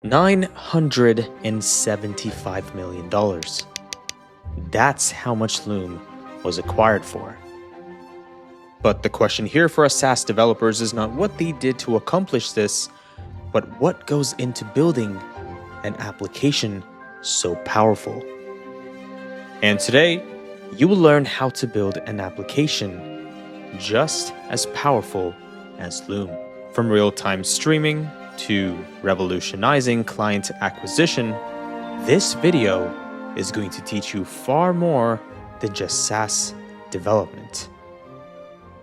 $975 million. That's how much Loom was acquired for. But the question here for us SaaS developers is not what they did to accomplish this, but what goes into building an application so powerful. And today, you will learn how to build an application just as powerful as Loom. From real-time streaming to revolutionizing client acquisition, this video is going to teach you far more than just SaaS development.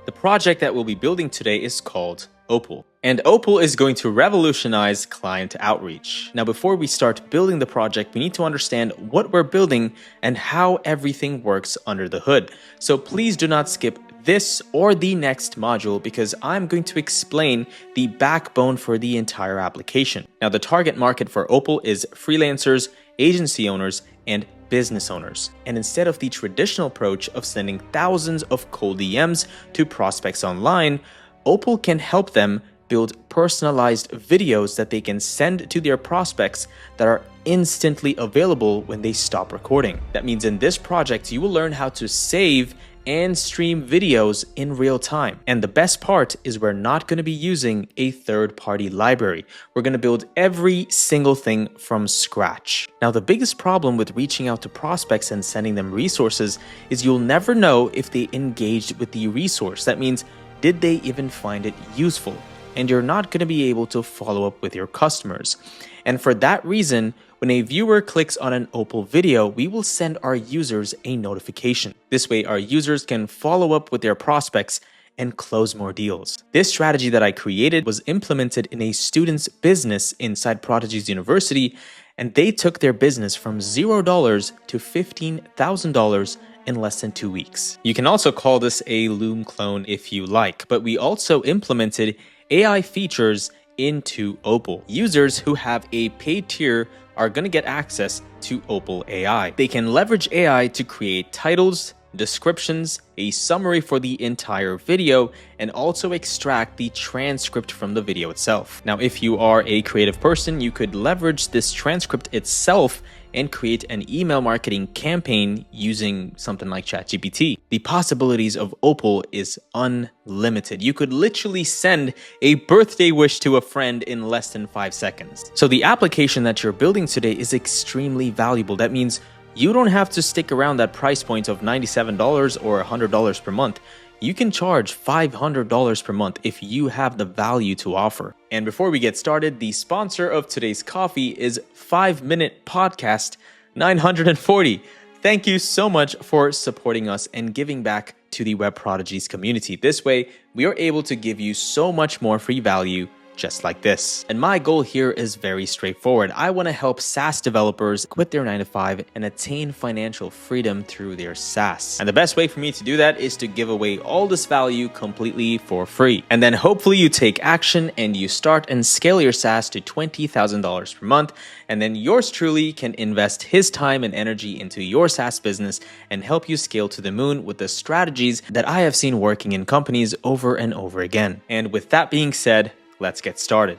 The project that we'll be building today is called Opal. And Opal is going to revolutionize client outreach. Now, before we start building the project, we need to understand what we're building and how everything works under the hood. So please do not skip this or the next module because I'm going to explain the backbone for the entire application. Now, the target market for Opal is freelancers, agency owners, and business owners. And instead of the traditional approach of sending thousands of cold DMs to prospects online, Opal can help them build personalized videos that they can send to their prospects that are instantly available when they stop recording. That means in this project, you will learn how to save and stream videos in real time. And the best part is we're not going to be using a third-party library. We're going to build every single thing from scratch. Now, the biggest problem with reaching out to prospects and sending them resources is you'll never know if they engaged with the resource. That means, did they even find it useful? And you're not going to be able to follow up with your customers. And for that reason, when a viewer clicks on an Opal video, we will send our users a notification. This way, our users can follow up with their prospects and close more deals. This strategy that I created was implemented in a student's business inside Prodigy's University, and they took their business from $0 to $15,000 in less than 2 weeks. You can also call this a Loom clone if you like, but we also implemented AI features into Opal. Users who have a paid tier are going to get access to Opal AI. They can leverage AI to create titles, descriptions, a summary for the entire video, and also extract the transcript from the video itself. Now, if you are a creative person, you could leverage this transcript itself and create an email marketing campaign using something like ChatGPT. The possibilities of Opal is unlimited. You could literally send a birthday wish to a friend in less than 5 seconds. So the application that you're building today is extremely valuable. That means you don't have to stick around that price point of $97 or $100 per month. You can charge $500 per month if you have the value to offer. And before we get started, the sponsor of today's coffee is 5-Minute Podcast 940. Thank you so much for supporting us and giving back to the Web Prodigies community. This way, we are able to give you so much more free value just like this. And my goal here is very straightforward. I want to help SaaS developers quit their 9-to-5 and attain financial freedom through their SaaS. And the best way for me to do that is to give away all this value completely for free. And then hopefully you take action and you start and scale your SaaS to $20,000 per month. And then yours truly can invest his time and energy into your SaaS business and help you scale to the moon with the strategies that I have seen working in companies over and over again. And with that being said, let's get started.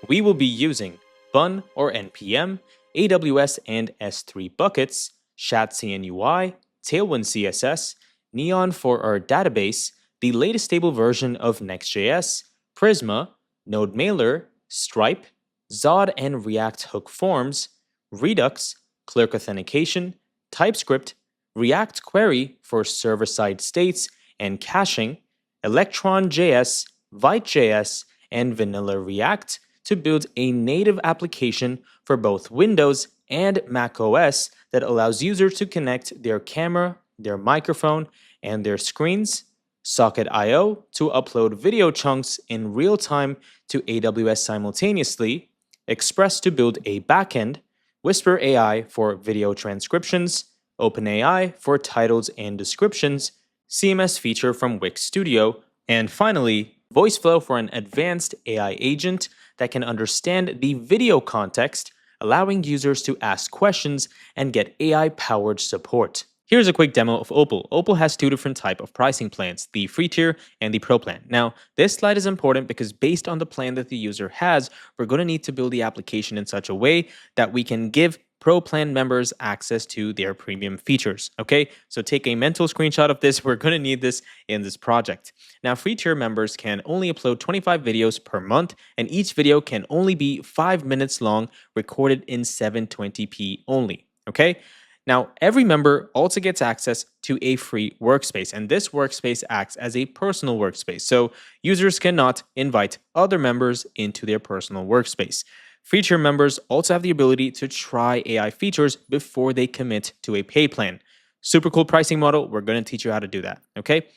We will be using Bun or NPM, AWS and S3 buckets, ShatCN UI, Tailwind CSS, Neon for our database, the latest stable version of Next.js, Prisma, NodeMailer, Stripe, Zod and React Hook Forms, Redux, Clerk Authentication, TypeScript, React Query for server-side states and caching, Electron JS, Vite.js, and Vanilla React to build a native application for both Windows and Mac OS that allows users to connect their camera, their microphone, and their screens, Socket.io to upload video chunks in real time to AWS simultaneously, Express to build a backend, Whisper AI for video transcriptions, OpenAI for titles and descriptions, CMS feature from Wix Studio, and finally, VoiceFlow for an advanced AI agent that can understand the video context, allowing users to ask questions and get AI-powered support. Here's a quick demo of Opal. Opal has two different types of pricing plans, the free tier and the pro plan. Now, this slide is important because based on the plan that the user has, we're going to need to build the application in such a way that we can give pro plan members access to their premium features. Okay, so take a mental screenshot of this. We're going to need this in this project. Now, free tier members can only upload 25 videos per month, and each video can only be 5 minutes long, recorded in 720p only. Okay. Now, every member also gets access to a free workspace, and this workspace acts as a personal workspace, so users cannot invite other members into their personal workspace. Free tier members also have the ability to try AI features before they commit to a pay plan. Super cool pricing model. We're going to teach you how to do that, okay?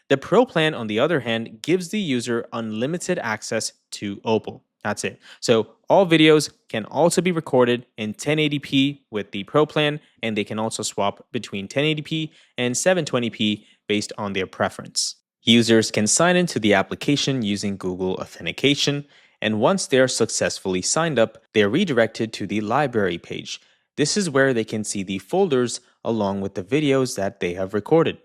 The Pro plan, on the other hand, gives the user unlimited access to Opal. That's it. So all videos can also be recorded in 1080p with the Pro plan, and they can also swap between 1080p and 720p based on their preference. Users can sign into the application using Google Authentication, and once they are successfully signed up, they are redirected to the library page. This is where they can see the folders along with the videos that they have recorded.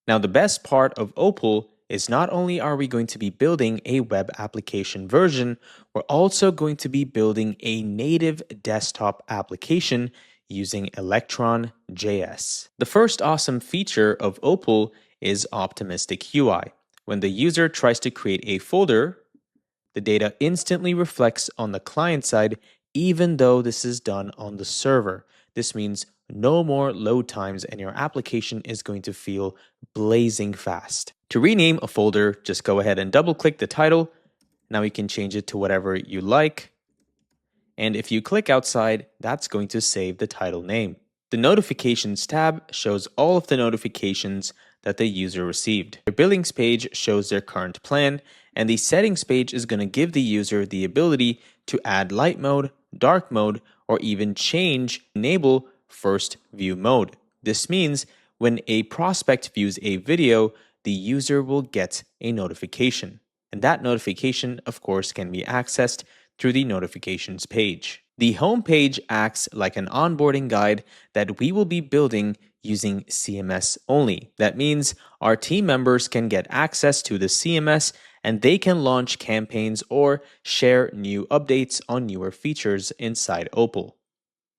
Now, the best part of Opal is not only are we going to be building a web application version, we're also going to be building a native desktop application using Electron JS. The first awesome feature of Opal is optimistic UI. When the user tries to create a folder, the data instantly reflects on the client side, even though this is done on the server. This means no more load times and your application is going to feel blazing fast. To rename a folder, just go ahead and double click the title. Now you can change it to whatever you like. And if you click outside, that's going to save the title name. The notifications tab shows all of the notifications that the user received. The billings page shows their current plan, and the settings page is going to give the user the ability to add light mode, dark mode, or even enable first view mode. This means when a prospect views a video, the user will get a notification. And that notification, of course, can be accessed through the notifications page. The home page acts like an onboarding guide that we will be building using CMS only. That means our team members can get access to the CMS and they can launch campaigns or share new updates on newer features inside Opal.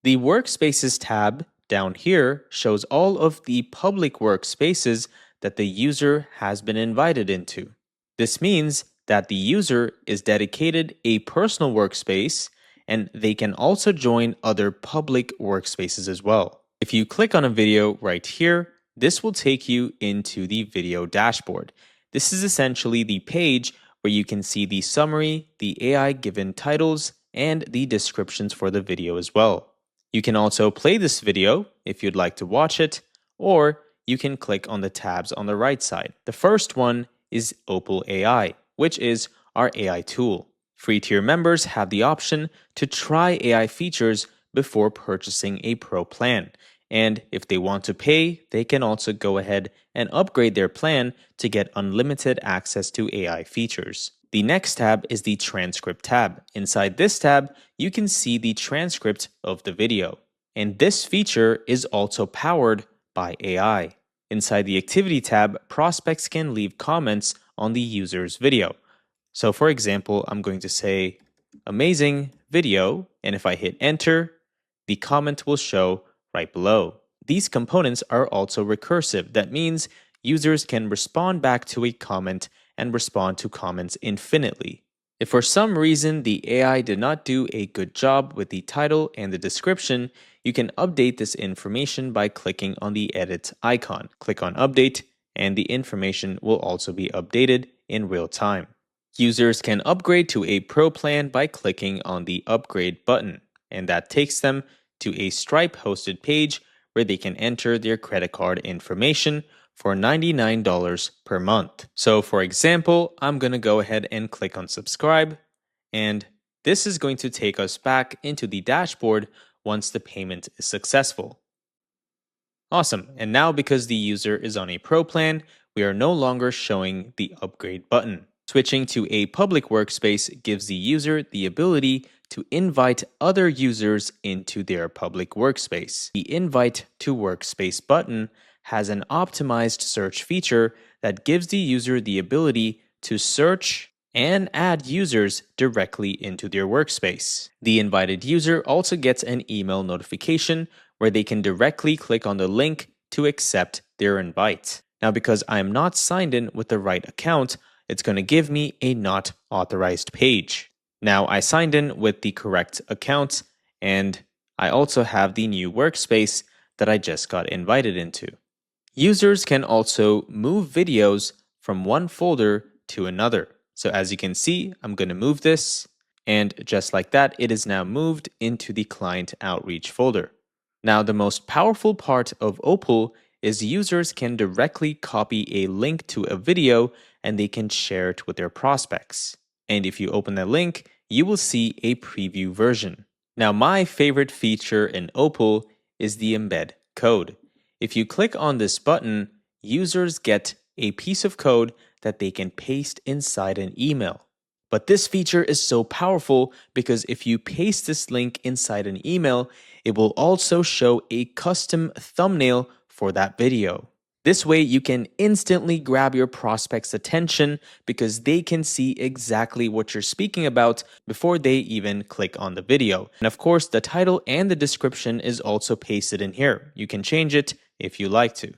The Workspaces tab down here shows all of the public workspaces that the user has been invited into. This means that the user is dedicated a personal workspace, and they can also join other public workspaces as well. If you click on a video right here, this will take you into the video dashboard. This is essentially the page where you can see the summary, the AI given titles, and the descriptions for the video as well. You can also play this video if you'd like to watch it, or you can click on the tabs on the right side. The first one is Opal AI, which is our AI tool. Free tier members have the option to try AI features before purchasing a pro plan. And if they want to pay, they can also go ahead and upgrade their plan to get unlimited access to AI features. The next tab is the transcript tab. Inside this tab, you can see the transcript of the video. And this feature is also powered by AI. Inside the activity tab, prospects can leave comments on the user's video. So for example, I'm going to say, amazing video, and if I hit enter, the comment will show right below. These components are also recursive. That means users can respond back to a comment and respond to comments infinitely. If for some reason the AI did not do a good job with the title and the description, you can update this information by clicking on the edit icon. Click on update, and the information will also be updated in real time. Users can upgrade to a pro plan by clicking on the upgrade button, and that takes them to a Stripe hosted page where they can enter their credit card information for $99 per month. So for example, I'm going to go ahead and click on subscribe, and this is going to take us back into the dashboard once the payment is successful. Awesome, and now because the user is on a pro plan, we are no longer showing the upgrade button. Switching to a public workspace gives the user the ability to invite other users into their public workspace. The Invite to Workspace button has an optimized search feature that gives the user the ability to search and add users directly into their workspace. The invited user also gets an email notification where they can directly click on the link to accept their invite. Now, because I'm not signed in with the right account, it's going to give me a not authorized page. Now, I signed in with the correct account, and I also have the new workspace that I just got invited into. Users can also move videos from one folder to another. So as you can see, I'm going to move this, and just like that, it is now moved into the client outreach folder. Now, the most powerful part of Opal is users can directly copy a link to a video and they can share it with their prospects. And if you open the link, you will see a preview version. Now, my favorite feature in Opal is the embed code. If you click on this button, users get a piece of code that they can paste inside an email. But this feature is so powerful because if you paste this link inside an email, it will also show a custom thumbnail for that video. This way, you can instantly grab your prospect's attention because they can see exactly what you're speaking about before they even click on the video. And of course, the title and the description is also pasted in here. You can change it if you like to.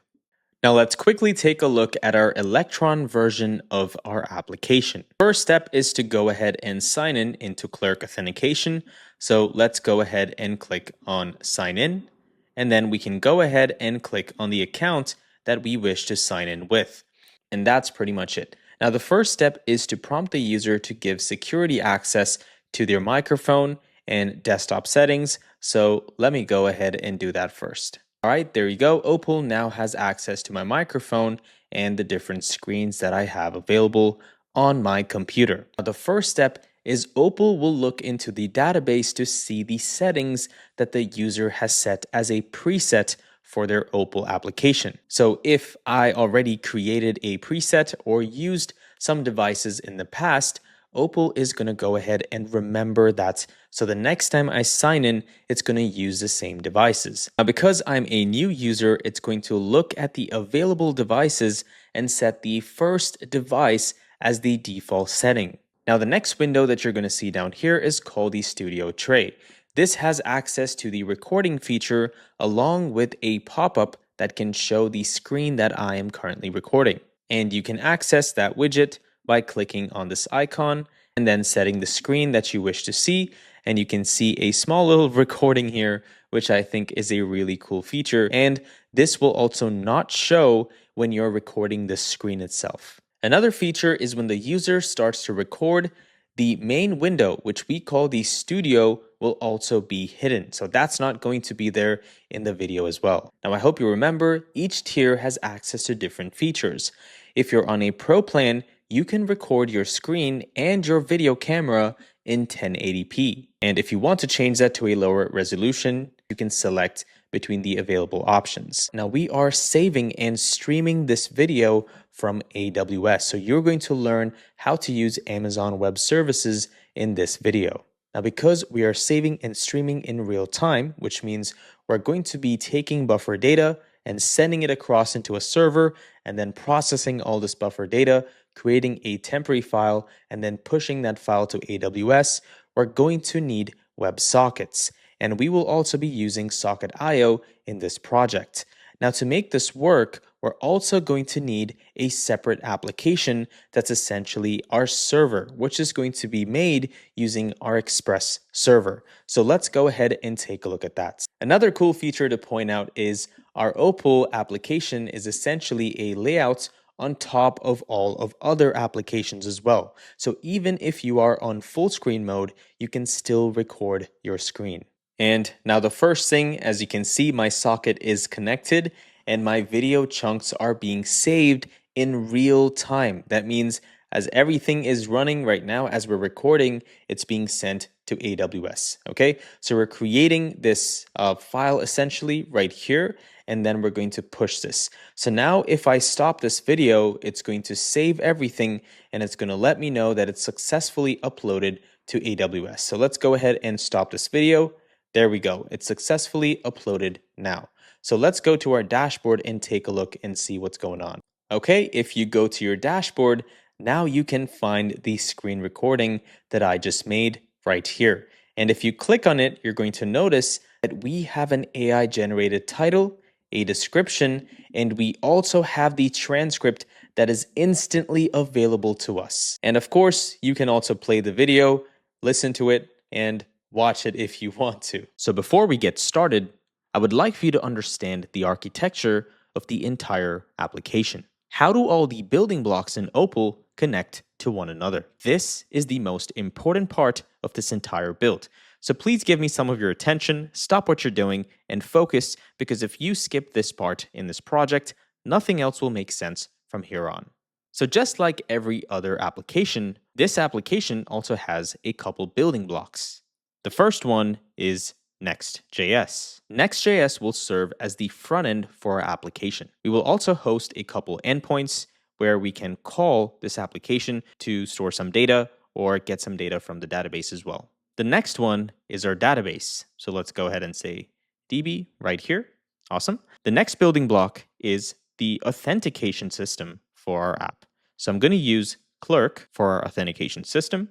Now let's quickly take a look at our Electron version of our application. First step is to go ahead and sign in into Clerk Authentication. So let's go ahead and click on Sign In, and then we can go ahead and click on the account that we wish to sign in with. And that's pretty much it. Now the first step is to prompt the user to give security access to their microphone and desktop settings. So let me go ahead and do that first. All right, there you go. Opal now has access to my microphone and the different screens that I have available on my computer. Now, the first step is Opal will look into the database to see the settings that the user has set as a preset for their Opal application. So if I already created a preset or used some devices in the past, Opal is going to go ahead and remember that. So the next time I sign in, it's going to use the same devices. Now, because I'm a new user, it's going to look at the available devices and set the first device as the default setting. Now, the next window that you're going to see down here is called the Studio Tray. This has access to the recording feature along with a pop-up that can show the screen that I am currently recording. And you can access that widget by clicking on this icon and then setting the screen that you wish to see. And you can see a small little recording here, which I think is a really cool feature. And this will also not show when you're recording the screen itself. Another feature is when the user starts to record, the main window, which we call the studio, will also be hidden. So that's not going to be there in the video as well. Now, I hope you remember each tier has access to different features. If you're on a pro plan, you can record your screen and your video camera in 1080p. And if you want to change that to a lower resolution, you can select between the available options. Now we are saving and streaming this video from AWS. So you're going to learn how to use Amazon Web Services in this video. Now, because we are saving and streaming in real time, which means we're going to be taking buffer data and sending it across into a server and then processing all this buffer data, creating a temporary file, and then pushing that file to AWS, we're going to need WebSockets. And we will also be using Socket.io in this project. Now, to make this work, we're also going to need a separate application that's essentially our server, which is going to be made using our Express server. So let's go ahead and take a look at that. Another cool feature to point out is our Opal application is essentially a layout on top of all of other applications as well. So even if you are on full screen mode, you can still record your screen. And now the first thing, as you can see, my socket is connected and my video chunks are being saved in real time. That means as everything is running right now, as we're recording, it's being sent to AWS, okay? So we're creating this file essentially right here, and then we're going to push this. So now if I stop this video, it's going to save everything and it's going to let me know that it's successfully uploaded to AWS. So let's go ahead and stop this video. There we go. It's successfully uploaded now. So let's go to our dashboard and take a look and see what's going on. Okay, if you go to your dashboard, now you can find the screen recording that I just made right here. And if you click on it, you're going to notice that we have an AI generated title, a description, and we also have the transcript that is instantly available to us. And of course, you can also play the video, listen to it, and watch it if you want to. So before we get started, I would like for you to understand the architecture of the entire application. How do all the building blocks in Opal connect to one another? This is the most important part of this entire build. So please give me some of your attention, stop what you're doing, and focus, because if you skip this part in this project, nothing else will make sense from here on. So just like every other application, this application also has a couple building blocks. The first one is Next.js. Next.js will serve as the front end for our application. We will also host a couple endpoints where we can call this application to store some data or get some data from the database as well. The next one is our database. So let's go ahead and say DB right here. Awesome. The next building block is the authentication system for our app. So I'm going to use Clerk for our authentication system.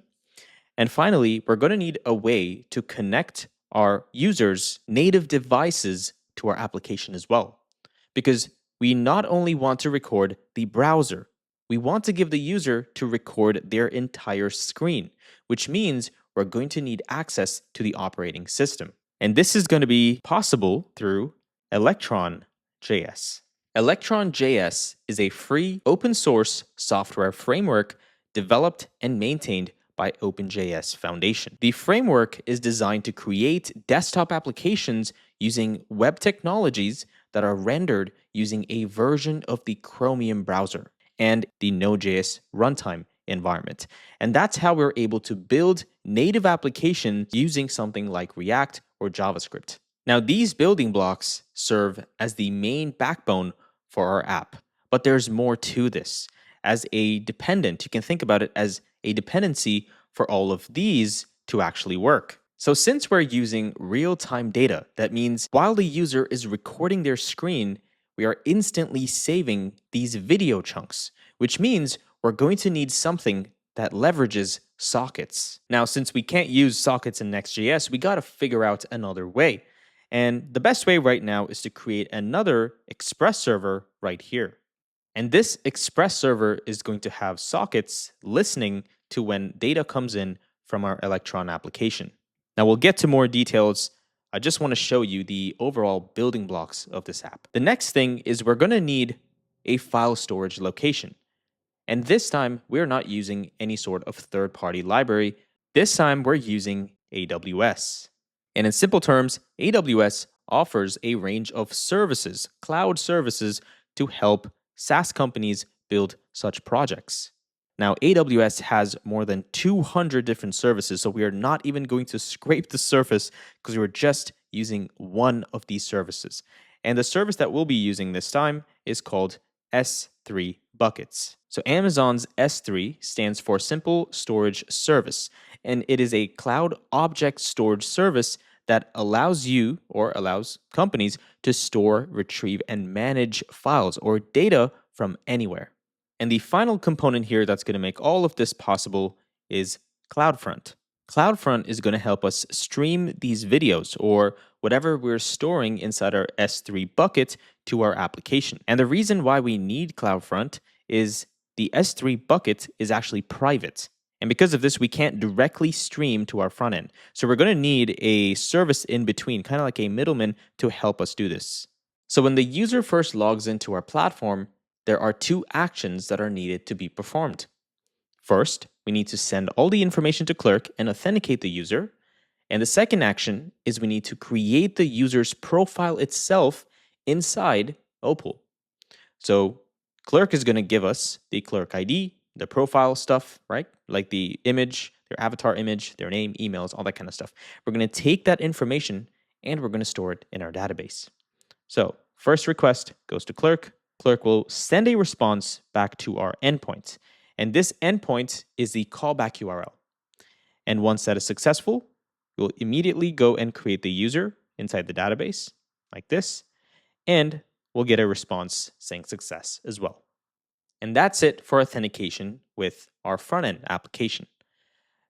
And finally, we're going to need a way to connect our users' native devices to our application as well. Because we not only want to record the browser, we want to give the user to record their entire screen, which means we're going to need access to the operating system. And this is going to be possible through Electron JS. Electron JS is a free open source software framework developed and maintained by OpenJS Foundation. The framework is designed to create desktop applications using web technologies that are rendered using a version of the Chromium browser and the Node.js runtime environment. And that's how we're able to build native applications using something like React or JavaScript. Now, these building blocks serve as the main backbone for our app, but there's more to this. As a dependent, you can think about it as a dependency for all of these to actually work. So since we're using real-time data, that means while the user is recording their screen, we are instantly saving these video chunks, which means we're going to need something that leverages sockets. Now, since we can't use sockets in Next.js, we got to figure out another way. And the best way right now is to create another Express server right here. And this Express server is going to have sockets listening to when data comes in from our Electron application. Now we'll get to more details. I just want to show you the overall building blocks of this app. The next thing is we're going to need a file storage location. And this time we're not using any sort of third-party library. This time we're using AWS. And in simple terms, AWS offers a range of services, cloud services, to help SaaS companies build such projects. Now, AWS has more than 200 different services, so we are not even going to scrape the surface because we're just using one of these services. And the service that we'll be using this time is called S3 buckets. So Amazon's S3 stands for Simple Storage Service, and it is a cloud object storage service that allows you or allows companies to store, retrieve, and manage files or data from anywhere. And the final component here that's going to make all of this possible is CloudFront. CloudFront is going to help us stream these videos or whatever we're storing inside our S3 bucket to our application. And the reason why we need CloudFront is the S3 bucket is actually private. And because of this, we can't directly stream to our front end. So we're going to need a service in between, kind of like a middleman, to help us do this. So when the user first logs into our platform, there are two actions that are needed to be performed. First, we need to send all the information to Clerk and authenticate the user. And the second action is we need to create the user's profile itself inside Opal. So Clerk is going to give us the Clerk ID, the profile stuff, right? Like the image, their avatar image, their name, emails, all that kind of stuff. We're going to take that information and we're going to store it in our database. So first request goes to Clerk. Clerk will send a response back to our endpoint. And this endpoint is the callback URL. And once that is successful, we'll immediately go and create the user inside the database like this, and we'll get a response saying success as well. And that's it for authentication with our front-end application.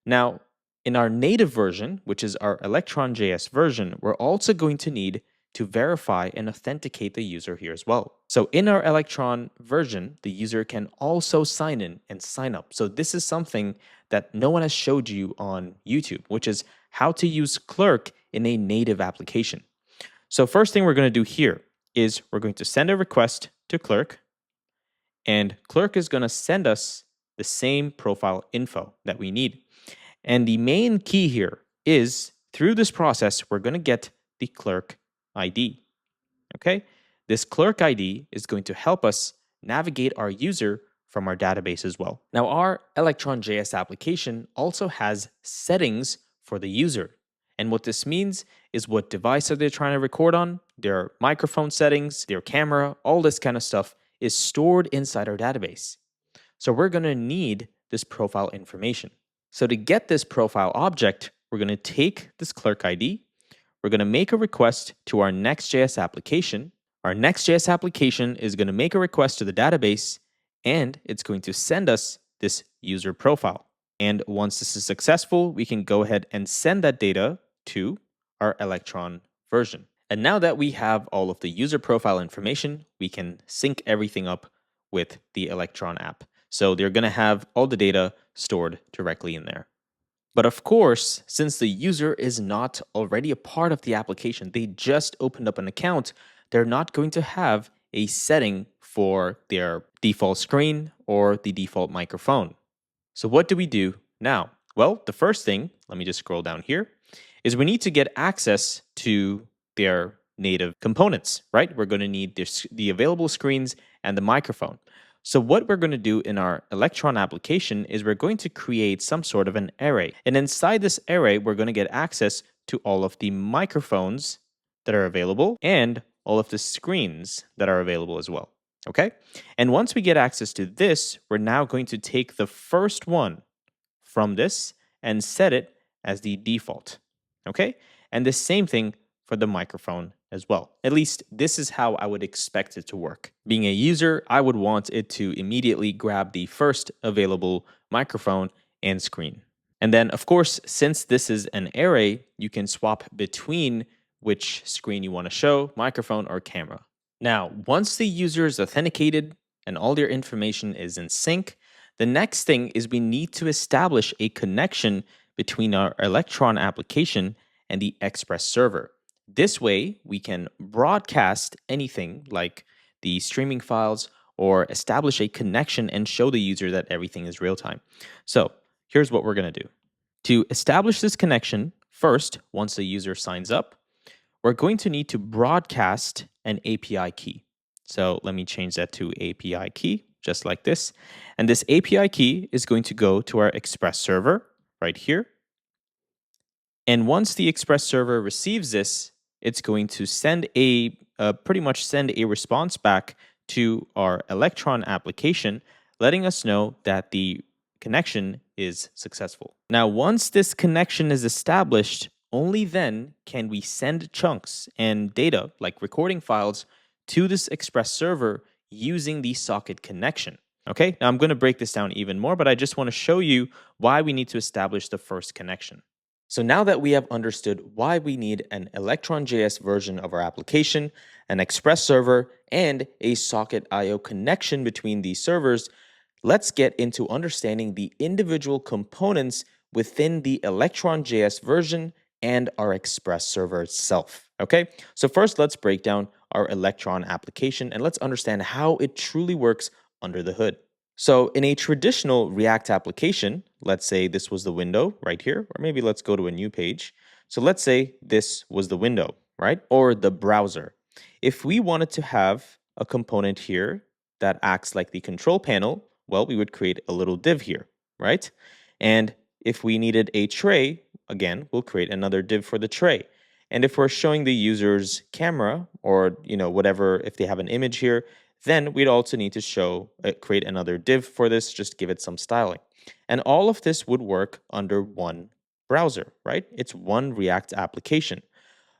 Now, in our native version, which is our Electron JS version, we're also going to need to verify and authenticate the user here as well. So in our Electron version, the user can also sign in and sign up. So this is something that no one has showed you on YouTube, which is how to use Clerk in a native application. So first thing we're going to do here is we're going to send a request to Clerk, and Clerk is going to send us the same profile info that we need. And the main key here is through this process, we're going to get the Clerk ID. Okay? This Clerk ID is going to help us navigate our user from our database as well. Now, our Electron JS application also has settings for the user. And what this means is what device are they trying to record on, their microphone settings, their camera, all this kind of stuff is stored inside our database. So we're going to need this profile information. So to get this profile object, we're going to take this Clerk ID, we're going to make a request to our Next.js application. Our Next.js application is going to make a request to the database, and it's going to send us this user profile. And once this is successful, we can go ahead and send that data to our Electron version. And now that we have all of the user profile information, we can sync everything up with the Electron app. So they're going to have all the data stored directly in there. But of course, since the user is not already a part of the application, they just opened up an account, they're not going to have a setting for their default screen or the default microphone. So what do we do now? Well, the first thing, let me just scroll down here, is we need to get access to their native components, right? We're going to need the available screens and the microphone. So what we're going to do in our Electron application is we're going to create some sort of an array. And inside this array, we're going to get access to all of the microphones that are available and all of the screens that are available as well. Okay? And once we get access to this, we're now going to take the first one from this and set it as the default. Okay? And the same thing for the microphone as well. At least this is how I would expect it to work. Being a user, I would want it to immediately grab the first available microphone and screen. And then, of course, since this is an array, you can swap between which screen you want to show, microphone or camera. Now, once the user is authenticated and all their information is in sync, the next thing is we need to establish a connection between our Electron application and the Express server. This way, we can broadcast anything like the streaming files or establish a connection and show the user that everything is real time. So here's what we're going to do. To establish this connection, first, once the user signs up, we're going to need to broadcast an API key. So let me change that to API key, just like this. And this API key is going to go to our Express server right here. And once the Express server receives this, it's going to send pretty much send a response back to our Electron application, letting us know that the connection is successful. Now, once this connection is established, only then can we send chunks and data, like recording files, to this Express server using the socket connection. Okay, now I'm going to break this down even more, but I just want to show you why we need to establish the first connection. So now that we have understood why we need an Electron JS version of our application, an Express server, and a socket IO connection between these servers, let's get into understanding the individual components within the Electron JS version and our Express server itself. Okay, so first let's break down our Electron application and let's understand how it truly works under the hood. So in a traditional React application, let's say this was the window right here, or maybe let's go to a new page. So let's say this was the window, right? Or the browser. If we wanted to have a component here that acts like the control panel, well, we would create a little div here, right? And if we needed a tray, again, we'll create another div for the tray. And if we're showing the user's camera or, whatever, if they have an image here, then we'd also need to create another div for this, just give it some styling. And all of this would work under one browser, right? It's one React application.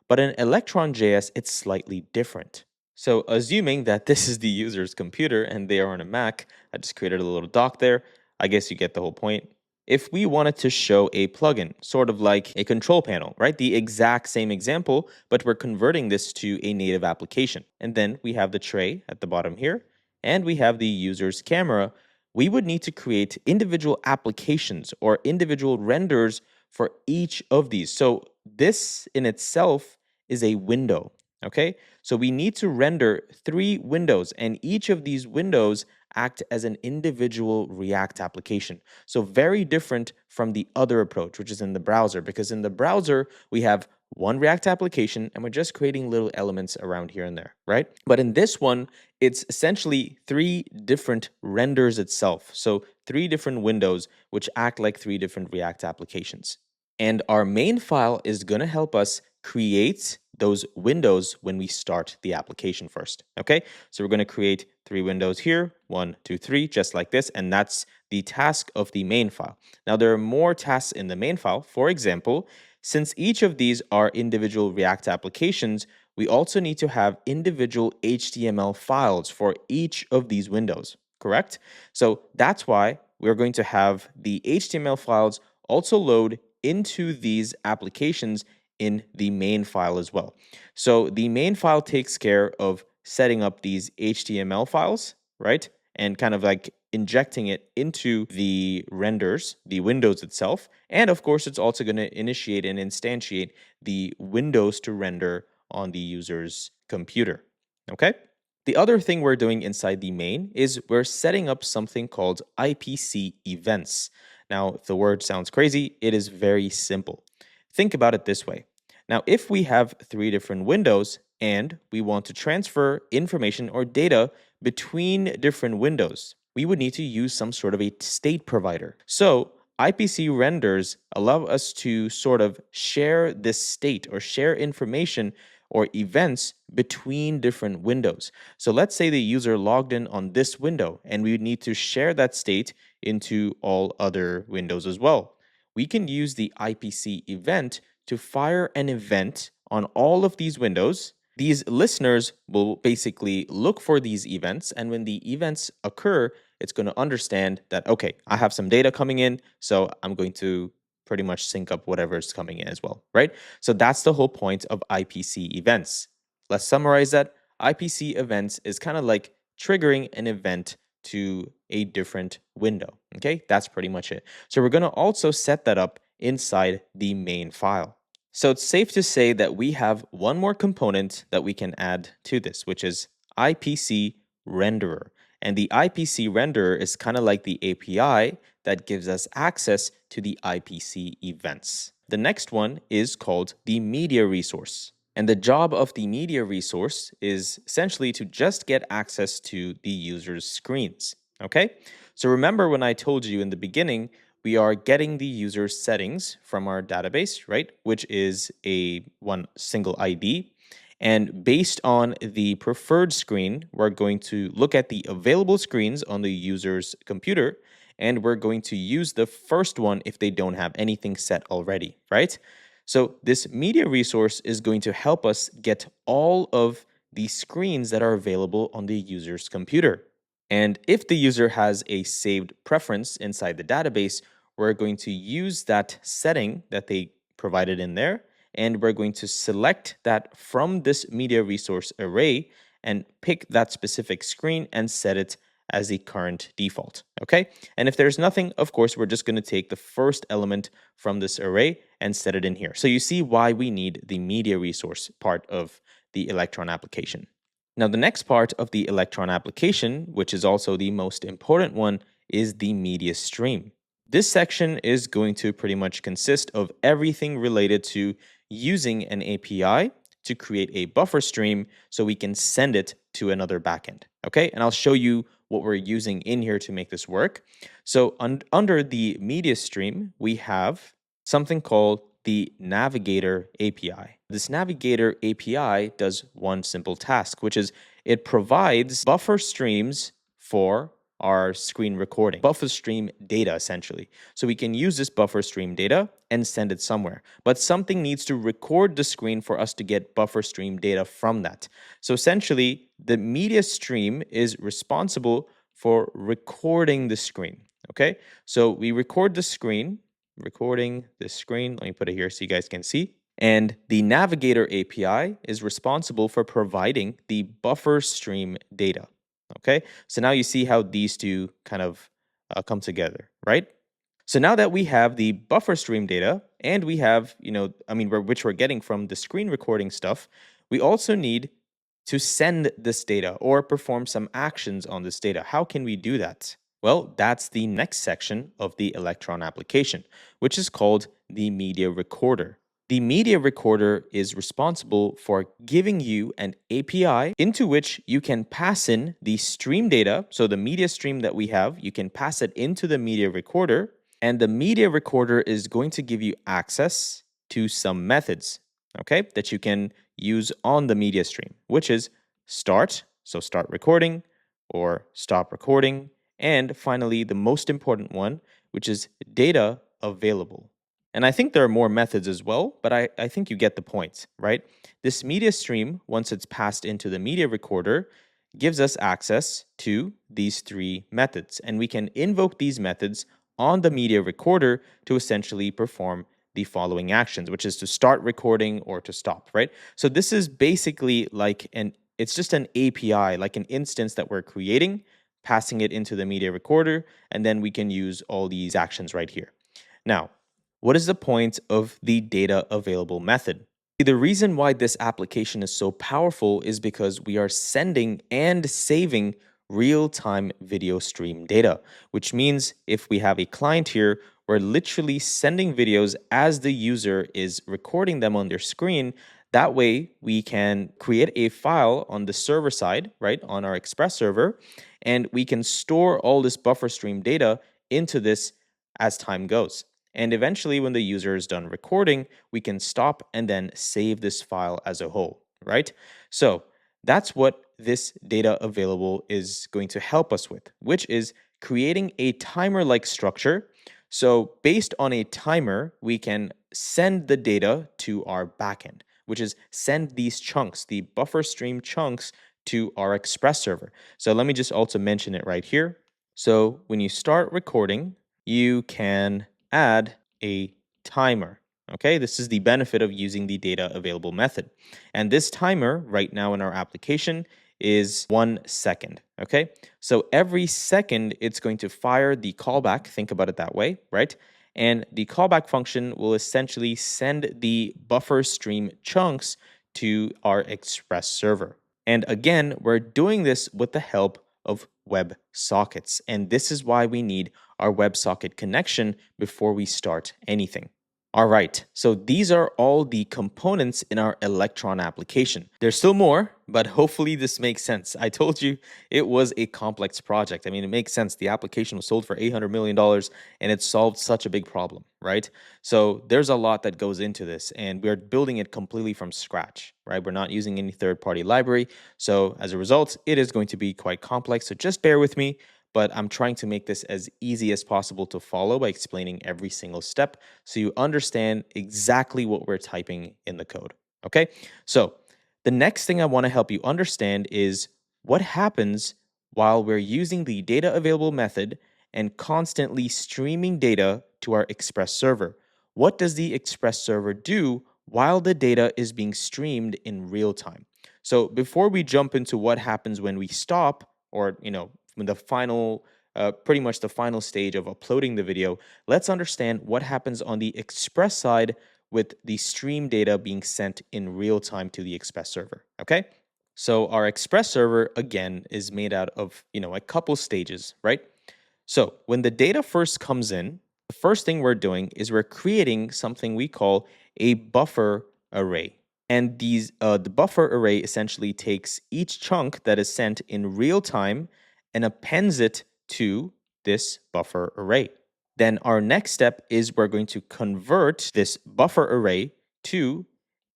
But in Electron JS, it's slightly different. So assuming that this is the user's computer and they are on a Mac, I just created a little doc there. I guess you get the whole point. If we wanted to show a plugin, sort of like a control panel, right? The exact same example, but we're converting this to a native application. And then we have the tray at the bottom here, and we have the user's camera. We would need to create individual applications or individual renders for each of these. So this in itself is a window, okay? So we need to render 3 windows, and each of these windows act as an individual React application. So very different from the other approach, which is in the browser, because in the browser, we have one React application and we're just creating little elements around here and there, right? But in this one, it's essentially 3 different renders itself. So 3 different windows, which act like 3 different React applications. And our main file is going to help us create those windows when we start the application first. Okay, so we're going to create 3 windows here, 1, 2, 3, just like this, and that's the task of the main file. Now, there are more tasks in the main file. For example, since each of these are individual React applications, we also need to have individual HTML files for each of these windows, correct? So that's why we're going to have the HTML files also load into these applications in the main file as well. So the main file takes care of setting up these HTML files, right? And kind of like injecting it into the renders, the windows itself. And of course, it's also going to initiate and instantiate the windows to render on the user's computer. Okay? The other thing we're doing inside the main is we're setting up something called IPC events. Now, if the word sounds crazy, it is very simple. Think about it this way. Now, if we have 3 different windows and we want to transfer information or data between different windows, we would need to use some sort of a state provider. So IPC renders allow us to sort of share this state or share information or events between different windows. So let's say the user logged in on this window and we would need to share that state into all other windows as well. We can use the IPC event to fire an event on all of these windows. These listeners will basically look for these events, and when the events occur, it's going to understand that, okay, I have some data coming in, so I'm going to pretty much sync up whatever is coming in as well, right? So that's the whole point of IPC events. Let's summarize that. IPC events is kind of like triggering an event to a different window, okay? That's pretty much it. So we're going to also set that up inside the main file. So it's safe to say that we have one more component that we can add to this, which is IPC renderer. And the IPC renderer is kind of like the API that gives us access to the IPC events. The next one is called the media resource. And the job of the media resource is essentially to just get access to the user's screens. Okay? So remember when I told you in the beginning, we are getting the user's settings from our database, right? Which is a one single ID. And based on the preferred screen, we're going to look at the available screens on the user's computer, and we're going to use the first one if they don't have anything set already, right? So this media resource is going to help us get all of the screens that are available on the user's computer. And if the user has a saved preference inside the database, we're going to use that setting that they provided in there, and we're going to select that from this media resource array and pick that specific screen and set it as the current default, okay? And if there's nothing, of course, we're just going to take the first element from this array and set it in here. So you see why we need the media resource part of the Electron application. Now, the next part of the Electron application, which is also the most important one, is the media stream. This section is going to pretty much consist of everything related to using an API to create a buffer stream so we can send it to another backend, okay? And I'll show you what we're using in here to make this work. So under the media stream, we have something called the Navigator API. This Navigator API does one simple task, which is it provides buffer streams for our screen recording, buffer stream data essentially. So we can use this buffer stream data and send it somewhere. But something needs to record the screen for us to get buffer stream data from that. So essentially, the media stream is responsible for recording the screen. Okay, so we record the screen, recording the screen. Let me put it here so you guys can see. And the Navigator API is responsible for providing the buffer stream data. Okay, so now you see how these two kind of come together, right? So now that we have the buffer stream data and we have, which we're getting from the screen recording stuff, we also need to send this data or perform some actions on this data. How can we do that? Well, that's the next section of the Electron application, which is called the media recorder. The media recorder is responsible for giving you an API into which you can pass in the stream data. So the media stream that we have, you can pass it into the media recorder, and the media recorder is going to give you access to some methods, okay, that you can use on the media stream, which is start, so start recording, or stop recording, and finally, the most important one, which is data available. And I think there are more methods as well, but I think you get the point, right? This media stream, once it's passed into the media recorder, gives us access to these three methods. And we can invoke these methods on the media recorder to essentially perform the following actions, which is to start recording or to stop, right? So this is basically like it's just an API, like an instance that we're creating, passing it into the media recorder, and then we can use all these actions right here. Now, what is the point of the data available method? The reason why this application is so powerful is because we are sending and saving real-time video stream data, which means if we have a client here, we're literally sending videos as the user is recording them on their screen. That way, we can create a file on the server side, right, on our Express server, and we can store all this buffer stream data into this as time goes. And eventually, when the user is done recording, we can stop and then save this file as a whole, right? So that's what this data available is going to help us with, which is creating a timer-like structure. So based on a timer, we can send the data to our backend, which is send these chunks, the buffer stream chunks, to our Express server. So let me just also mention it right here. So when you start recording, you can add a timer. Okay, this is the benefit of using the data available method. And this timer right now in our application is 1 second. Okay, so every second it's going to fire the callback. Think about it that way, right? And the callback function will essentially send the buffer stream chunks to our Express server. And again, we're doing this with the help of WebSockets. And this is why we need our WebSocket connection before we start anything. All right, so these are all the components in our Electron application. There's still more, but hopefully this makes sense. I told you it was a complex project. I mean, it makes sense. The application was sold for $800 million and it solved such a big problem, right? So there's a lot that goes into this and we're building it completely from scratch, right? We're not using any third-party library. So as a result, it is going to be quite complex. So just bear with me. But I'm trying to make this as easy as possible to follow by explaining every single step so you understand exactly what we're typing in the code, okay? So the next thing I want to help you understand is what happens while we're using the data available method and constantly streaming data to our Express server. What does the Express server do while the data is being streamed in real time? So before we jump into what happens when we stop or, when the final, pretty much the final stage of uploading the video, let's understand what happens on the Express side with the stream data being sent in real time to the Express server, okay? So our Express server, again, is made out of, a couple stages, right? So when the data first comes in, the first thing we're doing is we're creating something we call a buffer array. And the buffer array essentially takes each chunk that is sent in real time and appends it to this buffer array. Then our next step is we're going to convert this buffer array to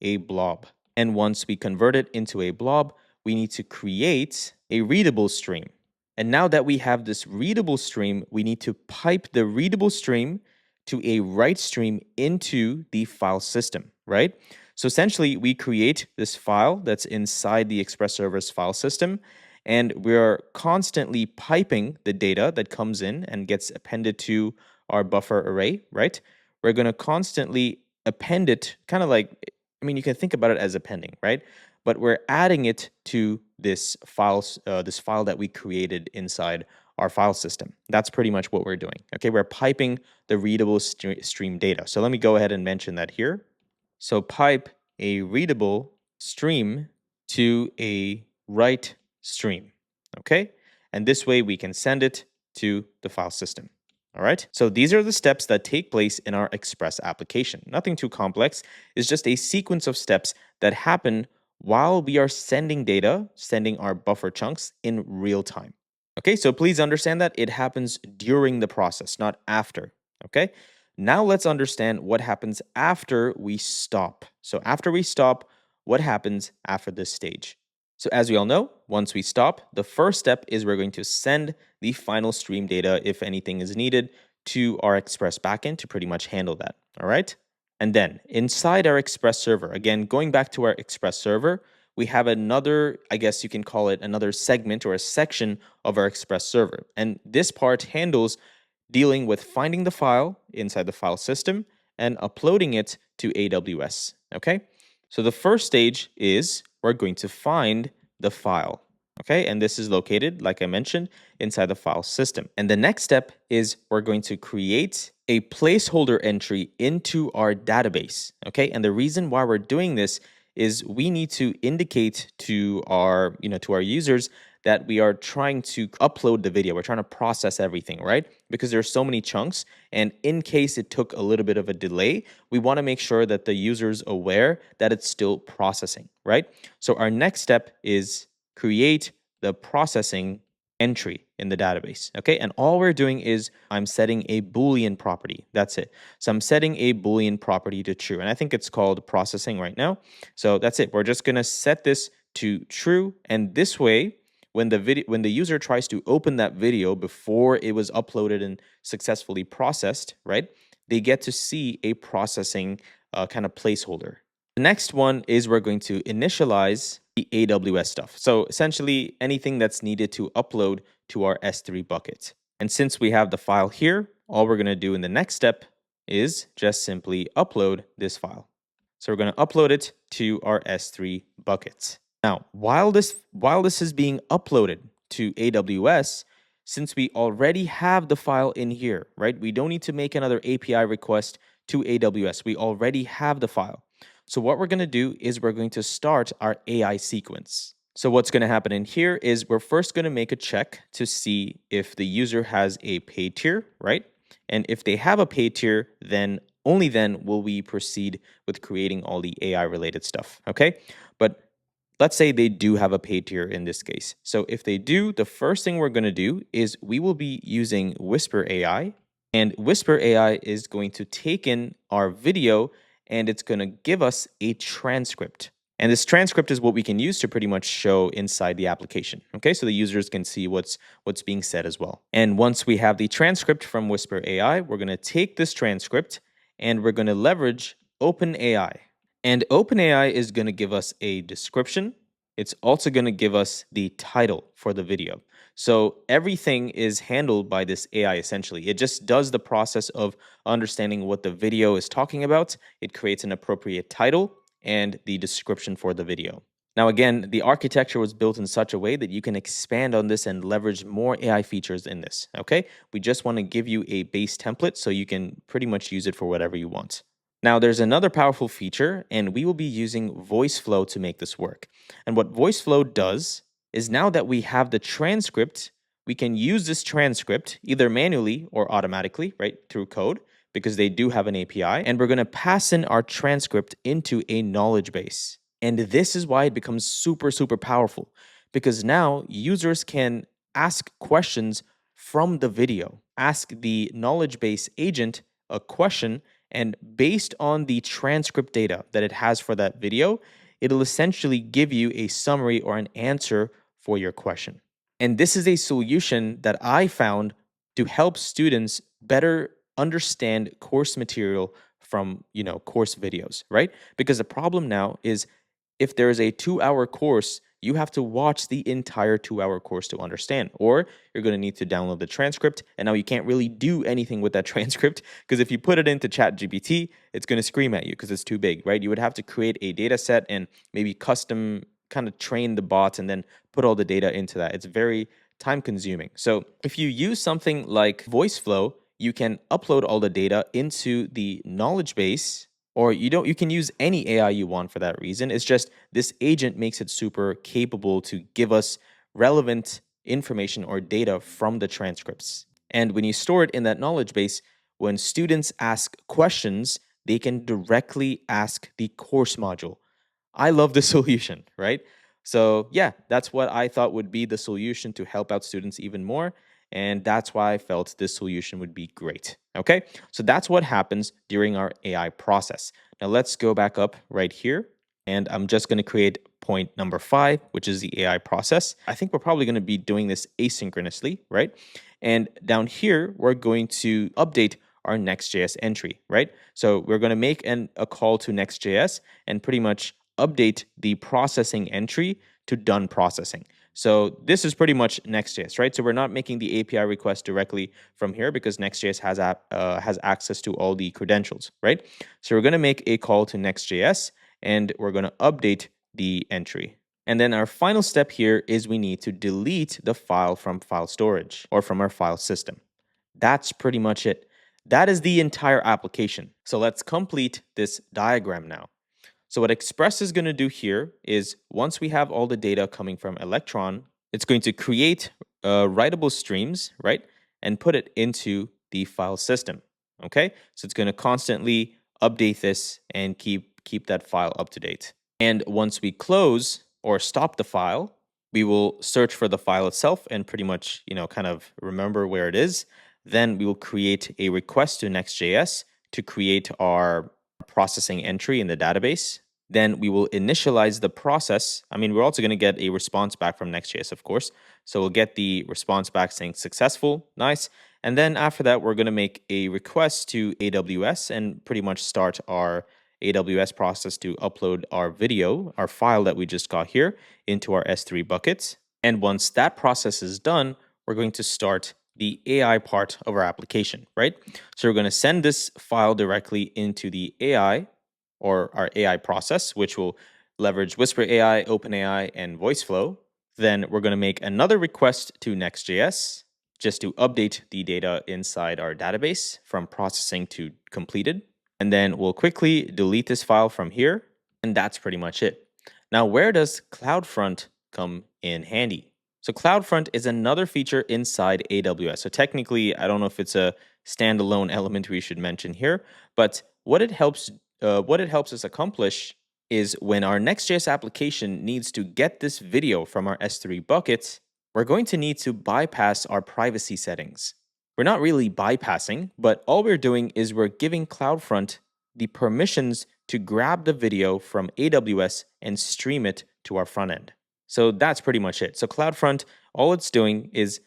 a blob. And once we convert it into a blob, we need to create a readable stream. And now that we have this readable stream, we need to pipe the readable stream to a write stream into the file system, right? So essentially, we create this file that's inside the Express server's file system, and we're constantly piping the data that comes in and gets appended to our buffer array, right? We're going to constantly append it, kind of like, I mean, you can think about it as appending, right? But we're adding it to this file that we created inside our file system. That's pretty much what we're doing. Okay, we're piping the readable stream data. So let me go ahead and mention that here. So pipe a readable stream to a write stream. Okay, and this way we can send it to the file system. All right, so these are the steps that take place in our Express application. Nothing too complex. It's just a sequence of steps that happen while we are sending data, sending our buffer chunks in real time. Okay, so please understand that it happens during the process, not after. Okay, now let's understand what happens after we stop. So after we stop, what happens after this stage? So as we all know, once we stop, the first step is we're going to send the final stream data, if anything is needed, to our Express backend to pretty much handle that. All right. And then inside our Express server, again, going back to our Express server, we have another, I guess you can call it another segment or a section of our Express server. And this part handles dealing with finding the file inside the file system and uploading it to AWS. Okay. So the first stage is we're going to find the file. Okay, and this is located, like I mentioned, inside the file system. And the next step is we're going to create a placeholder entry into our database. Okay, and the reason why we're doing this is we need to indicate to our, to our users that we are trying to upload the video. We're trying to process everything, right? Because there's so many chunks, and in case it took a little bit of a delay, we want to make sure that the user's aware that it's still processing, right? So our next step is create the processing entry in the database, okay? And all we're doing is I'm setting a Boolean property. That's it. So I'm setting a Boolean property to true, and I think it's called processing right now. So that's it. We're just gonna set this to true, and this way, when the user tries to open that video before it was uploaded and successfully processed, right? They get to see a processing kind of placeholder. The next one is we're going to initialize the AWS stuff. So essentially anything that's needed to upload to our S3 bucket. And since we have the file here, all we're going to do in the next step is just simply upload this file. So we're going to upload it to our S3 buckets. Now, while this is being uploaded to AWS, since we already have the file in here, right? We don't need to make another API request to AWS. We already have the file. So what we're going to do is we're going to start our AI sequence. So what's going to happen in here is we're first going to make a check to see if the user has a paid tier, right? And if they have a paid tier, then only then will we proceed with creating all the AI related stuff, okay? But let's say they do have a paid tier in this case. So if they do, the first thing we're going to do is we will be using Whisper AI, and Whisper AI is going to take in our video and it's going to give us a transcript. And this transcript is what we can use to pretty much show inside the application. Okay, so the users can see what's being said as well. And once we have the transcript from Whisper AI, we're going to take this transcript and we're going to leverage OpenAI. And OpenAI is going to give us a description. It's also going to give us the title for the video. So everything is handled by this AI essentially. It just does the process of understanding what the video is talking about. It creates an appropriate title and the description for the video. Now again, the architecture was built in such a way that you can expand on this and leverage more AI features in this, okay? We just want to give you a base template so you can pretty much use it for whatever you want. Now, there's another powerful feature, and we will be using VoiceFlow to make this work. And what VoiceFlow does is now that we have the transcript, we can use this transcript either manually or automatically, right, through code, because they do have an API, and we're going to pass in our transcript into a knowledge base. And this is why it becomes super, super powerful, because now users can ask questions from the video, ask the knowledge base agent a question, and based on the transcript data that it has for that video, it'll essentially give you a summary or an answer for your question. And this is a solution that I found to help students better understand course material from, course videos, right? Because the problem now is if there's a 2-hour course, you have to watch the entire 2-hour course to understand, or you're going to need to download the transcript. And now you can't really do anything with that transcript because if you put it into ChatGPT, it's going to scream at you because it's too big, right? You would have to create a data set and maybe custom kind of train the bots and then put all the data into that. It's very time consuming. So if you use something like VoiceFlow, you can upload all the data into the knowledge base, or you can use any AI you want for that reason. It's just this agent makes it super capable to give us relevant information or data from the transcripts. And when you store it in that knowledge base, when students ask questions, they can directly ask the course module. I love the solution, right? So yeah, that's what I thought would be the solution to help out students even more. And that's why I felt this solution would be great. Okay, so that's what happens during our AI process. Now let's go back up right here. And I'm just going to create point number 5, which is the AI process. I think we're probably going to be doing this asynchronously, right? And down here, we're going to update our Next.js entry, right? So we're going to make a call to Next.js and pretty much update the processing entry to done processing. So this is pretty much Next.js, right? So we're not making the API request directly from here because Next.js has access to all the credentials, right? So we're going to make a call to Next.js and we're going to update the entry. And then our final step here is we need to delete the file from file storage or from our file system. That's pretty much it. That is the entire application. So let's complete this diagram now. So what Express is going to do here is once we have all the data coming from Electron, it's going to create writable streams, right? And put it into the file system, okay? So it's going to constantly update this and keep that file up to date. And once we close or stop the file, we will search for the file itself and pretty much, kind of remember where it is. Then we will create a request to Next.js to create our processing entry in the database. Then we will initialize the process. I mean, we're also going to get a response back from Next.js, of course. So we'll get the response back saying successful, nice. And then after that, we're going to make a request to AWS and pretty much start our AWS process to upload our video, our file that we just got here, into our S3 buckets. And once that process is done, we're going to start the AI part of our application, right? So we're going to send this file directly into the AI or our AI process, which will leverage Whisper AI, OpenAI, and VoiceFlow. Then we're going to make another request to Next.js just to update the data inside our database from processing to completed. And then we'll quickly delete this file from here. And that's pretty much it. Now, where does CloudFront come in handy? So CloudFront is another feature inside AWS. So technically, I don't know if it's a standalone element we should mention here, but what it helps us accomplish is when our Next.js application needs to get this video from our S3 buckets, we're going to need to bypass our privacy settings. We're not really bypassing, but all we're doing is we're giving CloudFront the permissions to grab the video from AWS and stream it to our front end. So that's pretty much it. So CloudFront, all it's doing is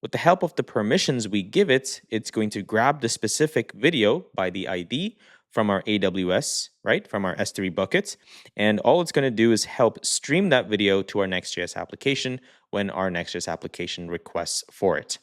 with the help of the permissions we give it, it's going to grab the specific video by the ID from our AWS, right, from our S3 buckets. And all it's going to do is help stream that video to our Next.js application when our Next.js application requests for it.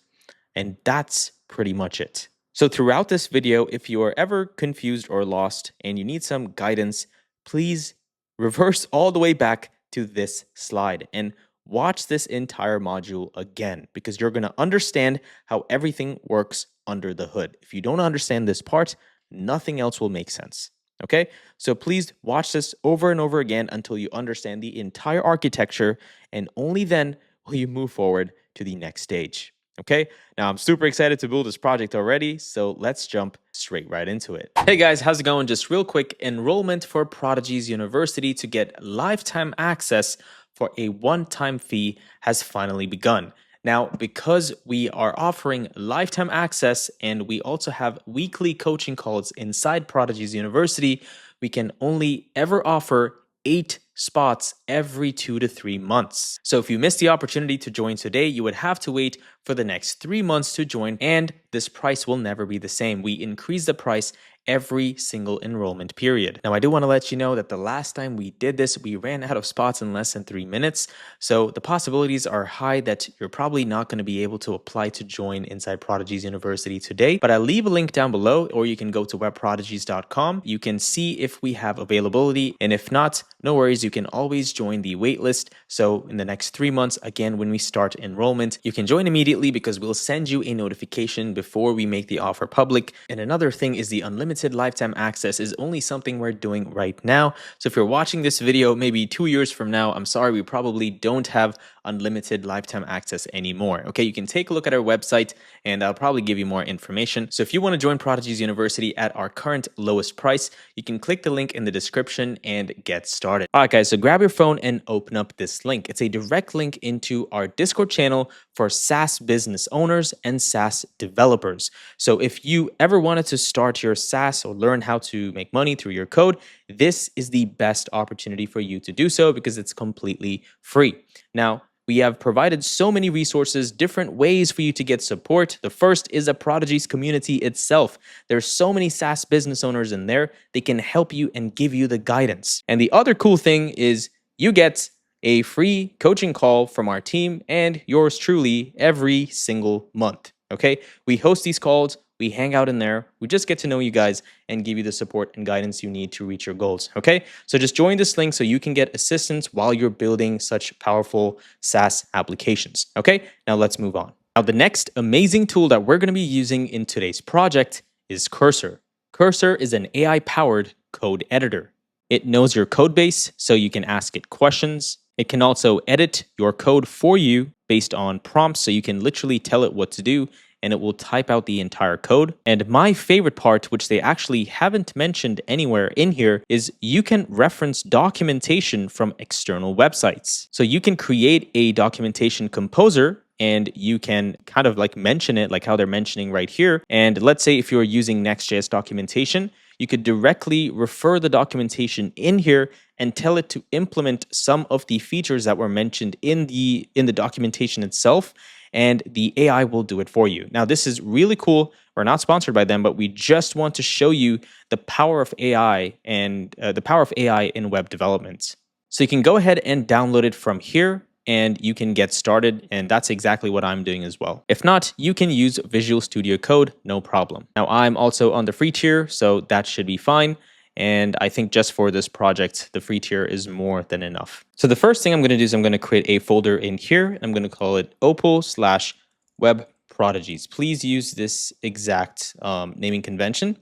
And that's pretty much it. So throughout this video, if you are ever confused or lost and you need some guidance, please reverse all the way back to this slide and watch this entire module again because you're going to understand how everything works under the hood. If you don't understand this part, nothing else will make sense. Okay, so please watch this over and over again until you understand the entire architecture, and only then will you move forward to the next stage. Okay, now I'm super excited to build this project already, so let's jump straight right into it. Hey guys, how's it going? Just real quick, enrollment for Prodigy's University to get lifetime access for a one-time fee has finally begun. Now, because we are offering lifetime access and we also have weekly coaching calls inside Prodigy's University, we can only ever offer 8 spots every 2 to 3 months. So if you missed the opportunity to join today, you would have to wait for the next 3 months to join, and this price will never be the same. We increase the price every single enrollment period. Now, I do want to let you know that the last time we did this, we ran out of spots in less than 3 minutes. So the possibilities are high that you're probably not going to be able to apply to join inside Prodigy's University today. But I'll leave a link down below, or you can go to webprodigies.com. You can see if we have availability, and if not, no worries, you can always join the waitlist. So in the next 3 months, again, when we start enrollment, you can join immediately because we'll send you a notification before we make the offer public. And another thing is the unlimited lifetime access is only something we're doing right now. So if you're watching this video maybe 2 years from now, I'm sorry, we probably don't have unlimited lifetime access anymore. Okay, you can take a look at our website and I'll probably give you more information. So if you want to join Prodigy's University at our current lowest price, you can click the link in the description and get started. All right, guys, so grab your phone and open up this link. It's a direct link into our Discord channel for SaaS business owners and SaaS developers. So if you ever wanted to start your SaaS or learn how to make money through your code, this is the best opportunity for you to do so because it's completely free. Now, we have provided so many resources, different ways for you to get support. The first is a Prodigy's community itself. There's so many SaaS business owners in there. They can help you and give you the guidance. And the other cool thing is you get a free coaching call from our team and yours truly every single month. Okay, we host these calls. We hang out in there. We just get to know you guys and give you the support and guidance you need to reach your goals. Okay, so just join this link so you can get assistance while you're building such powerful SaaS applications. Okay, now let's move on. Now, the next amazing tool that we're going to be using in today's project is Cursor. Cursor is an AI-powered code editor. It knows your code base, so you can ask it questions. It can also edit your code for you based on prompts, so you can literally tell it what to do, and it will type out the entire code. And my favorite part, which they actually haven't mentioned anywhere in here, is you can reference documentation from external websites. So you can create a documentation composer and you can kind of like mention it like how they're mentioning right here. And let's say if you're using Next.js documentation, you could directly refer the documentation in here and tell it to implement some of the features that were mentioned in the documentation itself, and the AI will do it for you. Now, this is really cool. We're not sponsored by them, but we just want to show you the power of AI and the power of AI in web development. So you can go ahead and download it from here and you can get started, and that's exactly what I'm doing as well. If not, you can use Visual Studio Code, no problem. Now, I'm also on the free tier, so that should be fine. And I think just for this project, the free tier is more than enough. So the first thing I'm going to do is I'm going to create a folder in here. I'm going to call it opal/web prodigies. Please use this exact naming convention.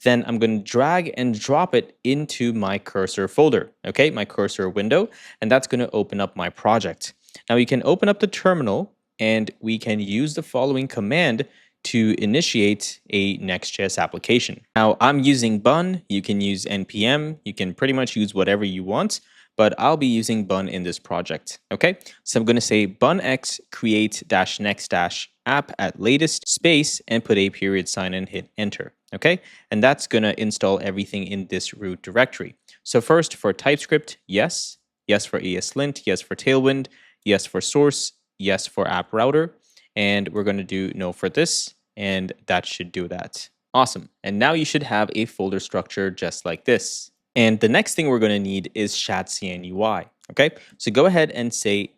Then I'm going to drag and drop it into my cursor folder, okay, my cursor window, and that's going to open up my project. Now you can open up the terminal and we can use the following command to initiate a Next.js application. Now I'm using bun, you can use npm, you can pretty much use whatever you want, but I'll be using bun in this project, okay? So I'm going to say bunx create -next app at latest space and put a period sign and hit enter, okay? And that's going to install everything in this root directory. So first for TypeScript, yes. Yes for ESLint, yes for Tailwind, yes for source, yes for app router. And we're going to do no for this, and that should do that. Awesome. And now you should have a folder structure just like this. And the next thing we're going to need is shadcn-ui. Okay, so go ahead and say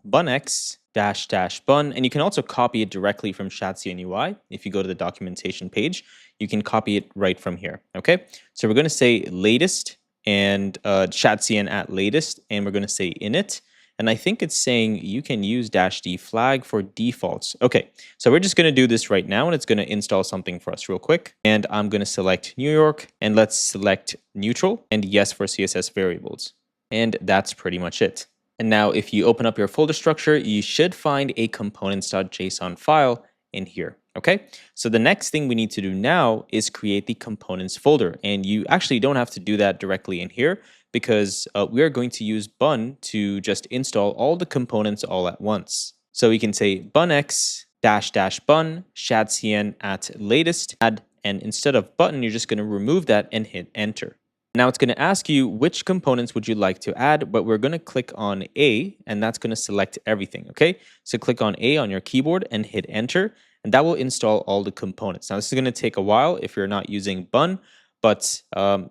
bunx --bun, and you can also copy it directly from shadcn-ui. If you go to the documentation page, you can copy it right from here. Okay, so we're going to say latest and shadcn at latest, and we're going to say init. And I think it's saying you can use -d flag for defaults. Okay, so we're just going to do this right now, and it's going to install something for us real quick. And I'm going to select New York, and let's select neutral, and yes for CSS variables. And that's pretty much it. And now if you open up your folder structure, you should find a components.json file in here. Okay, so the next thing we need to do now is create the components folder. And you actually don't have to do that directly in here, because we are going to use bun to just install all the components all at once. So we can say bunx --bun shadcn at latest add, and instead of button, you're just going to remove that and hit enter. Now it's going to ask you which components would you like to add, but we're going to click on A and that's going to select everything, okay? So click on A on your keyboard and hit enter, and that will install all the components. Now this is going to take a while if you're not using Bun, but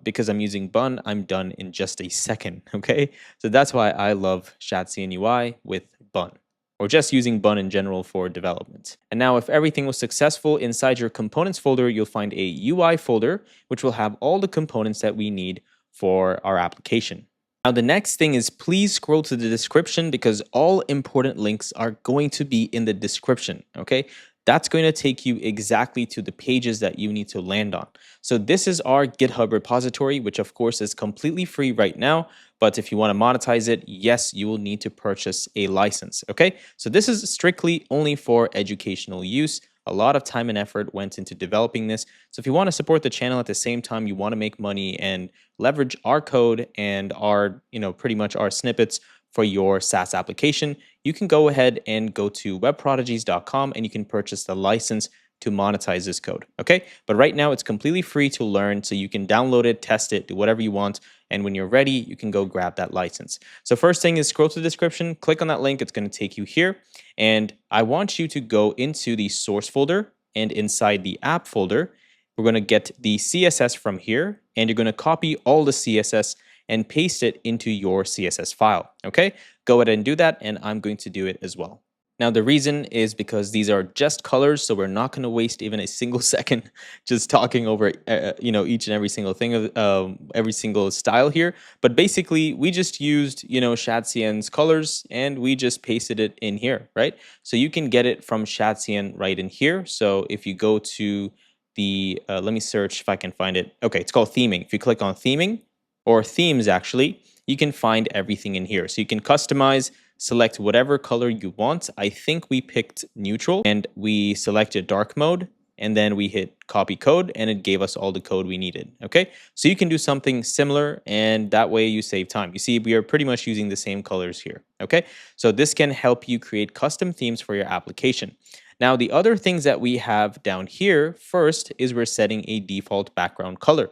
because I'm using Bun, I'm done in just a second, okay? So that's why I love Shadcn UI with Bun, or just using Bun in general for development. And now if everything was successful, inside your components folder, you'll find a UI folder, which will have all the components that we need for our application. Now, the next thing is please scroll to the description because all important links are going to be in the description, okay? That's going to take you exactly to the pages that you need to land on. So this is our GitHub repository, which of course is completely free right now. But if you want to monetize it, yes, you will need to purchase a license, okay? So this is strictly only for educational use. A lot of time and effort went into developing this. So if you want to support the channel at the same time, you want to make money and leverage our code and our, pretty much our snippets for your SaaS application, you can go ahead and go to webprodigies.com and you can purchase the license to monetize this code, okay? But right now it's completely free to learn, so you can download it, test it, do whatever you want, and when you're ready, you can go grab that license. So first thing is scroll to the description, click on that link, it's going to take you here, and I want you to go into the source folder, and inside the app folder, we're going to get the CSS from here, and you're going to copy all the CSS and paste it into your CSS file, okay? Go ahead and do that, and I'm going to do it as well. Now, the reason is because these are just colors, so we're not going to waste even a single second just talking over, each and every single thing of every single style here. But basically, we just used, Shadcn's colors, and we just pasted it in here, right? So you can get it from Shadcn right in here. So if you go to the, let me search if I can find it. Okay, it's called theming. If you click on theming, or themes actually, you can find everything in here. So you can customize, select whatever color you want. I think we picked neutral and we selected dark mode, and then we hit copy code and it gave us all the code we needed, okay? So you can do something similar and that way you save time. You see, we are pretty much using the same colors here, okay? So this can help you create custom themes for your application. Now, the other things that we have down here first is we're setting a default background color.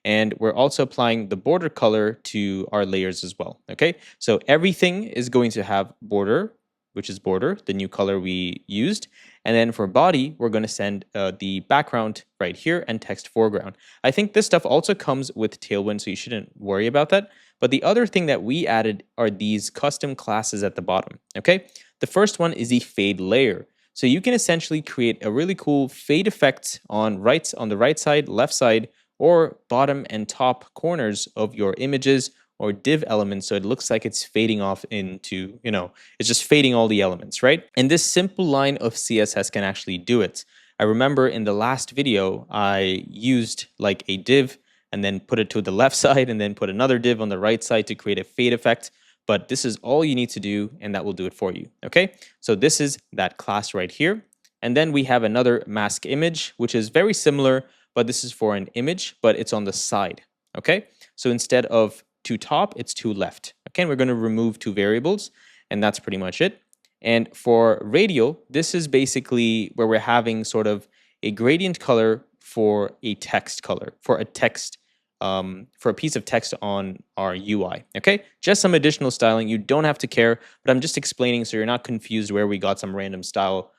And we're also applying the border color to our layers as well, okay? So everything is going to have border, which is border, the new color we used. And then for body, we're going to send the background right here and text foreground. I think this stuff also comes with Tailwind, so you shouldn't worry about that. But the other thing that we added are these custom classes at the bottom, okay? The first one is the fade layer. So you can essentially create a really cool fade effect on the right side, left side, or bottom and top corners of your images or div elements, so it looks like it's fading off into, it's just fading all the elements, right? And this simple line of CSS can actually do it. I remember in the last video, I used like a div and then put it to the left side and then put another div on the right side to create a fade effect. But this is all you need to do, and that will do it for you, okay? So this is that class right here. And then we have another mask image, which is very similar, but this is for an image, but it's on the side, okay? So instead of to top, it's to left, okay? And we're gonna remove two variables, and that's pretty much it. And for radial, this is basically where we're having sort of a gradient color for a text color, for a text, for a piece of text on our UI, okay? Just some additional styling. You don't have to care, but I'm just explaining so you're not confused where we got some random style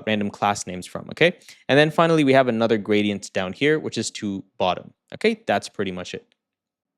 random class names from, okay? And then finally, we have another gradient down here, which is to bottom, okay? That's pretty much it.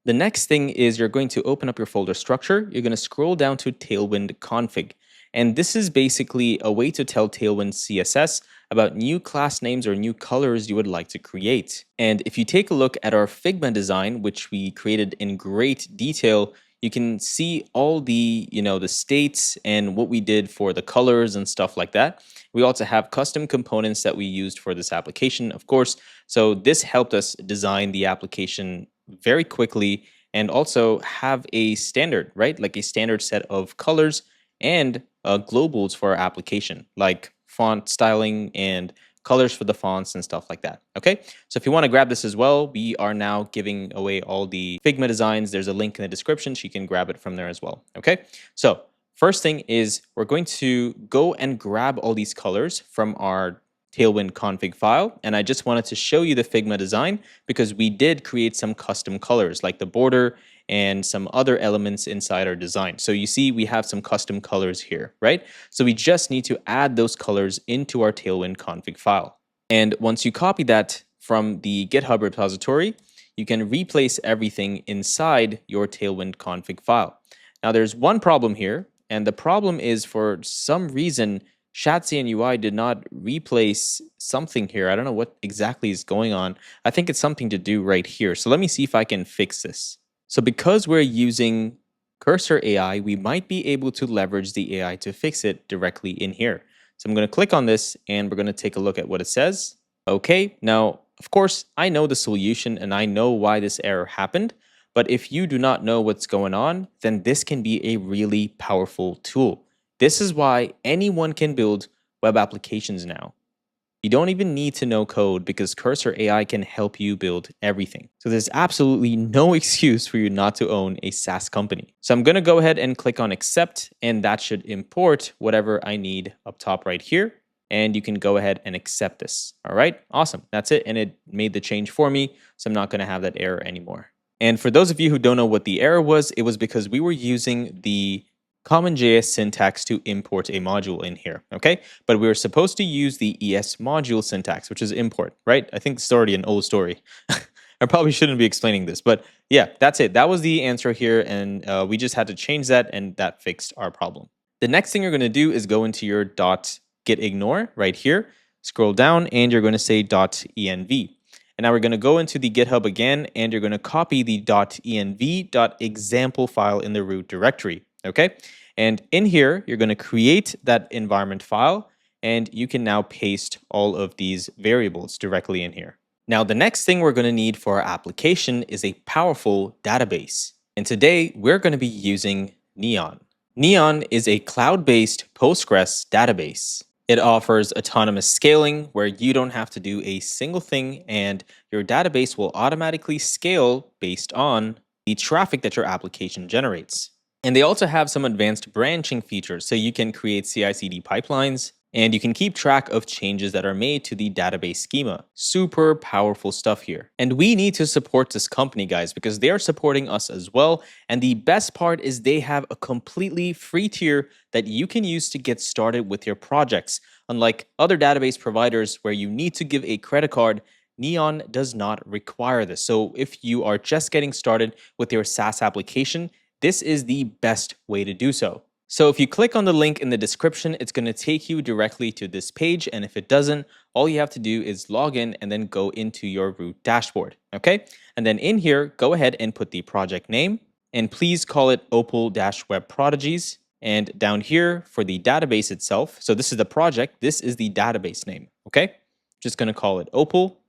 The next thing is you're going to open up your folder structure. You're going to scroll down to Tailwind config. And this is basically a way to tell Tailwind CSS about new class names or new colors you would like to create. And if you take a look at our Figma design, which we created in great detail, you can see all the, the states and what we did for the colors and stuff like that. We also have custom components that we used for this application, of course. So this helped us design the application very quickly and also have a standard, right? Like a standard set of colors and globals for our application, like font styling and colors for the fonts and stuff like that, okay? So if you want to grab this as well, we are now giving away all the Figma designs. There's a link in the description, so you can grab it from there as well, okay? So first thing is we're going to go and grab all these colors from our Tailwind config file, and I just wanted to show you the Figma design because we did create some custom colors like the border and some other elements inside our design. So you see we have some custom colors here, right? So we just need to add those colors into our Tailwind config file. And once you copy that from the GitHub repository, you can replace everything inside your Tailwind config file. Now there's one problem here, and the problem is for some reason Shatsy and UI did not replace something here. I don't know what exactly is going on. I think it's something to do right here. So let me see if I can fix this. So because we're using Cursor AI, we might be able to leverage the AI to fix it directly in here. So I'm going to click on this and we're going to take a look at what it says. Okay, now, of course, I know the solution and I know why this error happened. But if you do not know what's going on, then this can be a really powerful tool. This is why anyone can build web applications now. You don't even need to know code because Cursor AI can help you build everything. So there's absolutely no excuse for you not to own a SaaS company. So I'm going to go ahead and click on accept, and that should import whatever I need up top right here. And you can go ahead and accept this. All right, awesome. That's it. And it made the change for me. So I'm not going to have that error anymore. And for those of you who don't know what the error was, it was because we were using the CommonJS syntax to import a module in here, okay? But we were supposed to use the ES module syntax, which is import, right? I think it's already an old story. I probably shouldn't be explaining this, but yeah, that's it. That was the answer here, and we just had to change that, and that fixed our problem. The next thing you're going to do is go into your .gitignore right here, scroll down, and you're going to say .env. And now we're going to go into the GitHub again, and you're going to copy the .env.example file in the root directory. Okay, and in here, you're going to create that environment file, and you can now paste all of these variables directly in here. Now, the next thing we're going to need for our application is a powerful database. And today, we're going to be using Neon. Neon is a cloud-based Postgres database. It offers autonomous scaling where you don't have to do a single thing, and your database will automatically scale based on the traffic that your application generates. And they also have some advanced branching features, so you can create CI/CD pipelines, and you can keep track of changes that are made to the database schema. Super powerful stuff here. And we need to support this company, guys, because they are supporting us as well. And the best part is they have a completely free tier that you can use to get started with your projects. Unlike other database providers where you need to give a credit card, Neon does not require this. So if you are just getting started with your SaaS application, this is the best way to do so. So if you click on the link in the description, it's going to take you directly to this page. And if it doesn't, all you have to do is log in and then go into your root dashboard. Okay. And then in here, go ahead and put the project name, and please call it Opal-Web Prodigies. And down here for the database itself. So this is the project. This is the database name. Okay. Just going to call it Opal.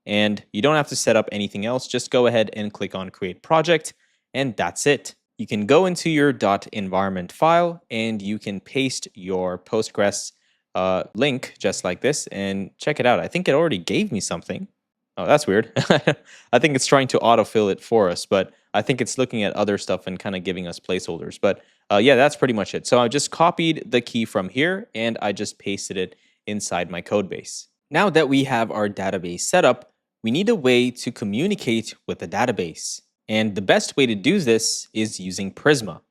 And you don't have to set up anything else. Just go ahead and click on create project. And that's it. You can go into your .environment file and you can paste your Postgres link just like this and check it out. I think it already gave me something. Oh, that's weird. I think it's trying to autofill it for us, but I think it's looking at other stuff and kind of giving us placeholders. But yeah, that's pretty much it. So I just copied the key from here and I just pasted it inside my code base. Now that we have our database set up, we need a way to communicate with the database. And the best way to do this is using Prisma.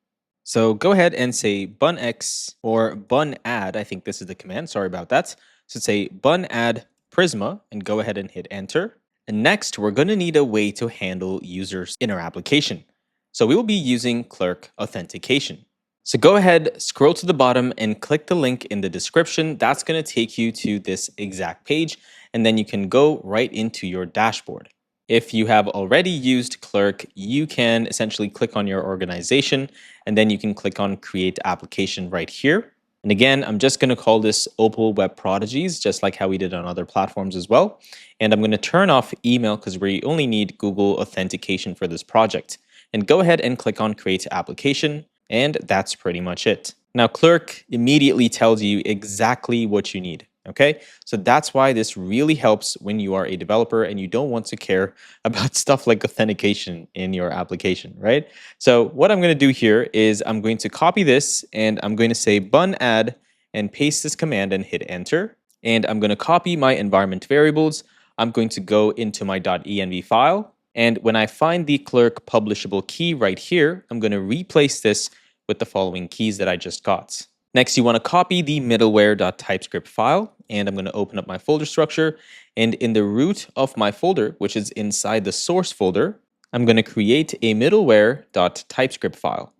So go ahead and say bunx or bunadd. I think this is the command. Sorry about that. So say bunadd Prisma and go ahead and hit enter. And next, we're going to need a way to handle users in our application. So we will be using Clerk Authentication. So go ahead, scroll to the bottom and click the link in the description. That's going to take you to this exact page. And then you can go right into your dashboard. If you have already used Clerk, you can essentially click on your organization and then you can click on Create Application right here. And again, I'm just going to call this Opal-Web Prodigies, just like how we did on other platforms as well. And I'm going to turn off email because we only need Google Authentication for this project. And go ahead and click on Create Application, and that's pretty much it. Now, Clerk immediately tells you exactly what you need. Okay, so that's why this really helps when you are a developer and you don't want to care about stuff like authentication in your application, right? So what I'm going to do here is I'm going to copy this and I'm going to say bunadd and paste this command and hit enter. and I'm going to copy my environment variables. I'm going to go into my .env file. And when I find the clerk publishable key right here, I'm going to replace this with the following keys that I just got. Next, you want to copy the middleware.typescript file, and I'm going to open up my folder structure. And in the root of my folder, which is inside the source folder, I'm going to create a middleware.typescript file.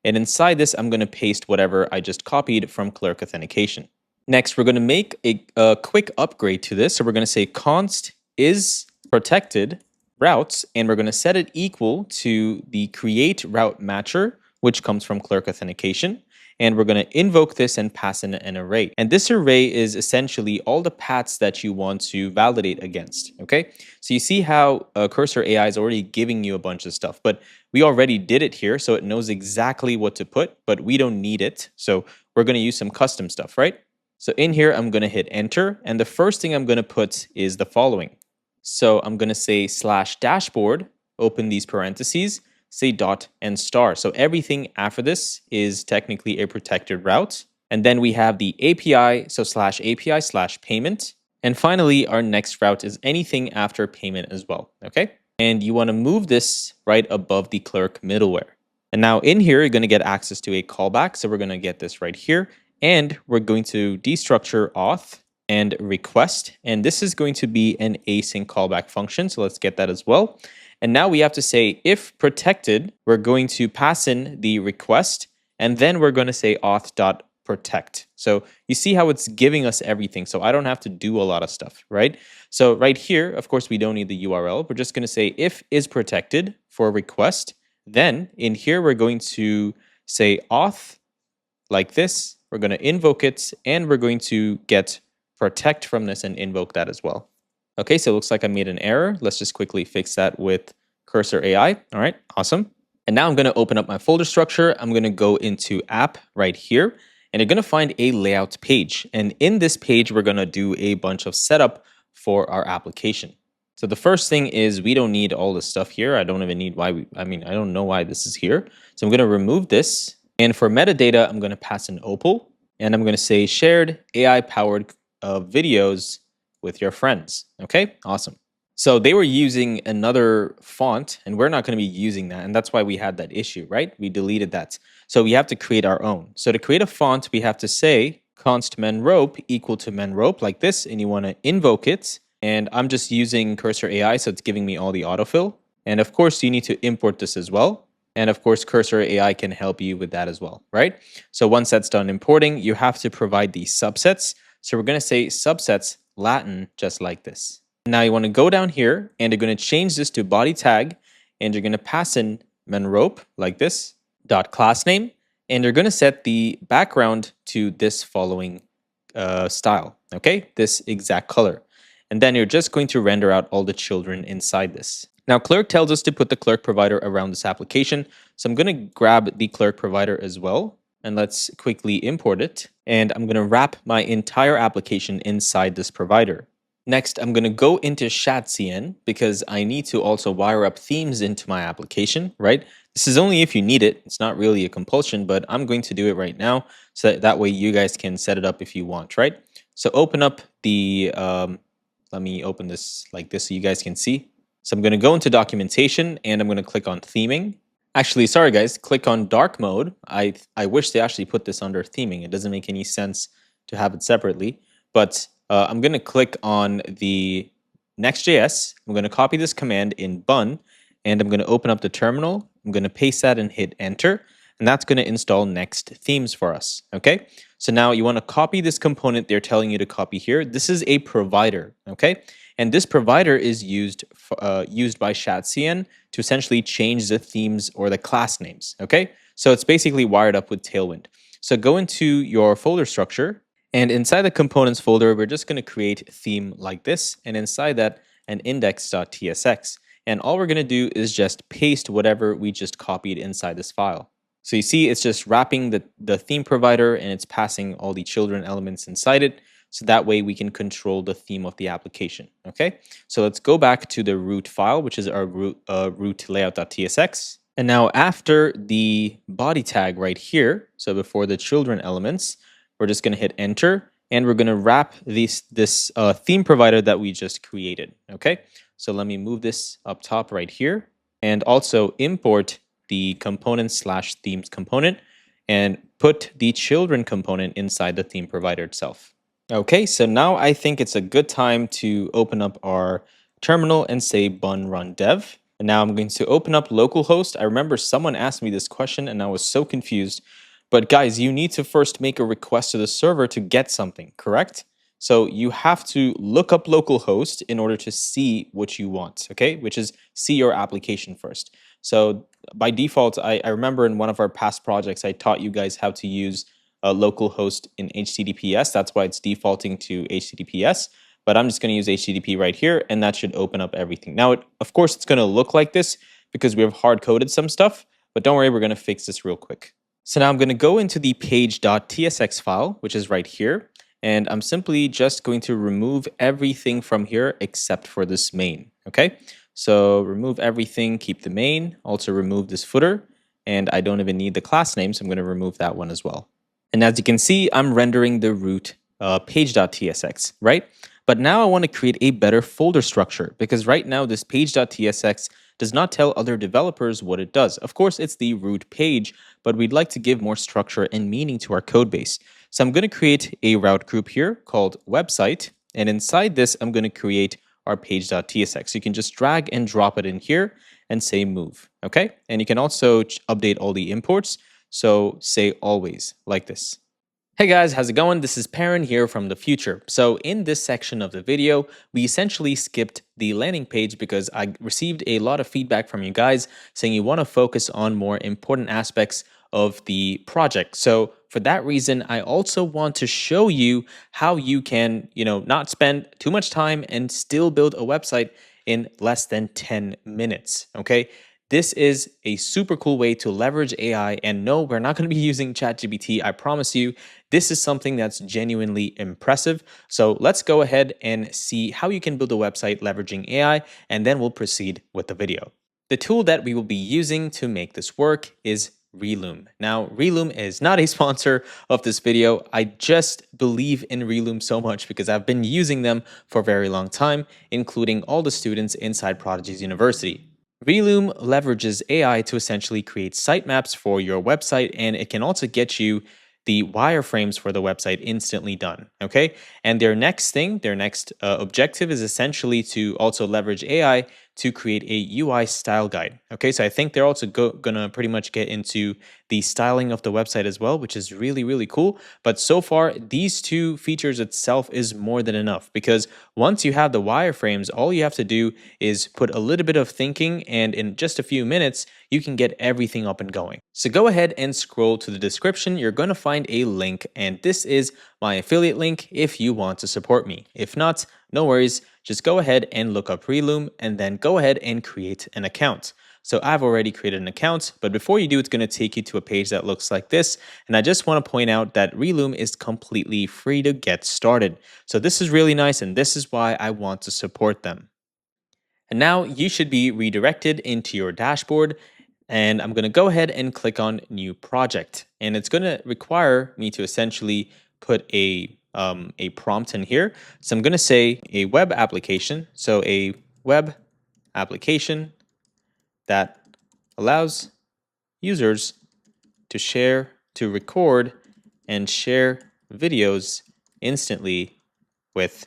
And inside this, I'm going to paste whatever I just copied from clerk authentication. Next, we're going to make a quick upgrade to this. So we're going to say const is protected routes, and we're going to set it equal to the create route matcher, which comes from clerk authentication. And we're going to invoke this and pass in an array. And this array is essentially all the paths that you want to validate against, okay? So you see how Cursor AI is already giving you a bunch of stuff, but we already did it here, so it knows exactly what to put, but we don't need it. So we're going to use some custom stuff, right? So in here, I'm going to hit enter, and the first thing I'm going to put is the following. So I'm going to say /dashboard, open these parentheses, say dot and star. So everything after this is technically a protected route. And then we have the API, so /API/payment. And finally, our next route is anything after payment as well, okay? And you want to move this right above the clerk middleware. And now in here, you're going to get access to a callback. So we're going to get this right here. And we're going to destructure auth and request. And this is going to be an async callback function. So let's get that as well. And now we have to say if protected, we're going to pass in the request, and then we're going to say auth.protect. So you see how it's giving us everything. So I don't have to do a lot of stuff, right? So right here, of course, we don't need the URL. We're just going to say if is protected for request. Then in here, we're going to say auth like this. We're going to invoke it, and we're going to get protect from this and invoke that as well. Okay, so it looks like I made an error. Let's just quickly fix that with Cursor AI. All right, awesome. And now I'm going to open up my folder structure. I'm going to go into app right here, and you're going to find a layout page. And in this page, we're going to do a bunch of setup for our application. So the first thing is we don't need all this stuff here. I don't even need why I don't know why this is here. So I'm going to remove this. And for metadata, I'm going to pass an opal, and I'm going to say shared AI-powered videos with your friends. Okay, awesome. So they were using another font, and we're not going to be using that. And that's why we had that issue, right? We deleted that. So we have to create our own. So to create a font, we have to say const menrope equal to menrope like this, and you want to invoke it. And I'm just using Cursor AI, so it's giving me all the autofill. And of course, you need to import this as well. And of course, Cursor AI can help you with that as well, right? So once that's done importing, you have to provide the subsets. So we're going to say subsets Latin just like this. Now you want to go down here, and you're going to change this to body tag, and you're going to pass in menrope like this, .class name, and you're going to set the background to this following style, okay? This exact color. And then you're just going to render out all the children inside this. Now, clerk tells us to put the clerk provider around this application. So I'm going to grab the clerk provider as well. And let's quickly import it. And I'm going to wrap my entire application inside this provider. Next, I'm going to go into SAAS because I need to also wire up themes into my application, right? This is only if you need it. It's not really a compulsion, but I'm going to do it right now so that way you guys can set it up if you want, right? So open up the, let me open this like this so you guys can see. So I'm going to go into documentation, and I'm going to click on theming. Actually, sorry guys, click on dark mode. I wish they actually put this under theming. It doesn't make any sense to have it separately. But I'm going to click on the Next.js. I'm going to copy this command in bun, and I'm going to open up the terminal. I'm going to paste that and hit enter. And that's going to install Next themes for us. Okay. So now you want to copy this component they're telling you to copy here. This is a provider. Okay. And this provider is used by SAAS to essentially change the themes or the class names, okay? So it's basically wired up with Tailwind. So go into your folder structure, and inside the components folder, we're just going to create theme like this, and inside that, an index.tsx. And all we're going to do is just paste whatever we just copied inside this file. So you see, it's just wrapping the theme provider, and it's passing all the children elements inside it. So that way we can control the theme of the application, okay? So let's go back to the root file, which is our root layout.tsx. And now after the body tag right here, so before the children elements, we're just gonna hit enter, and we're going to wrap this theme provider that we just created. Okay, so let me move this up top right here, and also import the component/themes component and put the children component inside the theme provider itself. Okay, so now I think it's a good time to open up our terminal and say bun run dev. And now I'm going to open up localhost. I remember someone asked me this question and I was so confused. But guys, you need to first make a request to the server to get something, correct? So you have to look up localhost in order to see what you want, okay? Which is see your application first. So by default, I remember in one of our past projects, I taught you guys how to use localhost in HTTPS. That's why it's defaulting to HTTPS. But I'm just going to use HTTP right here, and that should open up everything. Now, of course, it's going to look like this because we have hard-coded some stuff, but don't worry, we're going to fix this real quick. So now I'm going to go into the page.tsx file, which is right here, and I'm simply just going to remove everything from here except for this main, okay? So remove everything, keep the main, also remove this footer, and I don't even need the class name, so I'm going to remove that one as well. And as you can see, I'm rendering the root page.tsx, right? But now I want to create a better folder structure because right now this page.tsx does not tell other developers what it does. Of course, it's the root page, but we'd like to give more structure and meaning to our code base. So I'm going to create a route group here called website. And inside this, I'm going to create our page.tsx. You can just drag and drop it in here and say move, okay? And you can also update all the imports. So say always like this. Hey guys, how's it going? This is Perrin here from the future. So in this section of the video, we essentially skipped the landing page because I received a lot of feedback from you guys saying you want to focus on more important aspects of the project. So for that reason, I also want to show you how you can, not spend too much time and still build a website in less than 10 minutes, okay? This is a super cool way to leverage AI, and no, we're not going to be using ChatGPT, I promise you. This is something that's genuinely impressive. So let's go ahead and see how you can build a website leveraging AI, and then we'll proceed with the video. The tool that we will be using to make this work is Reloom. Now, Reloom is not a sponsor of this video. I just believe in Reloom so much because I've been using them for a very long time, including all the students inside Prodigy's University. Reloom leverages AI to essentially create sitemaps for your website, and it can also get you the wireframes for the website instantly done, okay? And their next objective is essentially to also leverage AI to create a UI style guide, okay? So I think they're also gonna pretty much get into the styling of the website as well, which is really, really cool. But so far, these two features itself is more than enough because once you have the wireframes, all you have to do is put a little bit of thinking, and in just a few minutes, you can get everything up and going. So go ahead and scroll to the description. You're going to find a link, and this is my affiliate link if you want to support me. If not, no worries. Just go ahead and look up Reloom and then go ahead and create an account. So I've already created an account, but before you do, it's going to take you to a page that looks like this. And I just want to point out that Reloom is completely free to get started. So this is really nice, and this is why I want to support them. And now you should be redirected into your dashboard. And I'm going to go ahead and click on New Project. And it's going to require me to essentially put a prompt in here. So I'm going to say a web application. So a web application that allows users to record and share videos instantly with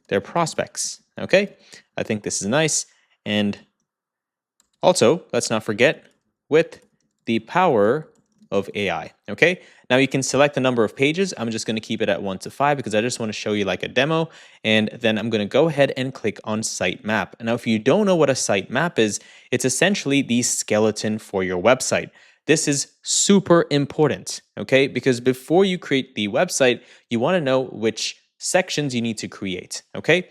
their prospects. Okay, I think this is nice. And also, let's not forget, with the power of AI, okay? Now you can select the number of pages. I'm just gonna keep it at 1 to 5 because I just wanna show you like a demo. And then I'm gonna go ahead and click on sitemap. Now, if you don't know what a sitemap is, it's essentially the skeleton for your website. This is super important, okay? Because before you create the website, you wanna know which sections you need to create, okay?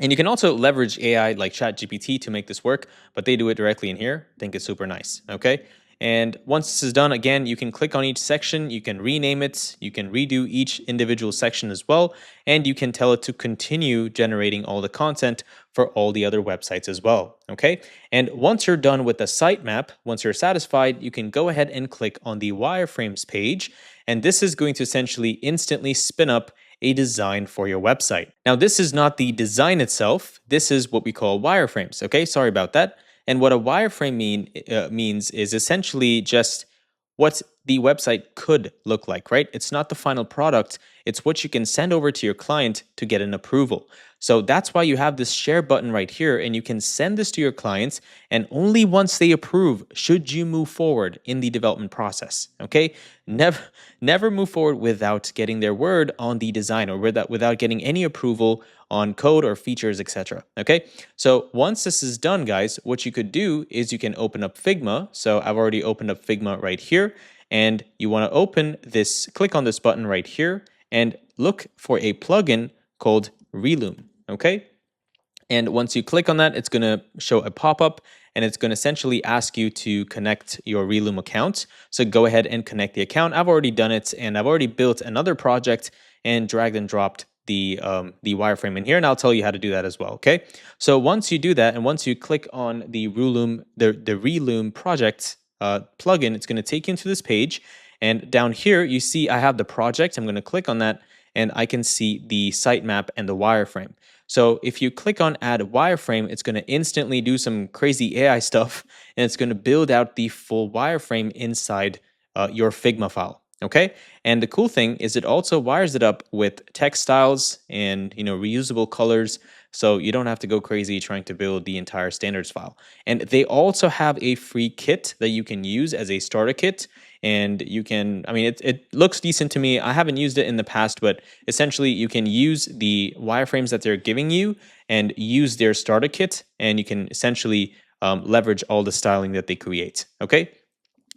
And you can also leverage AI like ChatGPT to make this work, but they do it directly in here. I think it's super nice, okay? And once this is done, again, you can click on each section, you can rename it, you can redo each individual section as well, and you can tell it to continue generating all the content for all the other websites as well, okay? And once you're done with the sitemap, once you're satisfied, you can go ahead and click on the wireframes page, and this is going to essentially instantly spin up a design for your website. Now, this is not the design itself. This is what we call wireframes, okay? Sorry about that. And what a wireframe means is essentially just what the website could look like, right? It's not the final product. It's what you can send over to your client to get an approval. So that's why you have this share button right here, and you can send this to your clients, and only once they approve should you move forward in the development process, okay? Never move forward without getting their word on the design, or without getting any approval on code or features, etc. Okay, so once this is done, guys, what you could do is you can open up Figma. So I've already opened up Figma right here, and you want to open this, click on this button right here, and look for a plugin called Reloom. Okay, and once you click on that, it's going to show a pop-up, and it's going to essentially ask you to connect your Reloom account. So go ahead and connect the account. I've already done it, and I've already built another project and dragged and dropped the wireframe in here, and I'll tell you how to do that as well. Okay, so once you do that, and once you click on the Reloom project plugin, it's going to take you into this page, and down here you see I have the project. I'm going to click on that, and I can see the sitemap and the wireframe. So if you click on add wireframe, it's going to instantly do some crazy AI stuff, and it's going to build out the full wireframe inside your Figma file. Okay, and the cool thing is it also wires it up with text styles and reusable colors, so you don't have to go crazy trying to build the entire standards file. And they also have a free kit that you can use as a starter kit, and you can, I mean, it looks decent to me. I haven't used it in the past, but essentially you can use the wireframes that they're giving you and use their starter kit, and you can essentially leverage all the styling that they create. Okay.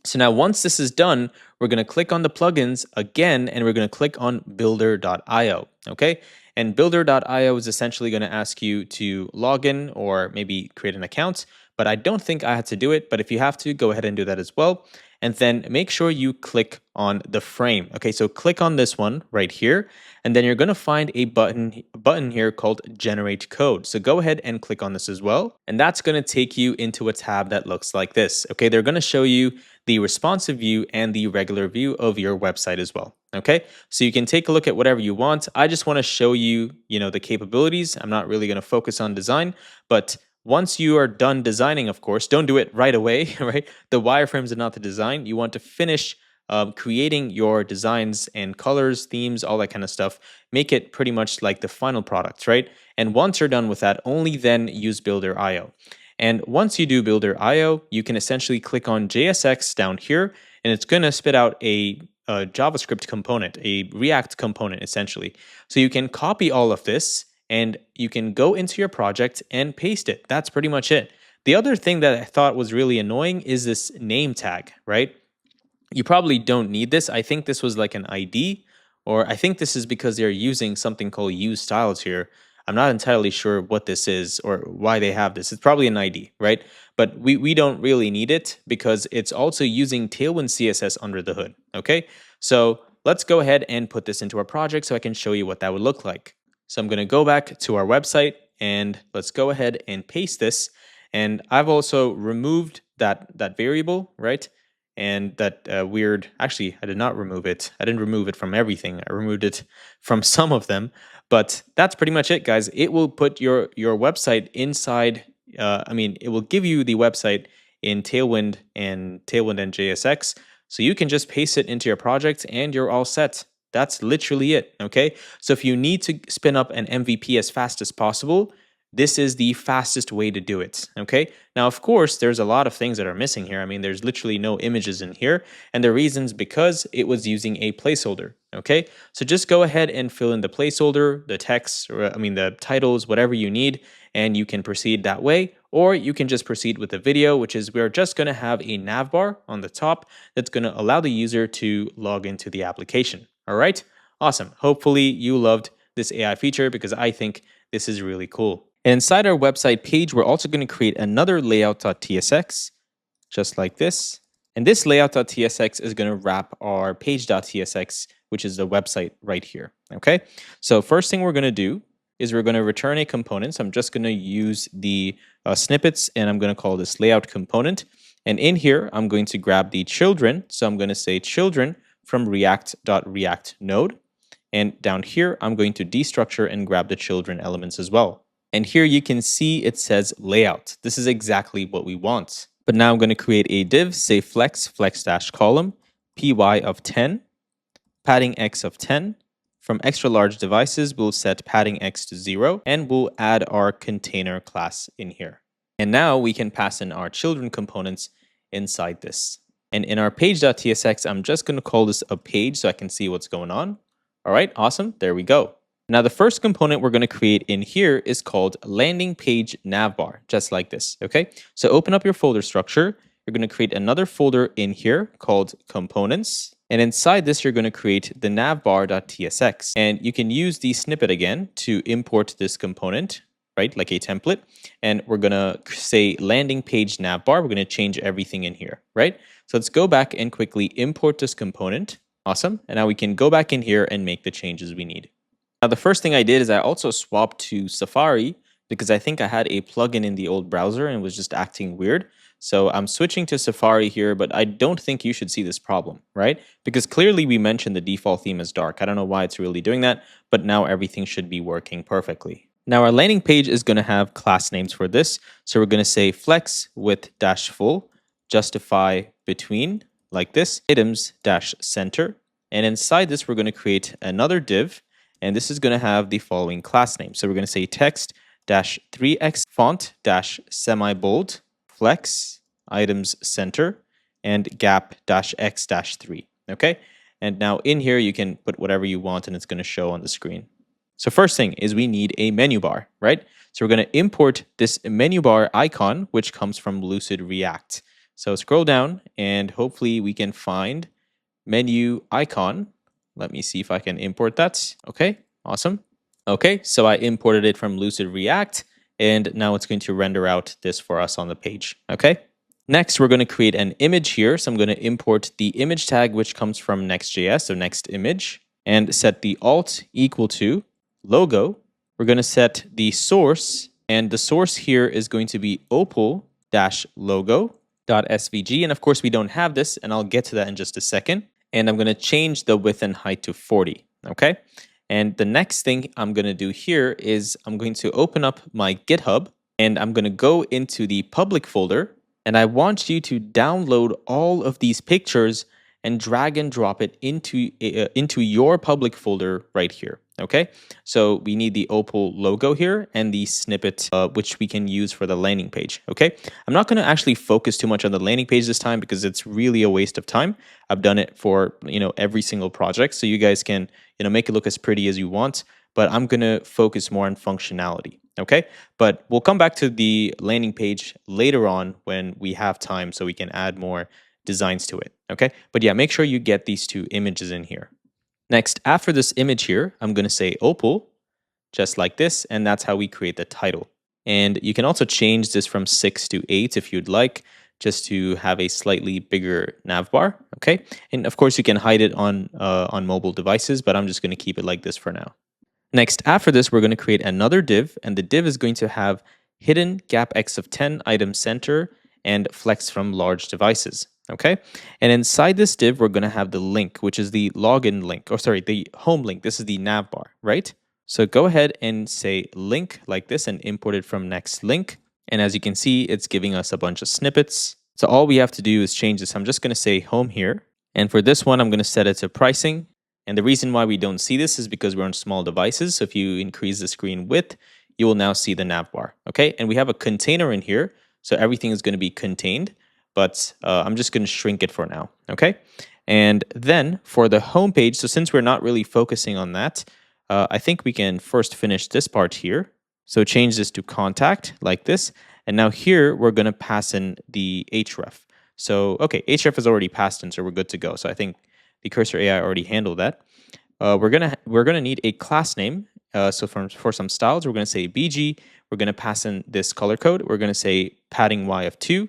So now once this is done, we're going to click on the plugins again, and we're going to click on builder.io, okay? And builder.io is essentially going to ask you to log in or maybe create an account, but I don't think I had to do it, but if you have to, go ahead and do that as well. And then make sure you click on the frame. Okay, so click on this one right here, and then you're going to find a button here called Generate Code. So go ahead and click on this as well, and that's going to take you into a tab that looks like this. Okay, they're going to show you the responsive view and the regular view of your website as well. Okay, so you can take a look at whatever you want. I just want to show you, the capabilities. I'm not really going to focus on design, but once you are done designing, of course, don't do it right away, right? The wireframes are not the design. You want to finish creating your designs and colors, themes, all that kind of stuff. Make it pretty much like the final product, right? And once you're done with that, only then use Builder.io. And once you do Builder.io, you can essentially click on JSX down here, and it's going to spit out a JavaScript component, a React component, essentially. So you can copy all of this, and you can go into your project and paste it. That's pretty much it. The other thing that I thought was really annoying is this name tag, right? You probably don't need this. I think this was like an ID, or I think this is because they're using something called use styles here. I'm not entirely sure what this is or why they have this. It's probably an ID, right? But we don't really need it because it's also using Tailwind CSS under the hood, okay? So let's go ahead and put this into our project so I can show you what that would look like. So I'm going to go back to our website, and let's go ahead and paste this. And I've also removed that variable, right? And that weird, actually, I did not remove it. I didn't remove it from everything. I removed it from some of them. But that's pretty much it, guys. It will put your website inside, it will give you the website in Tailwind and JSX. So you can just paste it into your project and you're all set. That's literally it, okay? So if you need to spin up an MVP as fast as possible, this is the fastest way to do it, okay? Now, of course, there's a lot of things that are missing here. I mean, there's literally no images in here, and the reason's because it was using a placeholder, okay? So just go ahead and fill in the placeholder, the text, or the titles, whatever you need, and you can proceed that way, or you can just proceed with the video, which is we're just gonna have a navbar on the top that's gonna allow the user to log into the application, all right? Awesome. Hopefully you loved this AI feature because I think this is really cool. And inside our website page, we're also going to create another layout.tsx, just like this. And this layout.tsx is going to wrap our page.tsx, which is the website right here. Okay, so first thing we're going to do is we're going to return a component. So I'm just going to use the snippets, and I'm going to call this layout component. And in here, I'm going to grab the children. So I'm going to say children from react.react node. And down here, I'm going to destructure and grab the children elements as well. And here you can see it says layout. This is exactly what we want. But now I'm going to create a div, say flex-column, py of 10, padding x of 10. From extra large devices, we'll set padding x to 0, and we'll add our container class in here. And now we can pass in our children components inside this. And in our page.tsx, I'm just going to call this a page so I can see what's going on. All right, awesome. There we go. Now, the first component we're going to create in here is called landing page navbar, just like this. Okay, so open up your folder structure. You're going to create another folder in here called components. And inside this, you're going to create the navbar.tsx. And you can use the snippet again to import this component, right, like a template. And we're going to say landing page navbar. We're going to change everything in here, right? So let's go back and quickly import this component. Awesome. And now we can go back in here and make the changes we need. Now, the first thing I did is I also swapped to Safari because I think I had a plugin in the old browser and it was just acting weird. So I'm switching to Safari here, but I don't think you should see this problem, right? Because clearly we mentioned the default theme is dark. I don't know why it's really doing that, but now everything should be working perfectly. Now our landing page is going to have class names for this. So we're going to say flex with dash full, justify between, like this, items dash center. And inside this, we're going to create another div. And this is going to have the following class name. So we're going to say text dash 3x font dash semi-bold, flex, items center, and gap dash x dash 3. Okay. And now in here, you can put whatever you want and it's going to show on the screen. So first thing is we need a menu bar, right? So we're going to import this menu bar icon, which comes from Lucid React. So scroll down and hopefully we can find menu icon. Let me see if I can import that. Okay, awesome. Okay, so I imported it from Lucid React and now it's going to render out this for us on the page. Okay. Next, we're going to create an image here. So I'm going to import the image tag, which comes from Next.js, so next image, and set the alt equal to logo. We're going to set the source, and the source here is going to be opal-logo.svg. And of course, we don't have this, and I'll get to that in just a second. And I'm going to change the width and height to 40. Okay. And the next thing I'm going to do here is I'm going to open up my GitHub, and I'm going to go into the public folder. And I want you to download all of these pictures and drag and drop it into your public folder right here. Okay, so we need the Opal logo here and the snippet, which we can use for the landing page. Okay, I'm not going to actually focus too much on the landing page this time because it's really a waste of time. I've done it for every single project, so you guys can make it look as pretty as you want. But I'm going to focus more on functionality. Okay, but we'll come back to the landing page later on when we have time so we can add more designs to it. Okay, but yeah, make sure you get these two images in here. Next, after this image here, I'm going to say Opal, just like this, and that's how we create the title. And you can also change this from 6 to 8 if you'd like, just to have a slightly bigger navbar. Okay, and of course you can hide it on mobile devices, but I'm just going to keep it like this for now. Next, after this, we're going to create another div, and the div is going to have hidden gap x of 10 item center and flex from large devices. Okay, and inside this div, we're going to have the link, which is the login link, or sorry, the home link. This is the navbar, right? So go ahead and say link like this and import it from next link. And as you can see, it's giving us a bunch of snippets. So all we have to do is change this. I'm just going to say home here. And for this one, I'm going to set it to pricing. And the reason why we don't see this is because we're on small devices. So if you increase the screen width, you will now see the navbar. Okay, and we have a container in here. So everything is going to be contained, but I'm just going to shrink it for now. Okay, and then for the home page, so since we're not really focusing on that, I think we can first finish this part here. So change this to contact like this. And now here, we're going to pass in the href. So, okay, href is already passed in, so we're good to go. So I think the cursor AI already handled that. We're gonna need a class name. So for some styles, we're gonna say BG. We're gonna pass in this color code. We're gonna say padding Y of 2,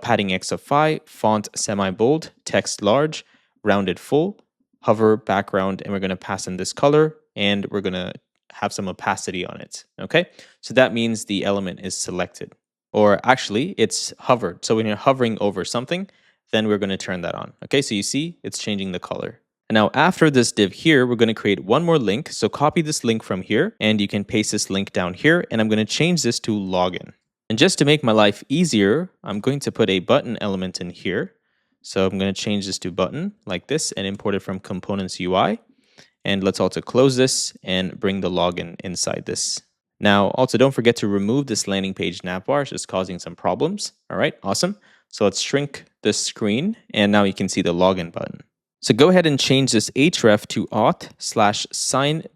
padding X of 5, font semi-bold, text large, rounded full, hover background, and we're going to pass in this color, and we're going to have some opacity on it, okay? So that means the element is selected, or actually it's hovered. So when you're hovering over something, then we're going to turn that on, okay? So you see it's changing the color. And now after this div here, we're going to create one more link. So copy this link from here, and you can paste this link down here, and I'm going to change this to login. And just to make my life easier, I'm going to put a button element in here. So I'm going to change this to button like this and import it from components UI. And let's also close this and bring the login inside this. Now, also don't forget to remove this landing page navbar. It's just causing some problems. All right, awesome. So let's shrink this screen, and now you can see the login button. So go ahead and change this href to auth/sign-in.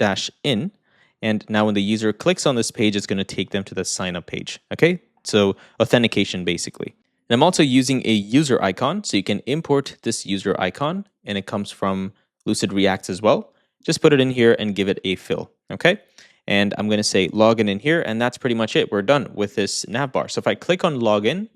And now when the user clicks on this page, it's going to take them to the sign up page. Okay, so authentication basically. And I'm also using a user icon, so you can import this user icon, and it comes from Lucid React as well. Just put it in here and give it a fill, okay? And I'm going to say login in here, and that's pretty much it. We're done with this navbar. So if I click on login,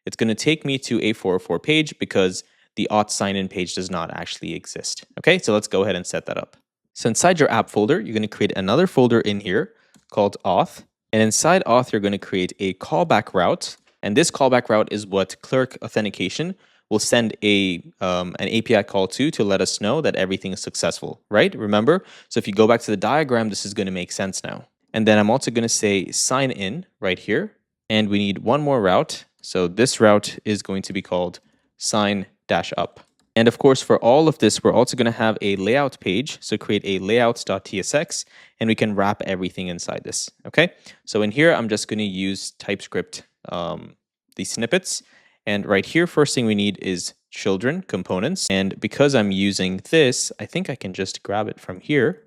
it's going to take me to a 404 page because the auth sign-in page does not actually exist. Okay, so let's go ahead and set that up. So inside your app folder, you're going to create another folder in here called auth. And inside auth, you're going to create a callback route. And this callback route is what Clerk Authentication will send an API call to let us know that everything is successful, right? Remember? So if you go back to the diagram, this is going to make sense now. And then I'm also going to say sign in right here. And we need one more route. So this route is going to be called sign-up. And of course, for all of this, we're also going to have a layout page. So create a layout.tsx, and we can wrap everything inside this. Okay. So in here, I'm just going to use TypeScript, the snippets. And right here, first thing we need is children components. And because I'm using this, I think I can just grab it from here.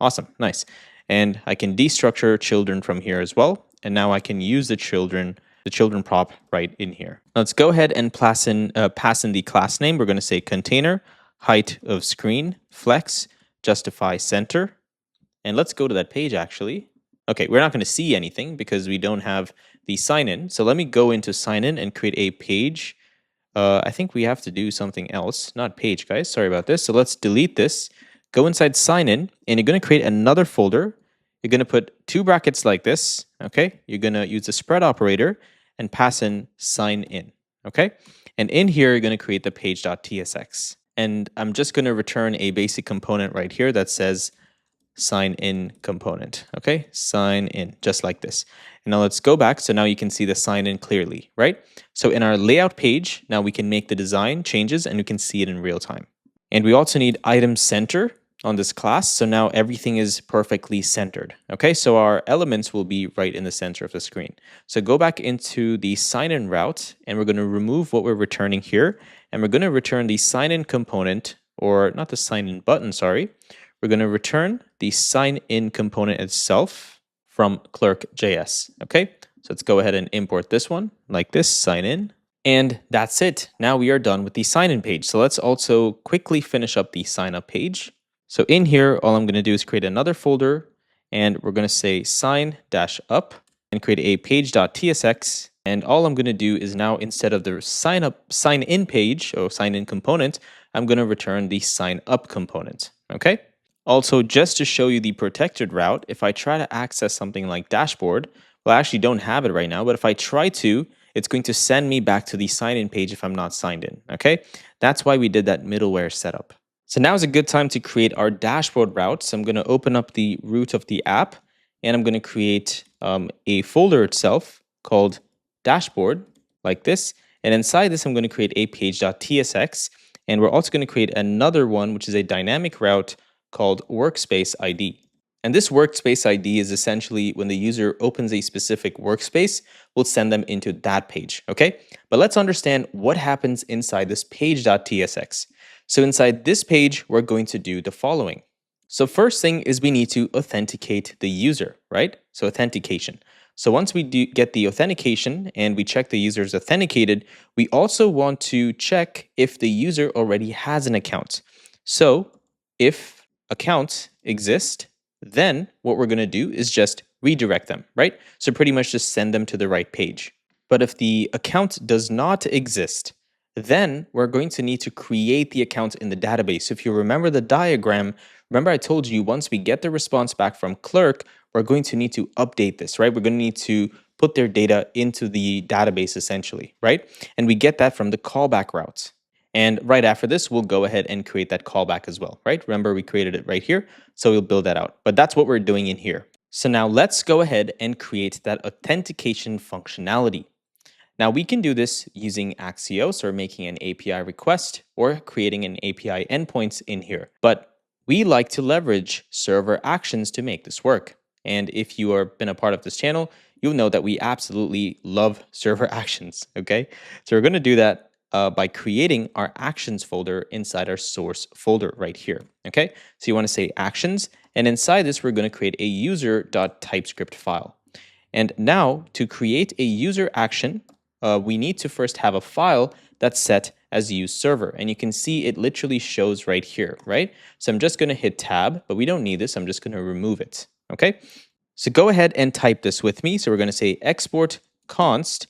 Awesome. Nice. And I can destructure children from here as well. And now I can use the children prop right in here. Now let's go ahead and pass in the class name. We're going to say container, height of screen, flex, justify center. And let's go to that page actually. Okay, we're not going to see anything because we don't have the sign in. So let me go into sign in and create a page. I think we have to do something else, not page, guys. Sorry about this. So let's delete this. Go inside sign in, and you're going to create another folder. You're going to put two brackets like this. Okay, you're going to use the spread operator and pass in sign in. Okay, and in here, you're going to create the page.tsx. And I'm just going to return a basic component right here that says sign in component. Okay, sign in, just like this. And now let's go back. So now you can see the sign in clearly, right? So in our layout page, now we can make the design changes and we can see it in real time. And we also need item center on this class. So now everything is perfectly centered. Okay, so our elements will be right in the center of the screen. So go back into the sign in route, and we're going to remove what we're returning here. And we're going to return the sign in component, or not the sign in button, sorry. We're going to return the sign in component itself from Clerk JS. Okay, so let's go ahead and import this one like this, sign in. And that's it. Now we are done with the sign in page. So let's also quickly finish up the sign up page. So in here, all I'm going to do is create another folder, and we're going to say sign-up and create a page.tsx. And all I'm going to do is now, instead of the sign in page or sign in component, I'm going to return the sign up component. Okay. Also, just to show you the protected route, if I try to access something like dashboard, well, I actually don't have it right now, but if I try to, it's going to send me back to the sign in page if I'm not signed in. Okay. That's why we did that middleware setup. So now is a good time to create our dashboard route. So I'm going to open up the root of the app, and I'm going to create a folder itself called dashboard like this. And inside this, I'm going to create a page.tsx. And we're also going to create another one, which is a dynamic route called Workspace ID. And this Workspace ID is essentially when the user opens a specific workspace, we'll send them into that page. Okay. But let's understand what happens inside this page.tsx. So inside this page, we're going to do the following. So first thing is we need to authenticate the user, right? So authentication. So once we get the authentication and we check the user is authenticated, we also want to check if the user already has an account. So if accounts exist, then what we're going to do is just redirect them, right? So pretty much just send them to the right page. But if the account does not exist, then we're going to need to create the account in the database. If you remember the diagram, remember I told you once we get the response back from clerk, we're going to need to update this, right? We're going to need to put their data into the database essentially, right? And we get that from the callback route. And right after this, we'll go ahead and create that callback as well, right? Remember, we created it right here, so we'll build that out. But that's what we're doing in here. So now let's go ahead and create that authentication functionality. Now we can do this using Axios or making an API request or creating an API endpoint in here. But we like to leverage server actions to make this work. And if you have been a part of this channel, you'll know that we absolutely love server actions, okay? So we're going to do that by creating our actions folder inside our source folder right here, okay? So you want to say actions, and inside this, we're going to create a user.typescript file. And now to create a user action, we need to first have a file that's set as use server. And you can see it literally shows right here, right? So I'm just going to hit tab, but we don't need this. I'm just going to remove it, okay? So go ahead and type this with me. So we're going to say export const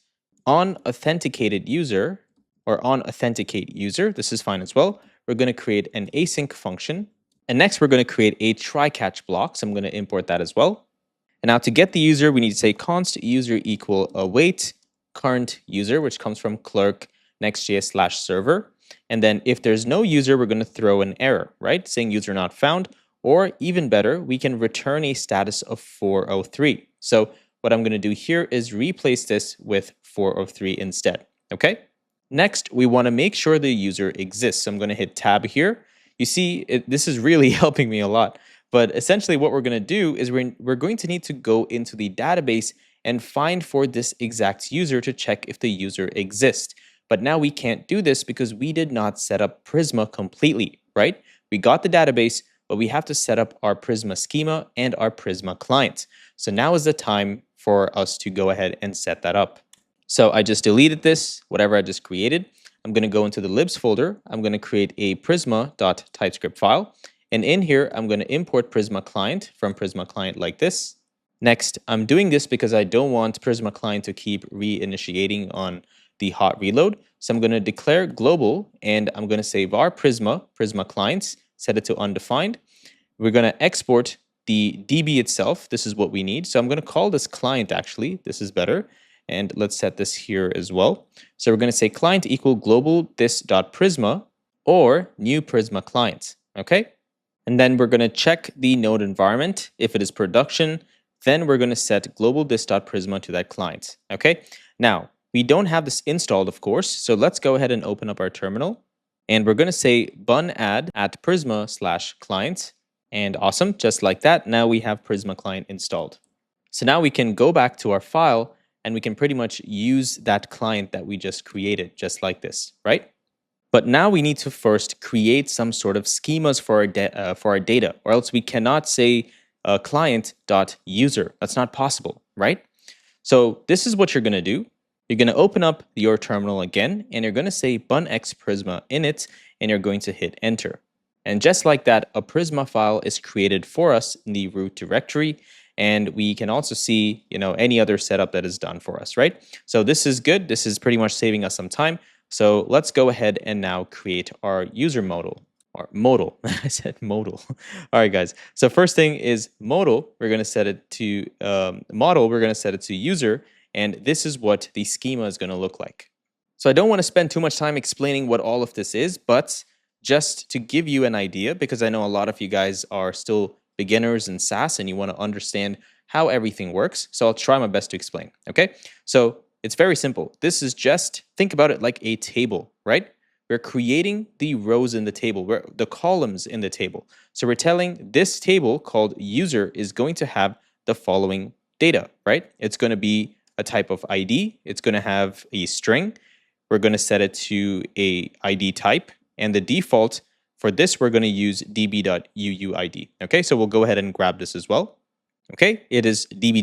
on authenticated user or on authenticate user. This is fine as well. We're going to create an async function. And next we're going to create a try catch block. So I'm going to import that as well. And now to get the user, we need to say const user equal await current user, which comes from clerk Next.js /server. And then if there's no user, we're going to throw an error, right? Saying user not found, or even better, we can return a status of 403. So what I'm going to do here is replace this with 403 instead, okay? Next, we want to make sure the user exists. So I'm going to hit tab here. You see, this is really helping me a lot. But essentially what we're going to do is we're going to need to go into the database and find for this exact user to check if the user exists. But now we can't do this because we did not set up Prisma completely, right? We got the database, but we have to set up our Prisma schema and our Prisma client. So now is the time for us to go ahead and set that up. So I just deleted this, whatever I just created. I'm going to go into the libs folder. I'm going to create a prisma.typescript file. And in here, I'm going to import Prisma client from Prisma client like this. Next, I'm doing this because I don't want Prisma client to keep reinitiating on the hot reload. So I'm going to declare global, and I'm going to say var Prisma clients, set it to undefined. We're going to export the DB itself. This is what we need. So I'm going to call this client actually. This is better. And let's set this here as well. So we're going to say client equal global this.prisma or new Prisma client. Okay. And then we're going to check the node environment. If it is production, then we're going to set global this.prisma to that client. Okay. Now, we don't have this installed, of course. So let's go ahead and open up our terminal. And we're going to say bun add at prisma/client. And awesome. Just like that. Now we have Prisma client installed. So now we can go back to our file and we can pretty much use that client that we just created, just like this, right? But now we need to first create some sort of schemas for our data, or else we cannot say client.user. That's not possible, right? So this is what you're going to do. You're going to open up your terminal again, and you're going to say bunx prisma init, and you're going to hit enter. And just like that, a Prisma file is created for us in the root directory. And we can also see, any other setup that is done for us, right? So this is good. This is pretty much saving us some time. So let's go ahead and now create our user modal, or modal. I said modal. All right, guys. So first thing is modal. We're going to set it to model. We're going to set it to user. And this is what the schema is going to look like. So I don't want to spend too much time explaining what all of this is, but just to give you an idea, because I know a lot of you guys are still beginners in SAAS and you want to understand how everything works. So I'll try my best to explain, okay? So it's very simple. This is just, think about it like a table, right? We're creating the rows in the table, the columns in the table. So we're telling this table called user is going to have the following data, right? It's going to be a type of ID. It's going to have a string. We're going to set it to a ID type. And the default for this, we're going to use db.uuid. Okay, so we'll go ahead and grab this as well. Okay, it is db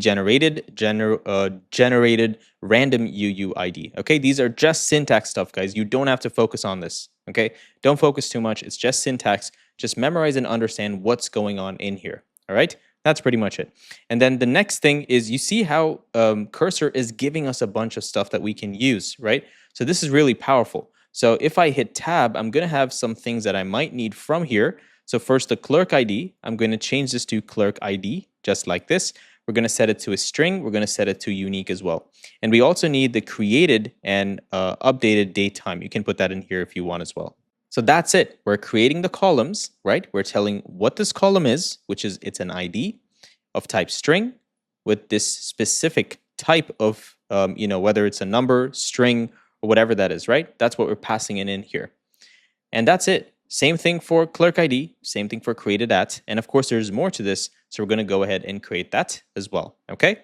generated random UUID. Okay, these are just syntax stuff, guys. You don't have to focus on this. Okay, don't focus too much. It's just syntax. Just memorize and understand what's going on in here. All right, That's pretty much it. And then the next thing is you see how cursor is giving us a bunch of stuff that we can use, right? So this is really powerful. So if I hit tab, I'm going to have some things that I might need from here. So first the clerk ID, I'm going to change this to clerk ID, just like this. We're going to set it to a string. We're going to set it to unique as well. And we also need the created and updated date time. You can put that in here if you want as well. So that's it. We're creating the columns, right? We're telling what this column is, which is it's an ID of type string with this specific type of, whether it's a number, string, or whatever that is, right? That's what we're passing in here. And that's it. Same thing for clerk ID, same thing for created at. And of course, there's more to this. So we're going to go ahead and create that as well. Okay.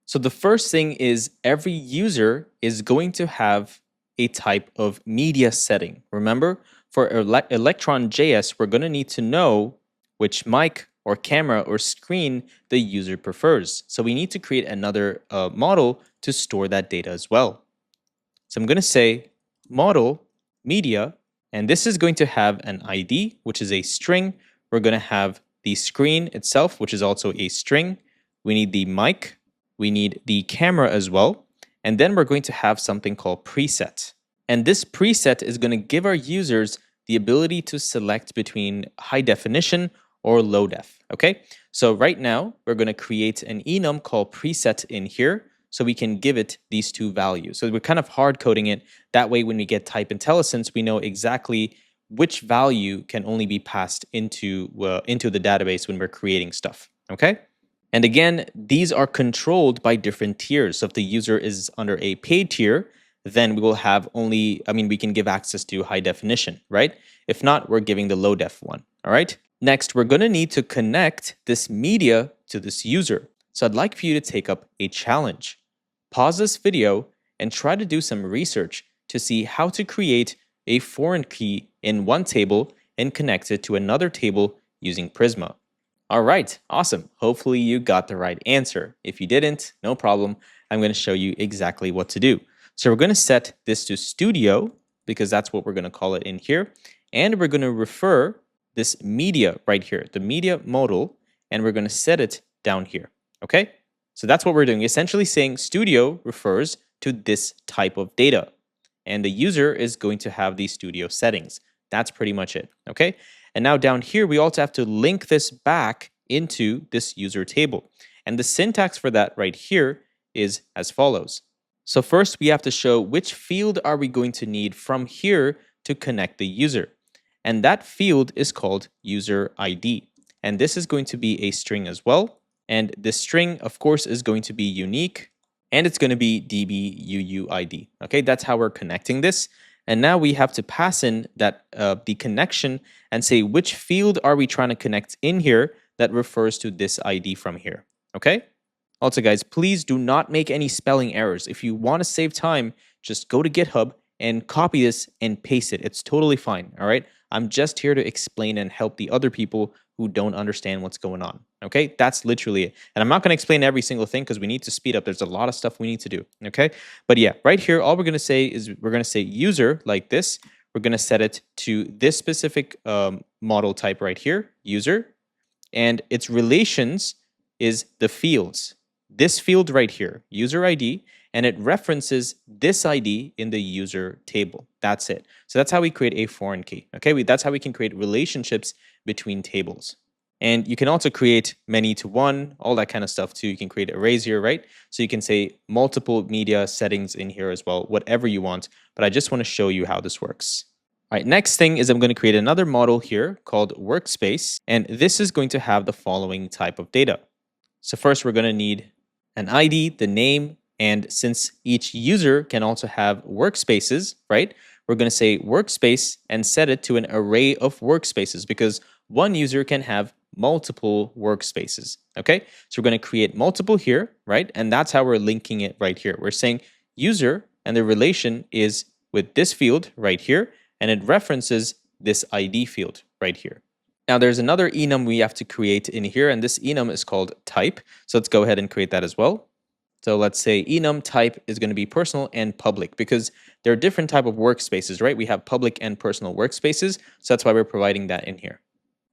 So the first thing is every user is going to have a type of media setting. Remember, for Electron JS, we're going to need to know which mic or camera or screen the user prefers. So we need to create another model to store that data as well. So I'm going to say model media, and this is going to have an ID, which is a string. We're going to have the screen itself, which is also a string. We need the mic. We need the camera as well. And then we're going to have something called preset. And this preset is going to give our users the ability to select between high definition or low def. Okay, so right now we're going to create an enum called preset in here so we can give it these two values. So we're kind of hard coding it. That way, when we get type IntelliSense, we know exactly which value can only be passed into the database when we're creating stuff. Okay. And again, these are controlled by different tiers. So if the user is under a paid tier, then we will have only, we can give access to high definition, right? If not, we're giving the low def one, all right? Next, we're gonna need to connect this media to this user. So I'd like for you to take up a challenge. Pause this video and try to do some research to see how to create a foreign key in one table and connect it to another table using Prisma. All right, awesome. Hopefully you got the right answer. If you didn't, no problem. I'm going to show you exactly what to do. So we're going to set this to studio because that's what we're going to call it in here. And we're going to refer this media right here, the media modal, and we're going to set it down here. Okay, so that's what we're doing. Essentially saying studio refers to this type of data. And the user is going to have these studio settings. That's pretty much it. Okay. And now down here, we also have to link this back into this user table. And the syntax for that right here is as follows. So first we have to show which field are we going to need from here to connect the user. And that field is called user ID. And this is going to be a string as well. And this string, of course, is going to be unique. And it's going to be db_uuid. Okay, that's how we're connecting this. And now we have to pass in that the connection and say which field are we trying to connect in here that refers to this ID from here. Okay. Also, guys, please do not make any spelling errors. If you want to save time, just go to GitHub and copy this and paste it. It's totally fine. All right. I'm just here to explain and help the other people who don't understand what's going on. Okay, that's literally it. And I'm not going to explain every single thing because we need to speed up. There's a lot of stuff we need to do. Okay, but yeah, right here, all we're going to say is we're going to say user like this. We're going to set it to this specific model type right here, user, and its relations is the fields. This field right here, user ID, and it references this ID in the user table. That's it. So that's how we create a foreign key. Okay, that's how we can create relationships between tables. And you can also create many to one, all that kind of stuff too. You can create arrays here, right? So you can say multiple media settings in here as well, whatever you want. But I just want to show you how this works. All right, next thing is I'm going to create another model here called Workspace. And this is going to have the following type of data. So first we're going to need an ID, the name, and since each user can also have workspaces, right? We're going to say workspace and set it to an array of workspaces because one user can have multiple workspaces. Okay, so we're going to create multiple here, right? And that's how we're linking it right here. We're saying user and the relation is with this field right here, and it references this ID field right here. Now there's another enum we have to create in here, and this enum is called type. So let's go ahead and create that as well. So let's say enum type is going to be personal and public because there are different type of workspaces, right? We have public and personal workspaces. So that's why we're providing that in here.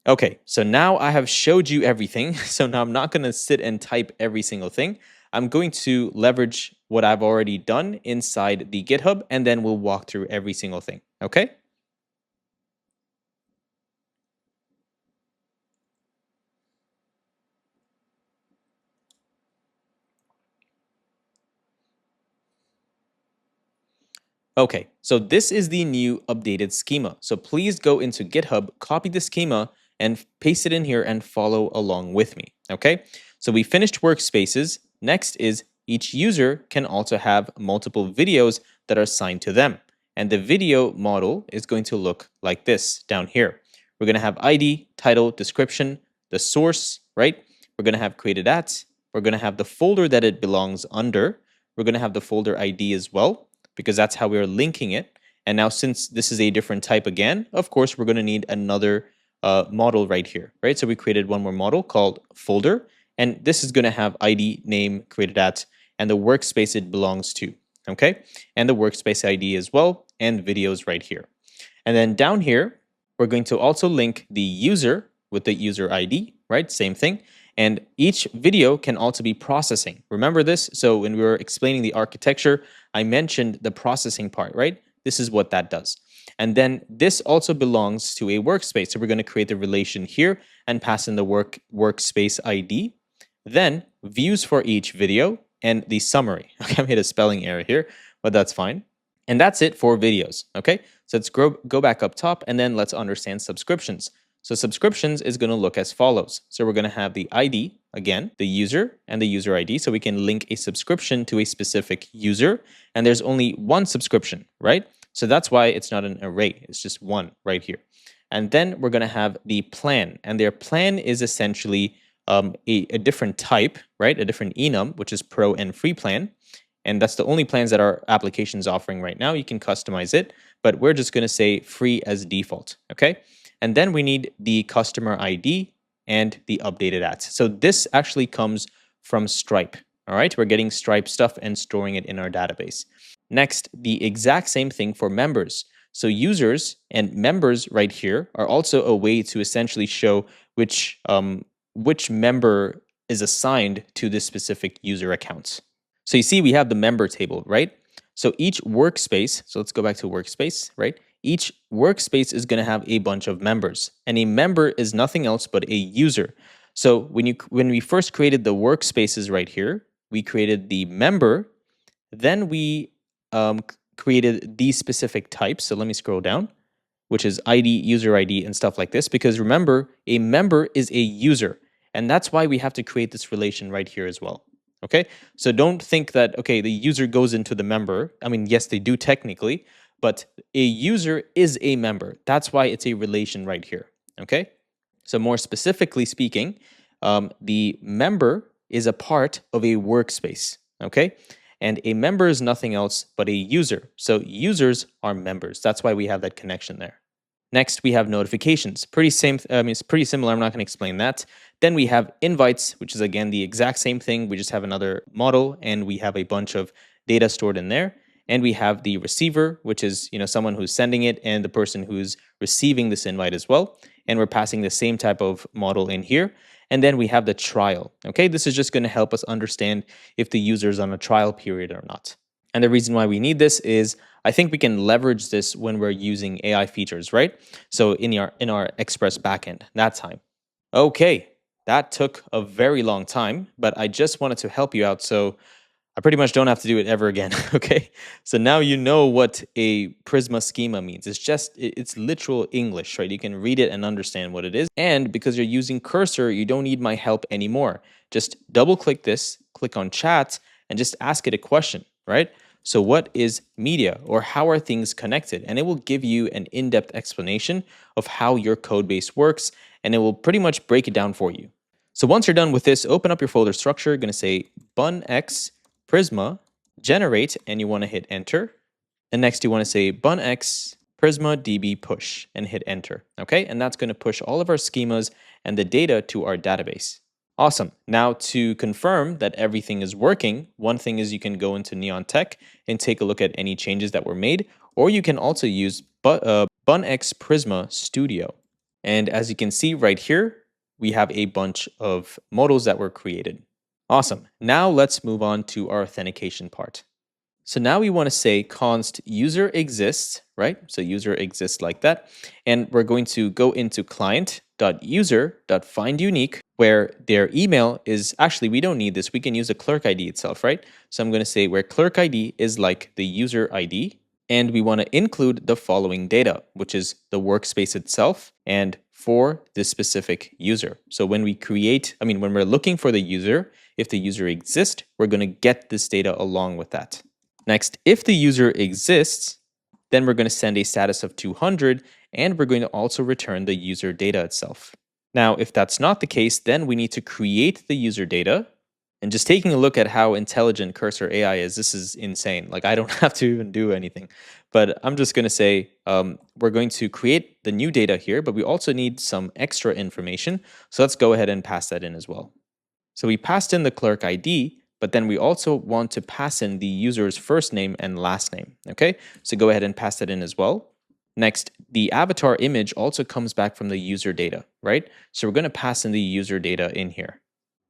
Okay, so now I have showed you everything. So now I'm not going to sit and type every single thing. I'm going to leverage what I've already done inside the GitHub, and then we'll walk through every single thing. Okay? Okay, so this is the new updated schema. So please go into GitHub, copy the schema, and paste it in here and follow along with me. Okay, so we finished workspaces. Next is each user can also have multiple videos that are assigned to them. And the video model is going to look like this down here. We're going to have ID, title, description, the source, right? We're going to have created at. We're going to have the folder that it belongs under. We're going to have the folder ID as well, because that's how we're linking it. And now since this is a different type again, of course, we're going to need another model right here, right? So we created one more model called folder, and this is going to have ID, name, created at, and the workspace it belongs to, okay? And the workspace ID as well, and videos right here. And then down here, we're going to also link the user with the user ID, right? Same thing. And each video can also be processing. Remember this? So when we were explaining the architecture, I mentioned the processing part, right? This is what that does. And then this also belongs to a workspace. So we're going to create the relation here and pass in the workspace ID. Then views for each video and the summary. Okay, I made a spelling error here, but that's fine. And that's it for videos, okay? So let's go back up top, and then let's understand subscriptions. So subscriptions is going to look as follows. So we're going to have the ID, again, the user and the user ID. So we can link a subscription to a specific user, and there's only one subscription, right? So that's why it's not an array. It's just one right here. And then we're going to have the plan, and their plan is essentially a different type, right? A different enum, which is pro and free plan. And that's the only plans that our application is offering right now. You can customize it, but we're just going to say free as default, okay? And then we need the customer ID and the updated ads. So this actually comes from Stripe, all right? We're getting Stripe stuff and storing it in our database. Next, the exact same thing for members. So users and members right here are also a way to essentially show which member is assigned to this specific user account. So you see we have the member table, right? So each workspace, so let's go back to workspace, right? Each workspace is going to have a bunch of members, and a member is nothing else but a user. So when we first created the workspaces right here, we created the member, then we created these specific types. So let me scroll down, which is ID, user ID, and stuff like this, because remember, a member is a user, and that's why we have to create this relation right here as well. Okay, so don't think that, okay, the user goes into the member. I mean, yes, they do technically, but a user is a member. That's why it's a relation right here. Okay, so more specifically speaking, the member is a part of a workspace. Okay, and a member is nothing else but a user. So users are members. That's why we have that connection there. Next, we have notifications. It's pretty similar. I'm not going to explain that. Then we have invites, which is again the exact same thing. We just have another model, and we have a bunch of data stored in there. And we have the receiver, which is someone who's sending it, and the person who's receiving this invite as well. And we're passing the same type of model in here. And then we have the trial. Okay, this is just going to help us understand if the user is on a trial period or not. And the reason why we need this is I think we can leverage this when we're using AI features, right? So in our Express backend, that time. Okay, that took a very long time, but I just wanted to help you out, so I pretty much don't have to do it ever again, okay? So now you know what a Prisma schema means. It's literal English, right? You can read it and understand what it is. And because you're using cursor, you don't need my help anymore. Just double click this, click on chat, and just ask it a question, right? So what is media, or how are things connected? And it will give you an in-depth explanation of how your code base works, and it will pretty much break it down for you. So once you're done with this, open up your folder structure. You're going to say bunx Prisma generate, and you want to hit enter. And next you want to say bunx Prisma db push and hit enter. Okay, and that's going to push all of our schemas and the data to our database. Awesome. Now to confirm that everything is working, one thing is you can go into Neon Tech and take a look at any changes that were made, or you can also use bunx Prisma Studio. And as you can see right here, we have a bunch of modals that were created. Awesome. Now let's move on to our authentication part. So now we want to say const user exists, right? So user exists like that. And we're going to go into client.user.findUnique, where their email is actually, we don't need this. We can use a clerk ID itself, right? So I'm going to say where clerk ID is like the user ID. And we want to include the following data, which is the workspace itself and for this specific user. So when we when we're looking for the user, if the user exists, we're going to get this data along with that. Next, if the user exists, then we're going to send a status of 200, and we're going to also return the user data itself. Now, if that's not the case, then we need to create the user data. And just taking a look at how intelligent Cursor AI is, this is insane. Like, I don't have to even do anything. But I'm just going to say we're going to create the new data here, but we also need some extra information. So let's go ahead and pass that in as well. So we passed in the clerk ID, but then we also want to pass in the user's first name and last name, okay? So go ahead and pass that in as well. Next, the avatar image also comes back from the user data, right? So we're going to pass in the user data in here.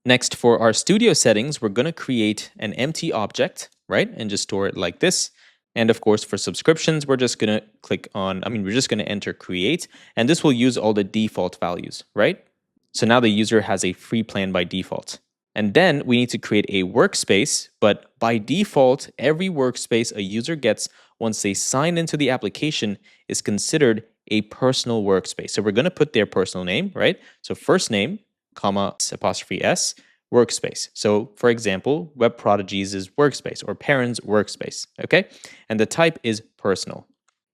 Next, for our studio settings, we're going to create an empty object, right? And just store it like this. And of course, for subscriptions, we're just going to we're just going to enter create, and this will use all the default values, right? So now the user has a free plan by default. And then we need to create a workspace, but by default, every workspace a user gets once they sign into the application is considered a personal workspace. So we're going to put their personal name, right? So first name, comma, apostrophe S, workspace. So for example, Web Prodigies is workspace or parents workspace, okay? And the type is personal.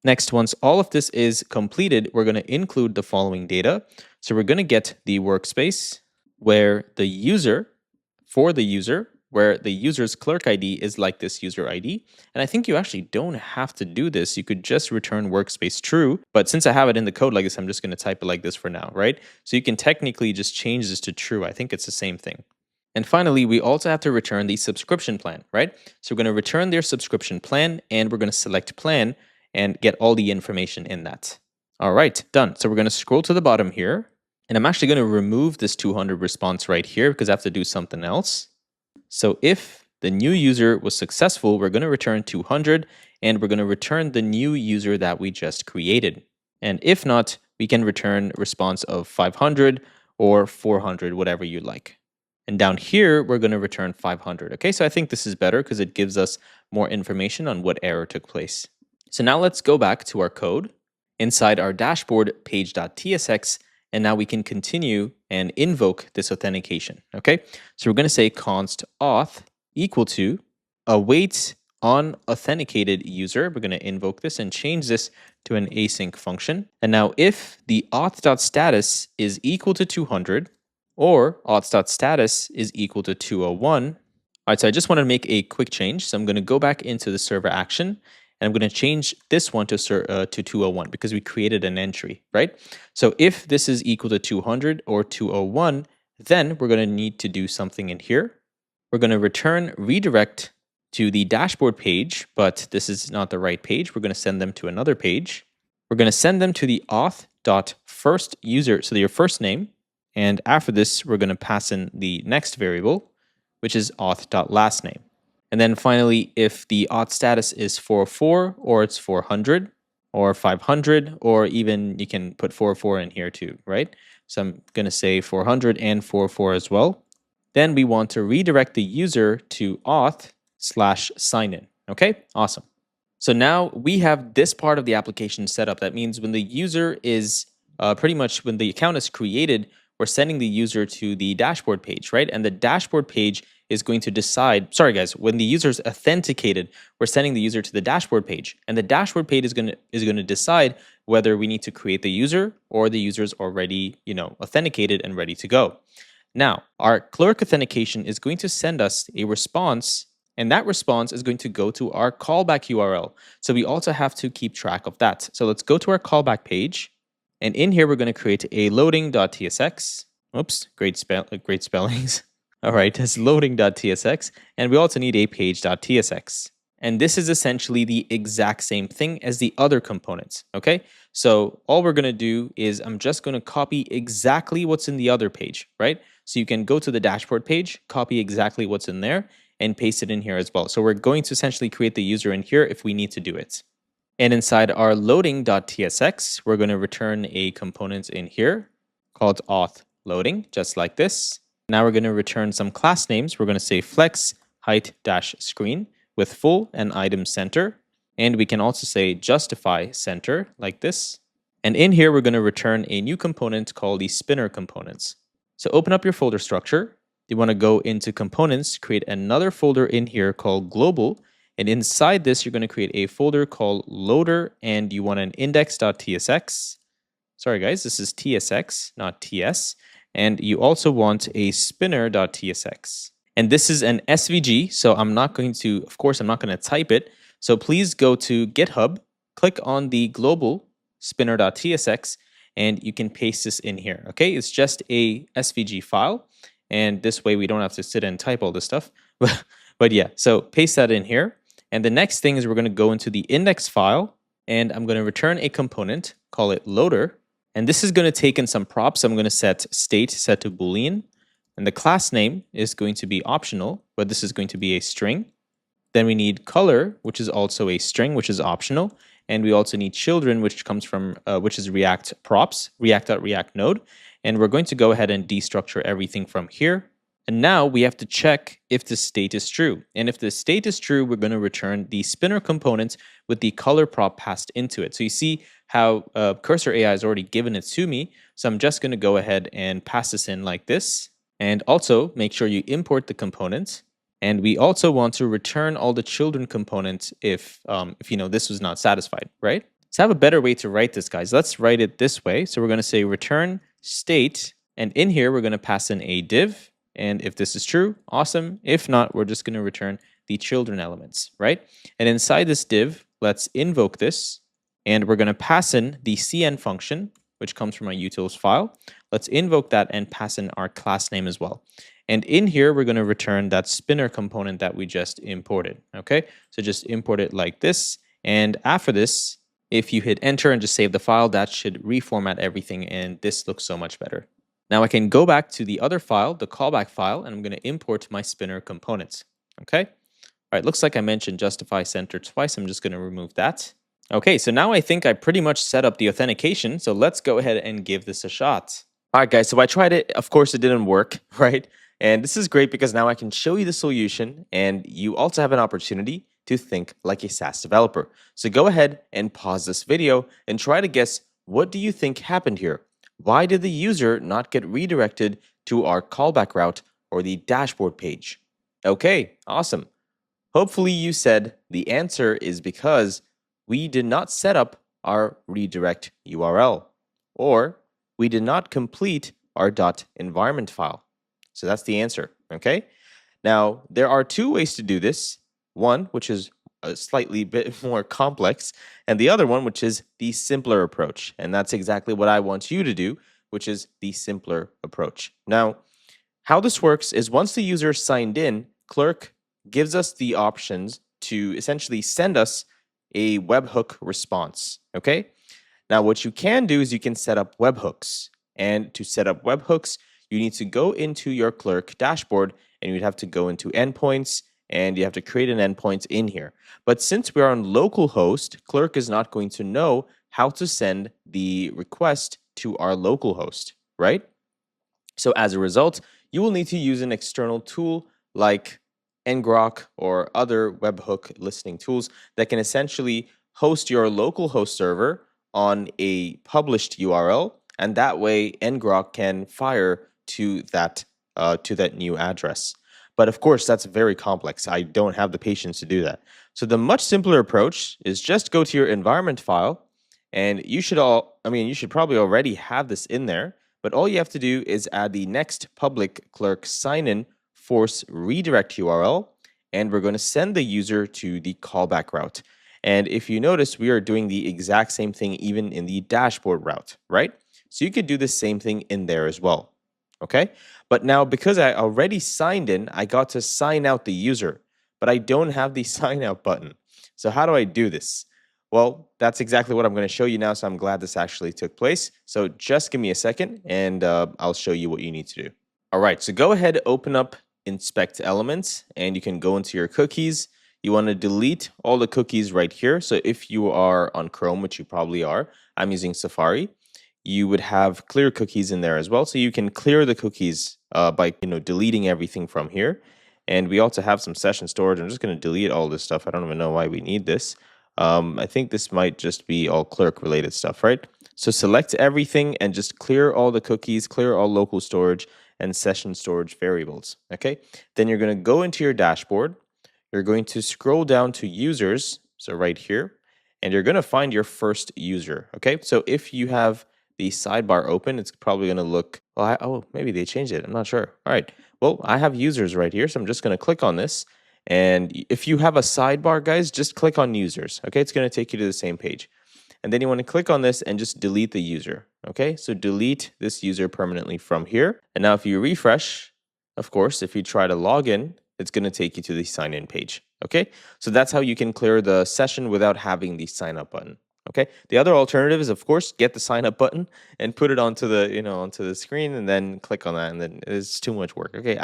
Next, once all of this is completed, we're going to include the following data. So we're going to get the workspace where the user, for the user, where the user's clerk ID is like this user ID. And I think you actually don't have to do this. You could just return workspace true. But since I have it in the code like this, I'm just going to type it like this for now, right? So you can technically just change this to true. I think it's the same thing. And finally, we also have to return the subscription plan, right? So we're going to return their subscription plan, and we're going to select plan and get all the information in that. All right, done. So we're going to scroll to the bottom here. And I'm actually going to remove this 200 response right here because I have to do something else. So if the new user was successful, we're going to return 200, and we're going to return the new user that we just created. And if not, we can return a response of 500 or 400, whatever you like. And down here, we're going to return 500. Okay, so I think this is better because it gives us more information on what error took place. So now let's go back to our code inside our dashboard page.tsx. And now we can continue and invoke this authentication, okay? So we're going to say const auth equal to await on authenticated user. We're going to invoke this and change this to an async function. And now if the auth.status is equal to 200 or auth.status is equal to 201, all right, so I just want to make a quick change. So I'm going to go back into the server action, and I'm going to change this one to 201 because we created an entry, right? So if this is equal to 200 or 201, then we're going to need to do something in here. We're going to return redirect to the dashboard page, but this is not the right page. We're going to send them to another page. We're going to send them to the auth.firstUser, so your first name. And after this, we're going to pass in the next variable, which is auth.lastname. And then finally, if the auth status is 404 or it's 400 or 500, or even you can put 404 in here too, right? So I'm going to say 400 and 404 as well. Then we want to redirect the user to auth/signin. Okay, awesome. So now we have this part of the application set up. That means when the user is when the account is created, we're sending the user to the dashboard page, right? And the dashboard page is going to decide, when the user is authenticated, we're sending the user to the dashboard page. And the dashboard page is going to decide whether we need to create the user or the user is already, authenticated and ready to go. Now, our clerk authentication is going to send us a response, and that response is going to go to our callback URL. So we also have to keep track of that. So let's go to our callback page. And in here, we're going to create a loading.tsx. Oops, great spellings. All right, it's loading.tsx. And we also need a page.tsx. And this is essentially the exact same thing as the other components, okay? So all we're gonna do is I'm just gonna copy exactly what's in the other page, right? So you can go to the dashboard page, copy exactly what's in there, and paste it in here as well. So we're going to essentially create the user in here if we need to do it. And inside our loading.tsx, we're gonna return a component in here called auth loading, just like this. Now we're gonna return some class names. We're gonna say flex height dash screen with full and item center. And we can also say justify center like this. And in here, we're going to return a new component called the spinner components. So open up your folder structure. You want to go into components, create another folder in here called global. And inside this, you're going to create a folder called loader, and you want an index.tsx. Sorry, guys, this is tsx, not ts. And you also want a spinner.tsx. And this is an SVG, so I'm not going to, of course, I'm not going to type it. So please go to GitHub, click on the global spinner.tsx, and you can paste this in here, okay? It's just a SVG file, and this way we don't have to sit and type all this stuff. But yeah, so paste that in here. And the next thing is we're going to go into the index file, and I'm going to return a component, call it loader. And this is going to take in some props. I'm going to set state set to Boolean. And the class name is going to be optional, but this is going to be a string. Then we need color, which is also a string, which is optional. And we also need children, which comes from, which is React props, React.React node. And we're going to go ahead and destructure everything from here. And now we have to check if the state is true. And if the state is true, we're going to return the spinner component with the color prop passed into it. So you see how Cursor AI has already given it to me. So I'm just going to go ahead and pass this in like this. And also make sure you import the component. And we also want to return all the children components if you know this was not satisfied, right? So I have a better way to write this, guys. Let's write it this way. So we're going to say return state, and in here we're going to pass in a div. And if this is true, awesome. If not, we're just going to return the children elements, right? And inside this div, let's invoke this, and we're going to pass in the cn function, which comes from a utils file. Let's invoke that and pass in our class name as well. And in here, we're going to return that spinner component that we just imported, okay? So just import it like this. And after this, if you hit enter and just save the file, that should reformat everything, and this looks so much better. Now I can go back to the other file, the callback file, and I'm going to import my spinner components, okay? All right, looks like I mentioned justify center twice. I'm just going to remove that. Okay, so now I think I pretty much set up the authentication, so let's go ahead and give this a shot. All right, guys, so I tried it. Of course, it didn't work, right? And this is great because now I can show you the solution, and you also have an opportunity to think like a SaaS developer. So go ahead and pause this video and try to guess, what do you think happened here? Why did the user not get redirected to our callback route or the dashboard page? Okay, awesome. Hopefully you said the answer is because we did not set up our redirect URL, or we did not complete our .environment file. So that's the answer, okay? Now, there are two ways to do this. One, which is a slightly bit more complex, and the other one, which is the simpler approach. And that's exactly what I want you to do, which is the simpler approach. Now, how this works is once the user signed in, Clerk gives us the options to essentially send us a webhook response, okay? Now, what you can do is you can set up webhooks. And to set up webhooks, you need to go into your Clerk dashboard, and you'd have to go into endpoints, and you have to create an endpoint in here. But since we're on localhost, Clerk is not going to know how to send the request to our localhost, right? So as a result, you will need to use an external tool like ngrok or other webhook listening tools that can essentially host your localhost server on a published URL, and that way ngrok can fire to that new address. But of course, that's very complex. I don't have the patience to do that. So the much simpler approach is just go to your environment file, and you should probably already have this in there, but all you have to do is add the next public Clerk sign-in force redirect URL, and we're going to send the user to the callback route. And if you notice, we are doing the exact same thing even in the dashboard route, right? So you could do the same thing in there as well, okay? But now, because I already signed in, I got to sign out the user. but I don't have the sign out button. So how do I do this? Well, that's exactly what I'm going to show you now, so I'm glad this actually took place. So just give me a second, and I'll show you what you need to do. All right, so go ahead, open up Inspect Elements, and you can go into your cookies. You want to delete all the cookies right here. So if you are on Chrome, which you probably are, I'm using Safari, you would have clear cookies in there as well. So you can clear the cookies by deleting everything from here. And we also have some session storage. I'm just going to delete all this stuff. I don't even know why we need this. I think this might just be all clerk related stuff, right? So select everything and just clear all the cookies, clear all local storage and session storage variables, okay? Then you're going to go into your dashboard. You're going to scroll down to users, so right here, and you're going to find your first user, okay? So if you have the sidebar open, it's probably going to look, well, oh, maybe they changed it. I'm not sure. All right. Well, I have users right here, so I'm just going to click on this. And if you have a sidebar, guys, just click on users, okay? It's going to take you to the same page. And then you want to click on this and just delete the user, okay? So delete this user permanently from here. And now if you refresh, of course, if you try to log in, it's going to take you to the sign in page, okay? So that's how you can clear the session without having the sign up button. Okay. The other alternative is, of course, get the sign up button and put it onto the, onto the screen and then click on that. And then it's too much work. Okay.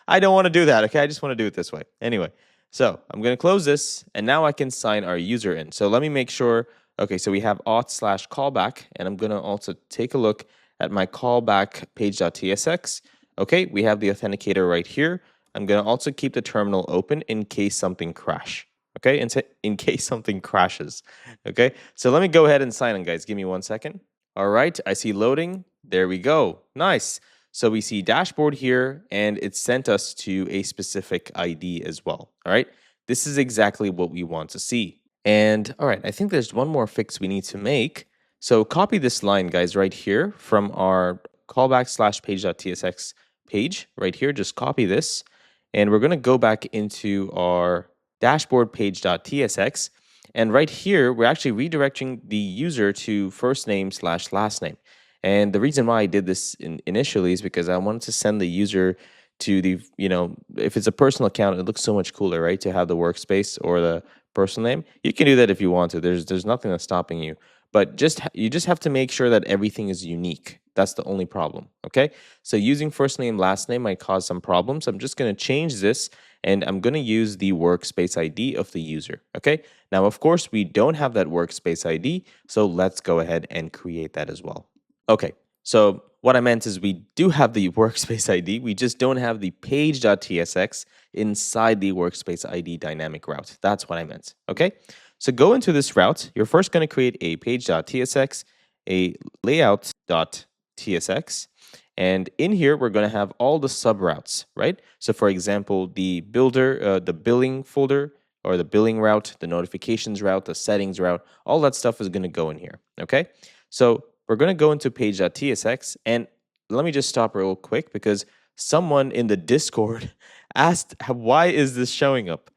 I don't want to do that. Okay. I just want to do it this way. Anyway, so I'm going to close this and now I can sign our user in. So let me make sure. Okay. So we have auth/callback and I'm going to also take a look at my callback page.tsx. Okay. We have the authenticator right here. I'm going to also keep the terminal open in case something crashes. Okay, in case something crashes. Okay, so let me go ahead and sign in, guys. Give me 1 second. All right, I see loading. There we go. Nice. So we see dashboard here, and it sent us to a specific ID as well. All right, this is exactly what we want to see. And all right, I think there's one more fix we need to make. So copy this line, guys, right here from our callback/page.tsx page right here. Just copy this, and we're going to go back into our dashboard page.tsx. And right here, we're actually redirecting the user to first name/last name. And the reason why I did this initially is because I wanted to send the user to the, if it's a personal account, it looks so much cooler, right? To have the workspace or the personal name. You can do that if you want to. There's nothing that's stopping you. But you just have to make sure that everything is unique. That's the only problem, okay? So using first name, last name might cause some problems. I'm just going to change this, and I'm going to use the workspace ID of the user, okay? Now, of course, we don't have that workspace ID, so let's go ahead and create that as well. Okay, so what I meant is we do have the workspace ID, we just don't have the page.tsx inside the workspace ID dynamic route. That's what I meant, okay? So go into this route. You're first going to create a page.tsx, a layout.tsx, and in here, we're going to have all the subroutes, right? So for example, the builder, the billing folder, or the billing route, the notifications route, the settings route, all that stuff is going to go in here, okay? So we're going to go into page.tsx, and let me just stop real quick because someone in the Discord asked, why is this showing up?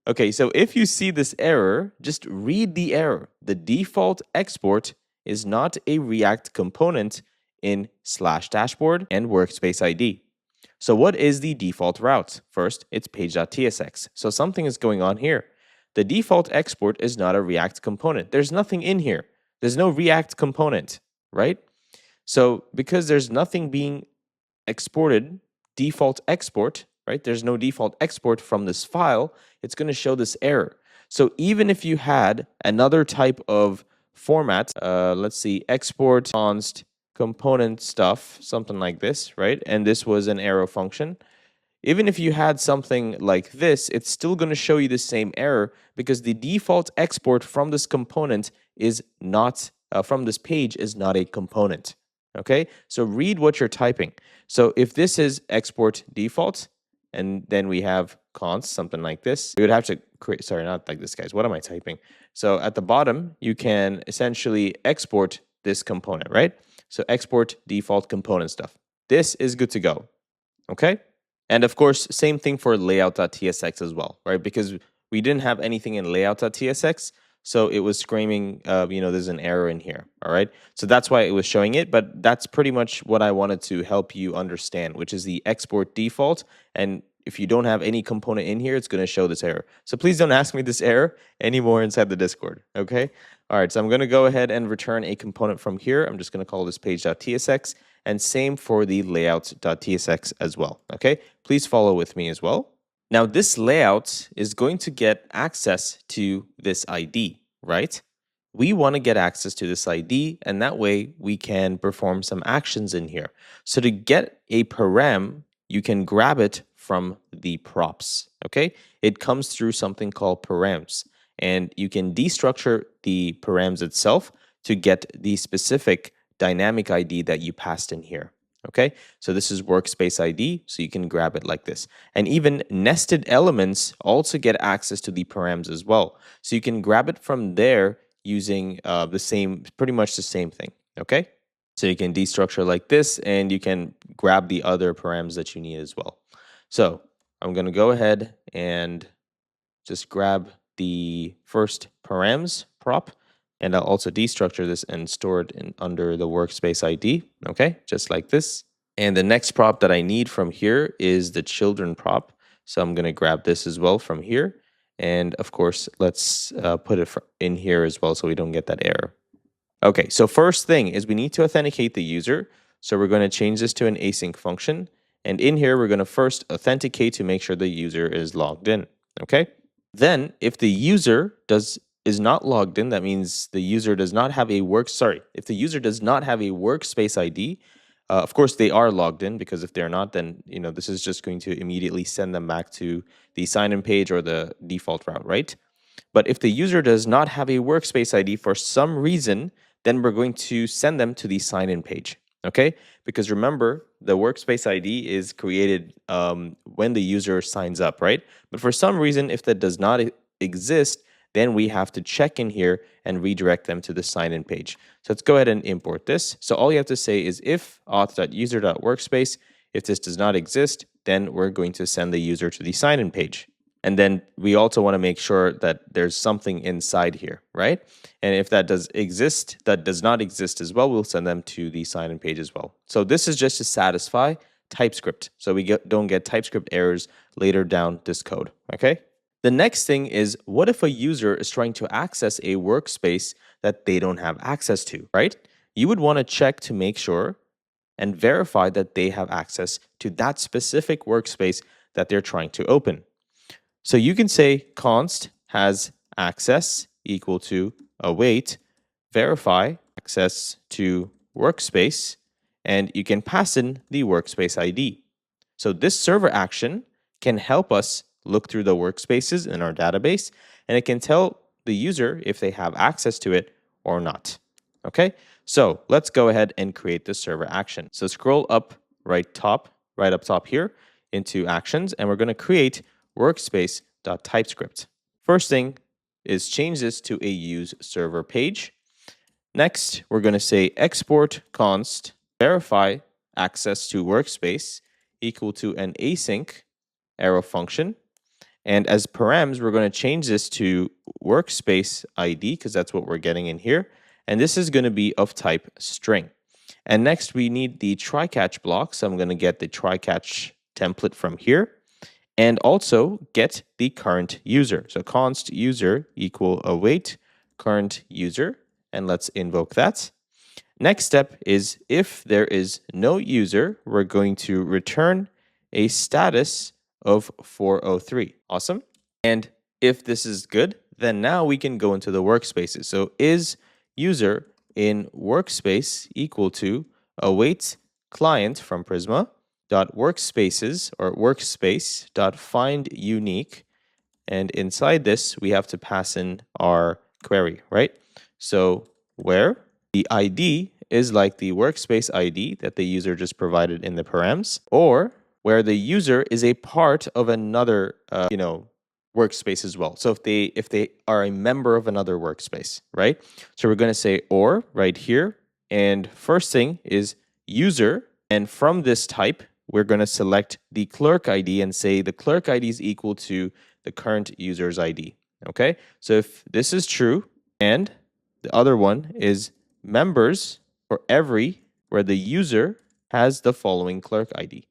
Okay, so if you see this error, just read the error. The default export is not a React component in /dashboard and workspace ID. So what is the default route? First, it's page.tsx. So something is going on here. The default export is not a React component. There's nothing in here. There's no React component, right? So because there's nothing being exported, default export, right? There's no default export from this file. It's going to show this error. So even if you had another type of format, let's see, export const component stuff, something like this, right? And this was an arrow function. Even if you had something like this, it's still going to show you the same error because the default export from this component is not, from this page is not a component. Okay, so read what you're typing. So if this is export default, and then we have const, something like this, we would have to create, sorry, not like this, guys. What am I typing? So at the bottom, you can essentially export this component, right? So export default component stuff. This is good to go, okay? And of course, same thing for layout.tsx as well, right? Because we didn't have anything in layout.tsx, so it was screaming, there's an error in here, all right? So that's why it was showing it, but that's pretty much what I wanted to help you understand, which is the export default. And if you don't have any component in here, it's going to show this error. So please don't ask me this error anymore inside the Discord, okay? All right, so I'm going to go ahead and return a component from here. I'm just going to call this page.tsx, and same for the layout.tsx as well, okay? Please follow with me as well. Now, this layout is going to get access to this ID, right? We want to get access to this ID, and that way we can perform some actions in here. So to get a param, you can grab it from the props, okay? It comes through something called params, and you can destructure the params itself to get the specific dynamic ID that you passed in here, okay? So this is workspace ID, so you can grab it like this. And even nested elements also get access to the params as well. So you can grab it from there using pretty much the same thing, okay? So you can destructure like this, and you can grab the other params that you need as well. So I'm going to go ahead and just grab the first params prop, and I'll also destructure this and store it under the workspace ID, okay? Just like this. And the next prop that I need from here is the children prop. So I'm going to grab this as well from here. And of course, let's put it in here as well so we don't get that error. Okay, so first thing is we need to authenticate the user. So we're going to change this to an async function. And in here, we're going to first authenticate to make sure the user is logged in, okay? Then if the user is not logged in, that means the user does not have a if the user does not have a workspace ID, of course they are logged in, because if they're not, then this is just going to immediately send them back to the sign-in page or the default route, right? But if the user does not have a workspace ID for some reason, then we're going to send them to the sign-in page, okay? Because remember, the workspace ID is created when the user signs up, right? But for some reason, if that does not exist, then we have to check in here and redirect them to the sign-in page. So let's go ahead and import this. So all you have to say is if auth.user.workspace, if this does not exist, then we're going to send the user to the sign-in page. And then we also want to make sure that there's something inside here, right? And if that does not exist as well, we'll send them to the sign-in page as well. So this is just to satisfy TypeScript, so we don't get TypeScript errors later down this code, okay? The next thing is, what if a user is trying to access a workspace that they don't have access to, right? You would want to check to make sure and verify that they have access to that specific workspace that they're trying to open. So you can say const has access equal to await verify access to workspace, and you can pass in the workspace ID. So this server action can help us look through the workspaces in our database, and it can tell the user if they have access to it or not. Okay, so let's go ahead and create the server action. So scroll up right up top here into actions, and we're going to create workspace.typescript. First thing is change this to a use server page. Next, we're going to say export const verify access to workspace equal to an async arrow function. And as params, we're going to change this to workspace ID, because that's what we're getting in here. And this is going to be of type string. And next, we need the try-catch block. So I'm going to get the try-catch template from here. And also get the current user. So const user equal await current user. And let's invoke that. Next step is if there is no user, we're going to return a status of 403. Awesome. And if this is good, then now we can go into the workspaces. So is user in workspace equal to await client from Prisma dot workspaces or workspace dot find unique, and inside this we have to pass in our query, right? So where the ID is like the workspace ID that the user just provided in the params, or where the user is a part of another workspace as well. So if they are a member of another workspace, right? So we're going to say or right here, and first thing is user, and from this type we're going to select the clerk ID and say the clerk ID is equal to the current user's ID. Okay, so if this is true, and the other one is members for every where the user has the following clerk ID.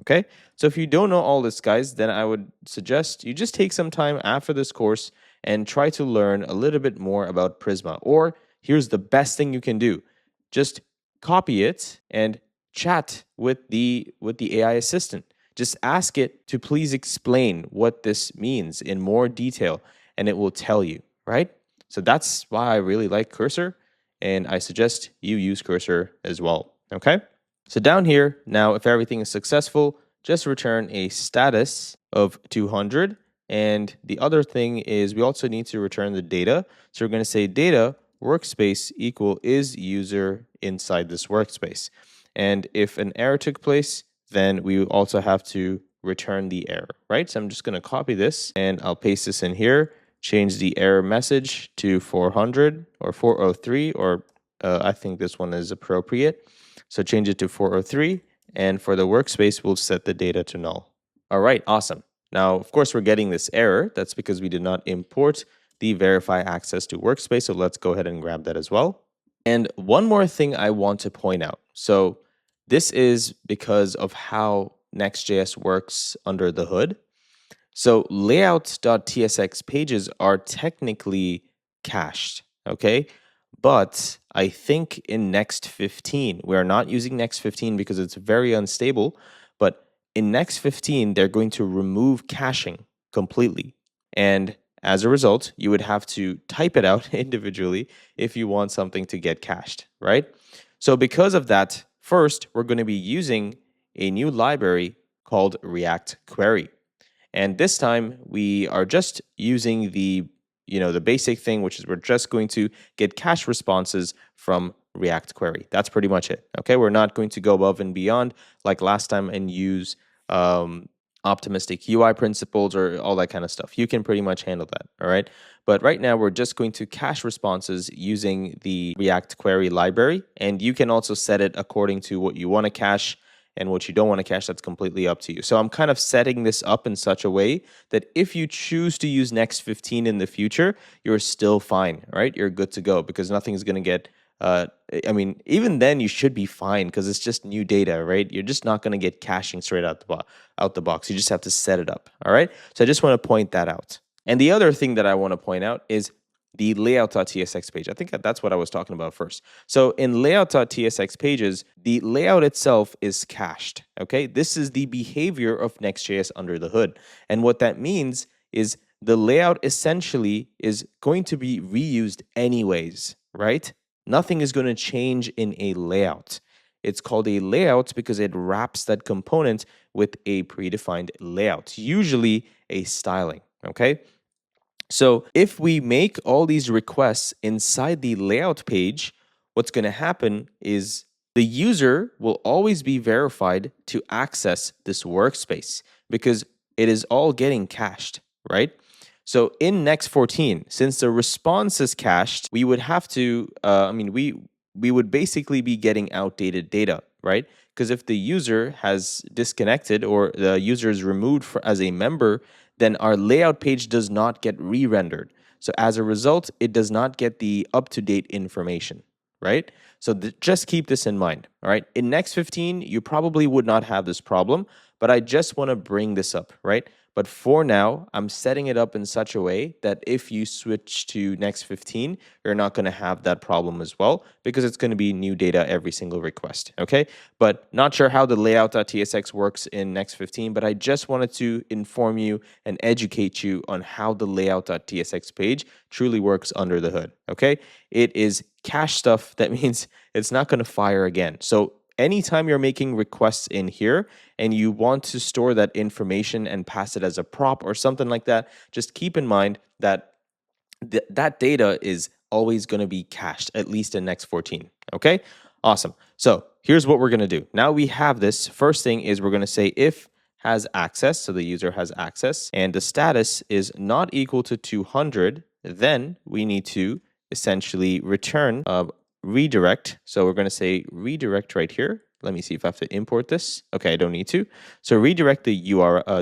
Okay, so if you don't know all this, guys, then I would suggest you just take some time after this course and try to learn a little bit more about Prisma. Or here's the best thing you can do. Just copy it and chat with the AI assistant. Just ask it to please explain what this means in more detail, and it will tell you, right? So that's why I really like Cursor, and I suggest you use Cursor as well, okay? So down here, now if everything is successful, just return a status of 200. And the other thing is we also need to return the data. So we're going to say data workspace equal is user inside this workspace. And if an error took place, then we also have to return the error, right? So I'm just going to copy this and I'll paste this in here, change the error message to 400 or 403, or I think this one is appropriate. So change it to 403, and for the workspace, we'll set the data to null. All right, awesome. Now, of course, we're getting this error. That's because we did not import the verify access to workspace. So let's go ahead and grab that as well. And one more thing I want to point out. So this is because of how Next.js works under the hood. So layout.tsx pages are technically cached, okay? But I think in Next 15, we are not using Next 15 because it's very unstable, but in Next 15, they're going to remove caching completely. And as a result, you would have to type it out individually if you want something to get cached, right? So because of that, first, we're going to be using a new library called React Query. And this time we are just using the basic thing, which is we're just going to get cache responses from React Query. That's pretty much it. Okay, we're not going to go above and beyond like last time and use optimistic UI principles or all that kind of stuff. You can pretty much handle that. All right. But right now we're just going to cache responses using the React Query library. And you can also set it according to what you want to cache and what you don't want to cache. That's completely up to you. So I'm kind of setting this up in such a way that if you choose to use Next 15 in the future, you're still fine, right? You're good to go because nothing's going to get, I mean, even then you should be fine because it's just new data, right? You're just not going to get caching straight out the box. You just have to set it up, all right? So I just want to point that out. And the other thing that I want to point out is the layout.tsx page. I think that's what I was talking about first. So in layout.tsx pages, the layout itself is cached, okay? This is the behavior of Next.js under the hood. And what that means is the layout essentially is going to be reused anyways, right? Nothing is going to change in a layout. It's called a layout because it wraps that component with a predefined layout, usually a styling, okay? So if we make all these requests inside the layout page, what's going to happen is the user will always be verified to access this workspace because it is all getting cached, right? So in Next 14, since the response is cached, we would have to, we would basically be getting outdated data, right? Because if the user has disconnected or the user is removed as a member, then our layout page does not get re-rendered. So as a result, it does not get the up-to-date information, right? So just keep this in mind, all right? In Next 15, you probably would not have this problem, but I just want to bring this up, right? But for now, I'm setting it up in such a way that if you switch to Next 15, you're not going to have that problem as well because it's going to be new data every single request, okay? But not sure how the layout.tsx works in Next 15, but I just wanted to inform you and educate you on how the layout.tsx page truly works under the hood, okay? It is cache stuff. That means it's not going to fire again. So anytime you're making requests in here and you want to store that information and pass it as a prop or something like that, just keep in mind that that data is always going to be cached, at least in Next 14. Okay, awesome. So here's what we're going to do. Now we have this. First thing is we're going to say if has access, so the user has access, and the status is not equal to 200, then we need to essentially return redirect. So we're going to say redirect right here. Let me see if I have to import this. Okay, I don't need to. So redirect the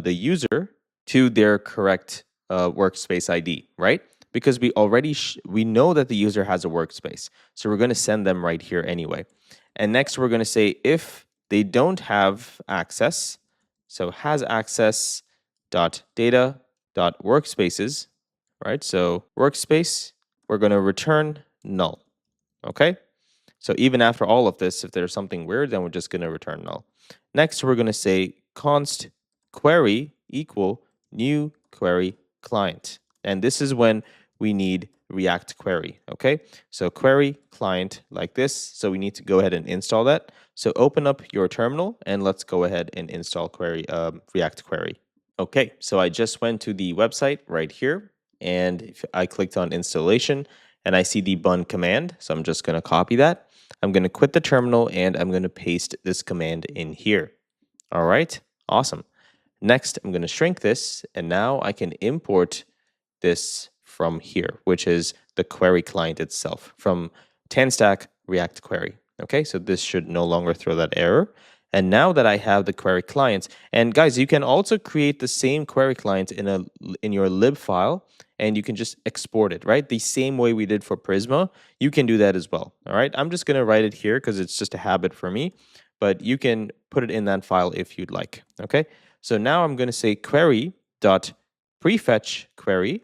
the user to their correct workspace ID, right? Because we already we know that the user has a workspace. So we're going to send them right here anyway. And next we're going to say if they don't have access, So has access dot data dot workspaces, right? So workspace, we're going to return null. Okay. So even after all of this, if there's something weird, then we're just going to return null. Next, we're going to say const query equal new query client. And this is when we need React query. Okay. So query client like this. So we need to go ahead and install that. So open up your terminal and let's go ahead and install React query. Okay, so I just went to the website right here, and if I clicked on installation, and I see the bun command, so I'm just going to copy that. I'm going to quit the terminal, and I'm going to paste this command in here. All right, awesome. Next, I'm going to shrink this, and now I can import this from here, which is the query client itself from TanStack React Query. Okay, so this should no longer throw that error. And now that I have the query client, and guys, you can also create the same query client in your lib file, and you can just export it, right? The same way we did for Prisma, you can do that as well. All right, I'm just going to write it here because it's just a habit for me, but you can put it in that file if you'd like. Okay, so now I'm going to say query dot prefetch query.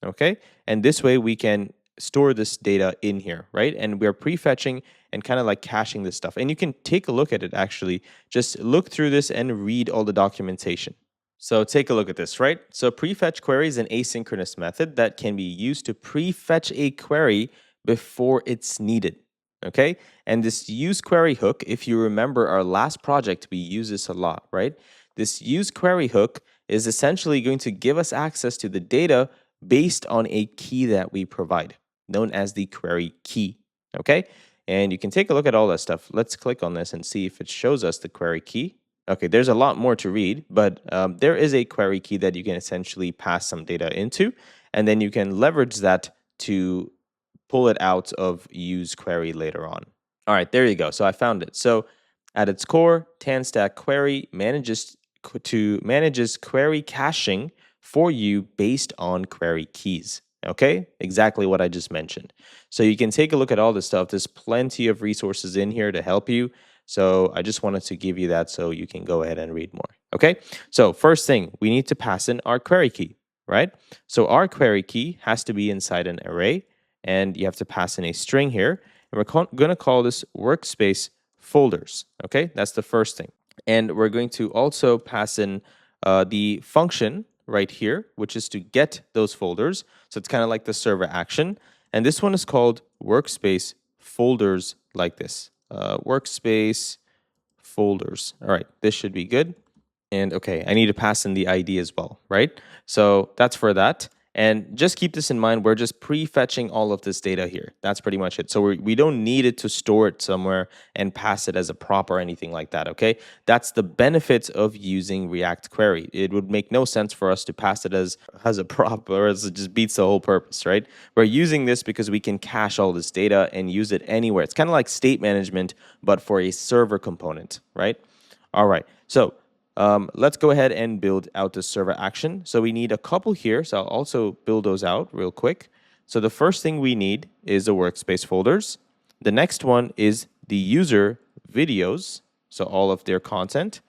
Okay, and this way we can store this data in here, right? And we're prefetching and kind of like caching this stuff. And you can take a look at it actually. Just look through this and read all the documentation. So take a look at this, right? So prefetch query is an asynchronous method that can be used to prefetch a query before it's needed. Okay, and this use query hook, if you remember our last project, we use this a lot, right? This use query hook is essentially going to give us access to the data based on a key that we provide, known as the query key. Okay, and you can take a look at all that stuff. Let's click on this and see if it shows us the query key. Okay, there's a lot more to read, but there is a query key that you can essentially pass some data into, and then you can leverage that to pull it out of use query later on. All right, there you go. So I found it. So at its core, TanStack query manages query caching for you based on query keys. Okay, exactly what I just mentioned. So you can take a look at all this stuff. There's plenty of resources in here to help you. So I just wanted to give you that so you can go ahead and read more. Okay, so first thing, we need to pass in our query key, right? So our query key has to be inside an array, and you have to pass in a string here. And we're going to call this workspace folders. Okay, that's the first thing. And we're going to also pass in the function right here, which is to get those folders. So it's kind of like the server action. And this one is called workspace folders like this. Workspace folders. All right, this should be good. And okay, I need to pass in the ID as well, right? So that's for that. And just keep this in mind, we're just prefetching all of this data here. That's pretty much it. So we don't need it to store it somewhere and pass it as a prop or anything like that, okay? That's the benefit of using React Query. It would make no sense for us to pass it as a prop, or else it just beats the whole purpose, right? We're using this because we can cache all this data and use it anywhere. It's kind of like state management, but for a server component, right? All right, so let's go ahead and build out the server action. So we need a couple here. So I'll also build those out real quick. So the first thing we need is the workspace folders. The next one is the user videos. So all of their content.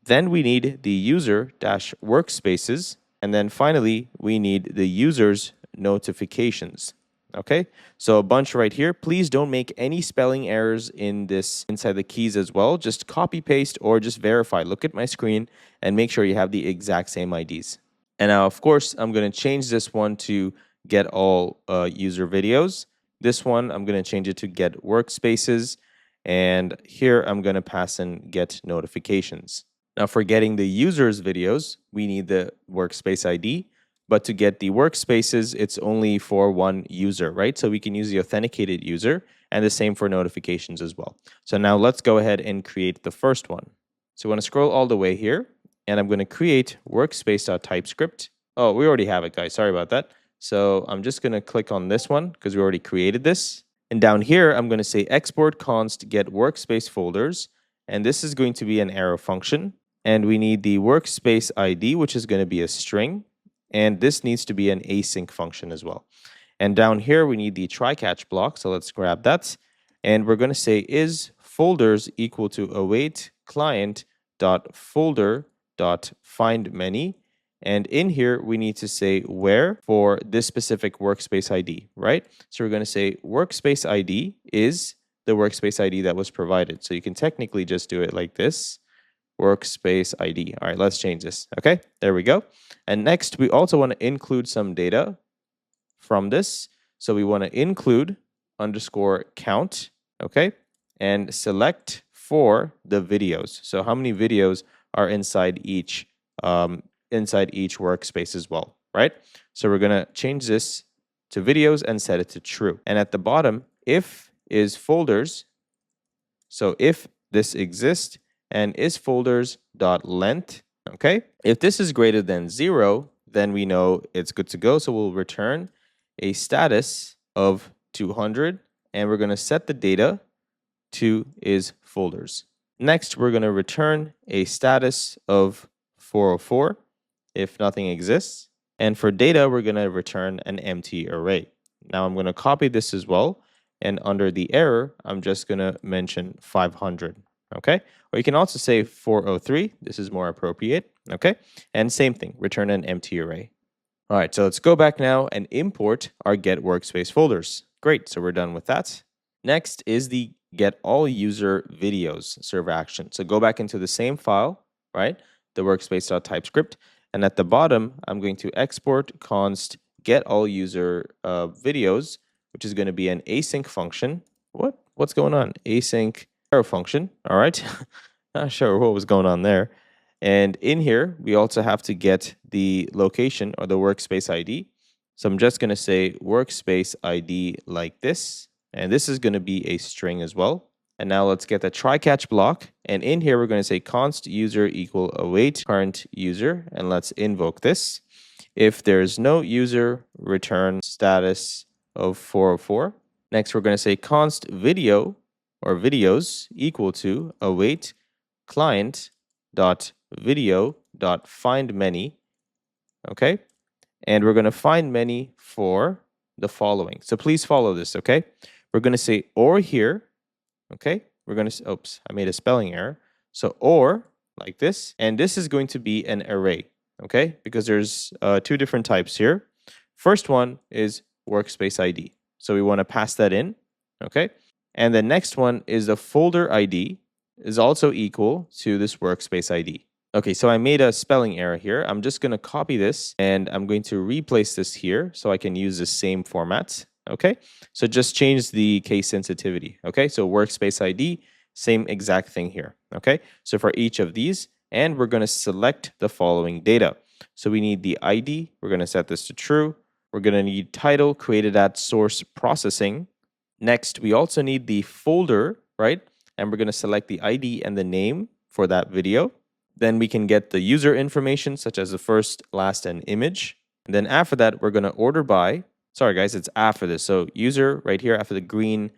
Then we need the user dash workspaces. And then finally, we need the user's notifications. Okay, so a bunch right here. Please don't make any spelling errors in this inside the keys as well. Just copy paste or just verify. Look at my screen and make sure you have the exact same IDs. And now, of course, I'm going to change this one to get all user videos. This one, I'm going to change it to get workspaces. And here I'm going to pass in get notifications. Now for getting the user's videos, we need the workspace ID. But to get the workspaces, it's only for one user, right? So we can use the authenticated user, and the same for notifications as well. So now let's go ahead and create the first one. So I'm going to scroll all the way here, and I'm going to create workspace.typescript. Oh, we already have it, guys. Sorry about that. So I'm just going to click on this one because we already created this. And down here, I'm going to say export const get workspace folders, and this is going to be an arrow function. And we need the workspace ID, which is going to be a string. And this needs to be an async function as well. And down here, we need the try-catch block. So let's grab that. And we're going to say is folders equal to await client dot folder dot find many. And in here, we need to say where for this specific workspace ID, right? So we're going to say workspace ID is the workspace ID that was provided. So you can technically just do it like this, workspace ID. All right, let's change this. Okay, there we go. And next, we also want to include some data from this. So we want to include underscore count, okay? And select for the videos. So how many videos are inside each workspace as well, right? So we're gonna change this to videos and set it to true. And at the bottom, if is folders. So if this exists and is folders dot length, okay? If this is greater than 0, then we know it's good to go. So we'll return a status of 200, and we're gonna set the data to is folders. Next, we're gonna return a status of 404 if nothing exists. And for data, we're gonna return an empty array. Now I'm gonna copy this as well. And under the error, I'm just gonna mention 500, okay? Or you can also say 403, this is more appropriate, okay? And same thing, return an empty array. All right, so let's go back now and import our get workspace folders. Great, so we're done with that. Next is the get all user videos server action. So go back into the same file, right? The workspace.typescript. And at the bottom, I'm going to export const get all user videos, which is going to be an async function. What's going on? Async arrow function. All right. Not sure what was going on there. And in here, we also have to get the location or the workspace ID. So I'm just going to say workspace ID like this. And this is going to be a string as well. And now let's get the try catch block. And in here, we're going to say const user equal await current user. And let's invoke this. If there's no user, return status of 404. Next, we're going to say const video or videos equal to await client dot video dot find many. Okay. And we're going to find many for the following. So please follow this. Okay. We're going to say or here. Okay. We're going to, oops, I made a spelling error. So or like this, and this is going to be an array. Okay. Because there's two different types here. First one is workspace ID. So we want to pass that in. Okay. And the next one is the folder ID is also equal to this workspace ID. Okay, so I made a spelling error here. I'm just going to copy this and I'm going to replace this here so I can use the same format. Okay, so just change the case sensitivity. Okay, so workspace ID, same exact thing here. Okay, so for each of these, and we're going to select the following data. So we need the ID. We're going to set this to true. We're going to need title created at source processing. Next, we also need the folder, right? And we're going to select the ID and the name for that video. Then we can get the user information, such as the first, last, and image. And then after that, we're going to order by. Sorry, guys, it's after this. So user right here after the green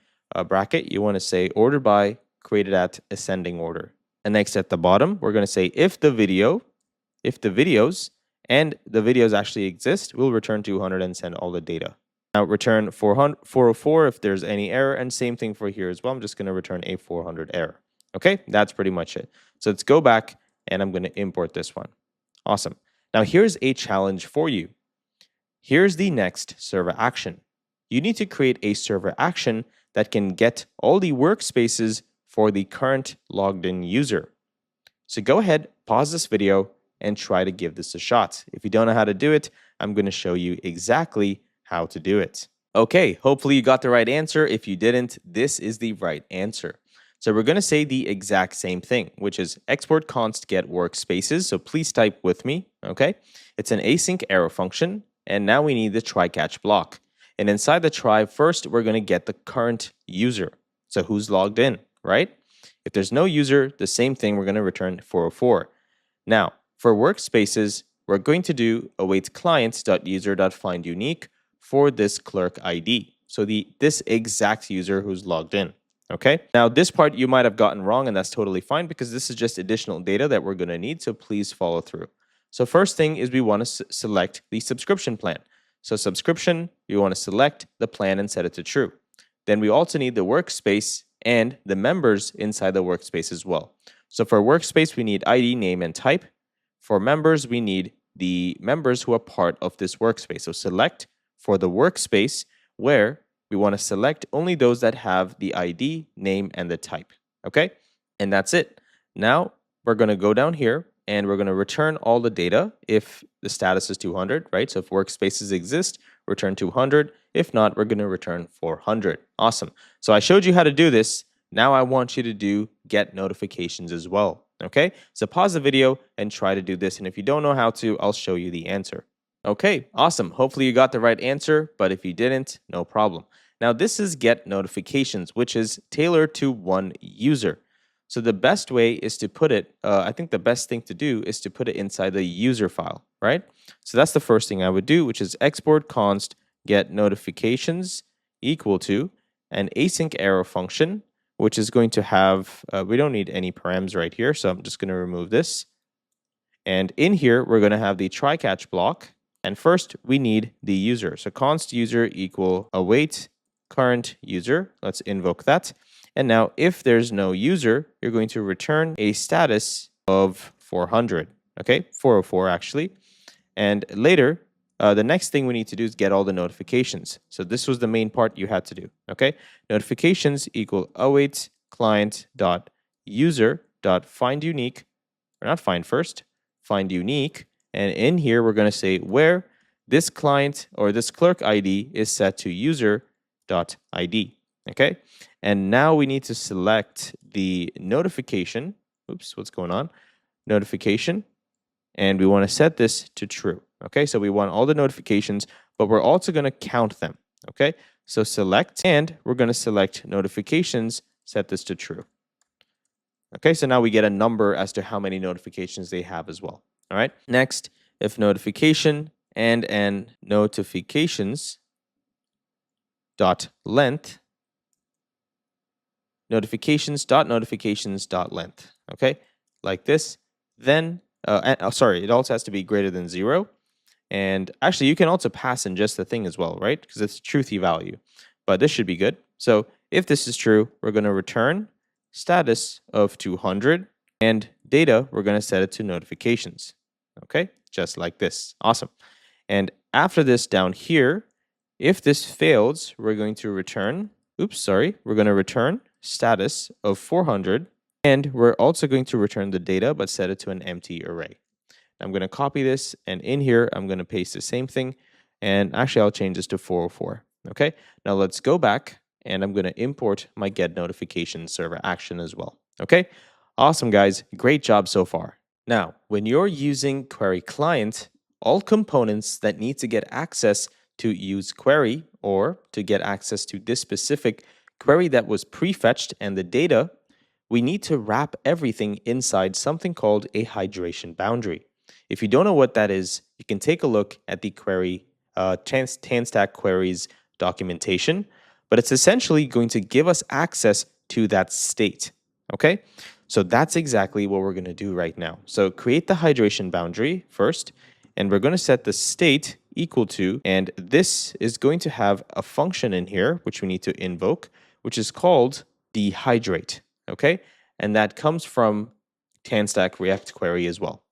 bracket, you want to say order by created at ascending order. And next at the bottom, we're going to say if the videos and the videos actually exist, we'll return 200 and send all the data. Now return 404 if there's any error, and same thing for here as well. I'm just going to return a 400 error. Okay, that's pretty much it. So let's go back and I'm going to import this one. Awesome. Now here's a challenge for you. Here's the next server action. You need to create a server action that can get all the workspaces for the current logged in user. So go ahead, pause this video, and try to give this a shot. If you don't know how to do it, I'm going to show you exactly how to do it. Okay, hopefully you got the right answer. If you didn't, this is the right answer. So we're going to say the exact same thing, which is export const get workspaces. So please type with me, okay? It's an async arrow function, and now we need the try catch block. And inside the try, first we're going to get the current user. So who's logged in, right? If there's no user, the same thing, we're going to return 404. Now, for workspaces, we're going to do await clients.user.findUnique for this clerk ID. So this exact user who's logged in. Okay, now this part you might have gotten wrong, and that's totally fine because this is just additional data that we're going to need. So please follow through. So first thing is we want to select the subscription plan. So subscription, we want to select the plan and set it to true. Then we also need the workspace and the members inside the workspace as well. So for workspace, we need ID, name, and type. for members, we need the members who are part of this workspace. So select for the workspace where we want to select only those that have the ID, name, and the type. Okay, and that's it. Now we're going to go down here and we're going to return all the data if the status is 200, right? So if workspaces exist, return 200. If not, we're going to return 400. Awesome. So I showed you how to do this. Now I want you to do get notifications as well. Okay, so pause the video and try to do this. And if you don't know how to, I'll show you the answer. Okay, awesome. Hopefully you got the right answer, but if you didn't, no problem. Now this is get notifications, which is tailored to one user. So the best way is to put it, I think the best thing to do is to put it inside the user file, right? So that's the first thing I would do, which is export const get notifications equal to an async arrow function, which is going to have, we don't need any params right here, so I'm just going to remove this. And in here, we're going to have the try catch block. And first, we need the user. So const user equal await current user. Let's invoke that. And now, if there's no user, you're going to return a status of 400. Okay, 404 actually. And later, the next thing we need to do is get all the notifications. So this was the main part you had to do. Okay, notifications equal await client dot user dot find unique, or not find first, find unique. And in here, we're going to say where this client or this clerk ID is set to user dot ID. Okay, and now we need to select the notification. Oops, what's going on? Notification. And we want to set this to true. Okay, so we want all the notifications, but we're also going to count them. Okay, so select, and we're going to select notifications, set this to true. Okay, so now we get a number as to how many notifications they have as well. All right, next, if notification and notifications dot length, notifications dot length. Okay, like this, then sorry, it also has to be greater than 0. And actually, you can also pass in just the thing as well, right? Because it's a truthy value. But this should be good. So if this is true, we're going to return status of 200. And data, we're going to set it to notifications. Okay, just like this. Awesome. And after this down here, if this fails, we're going to return, we're going to return status of 400. And we're also going to return the data, but set it to an empty array. I'm going to copy this, and in here, I'm going to paste the same thing. And actually, I'll change this to 404. Okay, now let's go back, and I'm going to import my get notification server action as well. Okay, awesome, guys. Great job so far. Now, when you're using query client, all components that need to get access to use query or to get access to this specific query that was prefetched and the data, we need to wrap everything inside something called a hydration boundary. If you don't know what that is, you can take a look at the query TanStack queries documentation, but it's essentially going to give us access to that state. Okay, so that's exactly what we're going to do right now. So create the hydration boundary first, and we're going to set the state equal to, and this is going to have a function in here, which we need to invoke, which is called dehydrate. Okay, and that comes from TanStack React query as well.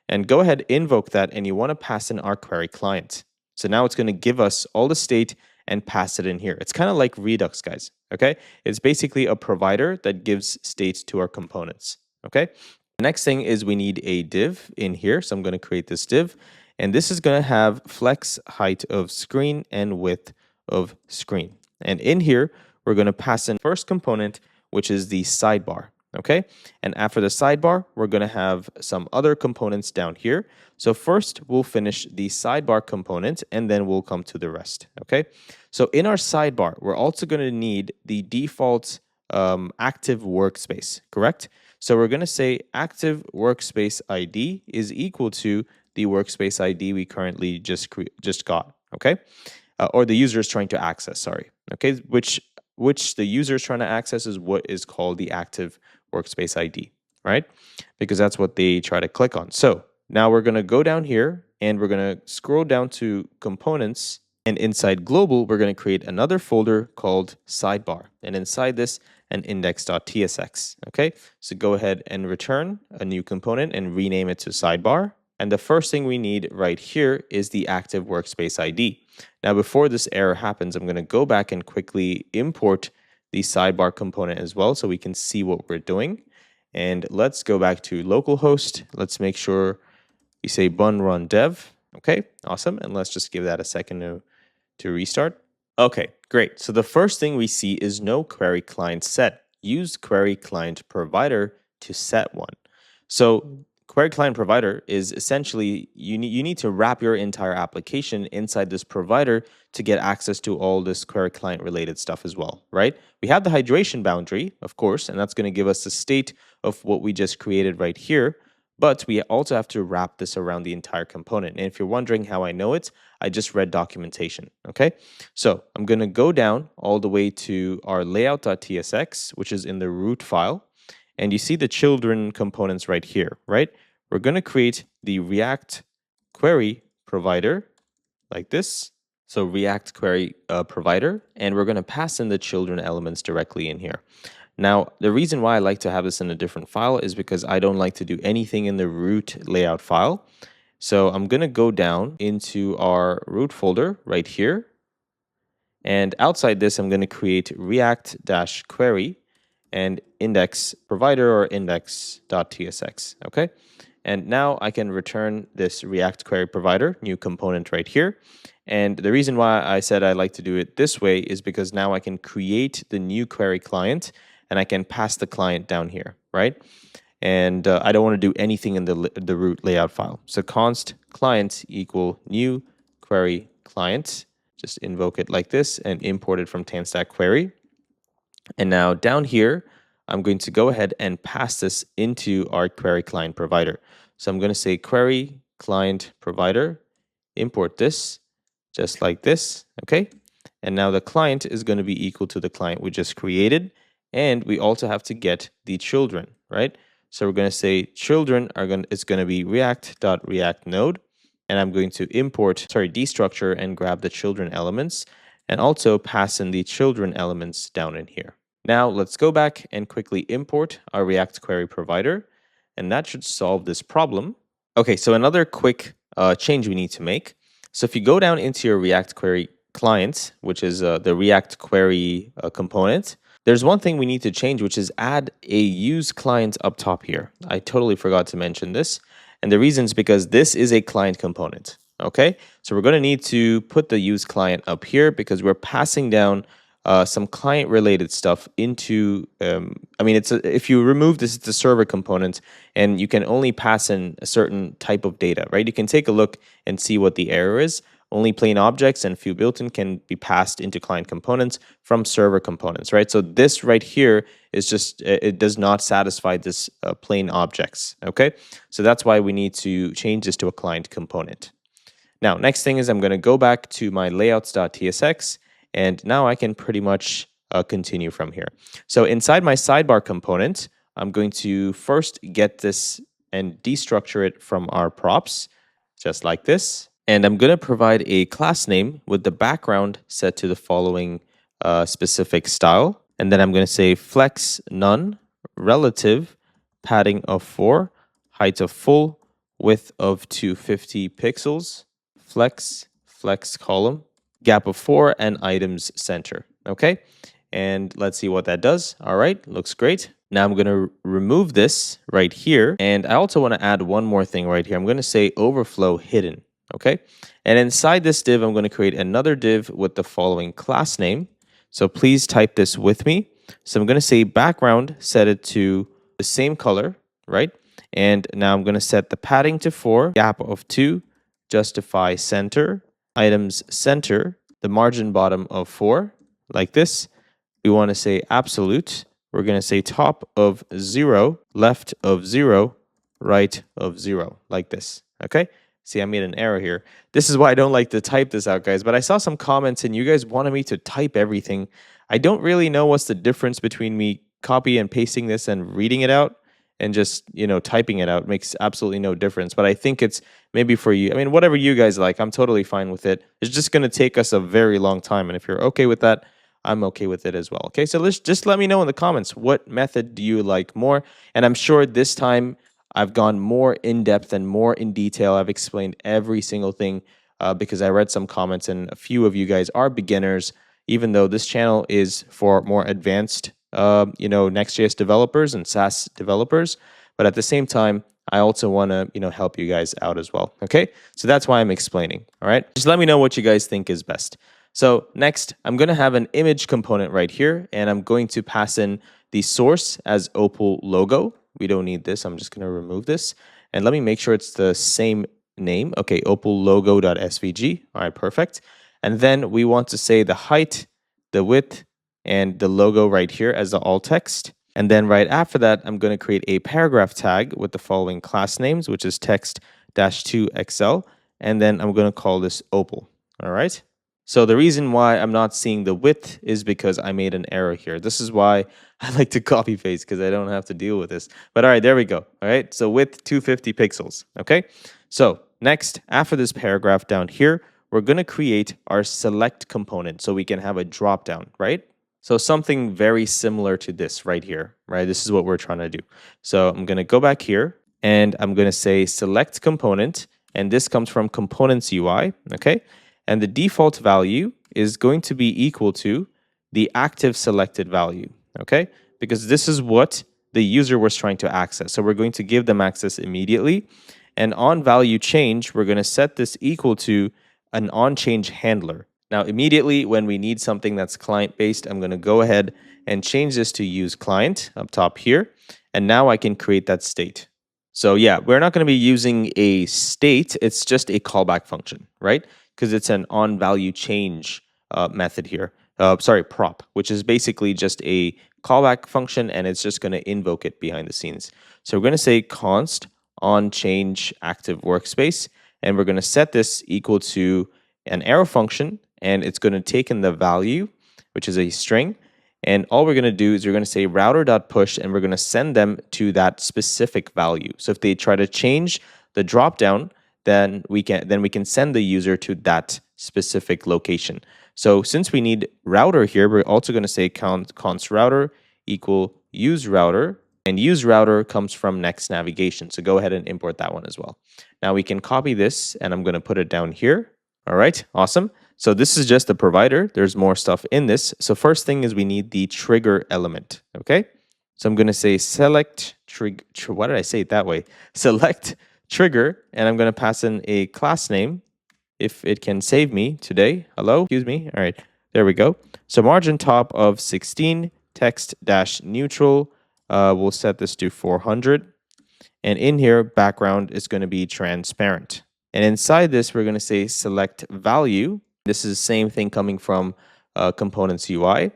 And go ahead, invoke that, and you want to pass in our query client. So now it's going to give us all the state and pass it in here. It's kind of like Redux, guys. Okay, it's basically a provider that gives states to our components. Okay, the next thing is we need a div in here. So I'm going to create this div, and this is going to have flex height of screen and width of screen. And in here, we're going to pass in first component, which is the sidebar. Okay, and after the sidebar, we're going to have some other components down here. So first, we'll finish the sidebar component, and then we'll come to the rest. Okay, so in our sidebar, we're also going to need the default active workspace, correct? So we're going to say active workspace ID is equal to the workspace ID we currently just got. Okay, or the user is trying to access. Sorry. Okay, which the user is trying to access is what is called the active workspace ID, right? Because that's what they try to click on. So now we're going to go down here and we're going to scroll down to components, and inside global, we're going to create another folder called sidebar. And inside this, an index.tsx. Okay, so go ahead and return a new component and rename it to sidebar. And the first thing we need right here is the active workspace ID. Now, before this error happens, I'm going to go back and quickly import the sidebar component as well so we can see what we're doing. And let's go back to localhost. Let's make sure we say bun run dev. Okay, awesome. And let's just give that a second to restart. Okay, great. So the first thing we see is no query client set. Use query client provider to set one. So query client provider is essentially you need to wrap your entire application inside this provider to get access to all this query client related stuff as well, right? We have the hydration boundary, of course, and that's going to give us the state of what we just created right here. But we also have to wrap this around the entire component. And if you're wondering how I know it, I just read documentation, okay? So I'm going to go down all the way to our layout.tsx, which is in the root file. And you see the children components right here, right? We're going to create the React query provider like this. So React query provider, and we're going to pass in the children elements directly in here. Now, the reason why I like to have this in a different file is because I don't like to do anything in the root layout file. So I'm going to go down into our root folder right here. And outside this, I'm going to create react-query and index provider or index.tsx, okay? And now I can return this React query provider, new component right here. And the reason why I said I like to do it this way is because now I can create the new query client and I can pass the client down here, right? And I don't want to do anything in the root layout file. So const client equal new query client. Just invoke it like this and import it from TanStack query. And now down here, I'm going to go ahead and pass this into our query client provider. So I'm going to say query client provider, import this just like this, okay? And now the client is going to be equal to the client we just created. And we also have to get the children, right? So we're going to say children it's going to be react.react node. And I'm going to destructure and grab the children elements and also pass in the children elements down in here. Now let's go back and quickly import our React query provider, and that should solve this problem. Okay, so another quick change we need to make. So if you go down into your React query client, which is the React query component, there's one thing we need to change, which is add a use client up top here. I totally forgot to mention this. And the reason is because this is a client component, okay? So we're going to need to put the use client up here because we're passing down some client-related stuff into, if you remove this, it's a server component, and you can only pass in a certain type of data, right? You can take a look and see what the error is. Only plain objects and few built-in can be passed into client components from server components, right? So this right here is just, it does not satisfy this plain objects, okay? So that's why we need to change this to a client component. Now, next thing is I'm going to go back to my layouts.tsx, and now I can pretty much continue from here. So inside my sidebar component, I'm going to first get this and destructure it from our props, just like this. And I'm going to provide a class name with the background set to the following specific style. And then I'm going to say flex none, relative, padding of 4, height of full, width of 250 pixels, flex column, gap of 4, and items center. Okay. And let's see what that does. All right, looks great. Now I'm going to remove this right here. And I also want to add one more thing right here. I'm going to say overflow hidden. Okay. And inside this div, I'm going to create another div with the following class name. So please type this with me. So I'm going to say background, set it to the same color, right? And now I'm going to set the padding to 4, gap of 2, justify center, items center, the margin bottom of 4, like this. We want to say absolute. We're going to say top of 0, left of 0, right of 0, like this. Okay. See, I made an error here. This is why I don't like to type this out, guys. But I saw some comments and you guys wanted me to type everything. I don't really know what's the difference between me copy and pasting this and reading it out and just, typing it out. Makes absolutely no difference. But I think it's maybe for you. I mean, whatever you guys like, I'm totally fine with it. It's just going to take us a very long time. And if you're okay with that, I'm okay with it as well. Okay, so just let me know in the comments, what method do you like more? And I'm sure this time I've gone more in depth and more in detail. I've explained every single thing because I read some comments and a few of you guys are beginners, even though this channel is for more advanced, Next.js developers and SaaS developers. But at the same time, I also want to, help you guys out as well. Okay, so that's why I'm explaining. All right, just let me know what you guys think is best. So next, I'm going to have an image component right here, and I'm going to pass in the source as Opal logo. We don't need this. I'm just going to remove this. And let me make sure it's the same name. Okay, opal logo.svg. All right, perfect. And then we want to say the height, the width, and the logo right here as the alt text. And then right after that, I'm going to create a paragraph tag with the following class names, which is text-2xl. And then I'm going to call this Opal. All right. So the reason why I'm not seeing the width is because I made an error here. This is why I like to copy paste, because I don't have to deal with this. But all right, there we go. All right, so width 250 pixels. Okay, so next, after this paragraph down here, we're going to create our select component so we can have a drop down, right? So something very similar to this right here, right? This is what we're trying to do. So I'm going to go back here and I'm going to say select component, and this comes from components UI, okay? And the default value is going to be equal to the active selected value, okay? Because this is what the user was trying to access. So we're going to give them access immediately. And on value change, we're going to set this equal to an on change handler. Now, immediately when we need something that's client-based, I'm going to go ahead and change this to use client up top here. And now I can create that state. So yeah, we're not going to be using a state. It's just a callback function, right? Because it's an on value change method here. Prop, which is basically just a callback function, and it's just going to invoke it behind the scenes. So we're going to say const on change active workspace, and we're going to set this equal to an arrow function, and it's going to take in the value, which is a string. And all we're going to do is we're going to say router.push, and we're going to send them to that specific value. So if they try to change the dropdown, then we can send the user to that specific location. So since we need router here, we're also going to say const router equal use router, and use router comes from Next navigation. So go ahead and import that one as well. Now we can copy this, and I'm going to put it down here. All right, awesome. So this is just the provider. There's more stuff in this. So first thing is we need the trigger element. Okay, so I'm going to say select trigger. Why did I say it that way? Select trigger, and I'm going to pass in a class name if it can save me today. Hello, excuse me. All right, there we go. So margin top of 16, text dash neutral. We'll set this to 400, and in here background is going to be transparent. And inside this, we're going to say select value. This is the same thing coming from components UI.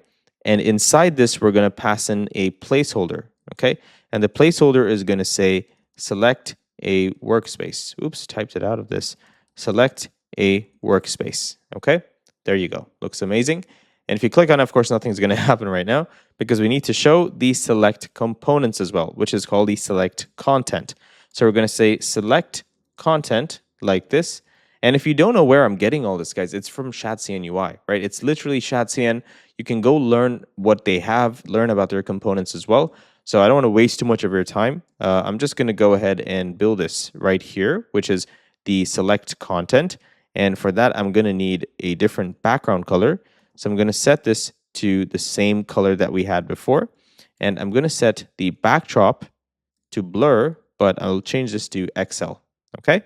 And inside this, we're going to pass in a placeholder. Okay, and the placeholder is going to say select a workspace. Oops, typed it out of this. Select a workspace. Okay, there you go. Looks amazing. And if you click on it, of course, nothing's going to happen right now because we need to show the select components as well, which is called the select content. So we're going to say select content like this. And if you don't know where I'm getting all this, guys, it's from Shadcn UI, right? It's literally Shadcn. You can go learn what they have, learn about their components as well. So I don't want to waste too much of your time. I'm just going to go ahead and build this right here, which is the select content. And for that, I'm going to need a different background color. So I'm going to set this to the same color that we had before. And I'm going to set the backdrop to blur, but I'll change this to XL. Okay.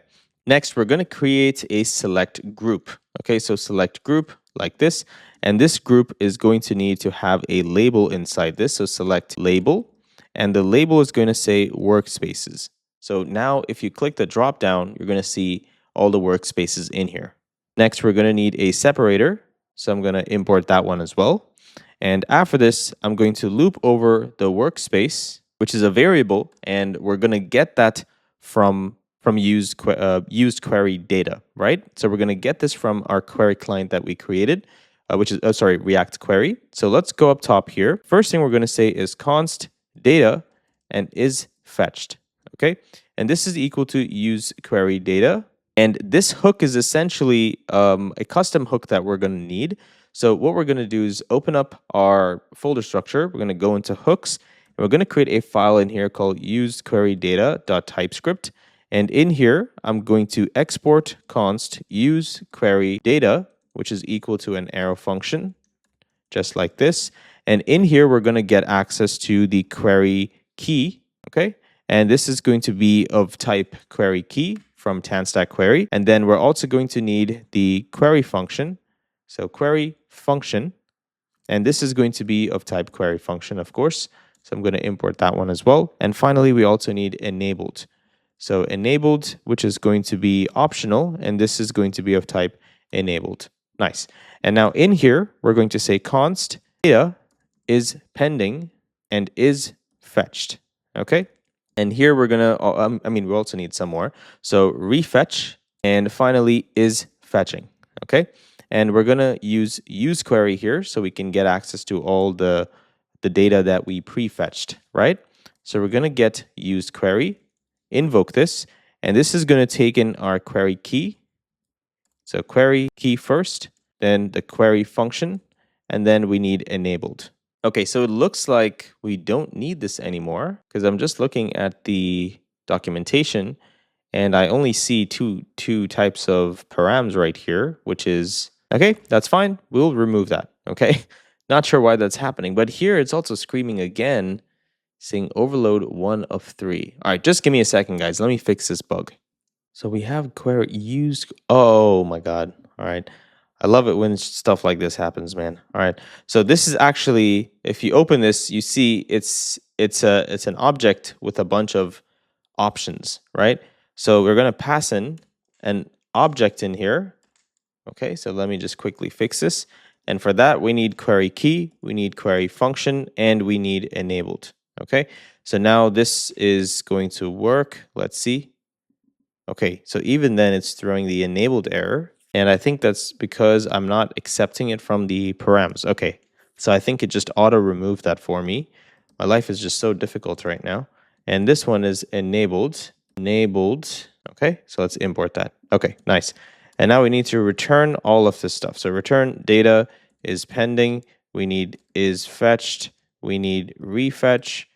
Next, we're going to create a select group. Okay, so select group like this. And this group is going to need to have a label inside this. So select label. And the label is going to say workspaces. So now if you click the drop down, you're going to see all the workspaces in here. Next, we're going to need a separator. So I'm going to import that one as well. And after this, I'm going to loop over the workspace, which is a variable. And we're going to get that from used query data, right? So we're going to get this from our query client that we created, which is, React query. So let's go up top here. First thing we're going to say is const data and is fetched, okay? And this is equal to use query data. And this hook is essentially a custom hook that we're going to need. So what we're going to do is open up our folder structure. We're going to go into hooks, we're going to create a file in here called useQueryData.typescript. And in here, I'm going to export const useQueryData, which is equal to an arrow function, just like this. And in here, we're going to get access to the query key, okay? And this is going to be of type query key from TanStack query. And then we're also going to need the query function. So query function, and this is going to be of type query function, of course. So I'm going to import that one as well. And finally, we also need enabled. So enabled, which is going to be optional, and this is going to be of type enabled. Nice. And now in here, we're going to say const data is pending and is fetched. Okay. And here we're going to, we also need some more. So refetch and finally is fetching. Okay. And we're going to use useQuery here so we can get access to all the data that we prefetched, right? So we're going to get useQuery, invoke this, and this is going to take in our query key. So query key first, then the query function, and then we need enabled. Okay, so it looks like we don't need this anymore because I'm just looking at the documentation and I only see two types of params right here, which is, okay, that's fine. We'll remove that, okay? Not sure why that's happening, but here it's also screaming again, saying overload 1 of 3. All right, just give me a second, guys. Let me fix this bug. So we have query used. Oh my God. All right. I love it when stuff like this happens, man. All right. So this is actually, if you open this, you see it's an object with a bunch of options, right? So we're going to pass in an object in here. Okay. So let me just quickly fix this. And for that, we need query key, we need query function, and we need enabled. Okay. So now this is going to work. Let's see. Okay. So even then it's throwing the enabled error. And I think that's because I'm not accepting it from the params. Okay, so I think it just auto-removed that for me. My life is just so difficult right now. And this one is enabled. Okay, so let's import that. Okay, nice. And now we need to return all of this stuff. So return data is pending. We need is fetched. We need refetch.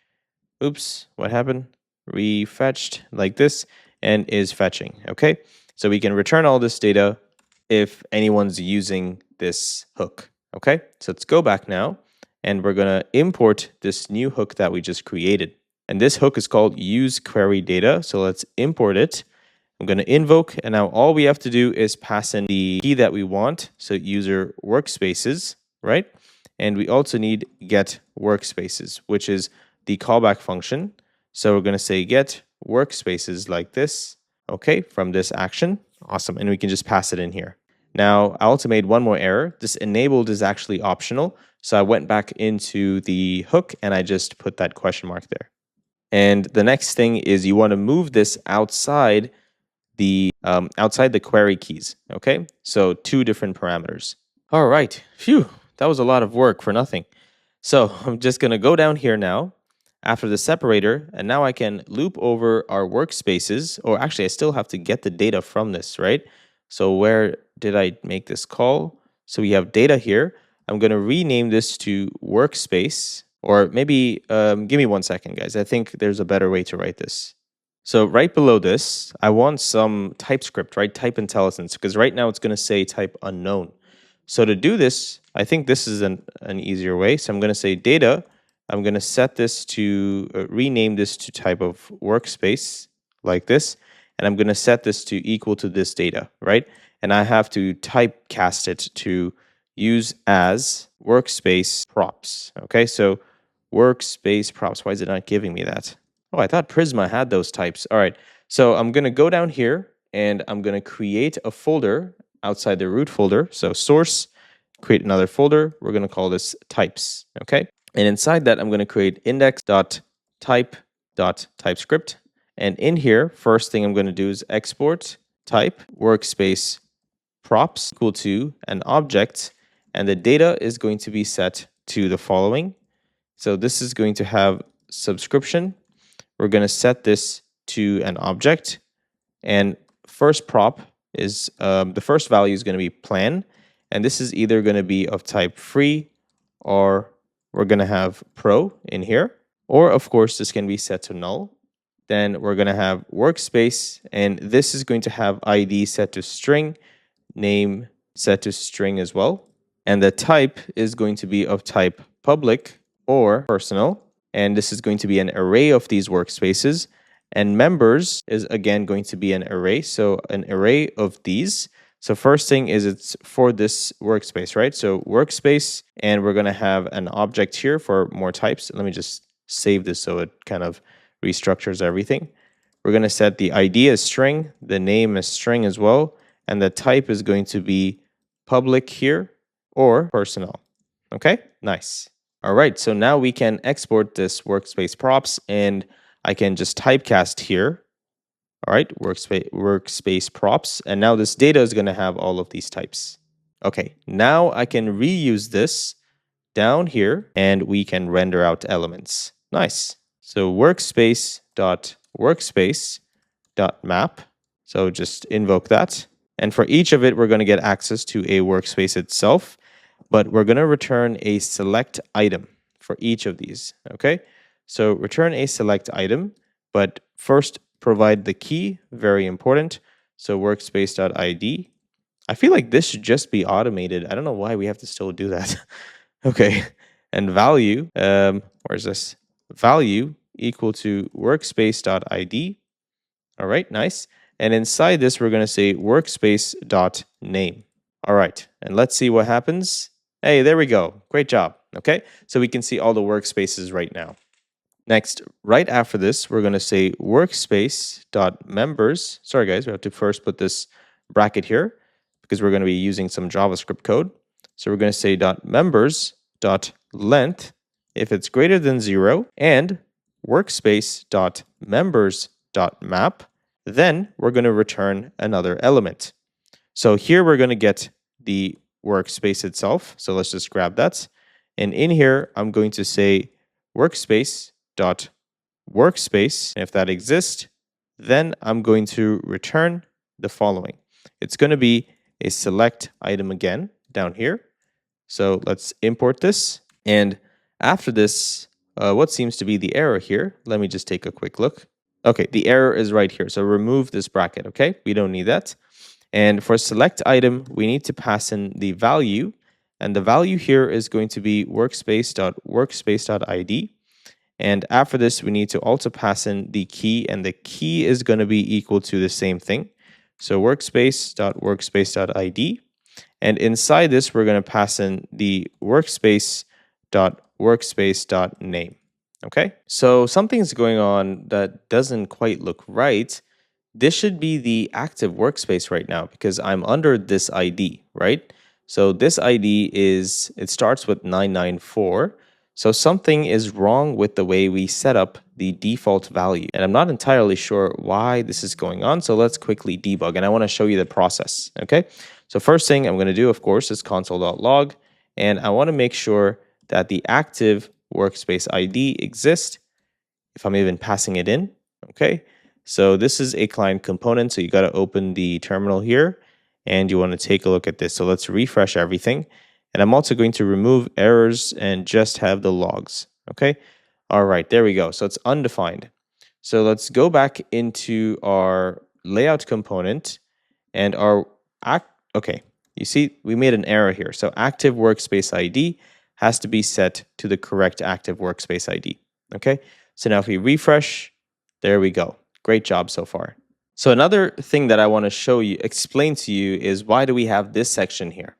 Oops, what happened? Refetched like this and is fetching. Okay, so we can return all this data if anyone's using this hook. Okay, so let's go back now and we're going to import this new hook that we just created. And this hook is called useQueryData. So let's import it. I'm going to invoke, and now all we have to do is pass in the key that we want. So user workspaces, right? And we also need get workspaces, which is the callback function. So we're going to say get workspaces like this. Okay, from this action. Awesome. And we can just pass it in here. Now, I also made one more error. This enabled is actually optional. So I went back into the hook and I just put that question mark there. And the next thing is you want to move this outside the query keys. Okay, so 2 different parameters. All right. Phew, that was a lot of work for nothing. So I'm just going to go down here now after the separator, and now I can loop over our workspaces, or actually I still have to get the data from this, right? So where did I make this call? So we have data here. I'm going to rename this to workspace, or maybe give me 1 second, guys. I think there's a better way to write this. So right below this, I want some TypeScript, right? Type IntelliSense, because right now it's going to say type unknown. So to do this, I think this is an easier way. So I'm going to say data. I'm going to set this to rename this to type of workspace like this. And I'm going to set this to equal to this data, right? And I have to typecast it to use as workspace props. Okay, so workspace props. Why is it not giving me that? Oh, I thought Prisma had those types. All right, so I'm going to go down here and I'm going to create a folder outside the root folder. So source, create another folder. We're going to call this types. Okay. And inside that, I'm going to create index.type.typescript. And in here, first thing I'm going to do is export type workspace props equal to an object. And the data is going to be set to the following. So this is going to have subscription. We're going to set this to an object. And first prop is the first value is going to be plan. And this is either going to be of type free or we're going to have pro in here. Or of course, this can be set to null. Then we're going to have workspace, and this is going to have ID set to string, name set to string as well. And the type is going to be of type public or personal. And this is going to be an array of these workspaces. And members is again going to be an array. So an array of these. So first thing is it's for this workspace, right? So workspace, and we're going to have an object here for more types. Let me just save this so it kind of restructures everything. We're going to set the ID as string, the name as string as well, and the type is going to be public here or personal. Okay, nice. All right, so now we can export this workspace props, and I can just typecast here. All right, workspace props, and now this data is going to have all of these types. Okay, now I can reuse this down here, and we can render out elements. Nice. So workspace.workspace.map. So just invoke that. And for each of it, we're going to get access to a workspace itself, but we're going to return a select item for each of these. Okay. So return a select item, but first provide the key. Very important. So workspace.id. I feel like this should just be automated. I don't know why we have to still do that. Okay. And value, where's this? Value equal to workspace.id. All right, nice. And inside this, we're going to say workspace.name. All right, and let's see what happens. Hey, there we go. Great job. Okay, so we can see all the workspaces right now. Next, right after this, we're going to say workspace.members. Sorry, guys, we have to first put this bracket here because we're going to be using some JavaScript code. So we're going to say .members.length if it's greater than 0, and workspace.members.map. Then we're going to return another element. So here we're going to get the workspace itself. So let's just grab that. And in here, I'm going to say workspace.workspace. And if that exists, then I'm going to return the following. It's going to be a select item again down here. So let's import this. And after this, what seems to be the error here? Let me just take a quick look. Okay, the error is right here. So remove this bracket, okay? We don't need that. And for select item, we need to pass in the value. And the value here is going to be workspace.workspace.id. And after this, we need to also pass in the key. And the key is going to be equal to the same thing. So workspace.workspace.id. And inside this, we're going to pass in the workspace.workspace.name. Okay, so something's going on that doesn't quite look right. This should be the active workspace right now because I'm under this ID, right? So this ID it starts with 994. So something is wrong with the way we set up the default value. And I'm not entirely sure why this is going on. So let's quickly debug. And I want to show you the process, okay? So first thing I'm going to do, of course, is console.log. And I want to make sure that the active workspace ID exists if I'm even passing it in. Okay, so this is a client component. So you got to open the terminal here and you want to take a look at this. So let's refresh everything. And I'm also going to remove errors and just have the logs. Okay, all right, there we go. So it's undefined. So let's go back into our layout component and okay, you see, we made an error here. So active workspace ID has to be set to the correct active workspace ID. Okay, so now if we refresh, there we go. Great job so far. So another thing that I want to explain to you is why do we have this section here?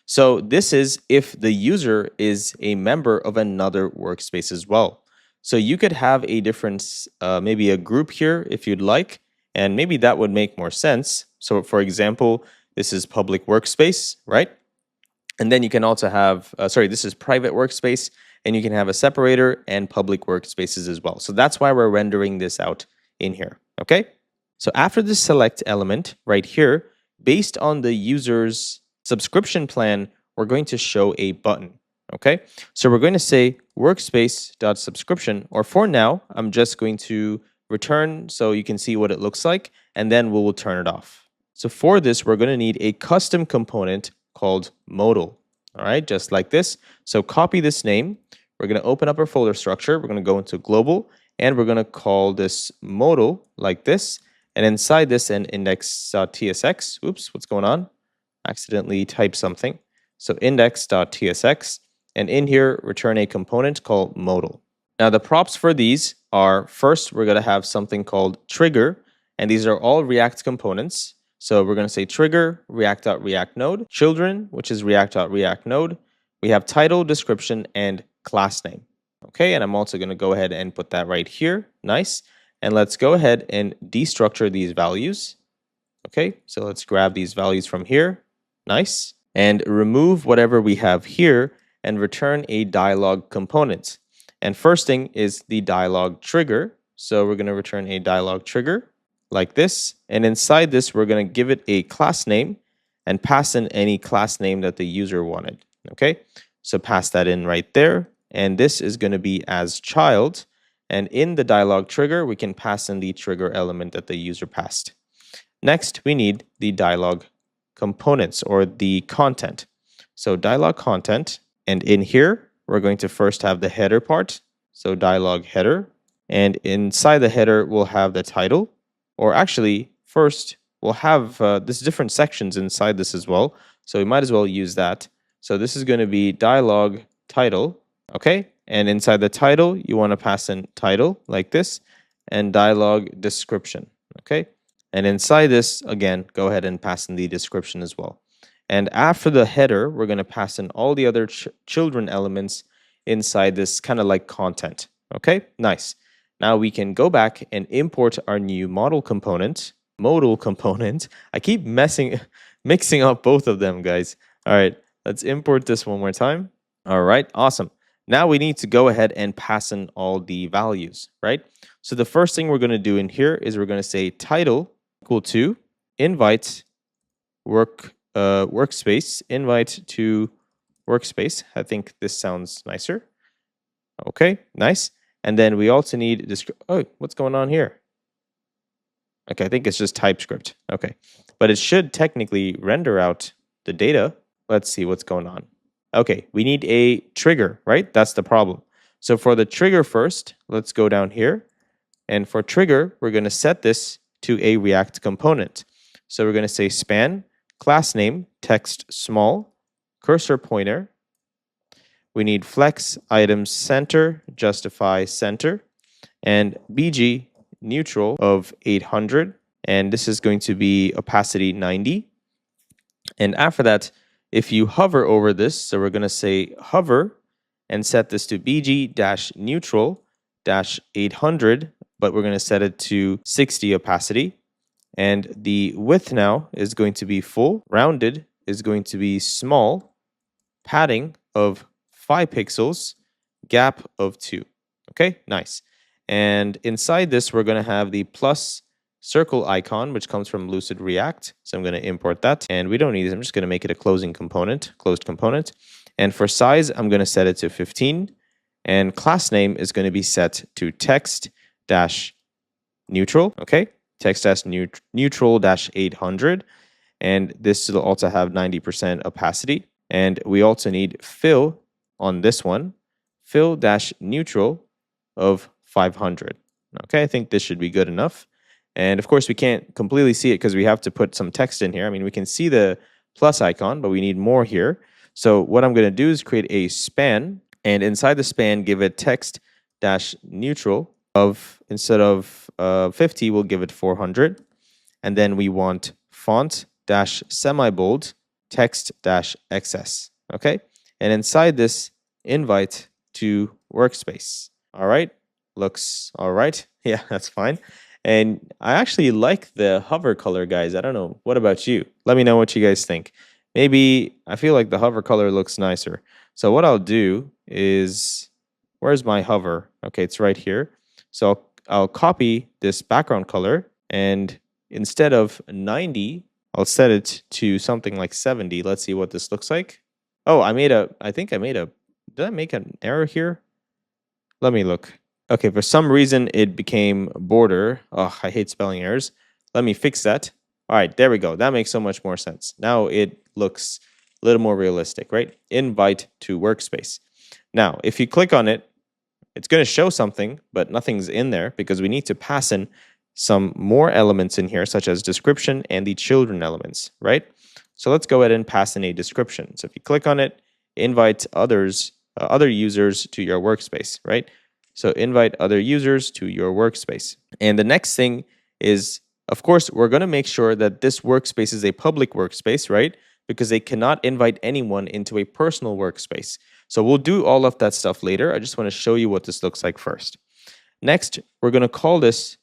So this is if the user is a member of another workspace as well. So you could have a different, maybe a group here if you'd like, and maybe that would make more sense. So for example, this is public workspace, right? And then you can also have, this is private workspace, and you can have a separator and public workspaces as well. So that's why we're rendering this out in here, okay? So after the select element right here, based on the user's subscription plan, we're going to show a button, okay? So we're going to say workspace.subscription, or for now, I'm just going to return so you can see what it looks like, and then we will turn it off. So for this, we're going to need a custom component called modal, all right, just like this. So copy this name, we're going to open up our folder structure. We're going to go into global, and we're going to call this modal like this. And inside this, an index.tsx. Oops, what's going on? Accidentally typed something. So index.tsx. And in here, return a component called modal. Now, the props for these are, first, we're going to have something called trigger. And these are all React components. So we're going to say trigger, React.React node, children, which is React.React node. We have title, description, and class name. Okay, and I'm also going to go ahead and put that right here. Nice. And let's go ahead and destructure these values. Okay, so let's grab these values from here. Nice. And remove whatever we have here and return a dialog component. And first thing is the dialog trigger. So we're going to return a dialog trigger like this. And inside this, we're going to give it a class name and pass in any class name that the user wanted. Okay, so pass that in right there. And this is going to be as child. And in the dialog trigger, we can pass in the trigger element that the user passed. Next, we need the dialog components or the content. So dialog content. And in here, we're going to first have the header part. So dialog header. And inside the header, we'll have the title. Or actually, first, we'll have there's different sections inside this as well. So we might as well use that. So this is going to be dialog title. Okay. And inside the title, you want to pass in title like this and dialog description. Okay. And inside this, again, go ahead and pass in the description as well. And after the header, we're going to pass in all the other children elements inside this kind of like content. Okay, nice. Now we can go back and import our new modal component. I keep mixing up both of them, guys. All right, let's import this one more time. All right, awesome. Now we need to go ahead and pass in all the values, right? So the first thing we're going to do in here is we're going to say title equal to invite workspace, invite to workspace. I think this sounds nicer. Okay, nice. And then we also need this. Oh, what's going on here? Okay, I think it's just TypeScript. Okay, but it should technically render out the data. Let's see what's going on. Okay, we need a trigger, right? That's the problem. So for the trigger first, let's go down here. And for trigger, we're going to set this to a React component. So we're going to say span, class name, text small, cursor pointer. We need flex, items center, justify center, and BG neutral of 800. And this is going to be opacity 90. And after that, if you hover over this, so we're going to say hover and set this to BG-neutral-800, but we're going to set it to 60 opacity. And the width now is going to be full, rounded is going to be small, padding of 5 pixels, gap of 2. Okay, nice. And inside this, we're going to have the plus circle icon, which comes from Lucid React. So I'm going to import that. And we don't need it. I'm just going to make it a closed component. And for size, I'm going to set it to 15. And class name is going to be set to text-neutral. Okay, text-neutral-800. And this will also have 90% opacity. And we also need fill on this one, fill-neutral of 500. Okay, I think this should be good enough. And of course, we can't completely see it because we have to put some text in here. I mean, we can see the plus icon, but we need more here. So what I'm going to do is create a span, and inside the span, give it text-neutral of, instead of 50, we'll give it 400. And then we want font-semi-bold text-XS. Okay, and inside this, invite to workspace. All right, looks all right. Yeah, that's fine. And I actually like the hover color, guys. I don't know. What about you? Let me know what you guys think. Maybe I feel like the hover color looks nicer. So what I'll do is, where's my hover? Okay, it's right here. So I'll copy this background color, and instead of 90, I'll set it to something like 70. Let's see what this looks like. Oh, did I make an error here? Let me look. Okay, for some reason it became border. Oh, I hate spelling errors. Let me fix that. All right, there we go. That makes so much more sense. Now it looks a little more realistic, right? Invite to workspace. Now, if you click on it, it's going to show something, but nothing's in there because we need to pass in some more elements in here, such as description and the children elements, right? So let's go ahead and pass in a description. So if you click on it, invite other users to your workspace, right? So invite other users to your workspace. And the next thing is, of course, we're going to make sure that this workspace is a public workspace, right? Because they cannot invite anyone into a personal workspace. So we'll do all of that stuff later. I just want to show you what this looks like first. Next, we're going to call this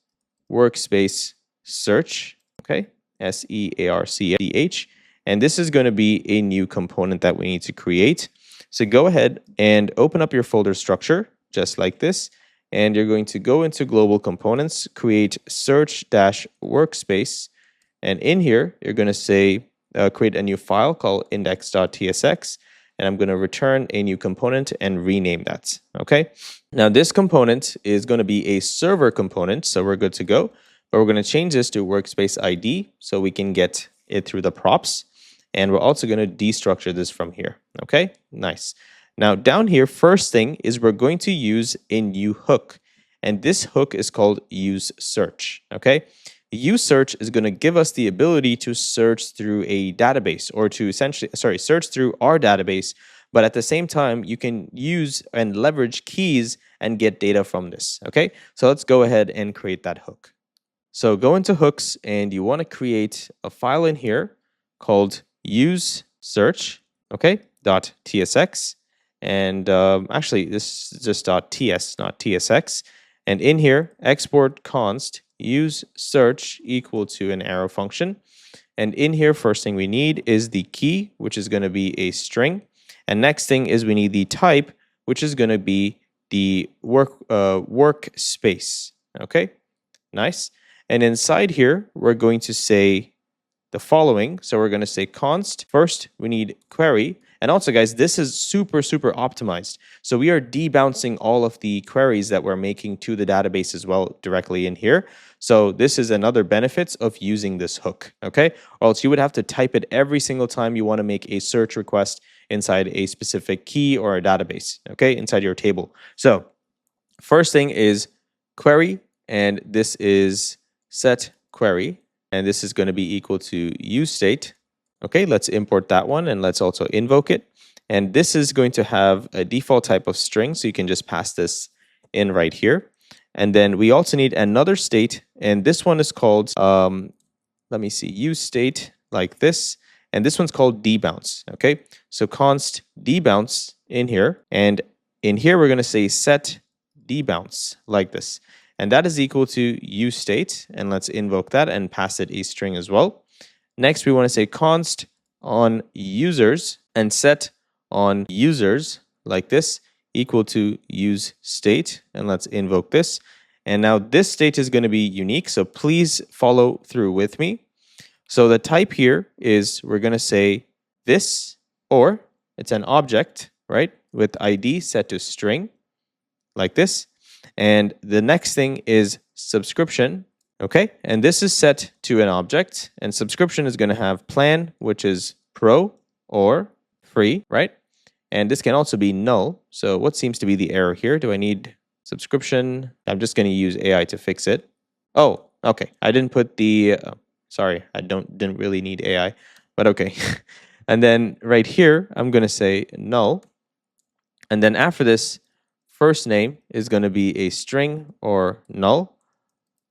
workspace search, okay? SEARCH. And this is going to be a new component that we need to create. So go ahead and open up your folder structure, just like this. And you're going to go into global components, create search-workspace. And in here, you're going to say, create a new file called index.tsx. And I'm going to return a new component and rename that, okay? Now, this component is going to be a server component, so we're good to go. But we're going to change this to workspace ID so we can get it through the props. And we're also going to destructure this from here, okay? Nice. Now, down here, first thing is we're going to use a new hook. And this hook is called use search, okay? Use search is going to give us the ability to search through a database, or to essentially, search through our database. But at the same time, you can use and leverage keys and get data from this, okay? So let's go ahead and create that hook. So go into hooks, and you want to create a file in here called use search, okay, .tsx. And actually, this is just .ts, not tsx. And in here, export const use search equal to an arrow function. And in here, first thing we need is the key, which is going to be a string. And next thing is we need the type, which is going to be the workspace. Okay, nice. And inside here, we're going to say the following. So we're going to say const. First, we need query. And also, guys, this is super optimized. So we are debouncing all of the queries that we're making to the database as well directly in here. So this is another benefit of using this hook, okay? Or else you would have to type it every single time you want to make a search request inside a specific key or a database, okay, inside your table. So first thing is query, and this is set query, and this is going to be equal to useState. Okay, let's import that one, and let's also invoke it. And this is going to have a default type of string, so you can just pass this in right here. And then we also need another state, and this one is called, let me see, useState, like this. And this one's called debounce, okay? So const debounce in here, and in here we're going to say set debounce, like this. And that is equal to useState, and let's invoke that and pass it a string as well. Next, we want to say const on users and set on users, like this, equal to use state, and let's invoke this. And now this state is going to be unique, so please follow through with me. So the type here is we're going to say this, or it's an object, right, with ID set to string, like this. And the next thing is subscription. Okay, and this is set to an object, and subscription is going to have plan, which is pro or free, right? And this can also be null. So what seems to be the error here? Do I need subscription? I'm just going to use AI to fix it. Oh, okay. I didn't put the, sorry, I didn't really need AI, but okay. And then right here, I'm going to say null. And then after this, first name is going to be a string or null.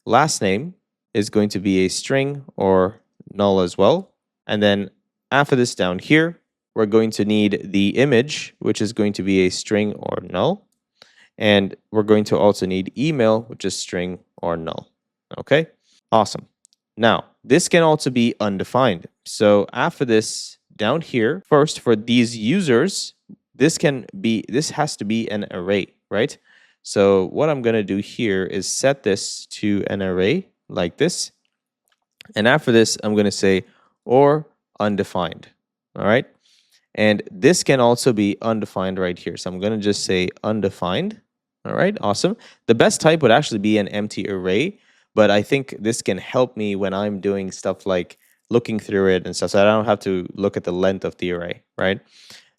Last name is going to be a string or null as well. And then after this down here, we're going to need the image, which is going to be a string or null. And we're going to also need email, which is string or null. Okay, awesome. Now, this can also be undefined. So after this down here, first for these users, this has to be an array, right? So what I'm going to do here is set this to an array like this. And after this, I'm going to say or undefined. All right. And this can also be undefined right here. So I'm going to just say undefined. All right. Awesome. The best type would actually be an empty array. But I think this can help me when I'm doing stuff like looking through it and stuff. So I don't have to look at the length of the array. Right.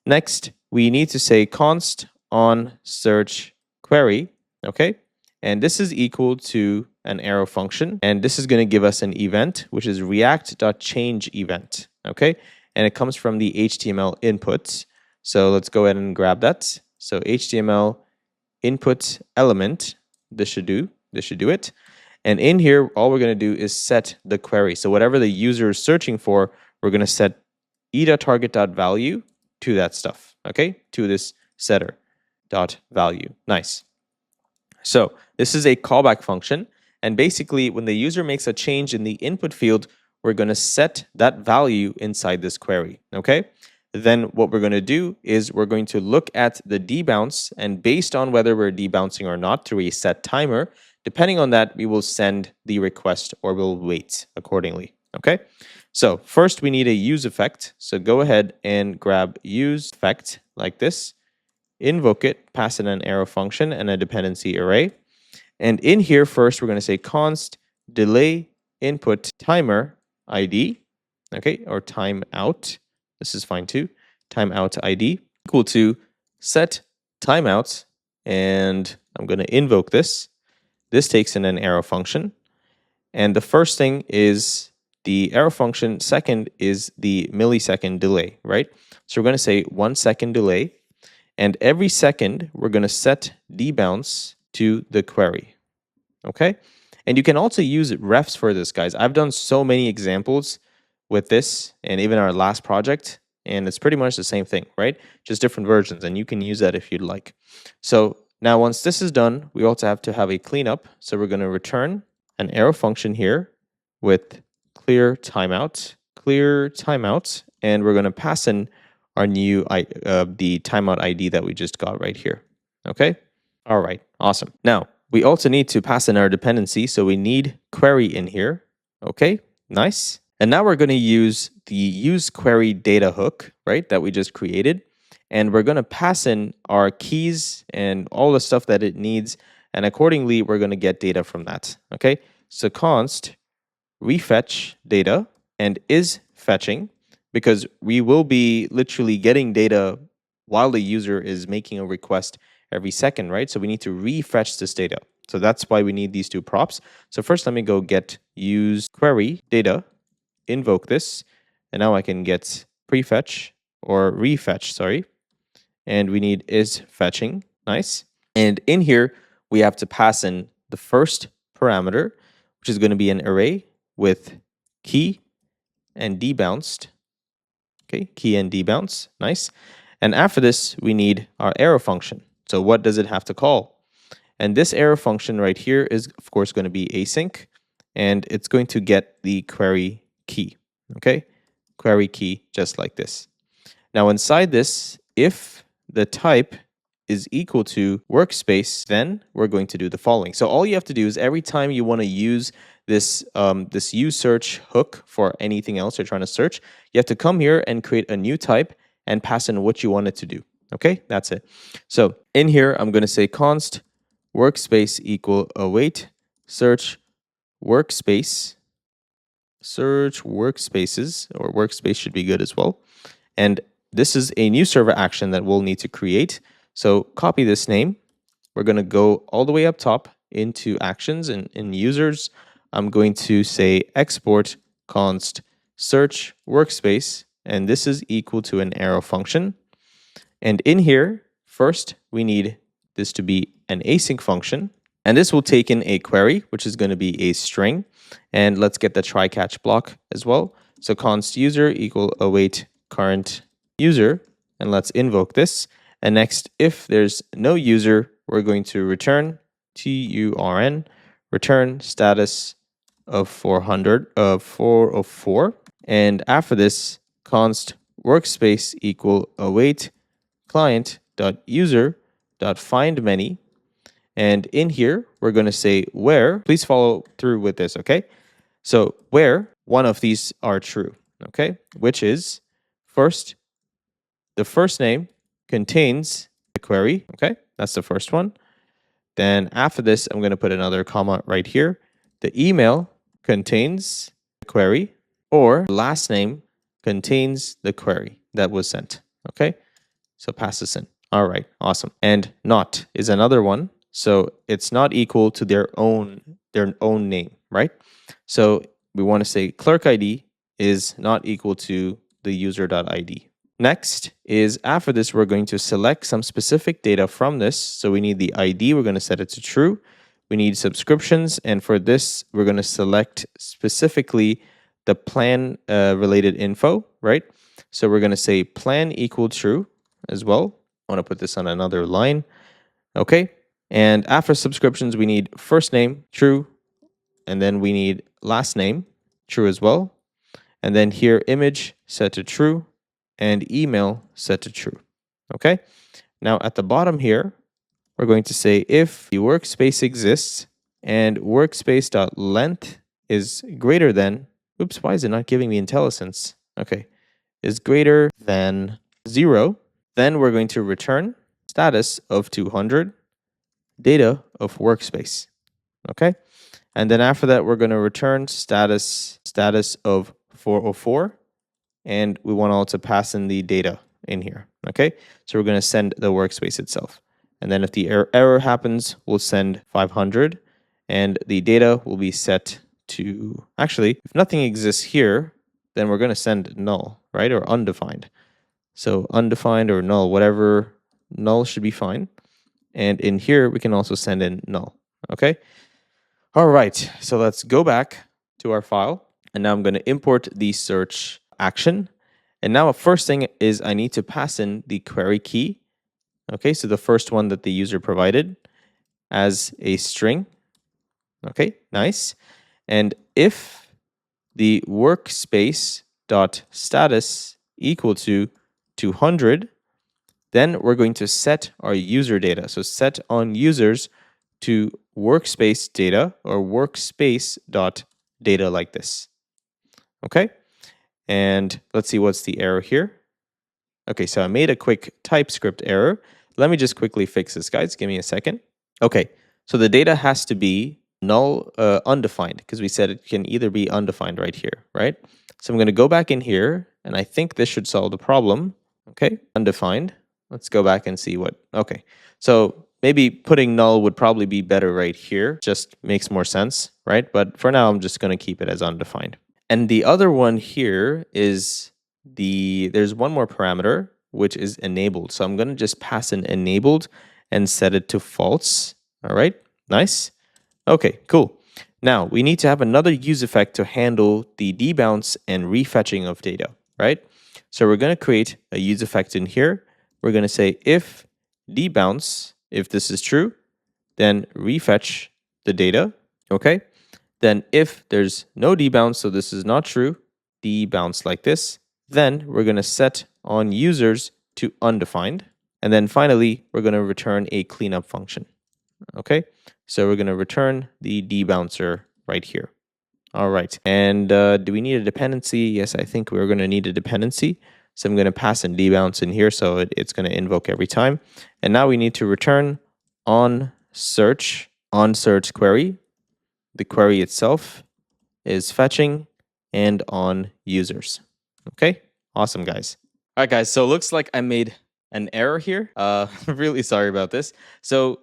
Next, we need to say const on search query, okay? And this is equal to an arrow function. And this is going to give us an event, which is react.change event, okay? And it comes from the HTML input. So let's go ahead and grab that. So HTML input element, this should do it. And in here, all we're going to do is set the query. So whatever the user is searching for, we're going to set e.target.value to that stuff, okay? To this setter dot value. Nice. So this is a callback function. And basically, when the user makes a change in the input field, we're going to set that value inside this query, okay? Then what we're going to do is we're going to look at the debounce, and based on whether we're debouncing or not through a set timer, depending on that, we will send the request or we'll wait accordingly, okay? So first we need a use effect. So go ahead and grab use effect like this, invoke it, pass in an arrow function and a dependency array. And in here first, we're going to say const delay input timer ID, okay, or timeout. This is fine too. Timeout ID equal to set timeout, and I'm going to invoke this. This takes in an arrow function. And the first thing is the arrow function. Second is the millisecond delay, right? So we're going to say 1 second delay. And every second, we're going to set debounce to the query, okay? And you can also use refs for this, guys. I've done so many examples with this and even our last project, and it's pretty much the same thing, right? Just different versions, and you can use that if you'd like. So now once this is done, we also have to have a cleanup. So we're going to return an arrow function here with clear timeout, and we're going to pass in our new the timeout ID that we just got right here. Okay? All right, awesome. Now, we also need to pass in our dependency, so we need query in here. Okay, nice. And now we're going to use the use query data hook, right, that we just created. And we're going to pass in our keys and all the stuff that it needs. And accordingly, we're going to get data from that. Okay, so const refetch data and is fetching, because we will be literally getting data while the user is making a request every second, right? So we need to refetch this data. So that's why we need these two props. So first, let me go get use query data, invoke this, and now I can get prefetch or refetch, sorry. And we need is fetching, nice. And in here, we have to pass in the first parameter, which is going to be an array with key and debounced. Okay, key and debounce, nice. And after this, we need our arrow function. So what does it have to call? And this arrow function right here is, of course, going to be async, and it's going to get the query key, okay? Query key, just like this. Now inside this, if the type is equal to workspace, then we're going to do the following. So all you have to do is every time you want to use this this use search hook for anything else you're trying to search, you have to come here and create a new type and pass in what you want it to do. Okay, that's it. So in here, I'm going to say const workspace equal await search workspace, search workspaces, or workspace should be good as well. And this is a new server action that we'll need to create. So copy this name. We're going to go all the way up top into actions, and in users, I'm going to say export const search workspace, and this is equal to an arrow function. And in here, first, we need this to be an async function, and this will take in a query, which is going to be a string. And let's get the try catch block as well. So const user equal await current user, and let's invoke this. And next, if there's no user, we're going to return TURN, return status of 404. And after this, const workspace equal await client dot user dot find many. And in here, we're going to say where, please follow through with this, okay? So where one of these are true, okay? Which is first, the first name contains the query, okay? That's the first one. Then after this, I'm going to put another comma right here. The email contains the query, or the last name contains the query that was sent, okay? So pass this in. All right, awesome. And not is another one. So it's not equal to their own name, right? So we want to say clerk ID is not equal to the user.id. Next is after this, we're going to select some specific data from this. So we need the ID, we're going to set it to true. We need subscriptions, and for this, we're going to select specifically the plan related info, right? So we're going to say plan equal true as well. I want to put this on another line. Okay. And after subscriptions, we need first name, true. And then we need last name, true as well. And then here, image set to true and email set to true. Okay. Now at the bottom here, we're going to say if the workspace exists and workspace.length is greater than, oops, why is it not giving me IntelliSense? Okay, is greater than 0, then we're going to return status of 200, data of workspace. Okay, and then after that, we're going to return status of 404, and we want to also pass in the data in here. Okay, so we're going to send the workspace itself. And then if the error happens, we'll send 500, and the data will be set to, actually, if nothing exists here, then we're going to send null, right? Or undefined. So undefined or null, whatever, null should be fine. And in here, we can also send in null, okay? All right, so let's go back to our file. And now I'm going to import the search action. And now first thing is I need to pass in the query key. Okay, so the first one that the user provided as a string. Okay, nice. And if the workspace.status equal to 200, then we're going to set our user data. So set on users to workspace data or workspace.data like this. Okay, and let's see what's the error here. Okay, so I made a quick TypeScript error. Let me just quickly fix this, guys. Give me a second. Okay, so the data has to be null undefined because we said it can either be undefined right here, right? So I'm going to go back in here, and I think this should solve the problem. Okay, undefined. Let's go back and see what, okay. So maybe putting null would probably be better right here. Just makes more sense, right? But for now, I'm just going to keep it as undefined. And the other one here is there's one more parameter, which is enabled. So I'm going to just pass in enabled and set it to false. All right, nice. Okay, cool. Now we need to have another use effect to handle the debounce and refetching of data, right? So we're going to create a use effect in here. We're going to say if debounce, if this is true, then refetch the data, okay? Then if there's no debounce, so this is not true, debounce like this, then we're going to set on users to undefined. And then finally, we're going to return a cleanup function. Okay, so we're going to return the debouncer right here. All right, and do we need a dependency? Yes, I think we're going to need a dependency. So I'm going to pass in debounce in here, so it's going to invoke every time. And now we need to return on search query. The query itself is fetching and on users. Okay, awesome, guys. All right, guys, so it looks like I made an error here. Really sorry about this. So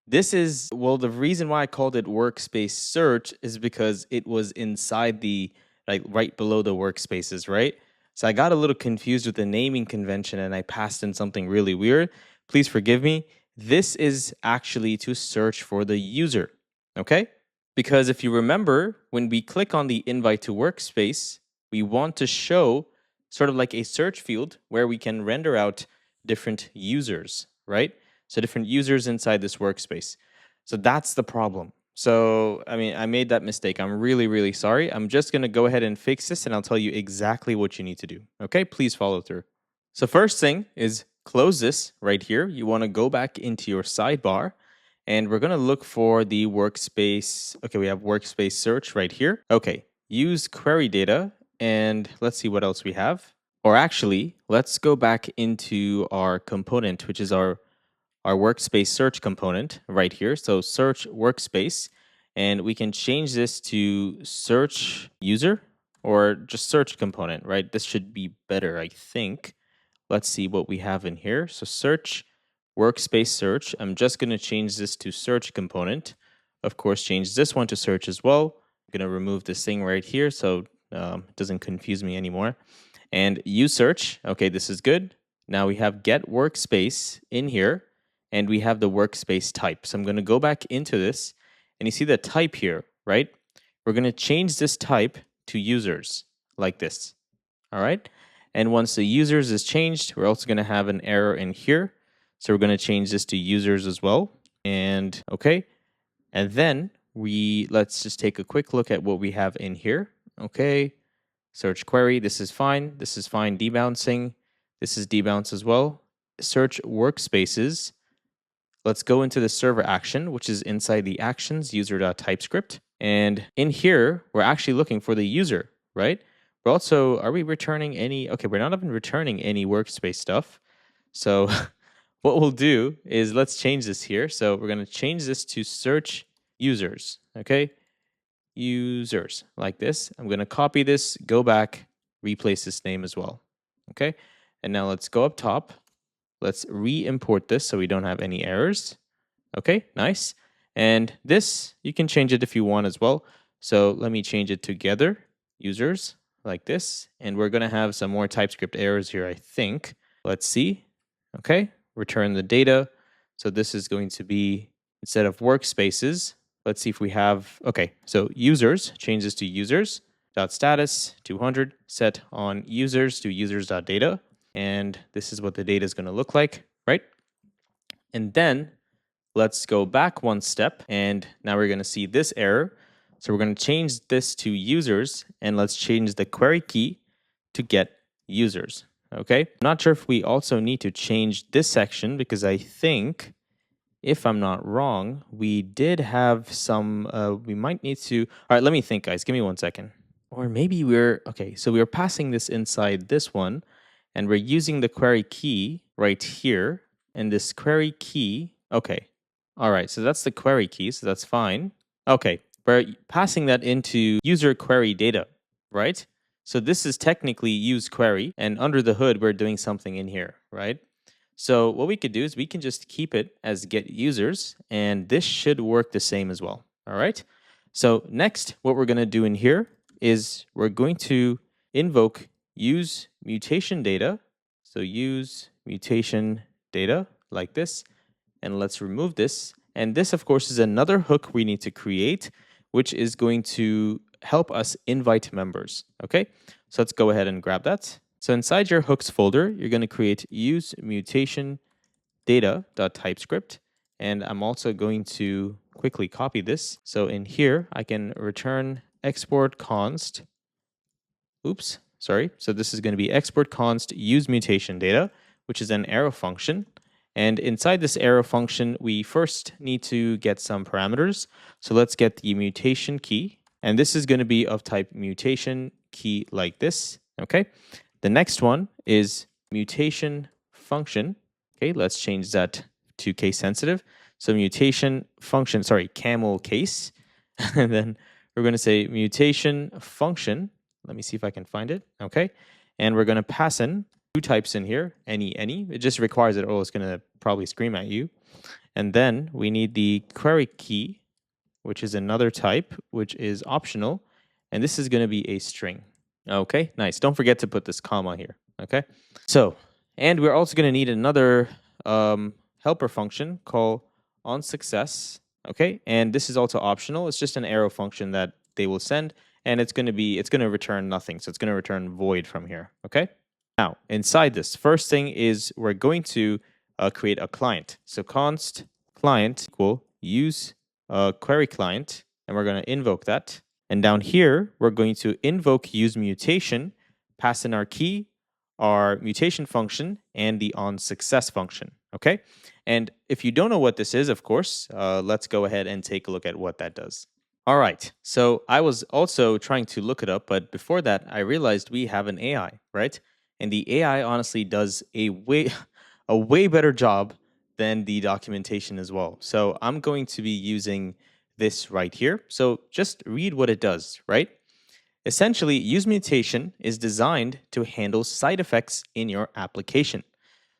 this is, well, the reason why I called it workspace search is because it was inside the, like right below the workspaces, right? So I got a little confused with the naming convention and I passed in something really weird. Please forgive me. This is actually to search for the user, okay? Because if you remember, when we click on the invite to workspace, we want to show sort of like a search field where we can render out different users, right? So different users inside this workspace. So that's the problem. So, I mean, I made that mistake. I'm really, really sorry. I'm just going to go ahead and fix this and I'll tell you exactly what you need to do. Okay, please follow through. So first thing is close this right here. You want to go back into your sidebar and we're going to look for the workspace. Okay, we have workspace search right here. Okay, use query data and let's see what else we have. Or actually, let's go back into our component, which is our workspace search component right here. So search workspace, and we can change this to search user or just search component, right? This should be better, I think. Let's see what we have in here. So search workspace search. I'm just going to change this to search component. Of course, change this one to search as well. I'm going to remove this thing right here so it doesn't confuse me anymore. And use search. Okay, this is good. Now we have get workspace in here, and we have the workspace type. So I'm going to go back into this, and you see the type here, right? We're going to change this type to users like this. All right. And once the users is changed, we're also going to have an error in here. So we're going to change this to users as well. And okay. And then let's just take a quick look at what we have in here. Okay. Search query. This is fine. This is fine. Debouncing. This is debounce as well. Search workspaces. Let's go into the server action, which is inside the actions user.typescript. And in here, we're actually looking for the user, right? We're also, are we returning any? Okay, we're not even returning any workspace stuff. So what we'll do is let's change this here. So we're going to change this to search users, okay? Users, like this. I'm going to copy this, go back, replace this name as well, okay? And now let's go up top. Let's re-import this so we don't have any errors. Okay, nice. And this, you can change it if you want as well. So let me change it together, users, like this. And we're going to have some more TypeScript errors here, I think. Let's see. Okay, return the data. So this is going to be, instead of workspaces, let's see if we have, okay, so users, change this to users.status 200, set on users to users.data. And this is what the data is going to look like, right? And then let's go back one step, and now we're going to see this error. So we're going to change this to users, and let's change the query key to get users, okay? I'm not sure if we also need to change this section, because I think, if I'm not wrong, we did have some, we might need to, all right, let me think, guys, give me 1 second. Or maybe okay, so we're passing this inside this one, and we're using the query key right here, and this query key, okay. All right, so that's the query key, so that's fine. Okay, we're passing that into user query data, right? So this is technically use query, and under the hood, we're doing something in here, right? So what we could do is we can just keep it as get users, and this should work the same as well, all right? So next, what we're gonna do in here is we're going to invoke use mutation data. So use mutation data like this, and let's remove this. And this, of course, is another hook we need to create, which is going to help us invite members, okay? So let's go ahead and grab that. So inside your hooks folder, you're going to create use mutation data.typescript. And I'm also going to quickly copy this. So in here, I can return export const. Oops, sorry. So this is going to be export const use mutation data, which is an arrow function. And inside this arrow function, we first need to get some parameters. So let's get the mutation key. And this is going to be of type mutation key like this. Okay. The next one is mutation function. Okay, let's change that to case sensitive. So mutation function, sorry, camel case. And then we're going to say mutation function. Let me see if I can find it. Okay. And we're going to pass in 2 types in here, any. It just requires it, oh, it's going to probably scream at you. And then we need the query key, which is another type, which is optional. And this is going to be a string. Okay, nice. Don't forget to put this comma here, okay? So, and we're also going to need another helper function called onSuccess, okay? And this is also optional. It's just an arrow function that they will send, and it's going to return nothing. So it's going to return void from here, okay? Now, inside this, first thing is we're going to create a client. So const client equal use query client, and we're going to invoke that. And down here, we're going to invoke use mutation, pass in our key, our mutation function, and the onSuccess function, okay? And if you don't know what this is, of course, let's go ahead and take a look at what that does. All right, so I was also trying to look it up, but before that, I realized we have an AI, right? And the AI honestly does a way better job than the documentation as well. So I'm going to be using this right here. So just read what it does, right? Essentially, use mutation is designed to handle side effects in your application.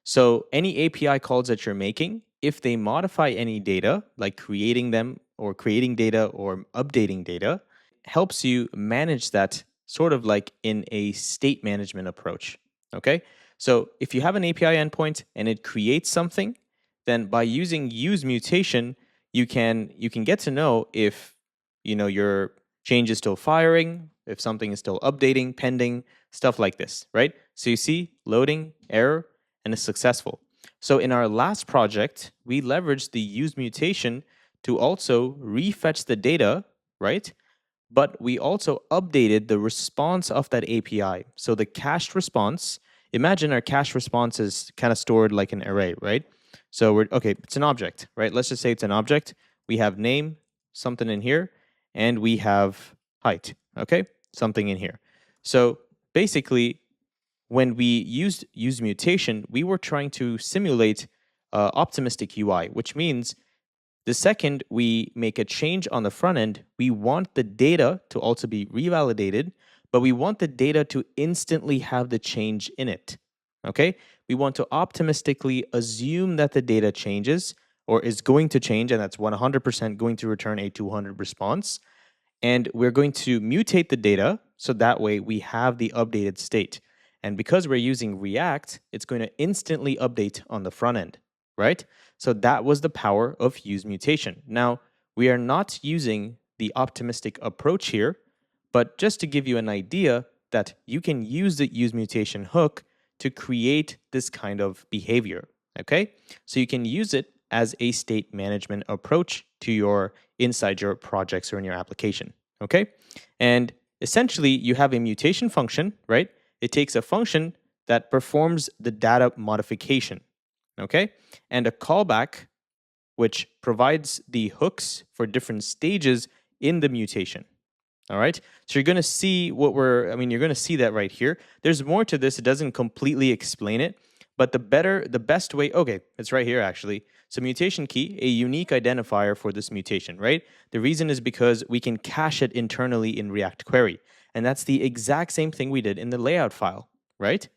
So any API calls that you're making, if they modify any data, like creating them or creating data or updating data, helps you manage that sort of like in a state management approach. Okay. So if you have an API endpoint and it creates something, then by using use mutation, you can get to know if your change is still firing, if something is still updating, pending, stuff like this, right? So you see loading, error, and it's successful. So in our last project, we leveraged the use mutation to also refetch the data, right? But we also updated the response of that API. So the cached response, imagine our cache response is kind of stored like an array, right? So it's an object, right? Let's just say it's an object. We have name, something in here, and we have height, okay? Something in here. So basically, when we used use mutation, we were trying to simulate optimistic UI, which means the second we make a change on the front end, we want the data to also be revalidated, but we want the data to instantly have the change in it. Okay? We want to optimistically assume that the data changes or is going to change, and that's 100% going to return a 200 response. And we're going to mutate the data so that way we have the updated state. And because we're using React, it's going to instantly update on the front end, right? So that was the power of use mutation. Now, we are not using the optimistic approach here, but just to give you an idea that you can use the use mutation hook to create this kind of behavior, okay? So you can use it as a state management approach to your inside your projects or in your application, okay? And essentially, you have a mutation function, right? It takes a function that performs the data modification, okay? And a callback, which provides the hooks for different stages in the mutation. All right. So you're going to see you're going to see that right here. There's more to this. It doesn't completely explain it, but the best way, okay, it's right here actually. So mutation key, a unique identifier for this mutation, right? The reason is because we can cache it internally in React query. And that's the exact same thing we did in the layout file, right?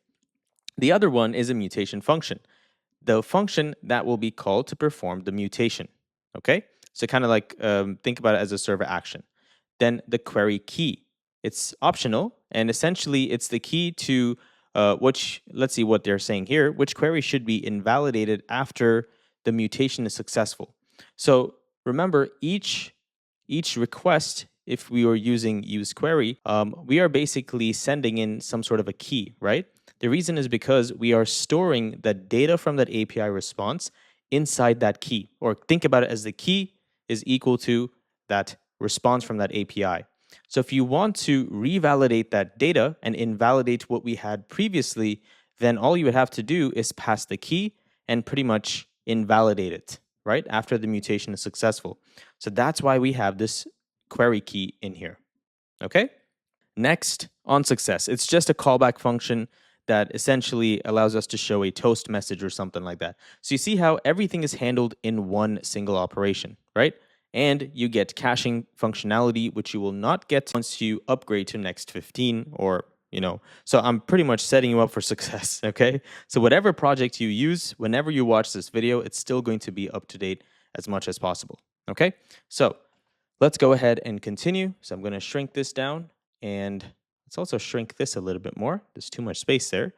The other one is a mutation function, the function that will be called to perform the mutation, okay? So kind of like think about it as a server action. Then the query key. It's optional, and essentially it's the key to let's see what they're saying here, which query should be invalidated after the mutation is successful. So remember, each request, if we were using use query, we are basically sending in some sort of a key, right? The reason is because we are storing the data from that API response inside that key, or think about it as the key is equal to that response from that API. So if you want to revalidate that data and invalidate what we had previously, then all you would have to do is pass the key and pretty much invalidate it, right? After the mutation is successful. So that's why we have this query key in here, okay? Next, on success. It's just a callback function that essentially allows us to show a toast message or something like that. So you see how everything is handled in one single operation, right? And you get caching functionality, which you will not get once you upgrade to Next 15 or, so I'm pretty much setting you up for success, okay? So whatever project you use, whenever you watch this video, it's still going to be up to date as much as possible, okay? So let's go ahead and continue. So I'm going to shrink this down, and let's also shrink this a little bit more. There's too much space there.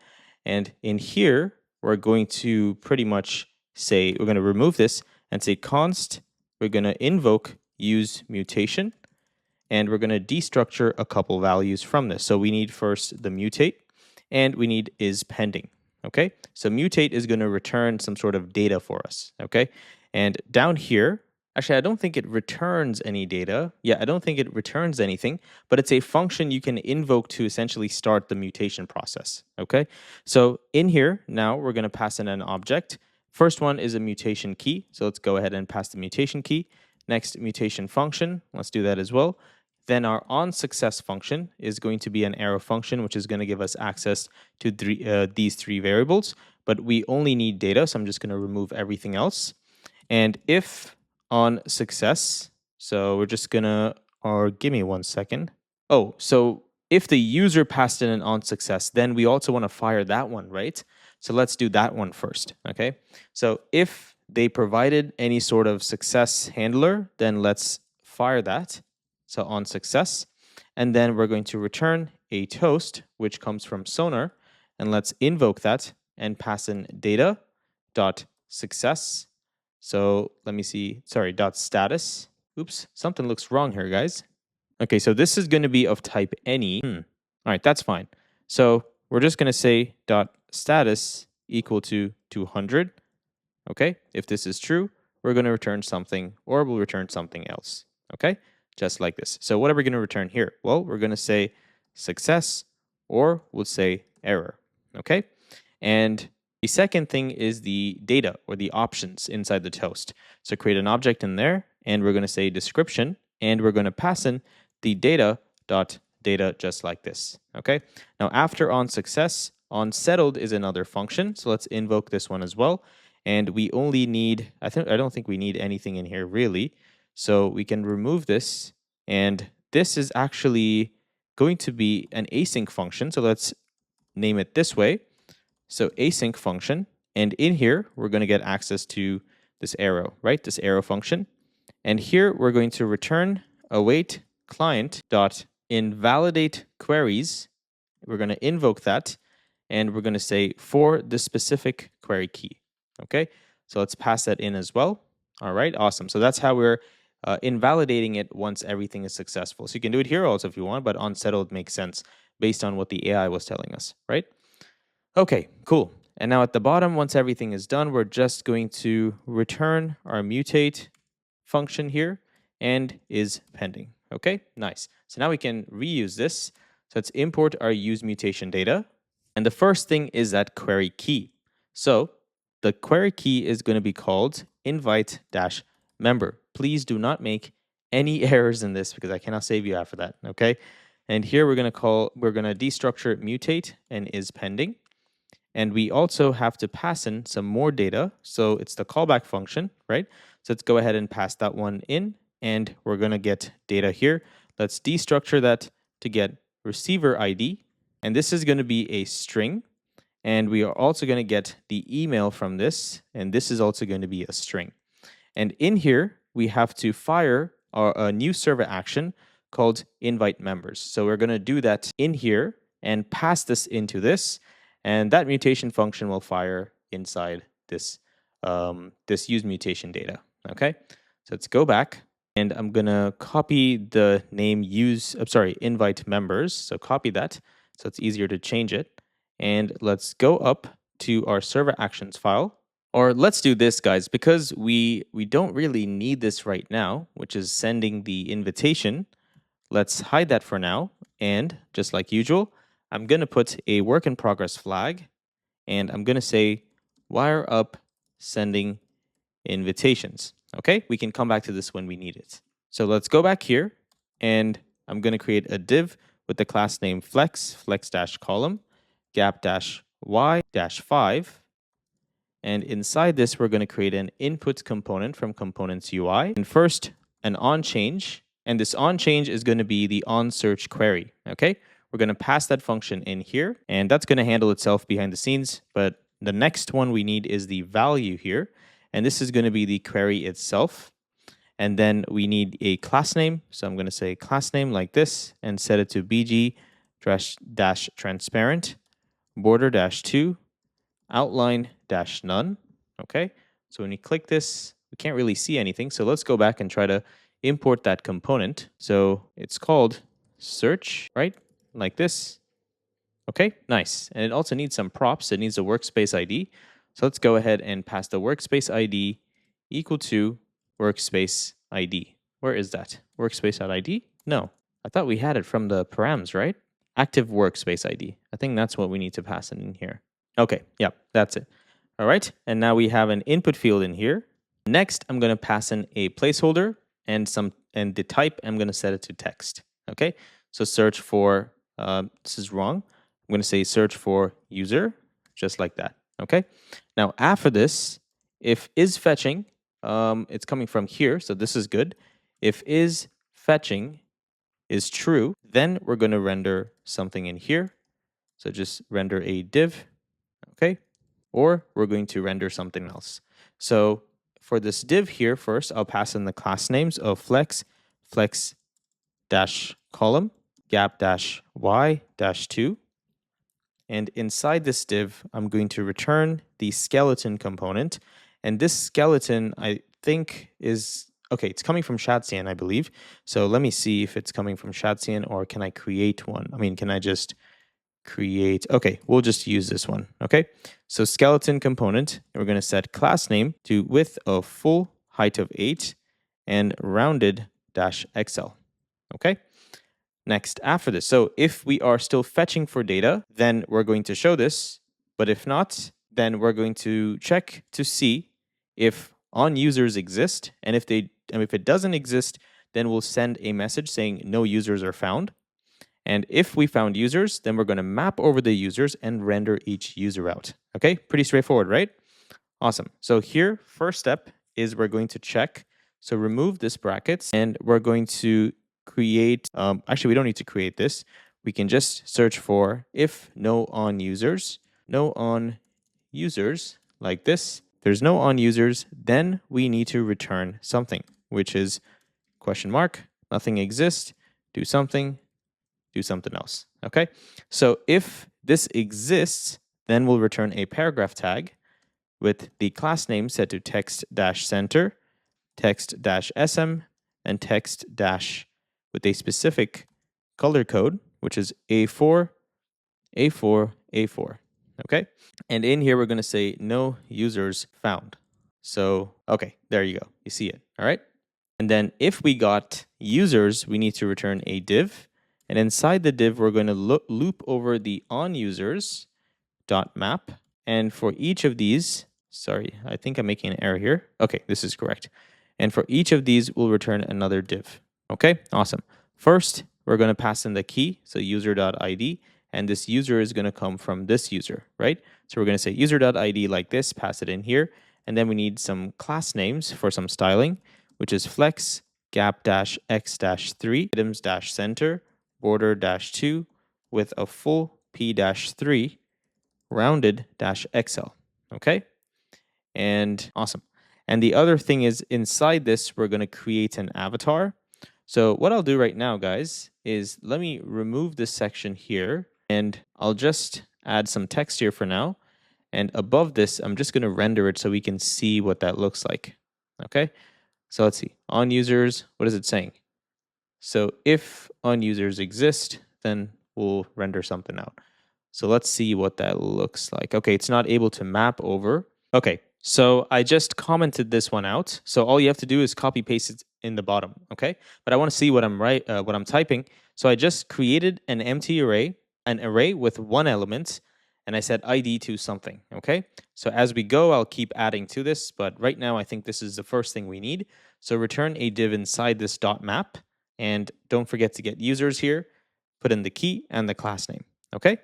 And in here, we're going to pretty much say, we're going to remove this and say const, we're going to invoke use mutation, and we're going to destructure a couple values from this. So we need first the mutate, and we need is pending, okay? So mutate is going to return some sort of data for us, okay? And down here, actually, I don't think it returns any data. Yeah, I don't think it returns anything, but it's a function you can invoke to essentially start the mutation process, okay? So in here, now we're going to pass in an object. First one is a mutation key. So let's go ahead and pass the mutation key. Next, mutation function. Let's do that as well. Then our onSuccess function is going to be an arrow function, which is going to give us access to these three variables, but we only need data, so I'm just going to remove everything else. And if on success, so we're just gonna, or give me 1 second. Oh, so if the user passed in an on success, then we also want to fire that one, right? So let's do that one first, okay? So if they provided any sort of success handler, then let's fire that. So on success. And then we're going to return a toast, which comes from Sonar. And let's invoke that and pass in data dot success. So let me see, sorry, dot status. Oops, something looks wrong here, guys. Okay, so this is going to be of type any. All right, that's fine. So we're just going to say dot status equal to 200. Okay, if this is true, we're going to return something, or we'll return something else. Okay, just like this. So what are we going to return here? Well, we're going to say success, or we'll say error. Okay, and the second thing is the data or the options inside the toast. So create an object in there, and we're going to say description, and we're going to pass in the data dot data just like this. Okay. Now after on success, on settled is another function. So let's invoke this one as well. And we only need, I don't think we need anything in here really. So we can remove this, and this is actually going to be an async function. So let's name it this way. So async function, and in here, we're going to get access to this arrow, right? This arrow function. And here we're going to return await client dot invalidate queries. We're going to invoke that, and we're going to say for the specific query key. Okay, so let's pass that in as well. All right, awesome. So that's how we're invalidating it once everything is successful. So you can do it here also if you want, but on settled makes sense based on what the AI was telling us, right? Okay, cool. And now at the bottom, once everything is done, we're just going to return our mutate function here and is pending. Okay, nice. So now we can reuse this. So let's import our use mutation data. And the first thing is that query key. So the query key is going to be called invite-member. Please do not make any errors in this because I cannot save you after that. Okay. And here we're going to destructure mutate and is pending. And we also have to pass in some more data. So it's the callback function, right? So let's go ahead and pass that one in, and we're going to get data here. Let's destructure that to get receiver ID. And this is going to be a string. And we are also going to get the email from this. And this is also going to be a string. And in here, we have to fire a new server action called invite members. So we're going to do that in here and pass this into this. And that mutation function will fire inside this, this use mutation data. Okay, so let's go back, and I'm gonna copy the name invite members. So copy that, so it's easier to change it. And let's go up to our server actions file. Or let's do this, guys, because we don't really need this right now, which is sending the invitation. Let's hide that for now. And just like usual, I'm going to put a work in progress flag, and I'm going to say wire up sending invitations. Okay, we can come back to this when we need it. So let's go back here, and I'm going to create a div with the class name flex-column, gap-y-5. And inside this, we're going to create an input component from components UI. And first, an on change. And this on change is going to be the on search query. Okay, we're going to pass that function in here, and that's going to handle itself behind the scenes. But the next one we need is the value here. And this is going to be the query itself. And then we need a class name. So I'm going to say class name like this and set it to bg-transparent, border-2, outline-none. Okay, so when you click this, we can't really see anything. So let's go back and try to import that component. So it's called search, right? Like this. Okay, nice. And it also needs some props. It needs a workspace ID. So let's go ahead and pass the workspace ID equal to workspace ID. Where is that? Workspace.id? No, I thought we had it from the params, right? Active workspace ID. I think that's what we need to pass in here. Okay, yep, that's it. All right, and now we have an input field in here. Next, I'm going to pass in a placeholder and the type, I'm going to set it to text. Okay, so search for, this is wrong. I'm going to say search for user, just like that. Okay, now after this, if is fetching, it's coming from here, so this is good. If is fetching is true, then we're going to render something in here. So just render a div, okay? Or we're going to render something else. So for this div here, first, I'll pass in the class names of flex, flex dash column, gap dash y dash 2. And inside this div, I'm going to return the skeleton component. And this skeleton, I think is, okay, it's coming from Shatsian, I believe. So let me see if it's coming from Shatsian, or can I create one? I mean, can I just create? Okay, we'll just use this one. Okay, so skeleton component, and we're going to set class name to width of full, height of 8, and rounded dash XL. Okay. Next, after this, so if we are still fetching for data, then we're going to show this. But if not, then we're going to check to see if on users exist. And if it doesn't exist, then we'll send a message saying no users are found. And if we found users, then we're going to map over the users and render each user out. Okay, pretty straightforward, right? Awesome. So here, first step is we're going to check. So remove this brackets, and we're going to create, actually, we don't need to create this. We can just search for if no on users, like this. There's no on users, then we need to return something, which is question mark, nothing exists, do something else. Okay, so if this exists, then we'll return a paragraph tag with the class name set to text-center, text-sm, and text- with a specific color code, which is A4, A4, A4. Okay, and in here we're going to say no users found. So, okay, there you go. You see it. All right. And then if we got users, we need to return a div. And inside the div, we're going to loop over the onUsers.map. And for each of these, sorry, I think I'm making an error here. Okay, this is correct. And for each of these, we'll return another div. Okay, awesome. First, we're going to pass in the key, so user.id, and this user is going to come from this user, right? So we're going to say user.id like this, pass it in here, and then we need some class names for some styling, which is flex, gap-x-3, items-center, border-2, with a full p-3, rounded-XL, okay? And awesome. And the other thing is inside this, we're going to create an avatar. So what I'll do right now, guys, is let me remove this section here, and I'll just add some text here for now. And above this, I'm just going to render it so we can see what that looks like. Okay, so let's see. On users, what is it saying? So if on users exist, then we'll render something out. So let's see what that looks like. Okay, it's not able to map over. Okay, so I just commented this one out. So all you have to do is copy paste it in the bottom, okay? But I want to see what I'm typing. So I just created an empty array, an array with one element, and I set ID to something, okay? So as we go, I'll keep adding to this, but right now I think this is the first thing we need. So return a div inside this .map, and don't forget to get users here, put in the key and the class name, okay?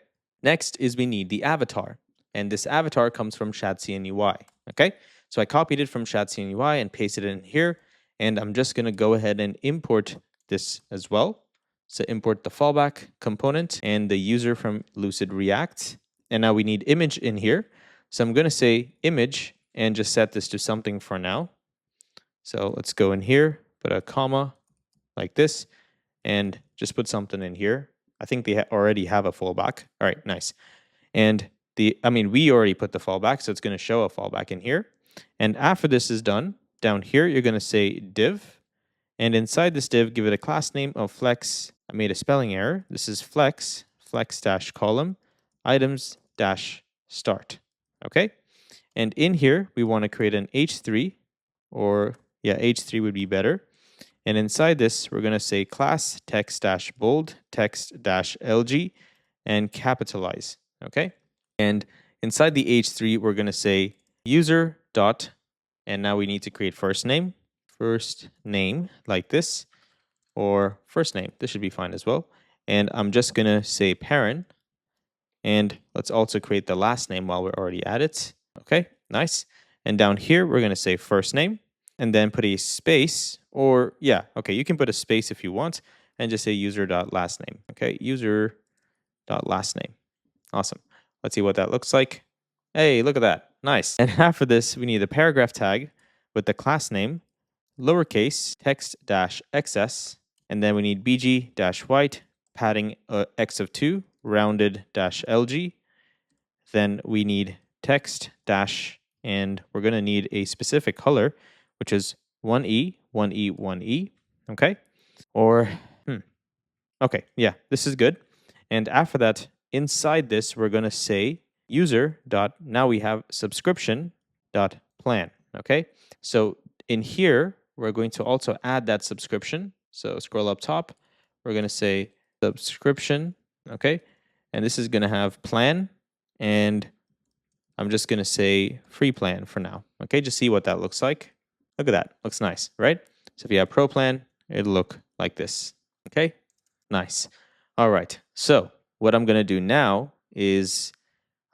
Next is we need the avatar, and this avatar comes from Shatsian UI, okay? So I copied it from Shatsian UI and pasted it in here, and I'm just gonna go ahead and import this as well. So import the fallback component and the user from Lucid React. And now we need image in here. So I'm gonna say image and just set this to something for now. So let's go in here, put a comma like this, and just put something in here. I think they already have a fallback. All right, nice. And we already put the fallback, so it's going to show a fallback in here. And after this is done, down here, you're going to say div. And inside this div, give it a class name of flex. I made a spelling error. This is flex dash column, items dash start. Okay. And in here, we want to create an H3, or yeah, H3 would be better. And inside this, we're going to say class text-bold, text-lg, and capitalize, okay? And inside the H3, we're going to say user dot, and now we need to create first name like this, or first name. This should be fine as well. And I'm just going to say parent, and let's also create the last name while we're already at it. Okay, nice. And down here, we're going to say first name, and then put a space, or yeah, okay, you can put a space if you want, and just say user.lastname. Okay, user.lastname. Awesome. Let's see what that looks like. Hey, look at that. Nice. And after this, we need a paragraph tag with the class name, lowercase text-xs, and then we need bg-white, padding x of 2, rounded-lg. Then we need text dash, and we're going to need a specific color, which is 1E, 1E, 1E. Okay? Or, okay, yeah, this is good. And after that, inside this, we're going to say user dot, now we have subscription dot plan. Okay? So in here, we're going to also add that subscription. So scroll up top, we're going to say subscription. Okay? And this is going to have plan, and I'm just going to say free plan for now. Okay, just see what that looks like. Look at that. Looks nice, right? So if you have pro plan, it'll look like this. Okay, nice. All right. So what I'm going to do now is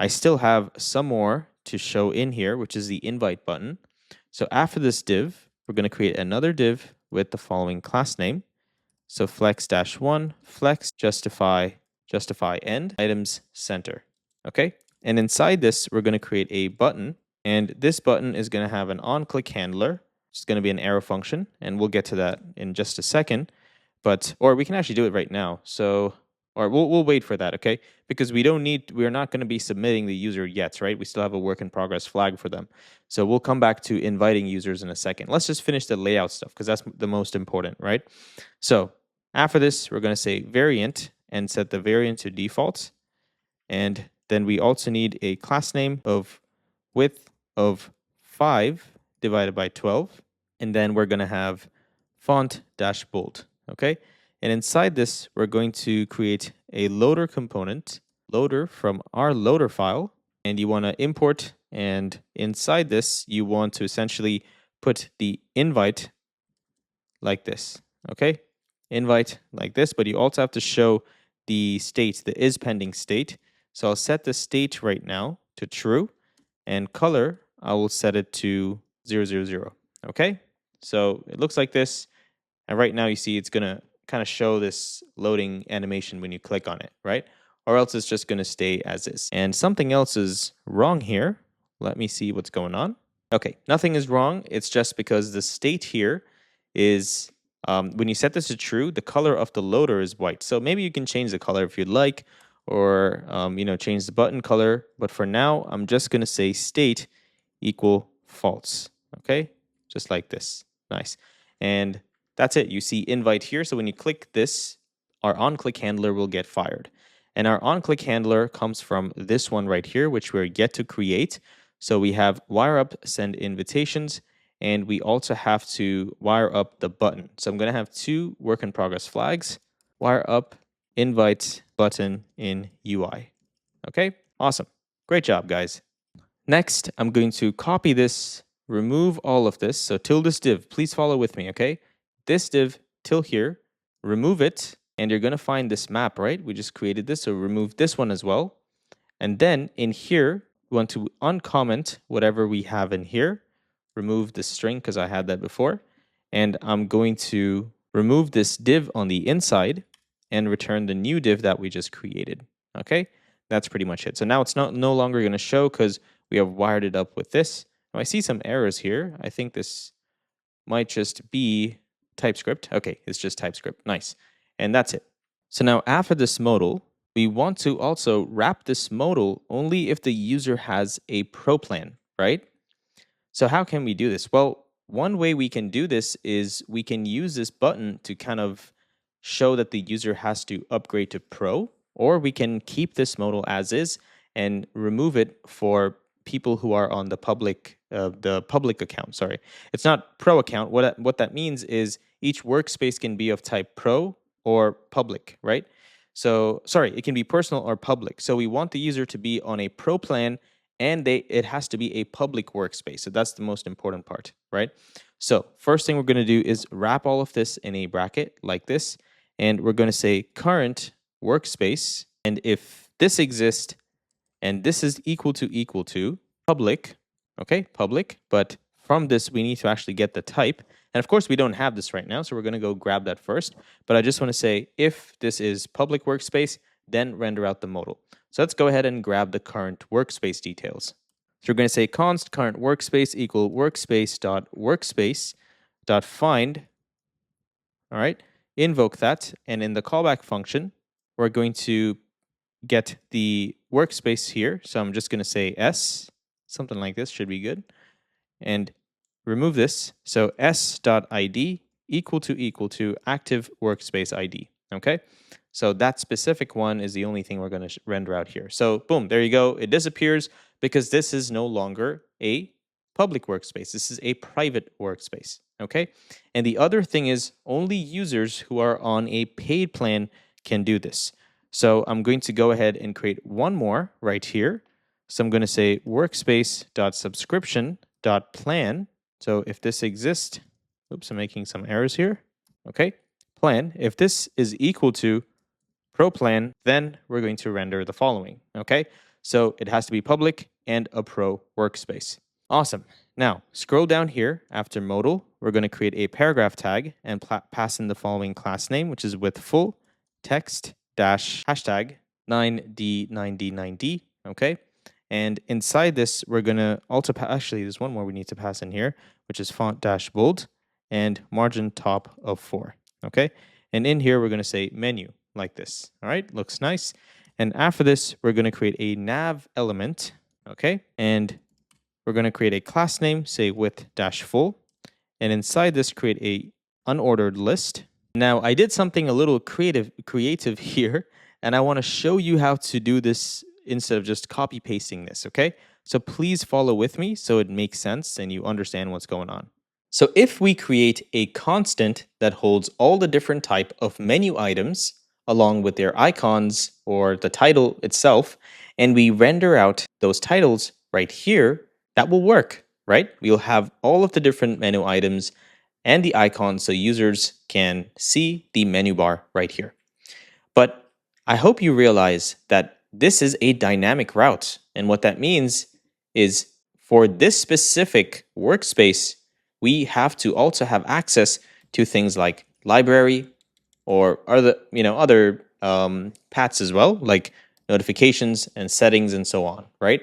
I still have some more to show in here, which is the invite button. So after this div, we're going to create another div with the following class name. So flex-1, flex, justify end, items center. Okay. And inside this, we're going to create a button, and this button is going to have an on-click handler. It's going to be an arrow function, and we'll get to that in just a second. Or we can actually do it right now. So, or we'll wait for that, okay? Because we're not going to be submitting the user yet, right? We still have a work in progress flag for them. So we'll come back to inviting users in a second. Let's just finish the layout stuff because that's the most important, right? So after this, we're going to say variant and set the variant to default. And then we also need a class name of width of 5 divided by 12. And then we're going to have font-bold, okay? And inside this, we're going to create a loader component, loader from our loader file. And you want to import, and inside this, you want to essentially put the invite like this, okay? Invite like this, but you also have to show the state, the is pending state. So I'll set the state right now to true, and color, I will set it to 000. Okay, so it looks like this, and right now you see it's gonna kind of show this loading animation when you click on it, right? Or else it's just gonna stay as is. And something else is wrong here. Let me see what's going on. Okay, nothing is wrong. It's just because the state here is when you set this to true, the color of the loader is white. So maybe you can change the color if you'd like, or change the button color. But for now, I'm just going to say state equal false. Okay, just like this. Nice. And that's it. You see invite here. So when you click this, our on-click handler will get fired. And our on-click handler comes from this one right here, which we're yet to create. So we have wire up, send invitations, and we also have to wire up the button. So I'm going to have 2 work in progress flags, wire up, invite button in UI. Okay, awesome. Great job, guys. Next, I'm going to copy this, remove all of this. So till this div, please follow with me, okay? This div till here, remove it, and you're going to find this map, right? We just created this, so remove this one as well. And then in here, we want to uncomment whatever we have in here. Remove the string because I had that before. And I'm going to remove this div on the inside and return the new div that we just created. Okay, that's pretty much it. So now it's no longer going to show because we have wired it up with this. Now I see some errors here. I think this might just be TypeScript. Okay, it's just TypeScript. Nice. And that's it. So now after this modal, we want to also wrap this modal only if the user has a pro plan, right? So how can we do this? Well, one way we can do this is we can use this button to kind of show that the user has to upgrade to pro, or we can keep this modal as is and remove it for people who are on the public account. Sorry, it's not pro account. What that means is each workspace can be of type pro or public, right? So sorry, it can be personal or public. So we want the user to be on a pro plan, and it has to be a public workspace. So that's the most important part, right? So first thing we're going to do is wrap all of this in a bracket like this, and we're going to say current workspace, and if this exists and this is equal to public, okay, public, but from this, we need to actually get the type. And of course, we don't have this right now, so we're going to go grab that first. But I just want to say, if this is public workspace, then render out the modal. So let's go ahead and grab the current workspace details. So we're going to say const current workspace equal workspace.workspace.find. All right, invoke that. And in the callback function, we're going to get the workspace here. So I'm just going to say s, something like this should be good. And remove this. So s.id equal to active workspace ID. Okay. So that specific one is the only thing we're going to render out here. So boom, there you go. It disappears because this is no longer a public workspace. This is a private workspace. Okay. And the other thing is only users who are on a paid plan can do this. So I'm going to go ahead and create one more right here. So I'm going to say workspace.subscription.plan. So if this exists, oops, I'm making some errors here. Okay, plan. If this is equal to pro plan, then we're going to render the following. Okay, so it has to be public and a pro workspace. Awesome. Now scroll down here after modal. We're going to create a paragraph tag and pass in the following class name, which is with full text dash hashtag 9d9d9d. Okay. And inside this, we're going to also actually, there's one more we need to pass in here, which is font dash bold and margin top of 4. Okay. And in here, we're going to say menu like this. All right. Looks nice. And after this, we're going to create a nav element. Okay. And we're going to create a class name, say with dash full. And inside this, create a unordered list. Now, I did something a little creative here, and I want to show you how to do this instead of just copy pasting this, okay? So please follow with me so it makes sense and you understand what's going on. So if we create a constant that holds all the different type of menu items along with their icons or the title itself, and we render out those titles right here, that will work, right? We'll have all of the different menu items and the icons so users can see the menu bar right here. But I hope you realize that this is a dynamic route. And what that means is for this specific workspace, we have to also have access to things like library or other paths as well, like notifications and settings and so on, right?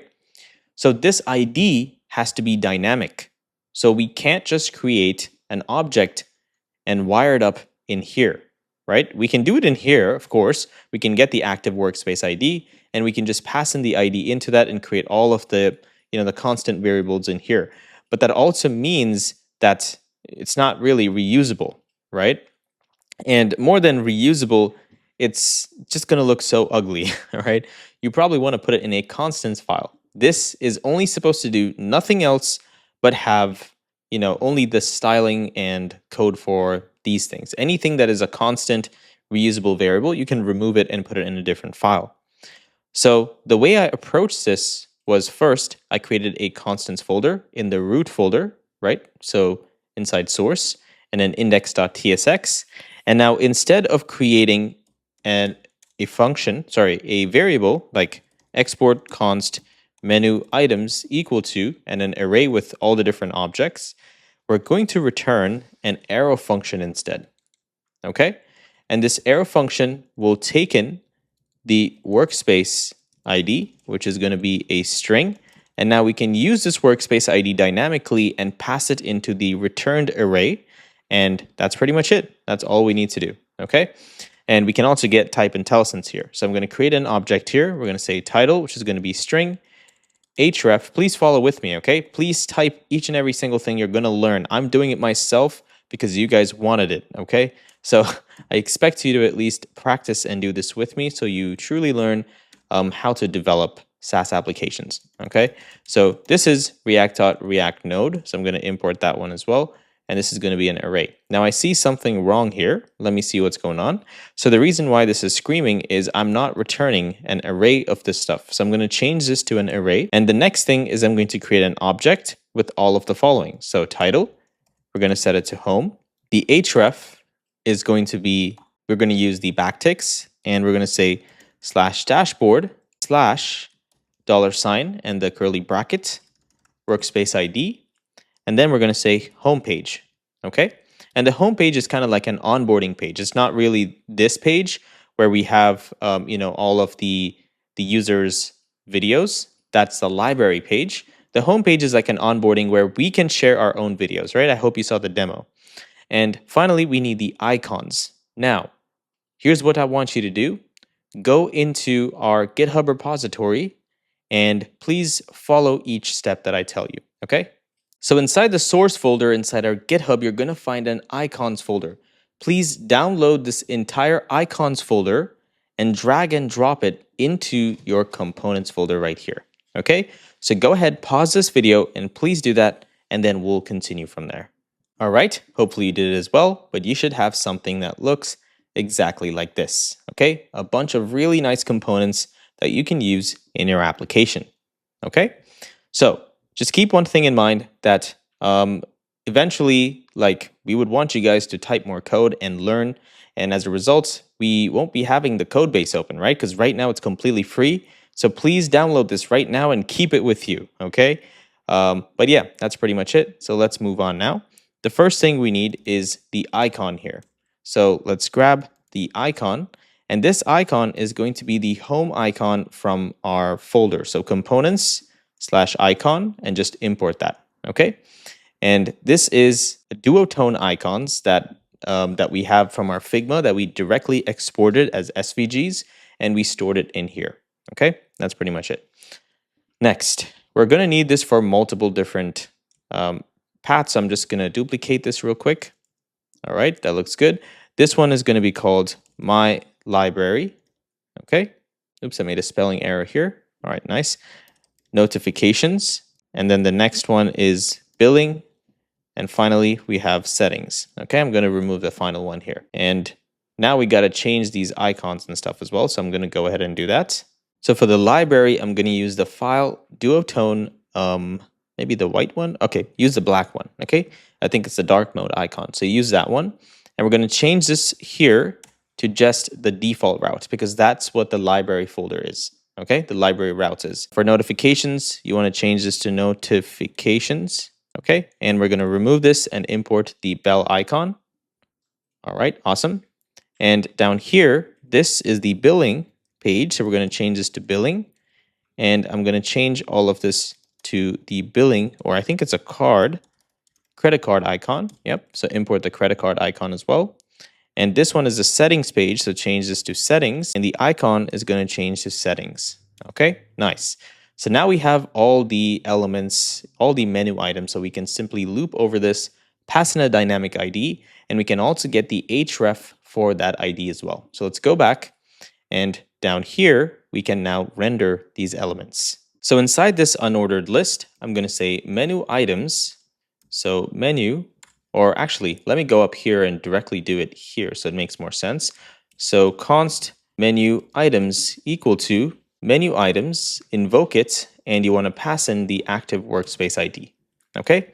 So this ID has to be dynamic. So we can't just create an object and wire it up in here, right? We can do it in here, of course. We can get the active workspace ID and we can just pass in the ID into that and create all of the, the constant variables in here. But that also means that it's not really reusable, right? And more than reusable, it's just going to look so ugly, all right? You probably want to put it in a constants file. This is only supposed to do nothing else but have, only the styling and code for these things. Anything that is a constant reusable variable, you can remove it and put it in a different file. So the way I approached this was first, I created a constants folder in the root folder, right? So inside source and then index.tsx. And now instead of creating a variable like export const menu items equal to and an array with all the different objects, we're going to return an arrow function instead. Okay? And this arrow function will take in the workspace ID, which is going to be a string. And now we can use this workspace ID dynamically and pass it into the returned array. And that's pretty much it. That's all we need to do. Okay? And we can also get type IntelliSense here. So I'm going to create an object here. We're going to say title, which is going to be string. href, please follow with me, okay? Please type each and every single thing you're going to learn. I'm doing it myself because you guys wanted it, okay? So I expect you to at least practice and do this with me so you truly learn how to develop SaaS applications, okay? So this is react.react node, so I'm going to import that one as well. And this is going to be an array. Now I see something wrong here. Let me see what's going on. So the reason why this is screaming is I'm not returning an array of this stuff. So I'm going to change this to an array. And the next thing is I'm going to create an object with all of the following. So title, we're going to set it to home. The href is going to be, we're going to use the backticks and we're going to say /dashboard / $, and the curly bracket, workspace ID. and then we're going to say homepage. Okay, and the homepage is kind of like an onboarding page. It's not really this page where we have all of the users' videos. That's the library page. The homepage is like an onboarding where we can share our own videos, right? I hope you saw the demo. And finally, we need the icons. Now, here's what I want you to do. Go into our GitHub repository and please follow each step that I tell you, okay? So inside the source folder, inside our GitHub, you're gonna find an icons folder. Please download this entire icons folder and drag and drop it into your components folder right here, okay? So go ahead, pause this video, and please do that, and then we'll continue from there. All right, hopefully you did it as well, but you should have something that looks exactly like this, okay? A bunch of really nice components that you can use in your application, okay? So just keep one thing in mind that eventually, like, we would want you guys to type more code and learn, and as a result, we won't be having the code base open, right? Because right now it's completely free, so please download this right now and keep it with you, okay? But yeah, that's pretty much it, so let's move on now. The first thing we need is the icon here. So let's grab the icon, and this icon is going to be the home icon from our folder. So components/icon, and just import that, okay? And this is duotone icons that we have from our Figma that we directly exported as SVGs, and we stored it in here, okay? That's pretty much it. Next, we're gonna need this for multiple different paths. I'm just gonna duplicate this real quick. All right, that looks good. This one is going to be called my library. Okay. Oops, I made a spelling error here. All right, nice. Notifications. And then the next one is billing. And finally, we have settings. Okay, I'm going to remove the final one here. And now we got to change these icons and stuff as well. So I'm going to go ahead and do that. So for the library, I'm going to use the file duotone, maybe the white one. Okay, use the black one. Okay, I think it's the dark mode icon. So use that one. And we're going to change this here to just the default route because that's what the library folder is. Okay, the library route is. For notifications, you want to change this to notifications. Okay, and we're going to remove this and import the bell icon. All right, awesome. And down here, this is the billing page. So we're going to change this to billing. And I'm going to change all of this to the billing, or I think it's a credit card icon. Yep, so import the credit card icon as well. And this one is the settings page, so change this to settings, and the icon is going to change to settings. Okay, nice. So now we have all the elements, all the menu items, so we can simply loop over this, pass in a dynamic ID, and we can also get the href for that ID as well. So let's go back, and down here, we can now render these elements. So inside this unordered list, I'm going to say menu items. So menu, or actually, let me go up here and directly do it here so it makes more sense. So const menu items equal to menu items, invoke it, and you want to pass in the active workspace ID. Okay,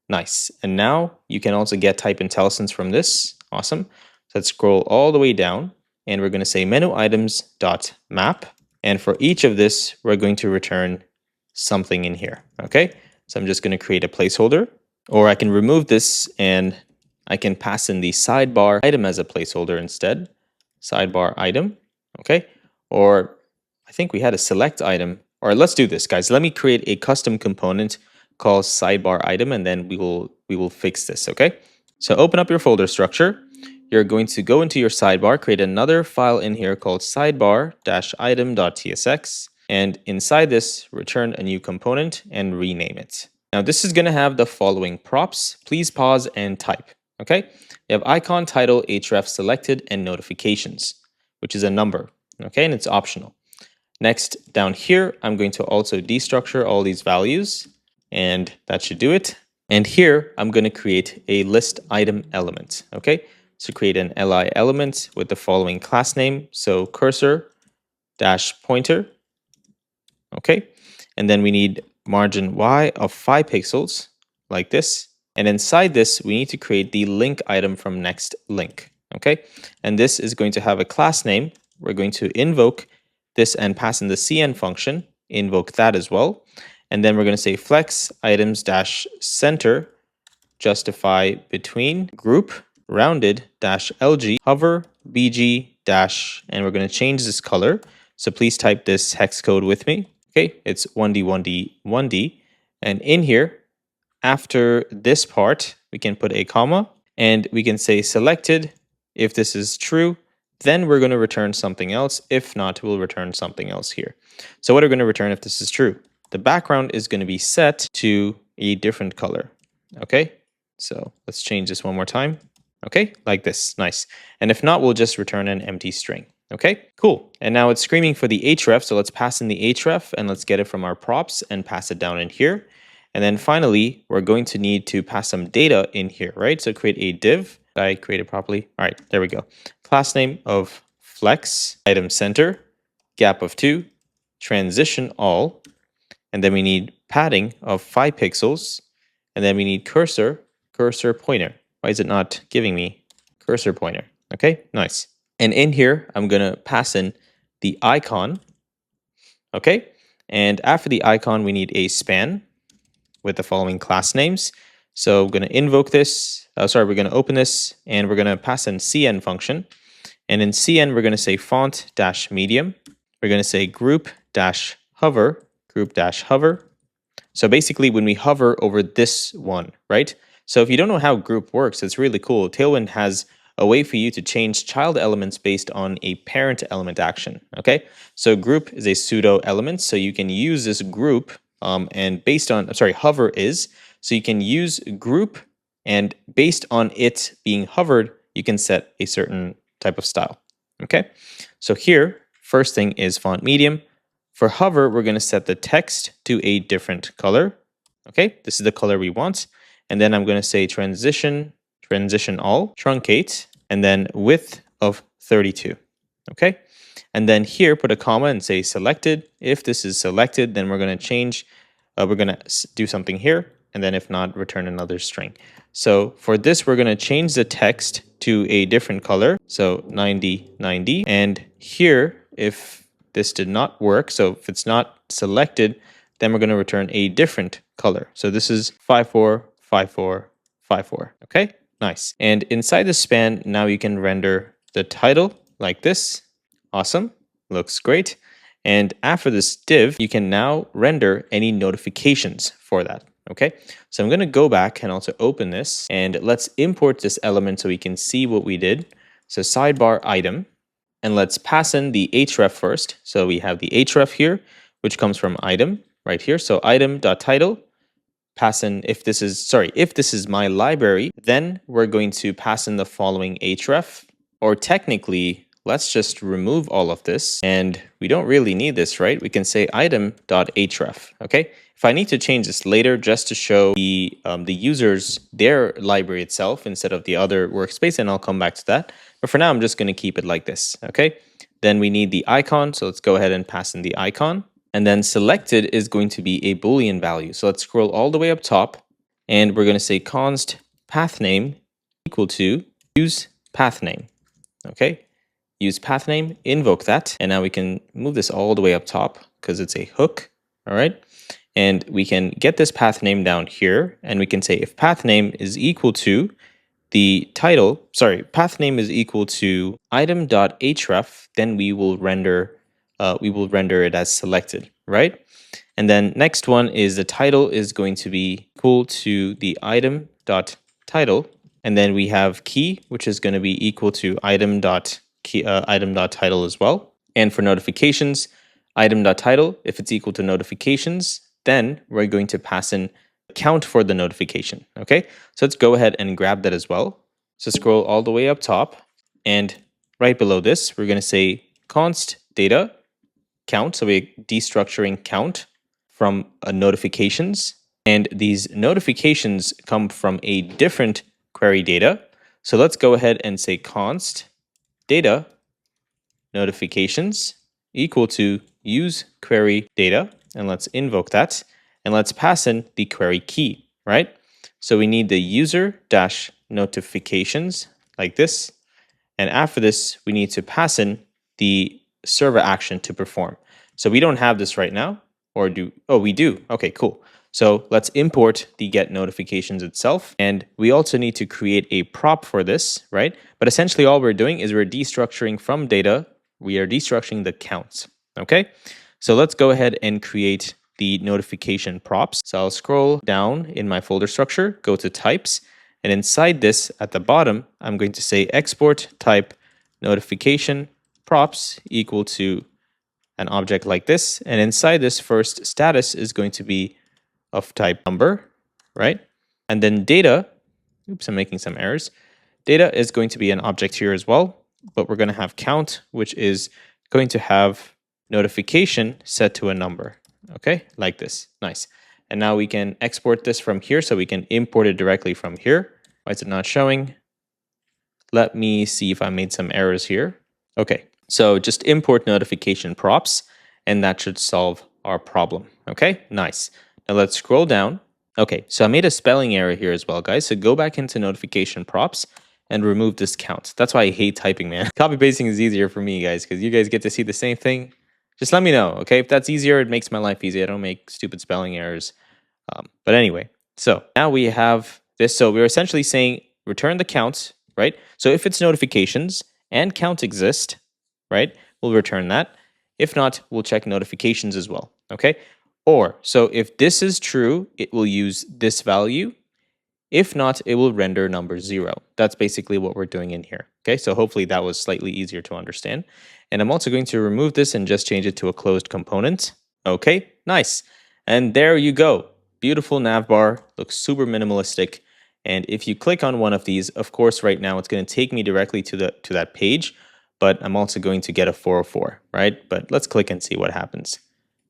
nice. And now you can also get type IntelliSense from this. Awesome. So let's scroll all the way down, and we're going to say menu items dot map. And for each of this, we're going to return something in here. Okay, so I'm just going to create a placeholder, or I can remove this and I can pass in the sidebar item as a placeholder instead. Sidebar item. Okay, or I think we had a select item. Or let's do this, guys. Let me create a custom component called sidebar item, and then we will fix this. Okay, so open up your folder structure. You're going to go into your sidebar, create another file in here called sidebar-item.tsx, and inside this, return a new component and rename it. Now this is going to have the following props. Please pause and type. Okay, you have icon, title, href selected, and notifications, which is a number. Okay, and it's optional. Next, down here, I'm going to also destructure all these values, and that should do it. And here, I'm going to create a list item element. Okay, so create an li element with the following class name. So cursor dash pointer. Okay, and then we need margin y of 5 pixels like this. And inside this, we need to create the link item from next link. Okay, and this is going to have a class name. We're going to invoke this and pass in the cn function, invoke that as well. And then we're going to say flex items dash center justify between group rounded dash LG hover BG dash, and we're going to change this color. So please type this hex code with me. Okay, it's 1D, 1D, 1D. And in here, after this part, we can put a comma and we can say selected. If this is true, then we're going to return something else. If not, we'll return something else here. So what are we going to return if this is true? The background is going to be set to a different color. Okay, so let's change this one more time. Okay, like this. Nice. And if not, we'll just return an empty string. Okay, cool. And now it's screaming for the href. So let's pass in the href and let's get it from our props and pass it down in here. And then finally, we're going to need to pass some data in here, right? So create a div. Did I create it properly? All right, there we go. Class name of flex, item center, gap of 2, transition all. And then we need padding of 5 pixels. And then we need cursor pointer. Why is it not giving me cursor pointer? Okay, nice. And in here, I'm going to pass in the icon. Okay, and after the icon, we need a span with the following class names. So we're going to invoke this. We're going to open this and we're going to pass in cn function. And in cn, we're going to say font dash medium. We're going to say group dash hover. So basically when we hover over this one, right? So if you don't know how group works, it's really cool. Tailwind has a way for you to change child elements based on a parent element action. Okay, so group is a pseudo element. So you can use this group and based on, hover is, so you can use group and based on it being hovered, you can set a certain type of style. Okay, so here, first thing is font medium. For hover, we're going to set the text to a different color. Okay, this is the color we want. And then I'm going to say transition all, truncate, and then width of 32. Okay, and then here put a comma and say selected. If this is selected, then we're going to change, we're going to do something here. And then if not, return another string. So for this, we're going to change the text to a different color. So 90. And here, if this did not work, so if it's not selected, then we're going to return a different color. So this is 545454. Okay, nice. And inside the span, now you can render the title like this. Awesome, looks great. And after this div, you can now render any notifications for that. Okay, so I'm going to go back and also open this and let's import this element so we can see what we did. So sidebar item. And let's pass in the href first. So we have the href here, which comes from item right here. So item.title, pass in if this is my library, then we're going to pass in the following href. Or technically, let's just remove all of this. And we don't really need this, right? We can say item.href, okay? If I need to change this later just to show the users their library itself instead of the other workspace, and I'll come back to that. But for now, I'm just going to keep it like this, okay? Then we need the icon, so let's go ahead and pass in the icon. And then selected is going to be a Boolean value. So let's scroll all the way up top, and we're going to say const pathname equal to use pathname, okay? Use pathname, invoke that, and now we can move this all the way up top because it's a hook, all right? And we can get this path name down here, and we can say if path name is equal to the title, path name is equal to item.href, then we will render it as selected, right? And then next one is the title is going to be equal to the item.title, and then we have key, which is going to be equal to item.title as well. And for notifications, item.title, if it's equal to notifications, then we're going to pass in count for the notification, okay? So let's go ahead and grab that as well. So scroll all the way up top, and right below this, we're going to say const data count. So we're destructuring count from notifications, and these notifications come from a different query data. So let's go ahead and say const data notifications equal to use query data, and let's invoke that, and let's pass in the query key, right? So we need the user dash notifications like this, and after this we need to pass in the server action to perform. So we don't have this right now, or we do. Okay, cool. So let's import the get notifications itself. And we also need to create a prop for this, right? But essentially all we're doing is we're destructuring from data. We are destructuring the counts, okay? So let's go ahead and create the notification props. So I'll scroll down in my folder structure, go to types, and inside this at the bottom, I'm going to say export type notification props equal to an object like this. And inside this first status is going to be of type number, right? And then data, oops, I'm making some errors. Data is going to be an object here as well, but we're going to have count, which is going to have notification set to a number, okay? Like this, nice. And now we can export this from here so we can import it directly from here. Why is it not showing? Let me see if I made some errors here. Okay, so just import notification props and that should solve our problem, okay? Nice. Now let's scroll down. Okay, so I made a spelling error here as well, guys. So go back into notification props and remove this count. That's why I hate typing, man. Copy pasting is easier for me, guys, because you guys get to see the same thing. Just let me know, okay? If that's easier, it makes my life easy. I don't make stupid spelling errors. But anyway, so now we have this. So we're essentially saying return the counts, right? So if it's notifications and count exist, right, we'll return that. If not, we'll check notifications as well, okay? Or, so if this is true, it will use this value. If not, it will render number 0. That's basically what we're doing in here. Okay, so hopefully that was slightly easier to understand. And I'm also going to remove this and just change it to a closed component. Okay, nice. And there you go. Beautiful navbar, looks super minimalistic. And if you click on one of these, of course, right now it's going to take me directly to that page, but I'm also going to get a 404, right? But let's click and see what happens.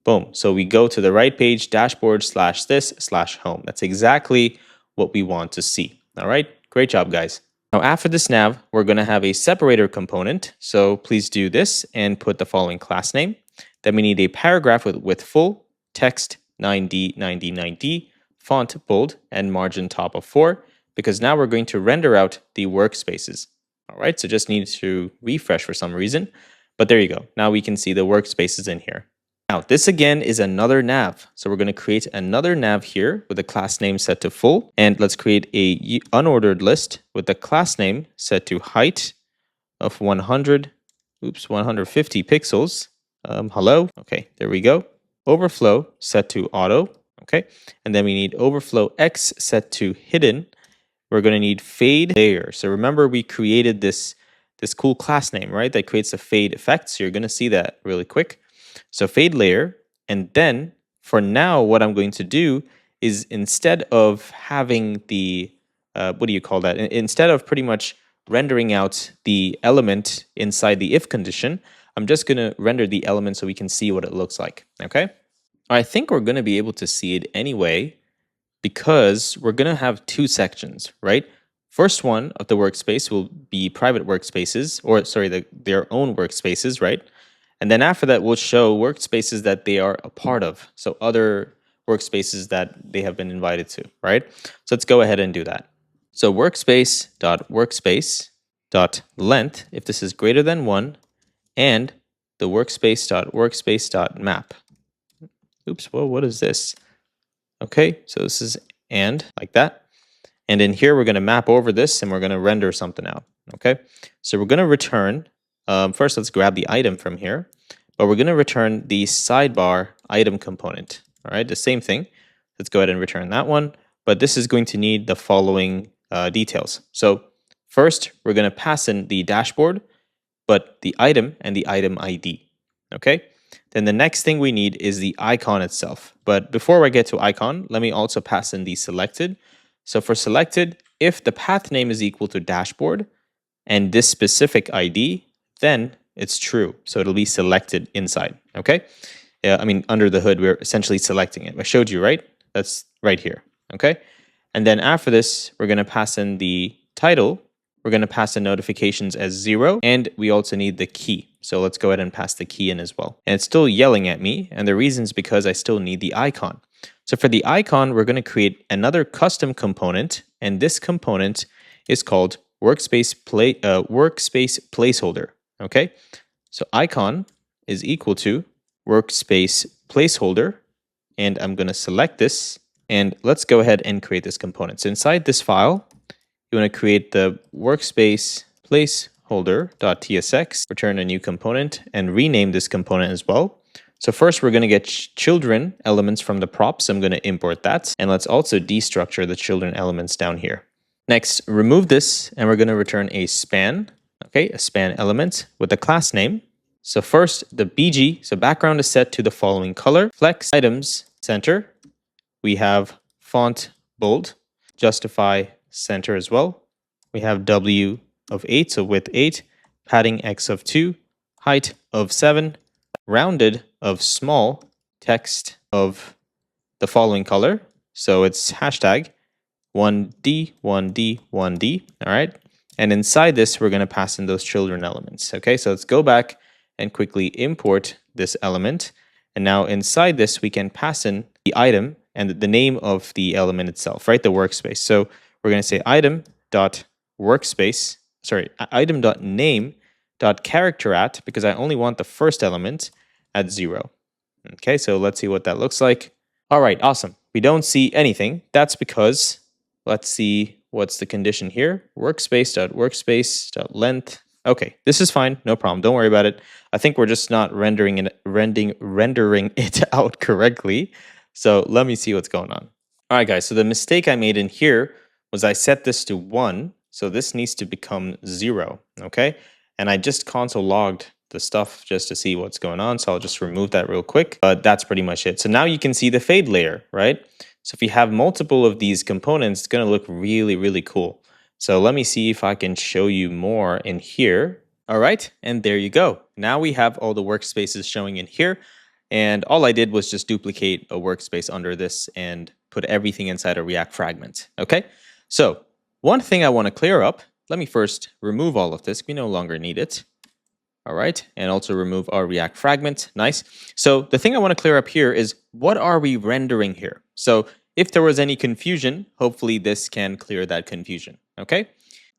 Boom. So we go to the right page, dashboard/this/home. That's exactly what we want to see. All right. Great job, guys. Now, after this nav, we're going to have a separator component. So please do this and put the following class name. Then we need a paragraph with full text 9D, 9D, 9D, font bold, and margin top of 4, because now we're going to render out the workspaces. All right. So just need to refresh for some reason. But there you go. Now we can see the workspaces in here. Now, this again is another nav. So we're going to create another nav here with the class name set to full. And let's create a unordered list with the class name set to height of 150 pixels. Hello. Okay, there we go. Overflow set to auto. Okay. And then we need overflow X set to hidden. We're going to need fade layer. So remember we created this cool class name, right? That creates a fade effect. So you're going to see that really quick. So fade layer, and then for now, what I'm going to do is instead of having the, what do you call that? Instead of pretty much rendering out the element inside the if condition, I'm just going to render the element so we can see what it looks like, okay? I think we're going to be able to see it anyway because we're going to have two sections, right? First one of the workspace will be private workspaces, or sorry, their own workspaces, right? And then after that, we'll show workspaces that they are a part of. So other workspaces that they have been invited to, right? So let's go ahead and do that. So workspace.workspace.length, if this is greater than 1, and the workspace.workspace.map. Oops, well, what is this? Okay, so this is and like that. And in here, we're going to map over this and we're going to render something out. Okay, so we're going to return. First, let's grab the item from here, but we're going to return the sidebar item component. All right, the same thing. Let's go ahead and return that one, but this is going to need the following details. So first, we're going to pass in the dashboard, but the item and the item ID. Okay, then the next thing we need is the icon itself. But before I get to icon, let me also pass in the selected. So for selected, if the path name is equal to dashboard and this specific ID, then it's true. So it'll be selected inside, okay? I mean, under the hood, we're essentially selecting it. I showed you, right? That's right here, okay? And then after this, we're going to pass in the title. We're going to pass in notifications as 0, and we also need the key. So let's go ahead and pass the key in as well. And it's still yelling at me, and the reason is because I still need the icon. So for the icon, we're going to create another custom component, and this component is called workspace placeholder. Okay, so icon is equal to workspace placeholder, and I'm going to select this And let's go ahead and create this component. So inside this file, you want to create the workspace placeholder.tsx, return a new component, and rename this component as well. So first, we're going to get children elements from the props. I'm going to import that. And let's also destructure the children elements down here. Next, remove this, and we're going to return a span. Okay, a span element with a class name. So first, the BG, so background is set to the following color. Flex items center. We have font bold, justify center as well. We have W of 8, so width 8, padding X of 2, height of 7, rounded of small, text of the following color. So it's hashtag 1D, 1D, 1D, all right? And inside this, we're going to pass in those children elements, okay? So let's go back and quickly import this element. And now inside this, we can pass in the item and the name of the element itself, right? The workspace. So we're going to say item.name.character at, because I only want the first element at 0. Okay, so let's see what that looks like. All right, awesome. We don't see anything. That's because, let's see what's the condition here. Workspace.workspace.length. Okay, this is fine, no problem. Don't worry about it. I think we're just not rendering it out correctly. So let me see what's going on. All right, guys, so the mistake I made in here was I set this to 1. So this needs to become 0, okay? And I just console logged the stuff just to see what's going on. So I'll just remove that real quick. But that's pretty much it. So now you can see the fade layer, right? So if you have multiple of these components, it's going to look really, really cool. So let me see if I can show you more in here. All right, and there you go. Now we have all the workspaces showing in here. And all I did was just duplicate a workspace under this and put everything inside a React fragment, okay? So one thing I want to clear up, let me first remove all of this. We no longer need it. All right, and also remove our React fragment. Nice. So the thing I want to clear up here is, what are we rendering here? So if there was any confusion, hopefully this can clear that confusion, okay?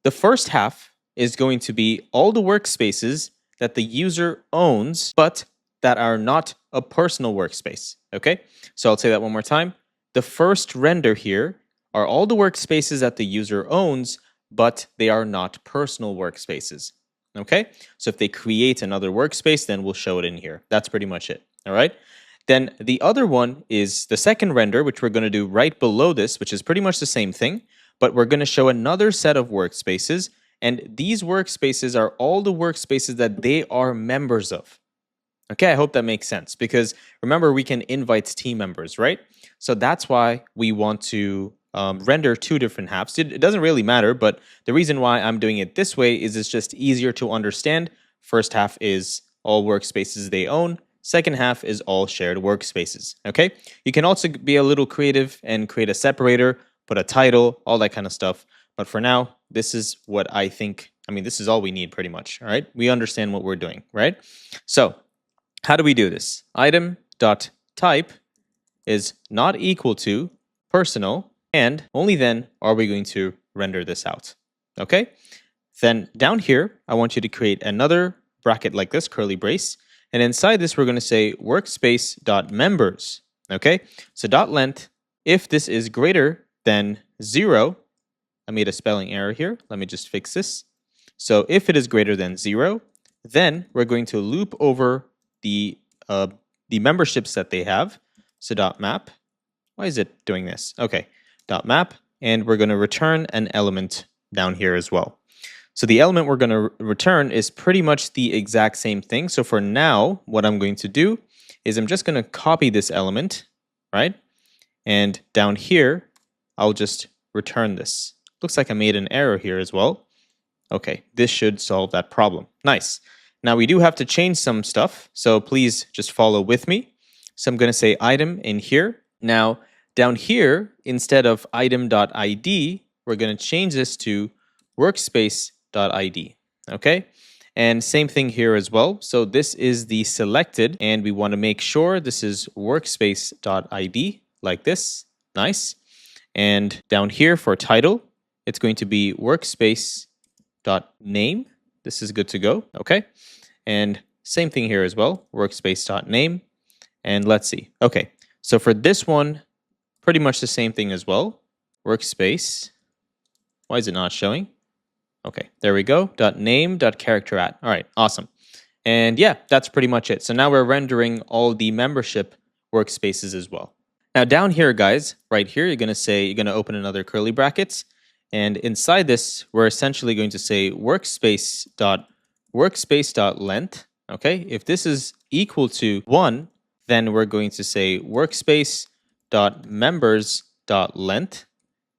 The first half is going to be all the workspaces that the user owns, but that are not a personal workspace, okay? So I'll say that one more time. The first render here are all the workspaces that the user owns, but they are not personal workspaces, okay? So if they create another workspace, then we'll show it in here. That's pretty much it, all right? Then the other one is the second render, which we're going to do right below this, which is pretty much the same thing, but we're going to show another set of workspaces, and these workspaces are all the workspaces that they are members of. Okay, I hope that makes sense, because remember, we can invite team members, right? So that's why we want to render two different halves. It doesn't really matter, but the reason why I'm doing it this way is it's just easier to understand. First half is all workspaces they own. Second half is all shared workspaces, okay? You can also be a little creative and create a separator, put a title, all that kind of stuff. But for now, this is what I think, this is all we need pretty much, all right? We understand what we're doing, right? So how do we do this? Item.type is not equal to personal, and only then are we going to render this out, okay? Then down here, I want you to create another bracket like this, curly brace, and inside this, we're going to say workspace.members, okay? So .length, if this is greater than 0, I made a spelling error here. Let me just fix this. So if it is greater than 0, then we're going to loop over the memberships that they have. So .map. Why is it doing this? Okay, .map, and we're going to return an element down here as well. So the element we're going to return is pretty much the exact same thing. So for now, what I'm going to do is I'm just going to copy this element, right? And down here, I'll just return this. Looks like I made an error here as well. Okay, this should solve that problem. Nice. Now we do have to change some stuff, so please just follow with me. So I'm going to say item in here. Now down here, instead of item.id, we're going to change this to workspace.id, okay? And same thing here as well. So this is the selected, and we want to make sure this is workspace.id, like this. Nice. And down here for title, it's going to be workspace.name. This is good to go, okay? And same thing here as well, workspace.name. And let's see. Okay, so for this one, pretty much the same thing as well. Workspace. Why is it not showing? Okay, there we go. .name.character at. All right, awesome. And yeah, that's pretty much it. So now we're rendering all the membership workspaces as well. Now down here, guys, right here, you're going to open another curly brackets. And inside this, we're essentially going to say workspace.length. Okay, if this is equal to 1, then we're going to say workspace.members.length.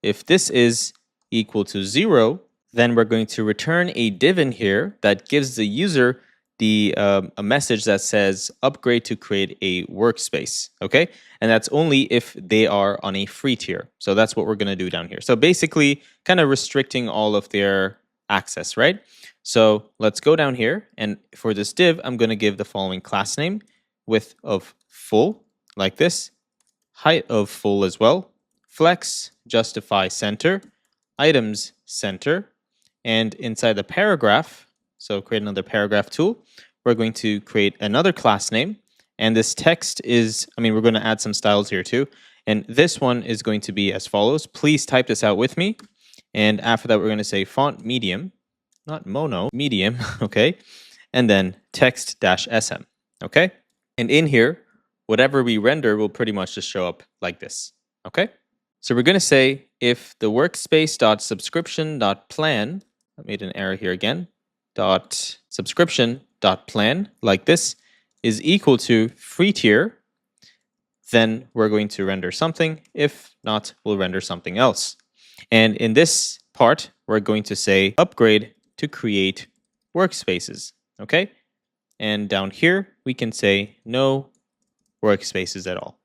If this is equal to 0, then we're going to return a div in here that gives the user a message that says upgrade to create a workspace. Okay, and that's only if they are on a free tier. So that's what we're going to do down here. So basically kind of restricting all of their access, right? So let's go down here, and for this div, I'm going to give the following class name: width of full, like this, height of full as well, flex, justify center, items center, and inside the paragraph, so create another paragraph tool, we're going to create another class name. And this text is, we're going to add some styles here too. And this one is going to be as follows. Please type this out with me. And after that, we're going to say font medium, not mono, medium, okay? And then text-sm, okay? And in here, whatever we render will pretty much just show up like this, okay? So we're going to say if the workspace.subscription.plan, I made an error here again, .subscription.plan, like this, is equal to free tier, then we're going to render something. If not, we'll render something else. And in this part, we're going to say upgrade to create workspaces, okay? And down here, we can say no workspaces at all.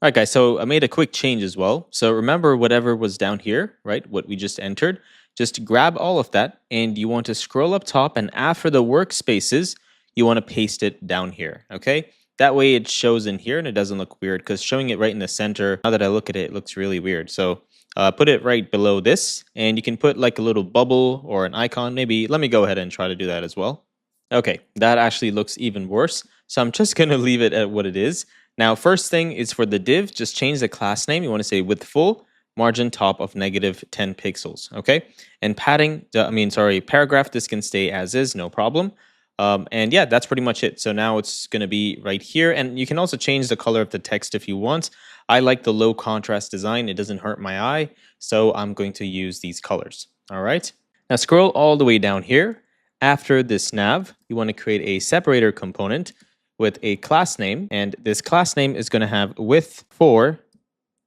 All right, guys, so I made a quick change as well. So remember whatever was down here, right, what we just entered, just grab all of that, and you want to scroll up top, and after the workspaces, you want to paste it down here, okay? That way it shows in here and it doesn't look weird, because showing it right in the center, now that I look at it, it looks really weird. So put it right below this, and you can put like a little bubble or an icon. Maybe let me go ahead and try to do that as well. Okay, that actually looks even worse. So I'm just going to leave it at what it is. Now, first thing is for the div, just change the class name. You want to say width full, margin top of -10 pixels, okay? And padding, paragraph, this can stay as is, no problem. And yeah, that's pretty much it. So now it's going to be right here. And you can also change the color of the text if you want. I like the low contrast design. It doesn't hurt my eye. So I'm going to use these colors, all right? Now scroll all the way down here. After this nav, you want to create a separator component with a class name, and this class name is going to have width 4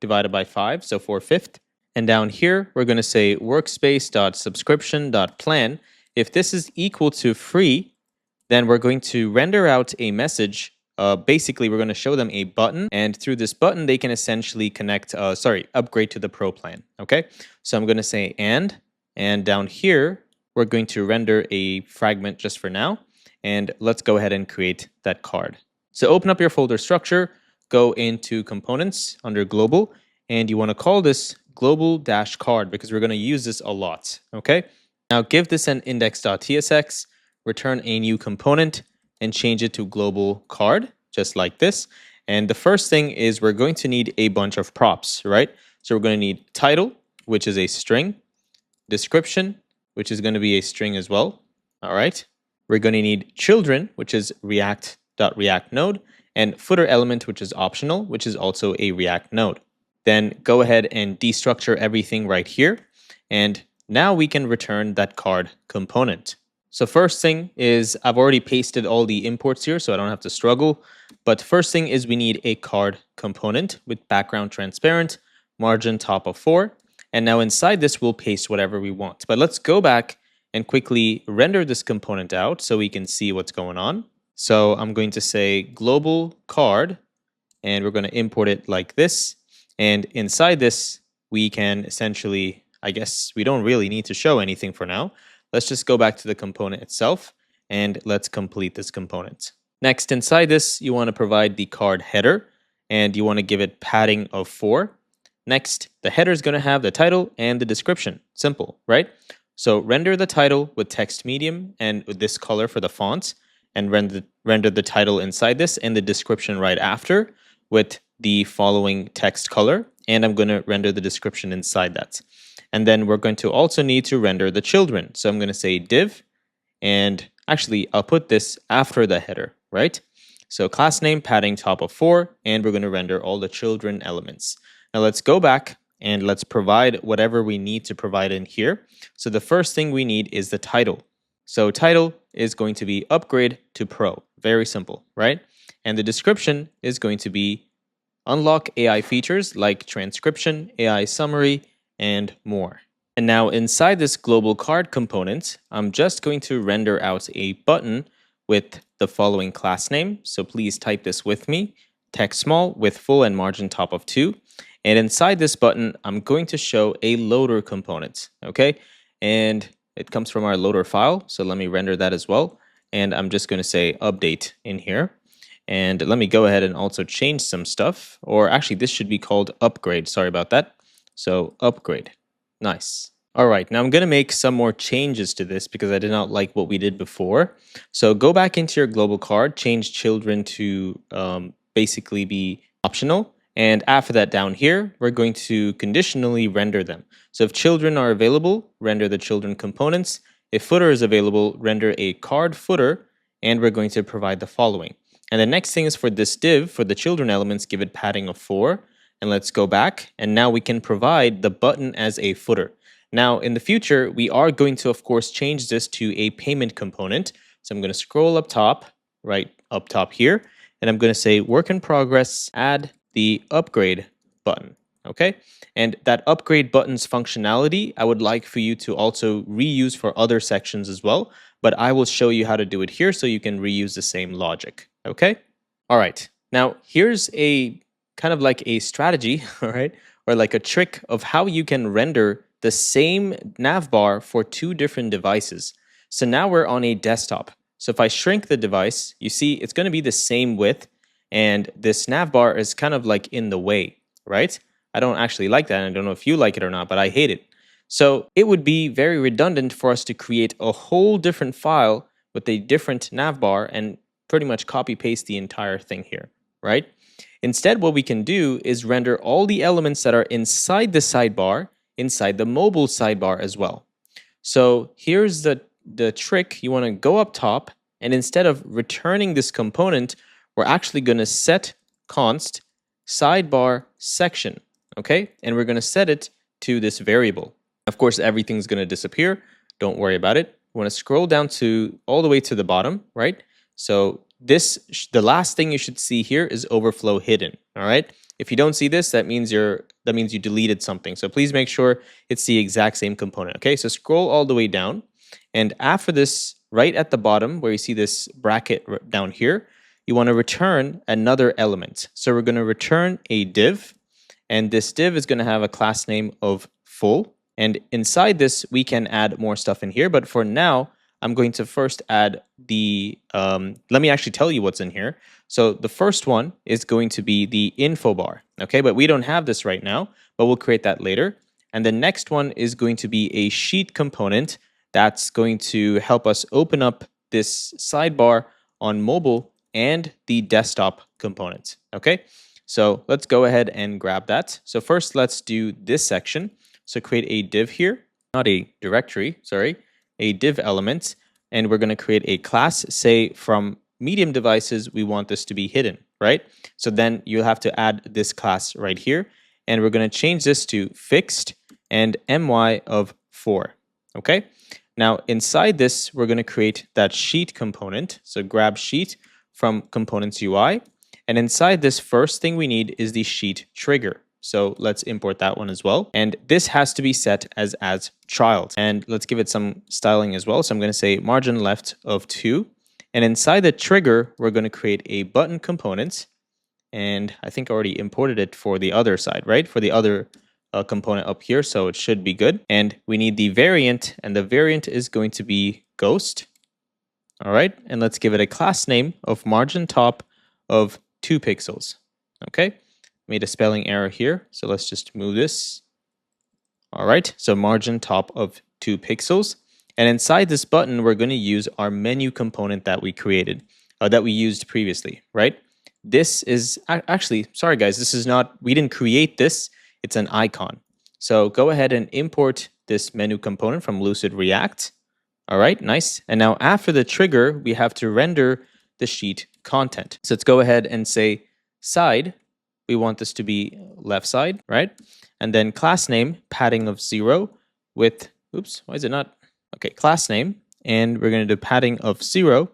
divided by 5, so 4/5. And down here, we're going to say workspace.subscription.plan. If this is equal to free, then we're going to render out a message. Basically, we're going to show them a button, and through this button, they can essentially upgrade to the pro plan, okay? So I'm going to say and down here, we're going to render a fragment just for now. And let's go ahead and create that card. So open up your folder structure, go into components under global, and you want to call this global-card because we're going to use this a lot, okay? Now give this an index.tsx, return a new component, and change it to global card, just like this. And the first thing is we're going to need a bunch of props, right? So we're going to need title, which is a string, description, which is going to be a string as well, all right? We're going to need children, which is React.React node, and footer element, which is optional, which is also a React node. Then go ahead and destructure everything right here. And now we can return that card component. So first thing is I've already pasted all the imports here, so I don't have to struggle. But first thing is we need a card component with background transparent, margin top of 4. And now inside this, we'll paste whatever we want. But let's go back and quickly render this component out so we can see what's going on. So I'm going to say global card, and we're going to import it like this. And inside this, we can essentially, I guess we don't really need to show anything for now. Let's just go back to the component itself, and let's complete this component. Next, inside this, you want to provide the card header, and you want to give it padding of 4. Next, the header is going to have the title and the description. Simple, right? So render the title with text medium and with this color for the font, and render the title inside this and the description right after with the following text color. and I'm going to render the description inside that. And then we're going to also need to render the children. So I'm going to say div, and actually I'll put this after the header, right? So class name padding top of 4, and we're going to render all the children elements. Now let's go back and let's provide whatever we need to provide in here. So the first thing we need is the title. So title is going to be upgrade to pro. Very simple, right? And the description is going to be unlock AI features like transcription, AI summary, and more. And now inside this global card component, I'm just going to render out a button with the following class name. So please type this with me, text small with full and margin top of 2. And inside this button, I'm going to show a loader component, okay? And it comes from our loader file. So let me render that as well. And I'm just going to say update in here. And let me go ahead and also change some stuff. Or actually, this should be called upgrade. Sorry about that. So upgrade. Nice. All right, now I'm going to make some more changes to this because I did not like what we did before. So go back into your global card, change children to basically be optional. And after that down here, we're going to conditionally render them. So if children are available, render the children components. If footer is available, render a card footer. And we're going to provide the following. And the next thing is for this div, for the children elements, give it padding of 4. And let's go back. And now we can provide the button as a footer. Now, in the future, we are going to, of course, change this to a payment component. So I'm going to scroll up top, right up top here, and I'm going to say work in progress, add the upgrade button, okay? And that upgrade button's functionality, I would like for you to also reuse for other sections as well, but I will show you how to do it here so you can reuse the same logic, okay? All right, now here's a kind of like a strategy, all right, or like a trick of how you can render the same navbar for 2 different devices. So now we're on a desktop. So if I shrink the device, you see it's going to be the same width, and this navbar is kind of like in the way, right? I don't actually like that. I don't know if you like it or not, but I hate it. So it would be very redundant for us to create a whole different file with a different navbar and pretty much copy paste the entire thing here, right? Instead, what we can do is render all the elements that are inside the sidebar inside the mobile sidebar as well. So here's the trick. You want to go up top, and instead of returning this component, we're actually going to set const sidebar section, okay? And we're going to set it to this variable. Of course, everything's going to disappear. Don't worry about it. We want to scroll down to all the way to the bottom, right? So the last thing you should see here is overflow hidden, all right? If you don't see this, that means you deleted something. So please make sure it's the exact same component. Okay, so scroll all the way down. And after this, right at the bottom where you see this bracket down here, you want to return another element. So we're going to return a div. And this div is going to have a class name of full. And inside this, we can add more stuff in here. But for now, I'm going to first add the, let me actually tell you what's in here. So the first one is going to be the info bar, okay? But we don't have this right now, but we'll create that later. And the next one is going to be a sheet component that's going to help us open up this sidebar on mobile and the desktop component, okay? So let's go ahead and grab that. So first, let's do this section. So create a div here, not a directory, sorry, a div element, and we're going to create a class, say from medium devices, we want this to be hidden, right? So then you have to add this class right here, and we're going to change this to fixed and my of 4, okay? Now inside this, we're going to create that sheet component. So grab sheet from components UI, and inside this first thing we need is the sheet trigger. So let's import that one as well. And this has to be set as child. And let's give it some styling as well. So I'm going to say margin left of 2. And inside the trigger, we're going to create a button component. And I think I already imported it for the other side, right? For the other component up here. So it should be good. And we need the variant. And the variant is going to be ghost. All right. And let's give it a class name of margin top of 2 pixels. Okay. Made a spelling error here, so let's just move this. All right, so margin top of 2 pixels. And inside this button, we're going to use our menu component that we created, that we used previously, right? This is actually, sorry guys, this is not, we didn't create this. It's an icon. So go ahead and import this menu component from Lucid React. All right, nice. And now after the trigger, we have to render the sheet content. So let's go ahead and say side. We want this to be left side, right? And then class name, padding of 0 with, oops, why is it not? Okay, class name. And we're going to do padding of 0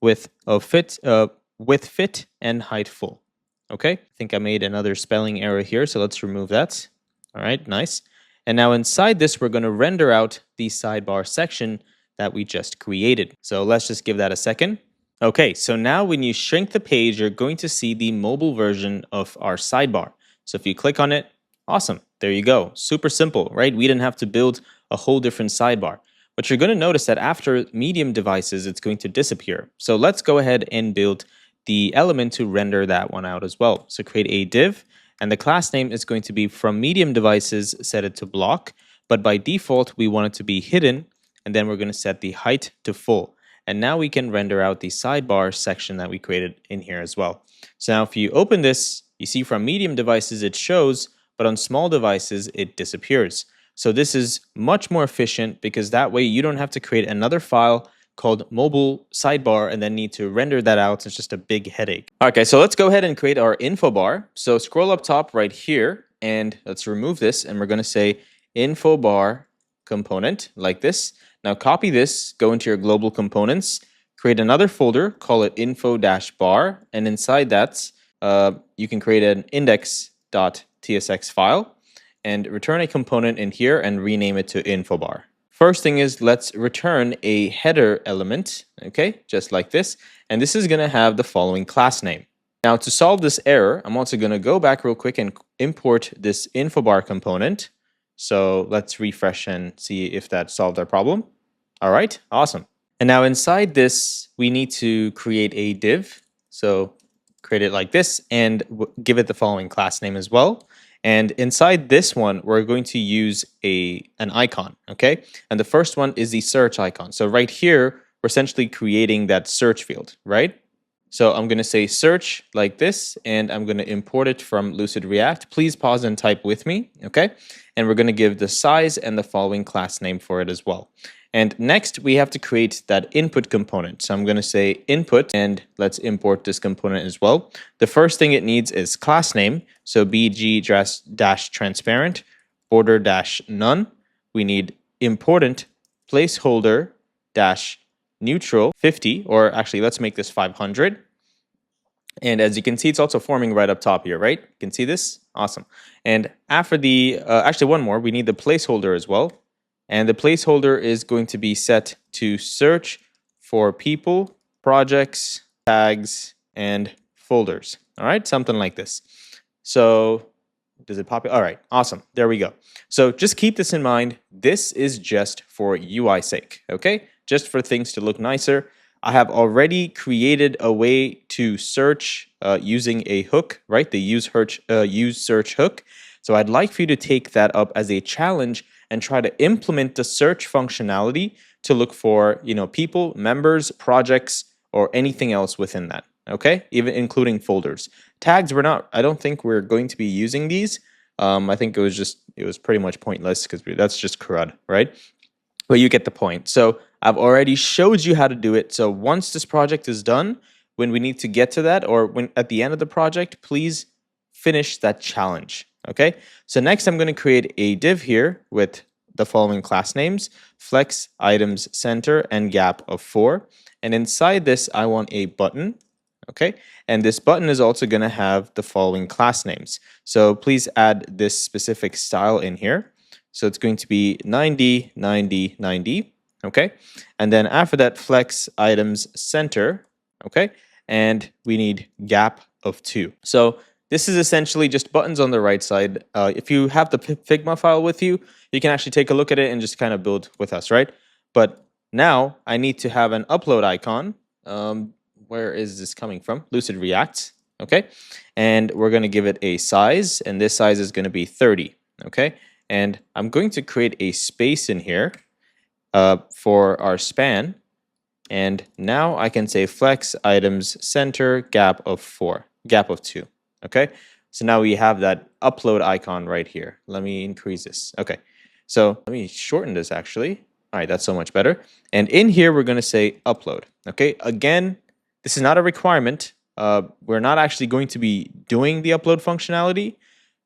with a width fit and height full. Okay, I think I made another spelling error here, so let's remove that. All right, nice. And now inside this, we're going to render out the sidebar section that we just created. So let's just give that a second. Okay, so now when you shrink the page, you're going to see the mobile version of our sidebar. So if you click on it, awesome, there you go. Super simple, right? We didn't have to build a whole different sidebar. But you're going to notice that after medium devices, it's going to disappear. So let's go ahead and build the element to render that one out as well. So create a div, and the class name is going to be from medium devices, set it to block, but by default, we want it to be hidden, and then we're going to set the height to full. And now we can render out the sidebar section that we created in here as well. So now if you open this, you see from medium devices it shows, but on small devices it disappears. So this is much more efficient because that way you don't have to create another file called mobile sidebar and then need to render that out. It's just a big headache. Okay, so let's go ahead and create our info bar. So scroll up top right here and let's remove this, and we're going to say info bar component like this. Now copy this, go into your global components, create another folder, call it info-bar, and inside that you can create an index.tsx file and return a component in here and rename it to infobar. First thing is, let's return a header element, okay, just like this, and this is going to have the following class name. Now to solve this error, I'm also going to go back real quick and import this infobar component. So let's refresh and see if that solved our problem. All right, awesome. And now inside this, we need to create a div. So create it like this and give it the following class name as well. And inside this one, we're going to use an icon, okay? And the first one is the search icon. So right here, we're essentially creating that search field, right? So I'm going to say search like this, and I'm going to import it from Lucid React. Please pause and type with me, okay? And we're going to give the size and the following class name for it as well. And next, we have to create that input component. So I'm going to say input, and let's import this component as well. The first thing it needs is class name. So bg-transparent, border-none. We need important placeholder-neutral 50, or actually, let's make this 500. And as you can see, it's also forming right up top here, right? You can see this? Awesome. And after the, actually one more, we need the placeholder as well. And the placeholder is going to be set to search for people, projects, tags, and folders. All right, something like this. So does it pop? All right, awesome. There we go. So just keep this in mind. This is just for UI sake, okay? Just for things to look nicer. I have already created a way to search using a hook, right? The use search hook. So I'd like for you to take that up as a challenge and try to implement the search functionality to look for, people, members, projects, or anything else within that. Okay, even including folders. Tags, I don't think we're going to be using these. I think it was pretty much pointless because that's just CRUD, right? But you get the point. So I've already showed you how to do it. So once this project is done, when we need to get to that, or when at the end of the project, please finish that challenge. Okay, so next I'm going to create a div here with the following class names: flex, items, center, and gap of 4. And inside this, I want a button. Okay, and this button is also going to have the following class names. So please add this specific style in here. So it's going to be 90, 90, 90. Okay, and then after that, flex, items, center. Okay, and we need gap of 2. So this is essentially just buttons on the right side. If you have the Figma file with you, you can actually take a look at it and just kind of build with us, right? But now I need to have an upload icon. Where is this coming from? Lucid React, okay? And we're going to give it a size, and this size is going to be 30, okay? And I'm going to create a space in here for our span. And now I can say flex, items, center, gap of 4, gap of 2. Okay, So now we have that upload icon right here. Let me increase this. Okay, so let me shorten this actually. All right, that's so much better. And in here, we're going to say upload. Okay, again, this is not a requirement. We're not actually going to be doing the upload functionality,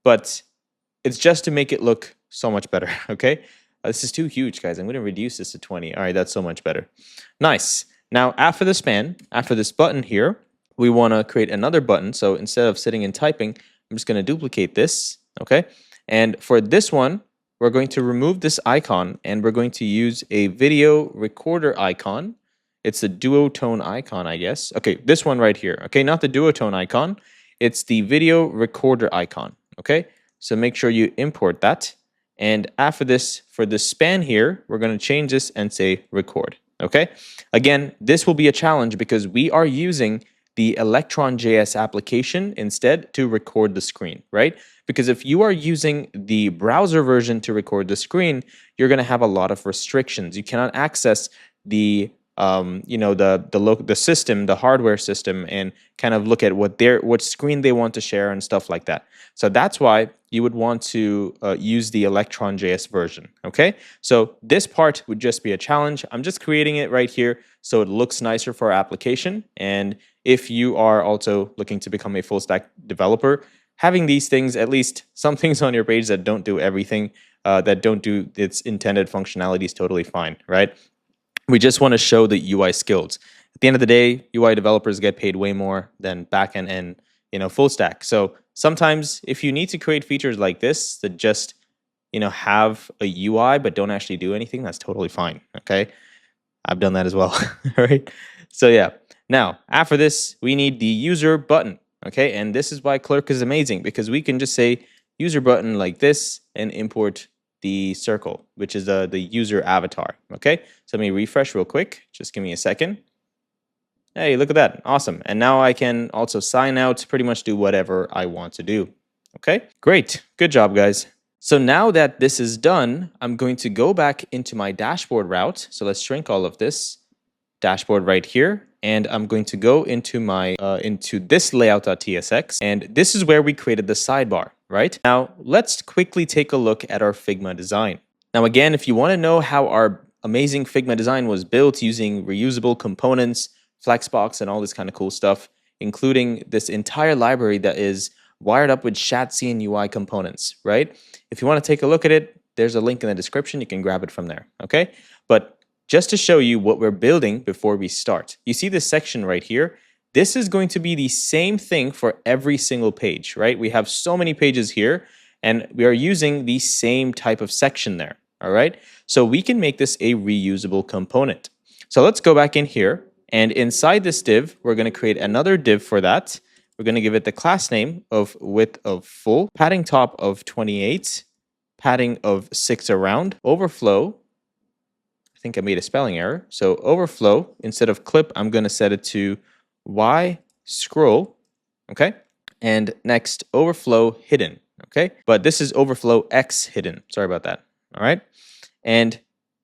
but it's just to make it look so much better. Okay, this is too huge, guys. I'm going to reduce this to 20. All right, that's so much better. Nice. Now, after the span, after this button here, we want to create another button. So instead of sitting and typing, I'm just going to duplicate this. Okay, and for this one, we're going to remove this icon and we're going to use a video recorder icon. It's the duotone icon, I guess. Okay, this one right here. Okay, not the duotone icon. It's the video recorder icon. Okay, so make sure you import that. And after this, for the span here, we're going to change this and say record. Okay, again, this will be a challenge because we are using the Electron JS application instead to record the screen, right? Because if you are using the browser version to record the screen, you're going to have a lot of restrictions. You cannot access the the system, the hardware system, and kind of look at what screen they want to share and stuff like that. So that's why you would want to use the Electron JS version. Okay, so this part would just be a challenge. I'm just creating it right here so it looks nicer for our application. And if you are also looking to become a full stack developer, having these things, at least some things on your page that don't do everything, that don't do its intended functionality is totally fine, right? We just want to show the UI skills. At the end of the day, UI developers get paid way more than backend and full stack. So sometimes if you need to create features like this that just have a UI but don't actually do anything, that's totally fine. Okay, I've done that as well. All right. So yeah. Now after this, we need the user button. Okay, and this is why Clerk is amazing because we can just say user button like this and import the circle, which is the user avatar. Okay, so let me refresh real quick. Just give me a second. Hey, look at that. Awesome. And now I can also sign out, pretty much do whatever I want to do. Okay, great. Good job, guys. So now that this is done, I'm going to go back into my dashboard route. So let's shrink all of this dashboard right here. And I'm going to go into my into this layout.tsx. And this is where we created the sidebar, right? Now, let's quickly take a look at our Figma design. Now, again, if you want to know how our amazing Figma design was built using reusable components, Flexbox, and all this kind of cool stuff, including this entire library that is wired up with Shatsy and UI components, right? If you want to take a look at it, there's a link in the description. You can grab it from there, okay? But just to show you what we're building before we start, you see this section right here? This is going to be the same thing for every single page, right? We have so many pages here, and we are using the same type of section there, all right? So we can make this a reusable component. So let's go back in here, and inside this div, we're going to create another div for that. We're going to give it the class name of width of full, padding top of 28, padding of 6 around, overflow. I think I made a spelling error. So overflow, instead of clip, I'm going to set it to Y scroll, okay? And next, overflow hidden, okay? But this is overflow X hidden. Sorry about that, all right? And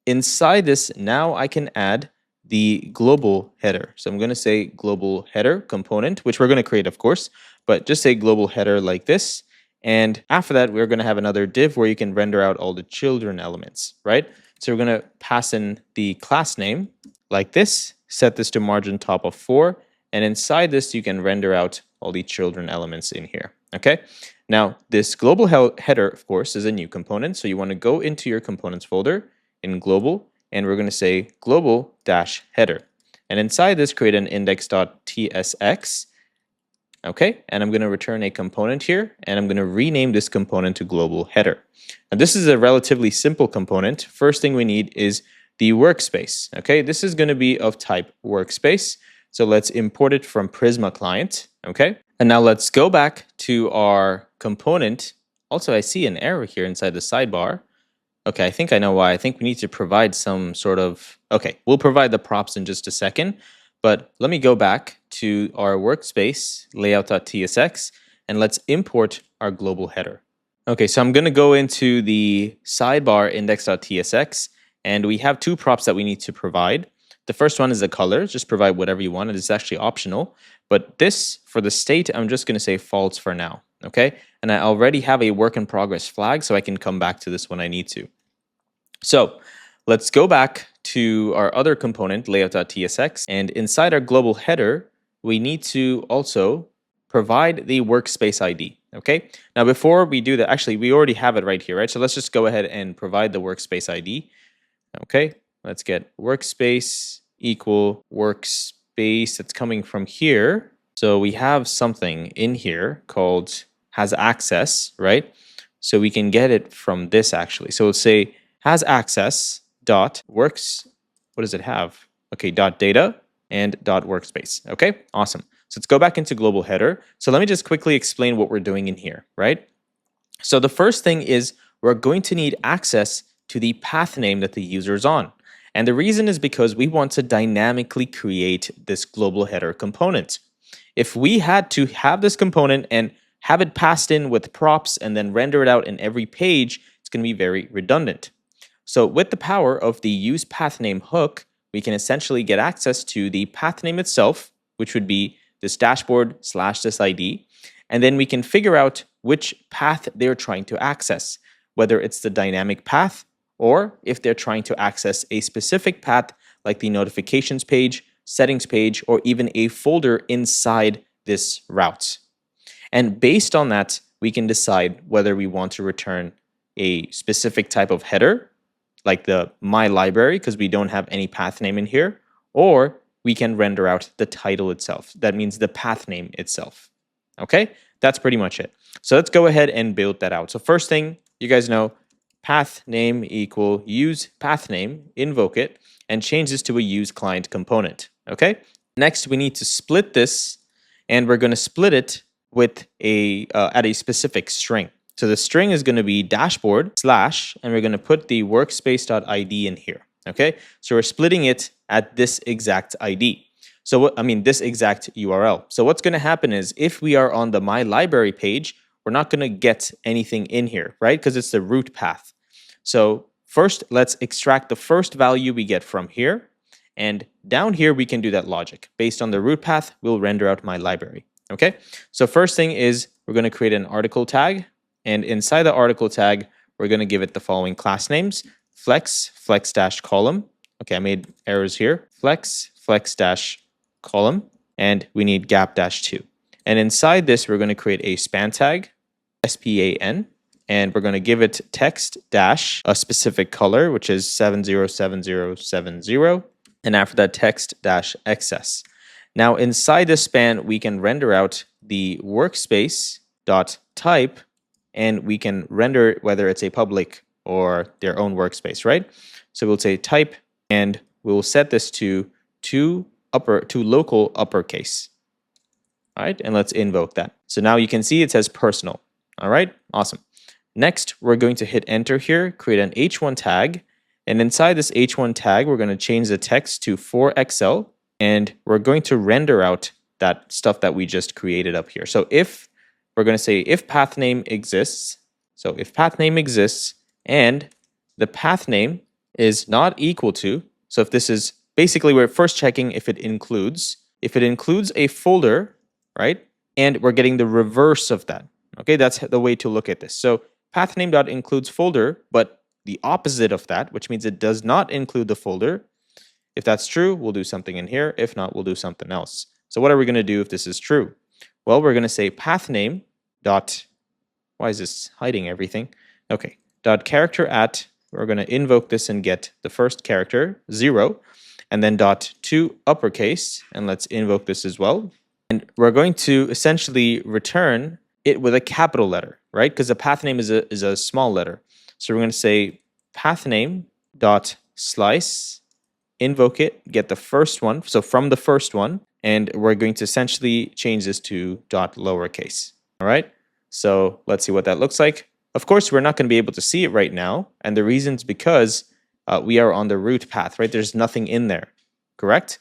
inside this, now I can add the global header. So I'm going to say global header component, which we're going to create, of course, but just say global header like this. And after that, we're going to have another div where you can render out all the children elements, right? So we're going to pass in the class name like this, set this to margin top of 4, and inside this, you can render out all the children elements in here, okay? Now, this global header, of course, is a new component. So you want to go into your components folder in global, and we're going to say global-header. And inside this, create an index.tsx, okay? And I'm going to return a component here, and I'm going to rename this component to global header. Now, this is a relatively simple component. First thing we need is the workspace, okay? This is going to be of type workspace. So let's import it from Prisma client, okay? And now let's go back to our component. Also, I see an error here inside the sidebar. Okay, I think I know why. I think we need to provide some sort of, okay, we'll provide the props in just a second, but let me go back to our workspace layout.tsx and let's import our global header. Okay, so I'm going to go into the sidebar index.tsx and we have two props that we need to provide. The first one is the color, just provide whatever you want, and it's actually optional. But this, for the state, I'm just going to say false for now, okay? And I already have a work in progress flag, so I can come back to this when I need to. So let's go back to our other component, layout.tsx, and inside our global header, we need to also provide the workspace ID, okay? Now, before we do that, actually, we already have it right here, right? So let's just go ahead and provide the workspace ID, okay? Let's get workspace equal workspace that's coming from here. So we have something in here called has access, right? So we can get it from this actually. So let's say has access dot works. What does it have? Okay, dot data and dot workspace. Okay, awesome. So let's go back into global header. So let me just quickly explain what we're doing in here, right? So the first thing is we're going to need access to the path name that the user is on. And the reason is because we want to dynamically create this global header component. If we had to have this component and have it passed in with props and then render it out in every page, it's going to be very redundant. So with the power of the use path name hook, we can essentially get access to the path name itself, which would be this dashboard / this ID. And then we can figure out which path they're trying to access, whether it's the dynamic path or if they're trying to access a specific path like the notifications page, settings page, or even a folder inside this route. And based on that, we can decide whether we want to return a specific type of header, like the my library, because we don't have any path name in here, or we can render out the title itself. That means the path name itself. Okay, that's pretty much it. So let's go ahead and build that out. So first thing, you guys know, path name equal use path name, invoke it, and change this to a use client component. Okay, next we need to split this, and we're going to split it with a at a specific string. So the string is going to be dashboard / and we're going to put the workspace.id in here. Okay, so we're splitting it at this exact ID. So what I mean, this exact URL. So what's going to happen is if we are on the My Library page, we're not going to get anything in here, right? Because it's the root path. So first, let's extract the first value we get from here. And down here, we can do that logic. Based on the root path, we'll render out My Library. Okay, so first thing is we're going to create an article tag. And inside the article tag, we're going to give it the following class names: flex dash column. Okay, I made errors here. Flex dash column, and we need gap dash 2. And inside this, we're going to create a span tag, SPAN, and we're going to give it text dash a specific color, which is 707070, and after that, text dash XS. Now, inside the span, we can render out the workspace dot type, and we can render whether it's a public or their own workspace, right? So we'll say type, and we'll set this to local uppercase. All right, and let's invoke that. So now you can see it says personal. All right, awesome. Next, we're going to hit enter here, create an h1 tag, and inside this h1 tag, we're going to change the text to 4XL, and we're going to render out that stuff that we just created up here. So if we're going to say if path name exists, so if path name exists and the path name is not equal to, so if this is basically, we're first checking if it includes a folder, right? And we're getting the reverse of that. Okay, that's the way to look at this. So path name dot includes folder, but the opposite of that, which means it does not include the folder. If that's true, we'll do something in here. If not, we'll do something else. So what are we going to do if this is true? Well, we're going to say path name dot, why is this hiding everything? Okay, dot character at, we're going to invoke this and get the first character, 0, and then dot to uppercase, and let's invoke this as well. And we're going to essentially return it with a capital letter, right? Because the path name is a small letter. So we're going to say path name dot slice, invoke it, get the first one, so from the first one, and we're going to essentially change this to dot lowercase. All right, so let's see what that looks like. Of course, we're not going to be able to see it right now, and the reason's because we are on the root path, right? There's nothing in there, correct?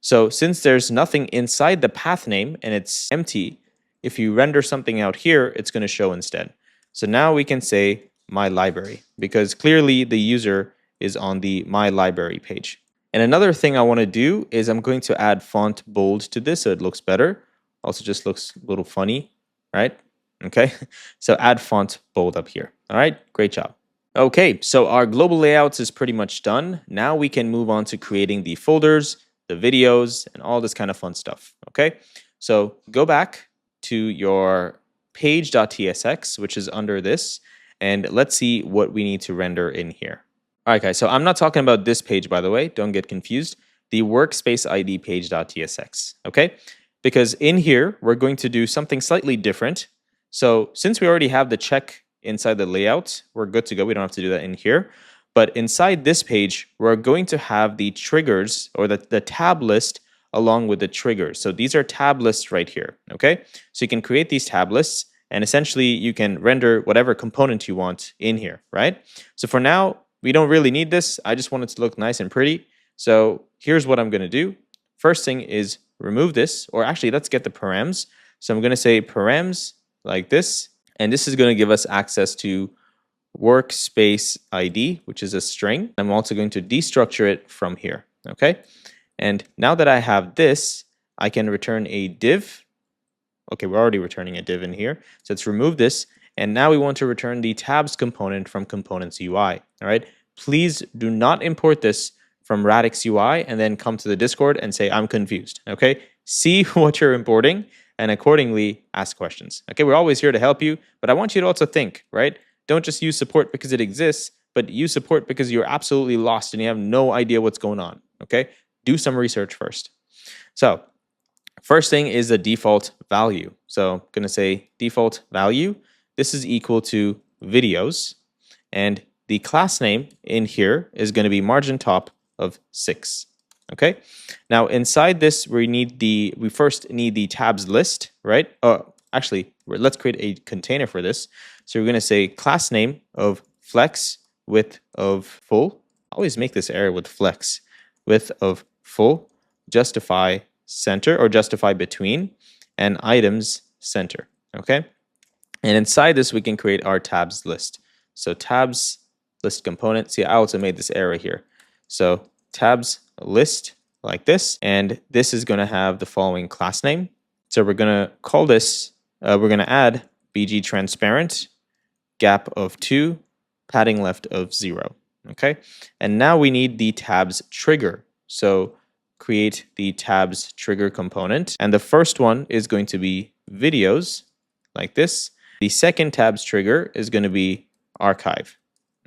So since there's nothing inside the path name and it's empty, if you render something out here, it's going to show instead. So now we can say My Library, because clearly the user is on the My Library page. And another thing I want to do is I'm going to add font bold to this so it looks better. Also just looks a little funny, right? Okay, so add font bold up here. All right, great job. Okay, so our global layouts is pretty much done. Now we can move on to creating the folders, the videos, and all this kind of fun stuff. Okay, so go back to your page.tsx, which is under this, and let's see what we need to render in here. All right, guys, so I'm not talking about this page, by the way. Don't get confused. The workspace ID page.tsx, okay? Because in here, we're going to do something slightly different. So since we already have the check inside the layout, we're good to go. We don't have to do that in here. But inside this page, we're going to have the triggers or the tab list along with the triggers. So these are tab lists right here, okay? So you can create these tab lists and essentially you can render whatever component you want in here, right? So for now, we don't really need this. I just want it to look nice and pretty. So here's what I'm going to do. First thing is remove this, or actually let's get the params. So I'm going to say params like this, and this is going to give us access to workspace ID, which is a string. I'm also going to destructure it from here, okay? And now that I have this, I can return a div. Okay, we're already returning a div in here. So let's remove this. And now we want to return the tabs component from components UI, all right? Please do not import this from Radix UI and then come to the Discord and say, I'm confused, okay? See what you're importing and accordingly ask questions. Okay, we're always here to help you, but I want you to also think, right? Don't just use support because it exists, but use support because you're absolutely lost and you have no idea what's going on, okay? Do some research first. So first thing is the default value. So I'm gonna say default value. This is equal to videos, and the class name in here is gonna be margin top of 6. Okay, now inside this we first need the tabs list, right? Actually, let's create a container for this. So we're going to say class name of flex width of full. I always make this error with flex width of full, justify center or justify between, and items center. Okay, and inside this we can create our tabs list. So tabs list component. See, I also made this error here. So tabs list like this, and this is going to have the following class name. So we're going to call this, we're going to add bg transparent, gap of 2, padding left of 0. Okay, and now we need the tabs trigger. So create the tabs trigger component, and the first one is going to be videos like this. The second tabs trigger is going to be archive.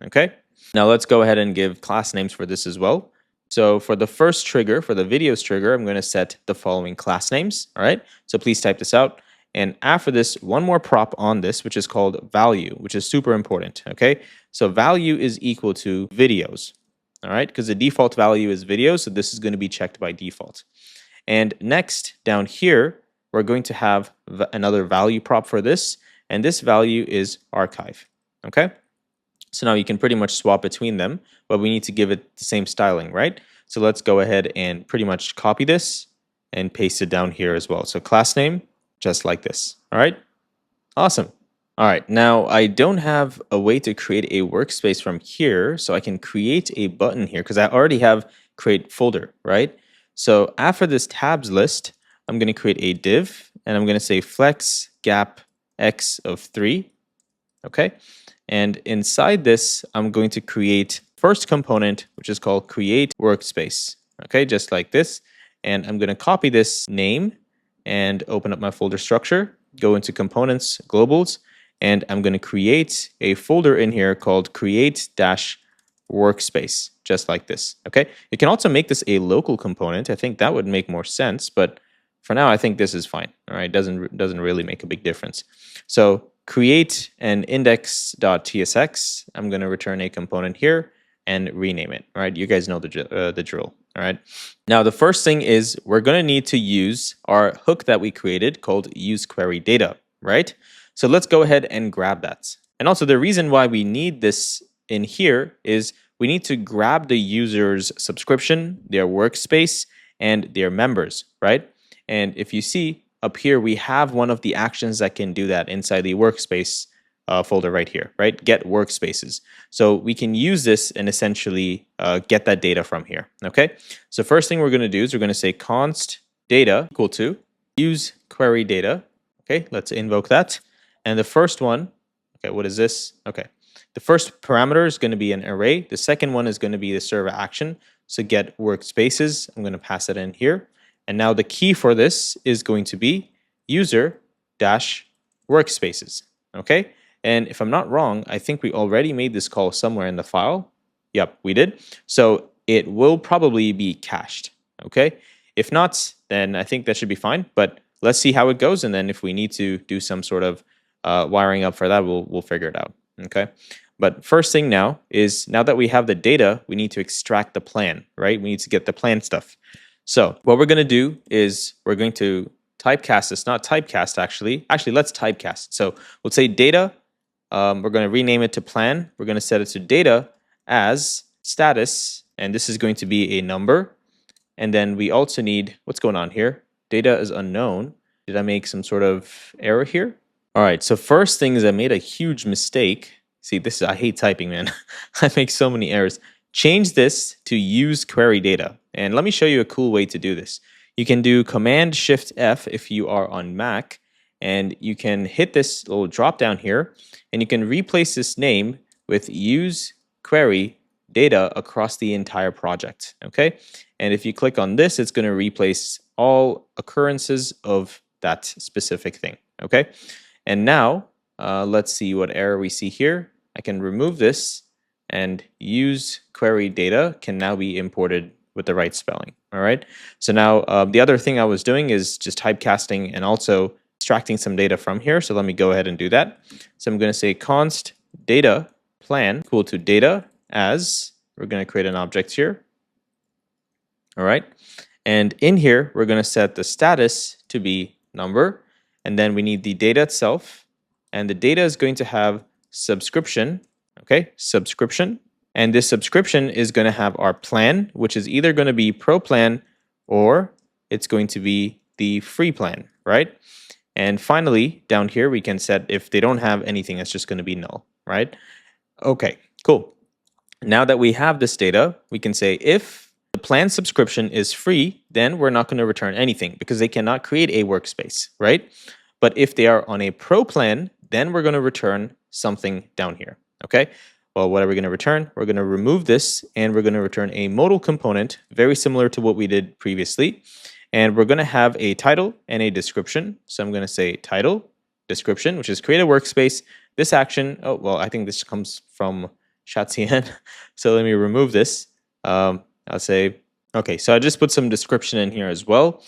Okay, now let's go ahead and give class names for this as well. So for the first trigger, for the videos trigger, I'm going to set the following class names. All right, so please type this out. And after this, one more prop on this, which is called value, which is super important. Okay, so value is equal to videos. All right, because the default value is videos, so this is going to be checked by default. And next, down here, we're going to have another value prop for this, and this value is archive. Okay. So now you can pretty much swap between them, but we need to give it the same styling, right? So let's go ahead and pretty much copy this and paste it down here as well. So class name, just like this. All right, awesome. All right, now I don't have a way to create a workspace from here, so I can create a button here because I already have create folder, right? So after this tabs list, I'm going to create a div, and I'm going to say flex gap x of 3, okay? And inside this, I'm going to create first component, which is called create workspace. Okay, just like this. And I'm going to copy this name and open up my folder structure, go into components, globals, and I'm going to create a folder in here called create-workspace, just like this. Okay, you can also make this a local component. I think that would make more sense, but for now, I think this is fine. All right, doesn't really make a big difference. So create an index.tsx. I'm going to return a component here and rename it. All right, you guys know the drill. All right. Now the first thing is we're going to need to use our hook that we created called useQueryData. Right. So let's go ahead and grab that. And also the reason why we need this in here is we need to grab the user's subscription, their workspace, and their members. Right. And if you see, up here, we have one of the actions that can do that inside the workspace folder right here, right? Get workspaces. So we can use this and essentially get that data from here, okay? So first thing we're going to do is we're going to say const data equal to use query data. Okay, let's invoke that. And the first one, okay, what is this? Okay, the first parameter is going to be an array. The second one is going to be the server action. So get workspaces, I'm going to pass it in here. And now the key for this is going to be user dash workspaces. Okay, and if I'm not wrong, I think we already made this call somewhere in the file. Yep, we did. So it will probably be cached. Okay, if not, then I think that should be fine. But let's see how it goes, and then if we need to do some sort of wiring up for that, we'll figure it out. Okay. But first thing now is, now that we have the data, we need to extract the plan, right? We need to get the plan stuff. So what we're going to do is we're going to typecast this, not typecast actually. Actually, let's typecast. So we'll say data. We're going to rename it to plan. We're going to set it to data as status, and this is going to be a number. And then we also need, what's going on here? Data is unknown. Did I make some sort of error here? All right, so first thing is I made a huge mistake. See, this is, I hate typing, man. I make so many errors. Change this to use query data. And let me show you a cool way to do this. You can do Command-Shift-F if you are on Mac, and you can hit this little drop down here, and you can replace this name with use query data across the entire project, okay? And if you click on this, it's going to replace all occurrences of that specific thing, okay? And now, let's see what error we see here. I can remove this, and use query data can now be imported with the right spelling, all right? So now, the other thing I was doing is just typecasting and also extracting some data from here. So let me go ahead and do that. So I'm going to say const data plan equal to data as, we're going to create an object here, all right? And in here, we're going to set the status to be number, and then we need the data itself, and the data is going to have subscription, okay, subscription, and this subscription is going to have our plan, which is either going to be pro plan or it's going to be the free plan, right? And finally, down here, we can set if they don't have anything, it's just going to be null, right? Okay, cool. Now that we have this data, we can say if the plan subscription is free, then we're not going to return anything because they cannot create a workspace, right? But if they are on a pro plan, then we're going to return something down here, okay? Well, what are we going to return? We're going to remove this, and we're going to return a modal component, very similar to what we did previously. And we're going to have a title and a description. So I'm going to say title, description, which is create a workspace. This action, oh, well, I think this comes from Shatsian. So let me remove this. I'll say, okay, so I just put some description in here as well.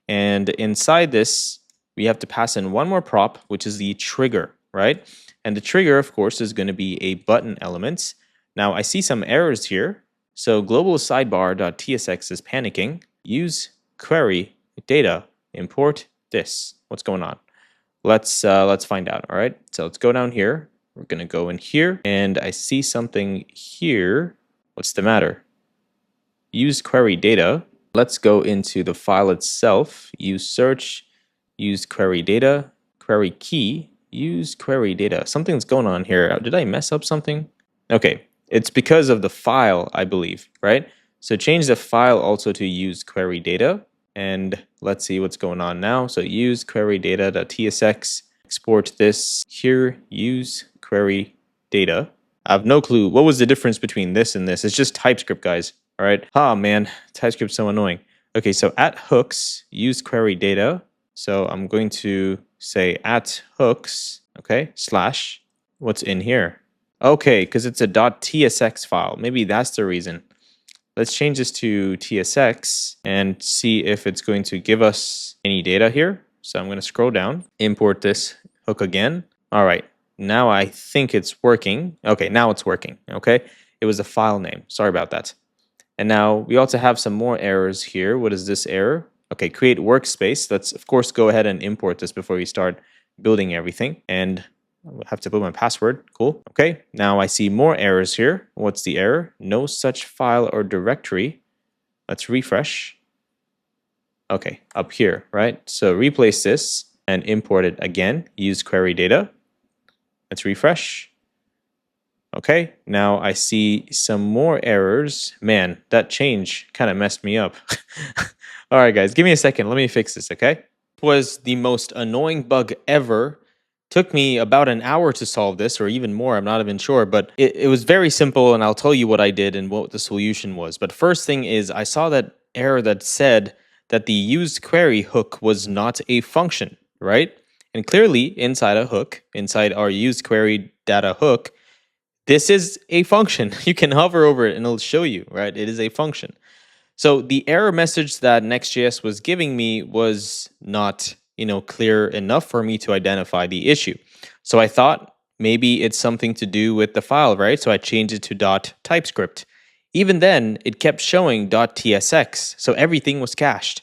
And inside this, we have to pass in one more prop, which is the trigger, right? And the trigger, of course, is going to be a button element. Now, I see some errors here. So global sidebar.tsx is panicking. Use query data, import this. What's going on? Let's find out, all right? So let's go down here. We're going to go in here, and I see something here. What's the matter? Use query data. Let's go into the file itself. Use search, use query data, query key, use query data. Something's going on here. Did I mess up something? Okay, it's because of the file, I believe, right? So change the file also to use query data, and let's see what's going on now. So use query data.tsx, export this here, use query data. I have no clue. What was the difference between this and this? It's just TypeScript, guys. All right. Oh man, TypeScript's so annoying. Okay, so at hooks, use query data. So I'm going to say at hooks, okay, slash, what's in here? Okay, because it's a .tsx file. Maybe that's the reason. Let's change this to tsx and see if it's going to give us any data here. So I'm going to scroll down, import this hook again. All right, now I think it's working. Okay, now it's working, okay? It was a file name. Sorry about that. And now we also have some more errors here. What is this error? Okay, create workspace. Let's, of course, go ahead and import this before we start building everything. And I'll have to put my password. Cool. Okay, now I see more errors here. What's the error? No such file or directory. Let's refresh. Okay, up here, right? So replace this and import it again. Use query data. Let's refresh. Okay, now I see some more errors. Man, that change kind of messed me up. All right, guys, give me a second. Let me fix this, okay? was the most annoying bug ever. Took me about an hour to solve this, or even more, I'm not even sure, but it was very simple, and I'll tell you what I did and what the solution was. But first thing is, I saw that error that said that the used query hook was not a function, right? And clearly, inside a hook, inside our used query data hook, this is a function. You can hover over it and it'll show you, right? It is a function. So the error message that Next.js was giving me was not, clear enough for me to identify the issue. So I thought maybe it's something to do with the file, right? So I changed it to .typescript. Even then, it kept showing .tsx, so everything was cached.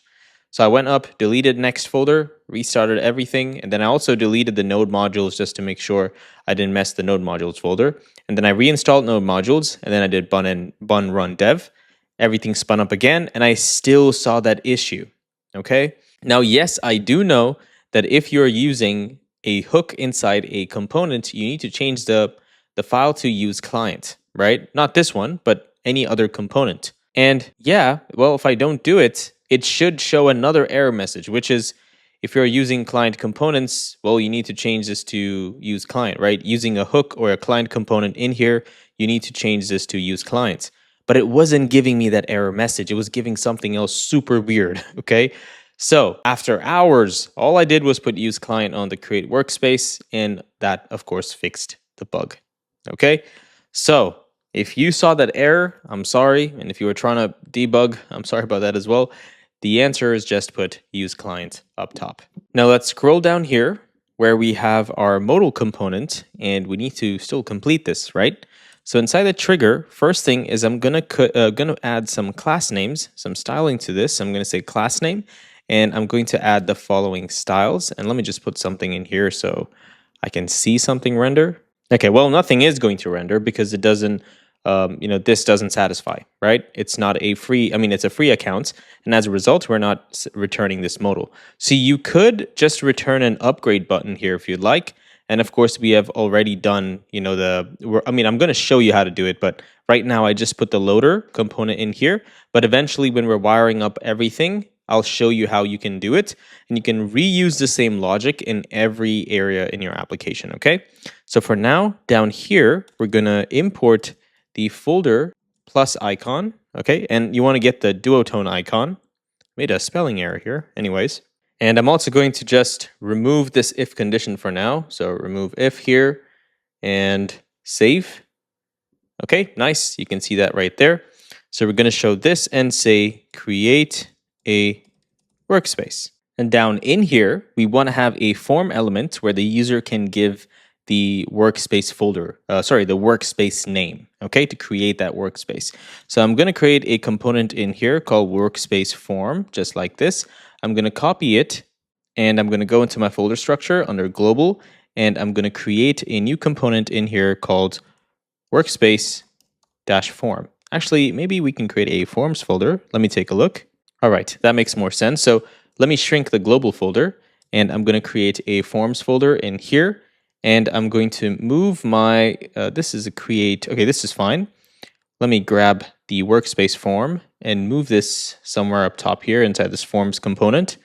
So I went up, deleted next folder, restarted everything, and then I also deleted the node modules just to make sure I didn't mess the node modules folder. And then I reinstalled node modules, and then I did bun run dev. Everything spun up again, and I still saw that issue, okay? Now, yes, I do know that if you're using a hook inside a component, you need to change the file to use client, right? Not this one, but any other component. And yeah, well, if I don't do it, it should show another error message, which is if you're using client components, well, you need to change this to use client, right? Using a hook or a client component in here, you need to change this to use client. But it wasn't giving me that error message. It was giving something else super weird, okay? So after hours, all I did was put use client on the create workspace, and that, of course, fixed the bug, okay? So if you saw that error, I'm sorry. And if you were trying to debug, I'm sorry about that as well. The answer is just put use client up top. Now let's scroll down here where we have our modal component, and we need to still complete this, right? So inside the trigger, first thing is I'm gonna add some class names, some styling to this. I'm gonna say class name, and I'm going to add the following styles. And let me just put something in here so I can see something render. Okay, well, nothing is going to render because it doesn't, this doesn't satisfy, right? It's not a free, it's a free account. And as a result, we're not returning this modal. So you could just return an upgrade button here if you'd like. And of course, we have already done, I'm going to show you how to do it, but right now I just put the loader component in here. But eventually when we're wiring up everything, I'll show you how you can do it. And you can reuse the same logic in every area in your application, okay? So for now, down here, we're going to import the folder plus icon, okay? And you want to get the duotone icon. Made a spelling error here, anyways. And I'm also going to just remove this if condition for now. So remove if here and save. Okay, nice. You can see that right there. So we're going to show this and say create a workspace. And down in here, we want to have a form element where the user can give the workspace folder, the workspace name, okay, to create that workspace. So I'm going to create a component in here called workspace form, just like this. I'm going to copy it, and I'm going to go into my folder structure under global, and I'm going to create a new component in here called workspace-form. Actually, maybe we can create a forms folder. Let me take a look. All right, that makes more sense. So let me shrink the global folder, and I'm going to create a forms folder in here. And I'm going to move my, this is fine. Let me grab the workspace form and move this somewhere up top here inside this forms component.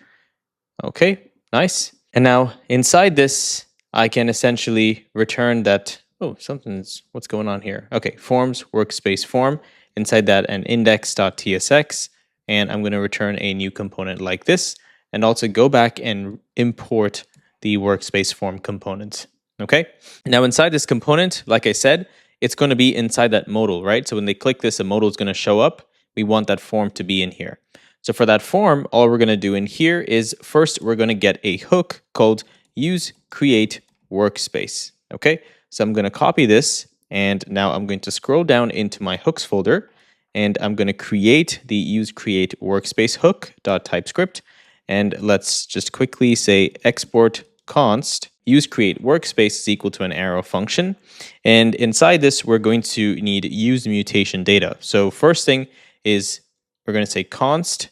Okay, nice. And now inside this, I can essentially return that, what's going on here? Okay, forms, workspace form, inside that an index.tsx, and I'm going to return a new component like this, and also go back and import the workspace form component. Okay, now inside this component, like I said, it's going to be inside that modal, right? So when they click this, a modal is going to show up. We want that form to be in here. So for that form, all we're going to do in here is first we're going to get a hook called use create workspace. Okay, so I'm going to copy this, and now I'm going to scroll down into my hooks folder, and I'm going to create the use create workspace hook.typescript. And let's just quickly say export const use create workspace is equal to an arrow function. And inside this, we're going to need use mutation data. So first thing is we're going to say const.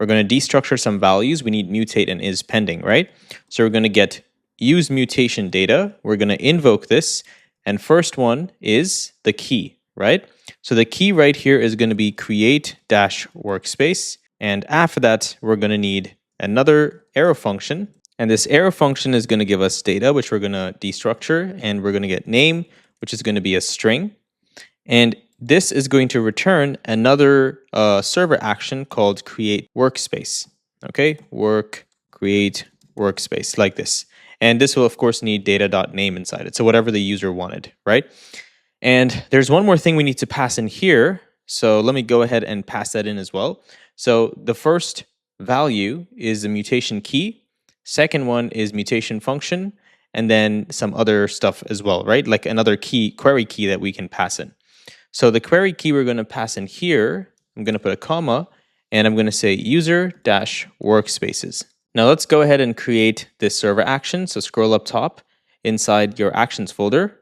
We're going to destructure some values. We need mutate and is pending, right? So we're going to get use mutation data. We're going to invoke this. And first one is the key, right? So the key right here is going to be create-workspace. And after that, we're going to need another arrow function. And this arrow function is going to give us data, which we're going to destructure, and we're going to get name, which is going to be a string. And this is going to return another server action called create workspace. Okay, create workspace like this. And this will, of course, need data.name inside it. So whatever the user wanted, right? And there's one more thing we need to pass in here. So let me go ahead and pass that in as well. So the first value is the mutation key. Second one is mutation function, and then some other stuff as well, right? Like another key, query key that we can pass in. So the query key we're going to pass in here, I'm going to put a comma, and I'm going to say user-workspaces. Now let's go ahead and create this server action. So scroll up top inside your actions folder.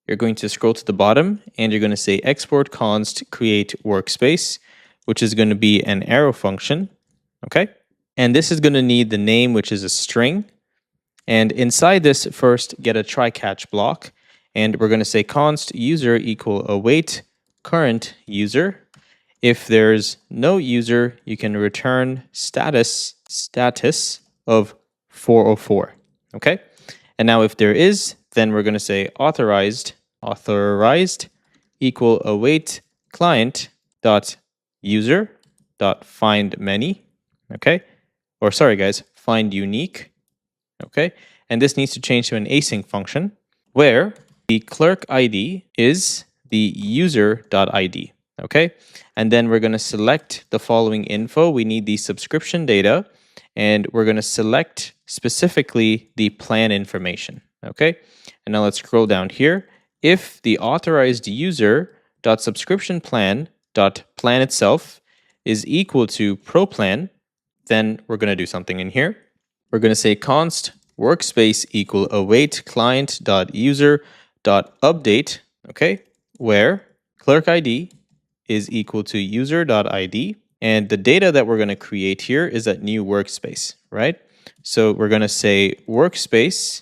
You're going to scroll to the bottom, and you're going to say export const create workspace, which is going to be an arrow function. Okay. And this is going to need the name, which is a string. And inside this, first get a try catch block. And we're going to say const user equal await current user. If there's no user, you can return status of 404. Okay. And now if there is, then we're going to say authorized equal await client dot user dot find many. Okay. Or sorry guys, find unique. Okay. And this needs to change to an async function where the clerk ID is the user.id. Okay. And then we're going to select the following info. We need the subscription data, and we're going to select specifically the plan information. Okay. And now let's scroll down here. If the authorized user.subscription plan.plan itself is equal to pro plan, then we're going to do something in here. We're going to say const workspace equal await client.user.update, okay, where clerk ID is equal to user.id. And the data that we're going to create here is that new workspace, right? So we're going to say workspace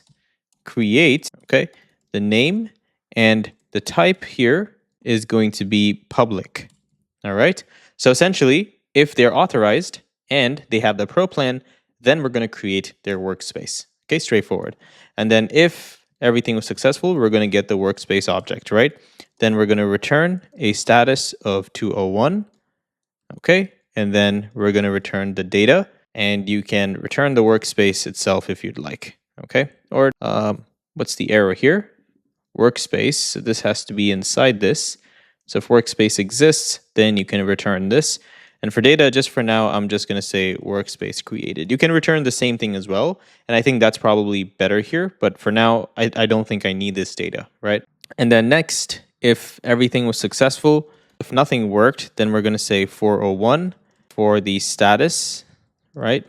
create, okay, the name, and the type here is going to be public. All right. So essentially, if they're authorized and they have the pro plan, then we're going to create their workspace. Okay, straightforward. And then if everything was successful, we're going to get the workspace object, right? Then we're going to return a status of 201. Okay. And then we're going to return the data, and you can return the workspace itself if you'd like. Okay. Or what's the error here? Workspace. So this has to be inside this. So if workspace exists, then you can return this. And for data, just for now, I'm just going to say workspace created. You can return the same thing as well. And I think that's probably better here. But for now, I don't think I need this data, right? And then next, if everything was successful, if nothing worked, then we're going to say 401 for the status, right?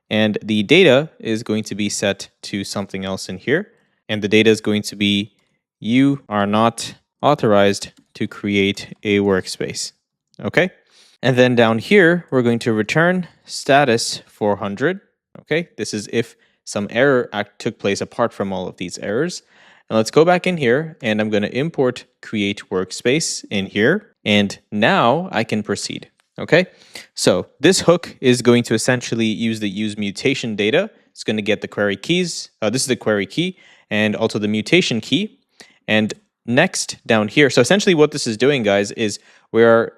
And the data is going to be set to something else in here. And the data is going to be, you are not authorized to create a workspace. Okay. And then down here, we're going to return status 400. Okay. This is if some error took place apart from all of these errors. And let's go back in here, and I'm going to import create workspace in here. And now I can proceed. Okay. So this hook is going to essentially use the use mutation data. It's going to get the query keys. This is the query key and also the mutation key. And next down here. So essentially what this is doing, guys, is we're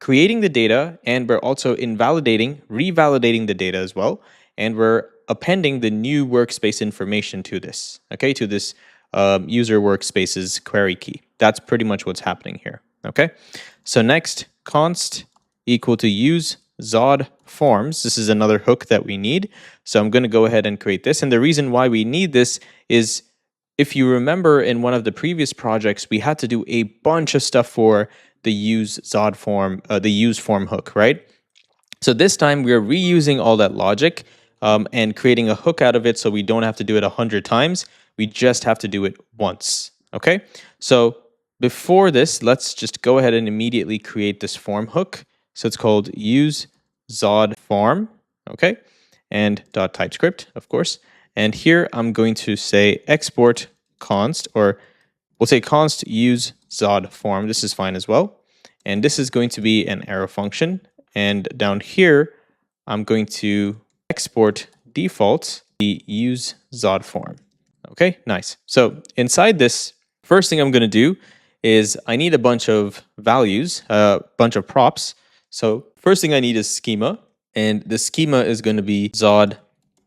creating the data, and we're also revalidating the data as well. And we're appending the new workspace information to this, okay, to this user workspace's query key. That's pretty much what's happening here, okay? So next, const equal to use Zod forms. This is another hook that we need. So I'm going to go ahead and create this. And the reason why we need this is, if you remember in one of the previous projects, we had to do a bunch of stuff for the use Zod form, the use form hook, right? So this time we are reusing all that logic and creating a hook out of it, so we don't have to do it 100 times. We just have to do it once, okay? So before this, let's just go ahead and immediately create this form hook. So it's called use Zod form, okay? And .typescript, of course. And here I'm going to say export const, or we'll say const use Zod form. This is fine as well. And this is going to be an arrow function. And down here, I'm going to export default the use Zod form. Okay, nice. So inside this, first thing I'm going to do is I need a bunch of values, a bunch of props. So first thing I need is schema, and the schema is going to be Zod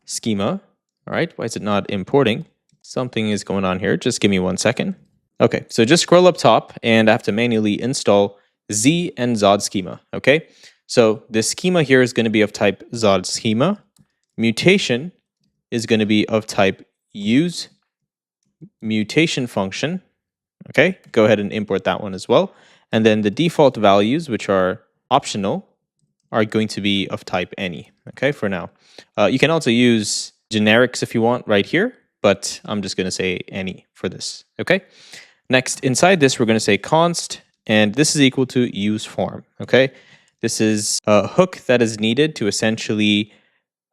schema. All right, why is it not importing? Something is going on here. Just give me 1 second. Okay, so just scroll up top and I have to manually install Z and Zod schema. Okay, so the schema here is going to be of type Zod schema. Mutation is going to be of type use mutation function. Okay, go ahead and import that one as well. And then the default values, which are optional, are going to be of type any. Okay, for now. You can also use generics if you want right here, but I'm just going to say any for this. Okay. Next, inside this, we're going to say const, and this is equal to use form. Okay. This is a hook that is needed to essentially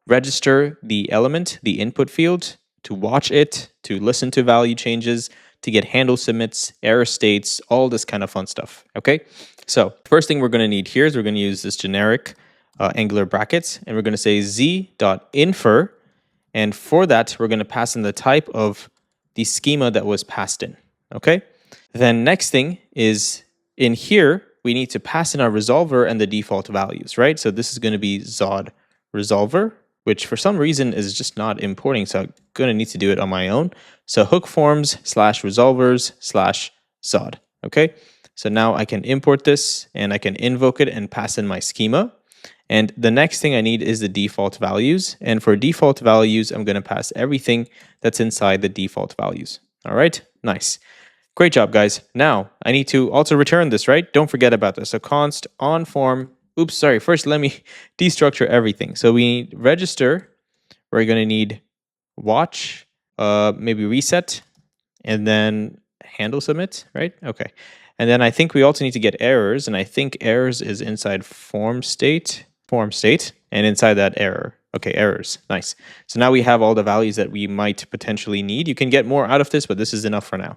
register the element, the input field, to watch it, to listen to value changes, to get handle submits, error states, all this kind of fun stuff. Okay. So first thing we're going to need here is we're going to use this generic Angular brackets, and we're going to say z.infer. And for that, we're going to pass in the type of the schema that was passed in. Okay. Then next thing is in here, we need to pass in our resolver and the default values, right? So this is going to be Zod resolver, which for some reason is just not importing. So I'm going to need to do it on my own. So hook forms / resolvers / Zod. Okay. So now I can import this and I can invoke it and pass in my schema. And the next thing I need is the default values. And for default values, I'm going to pass everything that's inside the default values. All right, nice. Great job, guys. Now I need to also return this, right? Don't forget about this. So const on form. Oops, sorry. First, let me destructure everything. So we need register. We're going to need watch, maybe reset, and then handle submit, right? Okay. And then I think we also need to get errors. And I think errors is inside form state, and inside that error. Okay, errors. Nice. So now we have all the values that we might potentially need. You can get more out of this, but this is enough for now.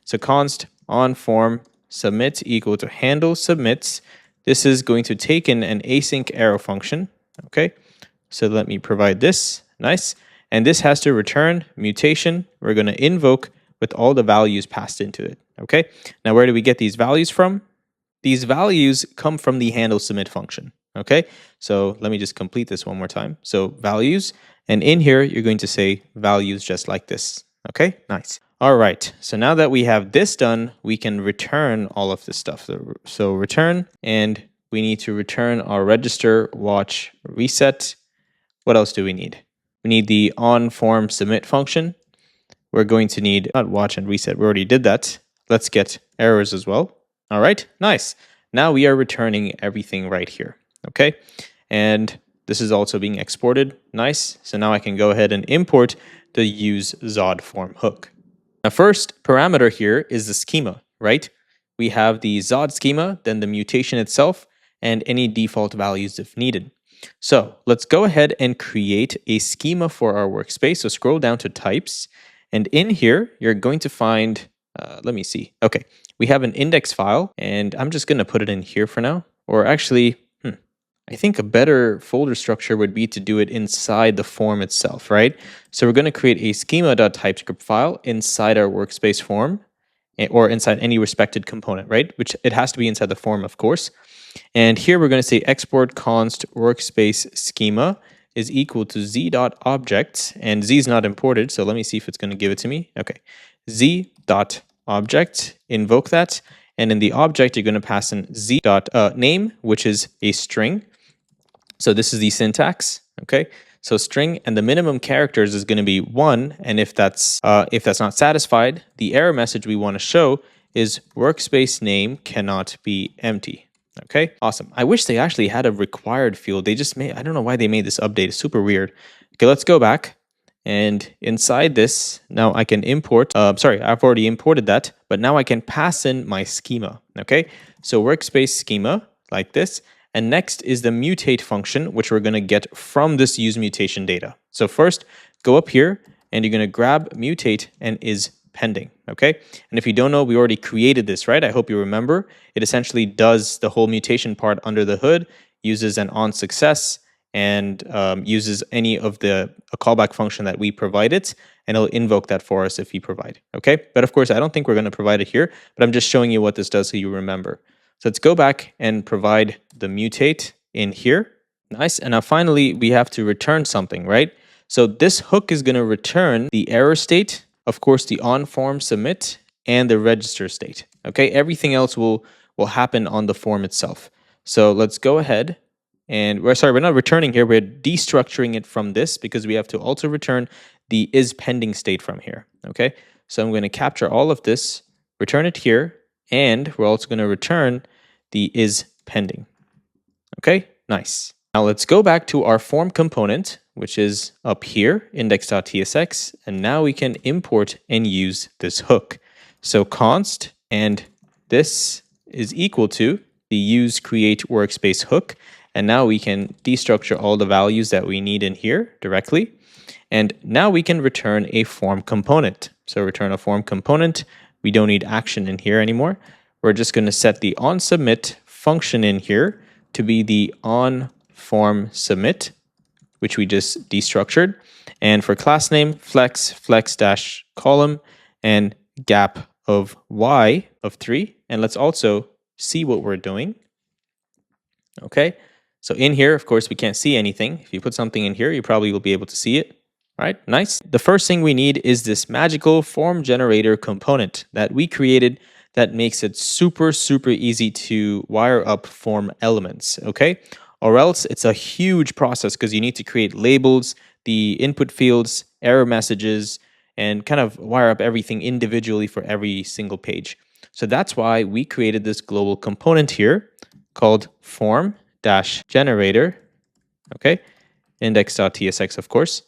So const on form submit equal to handle submits. This is going to take in an async arrow function. Okay, so let me provide this. Nice. And this has to return mutation. We're going to invoke with all the values passed into it. Okay, now where do we get these values from? These values come from the handle submit function. Okay, so let me just complete this one more time. So values, and in here, you're going to say values just like this. Okay, nice. All right, so now that we have this done, we can return all of this stuff. So return, and we need to return our register, watch, reset. What else do we need? We need the on form submit function. We're going to need not watch and reset. We already did that. Let's get errors as well. All right, nice. Now we are returning everything right here. Okay, and this is also being exported. Nice. So now I can go ahead and import the use Zod form hook. Now, first parameter here is the schema, right? We have the Zod schema, then the mutation itself, and any default values if needed. So let's go ahead and create a schema for our workspace. So scroll down to types, and in here, you're going to find, let me see. Okay, we have an index file, and I'm just going to put it in here for now. Or actually, I think a better folder structure would be to do it inside the form itself, right? So we're going to create a schema.typescript file inside our workspace form, or inside any respected component, right? Which it has to be inside the form, of course. And here we're going to say export const workspace schema is equal to z.objects, and z is not imported, so let me see if it's going to give it to me. Okay, z.object, invoke that, and in the object you're going to pass in z.name, which is a string. So this is the syntax. Okay, so string, and the minimum characters is going to be 1, and if that's not satisfied, the error message we want to show is workspace name cannot be empty. Okay, awesome. I wish they actually had a required field. They just made, I don't know why they made this update. It's super weird. Okay, let's go back. And inside this, now I can import, sorry, I've already imported that, but now I can pass in my schema. Okay, so workspace schema like this. And next is the mutate function, which we're going to get from this use mutation data. So first, go up here and you're going to grab mutate and is pending. Okay, and if you don't know, we already created this, right? I hope you remember. It essentially does the whole mutation part under the hood, uses an on success, and uses any of a callback function that we provided, and it'll invoke that for us if we provide. Okay, but of course, I don't think we're going to provide it here, but I'm just showing you what this does so you remember. So let's go back and provide the mutate in here. Nice. And now finally, we have to return something, right? So this hook is going to return the error state, of course, the on form submit, and the register state. Okay, everything else will happen on the form itself. So let's go ahead and we're not returning here. We're destructuring it from this because we have to also return the is pending state from here. Okay, so I'm going to capture all of this, return it here, and we're also going to return the is pending. Okay, nice. Now let's go back to our form component, which is up here, index.tsx, and now we can import and use this hook. So const, and this is equal to the use create workspace hook, and now we can destructure all the values that we need in here directly, and now we can return a form component. So return a form component. We don't need action in here anymore. We're just going to set the onSubmit function in here to be the onFormSubmit, which we just destructured. And for class name, flex-column, and gap of y of 3. And let's also see what we're doing. Okay, so in here, of course, we can't see anything. If you put something in here, you probably will be able to see it. All right, nice. The first thing we need is this magical form generator component that we created that makes it super easy to wire up form elements, okay? Or else it's a huge process because you need to create labels, the input fields, error messages, and kind of wire up everything individually for every single page. So that's why we created this global component here called form-generator, okay? Index.tsx, of course.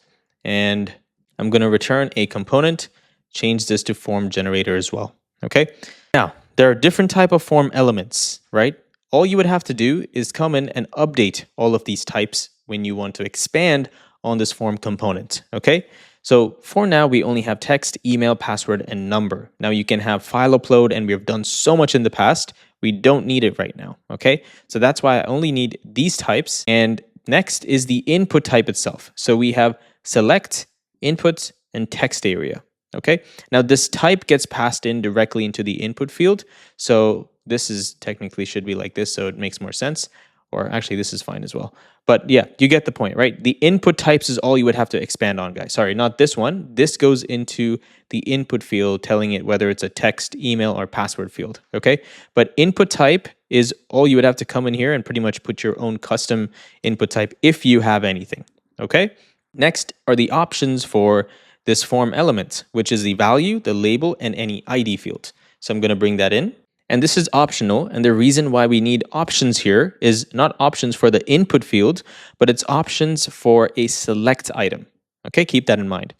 And I'm going to return a component, change this to form generator as well, okay? Now, there are different type of form elements, right? All you would have to do is come in and update all of these types when you want to expand on this form component, okay? So for now, we only have text, email, password, and number. Now you can have file upload, and we've done so much in the past. We don't need it right now, okay? So that's why I only need these types. And next is the input type itself. So we have select, input, and text area. Okay, now this type gets passed in directly into the input field. So this is technically should be like this, so it makes more sense. Or actually, this is fine as well. But yeah, you get the point, right? The input types is all you would have to expand on, guys. Sorry, not this one. This goes into the input field, telling it whether it's a text, email, or password field, okay? But input type is all you would have to come in here and pretty much put your own custom input type if you have anything, okay? Next are the options for this form element, which is the value, the label, and any ID field. So I'm going to bring that in. And this is optional. And the reason why we need options here is not options for the input field, but it's options for a select item. Okay, keep that in mind.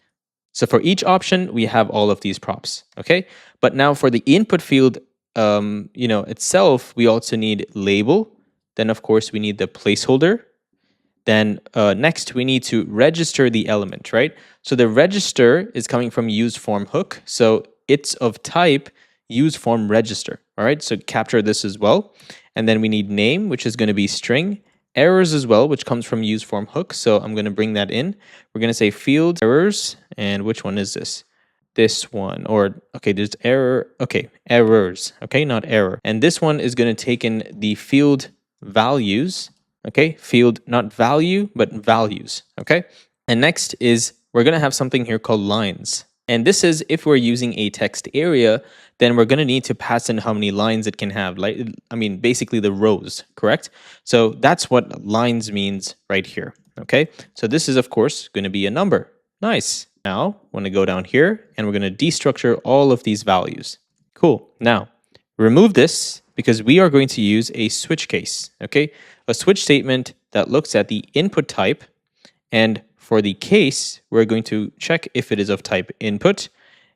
So for each option, we have all of these props. Okay, but now for the input field, itself, we also need label. Then of course we need the placeholder. Then next, we need to register the element, right? So the register is coming from useFormHook. So it's of type useFormRegister, all right? So capture this as well. And then we need name, which is going to be string. Errors as well, which comes from useFormHook. So I'm going to bring that in. We're going to say field errors. And which one is this? This one. Or, okay, there's error. Okay, errors. Okay, not error. And this one is going to take in the field values. Okay, field, not value, but values, okay? And next is, we're gonna have something here called lines. And this is, if we're using a text area, then we're gonna need to pass in how many lines it can have, like, basically the rows, correct? So that's what lines means right here, okay? So this is, of course, gonna be a number. Nice. Now, I'm gonna go down here, and we're gonna destructure all of these values. Cool. Now, remove this, because we are going to use a switch case, okay? A switch statement that looks at the input type, and for the case, we're going to check if it is of type input,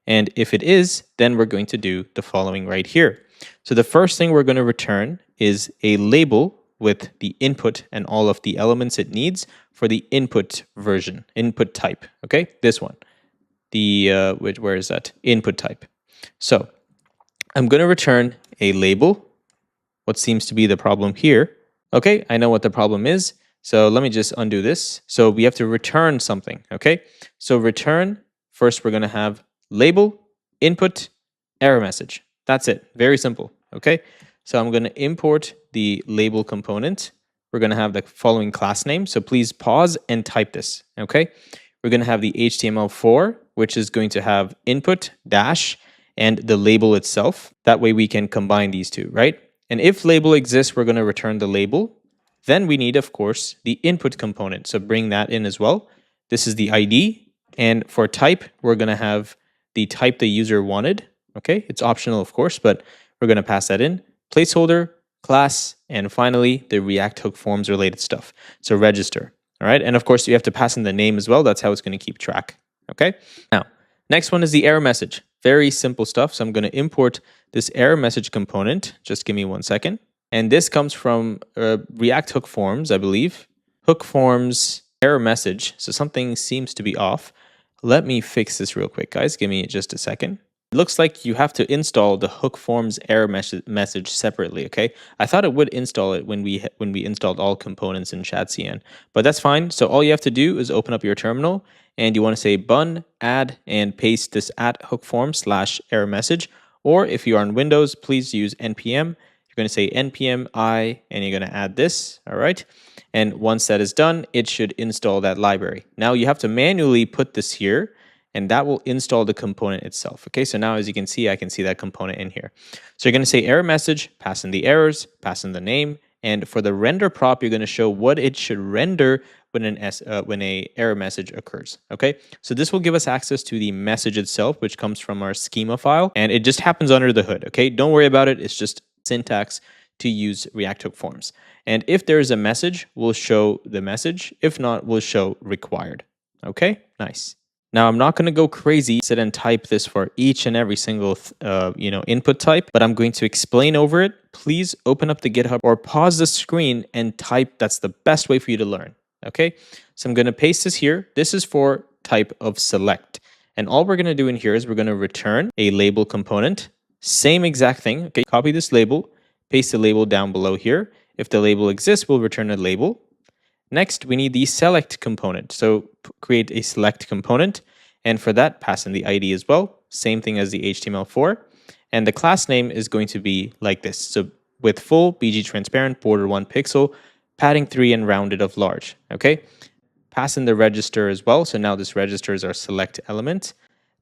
and if it is, then we're going to do the following right here. So the first thing we're going to return is a label with the input and all of the elements it needs for the input version, input type, okay? This one, where is that? Input type. So I'm going to return a label. What seems to be the problem here? Okay, I know what the problem is. So let me just undo this. So we have to return something, okay? So return, first we're gonna have label, input, error message. That's it, very simple, okay? So I'm gonna import the label component. We're gonna have the following class name. So please pause and type this, okay? We're gonna have the HTML4, which is going to have input dash and the label itself. That way we can combine these two, right? And if label exists, we're gonna return the label. Then we need, of course, the input component. So bring that in as well. This is the ID. And for type, we're going to have the type the user wanted. Okay, it's optional, of course, but we're going to pass that in. Placeholder, class, and finally, the React hook forms related stuff. So register. All right. And of course, you have to pass in the name as well. That's how it's going to keep track. Okay. Now, next one is the error message. Very simple stuff. So I'm going to import this error message component. Just give me 1 second. And this comes from React hook forms, I believe. Hook forms error message. So something seems to be off. Let me fix this real quick, guys. Give me just a second. It looks like you have to install the hook forms error message separately, okay? I thought it would install it when we installed all components in ShadCN, but that's fine. So all you have to do is open up your terminal and you want to say bun add and paste this at hook form / error message. Or if you are on Windows, please use npm. You're going to say npm I, and you're going to add this, all right? And once that is done, it should install that library. Now you have to manually put this here, and that will install the component itself. Okay, so now as you can see, I can see that component in here. So you're going to say error message, pass in the errors, pass in the name, and for the render prop, you're going to show what it should render when a error message occurs. Okay, so this will give us access to the message itself, which comes from our schema file, and it just happens under the hood. Okay, don't worry about it. It's just syntax to use React hook forms. And if there is a message, we'll show the message. If not, we'll show required. Okay, nice. Now I'm not going to go crazy, sit and type this for each and every single input type, but I'm going to explain over it. Please open up the GitHub or pause the screen and type. That's the best way for you to learn. Okay, so I'm going to paste this here. This is for type of select. And all we're going to do in here is we're going to return a label component. Same exact thing. Okay, copy this label, paste the label down below here. If the label exists, we'll return a label. Next, we need the select component. So create a select component. And for that, pass in the ID as well. Same thing as the HTML4. And the class name is going to be like this. So with full, BG transparent, border 1 pixel, padding 3, and rounded of large. Okay. Pass in the register as well. So now this register is our select element.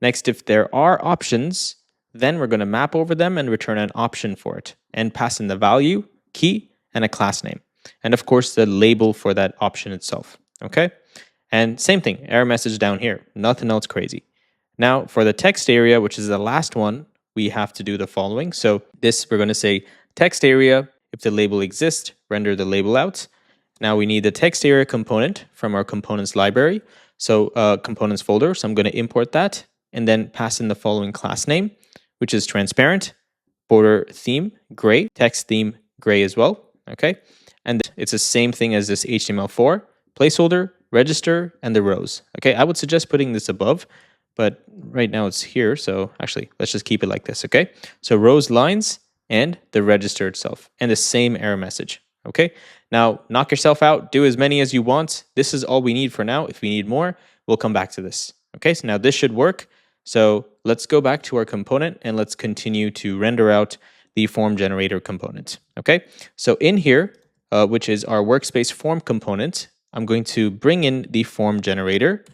Next, if there are options, then we're going to map over them and return an option for it. And pass in the value, key, and a class name. And of course, the label for that option itself. Okay. And same thing, error message down here. Nothing else crazy. Now, for the text area, which is the last one, we have to do the following. So this, we're going to say text area. If the label exists, render the label out. Now we need the text area component from our components library. So components folder. So I'm going to import that and then pass in the following class name, which is transparent, border theme, gray, text theme, gray as well. Okay. And it's the same thing as this HTML4, placeholder, register, and the rows. Okay. I would suggest putting this above, but right now it's here. So actually, let's just keep it like this. Okay. So rows, lines, and the register itself, and the same error message. Okay. Now knock yourself out. Do as many as you want. This is all we need for now. If we need more, we'll come back to this. Okay. So now this should work. So let's go back to our component and let's continue to render out the form generator component. Okay. So in here, which is our workspace form component, I'm going to bring in the form generator.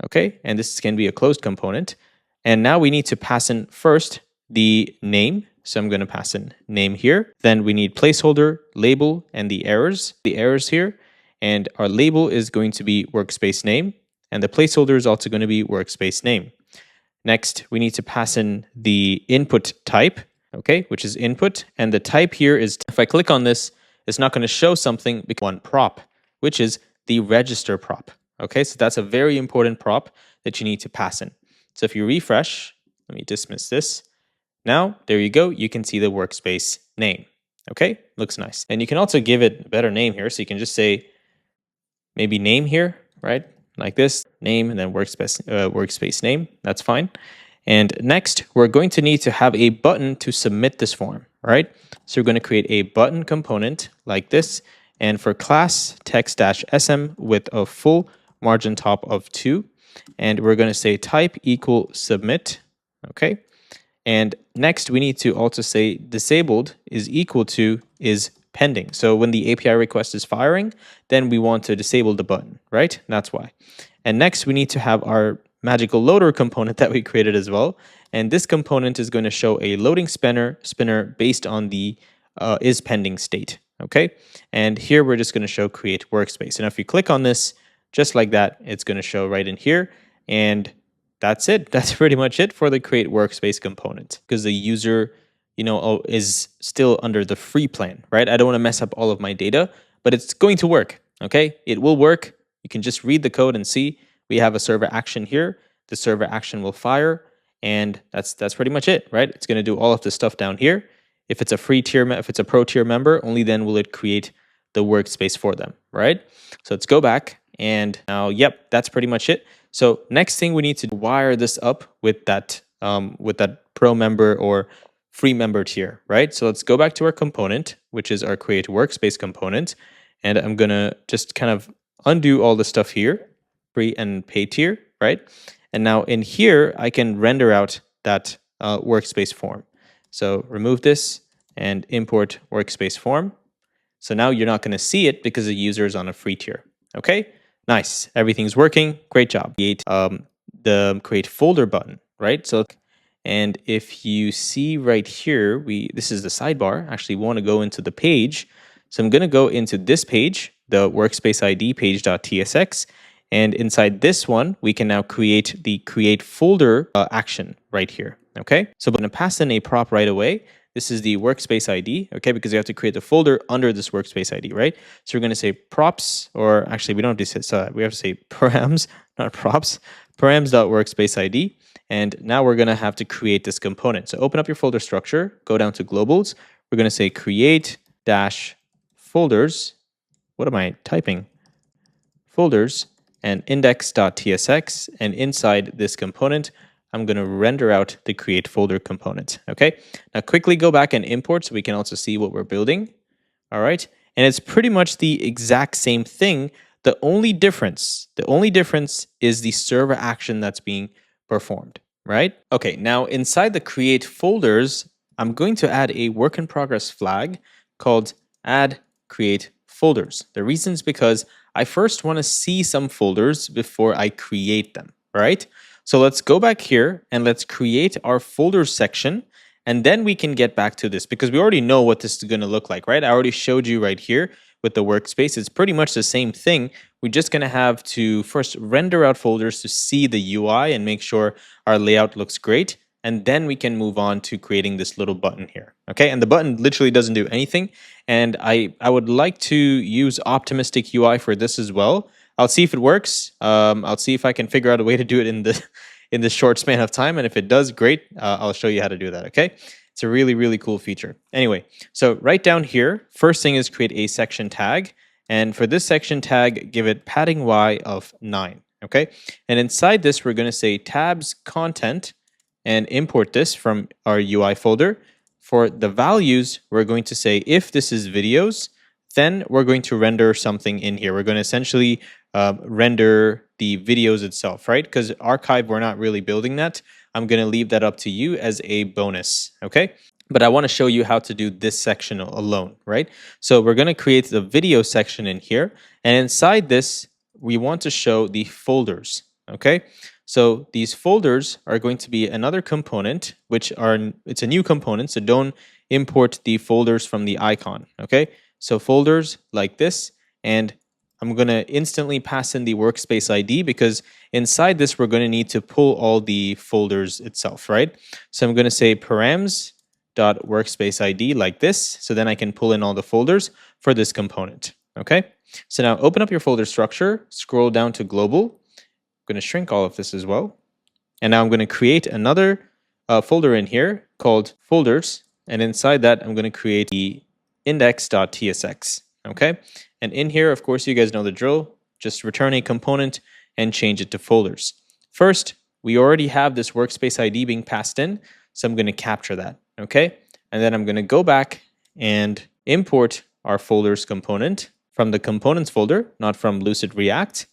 Okay. And this can be a closed component. And now we need to pass in first the name. So I'm going to pass in name here. Then we need placeholder, label, and the errors here. And our label is going to be workspace name. And the placeholder is also going to be workspace name. Next, we need to pass in the input type, okay, which is input. And the type here is, if I click on this, it's not going to show something, one prop, which is the register prop. Okay, so that's a very important prop that you need to pass in. So if you refresh, let me dismiss this. Now, there you go. You can see the workspace name. Okay, looks nice. And you can also give it a better name here. So you can just say maybe name here, right? Like this, name, and then workspace name. That's fine. And next, we're going to need to have a button to submit this form, right? So we're going to create a button component like this. And for class text-sm with a full margin top of 2. And we're going to say type equal submit. Okay. And next, we need to also say disabled is equal to is pending. So when the API request is firing, then we want to disable the button, right? That's why. And next, we need to have our magical loader component that we created as well. And this component is going to show a loading spinner based on the is pending state. Okay. And here we're just going to show create workspace. And if you click on this, just like that, it's going to show right in here. And that's it. That's pretty much it for the create workspace component, because the user, is still under the free plan, right? I don't want to mess up all of my data, but it's going to work. Okay. It will work. You can just read the code and see we have a server action here. The server action will fire, and that's pretty much it, right? It's going to do all of this stuff down here. If it's a free tier, if it's a pro tier member, only then will it create the workspace for them, right? So let's go back, and now, yep, that's pretty much it. So next thing, we need to wire this up with that pro member or free member tier, right? So let's go back to our component, which is our create workspace component, and I'm gonna just kind of undo all the stuff here, free and pay tier, right? And now in here, I can render out that workspace form. So remove this and import workspace form. So now you're not going to see it because the user is on a free tier. Okay, nice. Everything's working. Great job. Create the create folder button, right? So, and if you see right here, this is the sidebar. Actually, we want to go into the page. So I'm going to go into this page, the workspace ID page.tsx. And inside this one, we can now create the create folder action right here. Okay, so I'm going to pass in a prop right away. This is the workspace ID, okay, because we have to create the folder under this workspace ID, right? So we're going to say props, or actually we don't have to say, we have to say params, not props, params.workspace ID. And now we're going to have to create this component. So open up your folder structure, go down to globals. We're going to say create dash folders. What am I typing? Folders and index.tsx. And inside this component, I'm going to render out the create folder component. Okay. Now quickly go back and import so we can also see what we're building. All right. And it's pretty much the exact same thing. The only difference is the server action that's being performed, right? Okay. Now inside the create folders, I'm going to add a work in progress flag called add create folders. The reason is because I first want to see some folders before I create them, right? So let's go back here and let's create our folders section, and then we can get back to this because we already know what this is going to look like, right? I already showed you right here with the workspace. It's pretty much the same thing. We're just going to have to first render out folders to see the UI and make sure our layout looks great. And then we can move on to creating this little button here. Okay, and the button literally doesn't do anything. And I would like to use optimistic UI for this as well. I'll see if it works. I'll see if I can figure out a way to do it in this short span of time. And if it does, great. I'll show you how to do that. Okay, it's a really, really cool feature. Anyway, so right down here, first thing is create a section tag. And for this section tag, give it padding Y of 9. Okay, and inside this, we're going to say tabs content and import this from our UI folder. For the values, we're going to say if this is videos, then we're going to render something in here. We're going to essentially render the videos itself, right? Because archive, we're not really building that. I'm going to leave that up to you as a bonus, okay? But I want to show you how to do this section alone, right? So we're going to create the video section in here. And inside this, we want to show the folders, okay? So these folders are going to be another component, it's a new component, so don't import the folders from the icon, okay? So folders like this, and I'm going to instantly pass in the workspace ID because inside this, we're going to need to pull all the folders itself, right? So I'm going to say params.workspace ID like this, so then I can pull in all the folders for this component, okay? So now open up your folder structure, scroll down to global. I'm going to shrink all of this as well. And now I'm going to create another folder in here called folders. And inside that, I'm going to create the index.tsx. Okay. And in here, of course, you guys know the drill. Just return a component and change it to folders. First, we already have this workspace ID being passed in. So I'm going to capture that. Okay. And then I'm going to go back and import our folders component from the components folder, not from Lucid React.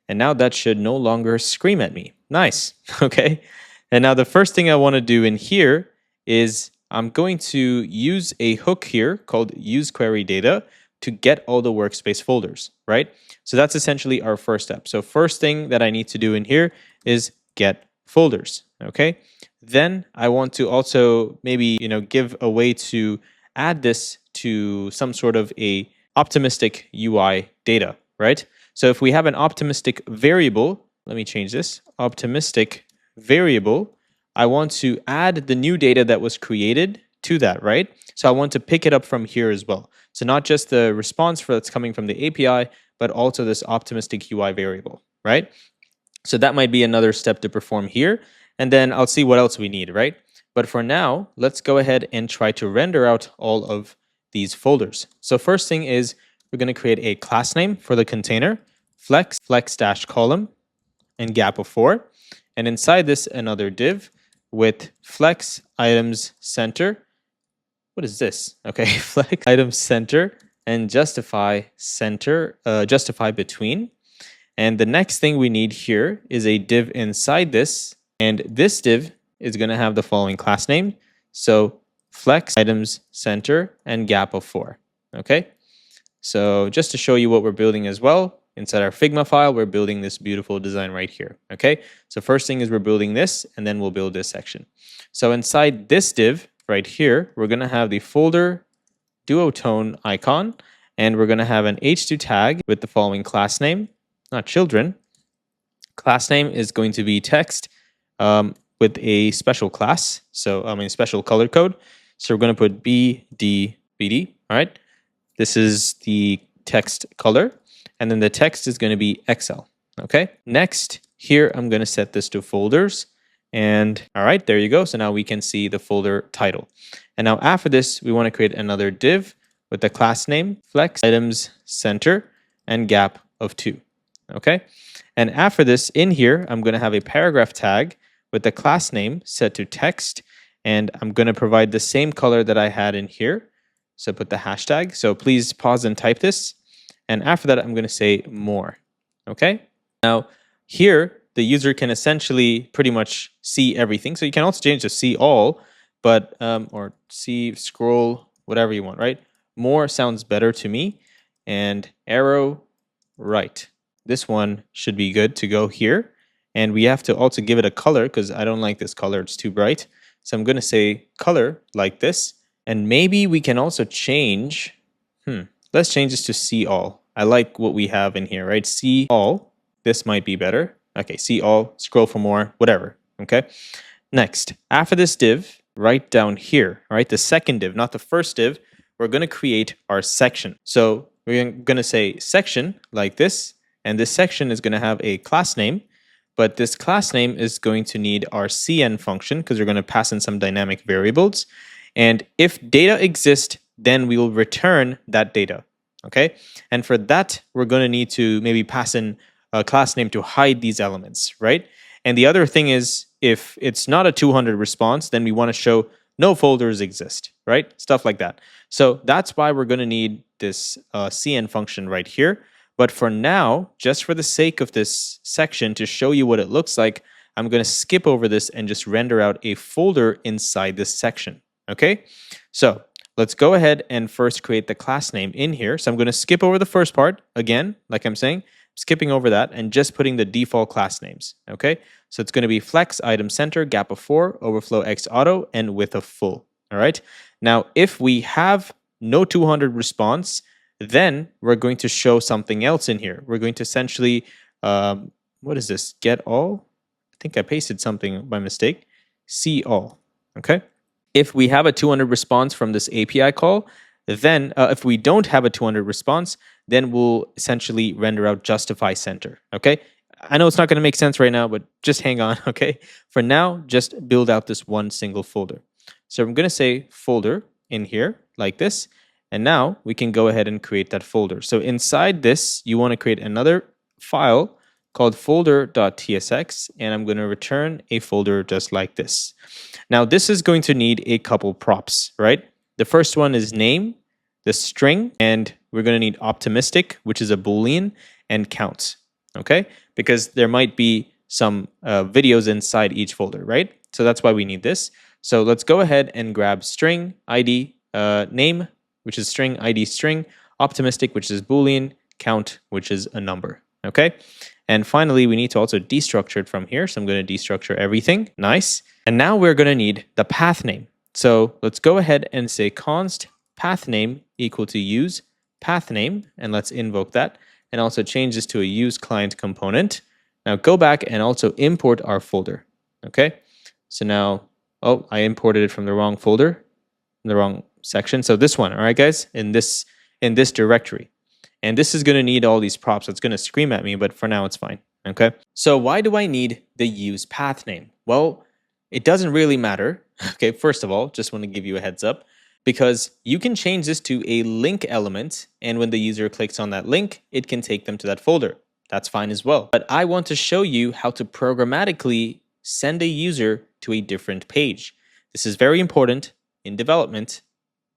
And now that should no longer scream at me. Nice. Okay. And now the first thing I want to do in here is I'm going to use a hook here called useQueryData to get all the workspace folders, right? So that's essentially our first step. So first thing that I need to do in here is get folders, okay? Then I want to also maybe, give a way to add this to some sort of a optimistic UI data, right? So if we have an optimistic variable, let me change this, optimistic variable, I want to add the new data that was created to that, right? So I want to pick it up from here as well. So not just the response that's coming from the API, but also this optimistic UI variable, right? So that might be another step to perform here. And then I'll see what else we need, right? But for now, let's go ahead and try to render out all of these folders. So first thing is we're going to create a class name for the container, flex-column, and gap of 4. And inside this, another div with flex items center. What is this? Okay, flex items center and justify center, justify between. And the next thing we need here is a div inside this. And this div is going to have the following class name. So flex items center and gap of 4. Okay. So just to show you what we're building as well, inside our Figma file, we're building this beautiful design right here. Okay. So first thing is we're building this, and then we'll build this section. So inside this div right here, we're going to have the folder duotone icon, and we're going to have an h2 tag with the following class name, not children. Class name is going to be text with a special class. So, special color code. So we're going to put BDBD. All right. This is the text color. And then the text is going to be XL. Okay. Next, here I'm going to set this to folders. And all right, there you go. So now we can see the folder title. And now after this, we want to create another div with the class name, flex items center, and gap of 2. Okay. And after this, in here, I'm going to have a paragraph tag with the class name set to text. And I'm going to provide the same color that I had in here. So put the hashtag. So please pause and type this. And after that, I'm going to say more. Okay. Now here, the user can essentially pretty much see everything. So you can also change to see all, but or see, scroll, whatever you want, right? More sounds better to me. And arrow right. This one should be good to go here. And we have to also give it a color because I don't like this color. It's too bright. So I'm going to say color like this. And maybe we can also change. Let's change this to see all. I like what we have in here, right? See all. This might be better. Okay, see all, scroll for more, whatever. Okay. Next, after this div, right down here, right? The second div, not the first div, we're going to create our section. So we're going to say section like this. And this section is going to have a class name. But this class name is going to need our cn function because we're going to pass in some dynamic variables. And if data exists, then we will return that data. Okay. And for that, we're going to need to maybe pass in a class name to hide these elements, right? And the other thing is, if it's not a 200 response, then we want to show no folders exist, right? Stuff like that. So that's why we're going to need this cn function right here. But for now, just for the sake of this section, to show you what it looks like, I'm going to skip over this and just render out a folder inside this section. Okay, so let's go ahead and first create the class name in here. So I'm going to skip over the first part again, like I'm saying, skipping over that and just putting the default class names. Okay, so it's going to be flex item center, gap of 4, overflow x auto, and width of full. All right, now if we have no 200 response, then we're going to show something else in here. We're going to essentially, what is this? Get all? I think I pasted something by mistake. See all. Okay. If we have a 200 response from this API call, then if we don't have a 200 response, then we'll essentially render out justify center. Okay. I know it's not going to make sense right now, but just hang on. Okay. For now, just build out this one single folder. So I'm going to say folder in here like this. And now we can go ahead and create that folder. So inside this, you want to create another file called folder.tsx, and I'm going to return a folder just like this. Now, this is going to need a couple props, right? The first one is name, the string, and we're going to need optimistic, which is a Boolean, and count, okay? Because there might be some videos inside each folder, right? So that's why we need this. So let's go ahead and grab string ID name, which is string ID string, optimistic, which is Boolean, count, which is a number, okay? And finally, we need to also destructure it from here. So I'm going to destructure everything. Nice. And now we're going to need the path name. So let's go ahead and say const path name equal to use path name. And let's invoke that. And also change this to a use client component. Now go back and also import our folder. Okay. So now, oh, I imported it from the wrong folder, in the wrong section. So this one, all right, guys, in this directory. And this is going to need all these props. It's going to scream at me, but for now it's fine. Okay. So why do I need the use path name? Well, it doesn't really matter. Okay. First of all, just want to give you a heads up because you can change this to a link element. And when the user clicks on that link, it can take them to that folder. That's fine as well. But I want to show you how to programmatically send a user to a different page. This is very important in development,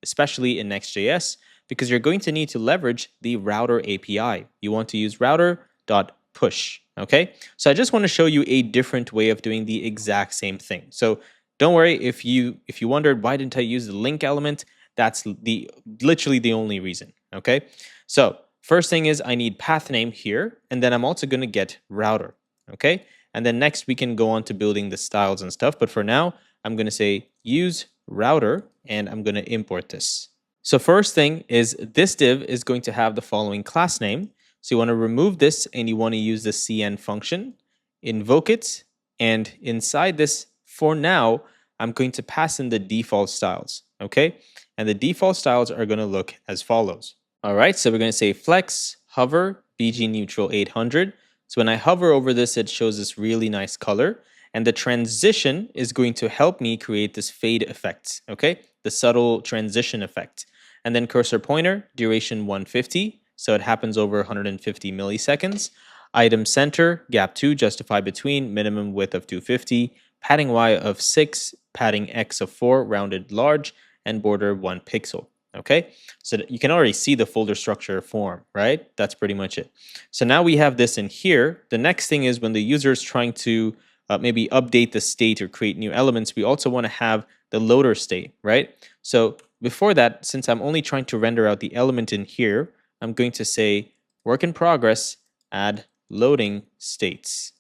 especially in Next.js, because you're going to need to leverage the router API. You want to use router.push, okay? So I just want to show you a different way of doing the exact same thing. So don't worry if you wondered why didn't I use the link element, that's literally the only reason, okay? So first thing is I need path name here, and then I'm also going to get router, okay? And then next we can go on to building the styles and stuff, but for now I'm going to say use router and I'm going to import this. So first thing is this div is going to have the following class name. So you want to remove this and you want to use the cn function, invoke it, and inside this, for now, I'm going to pass in the default styles, okay? And the default styles are going to look as follows. All right, so we're going to say flex, hover, BG neutral 800. So when I hover over this, it shows this really nice color. And the transition is going to help me create this fade effect, okay? The subtle transition effect. And then cursor pointer, duration 150. So it happens over 150 milliseconds. Item center, gap 2, justify between, minimum width of 250, padding Y of 6, padding X of 4, rounded large, and border 1 pixel. Okay, so you can already see the folder structure form, right? That's pretty much it. So now we have this in here. The next thing is when the user is trying to maybe update the state or create new elements, we also want to have the loader state, right? So before that, since I'm only trying to render out the element in here, I'm going to say work in progress, add loading states.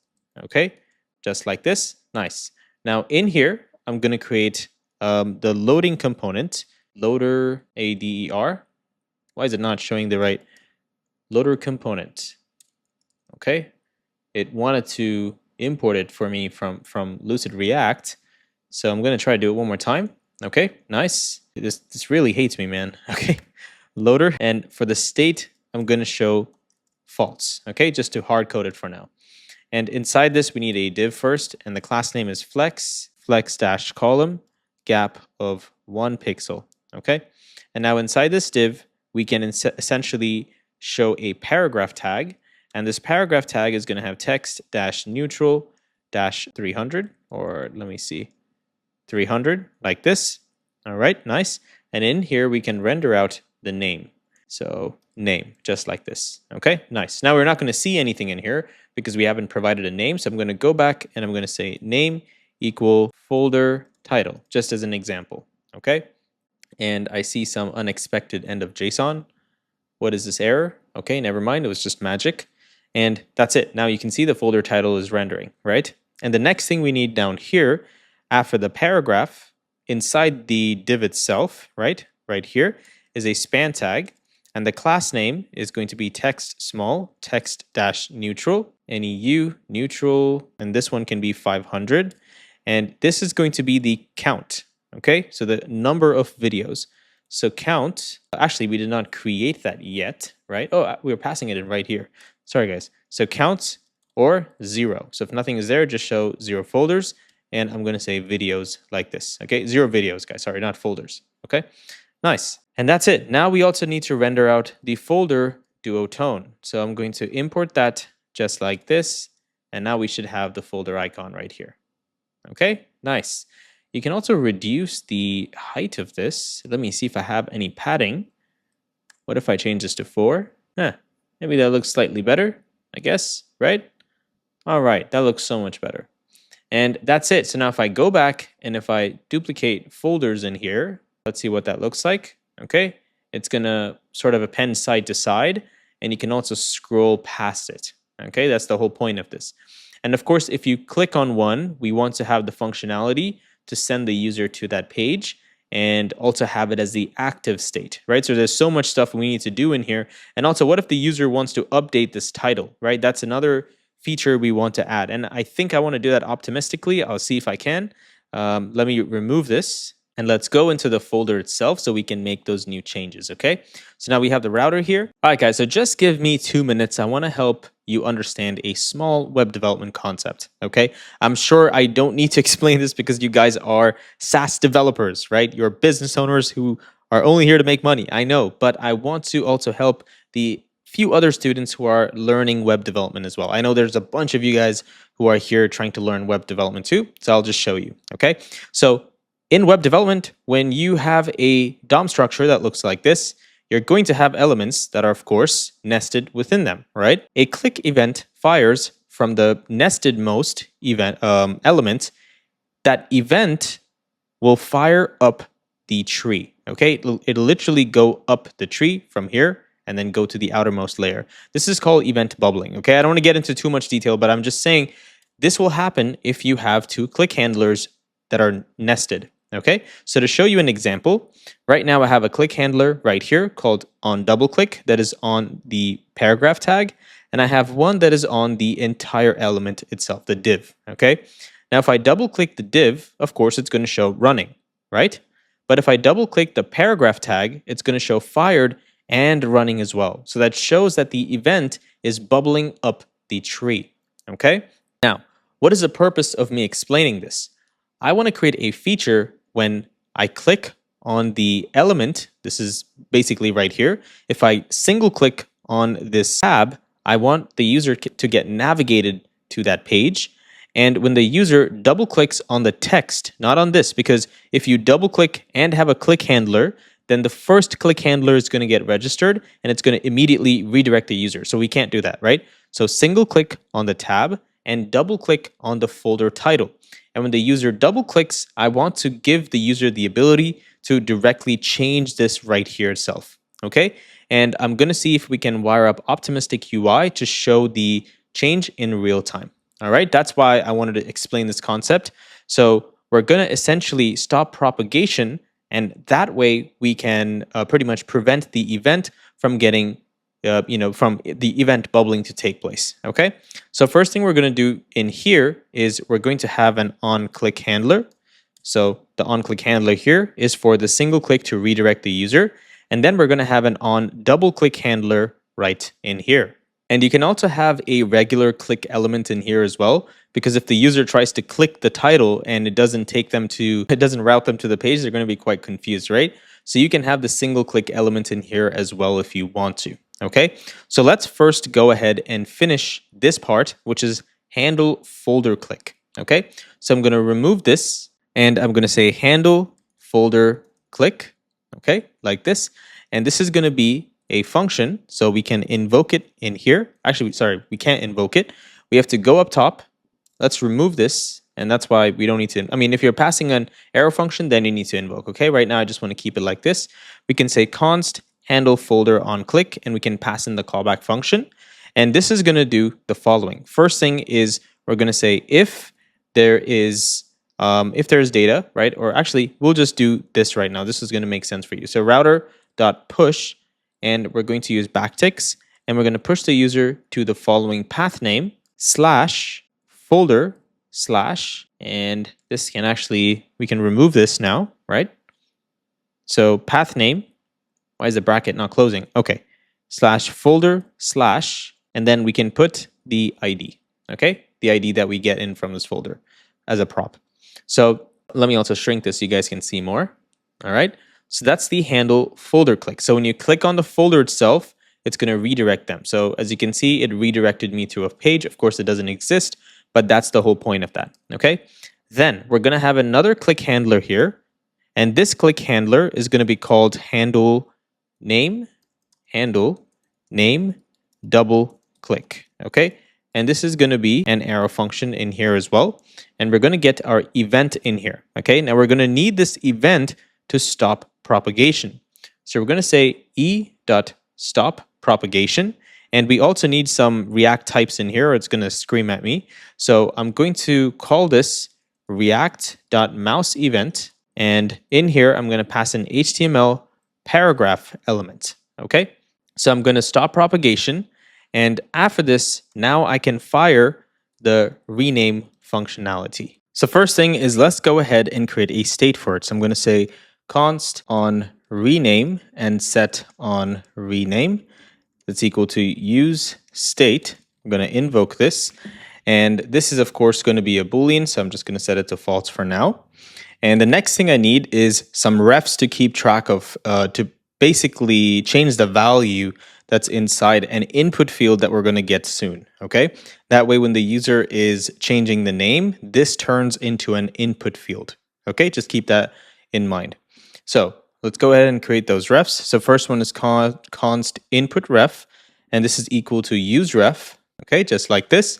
Okay, just like this. Nice. Now in here, I'm going to create the loading component, loader ADER. Why is it not showing the right loader component? Okay, it wanted to import it for me from Lucid React. So I'm going to try to do it one more time. Okay, nice. This really hates me, man. Okay, loader. And for the state, I'm going to show false. Okay, just to hard code it for now. And inside this, we need a div first, and the class name is flex dash column, gap of 1 pixel. Okay, and now inside this div, we can essentially show a paragraph tag. And this paragraph tag is going to have text dash neutral dash 300, or let me see, 300, like this. All right, nice. And in here, we can render out the name. So name, just like this. Okay, nice. Now we're not going to see anything in here because we haven't provided a name. So I'm going to go back and I'm going to say name equal folder title, just as an example. Okay, and I see some unexpected end of JSON. What is this error? Okay, never mind. It was just magic. And that's it. Now you can see the folder title is rendering, right? And the next thing we need down here, after the paragraph, inside the div itself, right here, is a span tag. And the class name is going to be text small, text dash neutral, NEU neutral, and this one can be 500. And this is going to be the count, okay? So the number of videos. So count, actually we did not create that yet, right? Oh, we were passing it in right here. Sorry guys. So count or 0. So if nothing is there, just show 0 folders. And I'm going to say videos like this, okay? 0 videos, guys, sorry, not folders, okay? Nice. And that's it. Now we also need to render out the folder duotone. So I'm going to import that just like this. And now we should have the folder icon right here. Okay, nice. You can also reduce the height of this. Let me see if I have any padding. What if I change this to 4? Maybe that looks slightly better, I guess, right? All right, that looks so much better. And that's it. So now if I go back and if I duplicate folders in here, let's see what that looks like. Okay, it's gonna sort of append side to side, and you can also scroll past it. Okay, that's the whole point of this. And of course, if you click on one, we want to have the functionality to send the user to that page and also have it as the active state, right? So there's so much stuff we need to do in here. And also, what if the user wants to update this title, right? That's another feature we want to add. And I think I want to do that optimistically. I'll see if I can. Let me remove this. And let's go into the folder itself so we can make those new changes, okay? So now we have the router here. All right, guys, so just give me 2 minutes. I want to help you understand a small web development concept, okay? I'm sure I don't need to explain this because you guys are SaaS developers, right? You're business owners who are only here to make money, I know, but I want to also help the few other students who are learning web development as well. I know there's a bunch of you guys who are here trying to learn web development too, so I'll just show you, okay? So in web development, when you have a DOM structure that looks like this, you're going to have elements that are, of course, nested within them, right? A click event fires from the nested most event element. That event will fire up the tree, okay? It'll literally go up the tree from here and then go to the outermost layer. This is called event bubbling, okay? I don't want to get into too much detail, but I'm just saying this will happen if you have 2 click handlers that are nested. Okay, so to show you an example, right now I have a click handler right here called on double click that is on the paragraph tag, and I have one that is on the entire element itself, the div. Okay, now if I double click the div, of course it's going to show running, right? But if I double click the paragraph tag, it's going to show fired and running as well. So that shows that the event is bubbling up the tree. Okay, now what is the purpose of me explaining this? I want to create a feature when I click on the element. This is basically right here. If I single click on this tab, I want the user to get navigated to that page. And when the user double clicks on the text, not on this, because if you double click and have a click handler, then the first click handler is going to get registered and it's going to immediately redirect the user. So we can't do that, right? So single click on the tab and double click on the folder title. And when the user double clicks, I want to give the user the ability to directly change this right here itself, okay? And I'm going to see if we can wire up optimistic UI to show the change in real time, all right? That's why I wanted to explain this concept. So we're going to essentially stop propagation, and that way we can pretty much prevent the event from getting from the event bubbling to take place, okay? So first thing we're going to do in here is we're going to have an on-click handler. So the on-click handler here is for the single click to redirect the user. And then we're going to have an on-double-click handler right in here. And you can also have a regular click element in here as well, because if the user tries to click the title and it doesn't route them to the page, they're going to be quite confused, right? So you can have the single click element in here as well if you want to. Okay, so let's first go ahead and finish this part, which is handle folder click. Okay, so I'm going to remove this and I'm going to say handle folder click. Okay, like this. And this is going to be a function, so we can invoke it in here. Actually, sorry, we can't invoke it. We have to go up top. Let's remove this. And that's why we don't need to, I mean, if you're passing an arrow function, then you need to invoke. Okay, right now I just want to keep it like this. We can say const handle folder on click, and we can pass in the callback function. And this is going to do the following. First thing is we're going to say if there's data, right? Or actually, we'll just do this right now. This is going to make sense for you. So router.push, and we're going to use backticks, and we're going to push the user to the following path name /folder/ and this can actually, we can remove this now, right? So path name. Why is the bracket not closing? Okay, /folder/ and then we can put the ID, okay? The ID that we get in from this folder as a prop. So let me also shrink this so you guys can see more, all right? So that's the handle folder click. So when you click on the folder itself, it's gonna redirect them. So as you can see, it redirected me to a page. Of course, it doesn't exist, but that's the whole point of that, okay? Then we're gonna have another click handler here, and this click handler is gonna be called handle name, handle name double click. Okay. And this is going to be an arrow function in here as well. And we're going to get our event in here. Okay. Now we're going to need this event to stop propagation. So we're going to say e.stop propagation. And we also need some React types in here, or it's going to scream at me. So I'm going to call this react.mouse event. And in here, I'm going to pass an HTML paragraph element. Okay. So I'm going to stop propagation. And after this, now I can fire the rename functionality. So first thing is, let's go ahead and create a state for it. So I'm going to say const on rename and set on rename. That's equal to use state. I'm going to invoke this. And this is, of course, going to be a Boolean. So I'm just going to set it to false for now. And the next thing I need is some refs to keep track of, to basically change the value that's inside an input field that we're going to get soon. Okay. That way, when the user is changing the name, this turns into an input field. Okay. Just keep that in mind. So let's go ahead and create those refs. So first one is const input ref, and this is equal to use ref. Okay. Just like this,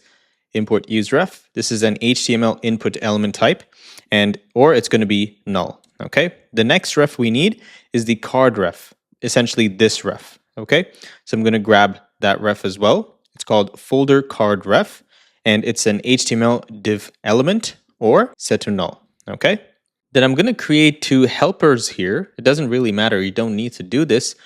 import use ref. This is an HTML input element type, or it's going to be null. Okay. The next ref we need is the card ref, essentially this ref. Okay, so I'm going to grab that ref as well. It's called folder card ref, and it's an HTML div element or set to null. Okay, then I'm going to create two helpers here. It doesn't really matter. You don't need to do this.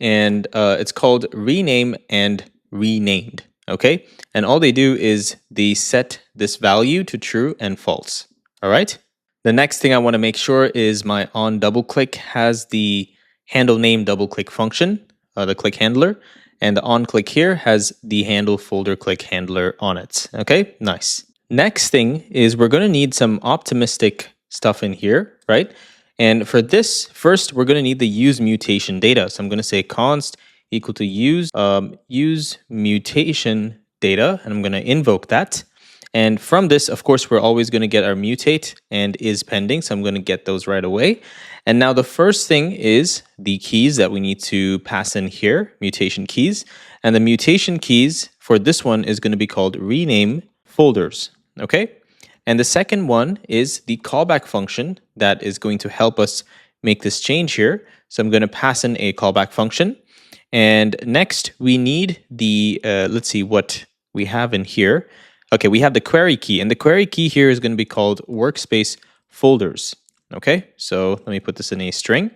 And it's called rename and renamed. Okay, and all they do is they set this value to true and false. All right. The next thing I want to make sure is my on double click has the handle name double click function. The click handler, and the on click here has the handle folder click handler on it. Okay, nice. Next thing is we're going to need some optimistic stuff in here, right? And for this, first we're going to need the use mutation data. So I'm going to say const equal to use mutation data, and I'm going to invoke that. And from this, of course, we're always going to get our mutate and is pending. So I'm going to get those right away. And now the first thing is the keys that we need to pass in here, mutation keys. And the mutation keys for this one is going to be called rename folders. Okay. And the second one is the callback function that is going to help us make this change here. So I'm going to pass in a callback function. And next we need the, let's see what we have in here. Okay, we have the query key, and the query key here is going to be called Workspace folders. Okay, so let me put this in a string.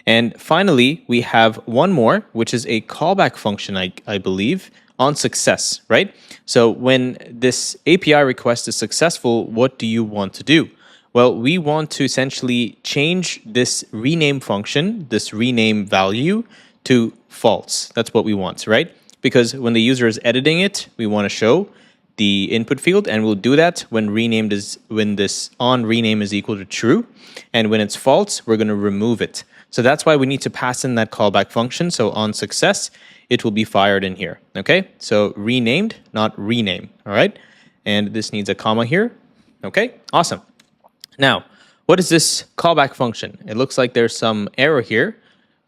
And finally, we have one more, which is a callback function, I believe, on success, right? So when this API request is successful, what do you want to do? Well, we want to essentially change this rename function, this rename value, to false. That's what we want, right? Because when the user is editing it, we want to show the input field, and we'll do that when this on rename is equal to true, and when it's false, we're going to remove it. So that's why we need to pass in that callback function. So on success, it will be fired in here. Okay, so renamed, not rename. All right, and this needs a comma here. Okay, awesome. Now, what is this callback function? It looks like there's some error here.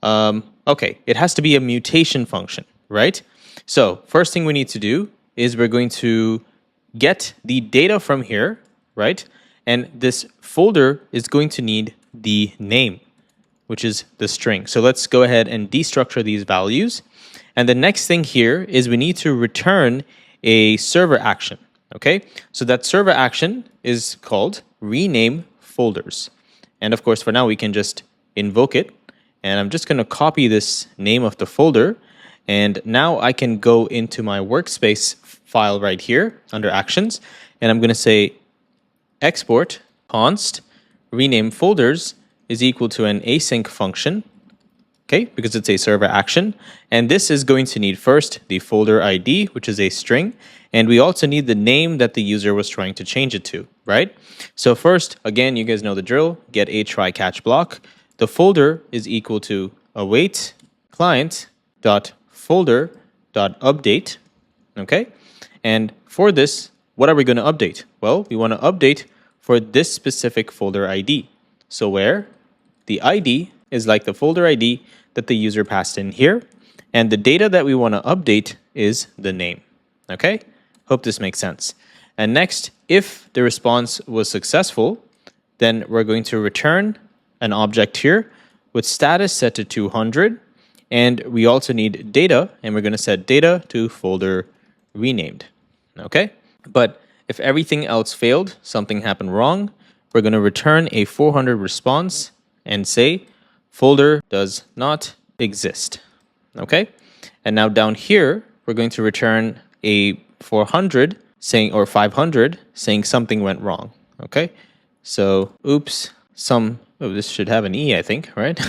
Okay, it has to be a mutation function, right? So first thing we need to do is we're going to get the data from here, right? And this folder is going to need the name, which is the string. So let's go ahead and destructure these values. And the next thing here is we need to return a server action, okay? So that server action is called rename folders. And of course, for now, we can just invoke it. And I'm just going to copy this name of the folder. And now I can go into my workspace file right here under actions. And I'm going to say export const rename folders is equal to an async function. Okay, because it's a server action. And this is going to need first the folder ID, which is a string. And we also need the name that the user was trying to change it to, right? So first, again, you guys know the drill, get a try catch block. The folder is equal to await client dot folder dot update. Okay, and for this, what are we going to update? Well, we want to update for this specific folder ID. So where the ID is like the folder ID that the user passed in here, And the data that we want to update is the name. Okay? Hope this makes sense. And next, if the response was successful, then we're going to return an object here with status set to 200. And we also need data, and we're going to set data to folder renamed. Okay? But if everything else failed, something happened wrong, we're going to return a 400 response and say folder does not exist. Okay? And now down here, we're going to return a 400 saying, or 500 saying something went wrong. Okay? So, oops, this should have an E, I think, right?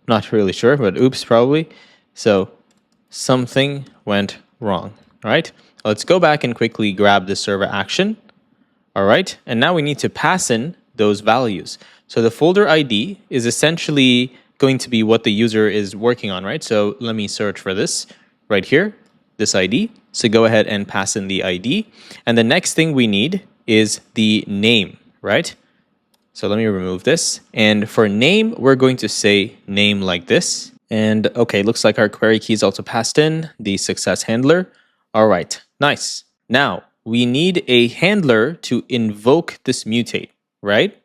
Not really sure, but oops, probably. So, something went wrong. All right? Let's go back and quickly grab the server action. All right? And now we need to pass in those values. So the folder ID is essentially going to be what the user is working on, right? So let me search for this right here, this ID. So go ahead and pass in the ID. And the next thing we need is the name, right? So let me remove this. And for name, we're going to say name like this. And okay, looks like our query key is also passed in, the success handler. All right, nice. Now, we need a handler to invoke this mutate, right?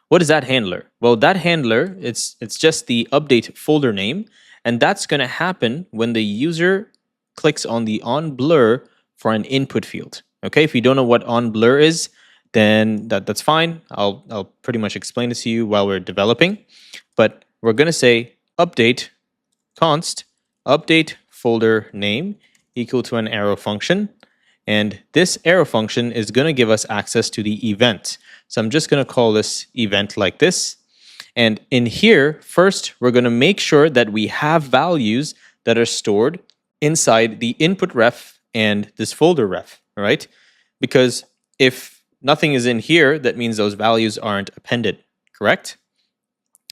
What is that handler? Well, that handler, it's just the update folder name, and that's going to happen when the user clicks on the onBlur for an input field. Okay, if you don't know what onBlur is, then that's fine. I'll pretty much explain it to you while we're developing. But we're going to say update const update folder name equal to an arrow function. And this arrow function is going to give us access to the event. So I'm just going to call this event like this. And in here, first, we're going to make sure that we have values that are stored inside the input ref and this folder ref, right? Because if nothing is in here, that means those values aren't appended, correct?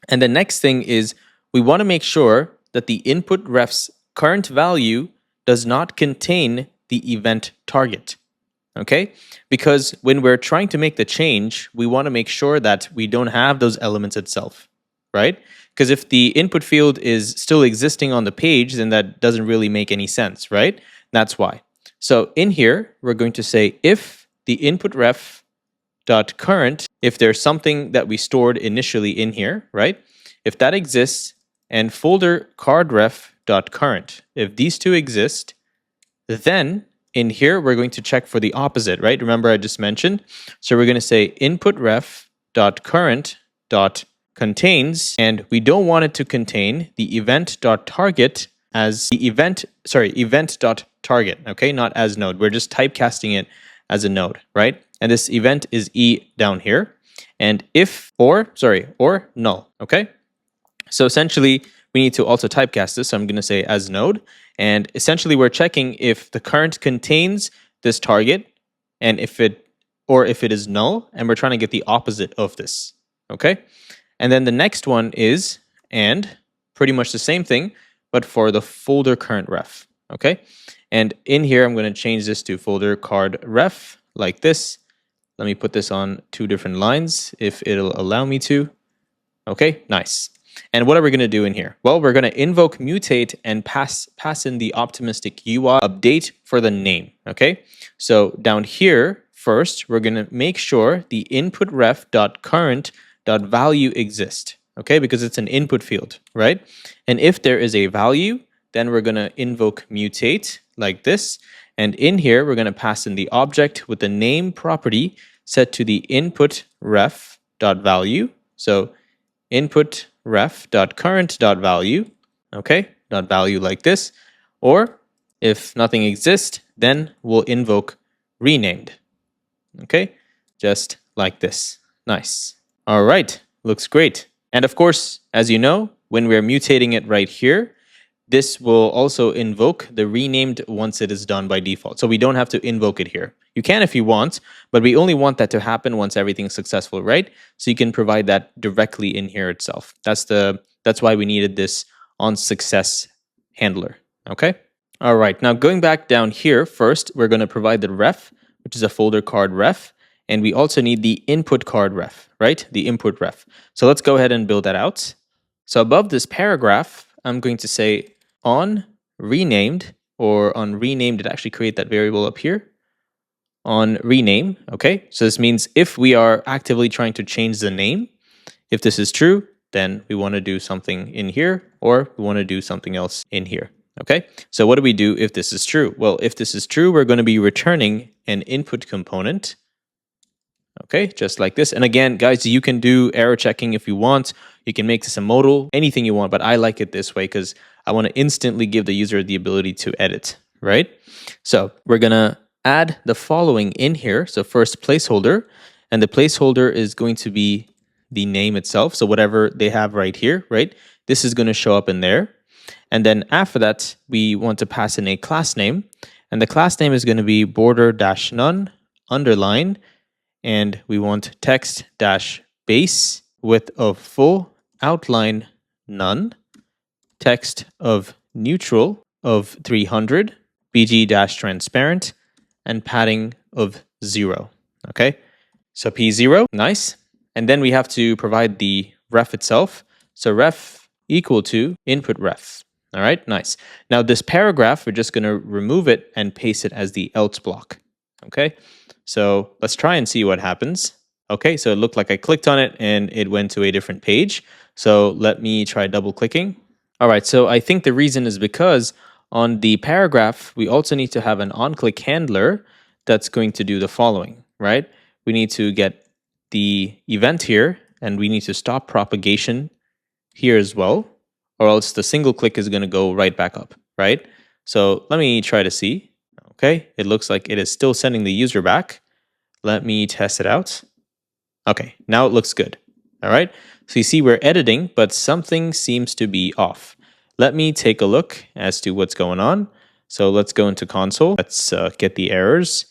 And the next thing is we want to make sure that the input ref's current value does not contain the event target, okay? Because when we're trying to make the change, we want to make sure that we don't have those elements itself, right? Because if the input field is still existing on the page, then that doesn't really make any sense, right? That's why. So in here, we're going to say if the input ref dot current, if there's something that we stored initially in here, right? If that exists, and folder card ref dot current, if these two exist, then in here, we're going to check for the opposite, right? Remember I just mentioned. So we're going to say input ref dot current dot contains, and we don't want it to contain the event dot target as the event dot target, okay? Not as node. We're just typecasting it as a node, right? And this event is E down here. And if, or null, okay? So essentially, we need to also typecast this. So I'm going to say as node. And essentially, we're checking if the current contains this target and if it is null. And we're trying to get the opposite of this. Okay. And then the next one is and pretty much the same thing, but for the folder current ref. Okay. And in here, I'm going to change this to folder card ref like this. Let me put this on 2 different lines if it'll allow me to. Okay, nice. And what are we going to do in here? Well, we're going to invoke mutate and pass in the optimistic UI update for the name. Okay, so down here, first, we're going to make sure the input ref dot current dot value exists. Okay, because it's an input field, right? And if there is a value, then we're going to invoke mutate like this. And in here, we're going to pass in the object with the name property set to the input ref dot value. So input ref dot current dot value, okay, dot value like this. Or if nothing exists, then we'll invoke renamed, okay, just like this. Nice. All right, looks great. And of course, as you know, when we're mutating it right here, this will also invoke the renamed once it is done by default. So we don't have to invoke it here. You can if you want, but we only want that to happen once everything's successful, right? So you can provide that directly in here itself. That's why we needed this on success handler, okay? All right, now going back down here, first, we're going to provide the ref, which is a folder card ref, and we also need the input card ref, right? The input ref. So let's go ahead and build that out. So above this paragraph, I'm going to say on renamed, or on rename, did it actually create that variable up here? On rename, okay? So this means if we are actively trying to change the name, if this is true, then we want to do something in here, or we want to do something else in here, okay? So what do we do if this is true? Well, if this is true, we're going to be returning an input component, okay, just like this. And again, guys, you can do error checking if you want. You can make this a modal, anything you want, but I like it this way because I want to instantly give the user the ability to edit, right? So we're going to add the following in here. So first placeholder, and the placeholder is going to be the name itself. So whatever they have right here, right? This is going to show up in there. And then after that, we want to pass in a class name, and the class name is going to be border-none underline, and we want text-base width of full, outline none, text of neutral of 300, bg-transparent, and padding of 0. Okay, so p0, nice. And then we have to provide the ref itself. So ref equal to input ref. All right, nice. Now this paragraph, we're just going to remove it and paste it as the else block. Okay, so let's try and see what happens. Okay, so it looked like I clicked on it and it went to a different page. So let me try double clicking. All right, so I think the reason is because on the paragraph, we also need to have an on-click handler that's going to do the following, right? We need to get the event here, and we need to stop propagation here as well, or else the single click is going to go right back up, right? So let me try to see. Okay, it looks like it is still sending the user back. Let me test it out. Okay, now it looks good. All right, so you see we're editing, but something seems to be off. Let me take a look as to what's going on. So let's go into console. Let's get the errors.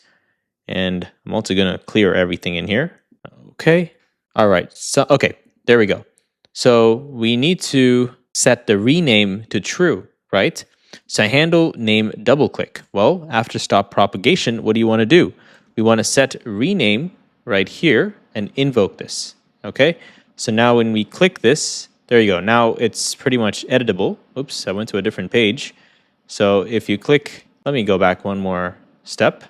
And I'm also going to clear everything in here. Okay. All right. So, okay, there we go. So we need to set the rename to true, right? So handle name double click. Well, after stop propagation, what do you want to do? We want to set rename right here and invoke this. Okay. So now when we click this, there you go. Now it's pretty much editable. Oops, I went to a different page. So if you click, let me go back one more step.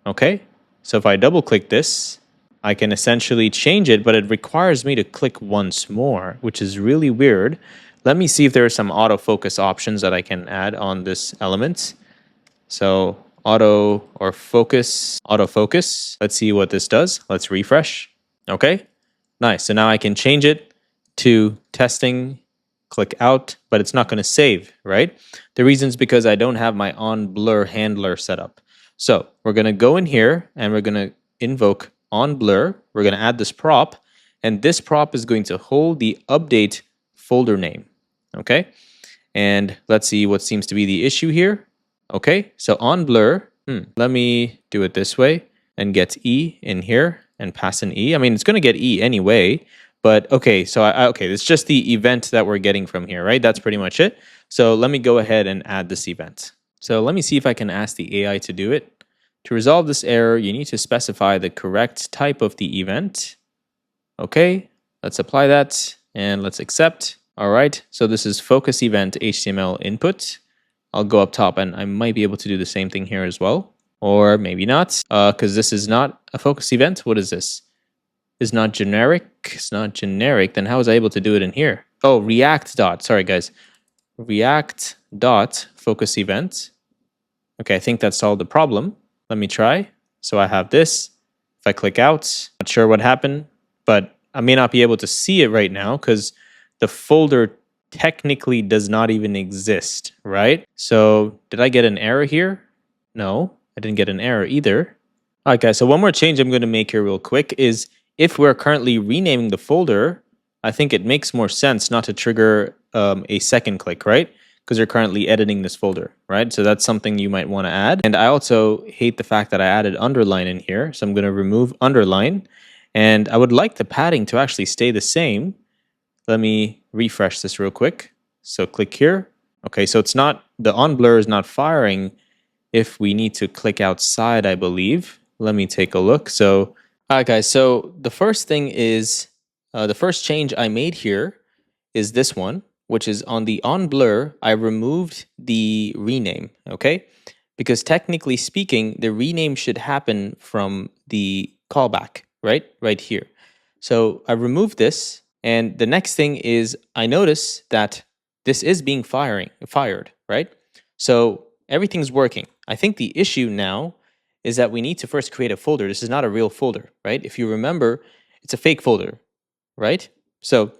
Okay, so if I double click this, I can essentially change it, but it requires me to click once more, which is really weird. Let me see if there are some autofocus options that I can add on this element. So autofocus. Let's see what this does. Let's refresh. Okay, nice. So now I can change it to testing, click out, but it's not going to save, right? The reason is because I don't have my on blur handler set up. So we're going to go in here and we're going to invoke on blur. We're going to add this prop, and this prop is going to hold the update folder name. Okay, and let's see what seems to be the issue here. Okay, so on blur, let me do it this way and get E in here and pass an E. I mean, it's going to get E anyway, but okay, so okay, it's just the event that we're getting from here, right? That's pretty much it. So let me go ahead and add this event. So let me see if I can ask the AI to do it. To resolve this error, you need to specify the correct type of the event. Okay, let's apply that and let's accept. All right, so this is focus event HTML input. I'll go up top and I might be able to do the same thing here as well. Or maybe not, because this is not a focus event. What is this? Is not generic. It's not generic. Then how was I able to do it in here? Oh, React dot. Sorry, guys. React dot focus event. Okay, I think that solved the problem. Let me try. So I have this. If I click out, not sure what happened, but I may not be able to see it right now because the folder technically does not even exist, right? So did I get an error here? No, I didn't get an error either. All right, guys, so one more change I'm going to make here real quick is if we're currently renaming the folder, I think it makes more sense not to trigger a second click, right? Because you're currently editing this folder, right? So that's something you might want to add. And I also hate the fact that I added underline in here. So I'm going to remove underline. And I would like the padding to actually stay the same. Let me refresh this real quick. So click here. Okay, so it's not, the on blur is not firing if we need to click outside, I believe. Let me take a look. So, all right, guys. So the first thing is, the first change I made here is this one. which is on the onBlur, I removed the rename, okay? Because technically speaking, the rename should happen from the callback, right? Right here. So I removed this, and the next thing is I notice that this is being fired, right? So everything's working. I think the issue now is that we need to first create a folder. This is not a real folder, right? If you remember, it's a fake folder, right? So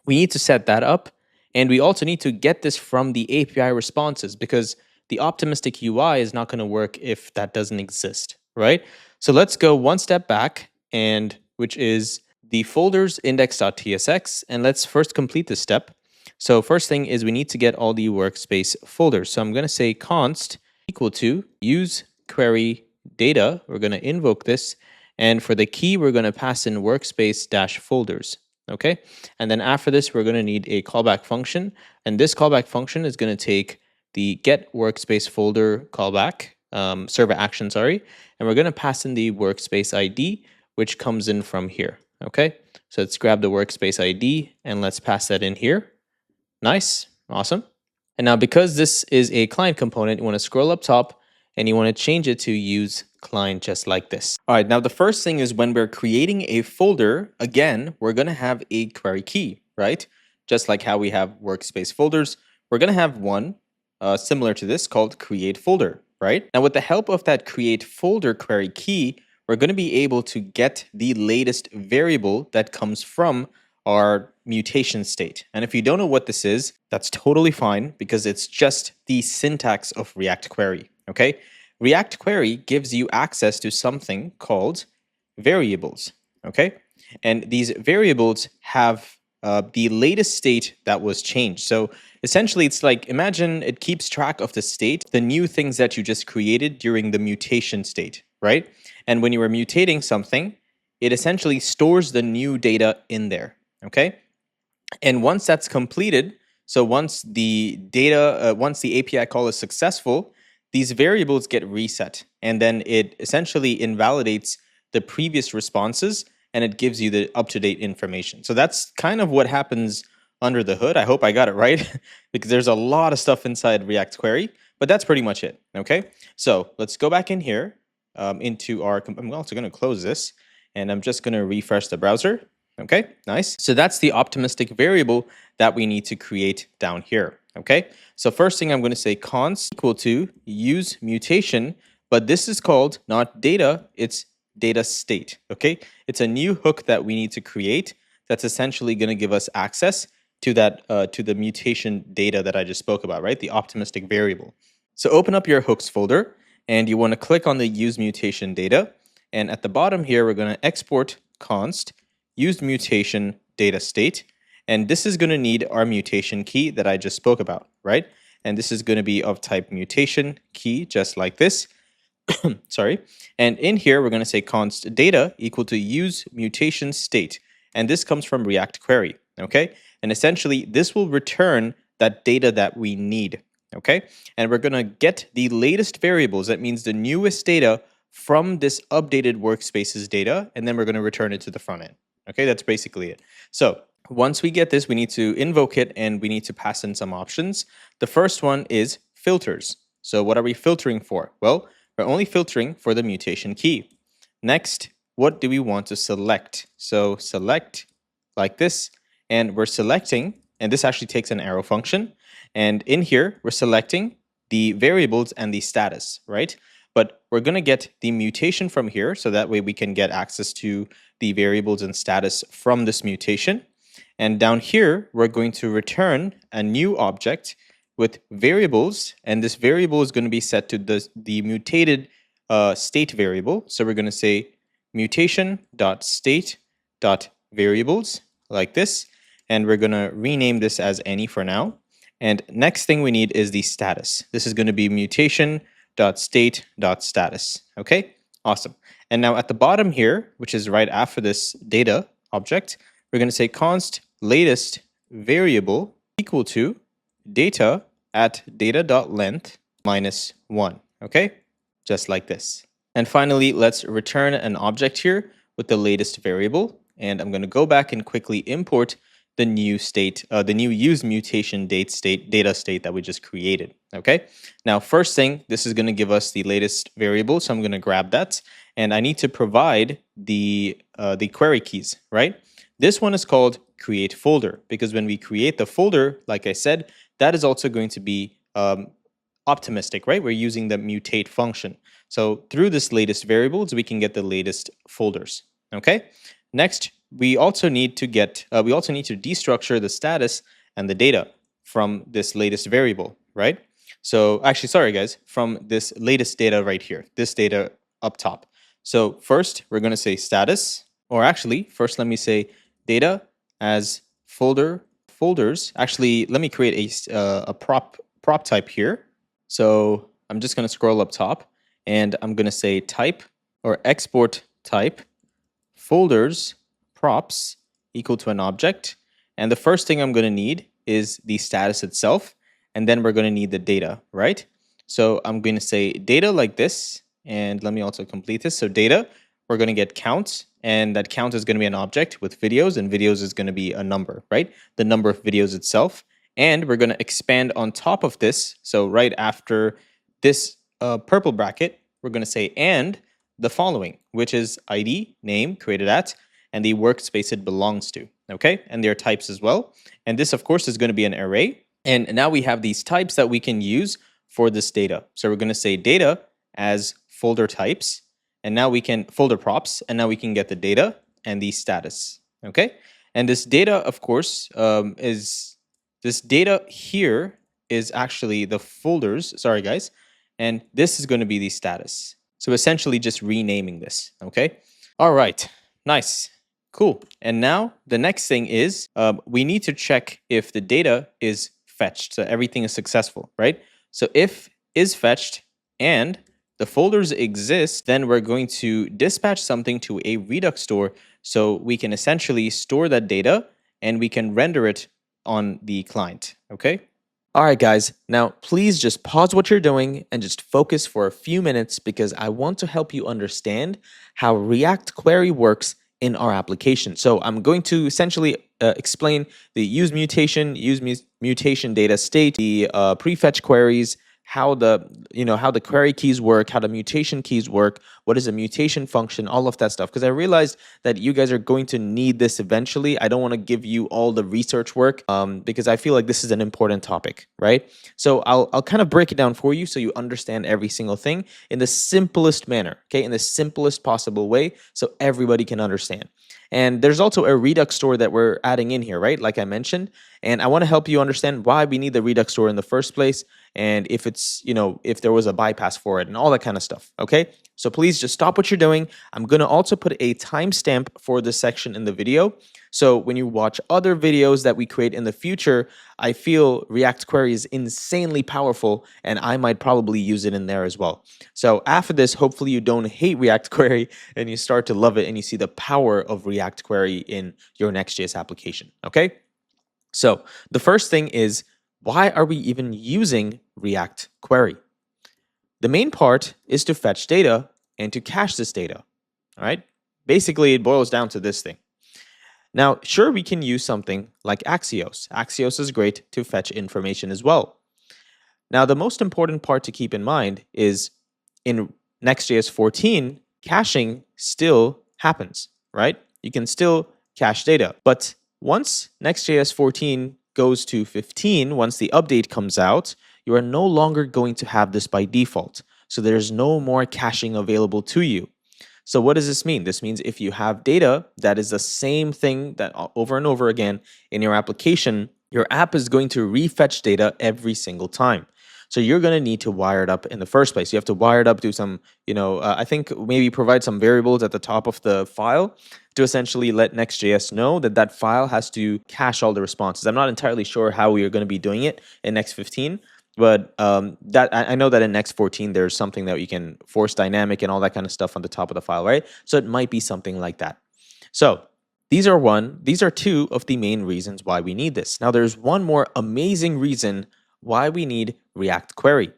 we need to set that up. And we also need to get this from the API responses because the optimistic UI is not going to work if that doesn't exist, right? So let's go one step back, and which is the folders index.tsx. And let's first complete this step. So first thing is we need to get all the workspace folders. So I'm going to say const equal to use query data. We're going to invoke this. And for the key, we're going to pass in workspace dash folders. Okay. And then after this, we're going to need a callback function. And this callback function is going to take the get workspace folder callback, server action, sorry. And we're going to pass in the workspace ID, which comes in from here. Okay. So let's grab the workspace ID and let's pass that in here. Nice. Awesome. And now because this is a client component, you want to scroll up top and you want to change it to use client just like this. All right, now the first thing is when we're creating a folder, again, we're going to have a query key, right? Just like how we have workspace folders, we're going to have one similar to this called create folder, right? Now with the help of that create folder query key, we're going to be able to get the latest variable that comes from our mutation state. And if you don't know what this is, that's totally fine because it's just the syntax of React Query, okay? React Query gives you access to something called variables, okay? And these variables have the latest state that was changed. So essentially, it's like, imagine it keeps track of the state, the new things that you just created during the mutation state, right? And when you are mutating something, it essentially stores the new data in there, okay? And once that's completed, so once the data, once the API call is successful, these variables get reset, and then it essentially invalidates the previous responses, and it gives you the up-to-date information. So that's kind of what happens under the hood. I hope I got it right, because there's a lot of stuff inside React Query, but that's pretty much it, okay? So let's go back in here into our, I'm also going to close this, and I'm just going to refresh the browser. Okay, nice. So that's the optimistic variable that we need to create down here. Okay, so first thing I'm going to say const equal to use mutation, but this is called not data, it's data state. Okay, it's a new hook that we need to create that's essentially going to give us access to that to the mutation data that I just spoke about, right? The optimistic variable. So open up your hooks folder and you want to click on the use mutation data. And at the bottom here, we're going to export const used mutation data state. And this is going to need our mutation key that I just spoke about, right? And this is going to be of type mutation key, just like this. Sorry. And in here, we're going to say const data equal to use mutation state. And this comes from React Query, okay? And essentially, this will return that data that we need, okay? And we're going to get the latest variables. That means the newest data from this updated workspaces data, and then we're going to return it to the front end. Okay, that's basically it. So once we get this, we need to invoke it and we need to pass in some options. The first one is filters. So what are we filtering for? Well, we're only filtering for the mutation key. Next, what do we want to select? So select like this, and we're selecting, and this actually takes an arrow function. And in here, we're selecting the variables and the status, right? But we're going to get the mutation from here, so that way we can get access to the variables and status from this mutation. And down here, we're going to return a new object with variables, and this variable is going to be set to the mutated state variable. So we're going to say mutation.state.variables like this, and we're going to rename this as any for now. And next thing we need is the status. This is going to be mutation.state.status. Okay, awesome. And now at the bottom here, which is right after this data object, we're going to say const latest variable equal to data at data.length minus 1. Okay, just like this. And finally, let's return an object here with the latest variable. And I'm going to go back and quickly import the new state, the new use mutation data state that we just created. Okay. Now, first thing, this is going to give us the latest variable, so I'm going to grab that, and I need to provide the query keys, right? This one is called create folder, because when we create the folder, like I said, that is also going to be optimistic, right? We're using the mutate function. So through this latest variables, we can get the latest folders. Okay. Next, we also need to destructure the status and the data from this latest variable, right? So actually, sorry guys, from this latest data right here, this data up top. So first, we're going to say status, or actually, first let me say data as folders. Actually, let me create a prop type here. So I'm just going to scroll up top, and I'm going to say type or export type folders props equal to an object. And the first thing I'm going to need is the status itself, and then we're going to need the data, right? So I'm going to say data like this, and let me also complete this. So data, we're going to get count, and that count is going to be an object with videos, and videos is going to be a number, right? The number of videos itself. And we're going to expand on top of this. So right after this purple bracket, we're going to say and the following, which is ID, name, created at, and the workspace it belongs to, okay? And their types as well. And this, of course, is going to be an array. And now we have these types that we can use for this data. So we're going to say data as folder types, and now we can folder props, and now we can get the data and the status, okay? And this data, of course, this data here is actually the folders, sorry guys, and this is going to be the status. So essentially just renaming this, okay? All right, nice, cool. And now the next thing is we need to check if the data is fetched, so everything is successful, right? So if is fetched and the folders exist, then we're going to dispatch something to a Redux store so we can essentially store that data and we can render it on the client, okay? All right, guys, now please just pause what you're doing and just focus for a few minutes because I want to help you understand how React Query works in our application. So I'm going to essentially explain the use mutation data state, the prefetch queries, how the query keys work, how the mutation keys work, what is a mutation function, all of that stuff. Because I realized that you guys are going to need this eventually. I don't want to give you all the research work because I feel like this is an important topic, right? So I'll kind of break it down for you so you understand every single thing in the simplest manner, okay? In the simplest possible way so everybody can understand. And there's also a Redux store that we're adding in here, right? Like I mentioned. And I want to help you understand why we need the Redux store in the first place and if it's, if there was a bypass for it and all that kind of stuff, okay? So please just stop what you're doing. I'm going to also put a timestamp for this section in the video. So when you watch other videos that we create in the future, I feel React Query is insanely powerful and I might probably use it in there as well. So after this, hopefully you don't hate React Query and you start to love it and you see the power of React Query in your Next.js application, okay? So the first thing is, why are we even using React Query? The main part is to fetch data and to cache this data, all right? Basically, it boils down to this thing. Now, sure, we can use something like Axios. Axios is great to fetch information as well. Now, the most important part to keep in mind is in Next.js 14, caching still happens, right? You can still cache data. But once Next.js 14 goes to 15, once the update comes out, you are no longer going to have this by default. So there's no more caching available to you. So what does this mean? This means if you have data that is the same thing that over and over again in your application, your app is going to refetch data every single time. So you're going to need to wire it up in the first place. You have to wire it up, do some, I think maybe provide some variables at the top of the file to essentially let Next.js know that that file has to cache all the responses. I'm not entirely sure how we are going to be doing it in Next 15, but that I know that in Next 14, there's something that you can force dynamic and all that kind of stuff on the top of the file, right? So it might be something like that. So these are two of the main reasons why we need this. Now, there's one more amazing reason why we need React Query.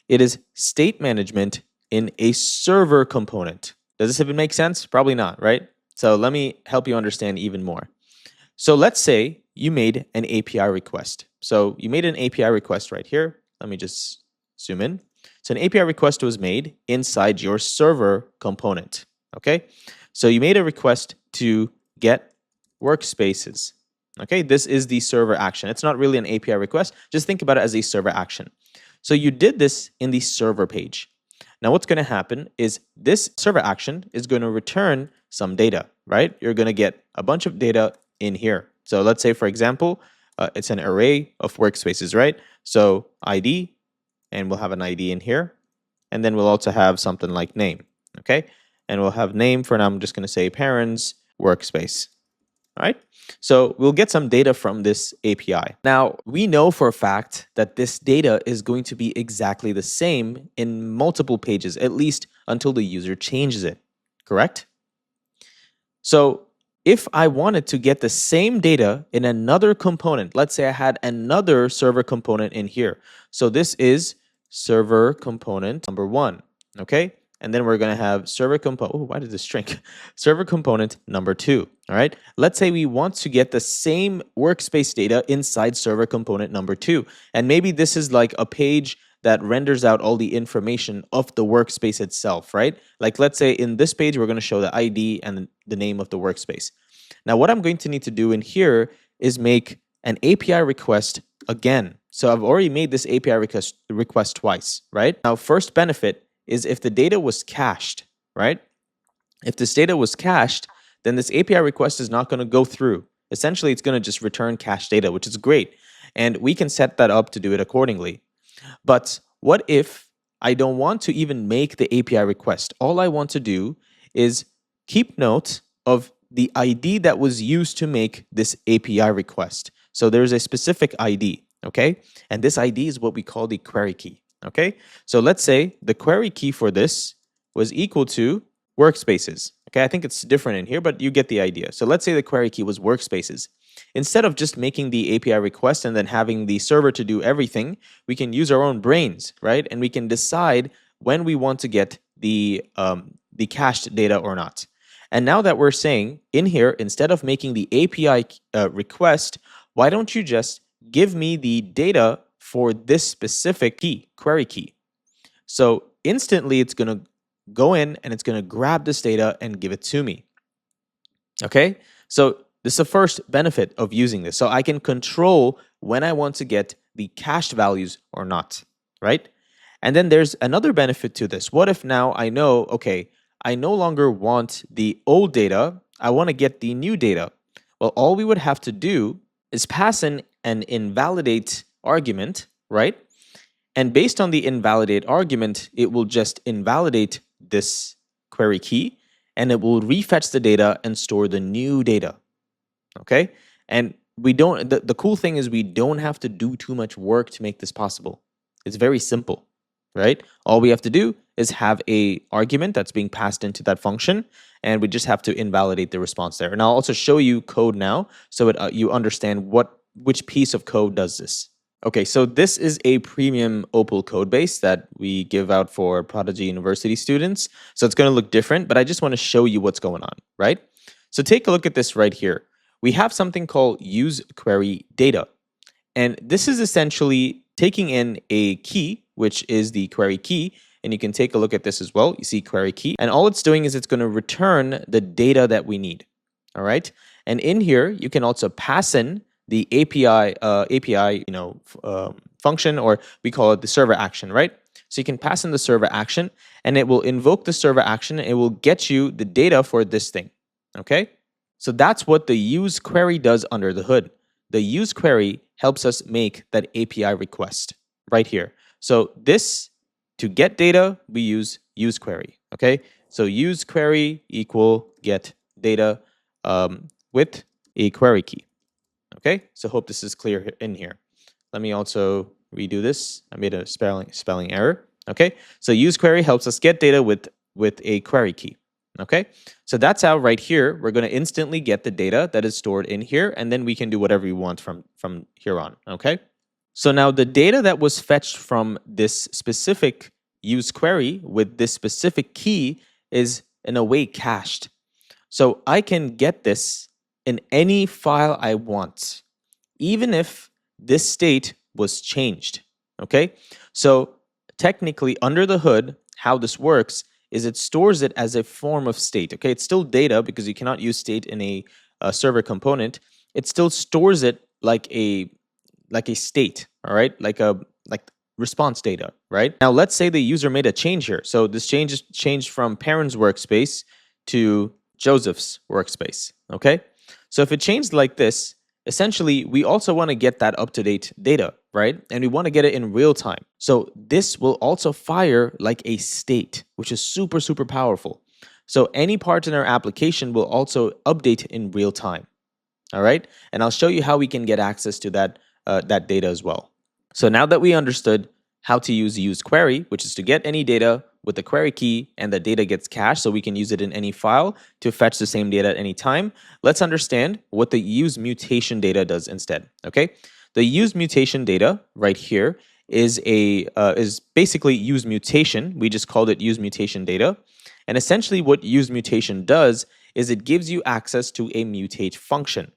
It is state management in a server component. Does this even make sense? Probably not, right? So let me help you understand even more. So let's say you made an API request. So you made an API request right here. Let me just zoom in. So an API request was made inside your server component. Okay, so you made a request to get workspaces. Okay, this is the server action. It's not really an API request. Just think about it as a server action. So you did this in the server page. Now what's going to happen is this server action is going to return some data, right? You're going to get a bunch of data in here. So let's say, for example, it's an array of workspaces, right? So ID, and we'll have an ID in here. And then we'll also have something like name, okay? And we'll have name for now. I'm just going to say parents workspace. All right, so we'll get some data from this API. Now, we know for a fact that this data is going to be exactly the same in multiple pages, at least until the user changes it, correct? So if I wanted to get the same data in another component, let's say I had another server component in here. So this is server component number 1, okay? And then we're going to have server component. Oh, why did this shrink? Server component number 2. All right. Let's say we want to get the same workspace data inside server component number 2. And maybe this is like a page that renders out all the information of the workspace itself, right? Like let's say in this page, we're going to show the ID and the name of the workspace. Now, what I'm going to need to do in here is make an API request again. So I've already made this API request twice, right? Now, first benefit is if the data was cached, right? If this data was cached, then this API request is not going to go through. Essentially, it's going to just return cached data, which is great. And we can set that up to do it accordingly. But what if I don't want to even make the API request? All I want to do is keep note of the ID that was used to make this API request. So there's a specific ID, okay? And this ID is what we call the query key. Okay, so let's say the query key for this was equal to workspaces. Okay, I think it's different in here, but you get the idea. So let's say the query key was workspaces. Instead of just making the API request and then having the server to do everything, we can use our own brains, right? And we can decide when we want to get the cached data or not. And now that we're saying in here, instead of making the API request, why don't you just give me the data for this specific key, query key? So instantly it's going to go in and it's going to grab this data and give it to me. Okay, so this is the first benefit of using this. So I can control when I want to get the cached values or not, right? And then there's another benefit to this. What if now I know, okay, I no longer want the old data, I want to get the new data. Well, all we would have to do is pass in an invalidate argument, right? And based on the invalidate argument, it will just invalidate this query key and it will refetch the data and store the new data. Okay? And we don't, the cool thing is we don't have to do too much work to make this possible. It's very simple, right? All we have to do is have a argument that's being passed into that function, and we just have to invalidate the response there. And I'll also show you code now so you understand which piece of code does this. Okay, so this is a premium Opal code base that we give out for Prodigy University students. So it's going to look different, but I just want to show you what's going on, right? So take a look at this right here. We have something called use query data. And this is essentially taking in a key, which is the query key. And you can take a look at this as well. You see query key. And all it's doing is it's going to return the data that we need. All right. And in here, you can also pass in the API function, or we call it the server action, right? So you can pass in the server action and it will invoke the server action. And it will get you the data for this thing. Okay. So that's what the use query does under the hood. The use query helps us make that API request right here. So this, to get data, we use query. Okay. So use query equal get data with a query key. Okay, so hope this is clear in here. Let me also redo this. I made a spelling error. Okay, so use query helps us get data with a query key. Okay, so that's how right here we're going to instantly get the data that is stored in here, and then we can do whatever we want from here on. Okay, so now the data that was fetched from this specific use query with this specific key is in a way cached. So I can get this in any file I want. even if this state was changed. Okay, so technically under the hood, how this works is it stores it as a form of state. Okay, it's still data because you cannot use state in a server component. It still stores it like a state, all right, like response data, right? Now let's say the user made a change here. So this change is changed from Perrin's workspace to Joseph's workspace. Okay, so if it changed like this, essentially we also want to get that up-to-date data, right? And we want to get it in real time. So this will also fire like a state, which is super, super powerful. So any part in our application will also update in real time. All right, and I'll show you how we can get access to that data as well. So now that we understood how to use query, which is to get any data with the query key and the data gets cached so we can use it in any file to fetch the same data at any time, let's understand what the use mutation data does instead. Okay, the use mutation data right here is basically use mutation. We just called it use mutation data, and essentially what use mutation does is it gives you access to a mutate function.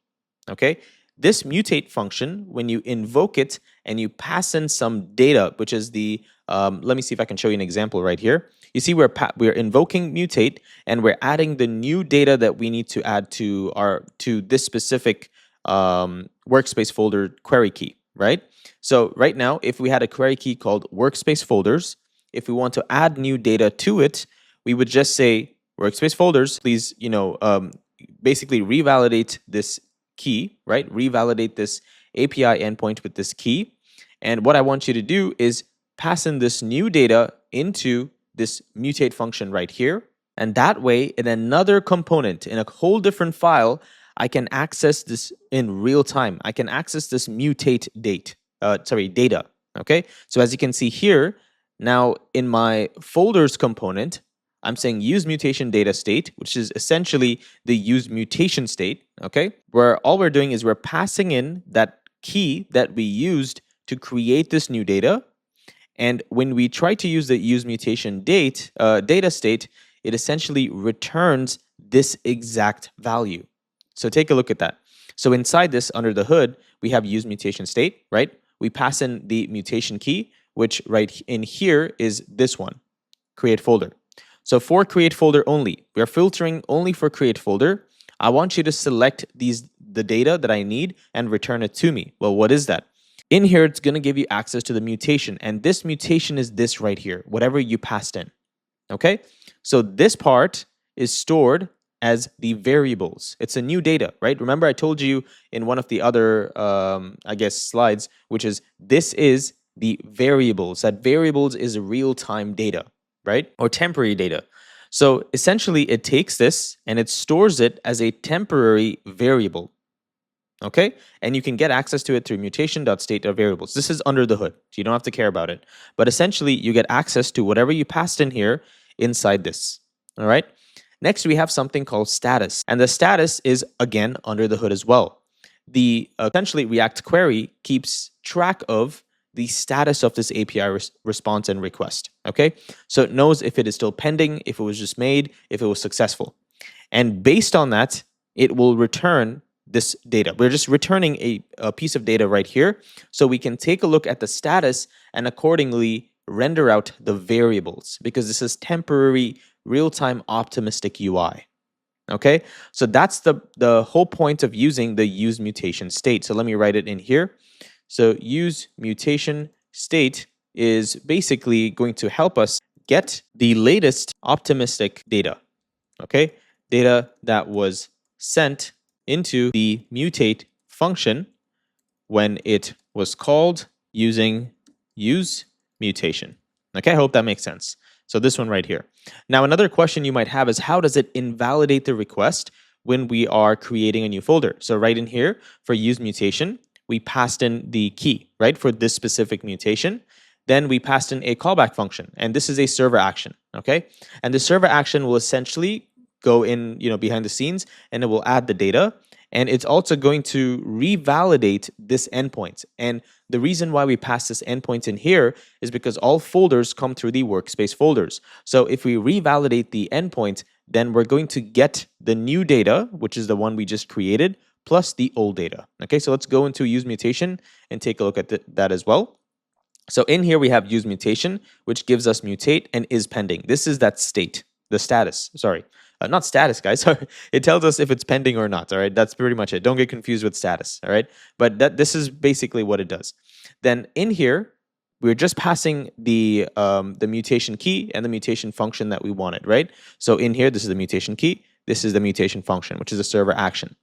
Okay, this mutate function, when you invoke it and you pass in some data, which is the, let me see if I can show you an example right here. You see we're invoking mutate and we're adding the new data that we need to add to this specific workspace folder query key, right? So right now, if we had a query key called workspace folders, if we want to add new data to it, we would just say workspace folders, please, basically revalidate this key, right? Revalidate this API endpoint with this key. And what I want you to do is pass in this new data into this mutate function right here. And that way, in another component, in a whole different file, I can access this in real time. I can access this mutate data. Okay. So as you can see here, now in my folders component, I'm saying use mutation data state, which is essentially the use mutation state, okay? Where all we're doing is we're passing in that key that we used to create this new data. And when we try to use the use mutation data state, it essentially returns this exact value. So take a look at that. So inside this, under the hood, we have use mutation state, right? We pass in the mutation key, which right in here is this one, create folder. So for create folder only, we are filtering only for create folder. I want you to select the data that I need and return it to me. Well, what is that? In here, it's going to give you access to the mutation. And this mutation is this right here, whatever you passed in. Okay? So this part is stored as the variables. It's a new data, right? Remember I told you in one of the other, slides, which is this is the variables. That variables is real-time data, right? Or temporary data. So essentially it takes this and it stores it as a temporary variable. Okay, and you can get access to it through mutation.state.variables. This is under the hood, so you don't have to care about it. But essentially, you get access to whatever you passed in here inside this. All right. Next, we have something called status, and the status is again under the hood as well. The essentially React query keeps track of the status of this API response and request. Okay, so it knows if it is still pending, if it was just made, if it was successful, and based on that, it will return this data. We're just returning a piece of data right here, so we can take a look at the status and accordingly render out the variables, because this is temporary real-time optimistic UI. Okay, so that's the whole point of using the use mutation state. So let me write it in here. So use mutation state is basically going to help us get the latest optimistic data. Okay, data that was sent into the mutate function when it was called using use mutation. Okay, I hope that makes sense. So this one right here. Now, another question you might have is how does it invalidate the request when we are creating a new folder? So right in here for use mutation, we passed in the key, right, for this specific mutation. Then we passed in a callback function, and this is a server action, okay? And the server action will essentially go in, behind the scenes, and it will add the data, and it's also going to revalidate this endpoint. And the reason why we pass this endpoint in here is because all folders come through the workspace folders. So if we revalidate the endpoint, then we're going to get the new data, which is the one we just created, plus the old data. Okay, so let's go into use mutation and take a look at that as well. So in here we have use mutation, which gives us mutate and is pending. This is that state, the status. Sorry, not status, guys. Sorry, it tells us if it's pending or not. All right, that's pretty much it. Don't get confused with status. All right, but this is basically what it does. Then in here, we're just passing the mutation key and the mutation function that we wanted, right? So in here, this is the mutation key. This is the mutation function, which is a server action.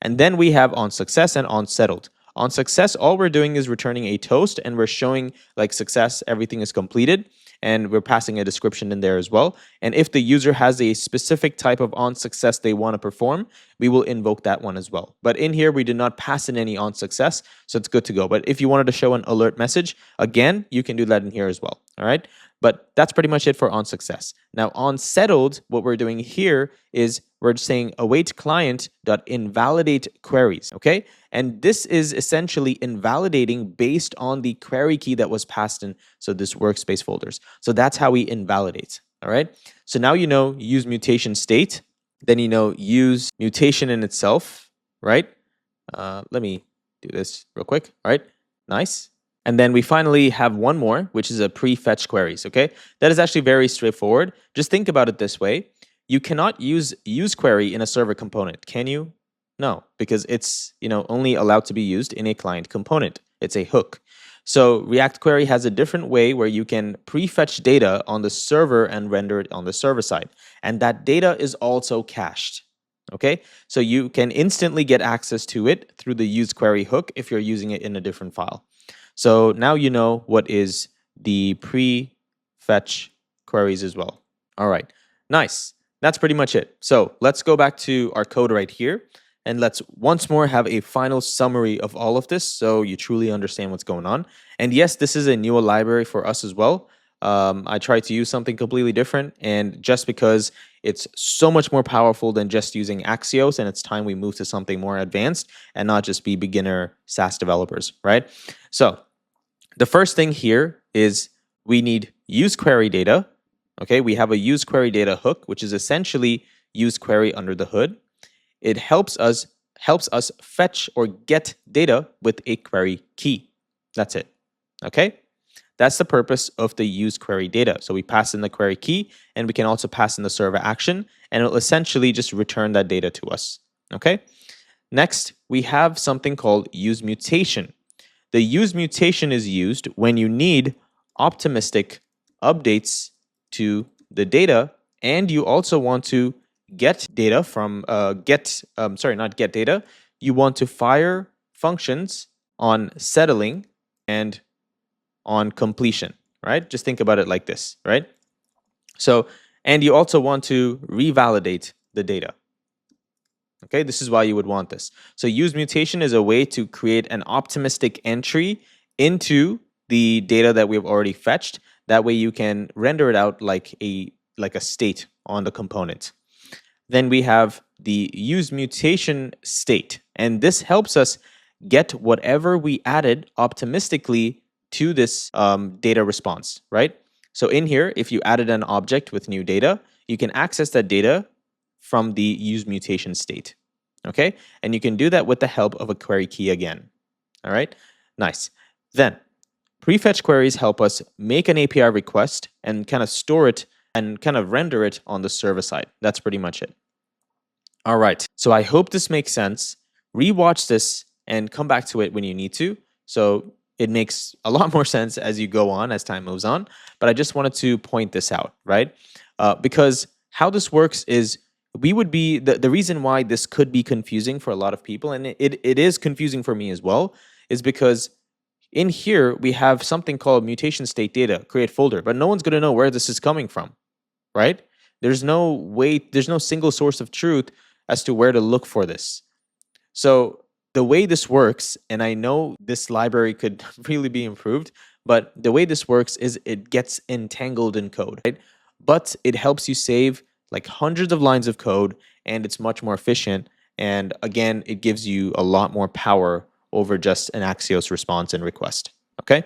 And then we have on success and on settled. On success, all we're doing is returning a toast, and we're showing like success, everything is completed, and we're passing a description in there as well. And if the user has a specific type of on success they want to perform, we will invoke that one as well. But in here, we did not pass in any on success, so it's good to go. But if you wanted to show an alert message, again, you can do that in here as well. All right. But that's pretty much it for on success. Now on settled, what we're doing here is we're saying await client.invalidate queries, okay? And this is essentially invalidating based on the query key that was passed in, so this workspace folders. So that's how we invalidate, all right? So now you know use mutation state, then you know use mutation in itself, right? Let me do this real quick, all right? Nice. And then we finally have one more, which is a pre-fetch queries, okay? That is actually very straightforward. Just think about it this way. You cannot use query in a server component, can you? No, because it's only allowed to be used in a client component. It's a hook. So React Query has a different way where you can pre-fetch data on the server and render it on the server side. And that data is also cached. Okay, so you can instantly get access to it through the use query hook if you're using it in a different file. So now you know what is the pre-fetch queries as well. All right, nice. That's pretty much it. So let's go back to our code right here, and let's once more have a final summary of all of this so you truly understand what's going on. And yes, this is a newer library for us as well. I tried to use something completely different, and just because it's so much more powerful than just using Axios, and it's time we move to something more advanced and not just be beginner SaaS developers, right? So the first thing here is we need use query data. Okay, we have a use query data hook, which is essentially use query under the hood. It helps us fetch or get data with a query key. That's it. Okay, that's the purpose of the use query data. So we pass in the query key, and we can also pass in the server action, and it'll essentially just return that data to us. Okay, next we have something called use mutation. The use mutation is used when you need optimistic updates to the data, and you also want to get data from not get data. You want to fire functions on settling and on completion, right? Just think about it like this, right? So, and you also want to revalidate the data. Okay, this is why you would want this. So use mutation is a way to create an optimistic entry into the data that we've already fetched. That way you can render it out like a state on the component. Then we have the use mutation state, and this helps us get whatever we added optimistically to this data response, right? So in here, if you added an object with new data, you can access that data from the use mutation state, okay? And you can do that with the help of a query key again, all right? Nice. Then prefetch queries help us make an API request and kind of store it and kind of render it on the server side. That's pretty much it. All right, so I hope this makes sense. Rewatch this and come back to it when you need to. So it makes a lot more sense as you go on, as time moves on. But I just wanted to point this out, right? Because how this works is we would be, the reason why this could be confusing for a lot of people, and it is confusing for me as well, is because in here we have something called mutation state data, create folder, but no one's going to know where this is coming from, right? There's no way, there's no single source of truth as to where to look for this. So the way this works, and I know this library could really be improved, but the way this works is it gets entangled in code, right? But it helps you save like hundreds of lines of code, and it's much more efficient. And again, it gives you a lot more power over just an Axios response and request, okay?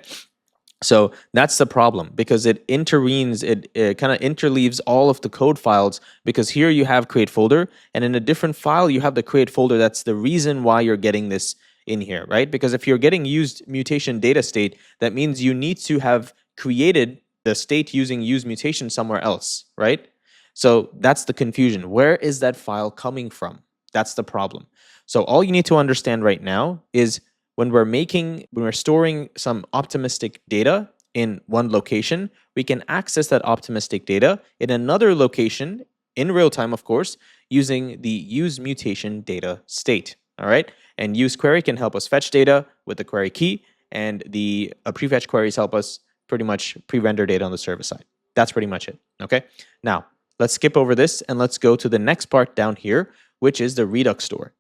So that's the problem, because it intervenes, it kind of interleaves all of the code files, because here you have create folder, and in a different file you have the create folder. That's the reason why you're getting this in here, right? Because if you're getting used mutation data state, that means you need to have created the state using use mutation somewhere else, right? So that's the confusion. Where is that file coming from? That's the problem. So all you need to understand right now is when we're storing some optimistic data in one location, we can access that optimistic data in another location in real time, of course, using the use mutation data state. All right. And use query can help us fetch data with the query key, and the prefetch queries help us pretty much pre-render data on the server side. That's pretty much it. Okay. Now let's skip over this and let's go to the next part down here, which is the Redux store.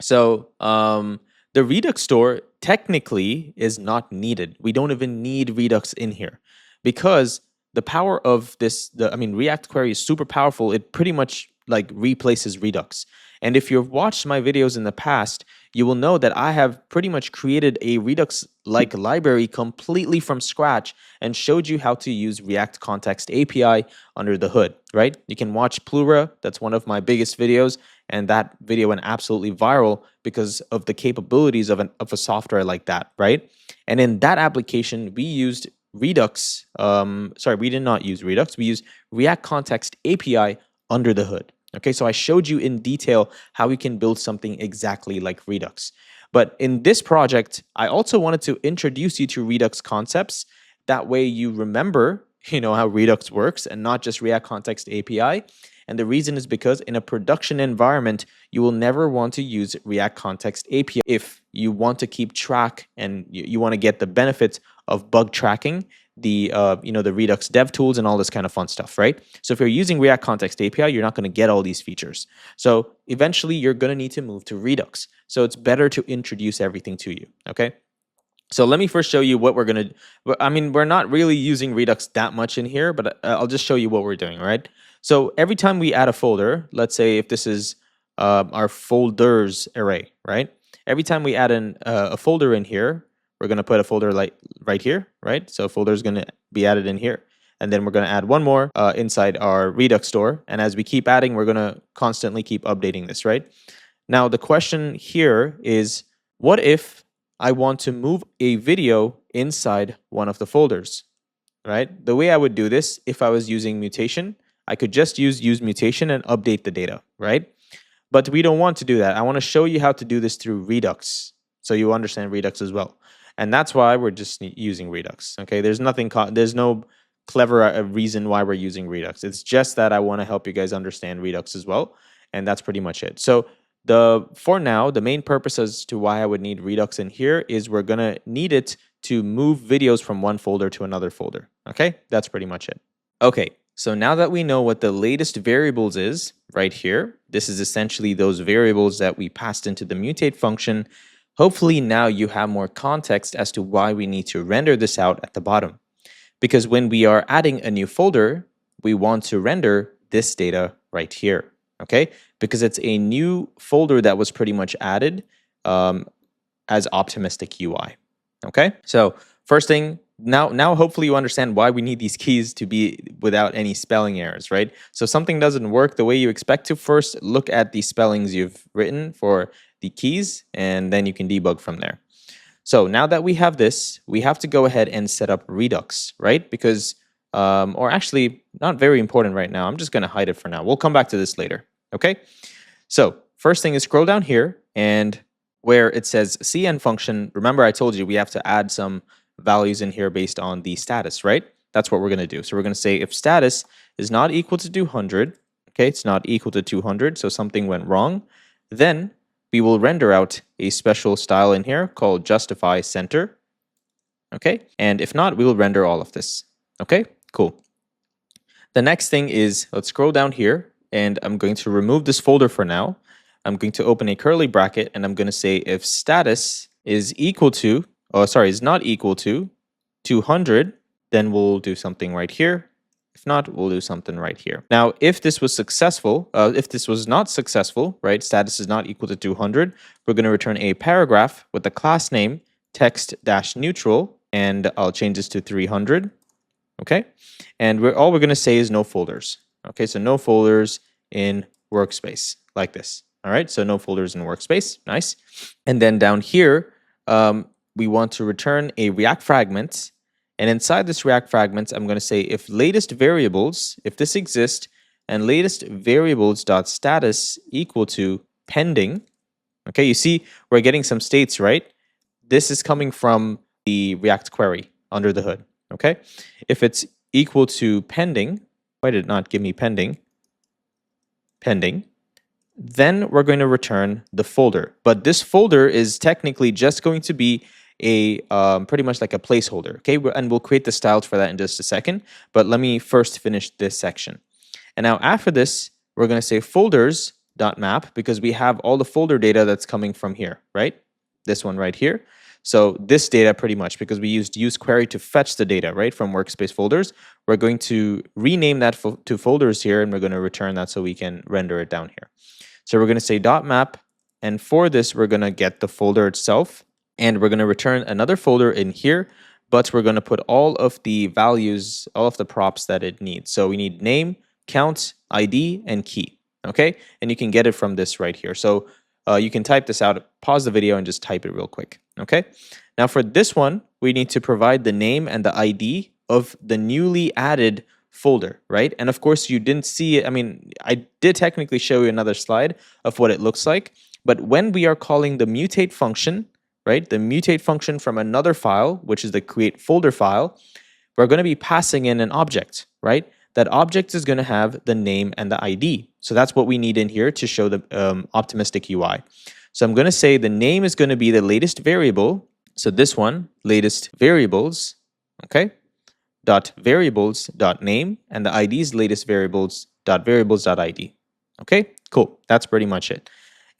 So the Redux store technically is not needed. We don't even need Redux in here, because the power of this, React query is super powerful. It pretty much like replaces Redux. And if you've watched my videos in the past, you will know that I have pretty much created a Redux-like library completely from scratch and showed you how to use React Context API under the hood, right? You can watch Plura. That's one of my biggest videos. And that video went absolutely viral because of the capabilities of a software like that, right? And in that application, we used Redux. We did not use Redux. We used React Context API under the hood. Okay, so I showed you in detail how we can build something exactly like Redux. But in this project, I also wanted to introduce you to Redux concepts. That way you remember, how Redux works and not just React Context API. And the reason is because in a production environment, you will never want to use React Context API if you want to keep track and you want to get the benefits of bug tracking, the Redux dev tools and all this kind of fun stuff, right? So if you're using React Context API, you're not going to get all these features. So eventually you're going to need to move to Redux. So it's better to introduce everything to you, okay? So let me first show you what we're going to, we're not really using Redux that much in here, but I'll just show you what we're doing, right? So every time we add a folder, let's say if this is our folders array, right? Every time we add a folder in here, we're going to put a folder like right here, right? So a folder is going to be added in here. And then we're going to add one more inside our Redux store. And as we keep adding, we're going to constantly keep updating this, right? Now, the question here is, what if I want to move a video inside one of the folders, right? The way I would do this, if I was using Mutation, I could just use Mutation and update the data, right? But we don't want to do that. I want to show you how to do this through Redux, so you understand Redux as well. And that's why we're just using Redux, okay? There's no clever reason why we're using Redux. It's just that I want to help you guys understand Redux as well, and that's pretty much it. So for now, the main purpose as to why I would need Redux in here is we're going to need it to move videos from one folder to another folder, okay? That's pretty much it. Okay, so now that we know what the latest variables is right here, this is essentially those variables that we passed into the mutate function. Hopefully now you have more context as to why we need to render this out at the bottom. Because when we are adding a new folder, we want to render this data right here, okay? Because it's a new folder that was pretty much added as optimistic UI, okay? So first thing, now hopefully you understand why we need these keys to be without any spelling errors, right? So if something doesn't work the way you expect to, first look at the spellings you've written for the keys, and then you can debug from there. So now that we have this, we have to go ahead and set up Redux, right? Because, or actually not very important right now. I'm just going to hide it for now. We'll come back to this later, okay? So first thing is scroll down here, and where it says cn function, remember I told you we have to add some values in here based on the status, right? That's what we're going to do. So we're going to say if status is not equal to 200, okay, it's not equal to 200, so something went wrong, then we will render out a special style in here called justify center, okay? And if not, we will render all of this, okay? Cool. The next thing is, let's scroll down here, and I'm going to remove this folder for now. I'm going to open a curly bracket, and I'm going to say if status is equal to, is not equal to 200, then we'll do something right here. If not, we'll do something right here. Now, if this was successful, if this was not successful, right, status is not equal to 200, we're going to return a paragraph with the class name text-neutral, and I'll change this to 300. Okay, and all we're going to say is no folders. Okay, so no folders in Workspace, like this. All right, so no folders in Workspace. Nice. And then down here, we want to return a React fragment. And inside this React fragment, I'm going to say if latest variables, if this exists, and latest variables dot status equal to pending. Okay, you see we're getting some states, right? This is coming from the React query under the hood. Okay, if it's equal to pending, why did it not give me pending? Pending. Then we're going to return the folder. But this folder is technically just going to be a pretty much like a placeholder. Okay, and we'll create the styles for that in just a second. But let me first finish this section. And now after this, we're going to say folders.map because we have all the folder data that's coming from here, right? This one right here. So this data pretty much, because we used use query to fetch the data, right, from Workspace folders, we're going to rename that to folders here, and we're going to return that so we can render it down here. So we're going to say .map, and for this, we're going to get the folder itself, and we're going to return another folder in here, but we're going to put all of the values, all of the props that it needs. So we need name, count, ID, and key, okay? And you can get it from this right here. So you can type this out, pause the video, and just type it real quick, okay? Now for this one, we need to provide the name and the ID of the newly added folder, right? And of course, you didn't see it. I mean, I did technically show you another slide of what it looks like, but when we are calling the mutate function, right, the mutate function from another file, which is the create folder file, we're going to be passing in an object, right? That object is going to have the name and the ID. So that's what we need in here to show the optimistic UI. So I'm going to say the name is going to be the latest variable. So this one, latest variables, okay, dot variables dot name, and the ID is latest variables dot ID. Okay, cool. That's pretty much it.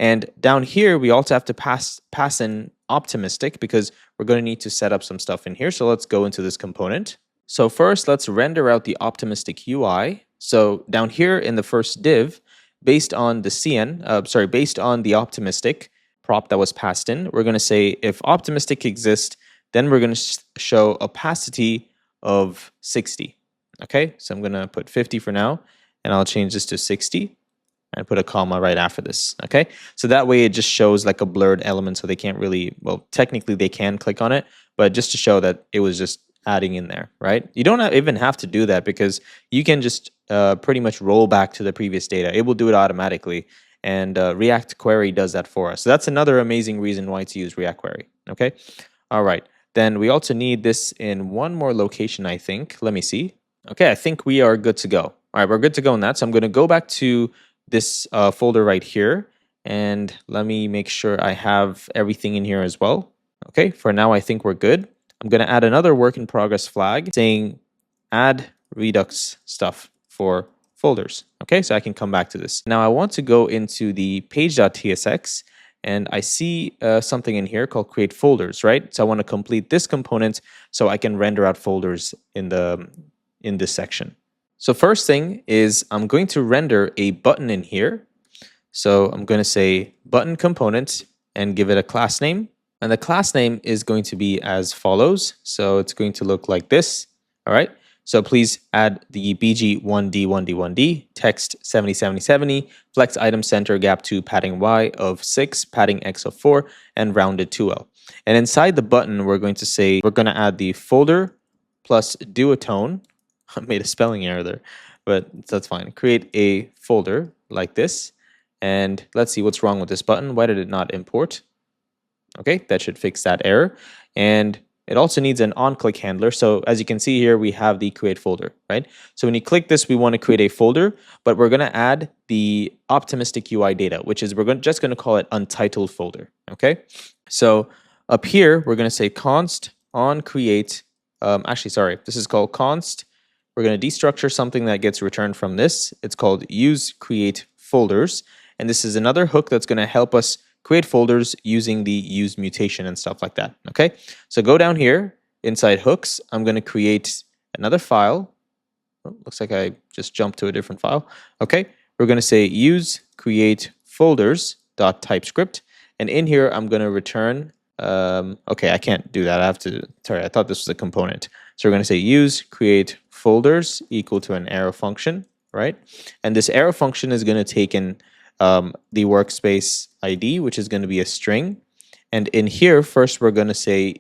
And down here, we also have to pass in optimistic because we're going to need to set up some stuff in here. So let's go into this component. So first, let's render out the optimistic UI. So down here in the first div, based on the based on the optimistic prop that was passed in, we're going to say if optimistic exists, then we're going to show opacity of 60. Okay, so I'm going to put 50 for now, and I'll change this to 60 and put a comma right after this. Okay, so that way it just shows like a blurred element, so they can't really, well, technically they can click on it, but just to show that it was just adding in there, right? You don't even have to do that because you can just pretty much roll back to the previous data. It will do it automatically, and React Query does that for us. So that's another amazing reason why to use React Query, okay? All right, then we also need this in one more location, I think. Let me see. Okay, I think we are good to go. All right, we're good to go on that. So I'm going to go back to this folder right here, and let me make sure I have everything in here as well. Okay, for now, I think we're good. I'm going to add another work in progress flag saying add Redux stuff for folders. Okay, so I can come back to this. Now I want to go into the page.tsx, and I see something in here called create folders, right? So I want to complete this component so I can render out folders in this section. So first thing is I'm going to render a button in here. So I'm going to say button component and give it a class name. And the class name is going to be as follows. So it's going to look like this. All right. So please add the BG1D1D1D, text 707070, flex item center gap 2, padding Y of 6, padding X of 4, and rounded 2L. And inside the button, we're going to say we're going to add the folder plus duotone. I made a spelling error there, but that's fine. Create a folder like this. And let's see what's wrong with this button. Why did it not import? Okay, that should fix that error. And it also needs an on-click handler. So as you can see here, we have the create folder, right? So when you click this, we want to create a folder, but we're going to add the optimistic UI data, which is just going to call it untitled folder, okay? So up here, we're going to say const on create. This is called const. We're going to destructure something that gets returned from this. It's called use create folders. And this is another hook that's going to help us create folders using the use mutation and stuff like that, okay? So go down here, inside hooks, I'm going to create another file. Oh, looks like I just jumped to a different file. Okay, we're going to say use create folders.typescript. And in here, I'm going to return Okay, I can't do that. I have to, sorry, I thought this was a component. So we're going to say use create folders equal to an arrow function, right? And this arrow function is going to take in the workspace ID, which is going to be a string. And in here, first, we're going to say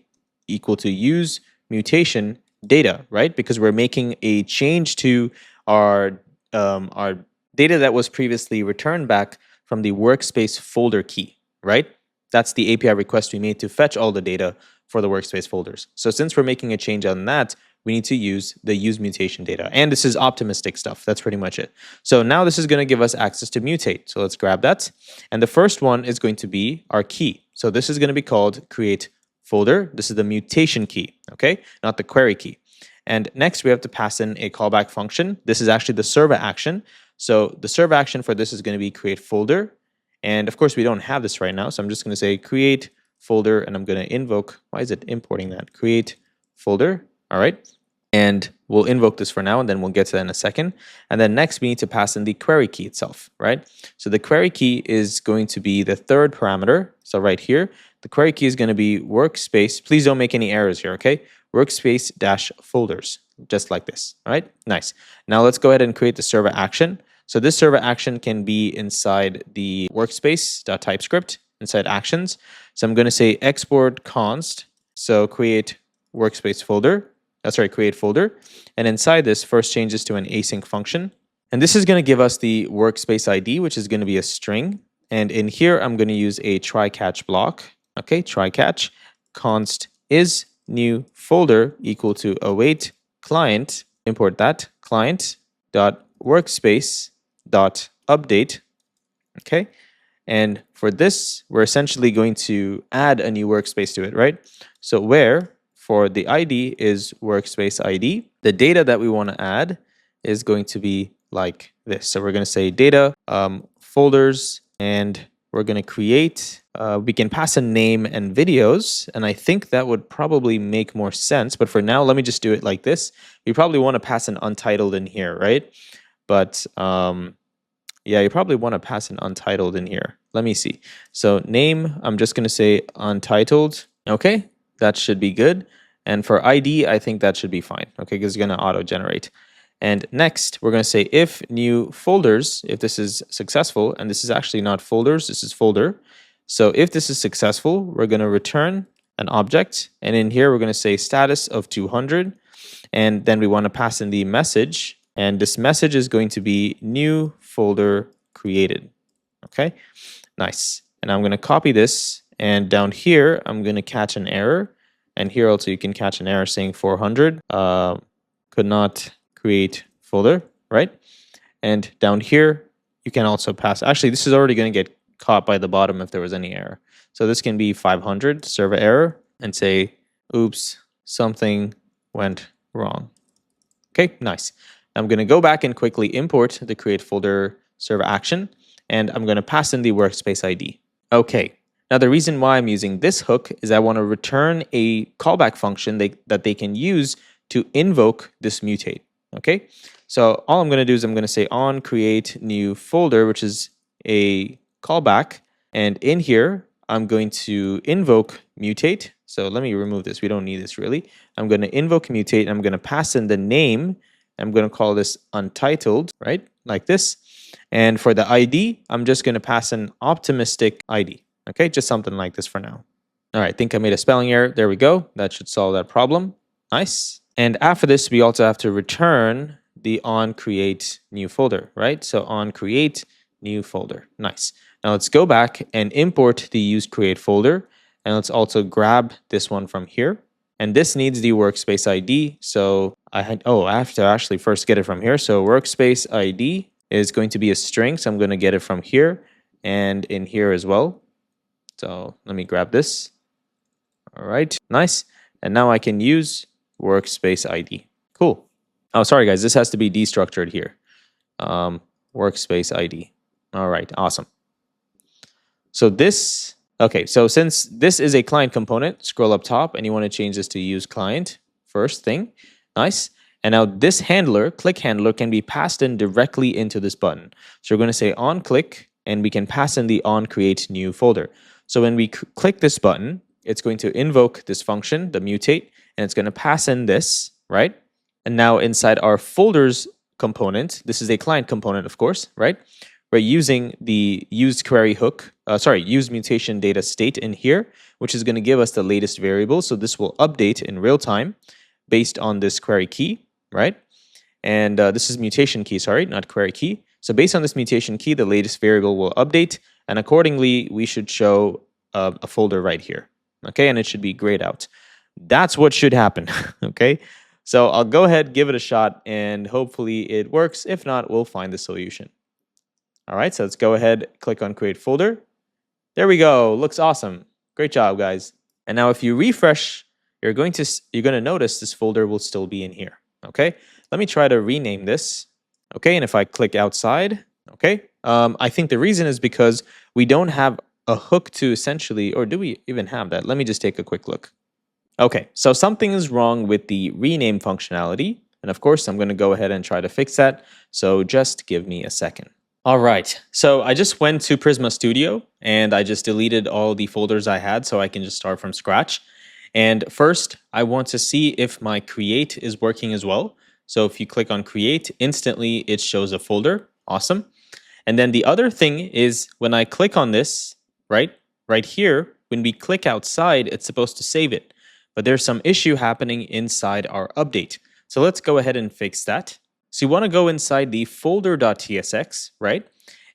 equal to use mutation data, right? Because we're making a change to our data that was previously returned back from the workspace folder key, right? That's the API request we made to fetch all the data for the workspace folders. So since we're making a change on that, we need to use the use mutation data. And this is optimistic stuff. That's pretty much it. So now this is going to give us access to mutate. So let's grab that. And the first one is going to be our key. So this is going to be called create folder. This is the mutation key, okay? Not the query key. And next we have to pass in a callback function. This is actually the server action. So the server action for this is going to be create folder. And of course, we don't have this right now. So I'm just going to say create folder, and I'm going to invoke. Why is it importing that? Create folder. All right. And we'll invoke this for now, and then we'll get to that in a second. And then next, we need to pass in the query key itself, right? So the query key is going to be the third parameter. So right here, the query key is going to be workspace. Please don't make any errors here, okay? Workspace dash folders, just like this. All right. Nice. Now let's go ahead and create the server action. So this server action can be inside the workspace.typescript inside actions. So I'm going to say export const. So create workspace folder. Create folder. And inside this, first change this to an async function. And this is going to give us the workspace ID, which is going to be a string. And in here, I'm going to use a try catch block. Okay, try catch const is new folder equal to await client. Import that client dot workspace dot update. Okay, and for this we're essentially going to add a new workspace to it, right? So where for the ID is workspace ID, the data that we want to add is going to be like this. So we're going to say data folders, and we're going to create we can pass a name and videos, and I think that would probably make more sense, but for now let me just do it like this. We probably want to pass an untitled in here, right? But yeah, you probably want to pass an untitled in here. Let me see. So name, I'm just going to say untitled. Okay, that should be good. And for ID, I think that should be fine. Okay, because it's going to auto-generate. And next, we're going to say if new folders, if this is successful, and this is actually not folders, this is folder. So if this is successful, we're going to return an object. And in here, we're going to say status of 200. And then we want to pass in the message. And this message is going to be new folder created. Okay, nice. And I'm going to copy this. And down here, I'm going to catch an error. And here also, you can catch an error saying 400 could not create folder, right? And down here, you can also pass. Actually, this is already going to get caught by the bottom if there was any error. So this can be 500 server error and say, oops, something went wrong. Okay, nice. I'm going to go back and quickly import the create folder server action, and I'm going to pass in the workspace ID. Okay, now the reason why I'm using this hook is I want to return a callback function that they can use to invoke this mutate. Okay, so all I'm going to do is I'm going to say on create new folder, which is a callback, and in here I'm going to invoke mutate. So let me remove this. We don't need this really. I'm going to invoke mutate, and I'm going to pass in the name. I'm going to call this untitled, right? Like this. And for the ID, I'm just going to pass an optimistic ID. Okay, just something like this for now. All right, I think I made a spelling error. There we go. That should solve that problem. Nice. And after this, we also have to return the on create new folder, right? So on create new folder. Nice. Now let's go back and import the use create folder. And let's also grab this one from here. And this needs the workspace ID. So I have to actually first get it from here. So workspace ID is going to be a string. So I'm going to get it from here and in here as well. So let me grab this. All right, nice. And now I can use workspace ID. Cool. Oh, sorry guys, this has to be destructured here. Workspace ID. All right, awesome. So this, okay, so since this is a client component, scroll up top and you want to change this to use client first thing. Nice. And now this handler, click handler, can be passed in directly into this button. So we're going to say on click, and we can pass in the on create new folder. So when we click this button, it's going to invoke this function, the mutate, and it's going to pass in this, right? And now inside our folders component, this is a client component, of course, right? We're using the used query hook, used mutation data state in here, which is going to give us the latest variable. So this will update in real time based on this query key, right? And this is mutation key, sorry, not query key. So based on this mutation key, the latest variable will update, and accordingly, we should show a folder right here, okay? And it should be grayed out. That's what should happen, okay? So I'll go ahead, give it a shot, and hopefully it works. If not, we'll find the solution. All right, so let's go ahead, click on create folder. There we go, looks awesome. Great job, guys. And now if you refresh, you're going to notice this folder will still be in here, okay? Let me try to rename this, okay? And if I click outside, okay? I think the reason is because we don't have a hook to essentially, or do we even have that? Let me just take a quick look. Okay, so something is wrong with the rename functionality. And of course, I'm going to go ahead and try to fix that. So just give me a second. All right, so I just went to Prisma Studio and I just deleted all the folders I had so I can just start from scratch. And first, I want to see if my create is working as well. So if you click on create, instantly it shows a folder. Awesome. And then the other thing is when I click on this, right here, when we click outside, it's supposed to save it. But there's some issue happening inside our update. So let's go ahead and fix that. So you want to go inside the folder.tsx, right?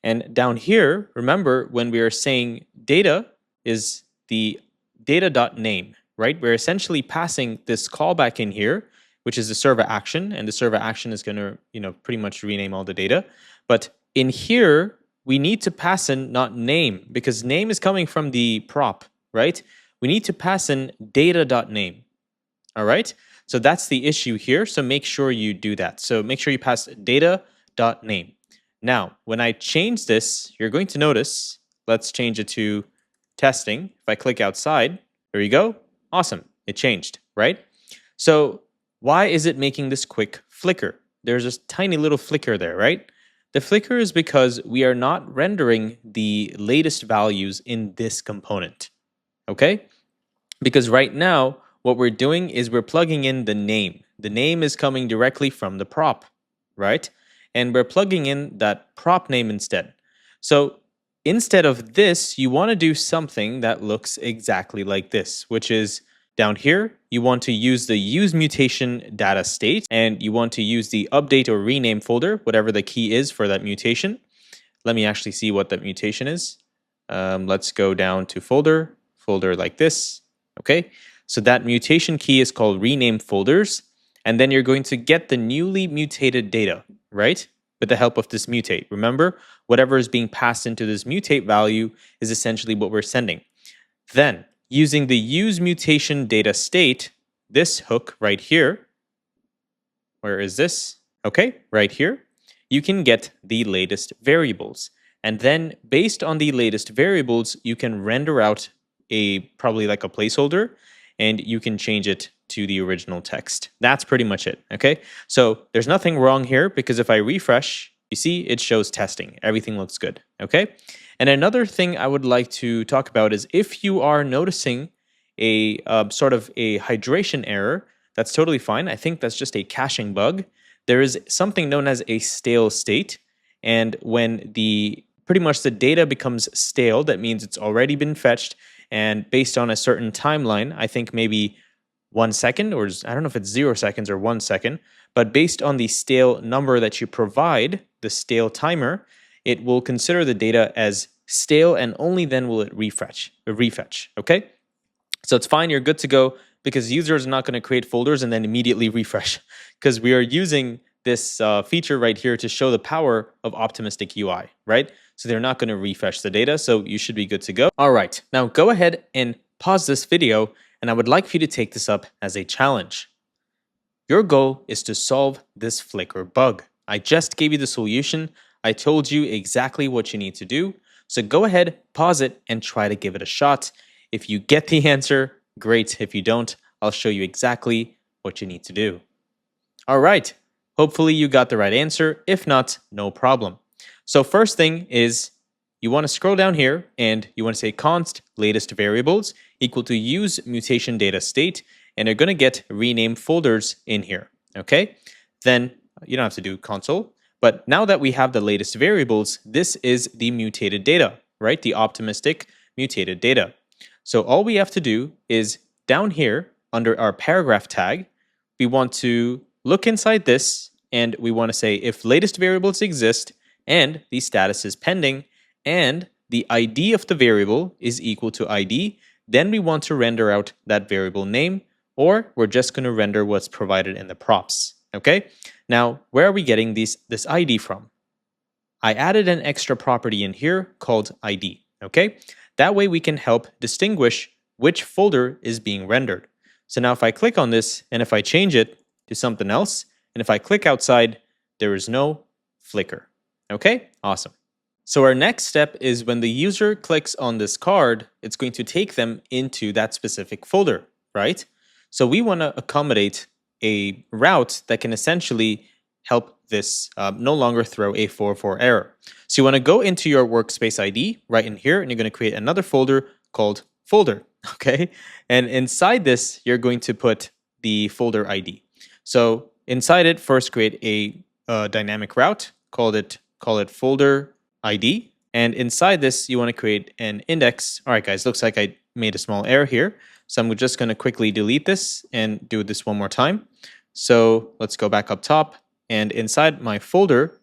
And down here, remember when we are saying data is the data.name, right? We're essentially passing this callback in here, which is the server action, and the server action is going to, pretty much rename all the data. But in here, we need to pass in not name, because name is coming from the prop, right? We need to pass in data.name, all right? So that's the issue here, so make sure you do that. So make sure you pass data.name. Now, when I change this, you're going to notice, let's change it to testing. If I click outside, there you go. Awesome, it changed, right? So why is it making this quick flicker? There's this tiny little flicker there, right? The flicker is because we are not rendering the latest values in this component, okay? Because right now, what we're doing is we're plugging in the name. The name is coming directly from the prop, right? And we're plugging in that prop name instead. So instead of this, you want to do something that looks exactly like this, which is down here, you want to use the use mutation data state, and you want to use the update or rename folder, whatever the key is for that mutation. Let me actually see what that mutation is. Let's go down to folder like this, okay? So that mutation key is called rename folders, and then you're going to get the newly mutated data, right? With the help of this mutate. Remember, whatever is being passed into this mutate value is essentially what we're sending. Then, using the use mutation data state, this hook right here, where is this? Okay, right here, you can get the latest variables. And then based on the latest variables, you can render out probably like a placeholder, and you can change it to the original text. That's pretty much it, okay? So there's nothing wrong here because if I refresh, you see it shows testing. Everything looks good, okay? And another thing I would like to talk about is if you are noticing a sort of a hydration error, that's totally fine. I think that's just a caching bug. There is something known as a stale state, and when pretty much the data becomes stale, that means it's already been fetched, and based on a certain timeline, I think maybe 1 second, or I don't know if it's 0 seconds or 1 second, but based on the stale number that you provide, the stale timer, it will consider the data as stale and only then will it refetch, okay? So it's fine, you're good to go because users are not going to create folders and then immediately refresh because we are using this feature right here to show the power of optimistic UI, right? So they're not going to refresh the data, so you should be good to go. All right, now go ahead and pause this video, and I would like for you to take this up as a challenge. Your goal is to solve this flicker bug. I just gave you the solution. I told you exactly what you need to do. So go ahead, pause it, and try to give it a shot. If you get the answer, great. If you don't, I'll show you exactly what you need to do. All right, hopefully you got the right answer. If not, no problem. So first thing is you want to scroll down here and you want to say const latest variables equal to use mutation data state, and you're going to get rename folders in here. Okay, then you don't have to do console. But now that we have the latest variables, this is the mutated data, right? The optimistic mutated data. So all we have to do is down here under our paragraph tag, we want to look inside this and we want to say if latest variables exist and the status is pending and the ID of the variable is equal to ID, then we want to render out that variable name, or we're just going to render what's provided in the props. Okay, now where are we getting this ID from? I added an extra property in here called ID. Okay, that way we can help distinguish which folder is being rendered. So now if I click on this and if I change it to something else, and if I click outside, there is no flicker. Okay, awesome. So our next step is when the user clicks on this card, it's going to take them into that specific folder, right? So we want to accommodate a route that can essentially help this no longer throw a 404 error. So you want to go into your workspace ID right in here, and you're going to create another folder called folder, okay? And inside this, you're going to put the folder ID. So inside it, first create a dynamic route, call it folder ID. And inside this, you want to create an index. All right, guys, looks like I made a small error here. So I'm just going to quickly delete this and do this one more time. So let's go back up top. And inside my folder,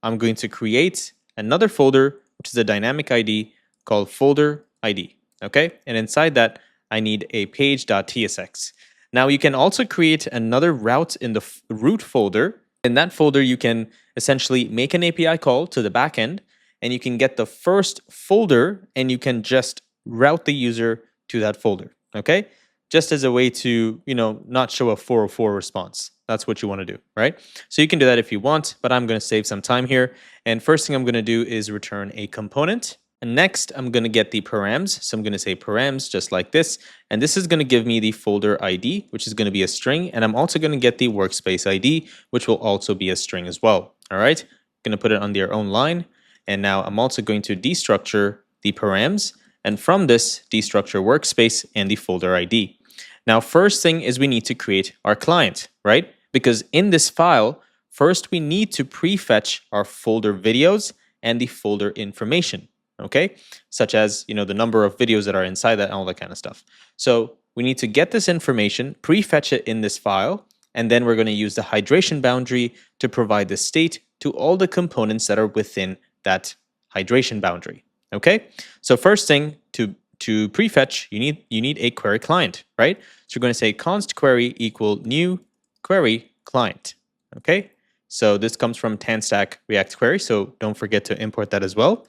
I'm going to create another folder, which is a dynamic ID called folder ID. Okay. And inside that, I need a page.tsx. Now you can also create another route in the root folder. In that folder, you can essentially make an API call to the backend, and you can get the first folder and you can just route the user to that folder. Okay, just as a way to, not show a 404 response. That's what you want to do, right? So you can do that if you want, but I'm going to save some time here. And first thing I'm going to do is return a component. And next, I'm going to get the params. So I'm going to say params just like this. And this is going to give me the folder ID, which is going to be a string. And I'm also going to get the workspace ID, which will also be a string as well. All right, I'm going to put it on their own line. And now I'm also going to destructure the params. And from this, destructure workspace and the folder ID. Now, first thing is we need to create our client, right? Because in this file, first we need to prefetch our folder videos and the folder information, okay? Such as, the number of videos that are inside that and all that kind of stuff. So we need to get this information, prefetch it in this file, and then we're going to use the hydration boundary to provide the state to all the components that are within that hydration boundary. Okay, so first thing to prefetch, you need a query client, right? So you're going to say const query equal new query client. Okay, so this comes from Tanstack React Query, so don't forget to import that as well.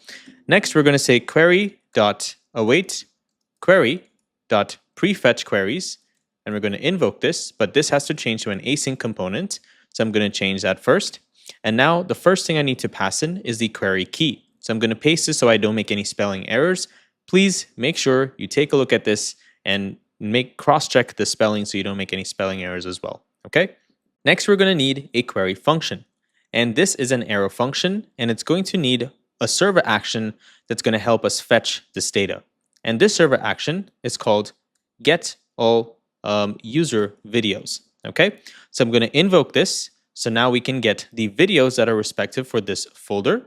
Next, we're going to say query.await query.prefetch queries, and we're going to invoke this, but this has to change to an async component. So I'm going to change that first. And now the first thing I need to pass in is the query key. So I'm going to paste this so I don't make any spelling errors. Please make sure you take a look at this and cross-check the spelling so you don't make any spelling errors as well. Okay. Next, we're going to need a query function. And this is an arrow function, and it's going to need a server action that's going to help us fetch this data. And this server action is called get all user videos. Okay. So I'm going to invoke this. So now we can get the videos that are respective for this folder.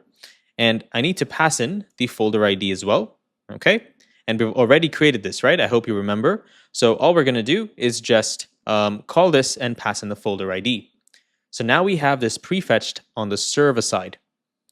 And I need to pass in the folder ID as well, okay? And we've already created this, right? I hope you remember. So all we're going to do is just call this and pass in the folder ID. So now we have this prefetched on the server side,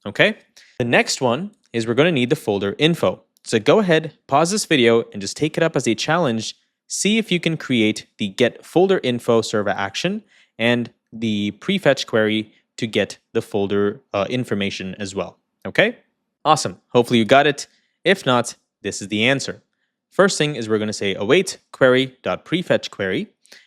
okay? The next one is we're going to need the folder info. So go ahead, pause this video, and just take it up as a challenge. See if you can create the get folder info server action and the prefetch query to get the folder information as well. Okay, awesome. Hopefully you got it. If not, this is the answer. First thing is we're going to say await query.prefetch query.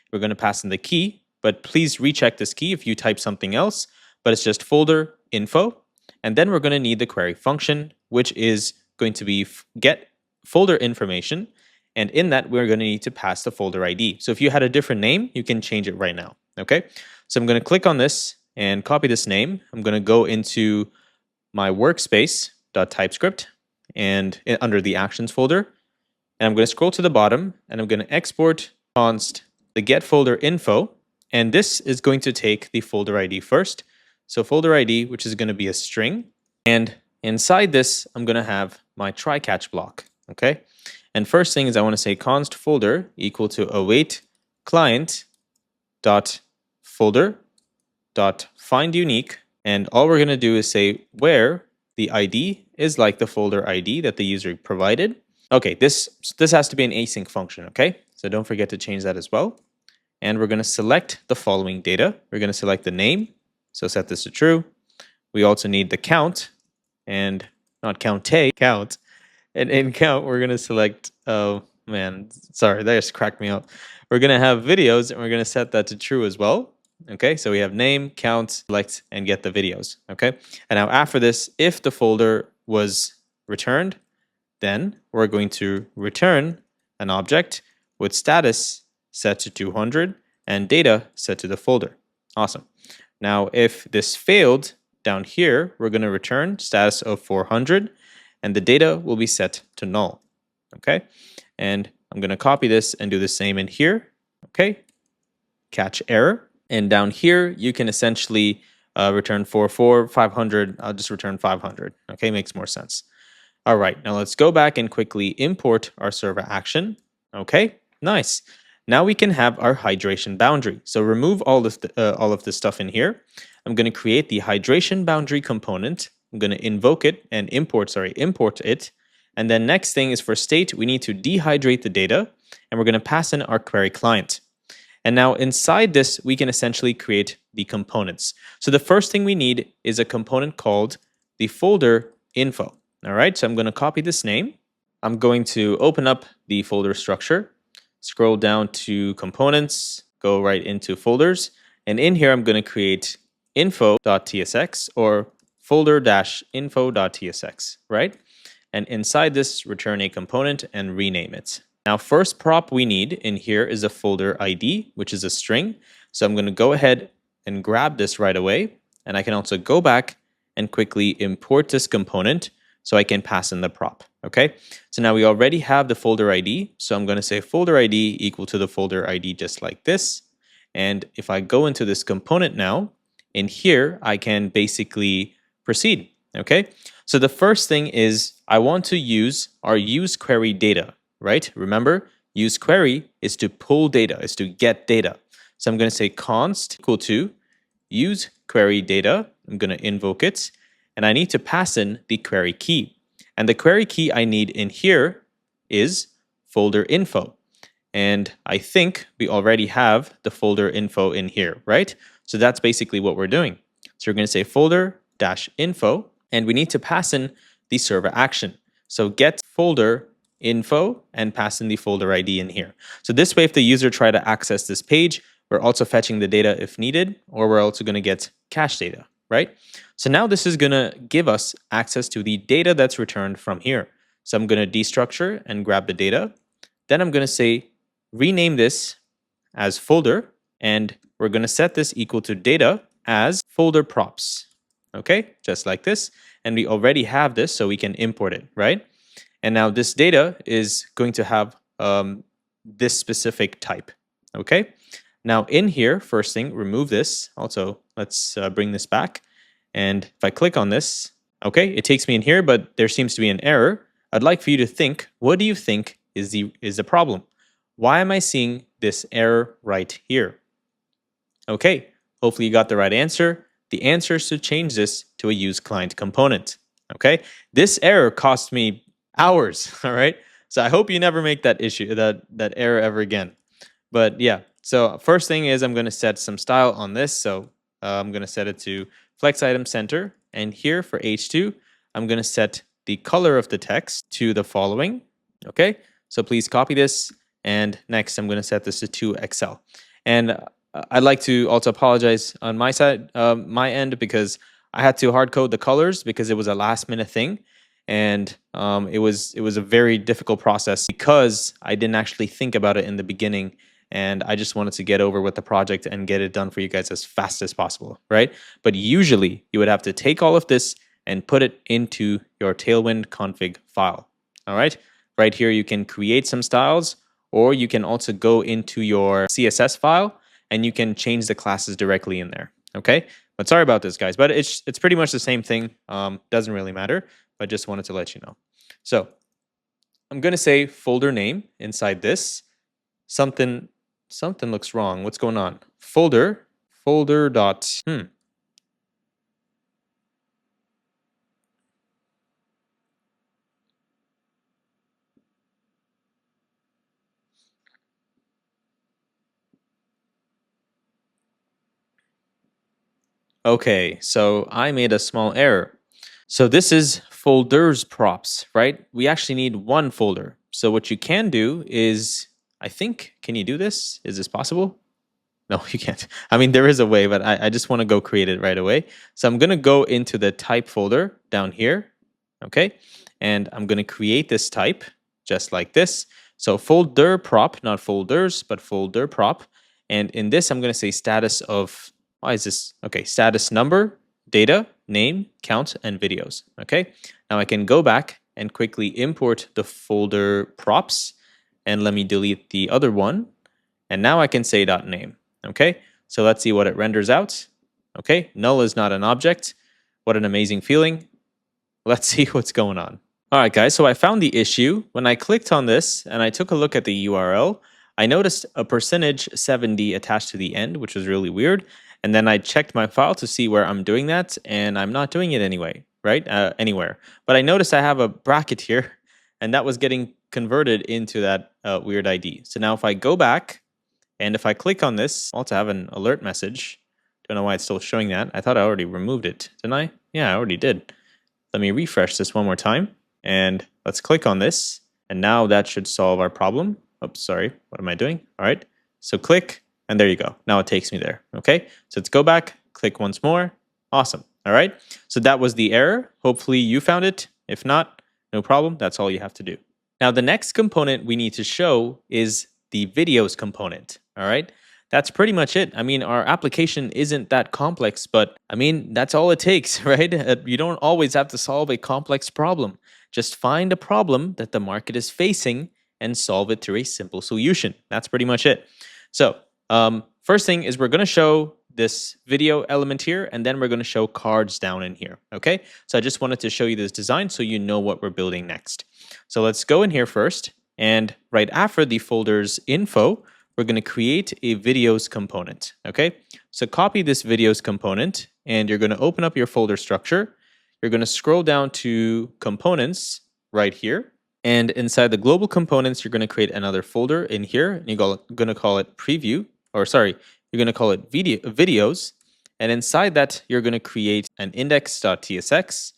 We're going to pass in the key, but please recheck this key if you type something else, but it's just folder info. And then we're going to need the query function, which is going to be get folder information. And in that, we're going to need to pass the folder ID. So if you had a different name, you can change it right now. Okay, so I'm going to click on this and copy this name. I'm going to go into my workspace.typescript, and under the actions folder. And I'm going to scroll to the bottom and I'm going to export const the get folder info. And this is going to take the folder ID first. So folder ID, which is going to be a string. And inside this, I'm going to have my try catch block. Okay. And first thing is I want to say const folder equal to await client dot folder dot find unique. And all we're going to do is say where the ID is like the folder ID that the user provided. Okay, this has to be an async function, okay? So don't forget to change that as well. And we're going to select the following data. We're going to select the name, so set this to true. We also need the count, and not count. And in count, we're going to select, oh man, sorry, that just cracked me up. We're going to have videos, and we're going to set that to true as well. Okay, so we have name, count, select, and get the videos, okay? And now after this, if the folder was returned, then we're going to return an object with status set to 200 and data set to the folder. Awesome. Now, if this failed, down here, we're going to return status of 400 and the data will be set to null. Okay. And I'm going to copy this and do the same in here. Okay. Catch error. And down here, you can essentially return 500. I'll just return 500. Okay. Makes more sense. All right, now let's go back and quickly import our server action. Okay, nice. Now we can have our hydration boundary. So remove all of this stuff in here. I'm going to create the hydration boundary component. I'm going to invoke it and import it. And then next thing is for state, we need to dehydrate the data, and we're going to pass in our query client. And now inside this, we can essentially create the components. So the first thing we need is a component called the folder info. All right, so I'm going to copy this name. I'm going to open up the folder structure, scroll down to components, go right into folders. And in here, I'm going to create info.tsx or folder-info.tsx, right? And inside this, return a component and rename it. Now, first prop we need in here is a folder ID, which is a string. So I'm going to go ahead and grab this right away. And I can also go back and quickly import this component so I can pass in the prop, okay? So now we already have the folder ID. So I'm going to say folder ID equal to the folder ID just like this. And if I go into this component now, in here, I can basically proceed, okay? So the first thing is I want to use our use query data, right? Remember, use query is to pull data, is to get data. So I'm going to say const equal to use query data. I'm going to invoke it. And I need to pass in the query key. And the query key I need in here is folder info. And I think we already have the folder info in here, right? So that's basically what we're doing. So we're going to say folder-info, and we need to pass in the server action. So get folder info and pass in the folder ID in here. So this way, if the user try to access this page, we're also fetching the data if needed, or we're also going to get cache data, right? So now this is going to give us access to the data that's returned from here. So I'm going to destructure and grab the data. Then I'm going to say rename this as folder, and we're going to set this equal to data as folder props. Okay, just like this. And we already have this, so we can import it, right? And now this data is going to have this specific type. Okay, now in here, first thing, remove this. Also, let's bring this back. And if I click on this, okay, it takes me in here, but there seems to be an error. I'd like for you to think, what do you think is the problem? Why am I seeing this error right here? Okay, hopefully you got the right answer. The answer is to change this to a use client component. Okay, this error cost me hours. All right, so I hope you never make that error ever again. But yeah, so first thing is I'm going to set some style on this. So I'm going to set it to flex item center, and here for H2, I'm going to set the color of the text to the following. Okay, so please copy this, and next I'm going to set this to 2XL. And I'd like to also apologize on my side, my end, because I had to hard code the colors because it was a last minute thing, and it was a very difficult process because I didn't actually think about it in the beginning. And I just wanted to get over with the project and get it done for you guys as fast as possible, right? But usually you would have to take all of this and put it into your Tailwind config file. All right. Right here, you can create some styles, or you can also go into your CSS file and you can change the classes directly in there. Okay. But sorry about this, guys, but it's pretty much the same thing. Doesn't really matter, but just wanted to let you know. So I'm going to say folder name inside this. Something looks wrong. What's going on? Folder dot, Okay, so I made a small error. So this is folders props, right? We actually need one folder. So what you can do is, I think, can you do this? Is this possible? No, you can't. I mean, there is a way, but I just want to go create it right away. So I'm going to go into the type folder down here, okay? And I'm going to create this type just like this. So folder prop, not folders, but folder prop. And in this, I'm going to say status of, why is this? Okay, status number, data, name, count, and videos, okay? Now I can go back and quickly import the folder props, and let me delete the other one. And now I can say .name. Okay, so let's see what it renders out. Okay, null is not an object. What an amazing feeling. Let's see what's going on. All right, guys, so I found the issue. When I clicked on this and I took a look at the URL, I noticed a %70 attached to the end, which was really weird. And then I checked my file to see where I'm doing that, and I'm not doing it anyway, right? Anywhere. But I noticed I have a bracket here, and that was getting converted into that weird ID. So now if I go back, and if I click on this, I'll also have an alert message. Don't know why it's still showing that. I thought I already removed it, didn't I? Yeah, I already did. Let me refresh this one more time. And let's click on this. And now that should solve our problem. Oops, sorry. What am I doing? All right. So click, and there you go. Now it takes me there. Okay. So let's go back, click once more. Awesome. All right. So that was the error. Hopefully you found it. If not, no problem. That's all you have to do. Now the next component we need to show is the videos component. All right. That's pretty much it. I mean, our application isn't that complex, but I mean, that's all it takes, right? You don't always have to solve a complex problem. Just find a problem that the market is facing and solve it through a simple solution. That's pretty much it. So first thing is we're going to show this video element here, and then we're going to show cards down in here. Okay. So I just wanted to show you this design so you know what we're building next. So let's go in here first. And right after the folder's info, we're going to create a videos component, okay? So copy this videos component, and you're going to open up your folder structure. You're going to scroll down to components right here. And inside the global components, you're going to create another folder in here. And you're going to call it preview, or sorry, you're going to call it videos. And inside that, you're going to create an index.tsx.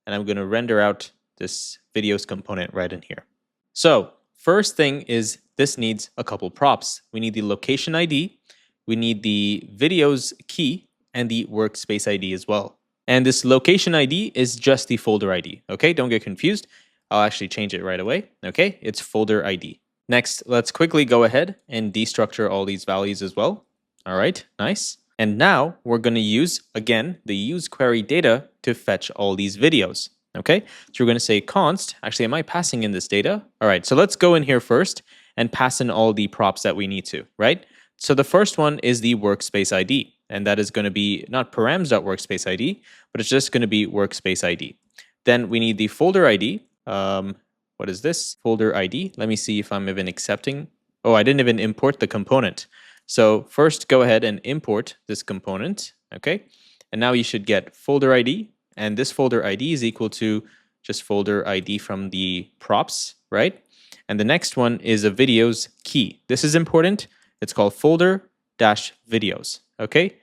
And I'm going to render out this videos component right in here. So first thing is this needs a couple props. We need the location ID, we need the videos key, and the workspace ID as well. And this location ID is just the folder ID, okay? Don't get confused. I'll actually change it right away, okay? It's folder ID. Next, let's quickly go ahead and destructure all these values as well. All right, nice. And now we're gonna use, again, the use query data to fetch all these videos. Okay, so we're going to say const. Actually, am I passing in this data? All right, so let's go in here first and pass in all the props that we need to, right? So the first one is the workspace ID, and that is going to be not params.workspace ID, but it's just going to be workspace ID. Then we need the folder ID. What is this? Folder ID. Let me see if I'm even accepting. Oh, I didn't even import the component. So first go ahead and import this component, okay? And now you should get folder ID. And this folder ID is equal to just folder ID from the props, right? And the next one is a videos key. This is important. It's called folder-videos, okay?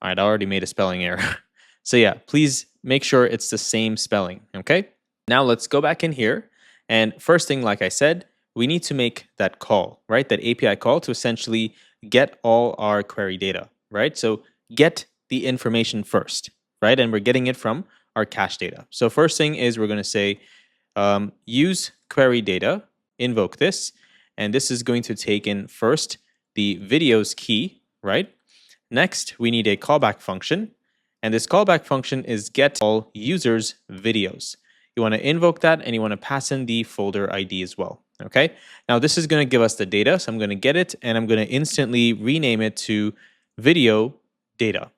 All right, I already made a spelling error. So yeah, please make sure it's the same spelling, okay? Now let's go back in here. And first thing, like I said, we need to make that call, right? That API call to essentially get all our query data, right? So get the information first, right? And we're getting it from our cache data. So first thing is we're going to say use query data, invoke this, and this is going to take in first the videos key, right? Next, we need a callback function, And this callback function is get all users videos. You want to invoke that and you want to pass in the folder ID as well. Okay. Now this is going to give us the data. So I'm going to get it and I'm going to instantly rename it to video data.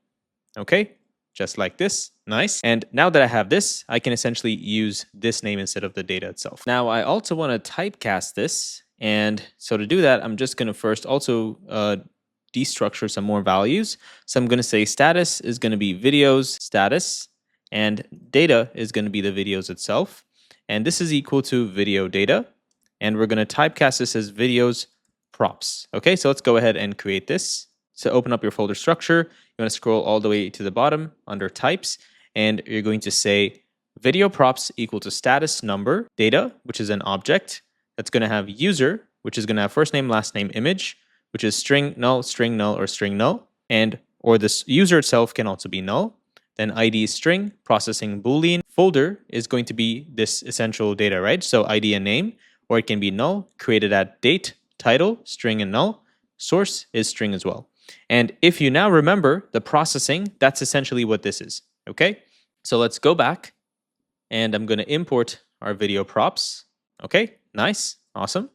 Okay. Just like this. Nice. And now that I have this, I can essentially use this name instead of the data itself. Now I also want to typecast this. And so to do that, I'm just going to first also destructure some more values. So I'm going to say status is going to be videos status and data is going to be the videos itself. And this is equal to video data. And we're going to typecast this as videos props. Okay, so let's go ahead and create this. So open up your folder structure. You want to scroll all the way to the bottom under types. And you're going to say video props equal to status number data, which is an object. That's going to have user, which is going to have first name, last name, image, which is string null, or string null. And or this user itself can also be null. Then ID is string, processing Boolean. Folder is going to be this essential data, right? So ID and name, or it can be null, created at date, title, string and null. Source is string as well. And if you now remember the processing, that's essentially what this is, okay? So let's go back and I'm going to import our video props. Okay, nice, awesome.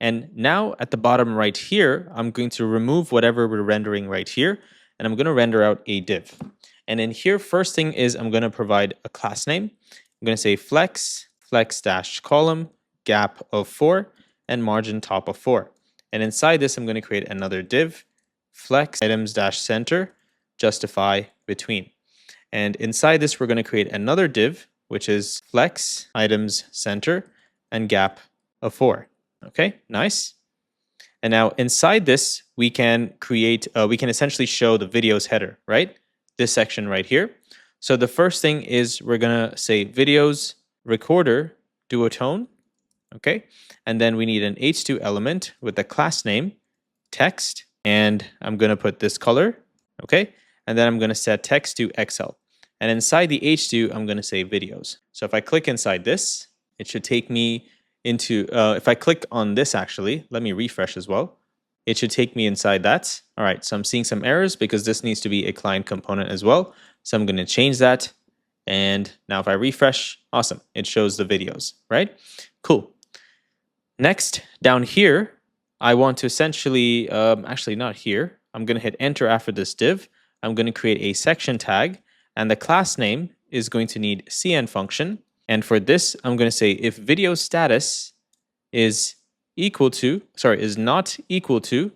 And now at the bottom right here, I'm going to remove whatever we're rendering right here, and I'm going to render out a div. And in here, first thing is I'm going to provide a class name. I'm going to say flex dash column, gap of 4, and margin top of 4. And inside this, I'm going to create another div, flex items dash center, justify between. And inside this, we're going to create another div, which is flex items center and gap of 4. Okay, nice. And now inside this, we can create, we can essentially show the video's header, right? This section right here. So the first thing is we're going to say videos recorder duotone. Okay, and then we need an h2 element with the class name text, and I'm going to put this color. Okay, and then I'm going to set text to XL. And inside the h2, I'm going to say videos. So if I click inside this, it should take me into, if I click on this actually, let me refresh as well. It should take me inside that. All right, so I'm seeing some errors because this needs to be a client component as well. So I'm going to change that. And now if I refresh, awesome, it shows the videos, right? Cool. Next, down here, I want to essentially, actually not here, I'm going to hit enter after this div. I'm going to create a section tag, and the class name is going to need cn function. And for this, I'm going to say if video status is not equal to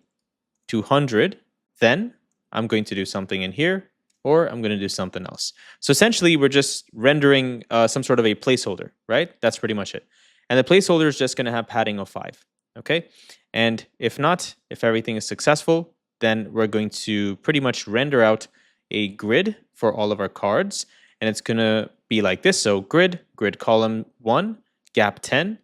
200, then I'm going to do something in here, or I'm going to do something else. So essentially, we're just rendering some sort of a placeholder, right? That's pretty much it. And the placeholder is just going to have padding of 5, okay? And if not, if everything is successful, then we're going to pretty much render out a grid for all of our cards. And it's going to be like this. So grid column 1, gap 10.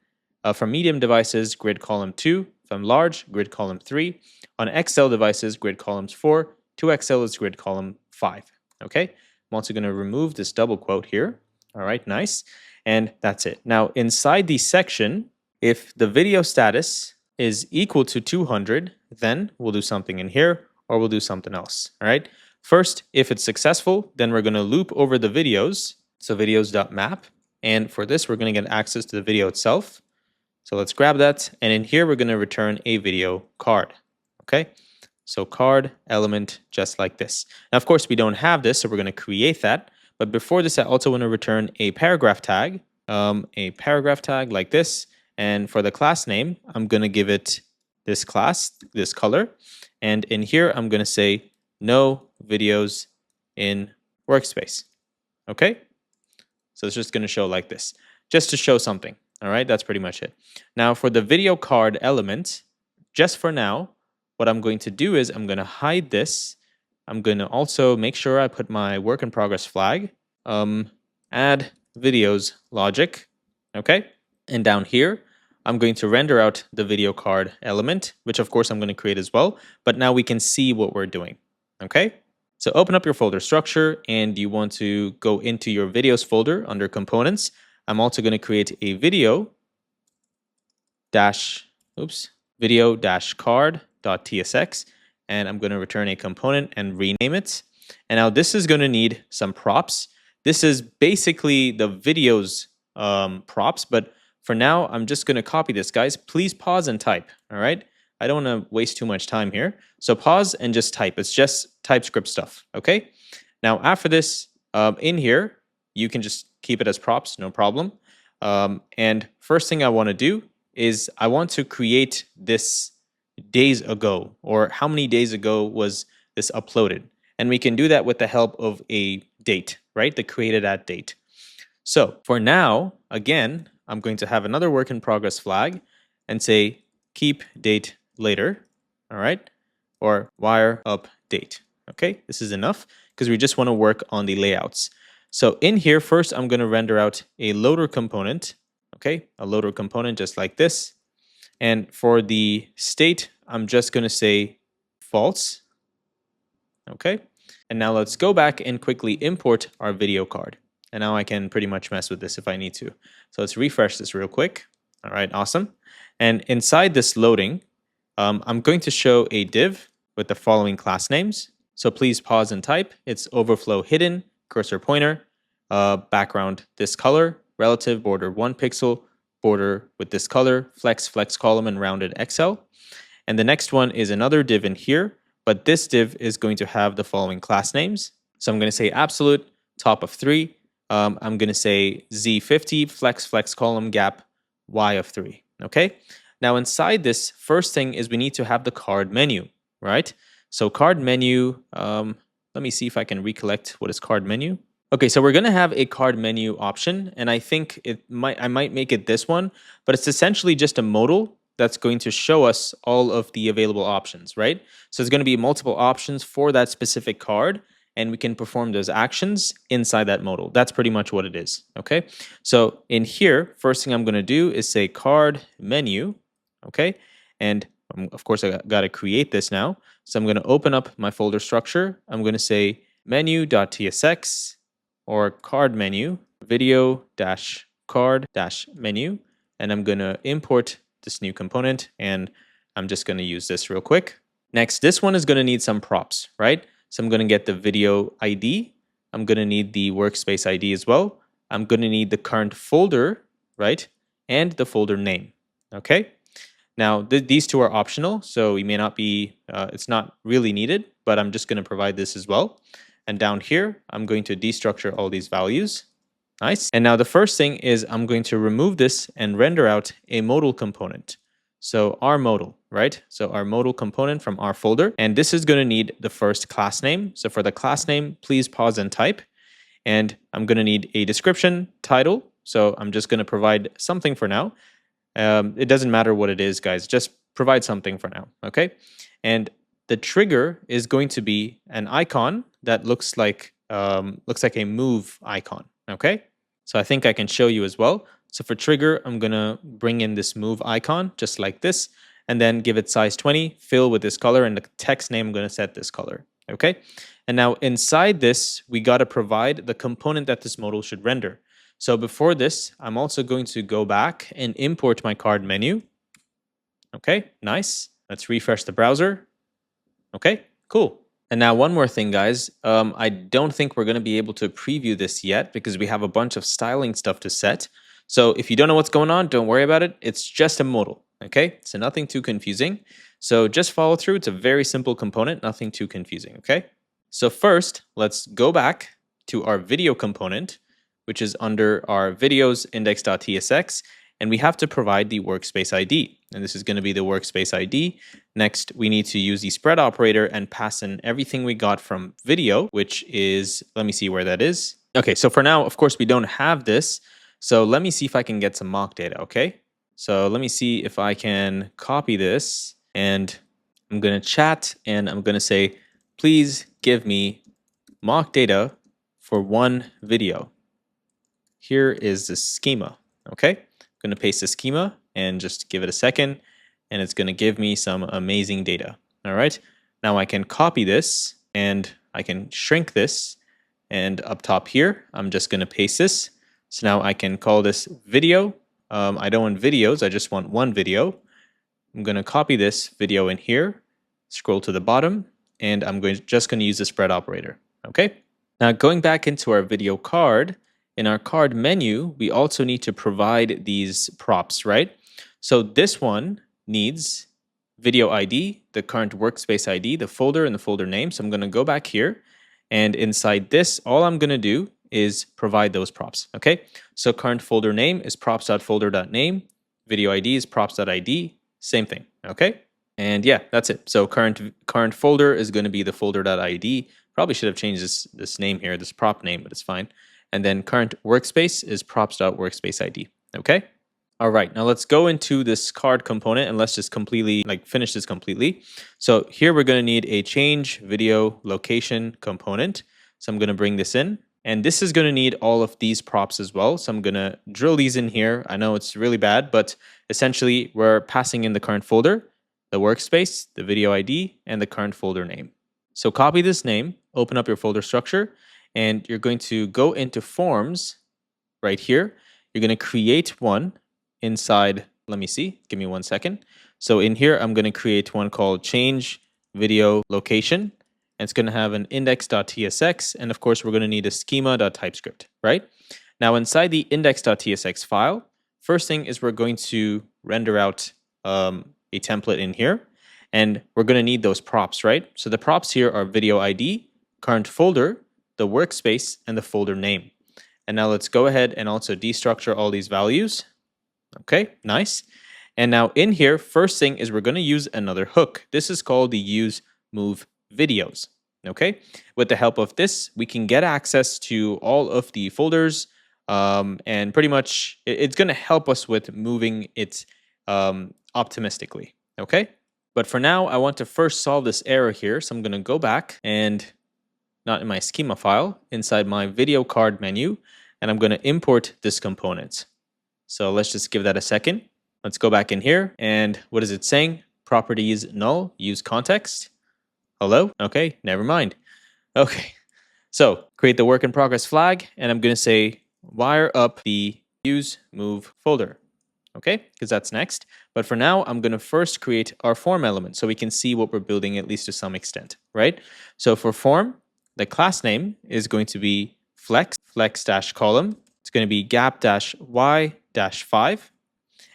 From medium devices, grid column 2. From large, grid column 3. On XL devices, grid columns 4. 2XL is grid column 5. Okay, I'm also going to remove this double quote here. All right, nice. And that's it. Now, inside the section, if the video status is equal to 200, then we'll do something in here, or we'll do something else. All right. First, if it's successful, then we're going to loop over the videos. So videos.map. And for this, we're going to get access to the video itself. So let's grab that. And in here, we're going to return a video card. Okay. So card element just like this. Now, of course, we don't have this, so we're going to create that. But before this, I also want to return a paragraph tag like this. And for the class name, I'm going to give it this class, this color. And in here, I'm going to say no videos in Workspace. Okay? So it's just going to show like this, just to show something. All right, that's pretty much it. Now for the video card element, just for now, what I'm going to do is I'm going to hide this. I'm going to also make sure I put my work in progress flag, add videos logic, okay? And down here, I'm going to render out the video card element, which of course I'm going to create as well, but now we can see what we're doing, okay? So open up your folder structure and you want to go into your videos folder under components. I'm also going to create a video card.tsx, and I'm going to return a component and rename it. And now this is going to need some props. This is basically the video's props, but for now, I'm just going to copy this, guys. Please pause and type, all right? I don't want to waste too much time here. So pause and just type. It's just TypeScript stuff, okay? Now, after this, in here, you can just keep it as props, no problem. And first thing I want to do is I want to create this days ago, or how many days ago was this uploaded. And we can do that with the help of a date, right? The created at date. So for now, again, I'm going to have another work in progress flag and say keep date later, all right? Or wire up date, okay? This is enough because we just want to work on the layouts. So in here, first, I'm going to render out a loader component, okay? A loader component just like this. And for the state, I'm just going to say false, okay? And now let's go back and quickly import our video card. And now I can pretty much mess with this if I need to. So let's refresh this real quick. All right, awesome. And inside this loading, I'm going to show a div with the following class names. So please pause and type. It's overflow hidden, cursor pointer, background this color, relative border 1 pixel, border with this color, flex column, and rounded XL. And the next one is another div in here, but this div is going to have the following class names. So I'm going to say absolute, top of 3. I'm going to say Z50, flex column, gap, Y of 3. Okay. Now inside this, first thing is we need to have the card menu, right? So card menu, let me see if I can recollect what is card menu. Okay, so we're going to have a card menu option, and I think I might make it this one, but it's essentially just a modal that's going to show us all of the available options, right? So there's going to be multiple options for that specific card, and we can perform those actions inside that modal. That's pretty much what it is, okay? So in here, first thing I'm going to do is say card menu, okay? And of course, I got to create this now. So I'm going to open up my folder structure. I'm going to say menu.tsx or card menu, video-card-menu, and I'm going to import this new component, and I'm just going to use this real quick. Next, this one is going to need some props, right? So I'm going to get the video ID. I'm going to need the workspace ID as well. I'm going to need the current folder, right? And the folder name, okay? Now, these two are optional, so we may not be, it's not really needed, but I'm just going to provide this as well. And down here, I'm going to destructure all these values. Nice. And now the first thing is I'm going to remove this and render out a modal component. So our modal, right? So our modal component from our folder. And this is going to need the first class name. So for the class name, please pause and type. And I'm going to need a description title. So I'm just going to provide something for now. It doesn't matter what it is, guys. Just provide something for now, okay? And the trigger is going to be an icon that looks like a move icon, okay? So I think I can show you as well. So for trigger, I'm gonna bring in this move icon just like this, and then give it size 20, fill with this color, and the text name I'm gonna set this color, okay? And now inside this, we gotta provide the component that this modal should render. So before this, I'm also going to go back and import my card menu. Okay, nice. Let's refresh the browser. Okay, cool. And now one more thing, guys. I don't think we're going to be able to preview this yet because we have a bunch of styling stuff to set. So if you don't know what's going on, don't worry about it. It's just a modal, okay? So nothing too confusing. So just follow through. It's a very simple component, nothing too confusing, okay? So first, let's go back to our video component, which is under our videos index.tsx, and we have to provide the workspace ID. And this is going to be the workspace ID. Next, we need to use the spread operator and pass in everything we got from video, which is, let me see where that is. Okay, so for now, of course, we don't have this. So let me see if I can get some mock data, okay? So let me see if I can copy this, and I'm going to chat, and I'm going to say, please give me mock data for one video. Here is the schema, okay? I'm going to paste the schema and just give it a second, and it's going to give me some amazing data. All right. Now I can copy this and I can shrink this, and up top here, I'm just going to paste this. So now I can call this video. I don't want videos. I just want one video. I'm going to copy this video in here, scroll to the bottom, and I'm just going to use the spread operator. Okay. Now going back into our video card, in our card menu, we also need to provide these props, right? So this one needs video ID, the current workspace ID, the folder and the folder name. So I'm going to go back here, and inside this, all I'm going to do is provide those props. Okay. So current folder name is props.folder.name. Video ID is props.id. Same thing. Okay. And yeah, that's it. So current folder is going to be the folder.id. Probably should have changed this name here, this prop name, but it's fine. And then current workspace is props.workspace ID. Okay. All right, now let's go into this card component and let's just completely finish this completely. So here we're going to need a change video location component. So I'm going to bring this in, and this is going to need all of these props as well. So I'm going to drill these in here. I know it's really bad, but essentially we're passing in the current folder, the workspace, the video ID, and the current folder name. So copy this name, open up your folder structure, and you're going to go into forms right here. You're going to create one inside, let me see, give me 1 second. So in here, I'm going to create one called change video location. And it's going to have an index.tsx. And of course, we're going to need a schema.typescript, right? Now inside the index.tsx file, first thing is we're going to render out a template in here. And we're going to need those props, right? So the props here are video ID, current folder, the workspace, and the folder name. And now let's go ahead and also destructure all these values. Okay, nice. And now in here, first thing is we're going to use another hook. This is called the use move videos. Okay, with the help of this, we can get access to all of the folders, and pretty much it's going to help us with moving it optimistically. Okay, but for now, I want to first solve this error here. So I'm going to go back and not in my schema file, inside my video card menu, and I'm going to import this component. So let's just give that a second. Let's go back in here. And what is it saying? Properties null, use context. Hello? Okay, never mind. Okay, so create the work in progress flag. And I'm going to say wire up the use move folder. Okay, because that's next. But for now, I'm going to first create our form element so we can see what we're building at least to some extent, right? So for form, the class name is going to be flex-column. It's going to be gap-y-5.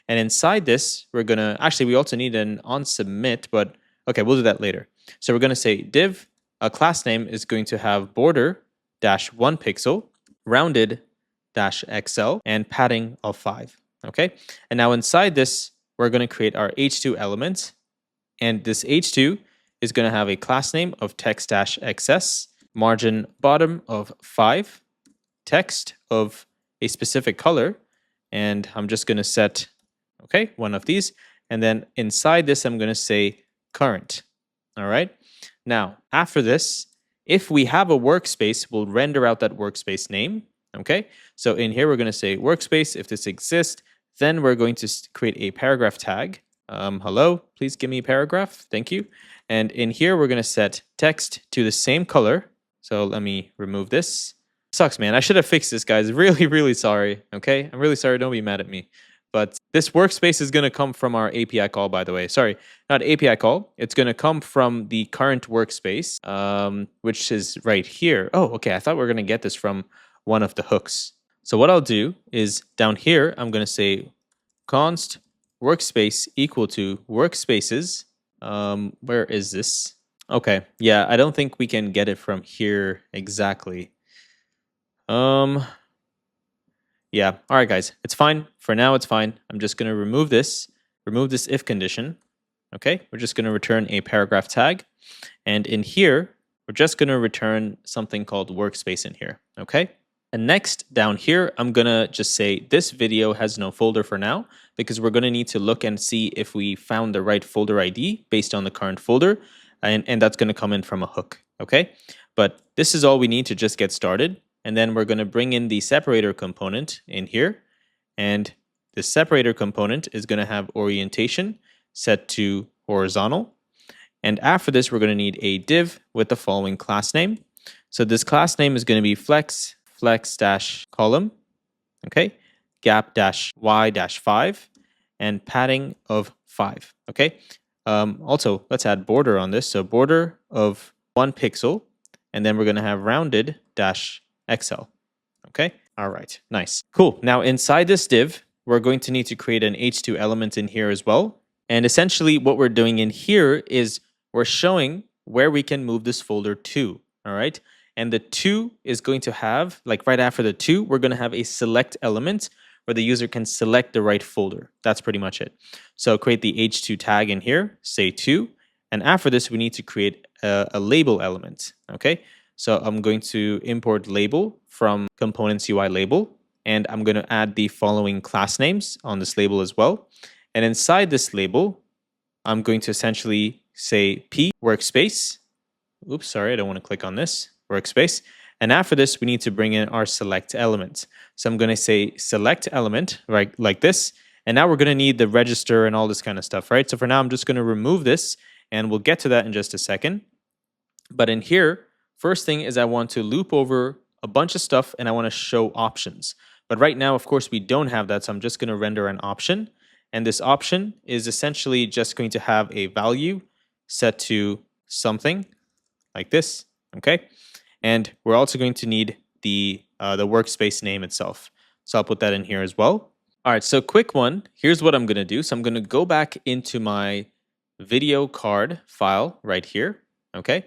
And inside this, we're going to, actually, we also need an onSubmit, but okay, we'll do that later. So we're going to say div, a class name is going to have border-1 pixel, rounded-XL, and padding of 5. Okay. And now inside this, we're going to create our h2 element. And this h2 is going to have a class name of text-xs, margin bottom of 5, text of a specific color, and I'm just going to set, okay, one of these, and then inside this, I'm going to say current. All right. Now, after this, if we have a workspace, we'll render out that workspace name. Okay. So in here, we're going to say workspace. If this exists, then we're going to create a paragraph tag. Hello, please give me a paragraph. Thank you. And in here, we're going to set text to the same color. So let me remove this. Sucks, man. I should have fixed this, guys. Really, really sorry. Okay, I'm really sorry. Don't be mad at me. But this workspace is going to come from our API call, by the way. Sorry, not API call. It's going to come from the current workspace, which is right here. Oh, okay. I thought we were going to get this from one of the hooks. So what I'll do is down here, I'm going to say const workspace equal to workspaces. Where is this? Okay, yeah, I don't think we can get it from here exactly. Yeah, all right, guys, it's fine. For now, it's fine. I'm just going to remove this if condition. Okay, we're just going to return a paragraph tag. And in here, we're just going to return something called workspace in here. Okay. And next, down here, I'm going to just say this video has no folder for now, because we're going to need to look and see if we found the right folder ID based on the current folder. And that's going to come in from a hook. Okay. But this is all we need to just get started. And then we're going to bring in the separator component in here. And the separator component is going to have orientation set to horizontal. And after this, we're going to need a div with the following class name. So this class name is going to be flex-column, okay, gap-y-5, and padding of 5, okay. Also, let's add border on this. So border of 1 pixel, and then we're going to have rounded dash XL. Okay. All right. Nice. Cool. Now inside this div, we're going to need to create an h2 element in here as well. And essentially what we're doing in here is we're showing where we can move this folder to. All right. And the to is going to have, like right after the to, we're going to have a select element where the user can select the right folder. That's pretty much it. So create the h2 tag in here, say to, and after this, we need to create a label element. Okay. So I'm going to import label from components UI label, and I'm going to add the following class names on this label as well. And inside this label, I'm going to essentially say P workspace. Oops, sorry, I don't want to click on this workspace. And after this, we need to bring in our select element. So I'm going to say select element, right, like this. And now we're going to need the register and all this kind of stuff, right? So for now, I'm just going to remove this, and we'll get to that in just a second. But in here, first thing is I want to loop over a bunch of stuff, and I want to show options. But right now, of course, we don't have that, so I'm just going to render an option. And this option is essentially just going to have a value set to something like this, okay? And we're also going to need the workspace name itself. So I'll put that in here as well. All right, so quick one. Here's what I'm going to do. So I'm going to go back into my video card file right here, okay?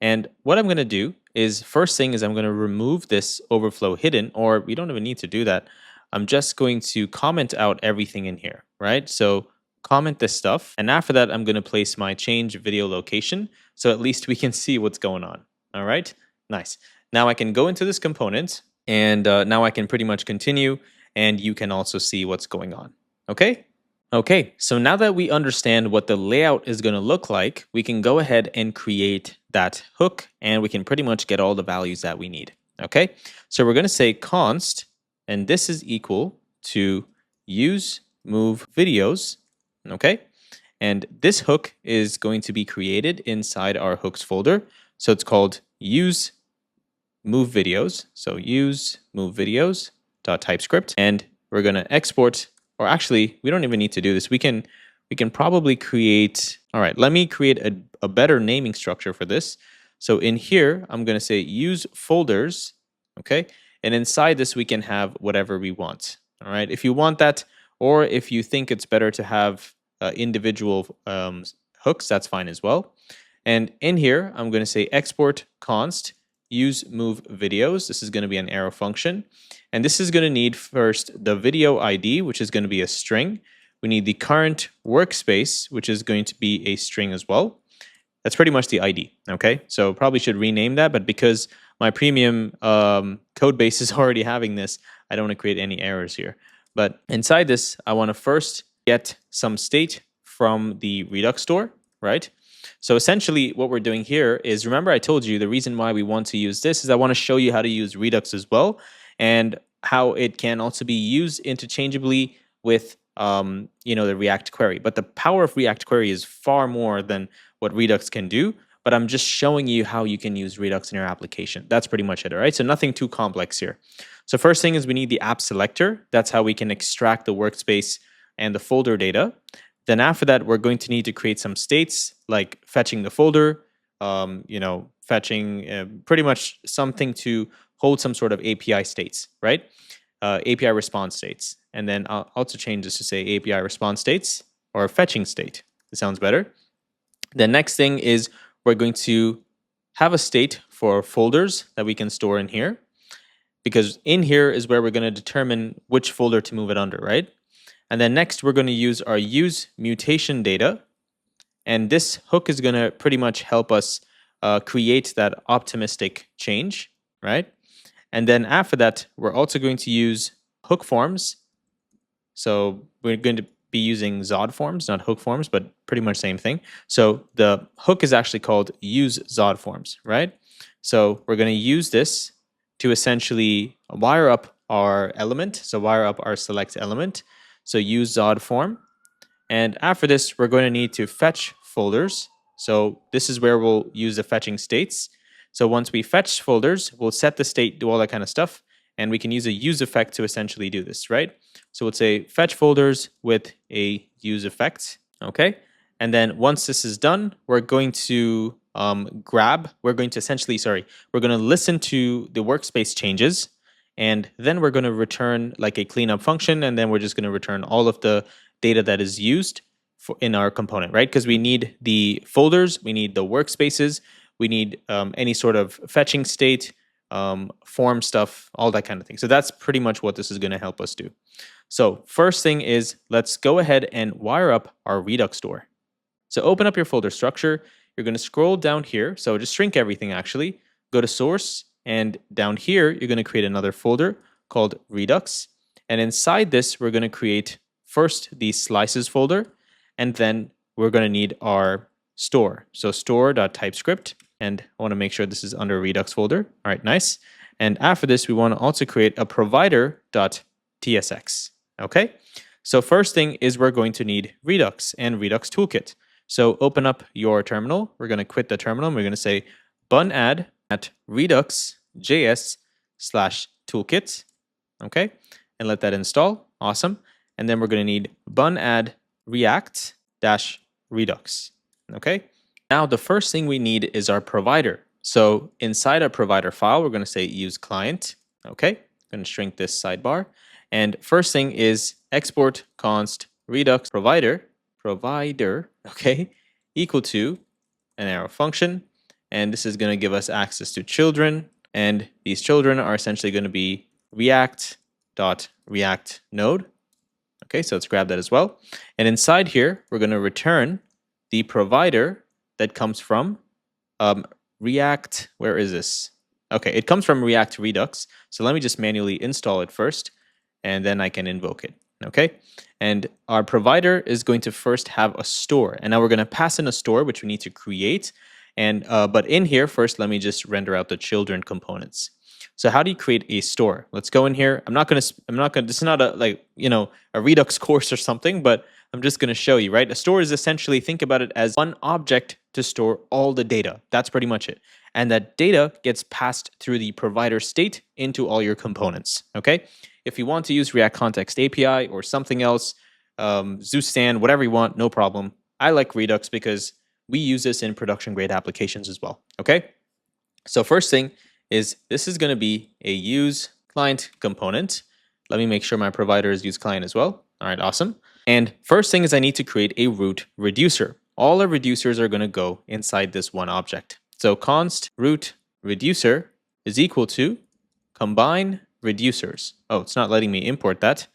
And what I'm going to do is, first thing is I'm going to remove this overflow hidden, or we don't even need to do that. I'm just going to comment out everything in here, right? So comment this stuff. And after that, I'm going to place my change video location, so at least we can see what's going on. All right, nice. Now I can go into this component, and now I can pretty much continue, and you can also see what's going on. Okay? Okay, so now that we understand what the layout is going to look like, we can go ahead and create that hook, and we can pretty much get all the values that we need. Okay, so we're going to say const, and this is equal to use move videos. Okay, and this hook is going to be created inside our hooks folder. So it's called use move videos. So use move videos .typescript, and we're going to export. Or actually, we don't even need to do this. We can probably create, all right, let me create a better naming structure for this. So in here, I'm going to say use folders, okay? And inside this, we can have whatever we want, all right? If you want that, or if you think it's better to have individual hooks, that's fine as well. And in here, I'm going to say export const use move videos. This is going to be an arrow function. And this is going to need first the video ID, which is going to be a string. We need the current workspace, which is going to be a string as well. That's pretty much the ID, okay? So probably should rename that, but because my premium code base is already having this, I don't want to create any errors here. But inside this, I want to first get some state from the Redux store, right? So essentially what we're doing here is, remember I told you the reason why we want to use this is I want to show you how to use Redux as well, and how it can also be used interchangeably with the React query. But the power of React query is far more than what Redux can do, but I'm just showing you how you can use Redux in your application. That's pretty much it, all right? So nothing too complex here. So first thing is we need the app selector. That's how we can extract the workspace and the folder data. Then after that, we're going to need to create some states like fetching the folder, fetching pretty much something to hold some sort of API states, right? API response states. And then I'll also change this to say API response states or fetching state. It sounds better. The next thing is we're going to have a state for folders that we can store in here, because in here is where we're going to determine which folder to move it under, right? And then next, we're going to use our use mutation data. And this hook is going to pretty much help us create that optimistic change, right? And then after that, we're also going to use hook forms. So we're going to be using Zod forms, not hook forms, but pretty much same thing. So the hook is actually called use Zod forms, right? So we're going to use this to essentially wire up our element. So wire up our select element. So use Zod form. And after this, we're going to need to fetch folders. So this is where we'll use the fetching states. So once we fetch folders, we'll set the state, do all that kind of stuff. And we can use a use effect to essentially do this, right? So we'll say fetch folders with a use effect, okay? And then once this is done, we're going to we're going to essentially, we're going to listen to the workspace changes, and then we're going to return like a cleanup function, and then we're just going to return all of the data that is used in our component, right? Because we need the folders, we need the workspaces, we need any sort of fetching state, form stuff, all that kind of thing. So that's pretty much what this is going to help us do. So first thing is, let's go ahead and wire up our Redux store. So open up your folder structure. You're going to scroll down here. So just shrink everything actually. Go to source, and down here, you're going to create another folder called Redux. And inside this, we're going to create first the slices folder, and then we're going to need our store. So store.typescript, and I want to make sure this is under Redux folder. All right, nice. And after this, we want to also create a provider.tsx. Okay, so first thing is we're going to need Redux and Redux Toolkit. So open up your terminal. We're going to quit the terminal, and we're going to say bun add at redux.js/toolkit. Okay, and let that install. Awesome. And then we're going to need bun add react-redux. Okay, now the first thing we need is our provider. So inside our provider file, we're going to say use client. Okay, I'm going to shrink this sidebar. And first thing is export const redux provider, okay, equal to an arrow function. And this is going to give us access to children. And these children are essentially going to be react.react node. Okay, so let's grab that as well. And inside here, we're going to return the provider that comes from React. Where is this? Okay, it comes from React Redux. So let me just manually install it first, and then I can invoke it. Okay, and our provider is going to first have a store. And now we're going to pass in a store, which we need to create. And but in here, first, let me just render out the children components. So how do you create a store? Let's go in here. This is not a a Redux course or something, but I'm just going to show you, right? A store is essentially, think about it as one object to store all the data. That's pretty much it. And that data gets passed through the provider state into all your components, okay? If you want to use React Context API or something else, Zeus Stand, whatever you want, no problem. I like Redux because we use this in production grade applications as well, okay? So first thing is this is going to be a use client component. Let me make sure my provider is use client as well. All right, awesome. And first thing is I need to create a root reducer. All our reducers are going to go inside this one object. So const root reducer is equal to combine reducers. Oh, it's not letting me import that.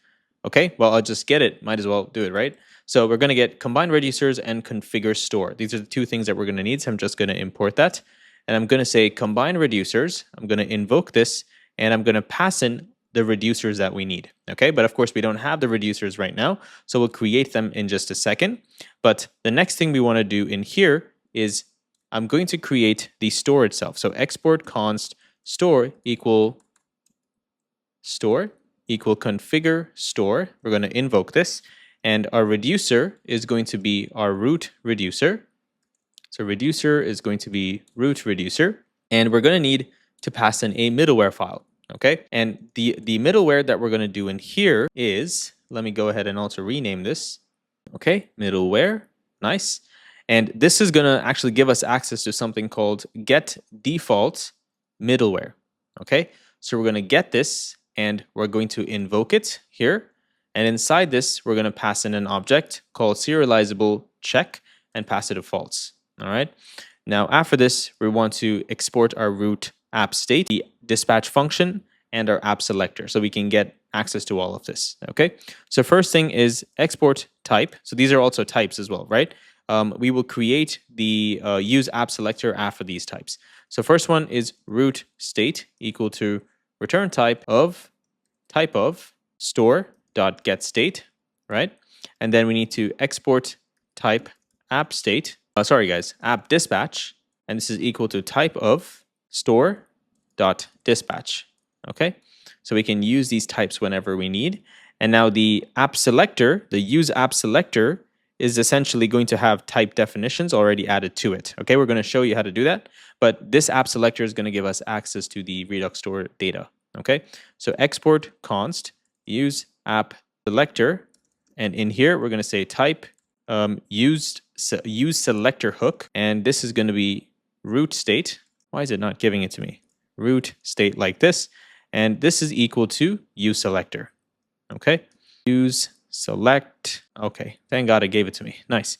Okay, well, I'll just get it. Might as well do it, right? So we're going to get combine reducers and configure store. These are the two things that we're going to need. So I'm just going to import that. And I'm going to say combine reducers. I'm going to invoke this, and I'm going to pass in the reducers that we need. Okay, but of course we don't have the reducers right now, so we'll create them in just a second. But the next thing we want to do in here is I'm going to create the store itself. So export const store equal configure store. We're going to invoke this, and our reducer is going to be our root reducer. So reducer is going to be root reducer, and we're going to need to pass in a middleware file. Okay, and the middleware that we're going to do in here is, let me go ahead and also rename this. Okay, middleware, nice. And this is going to actually give us access to something called get default middleware. Okay, so we're going to get this, and we're going to invoke it here. And inside this, we're going to pass in an object called serializable check and pass it a false. All right. Now, after this, we want to export our root app state, the dispatch function, and our app selector, so we can get access to all of this. Okay. So first thing is export type. So these are also types as well, right? We will create the use app selector after these types. So first one is root state equal to return type of store.getState, right? And then we need to export type app state. App dispatch, and this is equal to type of store.dispatch. Okay, so we can use these types whenever we need. And now the app selector, the use app selector, is essentially going to have type definitions already added to it. Okay, we're going to show you how to do that, but this app selector is going to give us access to the Redux store data. Okay, so export const use app selector, and in here we're going to say type use selector hook, and this is going to be root state. Why is it not giving it to me? Root state like this. And this is equal to useSelector. Okay. Use select. Okay. Thank God it gave it to me. Nice.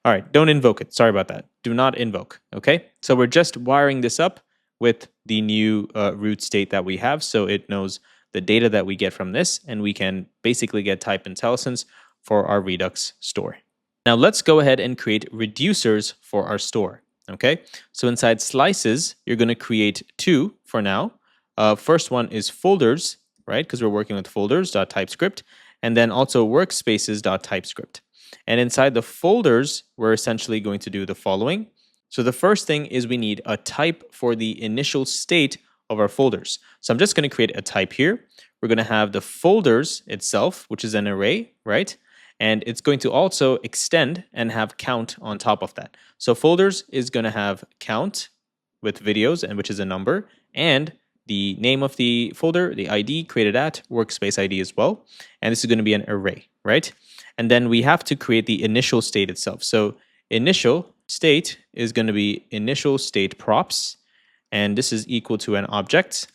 All right. Don't invoke it. Sorry about that. Do not invoke. Okay. So we're just wiring this up with the new root state that we have. So it knows the data that we get from this, and we can basically get type intelligence for our Redux store. Now let's go ahead and create reducers for our store. Okay, so inside slices, you're going to create two for now. First one is folders, right? Because we're working with folders.typescript, and then also workspaces.typescript. And inside the folders, we're essentially going to do the following. So the first thing is we need a type for the initial state of our folders. So I'm just going to create a type here. We're going to have the folders itself, which is an array, right? And it's going to also extend and have count on top of that. So folders is going to have count with videos, and which is a number, and the name of the folder, the ID created at workspace ID as well. And this is going to be an array, right? And then we have to create the initial state itself. So initial state is going to be initial state props, and this is equal to an object.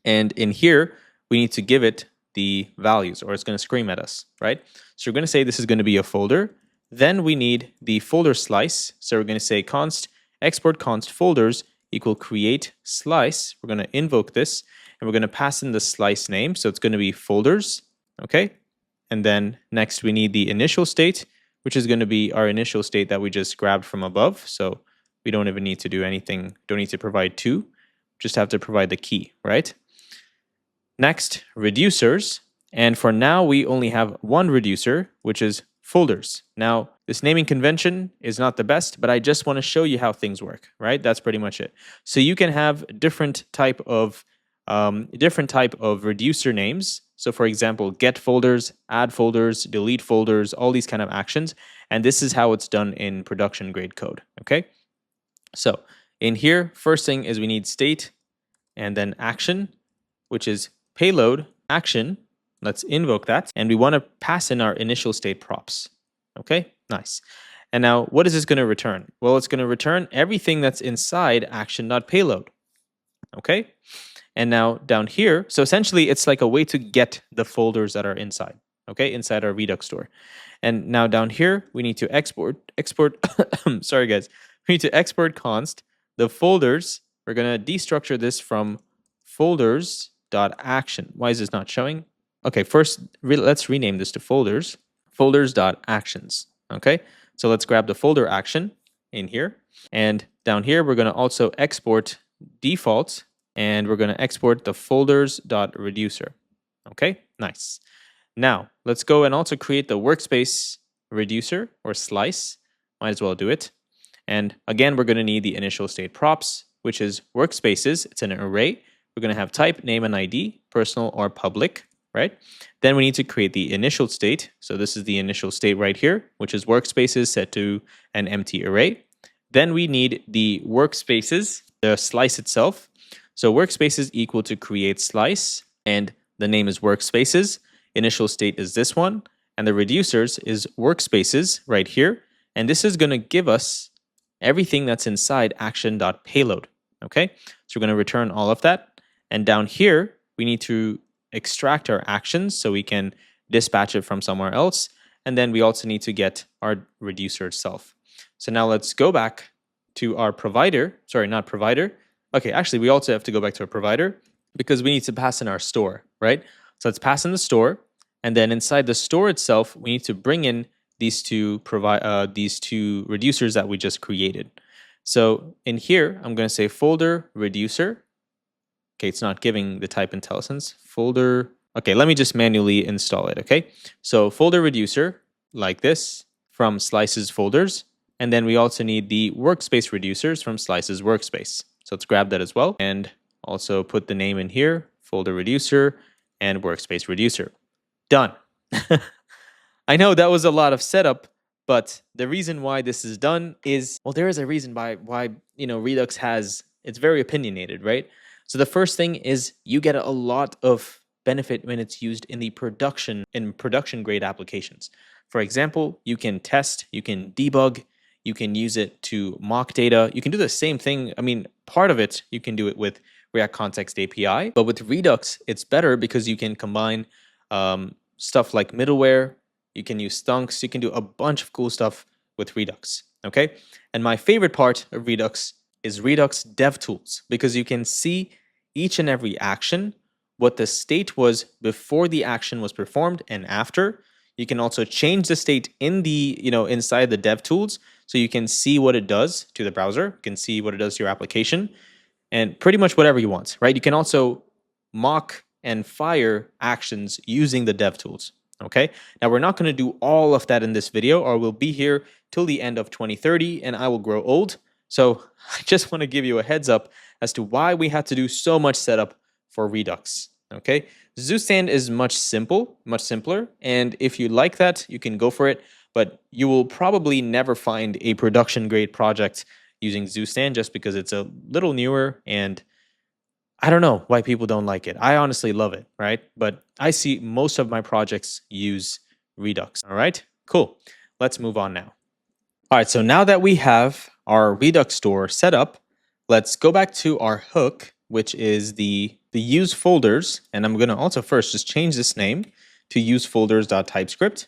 And in here, we need to give it the values, or it's going to scream at us, right? So we're going to say this is going to be a folder. Then we need the folder slice. So we're going to say const export const folders equal create slice. We're going to invoke this, and we're going to pass in the slice name. So it's going to be folders, okay? And then next we need the initial state, which is going to be our initial state that we just grabbed from above. So we don't even need to do anything. Don't need to provide two. Just have to provide the key, right? Next, reducers. And for now, we only have one reducer, which is folders. Now, this naming convention is not the best, but I just want to show you how things work, right? That's pretty much it. So you can have different type of reducer names. So for example, get folders, add folders, delete folders, all these kind of actions. And this is how it's done in production grade code, okay? So in here, first thing is we need state and then action, which is payload action. Let's invoke that. And we want to pass in our initial state props. Okay, nice. And now what is this going to return? Well, it's going to return everything that's inside action.payload. Okay. And now down here, so essentially it's like a way to get the folders that are inside. Okay, inside our Redux store. And now down here, we need to export, sorry guys. We need to export const the folders. We're going to destructure this from folders.action. Why is this not showing? Okay, first, let's rename this to folders. Folders.actions. Okay, so let's grab the folder action in here. And down here, we're going to also export default, and we're going to export the folders.reducer. Okay, nice. Now, let's go and also create the workspace reducer or slice. Might as well do it. And again, we're going to need the initial state props, which is workspaces. It's an array. We're going to have type, name, and ID, personal or public, right? Then we need to create the initial state. So this is the initial state right here, which is workspaces set to an empty array. Then we need the workspaces, the slice itself. So workspaces equal to create slice, and the name is workspaces. Initial state is this one, and the reducers is workspaces right here. And this is going to give us everything that's inside action.payload. Okay, so we're going to return all of that. And down here, we need to extract our actions so we can dispatch it from somewhere else. And then we also need to get our reducer itself. So now let's go back to our provider. Sorry, not provider. Okay, actually, we also have to go back to our provider because we need to pass in our store, right? So let's pass in the store. And then inside the store itself, we need to bring in these two reducers that we just created. So in here, I'm going to say folder reducer. Okay, it's not giving the type intelligence. Folder. Okay, let me just manually install it. Okay, so folder reducer like this from slices folders. And then we also need the workspace reducers from slices workspace. So let's grab that as well. And also put the name in here, folder reducer and workspace reducer. Done. I know that was a lot of setup, but the reason why this is done is, well, there is a reason why Redux it's very opinionated, right? So the first thing is you get a lot of benefit when it's used in production grade applications. For example, you can test, you can debug, You can use it to mock data. You can do the same thing. I mean, part of it, you can do it with React Context API, but with Redux, it's better because you can combine stuff like middleware. You can use stunks. You can do a bunch of cool stuff with Redux, okay? And my favorite part of Redux is Redux DevTools, because you can see each and every action, what the state was before the action was performed and after. You can also change the state in the, inside the DevTools, so you can see what it does to the browser. You can see what it does to your application, and pretty much whatever you want, right? You can also mock and fire actions using the DevTools, okay? Now, we're not going to do all of that in this video, or we'll be here till the end of 2030, and I will grow old. So I just want to give you a heads up as to why we had to do so much setup for Redux, okay? Zoostand is much simpler, and if you like that, you can go for it, but you will probably never find a production-grade project using Zoostand just because it's a little newer, and I don't know why people don't like it. I honestly love it, right? But I see most of my projects use Redux, all right? Cool. Let's move on now. All right, so now that we have our Redux store set up, let's go back to our hook, which is the use folders. And I'm going to also first just change this name to usefolders.typescript.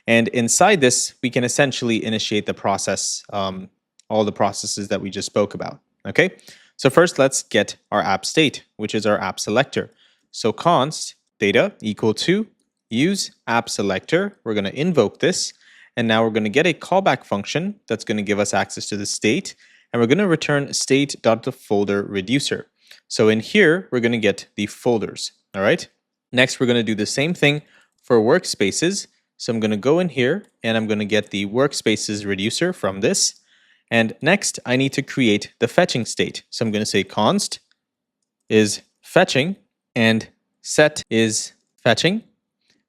And inside this, we can essentially initiate the process, all the processes that we just spoke about, okay? So first, let's get our app state, which is our app selector. So const data equal to use app selector. We're going to invoke this. And now we're going to get a callback function that's going to give us access to the state. And we're going to return state.thefolder reducer. So in here, we're going to get the folders, all right? Next, we're going to do the same thing for workspaces. So I'm going to go in here and I'm going to get the workspaces reducer from this. And next, I need to create the fetching state. So I'm going to say const is fetching and set is fetching.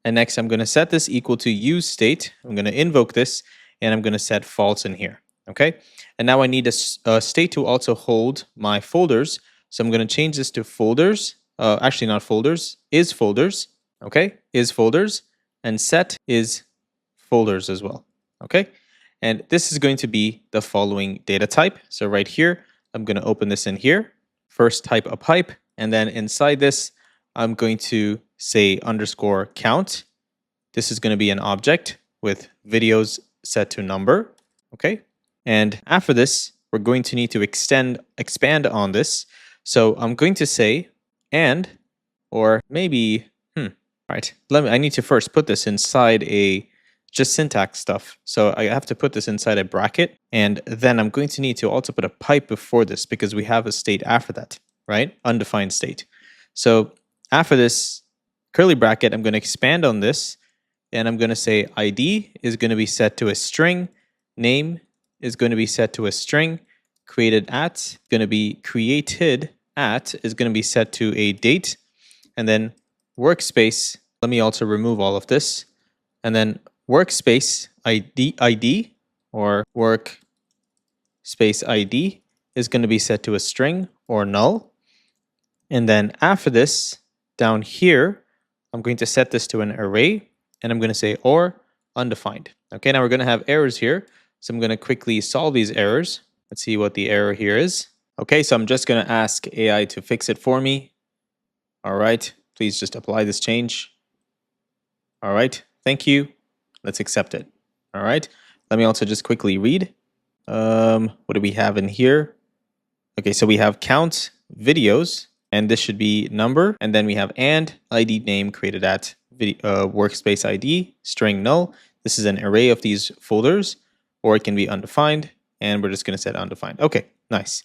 And next, I'm going to set this equal to use state. I'm going to invoke this, and I'm going to set false in here, okay? And now I need a state to also hold my folders. So I'm going to change this to folders. Actually, not folders, is folders, okay? Is folders, and set is folders as well, okay? And this is going to be the following data type. So right here, I'm going to open this in here. First type a pipe, and then inside this, I'm going to say underscore count. This is going to be an object with videos set to number, okay? And after this, we're going to need to expand on this. So I'm going to say and, or maybe, all right, I need to first put this inside just syntax stuff. So I have to put this inside a bracket, and then I'm going to need to also put a pipe before this because we have a state after that, right? Undefined state. So after this curly bracket, I'm going to expand on this, and I'm going to say ID is going to be set to a string, name is going to be set to a string, created at going to be created at is going to be set to a date, and then workspace, let me also remove all of this, and then workspace ID or workspace ID is going to be set to a string or null. And then after this, down here, I'm going to set this to an array, and I'm going to say or undefined. Okay, now we're going to have errors here. So I'm going to quickly solve these errors. Let's see what the error here is. Okay, so I'm just going to ask AI to fix it for me. All right, please just apply this change. All right, thank you. Let's accept it. All right, let me also just quickly read. What do we have in here? Okay, so we have count videos, and this should be number. And then we have and ID name created at workspace ID string null. This is an array of these folders, or it can be undefined. And we're just going to set undefined. Okay, nice.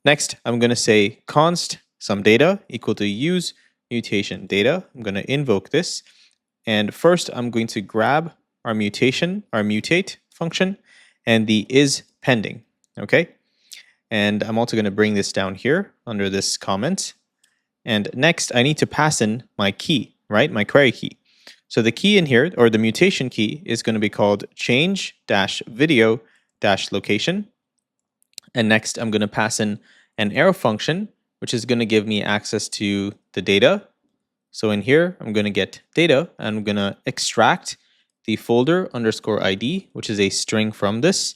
Next, I'm going to say const some data equal to use mutation data. I'm going to invoke this. And first, I'm going to grab our mutate function, and the is pending, okay? And I'm also going to bring this down here under this comment. And next, I need to pass in my key, right? My query key. So the key in here, or the mutation key, is going to be called change-video-location. And next, I'm going to pass in an arrow function, which is going to give me access to the data. So in here, I'm going to get data, and I'm going to extract the folder underscore ID, which is a string from this.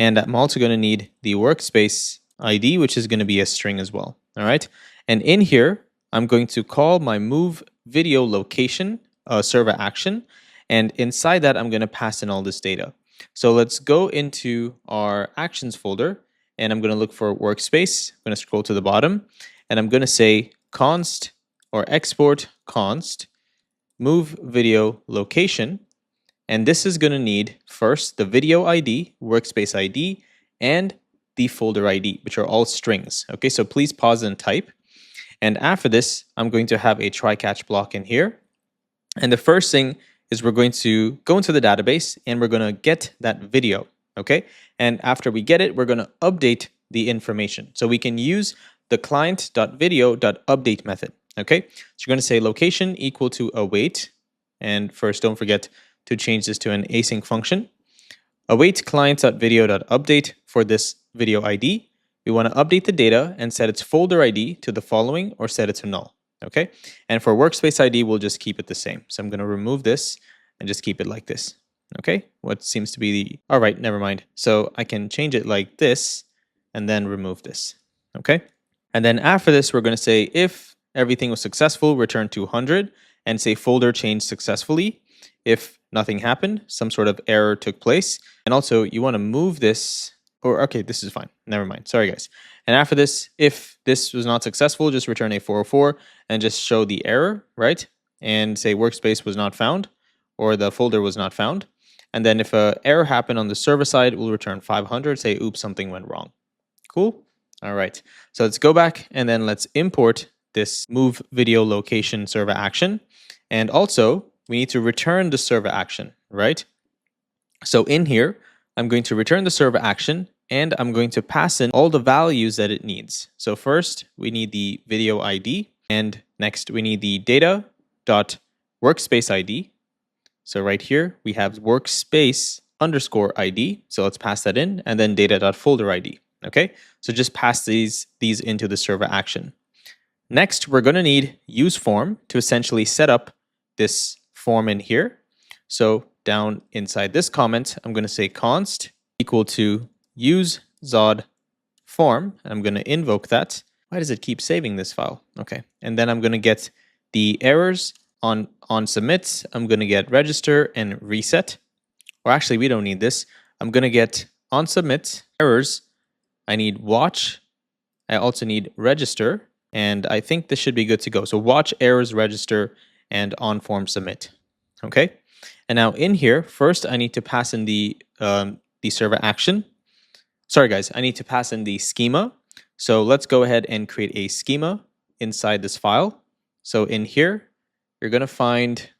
And I'm also going to need the workspace ID, which is going to be a string as well. All right. And in here, I'm going to call my move video location server action. And inside that, I'm going to pass in all this data. So let's go into our actions folder, and I'm going to look for workspace. I'm going to scroll to the bottom, and I'm going to say const or export const move video location. And this is going to need first the video ID, workspace ID, and the folder ID, which are all strings. Okay, so please pause and type. And after this, I'm going to have a try catch block in here. And the first thing is we're going to go into the database and we're going to get that video. Okay, and after we get it, we're going to update the information. So we can use the client.video.update method. Okay, so you're going to say location equal to await. And first, don't forget to change this to an async function. Await client.video.update for this video ID. We want to update the data and set its folder ID to the following or set it to null. Okay. And for workspace ID, we'll just keep it the same. So I'm going to remove this and just keep it like this. Okay. What seems to be the, all right, never mind. So I can change it like this and then remove this. Okay. And then after this, we're going to say if everything was successful, return 200 and say folder changed successfully. If nothing happened, some sort of error took place. And also you want to move this, or okay, this is fine. Never mind. Sorry, guys. And after this, if this was not successful, just return a 404 and just show the error, right? And say workspace was not found or the folder was not found. And then if an error happened on the server side, we'll return 500, say, oops, something went wrong. Cool. All right. So let's go back and then let's import this move video location server action. And also, we need to return the server action, right? So in here, I'm going to return the server action and I'm going to pass in all the values that it needs. So first, we need the video ID, and next we need the data.workspace ID. So right here, we have workspace underscore ID. So let's pass that in, and then data.folder ID. Okay, so just pass these into the server action. Next, we're going to need use form to essentially set up this form in here. So down inside this comment, I'm going to say const equal to use zod form. I'm going to invoke that. Why does it keep saving this file? Okay. And then I'm going to get the errors on submit. I'm going to get register and reset. Or actually, we don't need this. I'm going to get on submit errors. I need watch. I also need register. And I think this should be good to go. So watch errors, register, and on form submit. Okay. And now in here, first I need to pass in the server action. Sorry guys, I need to pass in the schema. So let's go ahead and create a schema inside this file. So in here, you're going to find,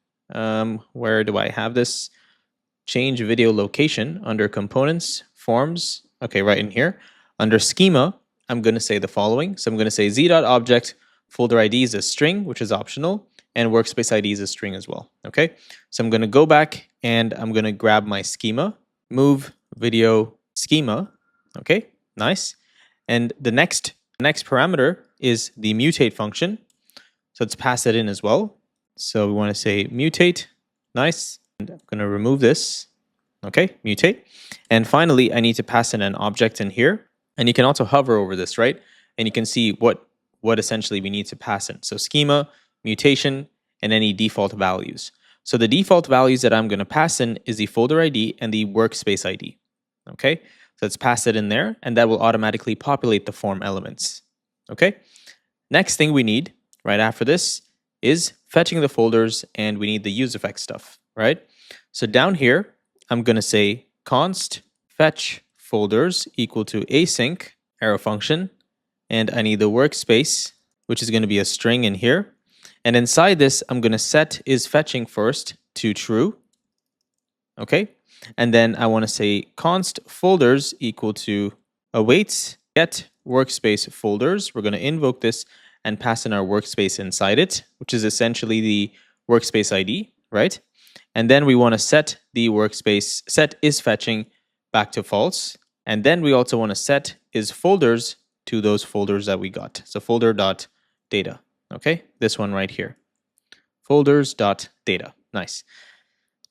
where do I have this? Change video location under components, forms. Okay, right in here. Under schema, I'm going to say the following. So I'm going to say z.object folder ID is a string, which is optional, and workspace ID is a string as well. Okay, so I'm going to go back and I'm going to grab my schema, move video schema. Okay, nice. And the next parameter is the mutate function. So let's pass it in as well. So we want to say mutate. Nice. And I'm going to remove this. Okay, mutate. And finally, I need to pass in an object in here. And you can also hover over this, right? And you can see what essentially we need to pass in. So schema, mutation, and any default values. So the default values that I'm going to pass in is the folder ID and the workspace ID. Okay, so let's pass it in there, and that will automatically populate the form elements. Okay, next thing we need right after this is fetching the folders, and we need the use effect stuff, right? So down here, I'm going to say const fetch folders equal to async arrow function, and I need the workspace, which is going to be a string in here. And inside this, I'm going to set is fetching first to true. Okay. And then I want to say const folders equal to awaits get workspace folders. We're going to invoke this and pass in our workspace inside it, which is essentially the workspace ID, right? And then we want to set the workspace set is fetching back to false. And then we also want to set is folders to those folders that we got. So folder.data. Okay, this one right here. Folders.data. Nice.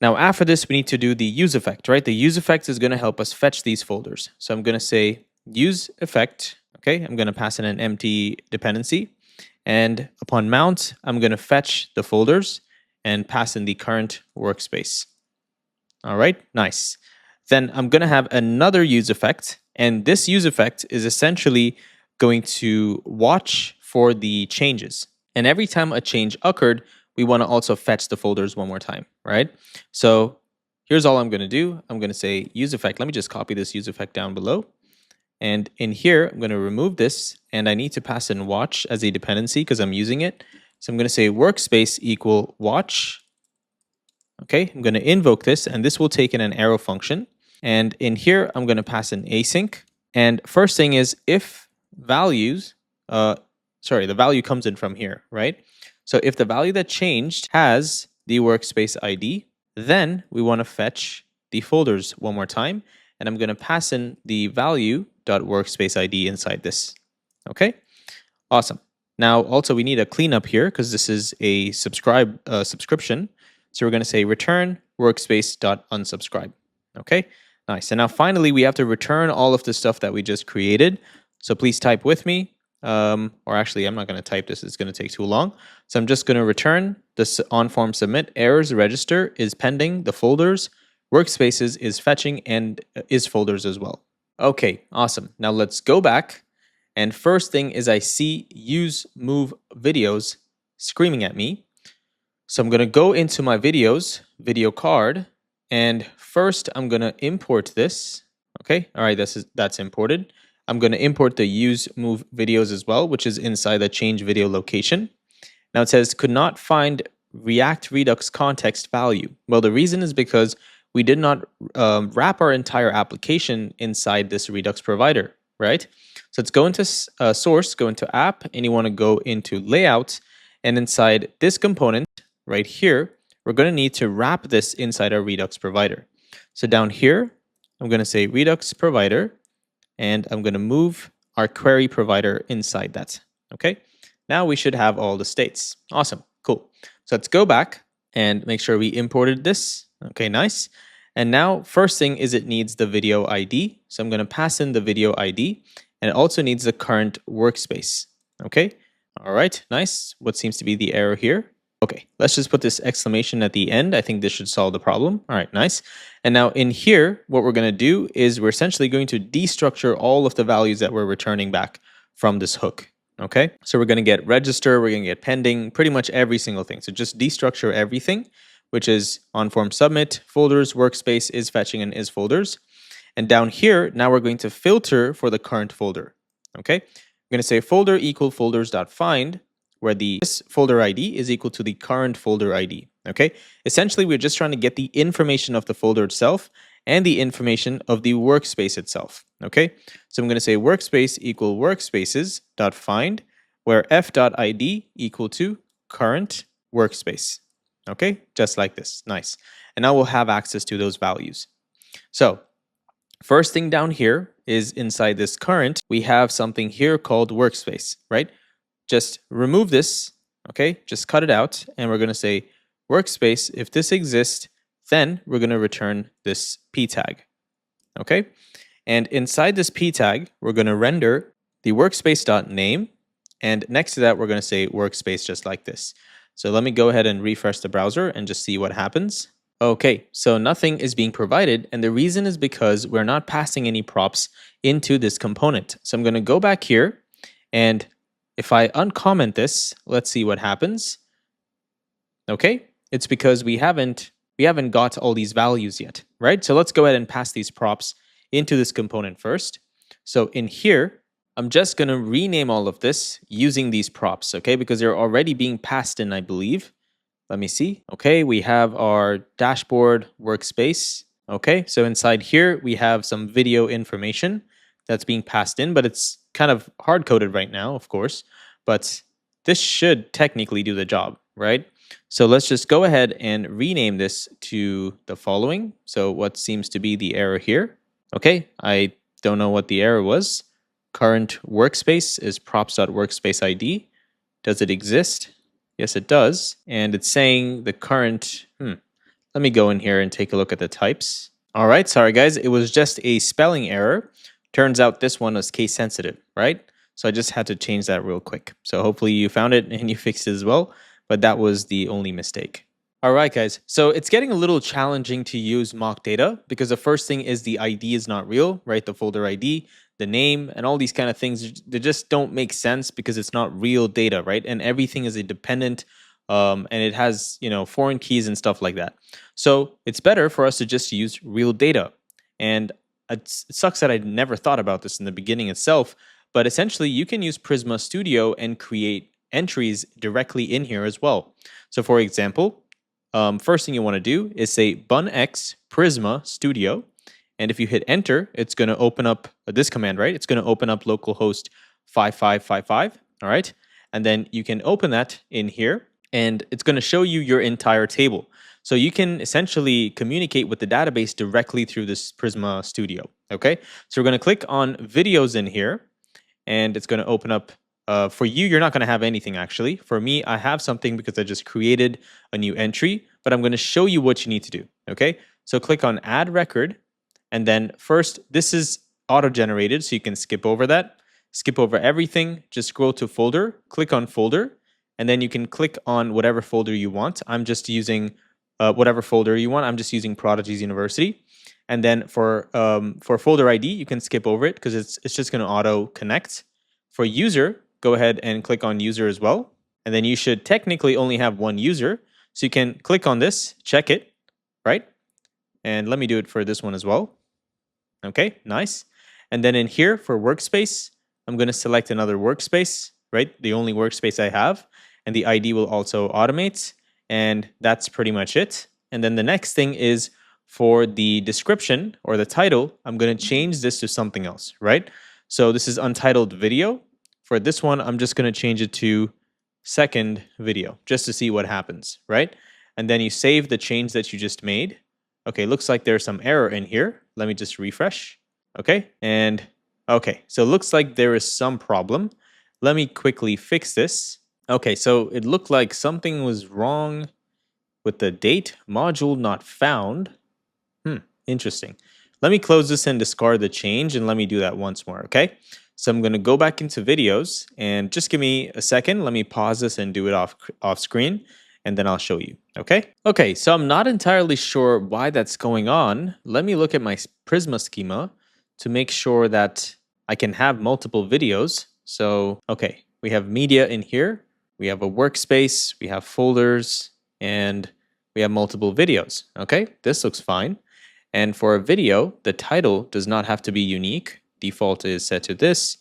Now after this, we need to do the use effect, right? The use effect is going to help us fetch these folders. So I'm going to say use effect. Okay, I'm going to pass in an empty dependency. And upon mount, I'm going to fetch the folders and pass in the current workspace. All right, nice. Then I'm going to have another use effect. And this use effect is essentially going to watch for the changes. And every time a change occurred, we want to also fetch the folders one more time, right? So here's all I'm going to do. I'm going to say use effect. Let me just copy this use effect down below. And in here, I'm going to remove this. And I need to pass in watch as a dependency because I'm using it. So I'm going to say workspace equal watch. Okay, I'm going to invoke this, and this will take in an arrow function. And in here, I'm going to pass in async. And first thing is if values, the value comes in from here, right? So if the value that changed has the workspace ID, then we want to fetch the folders one more time. And I'm going to pass in the value.workspace ID inside this. Okay, awesome. Now, also, we need a cleanup here because this is a subscription. So we're going to say return workspace.unsubscribe. Okay, nice. And now finally, we have to return all of the stuff that we just created. So please type with me. Or actually, I'm not going to type this. It's going to take too long. So I'm just going to return this on form submit errors register is pending the folders. Workspaces is fetching and is folders as well. Okay, awesome. Now let's go back. And first thing is I see use move videos screaming at me. So I'm going to go into my videos, video card, and first I'm going to import this. Okay, all right, that's imported. I'm going to import the use move videos as well, which is inside the change video location. Now it says could not find React Redux context value. Well, the reason is because we did not wrap our entire application inside this Redux provider, right? So let's go into source, go into app, and you want to go into layout, and inside this component, right here, we're going to need to wrap this inside our Redux provider. So down here, I'm going to say Redux provider, and I'm going to move our query provider inside that. Okay, now we should have all the states. Awesome, cool. So let's go back and make sure we imported this. Okay, nice. And now first thing is it needs the video ID. So I'm going to pass in the video ID, and it also needs the current workspace. Okay, all right, nice. What seems to be the error here? Okay, let's just put this exclamation at the end. I think this should solve the problem. All right, nice. And now in here, what we're going to do is we're essentially going to destructure all of the values that we're returning back from this hook. Okay, so we're going to get register, we're going to get pending, pretty much every single thing. So just destructure everything, which is on form submit, folders, workspace, is fetching, and is folders. And down here, now we're going to filter for the current folder. Okay, we're going to say folder equal folders.find, where this folder ID is equal to the current folder ID. Okay, essentially we're just trying to get the information of the folder itself and the information of the workspace itself. Okay, so I'm going to say workspace equal workspaces.find, where f.id equal to current workspace. Okay, just like this. Nice. And now we'll have access to those values. So first thing down here is inside this current, we have something here called workspace, right? Just remove this, okay? Just cut it out, and we're going to say workspace. If this exists, then we're going to return this p tag, okay? And inside this p tag, we're going to render the workspace.name, and next to that, we're going to say workspace just like this. So let me go ahead and refresh the browser and just see what happens. Okay, so nothing is being provided, and the reason is because we're not passing any props into this component. So I'm going to go back here, and if I uncomment this, let's see what happens. Okay, it's because we haven't got all these values yet, right? So let's go ahead and pass these props into this component first. So in here, I'm just going to rename all of this using these props, okay? Because they're already being passed in, I believe. Let me see. Okay, we have our dashboard workspace. Okay, so inside here, we have some video information that's being passed in, but it's kind of hard-coded right now, of course. But this should technically do the job, right? So let's just go ahead and rename this to the following. So what seems to be the error here? Okay, I don't know what the error was. Current workspace is props.workspace ID. Does it exist? Yes, it does. And it's saying the current, Let me go in here and take a look at the types. All right, sorry guys, it was just a spelling error. Turns out this one was case sensitive, right? So I just had to change that real quick. So hopefully you found it and you fixed it as well, but that was the only mistake. All right, guys, so it's getting a little challenging to use mock data because the first thing is the ID is not real, right? The folder ID, the name, and all these kind of things, they just don't make sense because it's not real data, right? And everything is independent, and it has, foreign keys and stuff like that. So it's better for us to just use real data. And it sucks that I never thought about this in the beginning itself, but essentially you can use Prisma Studio and create entries directly in here as well. So for example, first thing you want to do is say bunx Prisma Studio. And if you hit enter, it's going to open up this command, right? It's going to open up localhost 5555, all right? And then you can open that in here, and it's going to show you your entire table. So you can essentially communicate with the database directly through this Prisma Studio, okay? So we're going to click on videos in here, and it's going to open up. For you, you're not going to have anything actually. For me, I have something because I just created a new entry, but I'm going to show you what you need to do, okay? So click on add record, and then first, this is auto-generated, so you can skip over that. Skip over everything, just scroll to folder, click on folder, and then you can click on whatever folder you want. I'm just using whatever folder you want. I'm just using Prodigy's University. And then for folder ID, you can skip over it because it's just going to auto connect. For user, go ahead and click on user as well. And then you should technically only have one user. So you can click on this, check it, right? And let me do it for this one as well. Okay, nice. And then in here for workspace, I'm going to select another workspace, right? The only workspace I have. And the ID will also automate. And that's pretty much it. And then the next thing is for the description or the title, I'm going to change this to something else, right? So this is untitled video. For this one, I'm just going to change it to second video just to see what happens, right? And then you save the change that you just made. Okay, looks like there's some error in here. Let me just refresh. Okay, and okay, so it looks like there is some problem. Let me quickly fix this. Okay, so it looked like something was wrong with the date module not found. Interesting. Let me close this and discard the change, and let me do that once more, okay? So I'm going to go back into videos, and just give me a second. Let me pause this and do it off screen, and then I'll show you, okay? Okay, so I'm not entirely sure why that's going on. Let me look at my Prisma schema to make sure that I can have multiple videos. So, okay, we have media in here. We have a workspace, we have folders, and we have multiple videos, okay? This looks fine. And for a video, the title does not have to be unique. Default is set to this.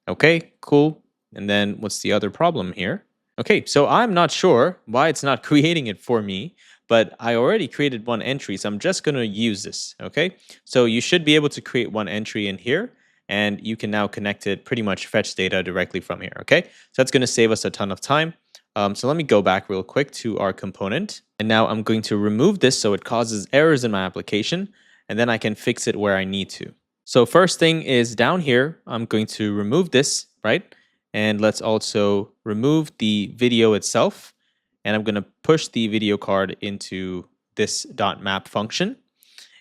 Okay, cool. And then what's the other problem here? Okay, so I'm not sure why it's not creating it for me, but I already created one entry, so I'm just going to use this, okay? So you should be able to create one entry in here, and you can now connect it, pretty much fetch data directly from here, okay? So that's going to save us a ton of time. So let me go back real quick to our component. And now I'm going to remove this so it causes errors in my application, and then I can fix it where I need to. So first thing is down here, I'm going to remove this, right? And let's also remove the video itself. And I'm going to push the video card into this .map function.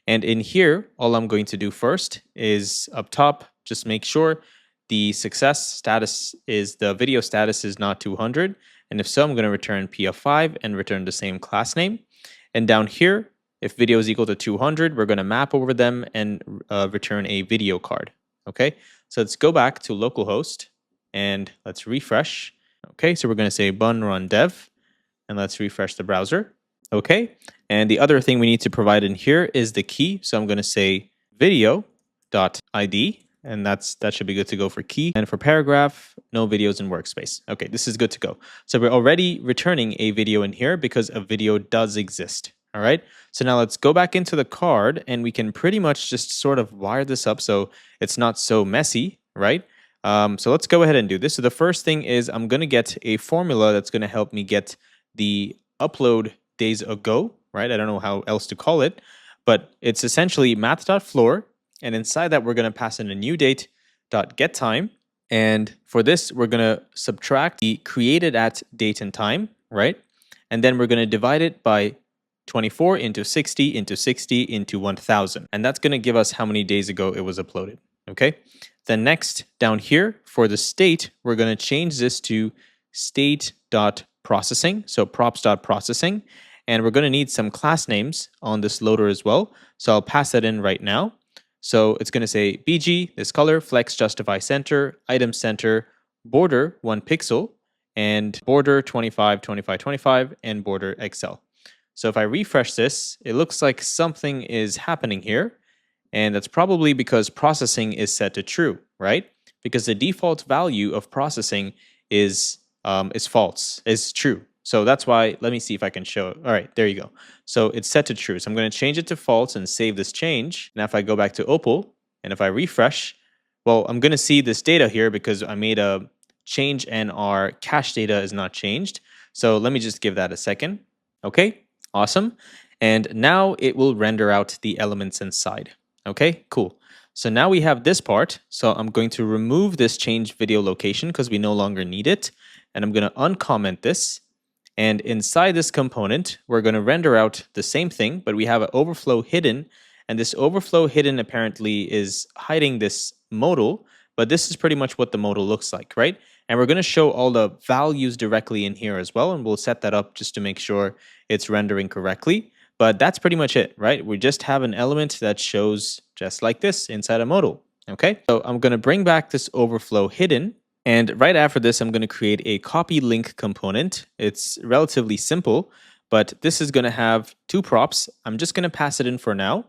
And in here, all I'm going to do first is up top, just make sure the success status is the video status is not 200. And if so, I'm going to return p of 5 and return the same class name. And down here, if video is equal to 200, we're going to map over them and return a video card. Okay, so let's go back to localhost and let's refresh. Okay, so we're going to say bun run dev and let's refresh the browser. Okay, and the other thing we need to provide in here is the key. So I'm going to say video.id, and that should be good to go for key. And for paragraph, no videos in workspace. Okay, this is good to go. So we're already returning a video in here because a video does exist. All right, so now let's go back into the card and we can pretty much just sort of wire this up so it's not so messy, right? So let's go ahead and do this. So the first thing is I'm going to get a formula that's going to help me get the upload days ago, right? I don't know how else to call it, but it's essentially math.floor. And inside that, we're going to pass in a new date.getTime. And for this, we're going to subtract the created at date and time, right? And then we're going to divide it by 24 into 60 into 60 into 1000. And that's going to give us how many days ago it was uploaded. Okay. Then next down here for the state, we're going to change this to state.processing. So props.processing. And we're going to need some class names on this loader as well. So I'll pass that in right now. So it's going to say BG, this color, flex, justify center, item center, border 1 pixel, and border 25, 25, 25, and border XL. So if I refresh this, it looks like something is happening here. And that's probably because processing is set to true, right? Because the default value of processing is false, is true. So that's why, let me see if I can show it. All right, there you go. So it's set to true. So I'm going to change it to false and save this change. Now if I go back to Opal, and if I refresh, well, I'm going to see this data here because I made a change and our cache data is not changed. So let me just give that a second. Okay, awesome. And now it will render out the elements inside. Okay, cool. So now we have this part. So I'm going to remove this change video location because we no longer need it. And I'm going to uncomment this. And inside this component, we're going to render out the same thing, but we have an overflow hidden. And this overflow hidden apparently is hiding this modal, but this is pretty much what the modal looks like, right? And we're going to show all the values directly in here as well. And we'll set that up just to make sure it's rendering correctly. But that's pretty much it, right? We just have an element that shows just like this inside a modal, okay? So I'm going to bring back this overflow hidden. And right after this, I'm going to create a copy link component. It's relatively simple, but this is going to have 2 props. I'm just going to pass it in for now.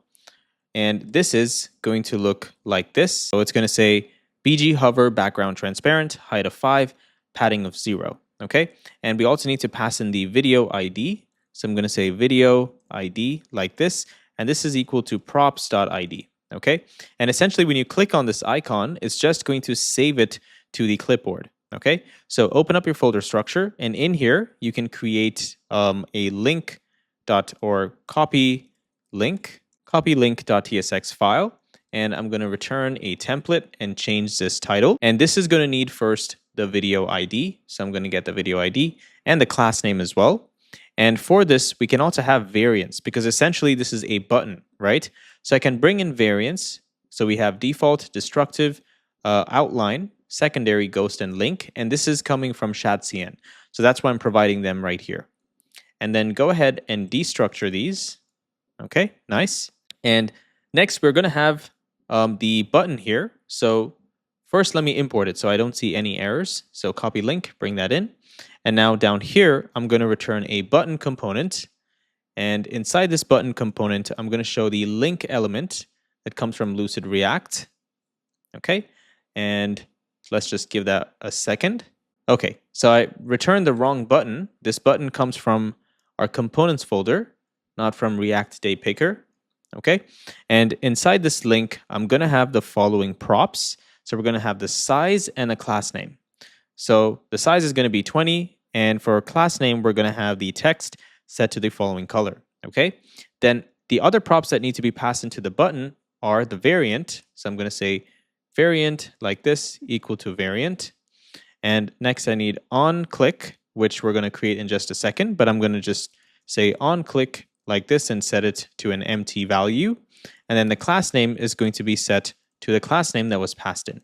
And this is going to look like this. So it's going to say BG hover background transparent, height of 5, padding of 0, okay? And we also need to pass in the video ID. So I'm going to say video ID like this, and this is equal to props.id, okay? And essentially when you click on this icon, it's just going to save it to the clipboard, okay? So open up your folder structure, and in here, you can create a link or copy link.tsx file, and I'm going to return a template and change this title. And this is going to need first the video ID. So I'm going to get the video ID and the class name as well. And for this, we can also have variants because essentially this is a button, right? So I can bring in variants. So we have default, destructive, outline, secondary, ghost, and link. And this is coming from ShadCN. So that's why I'm providing them right here. And then go ahead and destructure these. Okay, nice. And next, we're going to have the button here. So first, let me import it so I don't see any errors. So copy link, bring that in. And now down here, I'm going to return a button component. And inside this button component, I'm going to show the link element that comes from Lucid React. Okay, and let's just give that a second. Okay, so I returned the wrong button. This button comes from our components folder, not from React Day Picker. Okay, and inside this link, I'm going to have the following props. So we're going to have the size and a class name. So the size is going to be 20, and for class name, we're going to have the text set to the following color, okay? Then the other props that need to be passed into the button are the variant. So I'm going to say variant like this equal to variant. And next I need onClick, which we're going to create in just a second, but I'm going to just say onClick like this and set it to an empty value. And then the class name is going to be set to the class name that was passed in.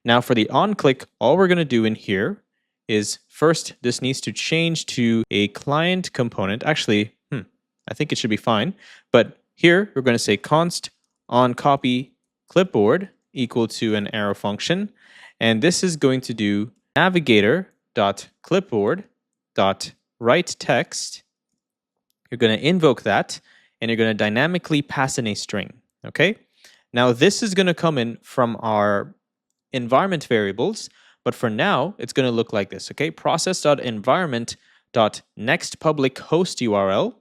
Now for the onClick, all we're going to do in here is first, this needs to change to a client component. Actually, I think it should be fine. But here we're going to say const onCopy clipboard equal to an arrow function. And this is going to do navigator.clipboard.writeText. You're going to invoke that, and you're going to dynamically pass in a string. Okay. Now this is going to come in from our environment variables, but for now, it's going to look like this, okay? Process.environment.nextPublicHostURL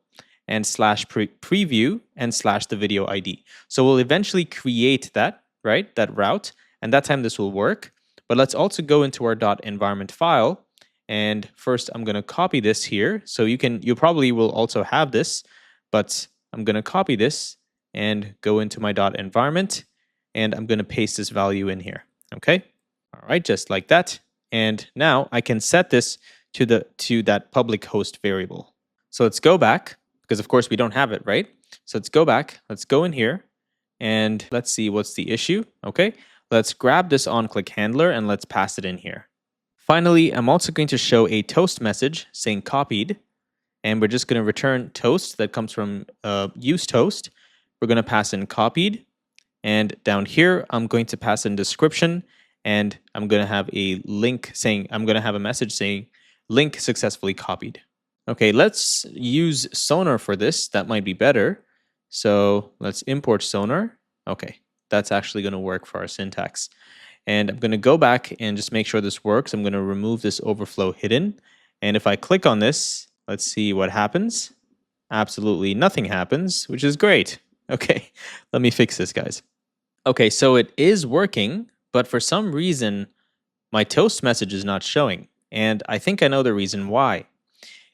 and /preview and /the video ID. So we'll eventually create that, right? That route, and that time this will work. But let's also go into our .environment file. And first, I'm going to copy this here. So you probably will also have this, but I'm going to copy this and go into my .environment, and I'm going to paste this value in here. Okay, all right, just like that. And now I can set this to that public host variable. So let's go back, because of course we don't have it, right? So let's go back, let's go in here, and let's see what's the issue. Okay, let's grab this onClick handler and let's pass it in here. Finally, I'm also going to show a toast message saying copied, and we're just going to return toast that comes from use toast. We're going to pass in copied, and down here I'm going to pass in description, and I'm going to have a link saying, I'm going to have a message saying link successfully copied. Okay, let's use Sonar for this. That might be better. So let's import Sonar. Okay, that's actually going to work for our syntax. And I'm going to go back and just make sure this works. I'm going to remove this overflow hidden. And if I click on this, let's see what happens. Absolutely nothing happens, which is great. Okay, let me fix this, guys. Okay, so it is working, but for some reason, my toast message is not showing. And I think I know the reason why.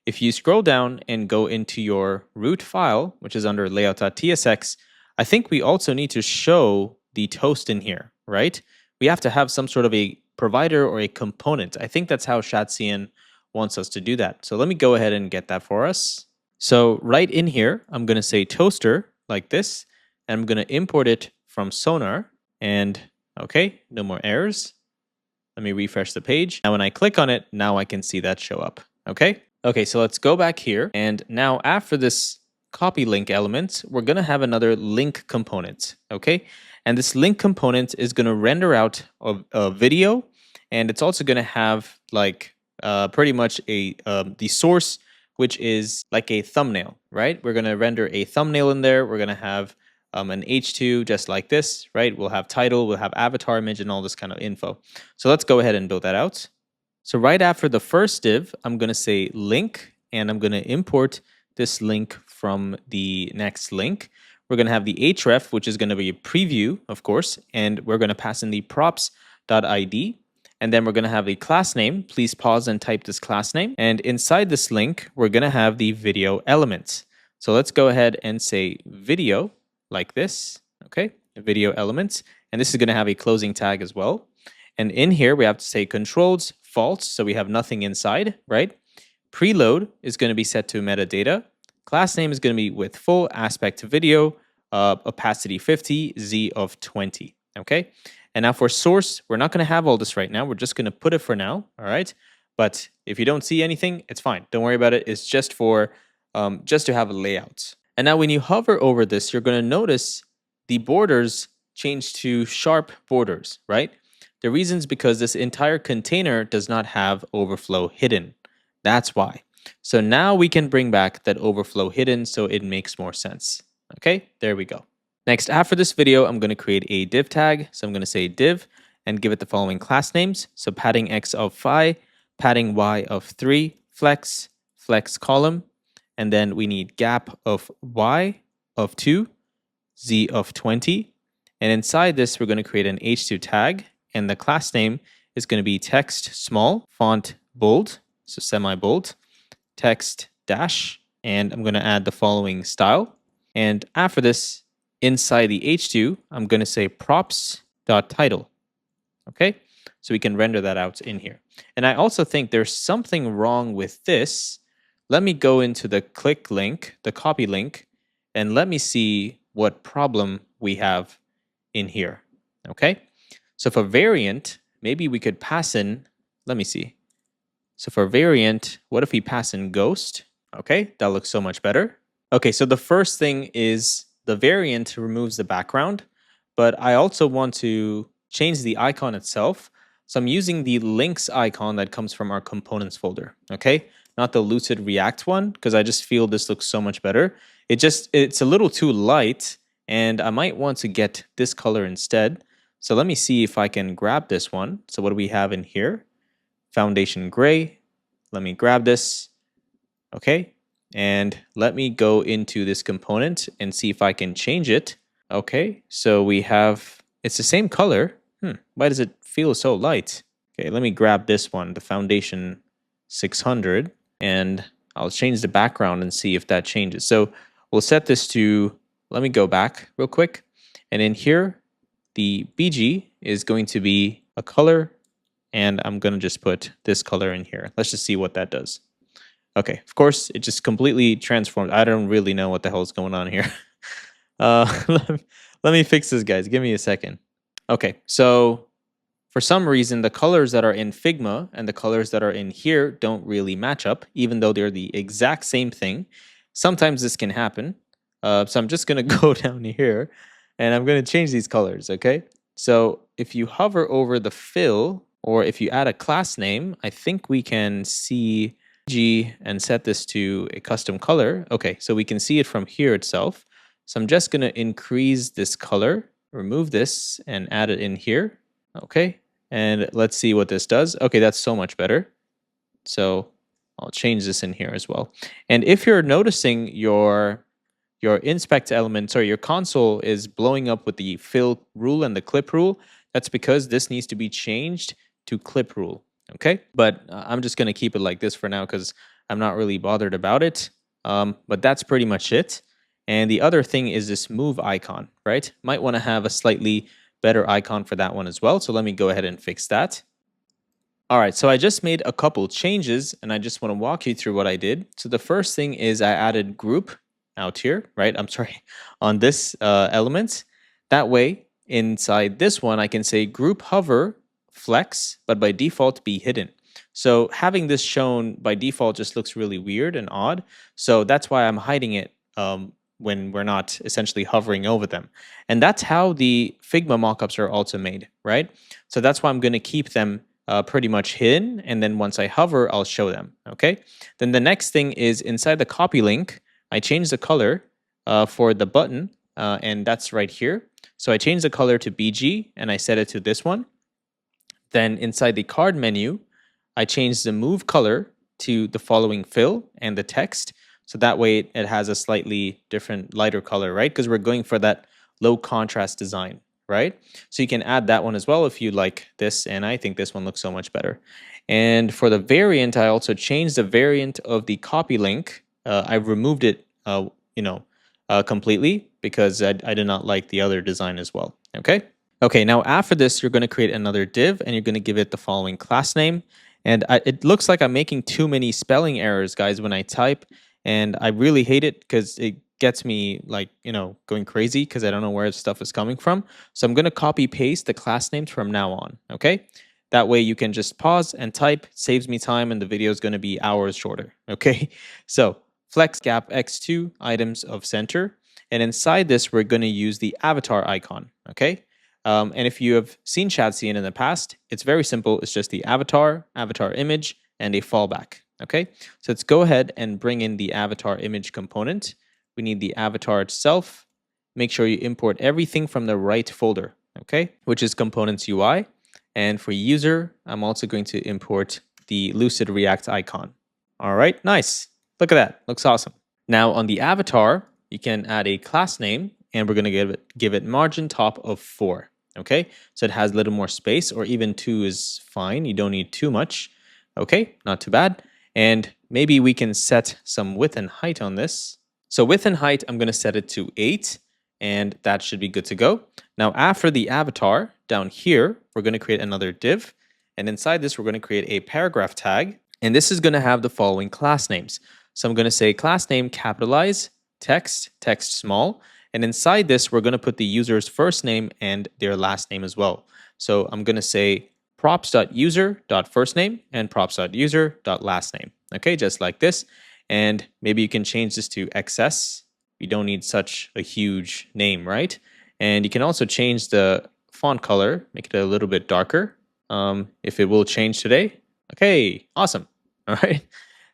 If you scroll down and go into your root file, which is under layout.tsx, I think we also need to show the toast in here, right? We have to have some sort of a provider or a component. I think that's how Shatsian wants us to do that. So let me go ahead and get that for us. So right in here, I'm going to say toaster like this, and I'm going to import it from Sonar. And okay, no more errors. Let me refresh the page. Now when I click on it, now I can see that show up. Okay. Okay, so let's go back here. And now after this copy link element, we're going to have another link component. Okay. And this link component is going to render out a video. And it's also going to have like pretty much the source, which is like a thumbnail, right? We're going to render a thumbnail in there. We're going to have an H2 just like this, right? We'll have title, we'll have avatar image and all this kind of info. So let's go ahead and build that out. So right after the first div, I'm going to say link, and I'm going to import this link from the next link. We're going to have the href, which is going to be a preview, of course, and we're going to pass in the props.id, and then we're going to have a class name. Please pause and type this class name. And inside this link, we're going to have the video element. So let's go ahead and say video like this, okay, video elements, and this is going to have a closing tag as well. And in here, we have to say controls false, so we have nothing inside, right? Preload is going to be set to metadata. Class name is going to be with full aspect video, opacity 50, Z of 20, okay? And now for source, we're not going to have all this right now. We're just going to put it for now, all right? But if you don't see anything, it's fine. Don't worry about it. It's just for, just to have a layout. And now when you hover over this, you're going to notice the borders change to sharp borders, right? The reason is because this entire container does not have overflow hidden. That's why. So now we can bring back that overflow hidden so it makes more sense. Okay, there we go. Next, after this video, I'm going to create a div tag. So I'm going to say div and give it the following class names. So padding x of 5, padding y of 3, flex, flex column, and then we need gap of y of 2, z of 20. And inside this, we're going to create an h2 tag. And the class name is going to be text small, font bold, so semi-bold, text dash, and I'm going to add the following style. And after this, inside the h2, I'm going to say props.title. Okay, so we can render that out in here. And I also think there's something wrong with this. Let me go into the click link, the copy link, and let me see what problem we have in here. Okay. So for variant, maybe we could pass in, let me see. So for variant, what if we pass in ghost? Okay, that looks so much better. Okay, so the first thing is the variant removes the background, but I also want to change the icon itself. So I'm using the links icon that comes from our components folder, okay? Not the Lucid React one, because I just feel this looks so much better. It's a little too light, and I might want to get this color instead. So let me see if I can grab this one. So what do we have in here? Foundation gray. Let me grab this. Okay. And let me go into this component and see if I can change it. Okay. So we have, it's the same color. Why does it feel so light? Okay. Let me grab this one, the foundation 600, and I'll change the background and see if that changes. So we'll set this to, let me go back real quick. And in here, the BG is going to be a color, and I'm going to just put this color in here. Let's just see what that does. Okay, of course, it just completely transformed. I don't really know what the hell is going on here. Let me fix this, guys. Give me a second. Okay, so for some reason, the colors that are in Figma and the colors that are in here don't really match up, even though they're the exact same thing. Sometimes this can happen. So I'm just going to go down here and I'm going to change these colors, okay? So if you hover over the fill, or if you add a class name, I think we can see G and set this to a custom color. Okay, so we can see it from here itself. So I'm just going to increase this color, remove this, and add it in here. Okay, and let's see what this does. Okay, that's so much better. So I'll change this in here as well. And if you're noticing your inspect element, sorry, your console is blowing up with the fill rule and the clip rule, that's because this needs to be changed to clip rule. Okay, but I'm just going to keep it like this for now because I'm not really bothered about it. But that's pretty much it. And the other thing is this move icon, right? Might want to have a slightly better icon for that one as well. So let me go ahead and fix that. All right, so I just made a couple changes and I just want to walk you through what I did. So the first thing is I added group out here, right? I'm sorry, on this element. That way, inside this one, I can say group hover flex, but by default be hidden. So having this shown by default just looks really weird and odd. So that's why I'm hiding it when we're not essentially hovering over them. And that's how the Figma mockups are also made, right? So that's why I'm going to keep them pretty much hidden. And then once I hover, I'll show them, okay? Then the next thing is inside the copy link, I changed the color for the button, and that's right here. So I changed the color to BG, and I set it to this one. Then inside the card menu, I changed the move color to the following fill and the text. So that way it has a slightly different lighter color, right? Because we're going for that low contrast design, right? So you can add that one as well if you like this, and I think this one looks so much better. And for the variant, I also changed the variant of the copy link. I removed it, completely because I did not like the other design as well, okay? Okay, now after this, you're going to create another div and you're going to give it the following class name. And it looks like I'm making too many spelling errors, guys, when I type. And I really hate it because it gets me like, going crazy because I don't know where stuff is coming from. So I'm going to copy paste the class names from now on, okay? That way you can just pause and type, saves me time, and the video is going to be hours shorter, okay? So flex gap x2 items of center. And inside this, we're going to use the avatar icon, okay? And if you have seen Chatcn in the past, it's very simple. It's just the avatar image, and a fallback. Okay, so let's go ahead and bring in the avatar image component. We need the avatar itself. Make sure you import everything from the right folder, okay, which is components UI. And for user, I'm also going to import the Lucid React icon. All right, nice. Look at that. Looks awesome. Now on the avatar, you can add a class name, and we're going to give it margin top of 4. Okay, so it has a little more space, or even 2 is fine. You don't need too much. Okay, not too bad. And maybe we can set some width and height on this. So width and height, I'm going to set it to 8, and that should be good to go. Now after the avatar, down here, we're going to create another div. And inside this, we're going to create a paragraph tag. And this is going to have the following class names. So I'm going to say class name capitalize, text small. And inside this, we're going to put the user's first name and their last name as well. So I'm going to say props.user.firstname and props.user.lastname. Okay, just like this. And maybe you can change this to XS. You don't need such a huge name, right? And you can also change the font color, make it a little bit darker, if it will change today. Okay, awesome. All right.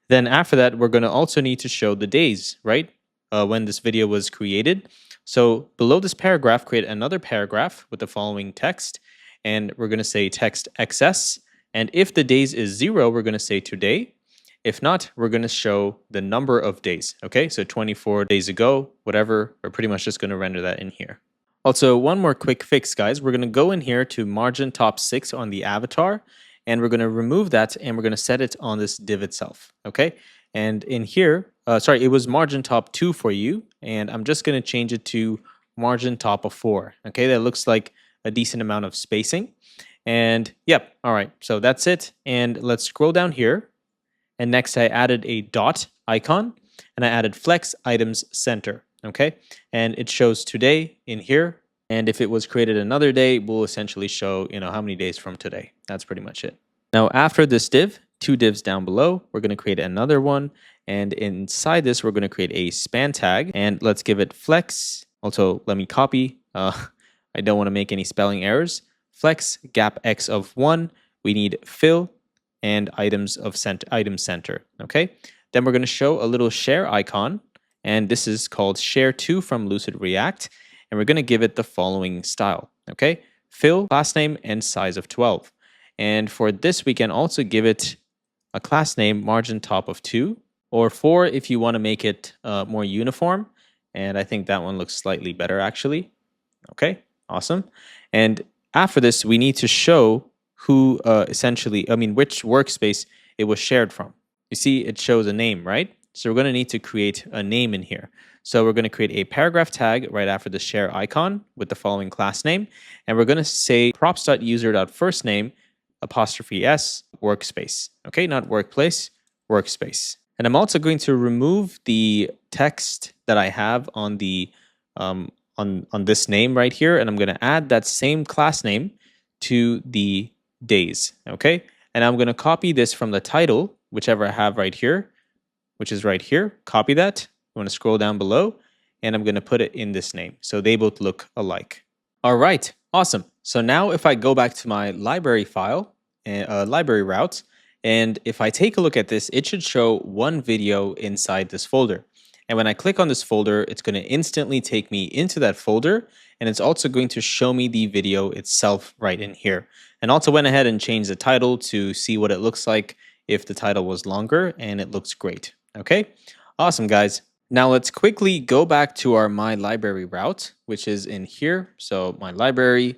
Then after that, we're going to also need to show the days, right? When this video was created. So below this paragraph, create another paragraph with the following text. And we're going to say text XS. And if the days is 0, we're going to say today. If not, we're going to show the number of days. Okay, so 24 days ago, whatever. We're pretty much just going to render that in here. Also, one more quick fix, guys. We're going to go in here to margin top 6 on the avatar. And we're going to remove that, and we're going to set it on this div itself. Okay, and in here, it was margin top 2 for you. And I'm just going to change it to margin top of 4. Okay, that looks like a decent amount of spacing. And yep, all right, so that's it. And let's scroll down here. And next I added a dot icon and I added flex items center. Okay. And it shows today in here. And if it was created another day, we'll essentially show, how many days from today. That's pretty much it. Now, after this div, 2 divs down below, we're going to create another one. And inside this, we're going to create a span tag. And let's give it flex. Also, let me copy. I don't want to make any spelling errors. Flex gap x of 1. We need fill and item center. Okay. Then we're going to show a little share icon. And this is called share 2 from Lucid React. And we're going to give it the following style. Okay. Fill, class name, and size of 12. And for this, we can also give it a class name margin top of 2 or 4 if you want to make it more uniform. And I think that one looks slightly better actually. Okay, awesome. And after this, we need to show who which workspace it was shared from. You see, it shows a name, right? So we're going to need to create a name in here. So we're going to create a paragraph tag right after the share icon with the following class name. And we're going to say props.user.firstname '(s) workspace. Okay, not workplace, workspace. And I'm also going to remove the text that I have on the on this name right here, and I'm going to add that same class name to the days. Okay, and I'm going to copy this from the title, whichever I have right here, which is right here. Copy that. I'm going to scroll down below, and I'm going to put it in this name, so they both look alike. All right, awesome. So now if I go back to my library file, library routes, and if I take a look at this, it should show one video inside this folder. And when I click on this folder, it's going to instantly take me into that folder, and it's also going to show me the video itself right in here. And also went ahead and changed the title to see what it looks like if the title was longer, and it looks great. Okay, awesome guys. Now let's quickly go back to our My Library route, which is in here. So My Library,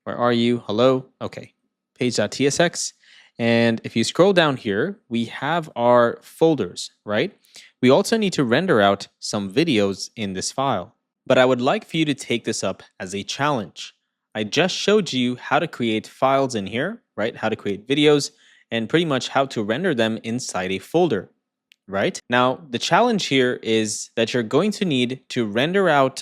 where are you? Hello? Okay, page.tsx. And if you scroll down here, we have our folders, right? We also need to render out some videos in this file. But I would like for you to take this up as a challenge. I just showed you how to create files in here, right? How to create videos and pretty much how to render them inside a folder. Right? Now, the challenge here is that you're going to need to render out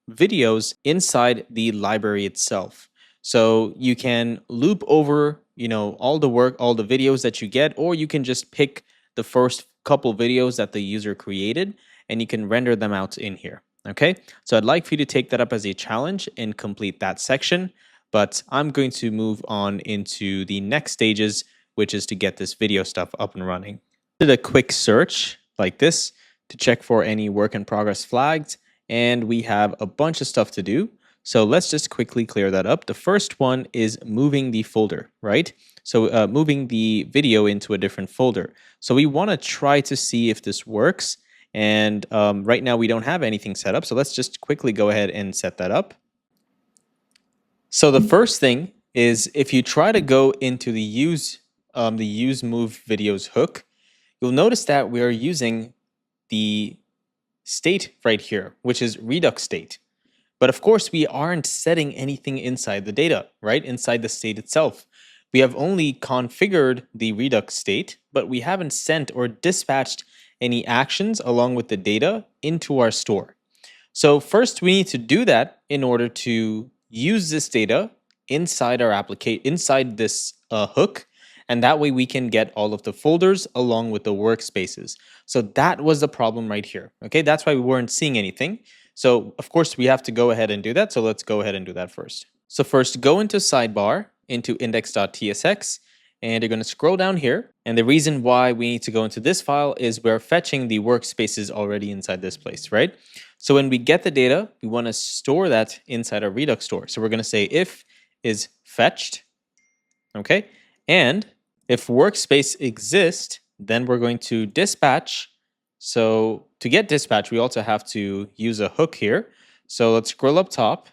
videos inside the library itself. So you can loop over, all the videos that you get, or you can just pick the first couple videos that the user created and you can render them out in here. Okay? So I'd like for you to take that up as a challenge and complete that section, but I'm going to move on into the next stages, which is to get this video stuff up and running. Did a quick search like this to check for any work in progress flags, and we have a bunch of stuff to do. So let's just quickly clear that up. The first one is moving the folder, right? So moving the video into a different folder. So we want to try to see if this works. And right now we don't have anything set up. So let's just quickly go ahead and set that up. So the first thing is if you try to go into the use move videos hook, you'll notice that we are using the state right here, which is Redux state. But of course, we aren't setting anything inside the data, right? Inside the state itself. We have only configured the Redux state, but we haven't sent or dispatched any actions along with the data into our store. So first, we need to do that in order to use this data inside our application, inside this hook. And that way we can get all of the folders along with the workspaces. So that was the problem right here. Okay, that's why we weren't seeing anything. So of course we have to go ahead and do that. So let's go ahead and do that first. So first go into Sidebar, into index.tsx, and you're going to scroll down here. And the reason why we need to go into this file is we're fetching the workspaces already inside this place, right? So when we get the data, we want to store that inside our Redux store. So we're going to say if is fetched, okay? And if workspace exists, then we're going to dispatch. So to get dispatch, we also have to use a hook here. So let's scroll up top.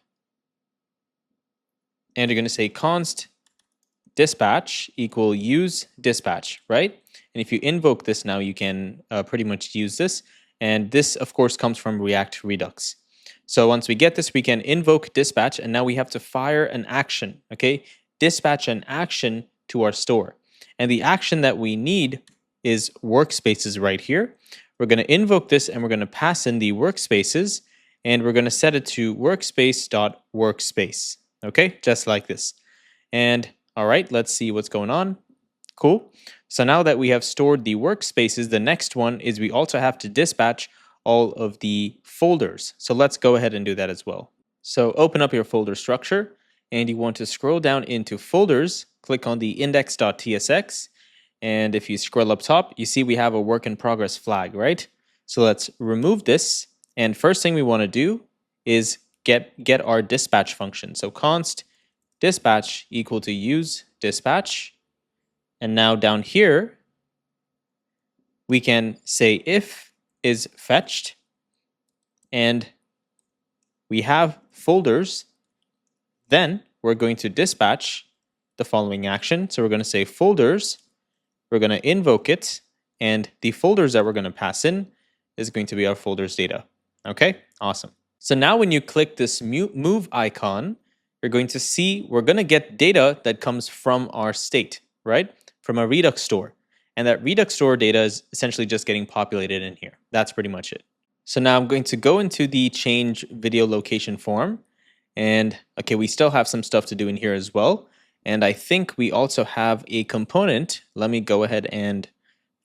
And you're going to say const dispatch equal use dispatch, right? And if you invoke this now, you can pretty much use this. And this, of course, comes from React Redux. So once we get this, we can invoke dispatch. And now we have to fire an action, okay? Dispatch an action to our store. And the action that we need is Workspaces right here. We're going to invoke this and we're going to pass in the Workspaces, and we're going to set it to workspace.workspace. Okay, just like this. And all right, let's see what's going on. Cool. So now that we have stored the workspaces, the next one is we also have to dispatch all of the folders. So let's go ahead and do that as well. So open up your folder structure, and you want to scroll down into folders, click on the index.tsx, and if you scroll up top, you see we have a work in progress flag, right? So let's remove this, and first thing we want to do is get our dispatch function. So const dispatch equal to use dispatch. And now down here, we can say if is fetched, and we have folders, then we're going to dispatch the following action. So we're going to say folders, we're going to invoke it, and the folders that we're going to pass in is going to be our folders data. Okay, awesome. So now when you click this move icon, you're going to see we're going to get data that comes from our state, right? From a Redux store. And that Redux store data is essentially just getting populated in here. That's pretty much it. So now I'm going to go into the change video location form. And okay, we still have some stuff to do in here as well. And I think we also have a component. Let me go ahead and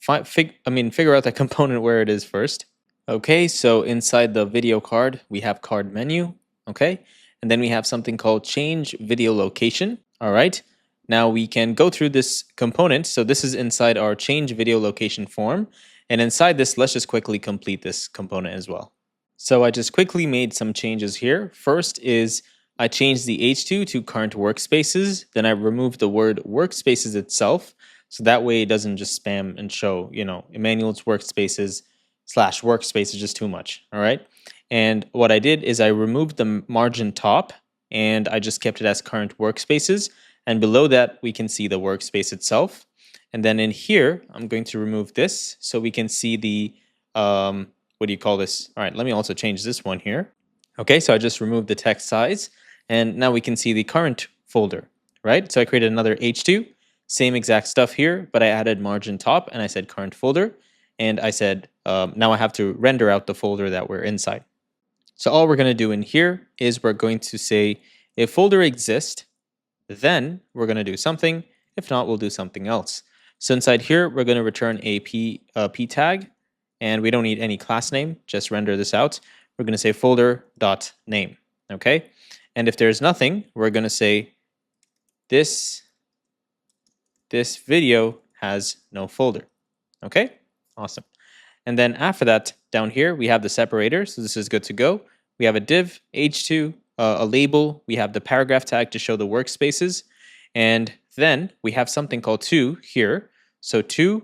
figure out that component where it is first. Okay, so inside the video card, we have card menu. Okay, and then we have something called change video location. All right. Now we can go through this component. So this is inside our change video location form. And inside this, let's just quickly complete this component as well. So I just quickly made some changes here. First is I changed the H2 to current workspaces. Then I removed the word workspaces itself. So that way it doesn't just spam and show, Emmanuel's workspaces / workspace is just too much. All right. And what I did is I removed the margin top and I just kept it as current workspaces. And below that, we can see the workspace itself. And then in here, I'm going to remove this so we can see the, what do you call this? All right, let me also change this one here. Okay, so I just removed the text size. And now we can see the current folder, right? So I created another H2, same exact stuff here, but I added margin top and I said current folder. And I said, now I have to render out the folder that we're inside. So all we're going to do in here is we're going to say if folder exists, then we're going to do something. If not, we'll do something else. So inside here, we're going to return a p tag, and we don't need any class name. Just render this out. We're going to say folder.name. Okay. And if there's nothing, we're going to say this video has no folder. Okay. Awesome. And then after that, down here, we have the separator. So this is good to go. We have a div, h2, a label. We have the paragraph tag to show the workspaces. And then we have something called to here. So to,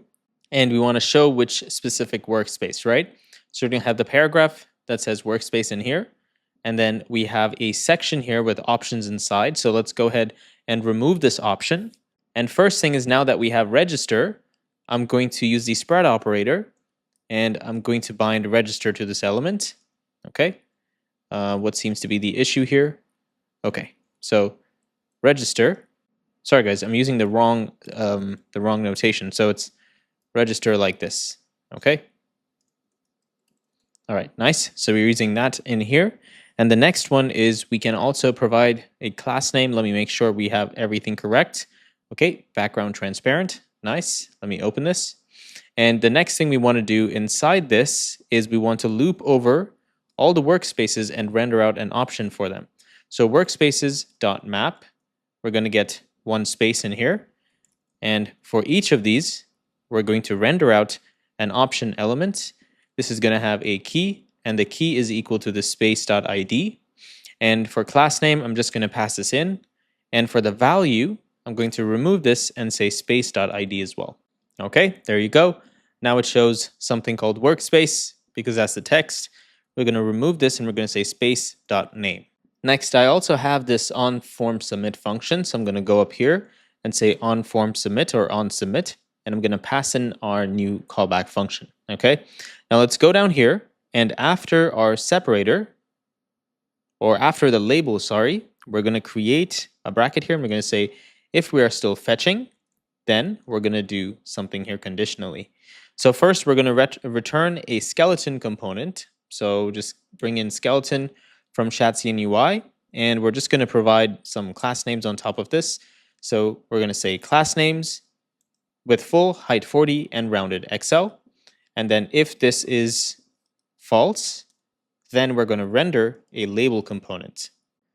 and we want to show which specific workspace, right? So we're going to have the paragraph that says workspace in here. And then we have a section here with options inside. So let's go ahead and remove this option. And first thing is, now that we have register, I'm going to use the spread operator and I'm going to bind register to this element. Okay. What seems to be the issue here? Okay. So register. Sorry guys, I'm using the wrong notation. So it's register like this. Okay. All right, nice. So we're using that in here. And the next one is we can also provide a class name. Let me make sure we have everything correct. Okay, background transparent. Nice. Let me open this. And the next thing we want to do inside this is we want to loop over all the workspaces and render out an option for them. So workspaces.map, we're going to get one space in here. And for each of these, we're going to render out an option element. This is going to have a key, and the key is equal to the space.id. And for class name, I'm just going to pass this in. And for the value, I'm going to remove this and say space.id as well. Okay, there you go. Now it shows something called workspace because that's the text. We're going to remove this and we're going to say space.name. Next, I also have this onFormSubmit function. So I'm going to go up here and say onFormSubmit or onSubmit, and I'm going to pass in our new callback function. Okay, now let's go down here, and after our separator, or after the label, sorry, we're going to create a bracket here, and we're going to say if we are still fetching, then we're going to do something here conditionally. So first, we're going to return a skeleton component. So just bring in skeleton from Chatcn UI, and we're just going to provide some class names on top of this. So we're going to say class names with full, height 40, and rounded XL. And then if this is false, then we're going to render a label component.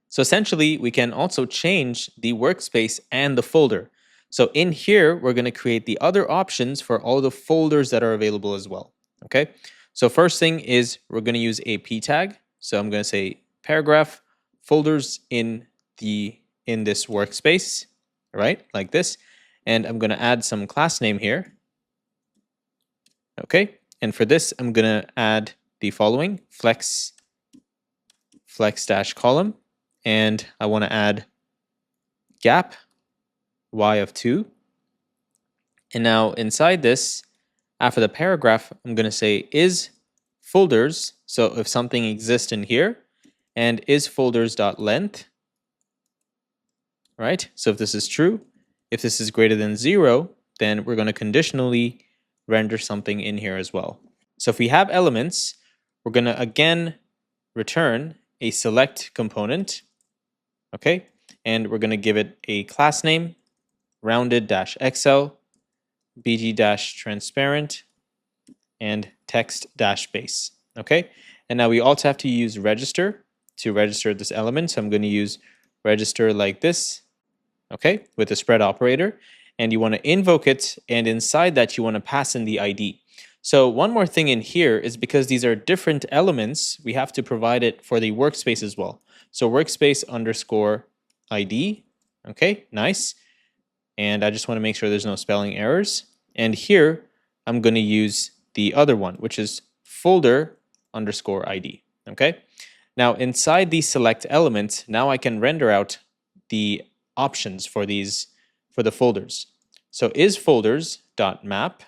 So essentially, we can also change the workspace and the folder. So in here, we're going to create the other options for all the folders that are available as well. Okay. So first thing is we're going to use a p tag. So I'm going to say paragraph folders in this workspace, right? Like this. And I'm going to add some class name here. Okay. And for this, I'm going to add the following flex dash column. And I want to add gap y of 2. And now inside this, after the paragraph, I'm going to say is folders. So if something exists in here, and is folders.length, right? So if this is true, if this is greater than 0, then we're going to conditionally render something in here as well. So if we have elements, we're going to again return a select component. Okay, and we're going to give it a class name, rounded-xl, bg-transparent, and text-base. Okay, and now we also have to use register to register this element. So I'm going to use register like this, okay, with the spread operator. And you want to invoke it, and inside that you want to pass in the ID. So one more thing in here is because these are different elements, we have to provide it for the workspace as well. So workspace underscore ID, okay, nice. And I just want to make sure there's no spelling errors. And here, I'm going to use the other one, which is folder underscore ID, okay? Now inside the select element, now I can render out the options for these, for the folders. So is folders.map.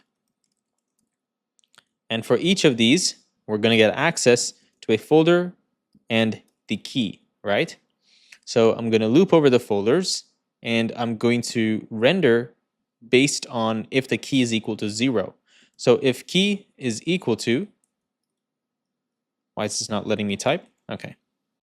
And for each of these, we're going to get access to a folder and the key, right? So I'm going to loop over the folders, and I'm going to render based on if the key is equal to 0. So if key is equal to, why is this not letting me type? Okay.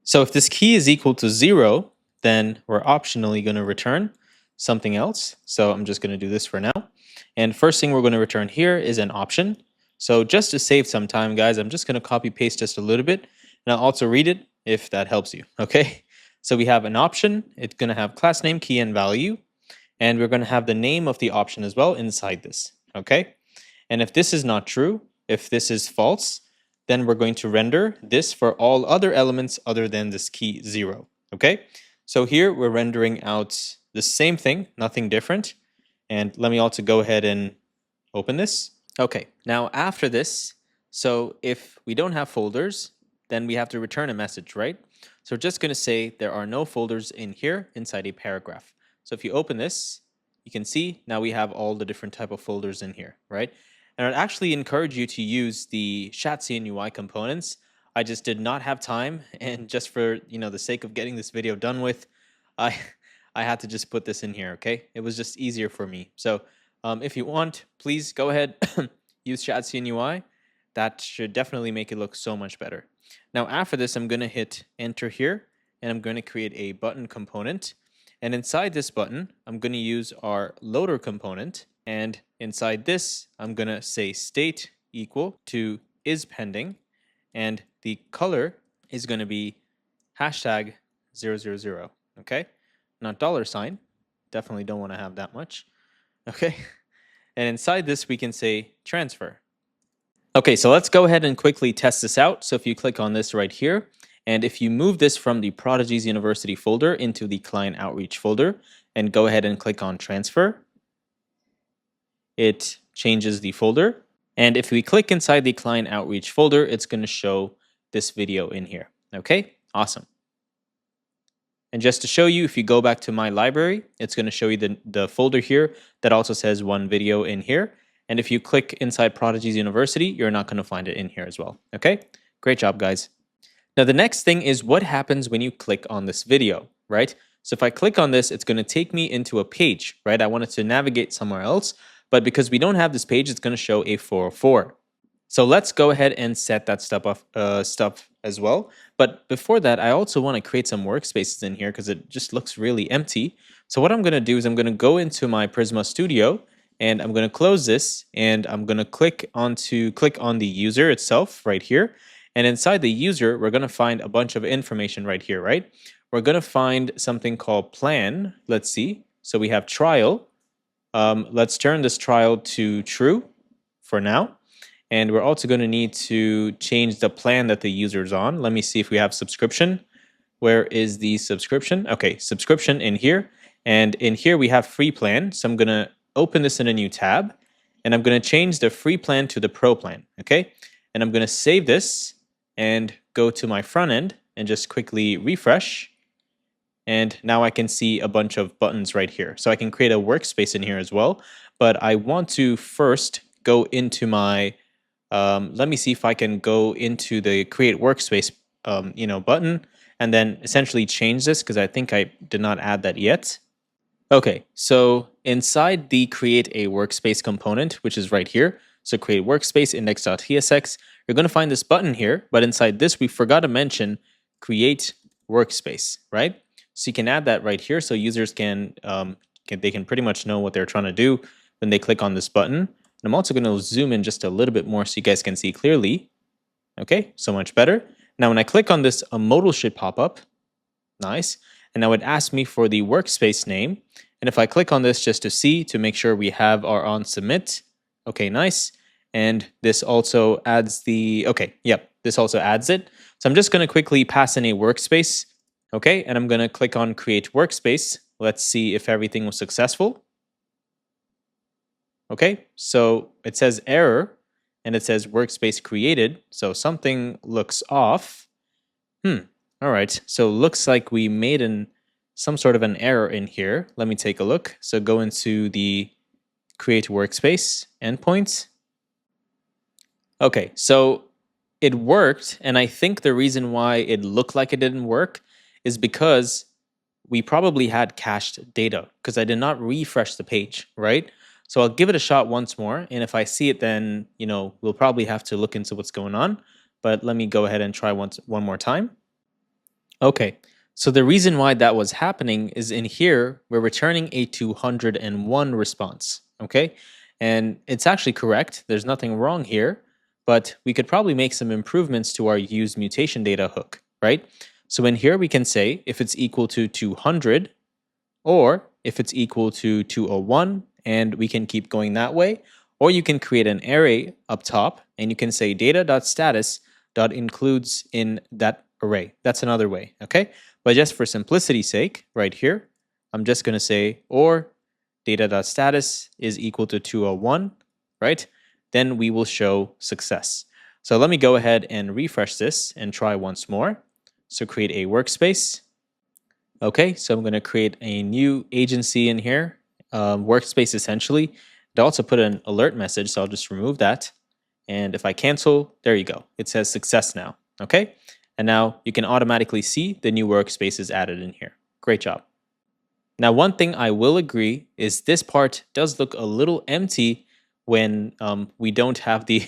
So if this key is equal to 0, then we're optionally going to return something else. So I'm just going to do this for now. And first thing we're going to return here is an option. So just to save some time, guys, I'm just going to copy paste just a little bit, and I'll also read it if that helps you, okay? So we have an option. It's going to have class name, key, and value, and we're going to have the name of the option as well inside this, okay? And if this is not true, if this is false, then we're going to render this for all other elements other than this key 0, okay? So here we're rendering out the same thing, nothing different. And let me also go ahead and open this. Okay, now after this, so if we don't have folders, then we have to return a message, right? So we're just going to say there are no folders in here inside a paragraph. So if you open this, you can see now we have all the different type of folders in here, right? And I'd actually encourage you to use the Chatcn UI components. I just did not have time, and just for the sake of getting this video done with, I had to just put this in here, okay? It was just easier for me. So if you want, please go ahead, use Chatcn UI. That should definitely make it look so much better. Now after this, I'm going to hit enter here, and I'm going to create a button component. And inside this button, I'm going to use our loader component. And inside this, I'm going to say state equal to is pending. And the color is going to be hashtag 000, okay? Not $. Definitely don't want to have that much. Okay, and inside this, we can say transfer. Okay, so let's go ahead and quickly test this out. So if you click on this right here, and if you move this from the Prodigy's University folder into the Client Outreach folder, and go ahead and click on transfer, it changes the folder. And if we click inside the Client Outreach folder, it's going to show this video in here. Okay, awesome. And just to show you, if you go back to my library, it's going to show you the folder here that also says one video in here. And if you click inside Prodigy's University, you're not going to find it in here as well. Okay, great job, guys. Now, the next thing is what happens when you click on this video, right? So if I click on this, it's going to take me into a page, right? I want it to navigate somewhere else, but because we don't have this page, it's going to show a 404. So let's go ahead and set that stuff as well. But before that, I also want to create some workspaces in here because it just looks really empty. So what I'm going to do is I'm going to go into my Prisma Studio and I'm going to close this and I'm going to click on the user itself right here. And inside the user, we're going to find a bunch of information right here, right? We're going to find something called plan. Let's see. So we have trial. Let's turn this trial to true for now. And we're also going to need to change the plan that the user's on. Let me see if we have subscription. Where is the subscription? Okay, subscription in here. And in here we have free plan. So I'm going to open this in a new tab. And I'm going to change the free plan to the pro plan. Okay. And I'm going to save this and go to my front end and just quickly refresh. And now I can see a bunch of buttons right here. So I can create a workspace in here as well. But I want to first go into my let me see if I can go into the create workspace button and then essentially change this because I think I did not add that yet. Okay, so inside the create a workspace component, which is right here, so create workspace index.tsx, you're going to find this button here, but inside this we forgot to mention create workspace, right? So you can add that right here so users can pretty much know what they're trying to do when they click on this button. And I'm also going to zoom in just a little bit more so you guys can see clearly. Okay, so much better. Now when I click on this, a modal should pop up. Nice. And now it asks me for the workspace name. And if I click on this just to see, to make sure we have our on submit. Okay, nice. And this also adds this also adds it. So I'm just going to quickly pass in a workspace. Okay, and I'm going to click on create workspace. Let's see if everything was successful. Okay, so it says error and it says workspace created. So something looks off. All right, so looks like we made some sort of an error in here. Let me take a look. So go into the create workspace endpoint. Okay, so it worked. And I think the reason why it looked like it didn't work is because we probably had cached data because I did not refresh the page, right? So I'll give it a shot once more. And if I see it, then, we'll probably have to look into what's going on. But let me go ahead and try one more time. Okay, so the reason why that was happening is in here, we're returning a 201 response. Okay, and it's actually correct. There's nothing wrong here, but we could probably make some improvements to our use mutation data hook, right? So in here, we can say if it's equal to 200 or if it's equal to 201, and we can keep going that way. Or you can create an array up top and you can say data.status.includes in that array. That's another way, okay? But just for simplicity's sake, right here, I'm just going to say or data.status is equal to 201, right? Then we will show success. So let me go ahead and refresh this and try once more. So create a workspace. Okay, so I'm going to create a new agency in here, workspace essentially. It also put an alert message, so I'll just remove that. And if I cancel, there you go. It says success now, okay? And now you can automatically see the new workspace is added in here. Great job. Now, one thing I will agree is this part does look a little empty when we don't have the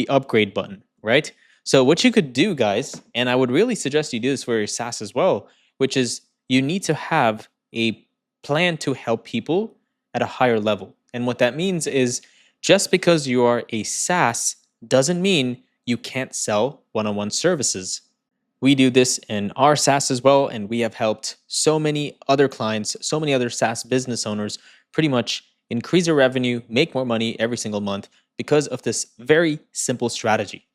upgrade button, right? So what you could do, guys, and I would really suggest you do this for your SaaS as well, which is you need to have a plan to help people at a higher level. And what that means is just because you are a SaaS doesn't mean you can't sell one-on-one services. We do this in our SaaS as well, and we have helped so many other clients, so many other SaaS business owners pretty much increase their revenue, make more money every single month because of this very simple strategy.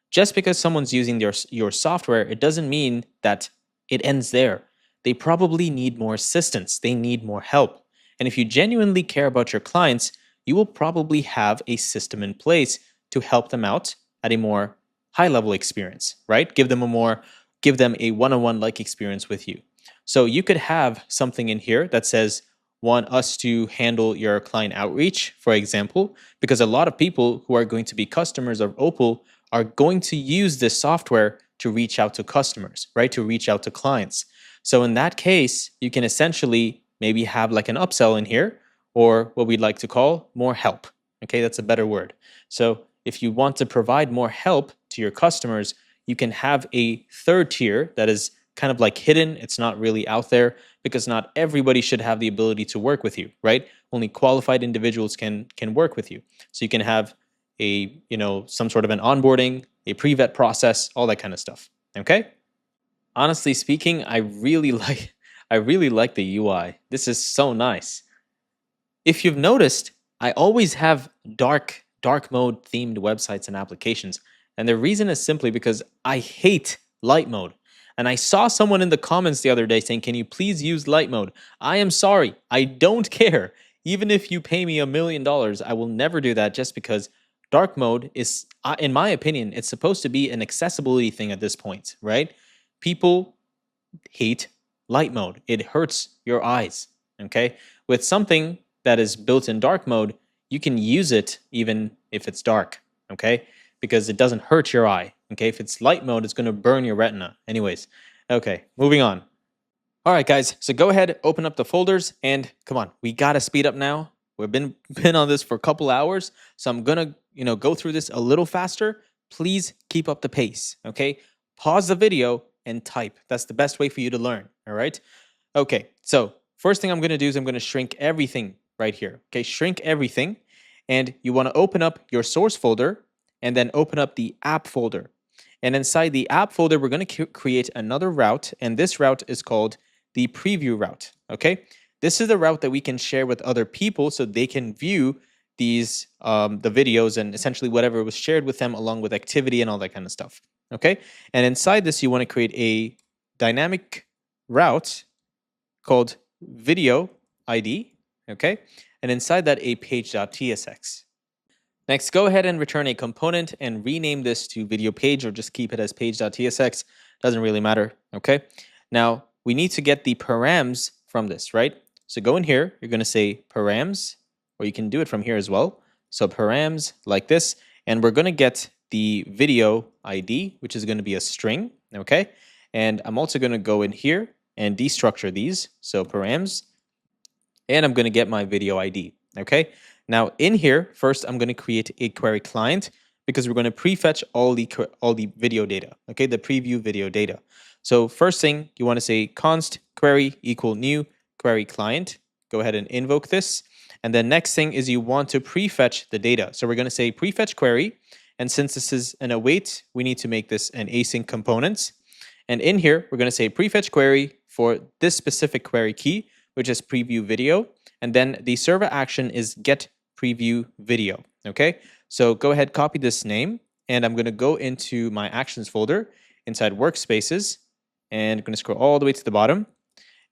Just because someone's using your software, it doesn't mean that it ends there. They probably need more assistance. They need more help. And if you genuinely care about your clients, you will probably have a system in place to help them out at a more high-level experience, right? Give them a one-on-one like experience with you. So you could have something in here that says, want us to handle your client outreach, for example, because a lot of people who are going to be customers of Opal are going to use this software to reach out to customers, right? To reach out to clients. So in that case, you can essentially maybe have like an upsell in here, or what we'd like to call more help. Okay, that's a better word. So if you want to provide more help to your customers, you can have a third tier that is kind of like hidden. It's not really out there because not everybody should have the ability to work with you, right? Only qualified individuals can work with you. So you can have a, some sort of an onboarding, a pre-vet process, all that kind of stuff. Okay? Honestly speaking, I really like the UI. This is so nice. If you've noticed, I always have dark mode themed websites and applications. And the reason is simply because I hate light mode. And I saw someone in the comments the other day saying, "Can you please use light mode?" I am sorry. I don't care. Even if you pay me $1 million, I will never do that just because dark mode is, in my opinion, it's supposed to be an accessibility thing at this point, right? People hate light mode. It hurts your eyes, okay? With something that is built in dark mode, you can use it even if it's dark, okay? Because it doesn't hurt your eye, okay? If it's light mode, it's going to burn your retina. Anyways, okay, moving on. All right, guys, so go ahead, open up the folders, and come on, we got to speed up now. We've been on this for a couple hours, so I'm going to, go through this a little faster. Please keep up the pace, okay? Pause the video and type. That's the best way for you to learn, all right? Okay, so first thing I'm going to do is I'm going to shrink everything right here, okay? Shrink everything, and you want to open up your source folder and then open up the app folder. And inside the app folder, we're going to create another route, and this route is called the preview route, okay? This is the route that we can share with other people so they can view these, the videos and essentially whatever was shared with them along with activity and all that kind of stuff, okay? And inside this, you want to create a dynamic route called video ID, okay? And inside that, a page.tsx. Next, go ahead and return a component and rename this to video page or just keep it as page.tsx. Doesn't really matter, okay? Now, we need to get the params from this, right? So go in here, you're going to say params, or you can do it from here as well. So params like this, and we're going to get the video ID, which is going to be a string, okay? And I'm also going to go in here and destructure these. So params, and I'm going to get my video ID, okay? Now in here, first I'm going to create a query client because we're going to prefetch all the video data, okay? The preview video data. So first thing, you want to say const query equal new query client. Go ahead and invoke this. And then next thing is you want to prefetch the data. So we're going to say prefetch query. And since this is an await, we need to make this an async component. And in here, we're going to say prefetch query for this specific query key, which is preview video. And then the server action is get preview video, okay? So go ahead, copy this name, and I'm going to go into my actions folder inside Workspaces, and I'm going to scroll all the way to the bottom.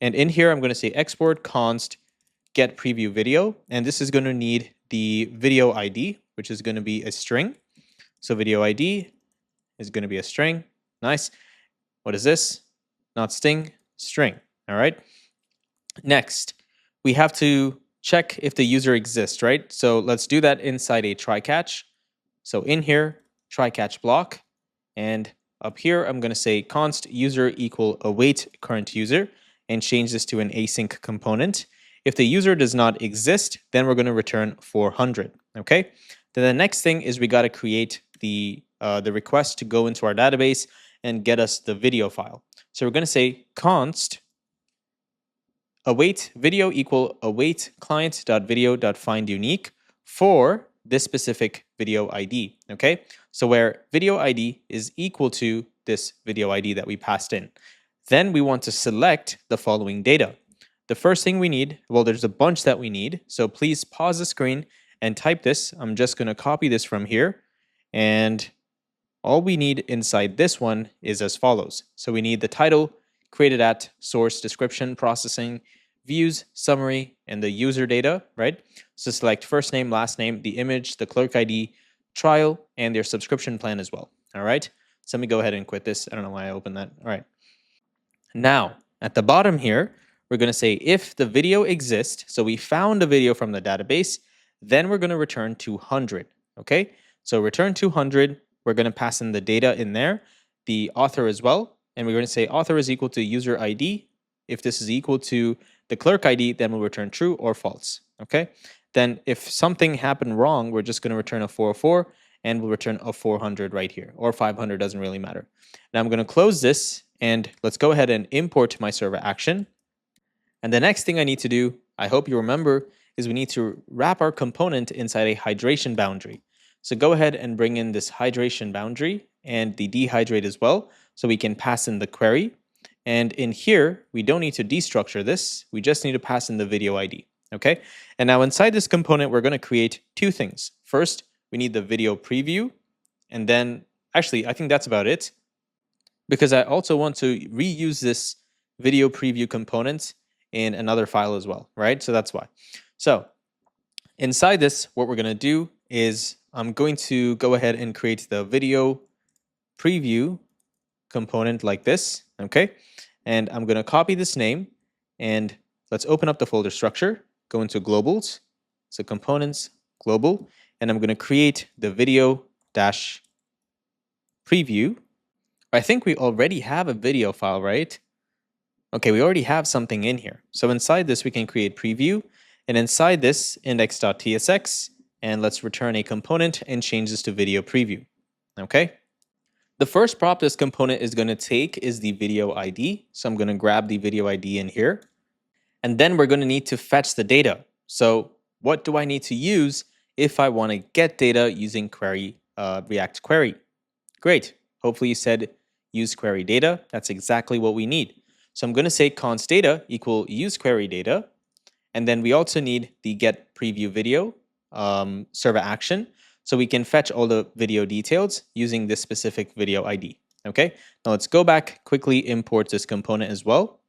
And in here, I'm going to say export const get preview video, and this is going to need the video ID, which is going to be a string. So video ID is going to be a string. Nice. What is this? Not sting, string. All right. Next, we have to check if the user exists, right? So let's do that inside a try catch. So in here, try catch block, and up here, I'm going to say const user equal await current user and change this to an async component. If the user does not exist, then we're going to return 400, okay? Then the next thing is we got to create the request to go into our database and get us the video file. So we're going to say const await video equal await client.video.find unique for this specific video ID, okay? So where video ID is equal to this video ID that we passed in. Then we want to select the following data. The first thing we need, well, there's a bunch that we need. So please pause the screen and type this. I'm just going to copy this from here. And all we need inside this one is as follows. So we need the title created at source description processing, views, summary, and the user data, right? So select first name, last name, the image, the clerk ID, trial, and their subscription plan as well. All right. So let me go ahead and quit this. I don't know why I opened that. All right. Now, at the bottom here, we're going to say if the video exists, so we found a video from the database, then we're going to return 200, okay? So return 200, we're going to pass in the data in there, the author as well, and we're going to say author is equal to user ID If this is equal to the clerk ID, then we'll return true or false. Okay. Then if something happened wrong, we're just going to return a 404 and we'll return a 400 right here, or 500, doesn't really matter. Now I'm going to close this and let's go ahead and import my server action. And the next thing I need to do, I hope you remember, is we need to wrap our component inside a hydration boundary. So go ahead and bring in this hydration boundary and the dehydrate as well, so we can pass in the query. And in here, we don't need to destructure this. We just need to pass in the video ID. Okay. And now inside this component, we're going to create two things. First, we need the video preview. And then actually, I think that's about it, because I also want to reuse this video preview component in another file as well, right? So that's why. So inside this, what we're going to do is I'm going to go ahead and create the video preview component like this, okay? And I'm going to copy this name and let's open up the folder structure, go into globals, so components, global, and I'm going to create the video dash preview. I think we already have a video file, right? Okay, we already have something in here. So inside this, we can create preview, and inside this, index.tsx, and let's return a component and change this to video preview. Okay. The first prop this component is going to take is the video ID. So I'm going to grab the video ID in here. And then we're going to need to fetch the data. So what do I need to use if I want to get data using query, React query? Great. Hopefully you said use query data. That's exactly what we need. So I'm going to say const data equal use query data. And then we also need the get preview video server action, so we can fetch all the video details using this specific video ID. Okay, now let's go back, quickly import this component as well.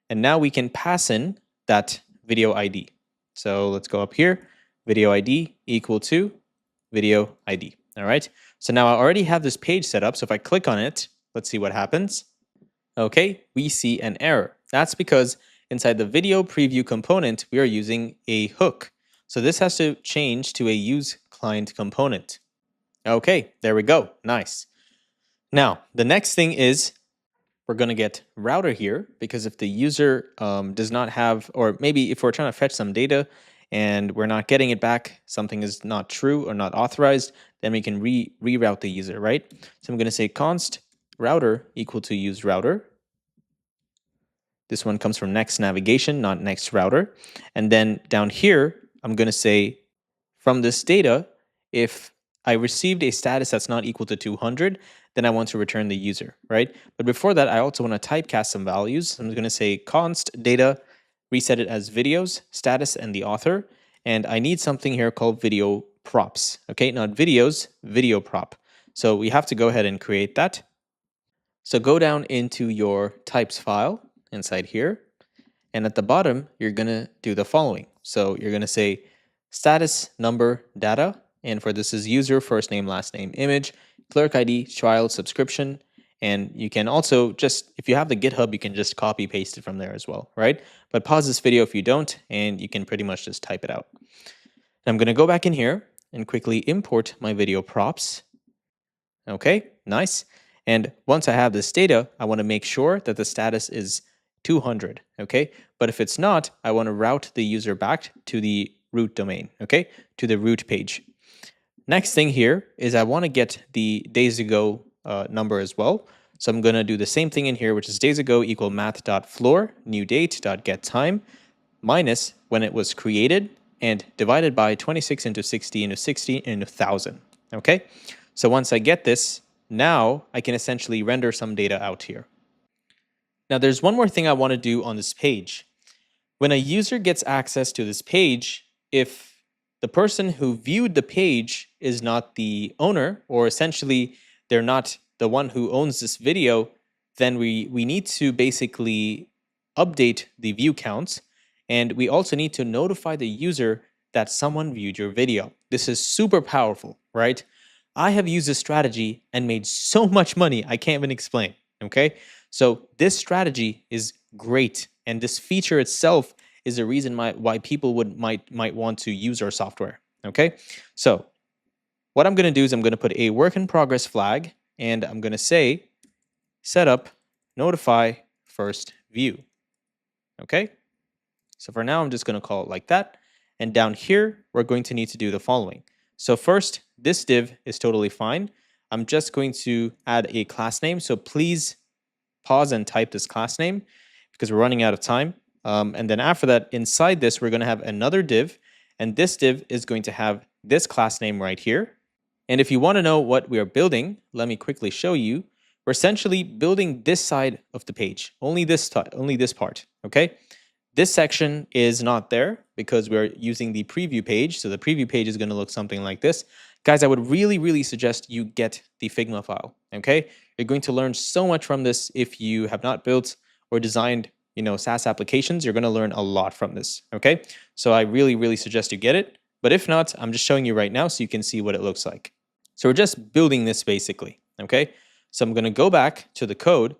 And now we can pass in that video ID. So let's go up here, video ID equal to video ID. All right, so now I already have this page set up. So if I click on it, let's see what happens. Okay, we see an error. That's because inside the video preview component, we are using a hook. So this has to change to a use client component. Okay, there we go. Nice. Now, the next thing is we're going to get router here, because if the user does not have, or maybe if we're trying to fetch some data and we're not getting it back, something is not true or not authorized, then we can reroute the user, right? So I'm going to say const router equal to use router. This one comes from Next Navigation, not Next Router. And then down here, I'm going to say from this data, if I received a status that's not equal to 200, then I want to return the user, right? But before that, I also want to typecast some values. I'm going to say const data, reset it as videos, status, and the author. And I need something here called video props, okay? Not videos, video prop. So we have to go ahead and create that. So go down into your types file inside here. And at the bottom, you're going to do the following. So you're going to say status number data. And for this is user, first name, last name, image, clerk ID, child, subscription. And you can also just, if you have the GitHub, you can just copy paste it from there as well, right? But pause this video if you don't, and you can pretty much just type it out. And I'm going to go back in here and quickly import my video props. Okay, nice. And once I have this data, I want to make sure that the status is 200, okay? But if it's not, I want to route the user back to the root domain, okay? To the root page. Next thing here is I want to get the days ago number as well. So I'm going to do the same thing in here, which is days ago equal math.floor, new date.getTime, minus when it was created, and divided by 26 into 60 into 60 into 1000, okay? So once I get this, now I can essentially render some data out here. Now there's one more thing I want to do on this page. When a user gets access to this page, if the person who viewed the page is not the owner, or essentially they're not the one who owns this video, then we need to basically update the view counts. And we also need to notify the user that someone viewed your video. This is super powerful, right? I have used this strategy and made so much money, I can't even explain, okay? So this strategy is great, and this feature itself is the reason why people might want to use our software, okay? So what I'm going to do is I'm going to put a work in progress flag, and I'm going to say setup notify first view. Okay, so for now, I'm just going to call it like that. And down here, we're going to need to do the following. So first, this div is totally fine. I'm just going to add a class name. So please pause and type this class name because we're running out of time. And then after that, inside this, we're going to have another div. And this div is going to have this class name right here. And if you want to know what we are building, let me quickly show you. We're essentially building this side of the page, only this part, okay? This section is not there because we're using the preview page. So the preview page is going to look something like this. Guys, I would really suggest you get the Figma file, okay? You're going to learn so much from this. If you have not built or designed, SaaS applications, you're going to learn a lot from this, okay? So I really suggest you get it. But if not, I'm just showing you right now so you can see what it looks like. So we're just building this basically, okay? So I'm going to go back to the code.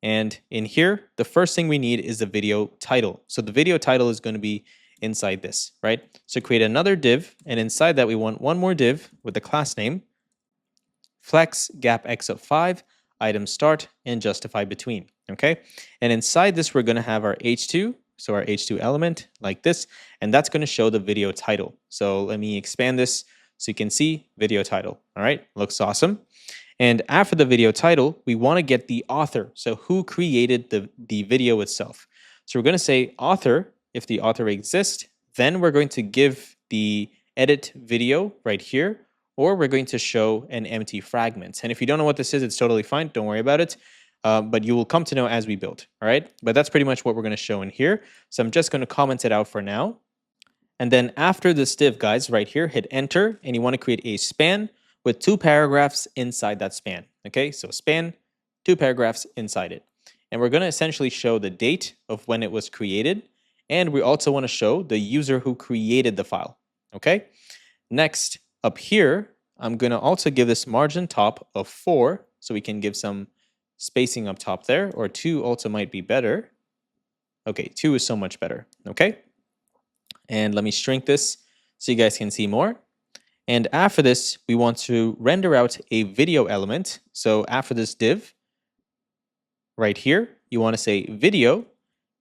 And in here, the first thing we need is the video title. So the video title is going to be inside this, right? So create another div, and inside that we want one more div with the class name, flex gap x of 5, item start, and justify between, okay? And inside this, we're going to have our h2, so our h2 element like this, and that's going to show the video title. So let me expand this so you can see video title, all right? Looks awesome. And after the video title, we want to get the author. So who created the video itself. So we're going to say author, if the author exists, then we're going to give the edit video right here, or we're going to show an empty fragment. And if you don't know what this is, it's totally fine. Don't worry about it. But you will come to know as we build, all right? But that's pretty much what we're going to show in here. So I'm just going to comment it out for now. And then after this div, guys, right here, hit enter, and you want to create a span with 2 paragraphs inside that span, okay? So span, 2 paragraphs inside it. And we're going to essentially show the date of when it was created, and we also want to show the user who created the file, okay? Next, up here, I'm going to also give this margin top of 4, so we can give some spacing up top there, or 2 also might be better. Okay, 2 is so much better, okay? And let me shrink this so you guys can see more. And after this, we want to render out a video element. So after this div, right here, you want to say video.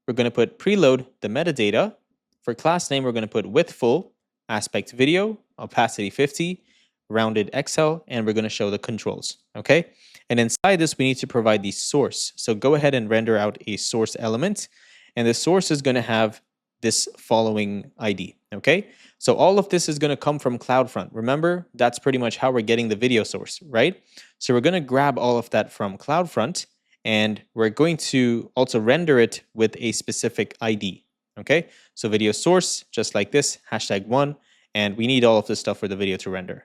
We're going to put preload the metadata. For class name, we're going to put width full, aspect video, opacity 50, rounded XL, and we're going to show the controls, okay? And inside this, we need to provide the source. So go ahead and render out a source element. And the source is going to have this following ID, okay? So all of this is going to come from CloudFront. Remember, that's pretty much how we're getting the video source, right? So we're going to grab all of that from CloudFront, and we're going to also render it with a specific ID, okay? So video source, just like this, #1, and we need all of this stuff for the video to render.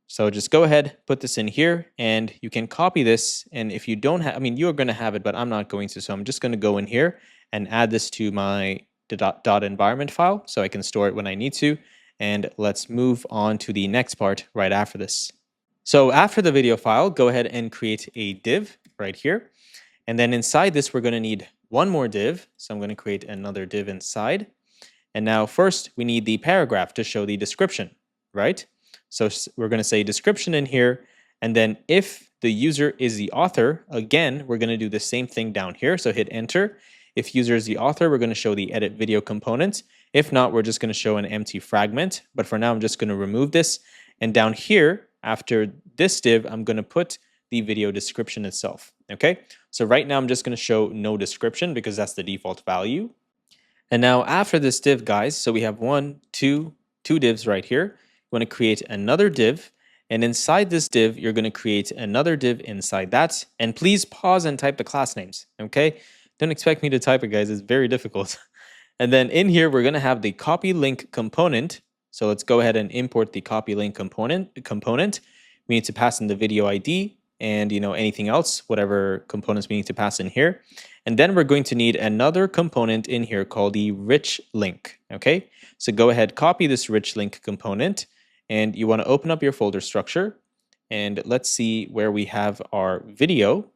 So just go ahead, put this in here, and you can copy this. And if you don't have, you're going to have it, but I'm not going to. So I'm just going to go in here and add this to my .environment file so I can store it when I need to. And let's move on to the next part right after this. So after the video file, go ahead and create a div right here. And then inside this, we're going to need one more div. So I'm going to create another div inside. And now first, we need the paragraph to show the description, right? So we're going to say description in here. And then if the user is the author, again, we're going to do the same thing down here. So hit enter. If user is the author, we're going to show the edit video component. If not, we're just going to show an empty fragment. But for now, I'm just going to remove this. And down here, after this div, I'm going to put the video description itself. Okay, so right now I'm just going to show no description because that's the default value. And now after this div, guys, so we have two divs right here. You want to create another div. And inside this div, you're going to create another div inside that. And please pause and type the class names. Okay. Don't expect me to type it, guys. It's very difficult. And then in here, we're going to have the copy link component. So let's go ahead and import the copy link component. We need to pass in the video ID and anything else, whatever components we need to pass in here. And then we're going to need another component in here called the rich link. Okay. So go ahead, copy this rich link component, and you want to open up your folder structure. And let's see where we have our video.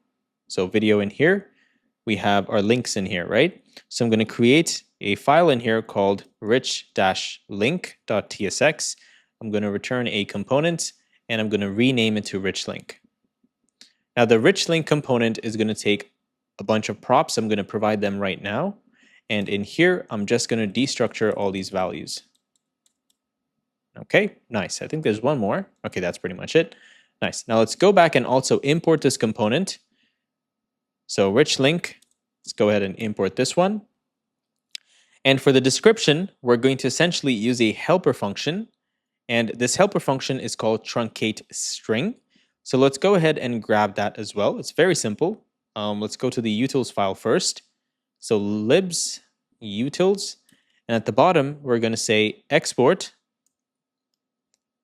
So video in here. We have our links in here, right? So I'm going to create a file in here called rich-link.tsx. I'm going to return a component, and I'm going to rename it to rich link. Now the rich link component is going to take a bunch of props. I'm going to provide them right now. And in here, I'm just going to destructure all these values. Okay, nice. I think there's one more. Okay, that's pretty much it. Nice. Now let's go back and also import this component. So rich link, let's go ahead and import this one. And for the description, we're going to essentially use a helper function. And this helper function is called truncate string. So let's go ahead and grab that as well. It's very simple. Let's go to the utils file first. So libs utils. And at the bottom, we're going to say export.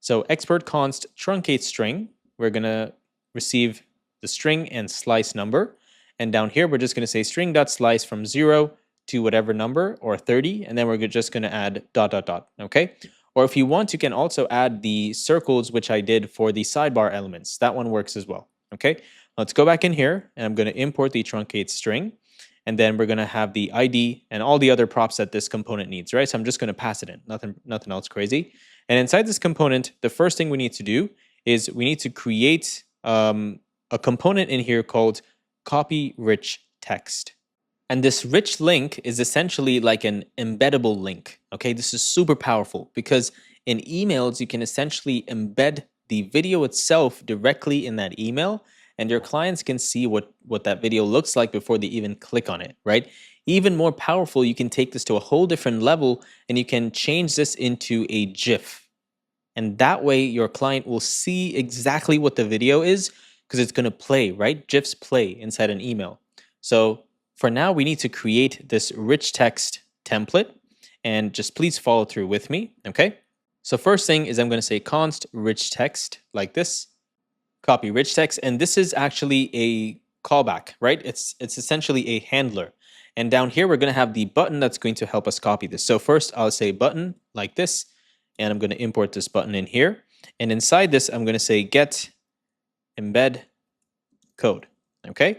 So export const truncate string. We're going to receive the string and slice number. And down here, we're just going to say string.slice from 0 to whatever number or 30. And then we're just going to add ... Okay. Or if you want, you can also add the circles, which I did for the sidebar elements. That one works as well. Okay, let's go back in here and I'm going to import the truncate string. And then we're going to have the ID and all the other props that this component needs, right? So I'm just going to pass it in, nothing else crazy. And inside this component, the first thing we need to do is we need to create a component in here called copy rich text. And this rich link is essentially like an embeddable link. Okay, this is super powerful because in emails, you can essentially embed the video itself directly in that email, and your clients can see what that video looks like before they even click on it, right? Even more powerful, you can take this to a whole different level and you can change this into a GIF. And that way your client will see exactly what the video is because it's going to play, right? GIFs play inside an email. So for now, we need to create this rich text template, and just please follow through with me, okay? So first thing is I'm going to say const rich text like this, copy rich text, and this is actually a callback, right? It's essentially a handler. And down here, we're going to have the button that's going to help us copy this. So first, I'll say button like this, and I'm going to import this button in here. And inside this, I'm going to say get embed code, okay?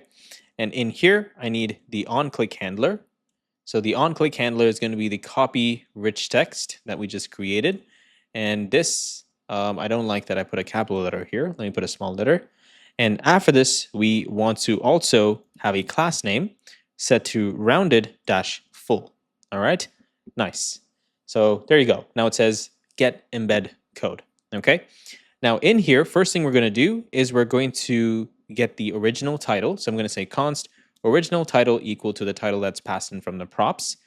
And in here, I need the onClick handler. So the onClick handler is going to be the copy rich text that we just created. And this, I don't like that I put a capital letter here. Let me put a small letter. And after this, we want to also have a class name set to rounded-full. All right, nice. So there you go. Now it says get embed code. Okay. Now in here, first thing we're going to do is we're going to get the original title. So I'm going to say const original title equal to the title that's passed in from the props.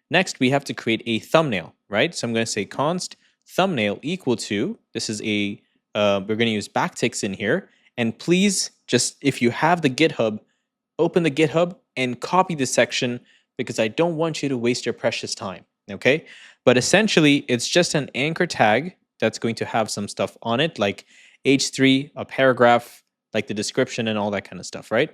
Next, we have to create a thumbnail, right? So I'm going to say const thumbnail equal to, this is a, we're going to use backticks in here. And please, just if you have the GitHub, open the GitHub and copy this section because I don't want you to waste your precious time, okay? But essentially, it's just an anchor tag that's going to have some stuff on it, like H3, a paragraph, like the description and all that kind of stuff, right?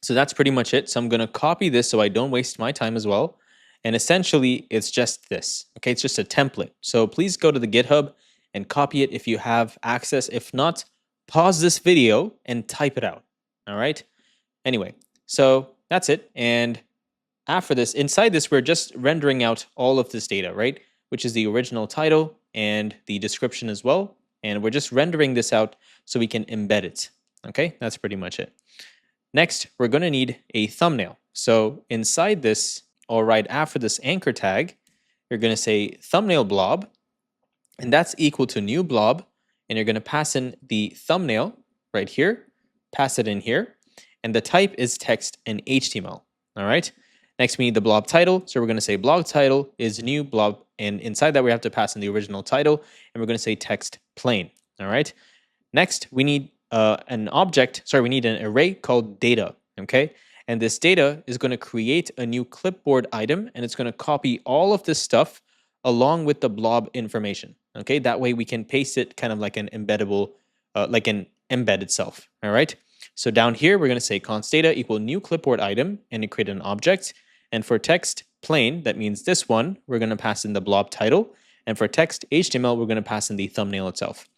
So that's pretty much it. So I'm going to copy this so I don't waste my time as well. And essentially, it's just this, okay? It's just a template. So please go to the GitHub and copy it if you have access. If not, pause this video and type it out, all right? Anyway, so that's it. And after this, inside this, we're just rendering out all of this data, right? Which is the original title and the description as well. And we're just rendering this out so we can embed it. Okay, that's pretty much it. Next, we're going to need a thumbnail. So inside this, or right after this anchor tag, you're going to say thumbnail blob, and that's equal to new blob. And you're going to pass in the thumbnail right here, pass it in here. And the type is text and HTML. All right. Next, we need the blob title. So we're going to say blob title is new blob. And inside that, we have to pass in the original title. And we're going to say text plain. All right. Next, we need we need an array called data, okay? And this data is going to create a new clipboard item, and it's going to copy all of this stuff along with the blob information, okay? That way we can paste it kind of like an embeddable, like an embed itself, all right? So down here, we're going to say const data equal new clipboard item, and you create an object. And for text plain, that means this one, we're going to pass in the blob title. And for text HTML, we're going to pass in the thumbnail itself.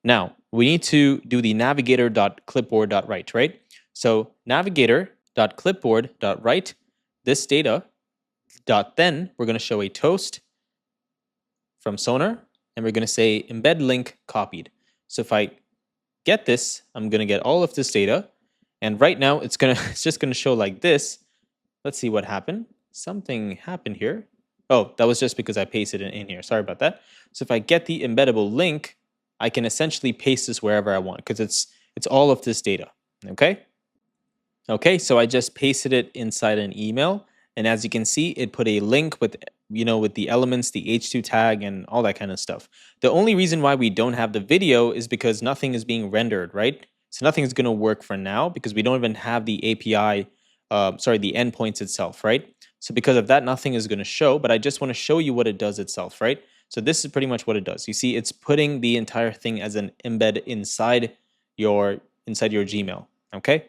Now, we need to do the navigator.clipboard.write, right? So navigator.clipboard.write this data dot then we're going to show a toast from Sonar, and we're going to say embed link copied. So if I get this, I'm going to get all of this data, and right now it's just going to show like this. Let's see what happened. something happened here. Oh, that was just because I pasted it in here. Sorry about that. So if I get the embeddable link, I can essentially paste this wherever I want because it's all of this data. Okay. Okay, so I just pasted it inside an email, and as you can see, it put a link with with the elements, the h2 tag, and all that kind of stuff. The only reason why we don't have the video is because nothing is being rendered, right? So nothing is going to work for now because we don't even have the API, the endpoints itself, right? So because of that, nothing is going to show. But I just want to show you what it does itself, right? So this is pretty much what it does. You see, it's putting the entire thing as an embed inside your Gmail. Okay.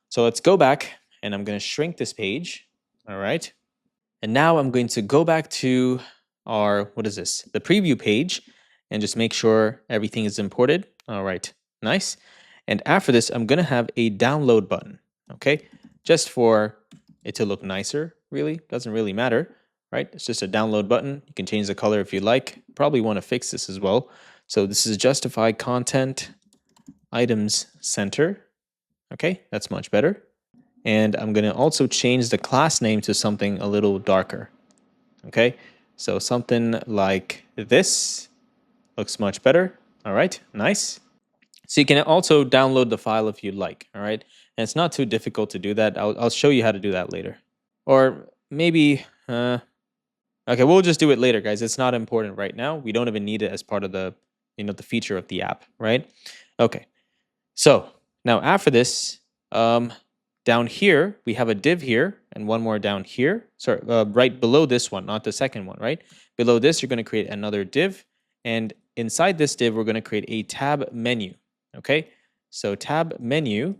So let's go back and I'm going to shrink this page. All right. And now I'm going to go back to our, what is this? The preview page and just make sure everything is imported. All right. Nice. And after this, I'm going to have a download button. Okay. Just for it to look nicer, really. Doesn't really matter, right? It's just a download button. You can change the color if you like. Probably want to fix this as well. So this is justify content items center. Okay, that's much better. And I'm going to also change the class name to something a little darker. Okay, so something like this looks much better. All right, nice. So you can also download the file if you'd like. All right, and it's not too difficult to do that. I'll show you how to do that later. Or maybe, okay, we'll just do it later, guys. It's not important right now. We don't even need it as part of the, the feature of the app, right? Okay, so now after this, down here, we have a div here and one more down here. Sorry, right below this one, not the second one, right? Below this, you're going to create another div. And inside this div, we're going to create a tab menu. Okay, so tab menu,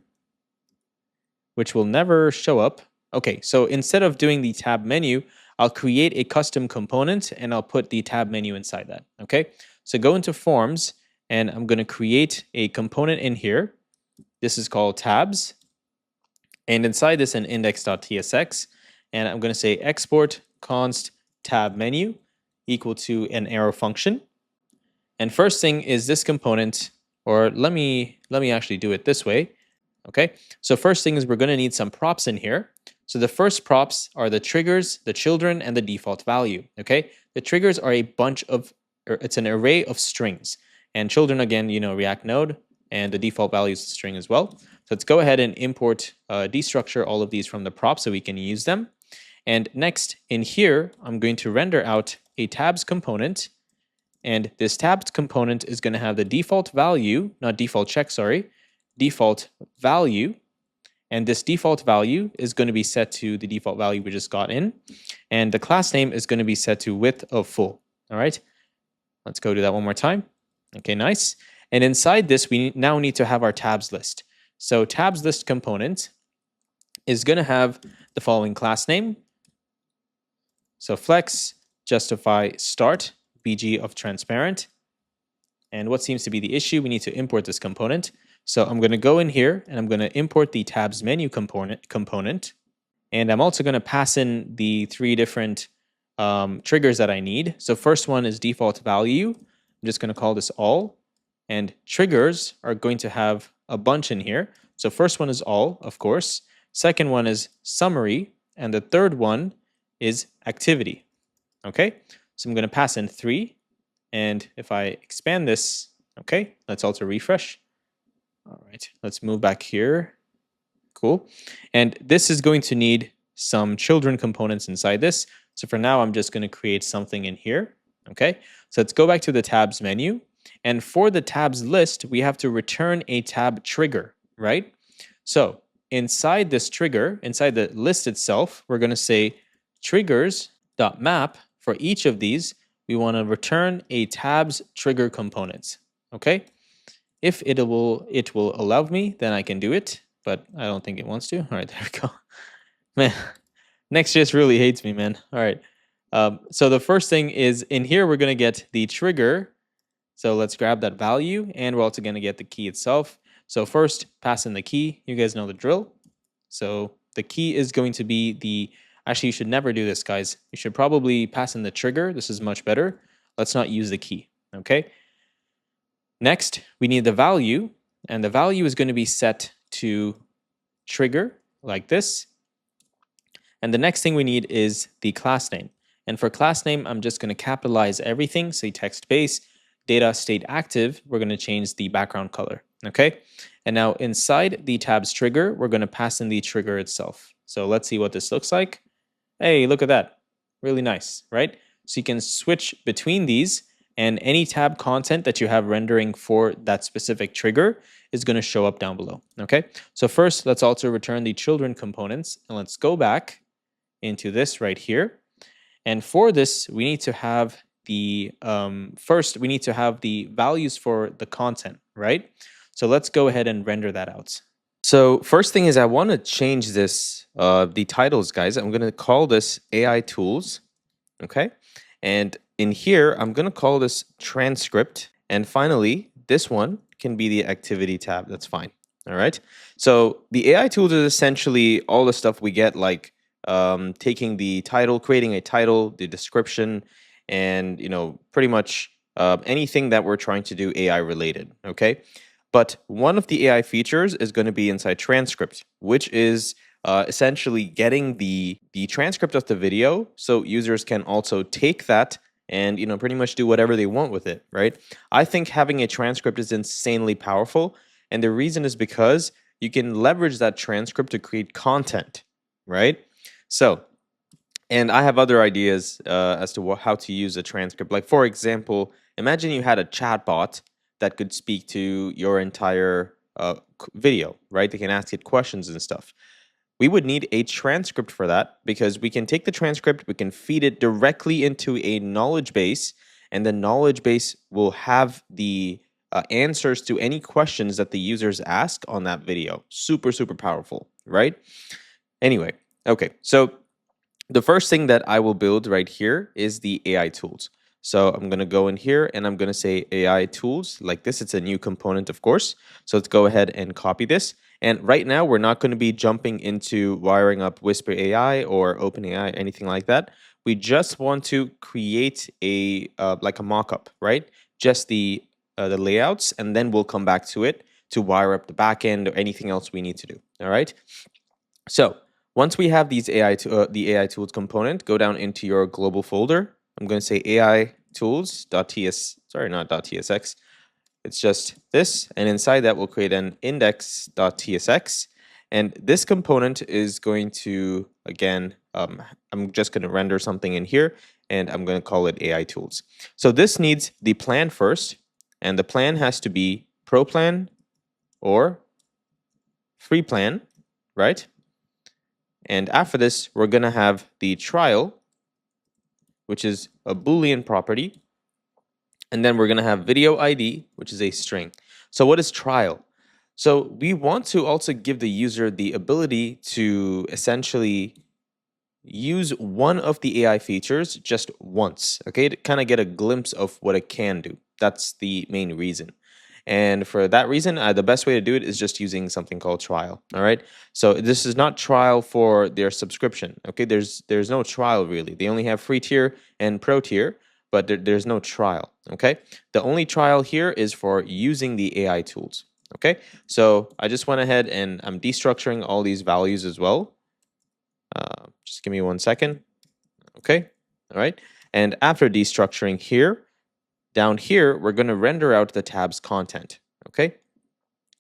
which will never show up. Okay, so instead of doing the tab menu, I'll create a custom component and I'll put the tab menu inside that. Okay, so go into forms and I'm going to create a component in here. This is called tabs. And inside this, an index.tsx. And I'm going to say export const tab menu equal to an arrow function. And first thing is this component, or let me actually do it this way. Okay, so first thing is we're going to need some props in here. So the first props are the triggers, the children, and the default value. Okay, the triggers are a bunch of, or it's an array of strings. And children, again, React Node, and the default value is a string as well. So let's go ahead and import, destructure all of these from the prop so we can use them. And next, in here, I'm going to render out a tabs component. And this tabs component is going to have the default value, not default check, sorry, default value. And this default value is going to be set to the default value we just got in. And the class name is going to be set to width of full. All right, let's go do that one more time. Okay, nice. And inside this, we now need to have our tabs list. So tabs list component is going to have the following class name. So flex, justify, start, bg of transparent. And what seems to be the issue, we need to import this component. So I'm going to go in here and I'm going to import the tabs menu component. And I'm also going to pass in the three different triggers that I need. So first one is default value. I'm just going to call this all. And triggers are going to have a bunch in here. So first one is all, of course. Second one is summary. And the third one is activity. Okay, so I'm going to pass in 3. And if I expand this, okay, let's also refresh. All right, let's move back here. Cool. And this is going to need some children components inside this. So for now, I'm just going to create something in here. Okay, so let's go back to the tabs menu. And for the tabs list, we have to return a tab trigger, right? So inside this trigger, inside the list itself, we're going to say triggers.map. For each of these, we want to return a tabs trigger component. Okay, if it will allow me, then I can do it, but I don't think it wants to. All right, there we go. Man, Nextjs really hates me, man. All right, so the first thing is in here, we're going to get the trigger. So let's grab that value, and we're also going to get the key itself. So first, pass in the key. You guys know the drill. So the key is going to be the, actually, you should never do this, guys. You should probably pass in the trigger. This is much better. Let's not use the key, okay? Next, we need the value, and the value is going to be set to trigger like this. And the next thing we need is the class name. And for class name, I'm just going to capitalize everything, say text base, data state active, we're going to change the background color, okay? And now inside the tabs trigger, we're going to pass in the trigger itself. So let's see what this looks like. Hey, look at that. Really nice, right? So you can switch between these, and any tab content that you have rendering for that specific trigger is going to show up down below, okay? So first, let's also return the children components, and let's go back into this right here. And for this, we need to have the, first, we need to have the values for the content, right? So let's go ahead and render that out. So first thing is I want to change this, the titles, guys. I'm going to call this AI tools, okay? And in here, I'm going to call this transcript. And finally, this one can be the activity tab. That's fine. All right. So the AI tools is essentially all the stuff we get, like taking the title, creating a title, the description, and pretty much anything that we're trying to do AI related. Okay. But one of the AI features is going to be inside transcript, which is essentially getting the transcript of the video, so users can also take that and pretty much do whatever they want with it, right? I think having a transcript is insanely powerful, and the reason is because you can leverage that transcript to create content, right? So, and I have other ideas as to how to use a transcript. Like, for example, imagine you had a chatbot that could speak to your entire video, right? They can ask it questions and stuff. We would need a transcript for that, because we can take the transcript, we can feed it directly into a knowledge base, and the knowledge base will have the answers to any questions that the users ask on that video. Super, super powerful, right? Anyway, okay, so the first thing that I will build right here is the AI tools. So I'm going to go in here and I'm going to say AI tools like this. It's a new component, of course. So let's go ahead and copy this. And right now, we're not going to be jumping into wiring up Whisper AI or OpenAI, anything like that. We just want to create a like a mockup, right? Just the layouts, and then we'll come back to it to wire up the backend or anything else we need to do. All right. So once we have these the AI tools component, go down into your global folder. I'm going to say AI tools.ts, sorry, not .tsx. It's just this, and inside that we'll create an index.tsx, and this component is going to, again, I'm just going to render something in here, and I'm going to call it AI tools. So this needs the plan first, and the plan has to be pro plan or free plan, right? And after this, we're going to have the trial, which is a Boolean property. And then we're going to have video ID, which is a string. So what is trial? So we want to also give the user the ability to essentially use one of the AI features just once, okay, to kind of get a glimpse of what it can do. That's the main reason. And for that reason, the best way to do it is just using something called trial. All right. So this is not trial for their subscription. Okay. There's no trial really. They only have free tier and pro tier, but there's no trial. Okay. The only trial here is for using the AI tools. Okay. So I just went ahead and I'm destructuring all these values as well. Just give me 1 second. Okay. All right. And after destructuring here, down here, we're going to render out the tab's content, okay?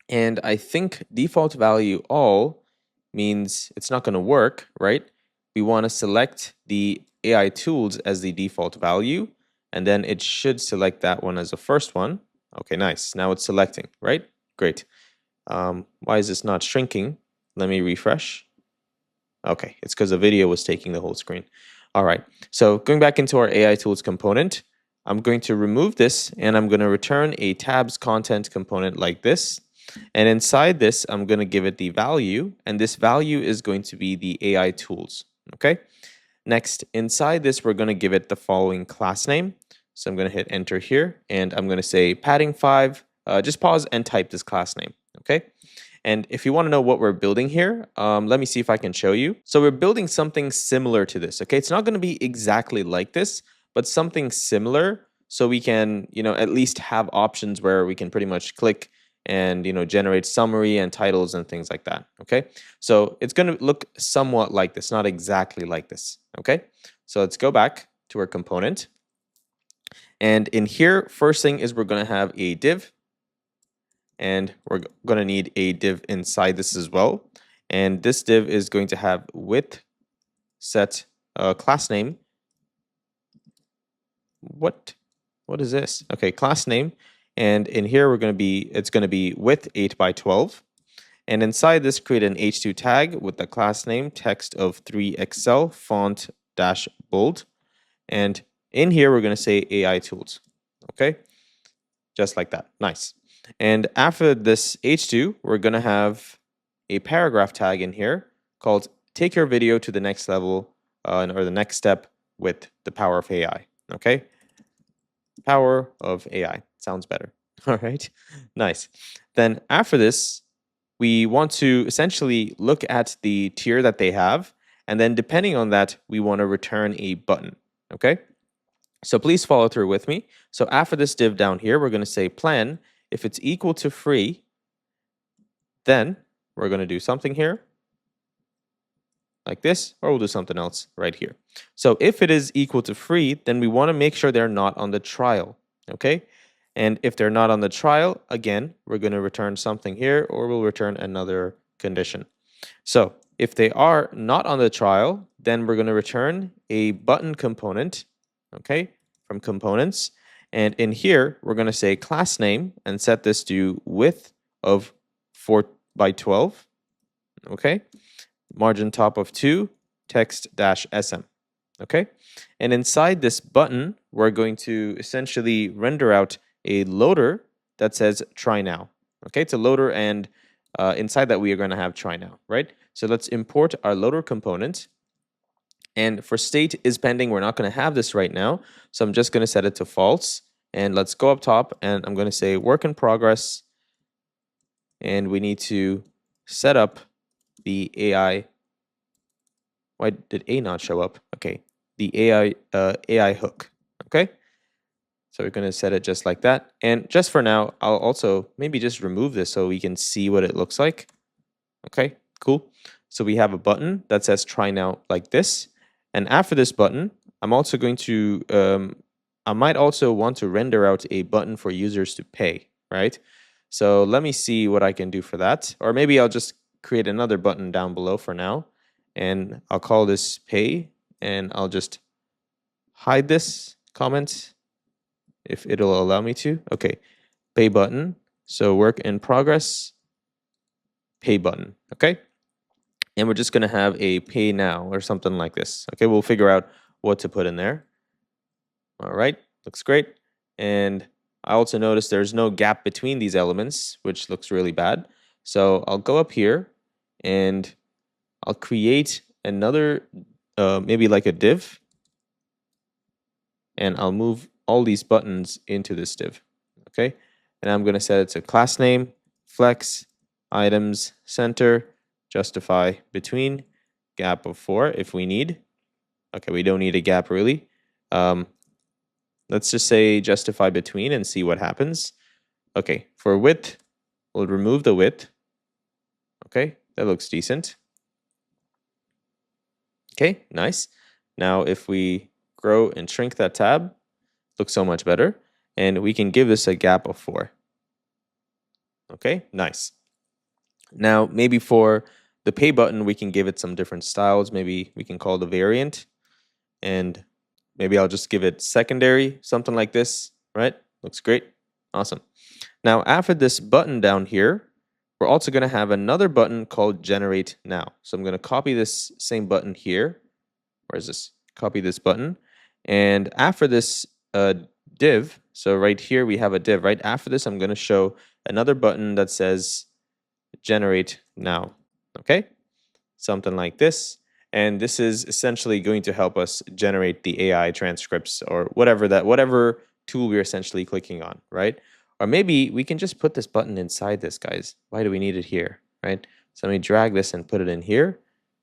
And I think default value all means it's not going to work, right? We want to select the AI tools as the default value, and then it should select that one as the first one. Okay, nice. Now it's selecting, right? Great. Why is this not shrinking? Let me refresh. Okay, it's because the video was taking the whole screen. All right, so going back into our AI tools component, I'm going to remove this and I'm going to return a tabs content component like this. And inside this, I'm going to give it the value, and this value is going to be the AI tools. Okay. Next, inside this, we're going to give it the following class name. So I'm going to hit enter here and I'm going to say padding 5. Just pause and type this class name. Okay. And if you want to know what we're building here, let me see if I can show you. So we're building something similar to this. Okay. It's not going to be exactly like this, but something similar, so we can, at least have options where we can pretty much click, and generate summary and titles and things like that. Okay, so it's going to look somewhat like this, not exactly like this. Okay, so let's go back to our component, and in here, first thing is we're going to have a div, and we're going to need a div inside this as well. And this div is going to have with set class name. What is this? Okay, class name, and in here it's going to be width 8 by 12, and inside this create an h2 tag with the class name text of 3XL font dash bold, and in here we're going to say AI tools. Okay, just like that. Nice. And after this h2, we're going to have a paragraph tag in here called take your video to the next level or the next step with the power of AI. Okay, power of AI sounds better. All right, nice. Then after this, we want to essentially look at the tier that they have, and then depending on that, we want to return a button. Okay, so please follow through with me. So after this div down here, we're going to say plan. If it's equal to free, then we're going to do something here like this, or we'll do something else right here. So if it is equal to free, then we want to make sure they're not on the trial. Okay, and if they're not on the trial, again, we're going to return something here, or we'll return another condition. So if they are not on the trial, then we're going to return a button component, okay, from components. And in here, we're going to say class name and set this to width of 4 by 12, okay, margin top of 2, text dash sm, okay. And inside this button, we're going to essentially render out a loader that says try now, okay. It's a loader, and inside that we are going to have try now, right? So let's import our loader component. And for state is pending, we're not going to have this right now. So I'm just going to set it to false. And let's go up top, and I'm going to say work in progress. And we need to set up the AI. Why did A not show up? Okay, the AI hook. Okay, so we're going to set it just like that. And just for now, I'll also maybe just remove this so we can see what it looks like. Okay, cool. So we have a button that says try now like this. And after this button, I'm also going to, I might also want to render out a button for users to pay, right? So let me see what I can do for that. Or maybe I'll just create another button down below for now. And I'll call this pay, and I'll just hide this comment if it'll allow me to. Okay, pay button. So work in progress, pay button, okay? And we're just going to have a pay now or something like this. Okay, we'll figure out what to put in there. All right, looks great. And I also noticed there's no gap between these elements, which looks really bad. So I'll go up here and I'll create another, maybe like a div. And I'll move all these buttons into this div. Okay, and I'm going to set it to class name, flex, items, center, justify between, gap of 4 if we need. Okay, we don't need a gap really. Let's just say justify between and see what happens. Okay, for width, we'll remove the width. Okay, that looks decent. Okay, nice. Now if we grow and shrink that tab, looks so much better. And we can give this a gap of 4. Okay, nice. Now maybe for the pay button, we can give it some different styles. Maybe we can call the variant, and maybe I'll just give it secondary, something like this, right? Looks great. Awesome. Now after this button down here, we're also going to have another button called generate now. So I'm going to copy this same button here. Where is this? Copy this button. And after this div, so right here we have a div. Right after this, I'm going to show another button that says generate now. Okay, something like this. And this is essentially going to help us generate the AI transcripts or whatever tool we're essentially clicking on, right? Or maybe we can just put this button inside this, guys. Why do we need it here, right? So let me drag this and put it in here.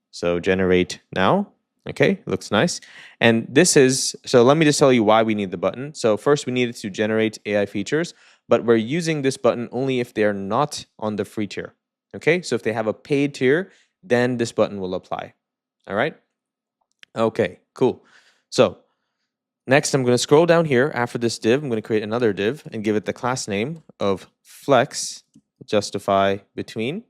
So generate now. Okay, looks nice. And this is, so let me just tell you why we need the button. So first we needed to generate AI features, but we're using this button only if they're not on the free tier. Okay, so if they have a paid tier, then this button will apply. All right. Okay, cool. So next, I'm going to scroll down here. After this div, I'm going to create another div and give it the class name of flex justify between.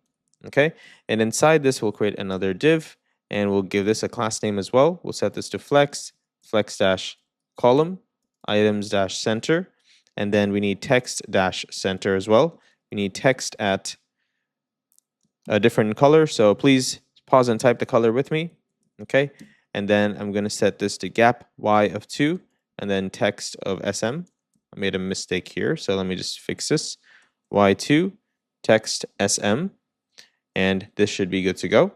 Okay, and inside this, we'll create another div and we'll give this a class name as well. We'll set this to flex dash column items dash center, and then we need text dash center as well. We need text at a different color, so please pause and type the color with me. Okay, and then I'm going to set this to gap y of 2 and then text of sm. I made a mistake here, so let me just fix this. y2 text sm, and this should be good to go.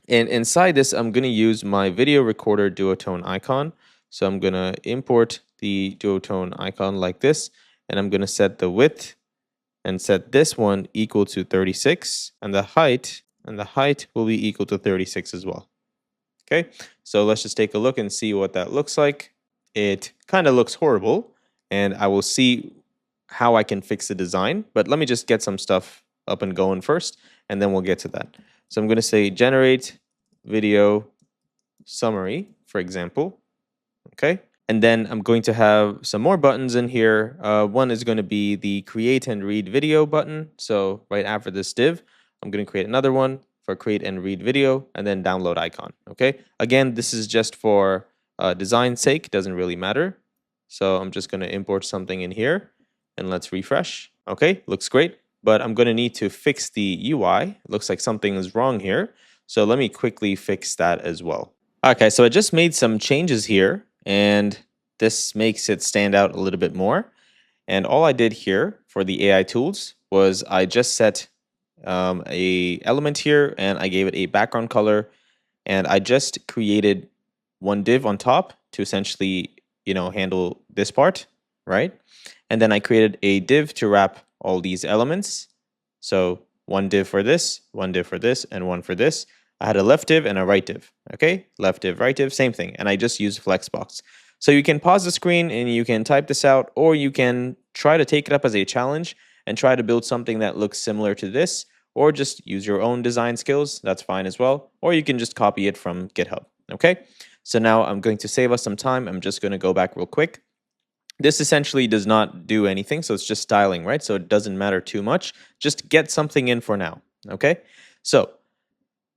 And inside this, I'm going to use my video recorder duotone icon. So I'm going to import the duotone icon like this, and I'm going to set the width and set this one equal to 36, and the height will be equal to 36 as well. Okay, so let's just take a look and see what that looks like. It kind of looks horrible, and I will see how I can fix the design, but let me just get some stuff up and going first, and then we'll get to that. So I'm going to say generate video summary, for example. Okay, and then I'm going to have some more buttons in here. One is going to be the create and read video button. So right after this div, I'm going to create another one for create and read video, and then download icon. Okay, again, this is just for design's sake, doesn't really matter. So I'm just going to import something in here, and let's refresh. Okay, looks great, but I'm going to need to fix the UI. It looks like something is wrong here. So let me quickly fix that as well. Okay, so I just made some changes here, and this makes it stand out a little bit more. And all I did here for the AI tools was I just set a element here, and I gave it a background color, and I just created one div on top to essentially, handle this part, right? And then I created a div to wrap all these elements. So one div for this, one div for this, and one for this. I had a left div and a right div. Okay, left div, right div, same thing. And I just used Flexbox. So you can pause the screen and you can type this out, or you can try to take it up as a challenge and try to build something that looks similar to this, or just use your own design skills. That's fine as well. Or you can just copy it from GitHub. Okay, so now I'm going to save us some time. I'm just going to go back real quick. This essentially does not do anything, so it's just styling, right? So it doesn't matter too much. Just get something in for now. Okay, so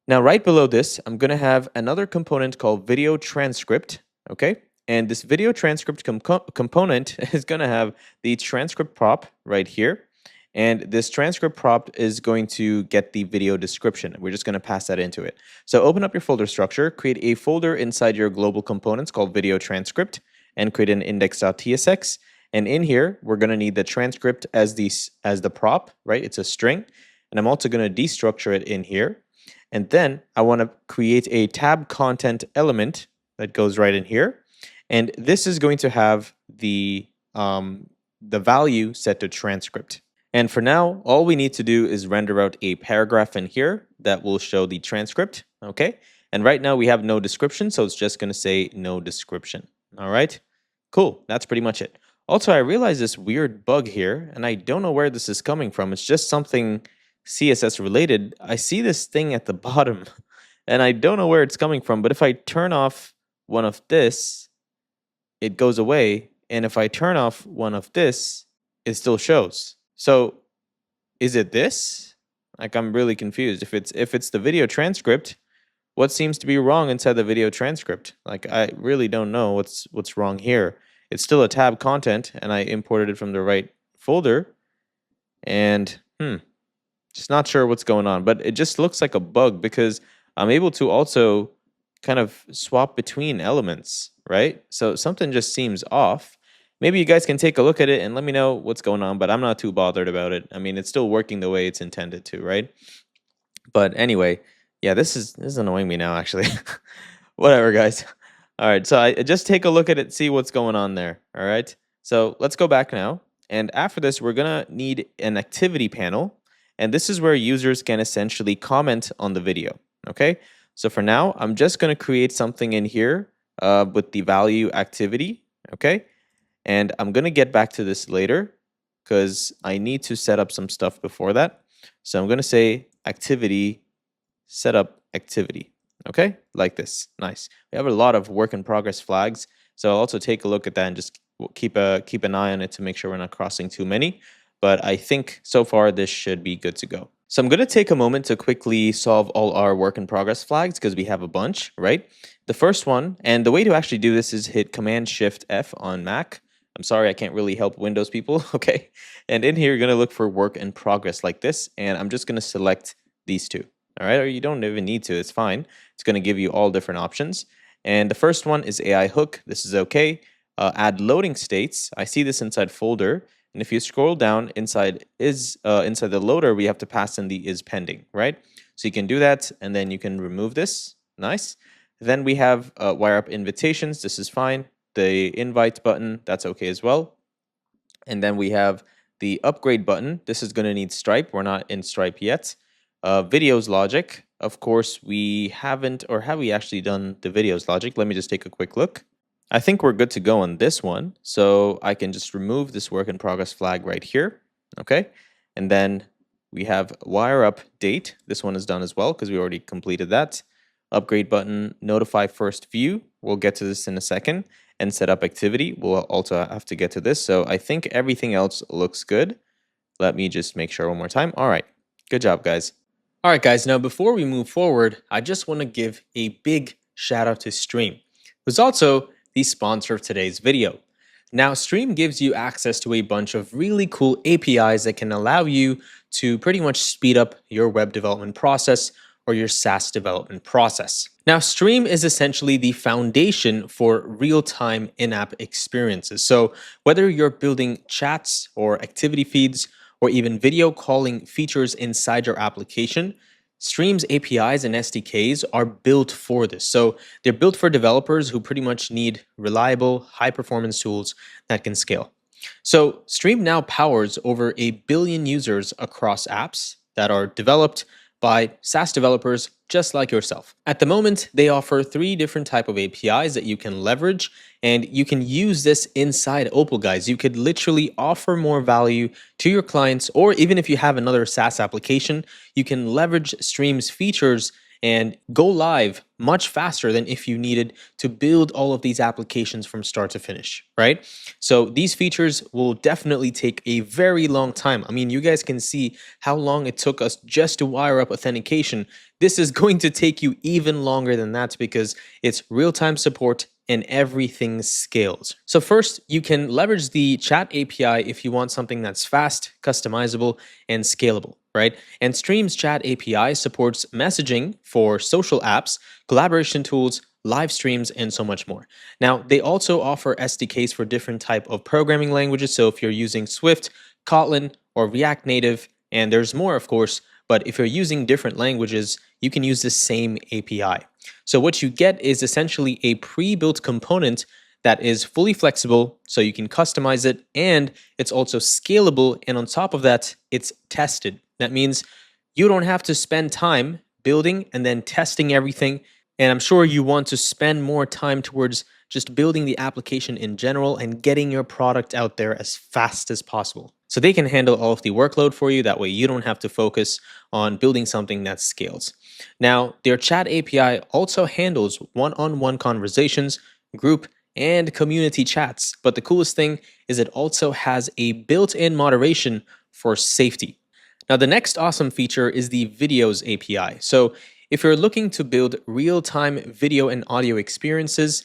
now right below this, I'm going to have another component called video transcript. Okay, and this video transcript component is going to have the transcript prop right here. And this transcript prop is going to get the video description. We're just going to pass that into it. So open up your folder structure, create a folder inside your global components called video transcript, and create an index.tsx. And in here, we're going to need the transcript as the prop, right? It's a string. And I'm also going to destructure it in here. And then I want to create a tab content element that goes right in here. And this is going to have the value set to transcript. And for now, all we need to do is render out a paragraph in here that will show the transcript, okay? And right now we have no description, so it's just going to say no description, all right? Cool, that's pretty much it. Also, I realized this weird bug here, and I don't know where this is coming from. It's just something CSS related. I see this thing at the bottom, and I don't know where it's coming from, but if I turn off one of this, it goes away, and if I turn off one of this, it still shows. So is it this? Like, I'm really confused. If it's the video transcript, what seems to be wrong inside the video transcript? Like, I really don't know what's wrong here. It's still a tab content, and I imported it from the right folder. And just not sure what's going on, but it just looks like a bug because I'm able to also kind of swap between elements, right? So something just seems off. Maybe you guys can take a look at it and let me know what's going on, but I'm not too bothered about it. I mean, it's still working the way it's intended to, right? But anyway, yeah, this is annoying me now, actually. Whatever, guys. All right, so I just take a look at it, see what's going on there, all right? So let's go back now. And after this, we're going to need an activity panel. And this is where users can essentially comment on the video, okay? So for now, I'm just going to create something in here with the value activity, okay? And I'm going to get back to this later. because I need to set up some stuff before that. So I'm going to say activity, setup activity. Okay, like this. Nice. We have a lot of work in progress flags. So I'll also take a look at that and just keep an eye on it to make sure we're not crossing too many. But I think so far this should be good to go. So I'm going to take a moment to quickly solve all our work in progress flags because we have a bunch, right? The first one, and the way to actually do this is hit Command-Shift-F on Mac. I'm sorry, I can't really help Windows people, okay? And in here, you're going to look for work in progress like this, and I'm just going to select these two, all right? Or you don't even need to, it's fine. It's going to give you all different options. And the first one is AI hook. This is okay. Add loading states. I see this inside folder. And if you scroll down inside the loader, we have to pass in the is pending, right? So you can do that, and then you can remove this. Nice. Then we have wire up invitations. This is fine. The invite button, that's okay as well. And then we have the upgrade button. This is going to need Stripe. We're not in Stripe yet. Videos logic. Of course, we haven't, or have we actually done the videos logic? Let me just take a quick look. I think we're good to go on this one. So I can just remove this work in progress flag right here. Okay. And then we have wire up date. This one is done as well because we already completed that. Upgrade button, notify first view. We'll get to this in a second. And set up activity. We'll also have to get to this. So I think everything else looks good. Let me just make sure one more time. All right. Good job, guys. All right, guys. Now, before we move forward, I just want to give a big shout out to Stream, who's also the sponsor of today's video. Now, Stream gives you access to a bunch of really cool APIs that can allow you to pretty much speed up your web development process or your SaaS development process. Now, Stream is essentially the foundation for real-time in-app experiences. So whether you're building chats or activity feeds or even video calling features inside your application, Stream's APIs and SDKs are built for this. So they're built for developers who pretty much need reliable, high-performance tools that can scale. So Stream now powers over 1 billion users across apps that are developed by SaaS developers just like yourself. At the moment, they offer 3 different types of APIs that you can leverage, and you can use this inside Opal, guys. You could literally offer more value to your clients, or even if you have another SaaS application, you can leverage Stream's features and go live much faster than if you needed to build all of these applications from start to finish, right? So these features will definitely take a very long time. I mean, you guys can see how long it took us just to wire up authentication. This is going to take you even longer than that because it's real-time support and everything scales. So first, you can leverage the chat API if you want something that's fast, customizable, and scalable, right? And Stream's chat API supports messaging for social apps, collaboration tools, live streams, and so much more. Now, they also offer SDKs for different type of programming languages. So if you're using Swift, Kotlin, or React Native, and there's more, of course, but if you're using different languages, you can use the same API. So what you get is essentially a pre-built component that is fully flexible, so you can customize it, and it's also scalable, and on top of that, it's tested. That means you don't have to spend time building and then testing everything, and I'm sure you want to spend more time towards just building the application in general and getting your product out there as fast as possible. So they can handle all of the workload for you. That way you don't have to focus on building something that scales. Now, their chat API also handles one-on-one conversations, group, and community chats. But the coolest thing is it also has a built-in moderation for safety. Now, the next awesome feature is the Videos API. So if you're looking to build real-time video and audio experiences,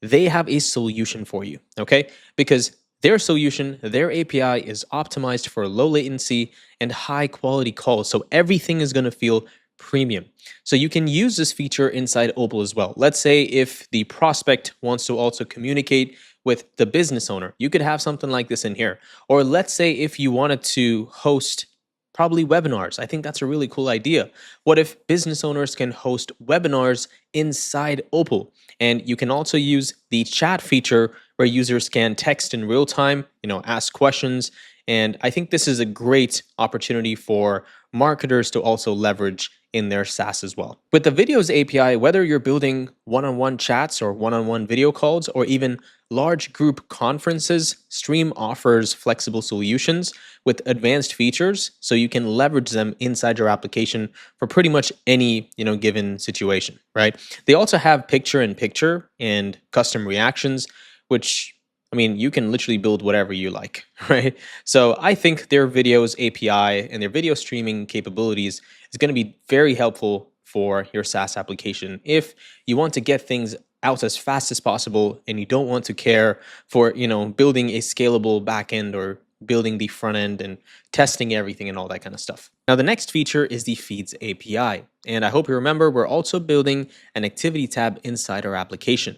they have a solution for you, okay? Because their solution, their API is optimized for low latency and high quality calls. So everything is going to feel premium. So you can use this feature inside Opal as well. Let's say if the prospect wants to also communicate with the business owner, you could have something like this in here. Or let's say if you wanted to host probably webinars. I think that's a really cool idea. What if business owners can host webinars inside Opal? And you can also use the chat feature where users can text in real time, ask questions. And I think this is a great opportunity for marketers to also leverage in their SaaS as well. With the videos API, whether you're building one-on-one chats or one-on-one video calls or even large group conferences, Stream offers flexible solutions with advanced features so you can leverage them inside your application for pretty much any, given situation, right? They also have picture-in-picture and custom reactions, which you can literally build whatever you like, right? So I think their videos API and their video streaming capabilities is going to be very helpful for your SaaS application if you want to get things out as fast as possible and you don't want to care for, building a scalable backend or building the front end and testing everything and all that kind of stuff. Now, the next feature is the Feeds API. And I hope you remember, we're also building an activity tab inside our application.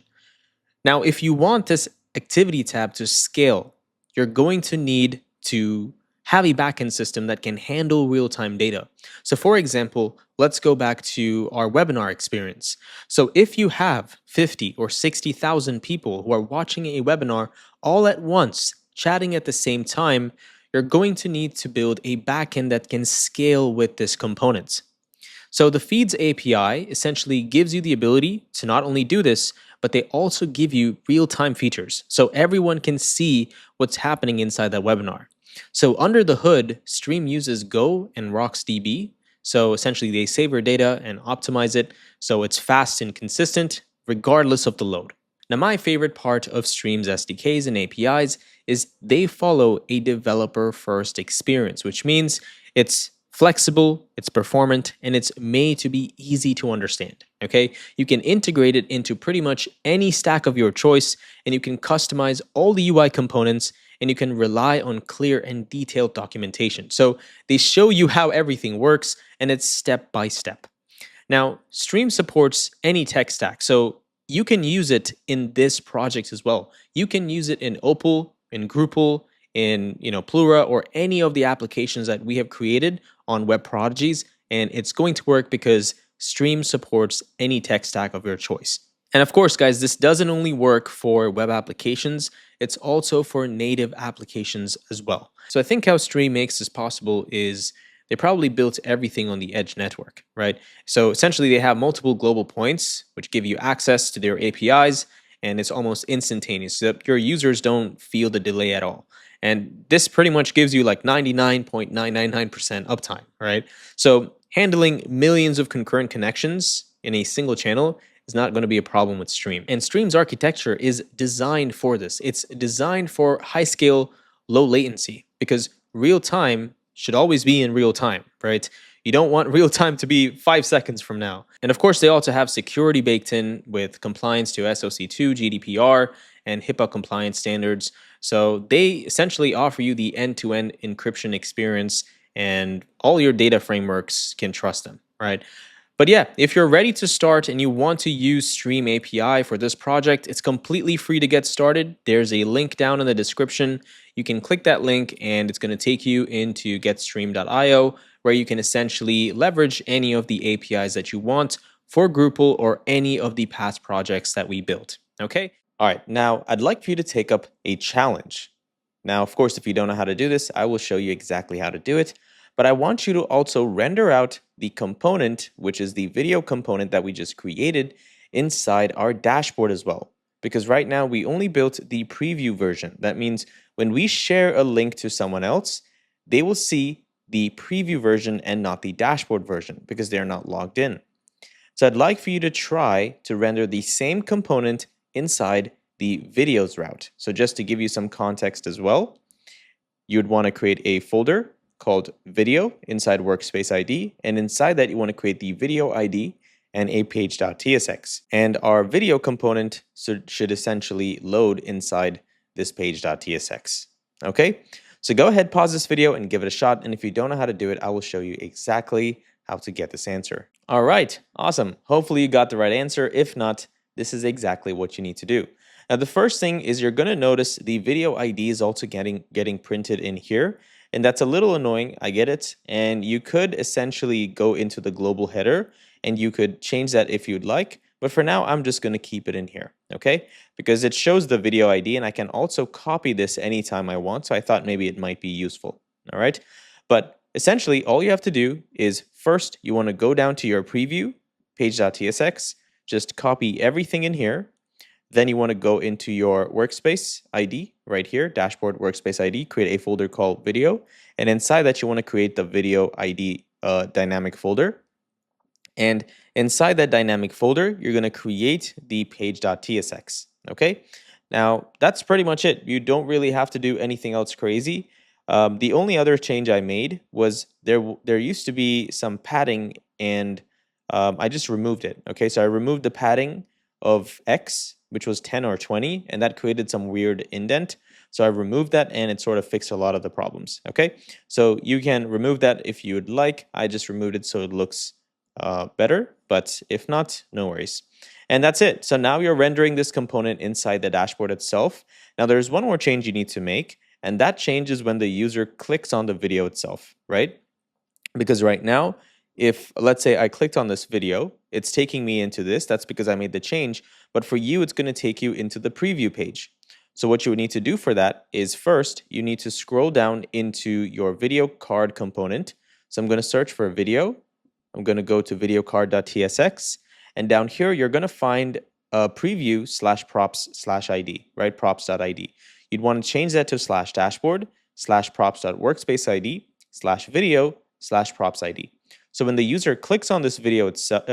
Now, if you want this activity tab to scale, you're going to need to have a backend system that can handle real-time data. So for example, let's go back to our webinar experience. So if you have 50 or 60,000 people who are watching a webinar all at once, chatting at the same time, you're going to need to build a backend that can scale with this component. So the Feeds API essentially gives you the ability to not only do this, but they also give you real-time features so everyone can see what's happening inside that webinar. So under the hood, Stream uses Go and RocksDB. So essentially they save your data and optimize it so it's fast and consistent regardless of the load. Now, my favorite part of Stream's SDKs and APIs is they follow a developer-first experience, which means it's flexible, it's performant, and it's made to be easy to understand, okay? You can integrate it into pretty much any stack of your choice, and you can customize all the UI components, and you can rely on clear and detailed documentation. So they show you how everything works, and it's step by step. Now, Stream supports any tech stack, so you can use it in this project as well. You can use it in Opal, in Drupal, in Plura, or any of the applications that we have created on Web Prodigies, and it's going to work because Stream supports any tech stack of your choice. And of course, guys, this doesn't only work for web applications, it's also for native applications as well. So I think how Stream makes this possible is they probably built everything on the edge network, right? So essentially they have multiple global points which give you access to their APIs, and it's almost instantaneous so that your users don't feel the delay at all. And this pretty much gives you like 99.999% uptime, right? So handling millions of concurrent connections in a single channel is not going to be a problem with Stream. And Stream's architecture is designed for this. It's designed for high scale, low latency, because real time should always be in real time, right? You don't want real time to be 5 seconds from now. And of course, they also have security baked in with compliance to SOC2, GDPR, and HIPAA compliance standards. So they essentially offer you the end-to-end encryption experience, and all your data frameworks can trust them, right? But yeah, if you're ready to start and you want to use Stream API for this project, it's completely free to get started. There's a link down in the description. You can click that link and it's going to take you into getstream.io, where you can essentially leverage any of the APIs that you want for Drupal or any of the past projects that we built, okay? All right, now I'd like for you to take up a challenge. Now, of course, if you don't know how to do this, I will show you exactly how to do it. But I want you to also render out the component, which is the video component that we just created inside our dashboard as well. Because right now we only built the preview version. That means when we share a link to someone else, they will see the preview version and not the dashboard version because they're not logged in. So I'd like for you to try to render the same component inside the videos route. So just to give you some context as well, you'd want to create a folder called video inside Workspace ID, and inside that you want to create the video ID and a page.tsx. And our video component should essentially load inside this page.tsx. Okay, so go ahead, pause this video and give it a shot. And if you don't know how to do it, I will show you exactly how to get this answer. All right, awesome. Hopefully you got the right answer. If not, this is exactly what you need to do. Now, the first thing is you're going to notice the video ID is also getting printed in here. And that's a little annoying, I get it. And you could essentially go into the global header and you could change that if you'd like. But for now, I'm just going to keep it in here, okay? Because it shows the video ID and I can also copy this anytime I want. So I thought maybe it might be useful, all right? But essentially, all you have to do is First, you want to go down to your preview, page.tsx, just copy everything in here. Then you want to go into your workspace ID right here, dashboard workspace ID, create a folder called video. And inside that, you want to create the video ID dynamic folder. And inside that dynamic folder, you're going to create the page.tsx. Okay. Now, that's pretty much it. You don't really have to do anything else crazy. The only other change I made was there used to be some padding, and I just removed it. Okay, so I removed the padding of X, which was 10 or 20, and that created some weird indent. So I removed that, and it sort of fixed a lot of the problems. Okay, so you can remove that if you would like. I just removed it so it looks better, but if not, no worries. And that's it. So now you're rendering this component inside the dashboard itself. Now there's one more change you need to make, and that change is when the user clicks on the video itself, right? Because right now, if let's say I clicked on this video, it's taking me into this. That's because I made the change. But for you, it's going to take you into the preview page. So what you would need to do for that is first, you need to scroll down into your video card component. So I'm going to search for video. I'm going to go to videocard.tsx. And down here, you're going to find a preview /props/id, right? Props.id. You'd want to change that to /dashboard /props.workspaceid /video/props.id. So when the user clicks on this video itself,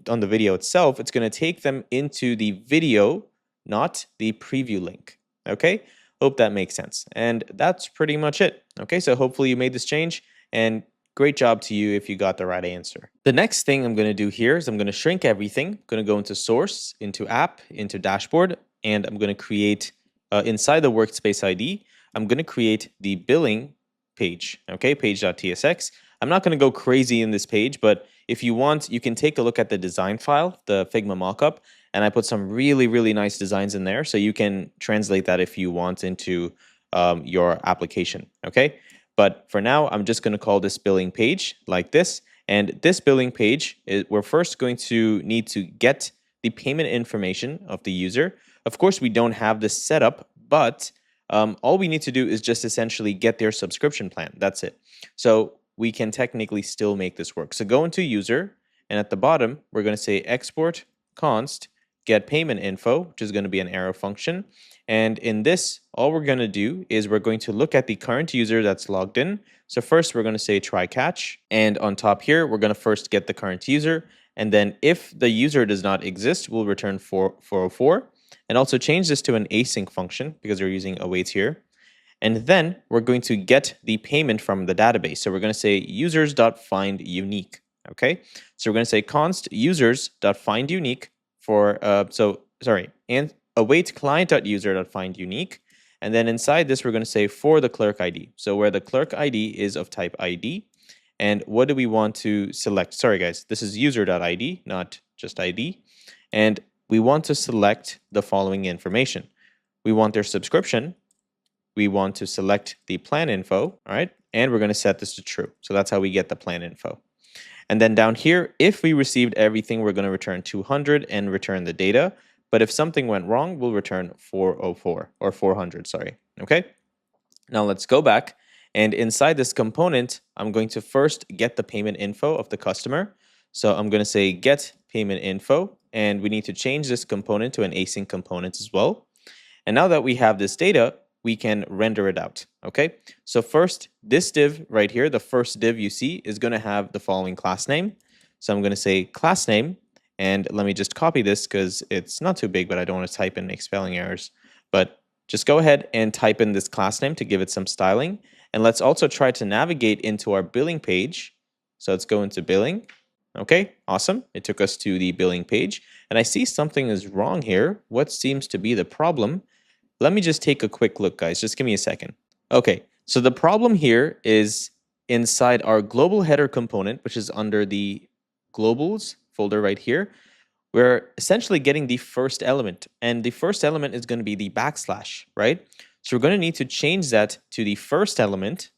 on the video itself, it's going to take them into the video, not the preview link. Okay, hope that makes sense. And that's pretty much it. Okay, so hopefully you made this change, and great job to you if you got the right answer. The next thing I'm going to do here is I'm going to shrink everything. I'm going to go into source, into app, into dashboard, and I'm going to create inside the workspace ID, I'm going to create the billing page, okay, page.tsx. I'm not going to go crazy in this page, but if you want, you can take a look at the design file, the Figma mockup, and I put some really, really nice designs in there, so you can translate that if you want into your application, okay? But for now, I'm just going to call this billing page like this, and this billing page, we're first going to need to get the payment information of the user. Of course, we don't have this set up, but all we need to do is just essentially get their subscription plan. That's it. So we can technically still make this work. So go into user, and at the bottom, we're going to say export const get payment info, which is going to be an arrow function. And in this, all we're going to do is we're going to look at the current user that's logged in. So first, we're going to say try catch. And on top here, we're going to first get the current user. And then if the user does not exist, we'll return 404. And also change this to an async function because we're using awaits here. And then we're going to get the payment from the database. So we're going to say users.findUnique. Okay, so we're going to say const users.findUnique for and await client.user.findUnique. And then inside this, we're going to say for the clerk ID. So where the clerk ID is of type ID. And what do we want to select? Sorry, guys, this is user.id, not just ID. And we want to select the following information. We want their subscription. We want to select the plan info, all right? And we're going to set this to true. So that's how we get the plan info. And then down here, if we received everything, we're going to return 200 and return the data. But if something went wrong, we'll return 404 or 400, sorry. Okay? Now let's go back. And inside this component, I'm going to first get the payment info of the customer. So I'm going to say get payment info, and we need to change this component to an async component as well. And now that we have this data, we can render it out, okay? So first, this div right here, the first div you see is going to have the following class name. So I'm going to say class name, and let me just copy this because it's not too big, but I don't want to type and make spelling errors. But just go ahead and type in this class name to give it some styling. And let's also try to navigate into our billing page. So let's go into billing. Okay, awesome. It took us to the billing page. And I see something is wrong here. What seems to be the problem? Let me just take a quick look, guys. Just give me a second. Okay, so the problem here is inside our global header component, which is under the globals folder right here. We're essentially getting the first element, and the first element is going to be the backslash, right? So we're going to need to change that to the first element.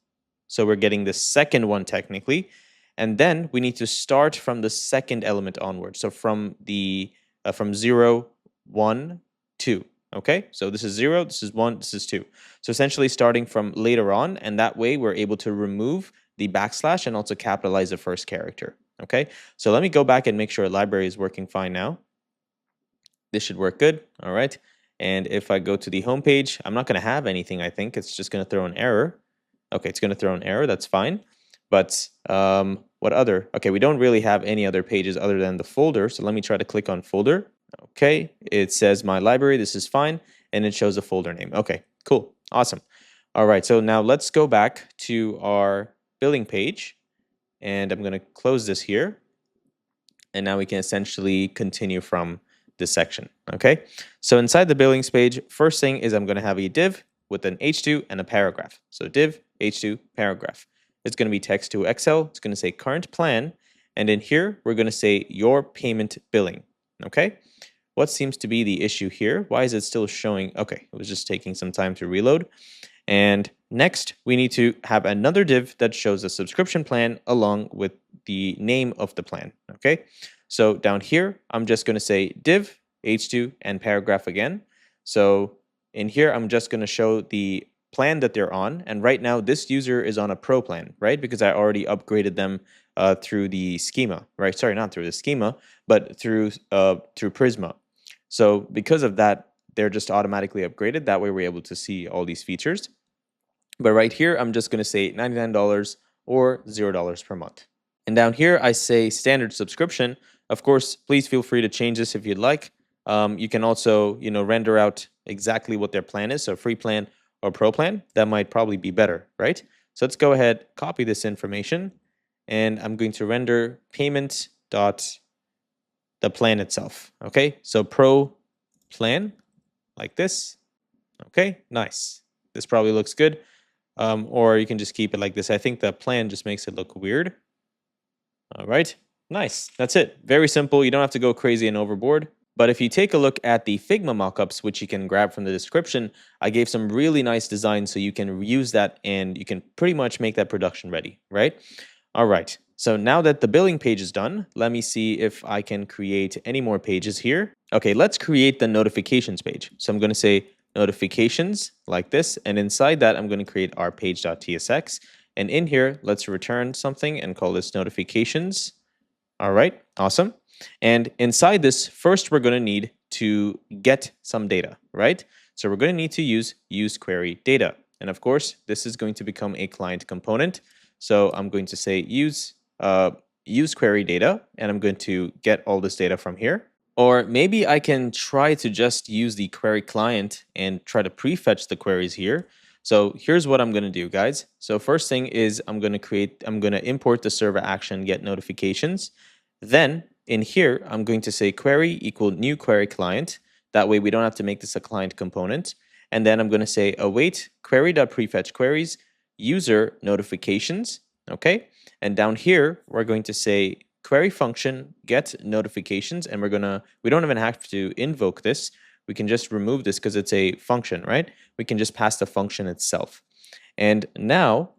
So we're getting the second one technically, and then we need to start from the second element onward. So from the from 0, 1, 2. Okay, so this is 0, this is 1, this is 2. So essentially starting from later on, and that way we're able to remove the backslash and also capitalize the first character. Okay, so let me go back and make sure library is working fine now. This should work good. All right. And if I go to the home page, I'm not going to have anything, I think. It's just going to throw an error. Okay, it's going to throw an error. That's fine. But what other? Okay, we don't really have any other pages other than the folder. So let me try to click on folder. Okay, it says my library. This is fine. And it shows a folder name. Okay, cool. Awesome. All right, so now let's go back to our billing page. And I'm going to close this here. And now we can essentially continue from this section. Okay, so inside the billings page, first thing is I'm going to have a div with an h2 and a paragraph. So div h2 paragraph. It's going to be text to Excel. It's going to say current plan. And in here, we're going to say your payment billing. Okay, what seems to be the issue here? Why is it still showing? Okay, it was just taking some time to reload. And next, we need to have another div that shows a subscription plan along with the name of the plan. Okay, so down here, I'm just going to say div, h2, and paragraph again. So in here, I'm just going to show the plan that they're on. And right now, this user is on a pro plan, right? Because I already upgraded them through the schema, right? Sorry, not through the schema, but through Prisma. So because of that, they're just automatically upgraded. That way we're able to see all these features. But right here, I'm just going to say $99 or $0 per month. And down here, I say standard subscription. Of course, please feel free to change this if you'd like. You can also, render out exactly what their plan is. So free plan or pro plan, that might probably be better, right? So let's go ahead, copy this information, and I'm going to render payment dot the plan itself. Okay, so pro plan like this. Okay, nice. This probably looks good. Or you can just keep it like this. I think the plan just makes it look weird. All right, nice. That's it. Very simple. You don't have to go crazy and overboard. But if you take a look at the Figma mockups, which you can grab from the description, I gave some really nice designs so you can reuse that and you can pretty much make that production ready, right? All right. So now that the billing page is done, let me see if I can create any more pages here. Okay, let's create the notifications page. So I'm going to say notifications like this. And inside that, I'm going to create our page.tsx. And in here, let's return something and call this notifications. All right, awesome. And inside this, first, we're going to need to get some data, right? So we're going to need to use query data. And of course, this is going to become a client component. So I'm going to say use query data, and I'm going to get all this data from here. Or maybe I can try to just use the query client and try to prefetch the queries here. So here's what I'm going to do, guys. So first thing is I'm going to import the server action get notifications. Then in here, I'm going to say query equal new query client. That way we don't have to make this a client component. And then I'm going to say await query.prefetch queries user notifications. Okay. And down here, we're going to say query function get notifications, and we don't even have to invoke this. We can just remove this because it's a function, right? We can just pass the function itself. And now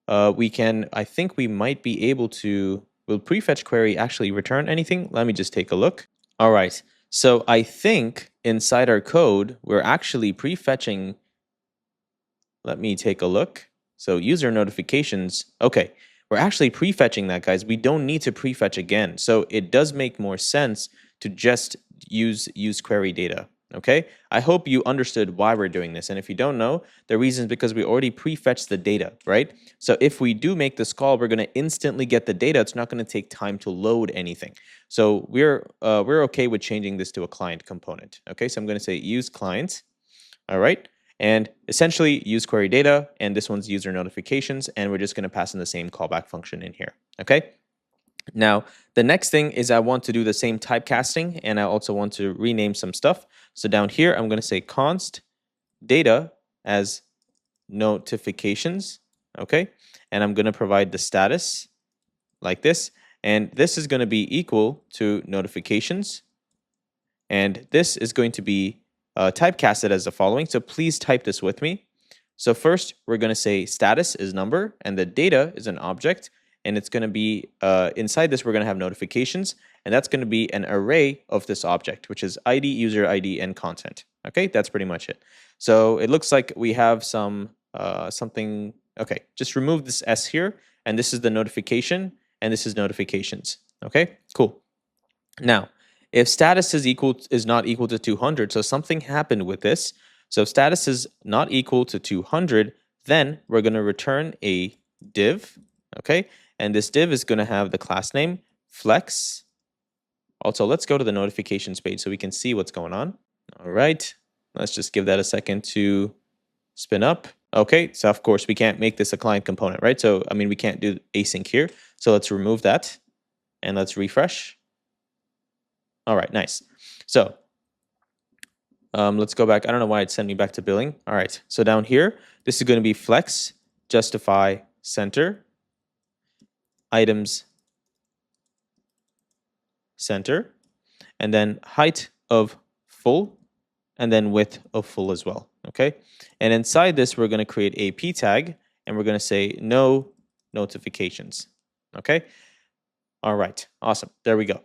I think we might be able to, will prefetch query actually return anything? Let me just take a look. All right, so I think inside our code, we're actually prefetching, let me take a look. So user notifications, okay. We're actually prefetching that, guys. We don't need to prefetch again. So it does make more sense to just use query data, okay? I hope you understood why we're doing this. And if you don't know, the reason is because we already prefetched the data, right? So if we do make this call, we're going to instantly get the data. It's not going to take time to load anything. So we're okay with changing this to a client component, okay? So I'm going to say use client, all right? And essentially use query data, and this one's user notifications, and we're just going to pass in the same callback function in here, okay? Now, the next thing is I want to do the same typecasting, and I also want to rename some stuff. So down here, I'm going to say const data as notifications, okay? And I'm going to provide the status like this, and this is going to be equal to notifications, and this is going to be typecasted as the following. So please type this with me. So first, we're going to say status is number, and the data is an object, and it's going to be inside this, we're going to have notifications, and that's going to be an array of this object, which is ID, user ID, and content. Okay, that's pretty much it. So it looks like we have some something Okay, just remove this S here, and this is the notification, and this is notifications. Okay, cool. Now, if status is not equal to 200, so something happened with this. So if status is not equal to 200, then we're going to return a div, okay? And this div is going to have the class name flex. Also, let's go to the notifications page so we can see what's going on. All right, let's just give that a second to spin up. Okay, so of course we can't make this a client component, right? So, I mean, we can't do async here. So let's remove that and let's refresh. All right, nice. So let's go back. I don't know why it sent me back to billing. All right, so down here, this is going to be flex, justify, center, items, center, and then height of full, and then width of full as well, okay? And inside this, we're going to create a p tag, and we're going to say no notifications, okay? All right, awesome. There we go.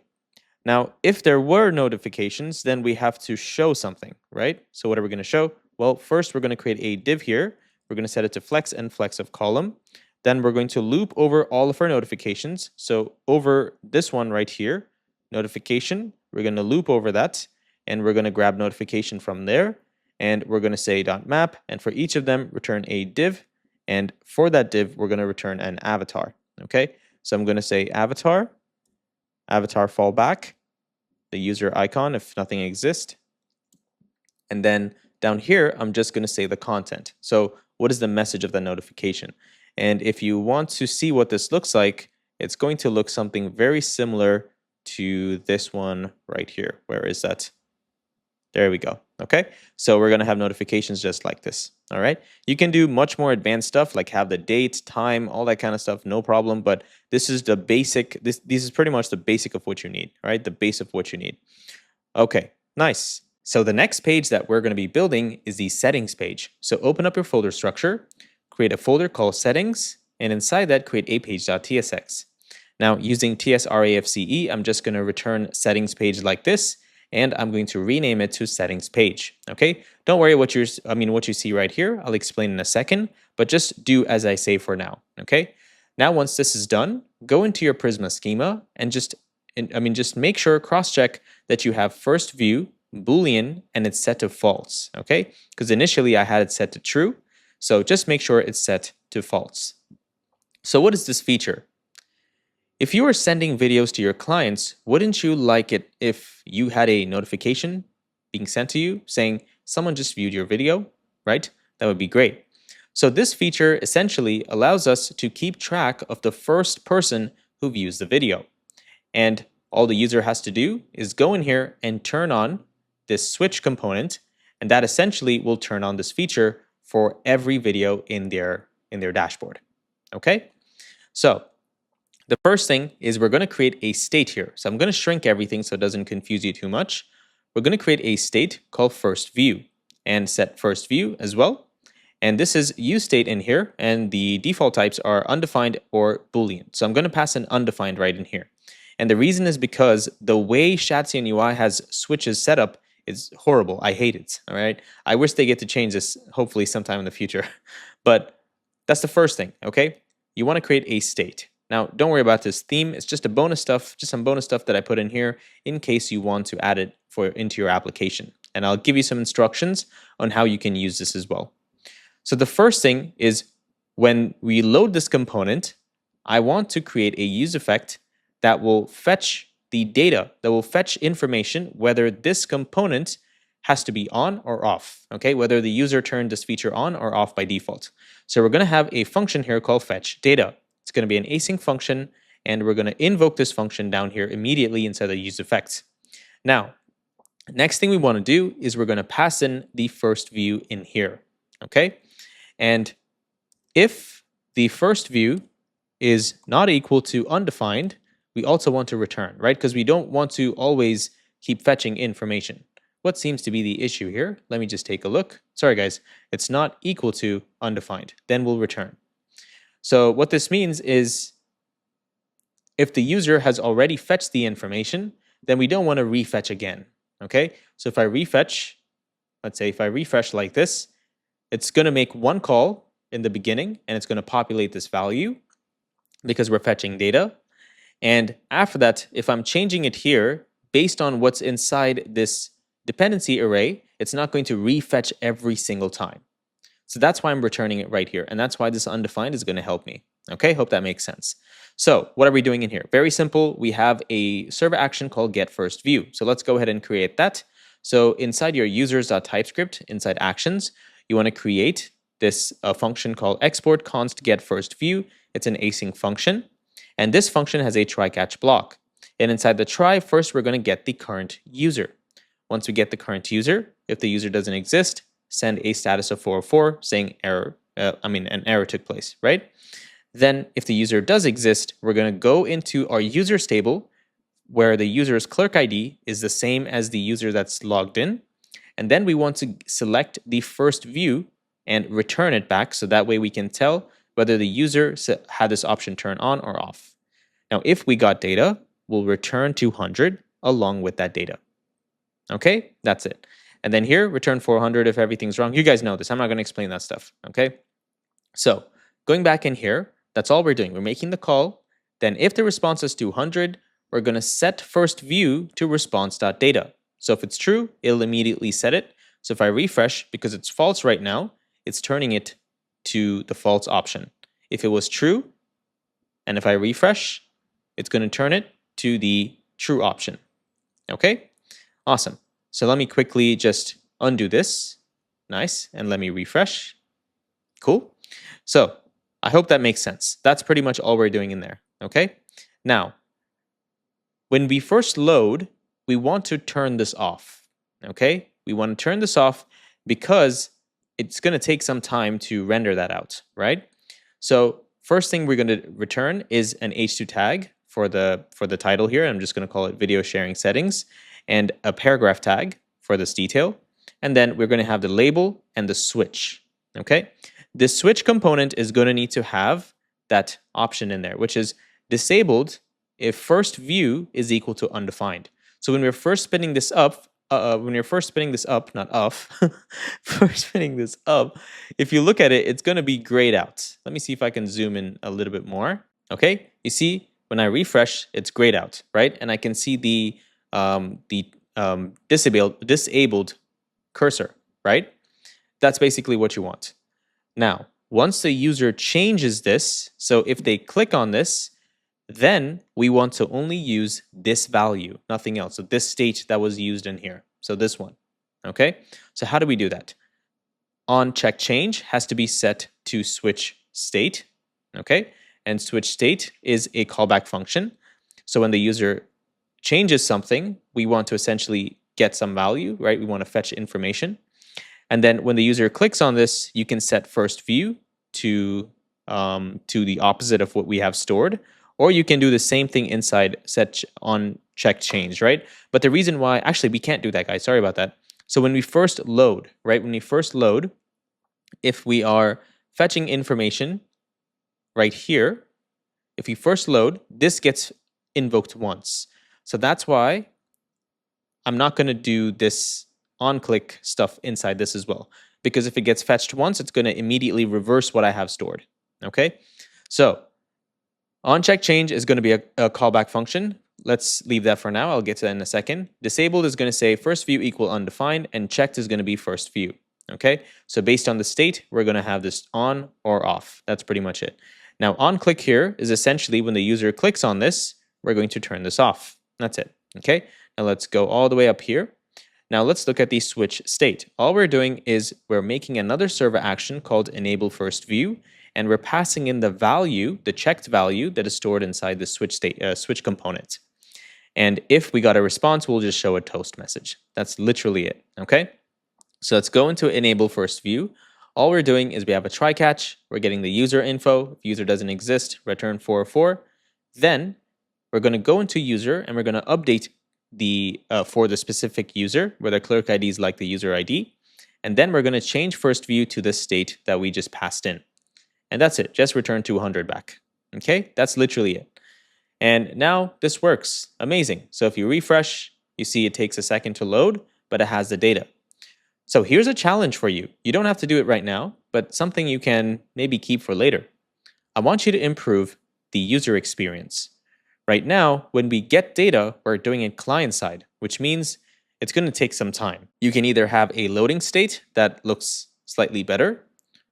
Now, if there were notifications, then we have to show something, right? So what are we going to show? Well, first, we're going to create a div here. We're going to set it to flex and flex of column. Then we're going to loop over all of our notifications. So over this one right here, notification, we're going to loop over that, and we're going to grab notification from there, and we're going to say .map, and for each of them, return a div, and for that div, we're going to return an avatar, okay? So I'm going to say avatar fallback, the user icon if nothing exists. And then down here, I'm just going to say the content. So what is the message of the notification? And if you want to see what this looks like, it's going to look something very similar to this one right here. Where is that? There we go. Okay, so we're going to have notifications just like this. All right, you can do much more advanced stuff like have the date, time, all that kind of stuff, no problem. But this is the basic. This is pretty much the basic of what you need. All right, the base of what you need. Okay, nice. So the next page that we're going to be building is the settings page. So open up your folder structure, create a folder called settings, and inside that create a page.tsx. Now using tsrafce, I'm just going to return settings page like this, and I'm going to rename it to settings page. Okay, don't worry what you see right here. I'll explain in a second, but just do as I say for now. Okay, now once this is done, go into your Prisma schema and just make sure, cross-check that you have first view, Boolean, and it's set to false, okay? Because initially I had it set to true, so just make sure it's set to false. So what is this feature? If you are sending videos to your clients, wouldn't you like it if you had a notification being sent to you saying someone just viewed your video, right? That would be great. So this feature essentially allows us to keep track of the first person who views the video. And all the user has to do is go in here and turn on this switch component, and that essentially will turn on this feature for every video in their dashboard. Okay? So the first thing is we're going to create a state here. So I'm going to shrink everything so it doesn't confuse you too much. We're going to create a state called first view and set first view as well. And this is use state in here, and the default types are undefined or Boolean. So I'm going to pass an undefined right in here. And the reason is because the way Shatsian UI has switches set up is horrible. I hate it, all right? I wish they get to change this hopefully sometime in the future. But that's the first thing, okay? You want to create a state. Now, don't worry about this theme. It's just a bonus stuff, just some bonus stuff that I put in here in case you want to add it into your application. And I'll give you some instructions on how you can use this as well. So the first thing is when we load this component, I want to create a use effect that will fetch the data, that will fetch information whether this component has to be on or off, okay? Whether the user turned this feature on or off by default. So we're going to have a function here called fetch data. It's going to be an async function, and we're going to invoke this function down here immediately inside the use effects. Now, next thing we want to do is we're going to pass in the first view in here, okay? And if the first view is not equal to undefined, we also want to return, right? Because we don't want to always keep fetching information. What seems to be the issue here? Let me just take a look. Sorry, guys. It's not equal to undefined. Then we'll return. So what this means is if the user has already fetched the information, then we don't want to refetch again, okay? So if I refetch, let's say if I refresh like this, it's going to make one call in the beginning, and it's going to populate this value because we're fetching data. And after that, if I'm changing it here, based on what's inside this dependency array, it's not going to refetch every single time. So that's why I'm returning it right here. And that's why this undefined is going to help me. Okay, hope that makes sense. So what are we doing in here? Very simple. We have a server action called getFirstView. So let's go ahead and create that. So inside your users.typescript, inside actions, you want to create this function called export const getFirstView. It's an async function. And this function has a try-catch block. And inside the try, first we're going to get the current user. Once we get the current user, if the user doesn't exist, send a status of 404 saying error, an error took place, right? Then if the user does exist, we're going to go into our users table where the user's clerk ID is the same as the user that's logged in. And then we want to select the first view and return it back. So that way we can tell whether the user had this option turned on or off. Now, if we got data, we'll return 200 along with that data. Okay, that's it. And then here, return 400 if everything's wrong. You guys know this. I'm not going to explain that stuff. Okay, so going back in here, that's all we're doing. We're making the call. Then if the response is 200, we're going to set first view to response.data. So if it's true, it'll immediately set it. So if I refresh, because it's false right now, it's turning it to the false option. If it was true, and if I refresh, it's going to turn it to the true option. Okay, awesome. So let me quickly just undo this. Nice. And let me refresh. Cool. So I hope that makes sense. That's pretty much all we're doing in there. Okay. Now, when we first load, we want to turn this off. Okay. We want to turn this off because it's going to take some time to render that out, right? So first thing we're going to return is an h2 tag for the title here. I'm just going to call it video sharing settings, and a paragraph tag for this detail. And then we're going to have the label and the switch. Okay. This switch component is going to need to have that option in there, which is disabled if first view is equal to undefined. So when we're first spinning this up, first spinning this up, if you look at it, it's going to be grayed out. Let me see if I can zoom in a little bit more. Okay, you see when I refresh, it's grayed out, right? And I can see the disabled cursor, right? That's basically what you want. Now, once the user changes this, so if they click on this, then we want to only use this value, nothing else. So this state that was used in here. So this one, okay? So how do we do that? On check change has to be set to switch state, okay? And switch state is a callback function. So when the user changes something, we want to essentially get some value, right? We want to fetch information. And then when the user clicks on this, you can set first view to the opposite of what we have stored. Or you can do the same thing inside set on check change, right? But the reason why, actually, we can't do that, guys. Sorry about that. So when we first load, right? When we first load, if we are fetching information right here, if we first load, this gets invoked once. So that's why I'm not going to do this on-click stuff inside this as well. Because if it gets fetched once, it's going to immediately reverse what I have stored. Okay? So on-check change is going to be a callback function. Let's leave that for now. I'll get to that in a second. Disabled is going to say first view equal undefined, and checked is going to be first view. Okay? So based on the state, we're going to have this on or off. That's pretty much it. Now, on-click here is essentially when the user clicks on this, we're going to turn this off. That's it. Okay? Now let's go all the way up here. Now let's look at the switch state. All we're doing is we're making another server action called enable first view, and we're passing in the value, the checked value that is stored inside the switch state switch component. And if we got a response, we'll just show a toast message. That's literally it. Okay. So let's go into enable first view. All we're doing is we have a try catch. We're getting the user info. If user doesn't exist, return 404. Then we're going to go into user and we're going to update for the specific user, where the clerk ID is like the user ID. And then we're going to change first view to the state that we just passed in. And that's it. Just return 200 back. Okay, that's literally it. And now this works. Amazing. So if you refresh, you see it takes a second to load, but it has the data. So here's a challenge for you. You don't have to do it right now, but something you can maybe keep for later. I want you to improve the user experience. Right now, when we get data, we're doing it client side, which means it's going to take some time. You can either have a loading state that looks slightly better,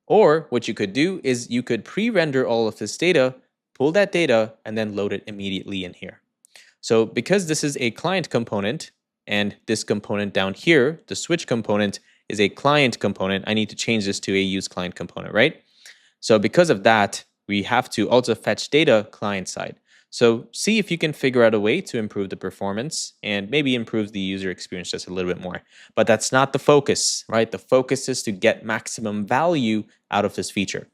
or what you could do is you could pre-render all of this data, pull that data, and then load it immediately in here. So because this is a client component, and this component down here, the switch component, is a client component, I need to change this to a use client component, right? So because of that, we have to also fetch data client side. So see if you can figure out a way to improve the performance and maybe improve the user experience just a little bit more. But that's not the focus, right? The focus is to get maximum value out of this feature.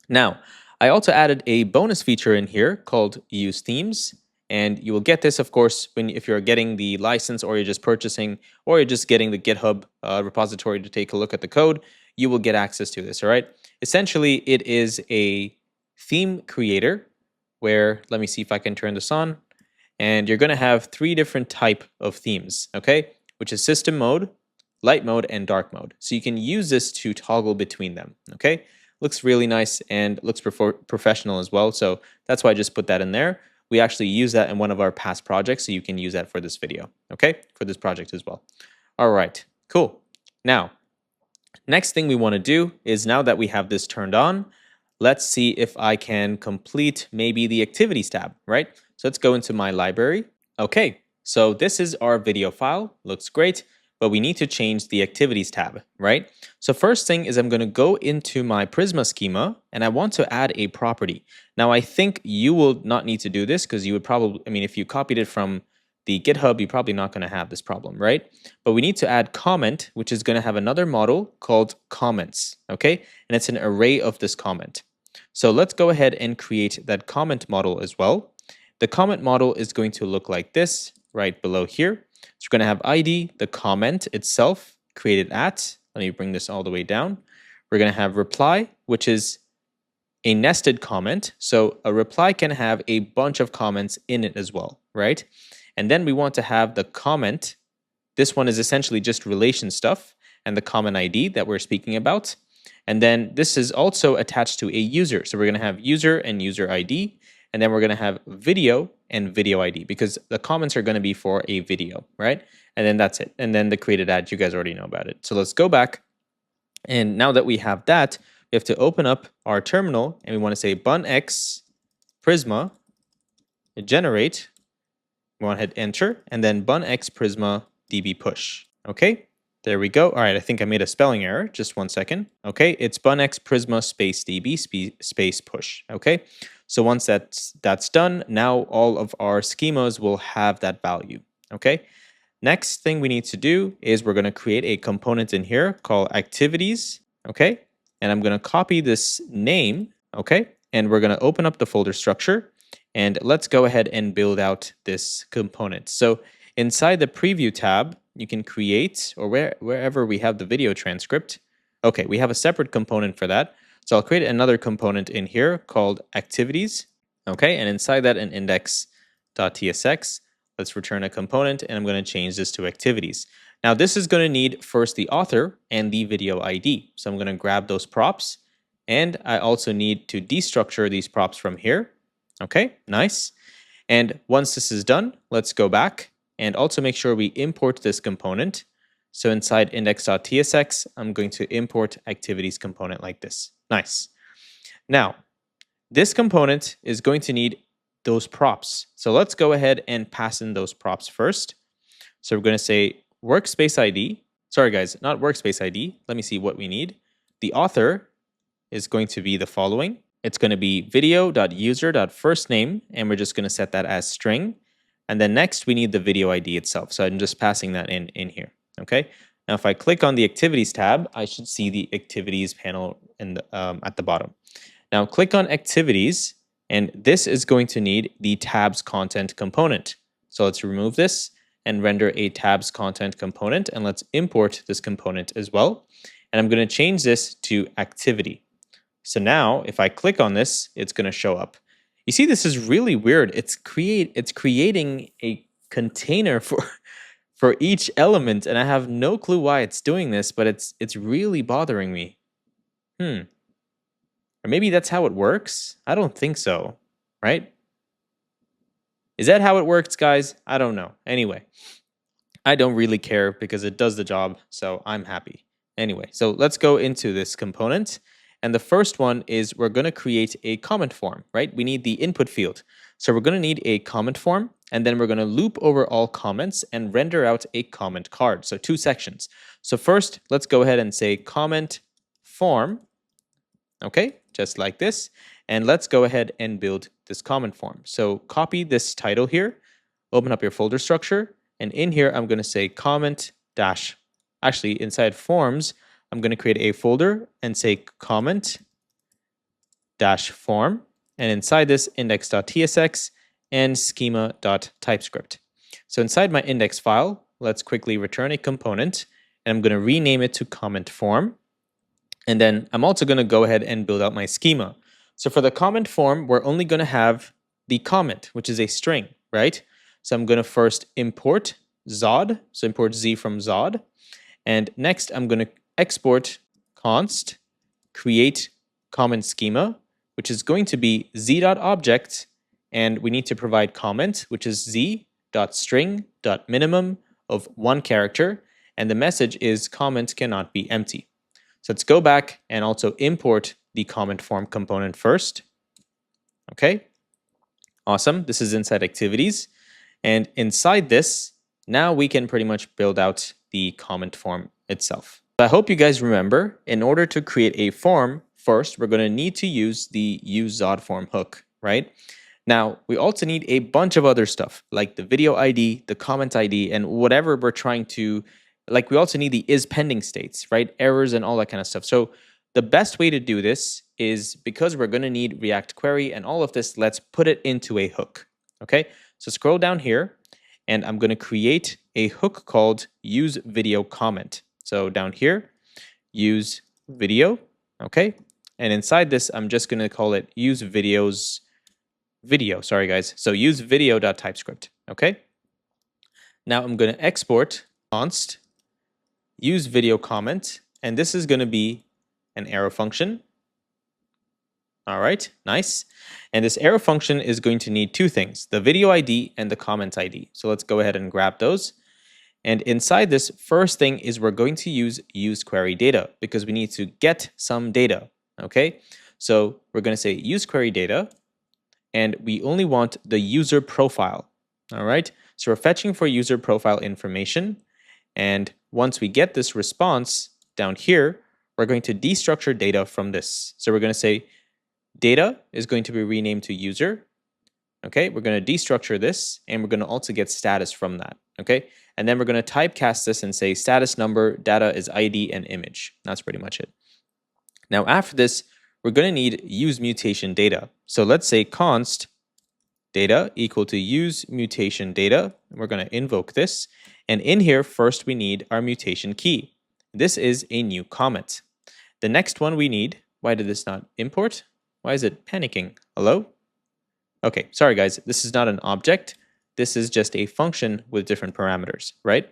Now, I also added a bonus feature in here called use themes. And you will get this, of course, if you're getting the license or you're just purchasing or you're just getting the GitHub repository to take a look at the code, you will get access to this, all right? Essentially, it is a theme creator where, let me see if I can turn this on, and you're going to have 3 different type of themes, okay? Which is system mode, light mode, and dark mode. So you can use this to toggle between them, okay? Looks really nice and looks professional as well, so that's why I just put that in there. We actually use that in one of our past projects, so you can use that for this video, okay? For this project as well. All right, cool. Now, next thing we want to do is now that we have this turned on, let's see if I can complete maybe the activities tab, right? So let's go into my library. Okay, so this is our video file, looks great, but we need to change the activities tab, right? So first thing is I'm going to go into my Prisma schema and I want to add a property. Now I think you will not need to do this because you would probably, I mean, if you copied it from the GitHub, you're probably not going to have this problem, right? But we need to add comment, which is going to have another model called comments, okay? And it's an array of this comment. So let's go ahead and create that comment model as well. The comment model is going to look like this right below here. So we're going to have ID, the comment itself, created at, let me bring this all the way down. We're going to have reply, which is a nested comment. So a reply can have a bunch of comments in it as well, right? And then we want to have the comment. This one is essentially just relation stuff and the comment ID that we're speaking about. And then this is also attached to a user. So we're going to have user and user ID. And then we're going to have video and video ID because the comments are going to be for a video, right? And then that's it. And then the created ad, you guys already know about it. So let's go back. And now that we have that, we have to open up our terminal and we want to say bunx prisma generate. We want to hit enter and then bunx prisma db push. Okay, there we go. All right, I think I made a spelling error. Just 1 second. Okay, it's bunx prisma space db space push. Okay, so once that's done, now all of our schemas will have that value. Okay, next thing we need to do is we're going to create a component in here called activities. Okay, and I'm going to copy this name. Okay, and we're going to open up the folder structure. And let's go ahead and build out this component. So inside the preview tab, you can create, or wherever we have the video transcript. Okay, we have a separate component for that. So I'll create another component in here called activities. Okay, and inside that an index.tsx. Let's return a component, and I'm going to change this to activities. Now this is going to need first the author and the video ID. So I'm going to grab those props, and I also need to destructure these props from here. Okay, nice. And once this is done, let's go back and also make sure we import this component. So inside index.tsx, I'm going to import activities component like this. Nice. Now, this component is going to need those props. So let's go ahead and pass in those props first. So we're going to say workspace ID. Sorry guys, not workspace ID. Let me see what we need. The author is going to be the following. It's going to be video.user.firstname, and we're just going to set that as string. And then next, we need the video ID itself. So I'm just passing that in here. Okay. Now, if I click on the activities tab, I should see the activities panel in the, at the bottom. Now, click on activities, and this is going to need the tabs content component. So let's remove this and render a tabs content component, and let's import this component as well. And I'm going to change this to activity. So now, if I click on this, it's going to show up. You see, this is really weird. It's creating a container for each element, and I have no clue why it's doing this, but it's really bothering me. Or maybe that's how it works? I don't think so, right? Is that how it works, guys? I don't know. Anyway, I don't really care because it does the job, so I'm happy. Anyway, so let's go into this component. And the first one is we're going to create a comment form, right? We need the input field. So we're going to need a comment form, and then we're going to loop over all comments and render out a comment card. So 2 sections. So first, let's go ahead and say comment form, okay, just like this. And let's go ahead and build this comment form. So copy this title here, open up your folder structure, and in here, I'm going to say comment dash. Actually, inside forms, I'm going to create a folder and say comment dash form. And inside this, index.tsx and schema.typescript. So inside my index file, let's quickly return a component. And I'm going to rename it to comment form. And then I'm also going to go ahead and build out my schema. So for the comment form, we're only going to have the comment, which is a string, right? So I'm going to first import Zod, so import Z from Zod. And next, I'm going to export const create comment schema, which is going to be z.object, and we need to provide comment, which is z.string.minimum of 1 character, and the message is comment cannot be empty. So let's go back and also import the comment form component first. Okay, awesome. This is inside activities. And inside this, now we can pretty much build out the comment form itself. I hope you guys remember, in order to create a form, first, we're going to need to use the useZodForm hook, right? Now, we also need a bunch of other stuff, like the video ID, the comment ID, and whatever we're trying to, like we also need the isPending states, right? Errors and all that kind of stuff. So the best way to do this is, because we're going to need React query and all of this, let's put it into a hook, okay? So scroll down here, and I'm going to create a hook called useVideoComment. So down here, use video, okay? And inside this, I'm just going to call it useVideo, sorry guys. So use video.typescript, okay? Now I'm going to export const useVideoComment, and this is going to be an arrow function. All right, nice. And this arrow function is going to need 2 things, the video ID and the comment ID. So let's go ahead and grab those. And inside this, first thing is we're going to use useQueryData because we need to get some data, okay? So we're going to say useQueryData, and we only want the user profile, all right? So we're fetching for user profile information, and once we get this response down here, we're going to destructure data from this. So we're going to say data is going to be renamed to user, okay? We're going to destructure this, and we're going to also get status from that, okay? And then we're going to typecast this and say status number, data is ID, and image. That's pretty much it. Now after this, we're going to need use mutation data. So let's say const data equal to use mutation data. We're going to invoke this. And in here, first we need our mutation key. This is a new comment. The next one we need, why did this not import? Why is it panicking? Hello? Okay, sorry guys, this is not an object. This is just a function with different parameters, right?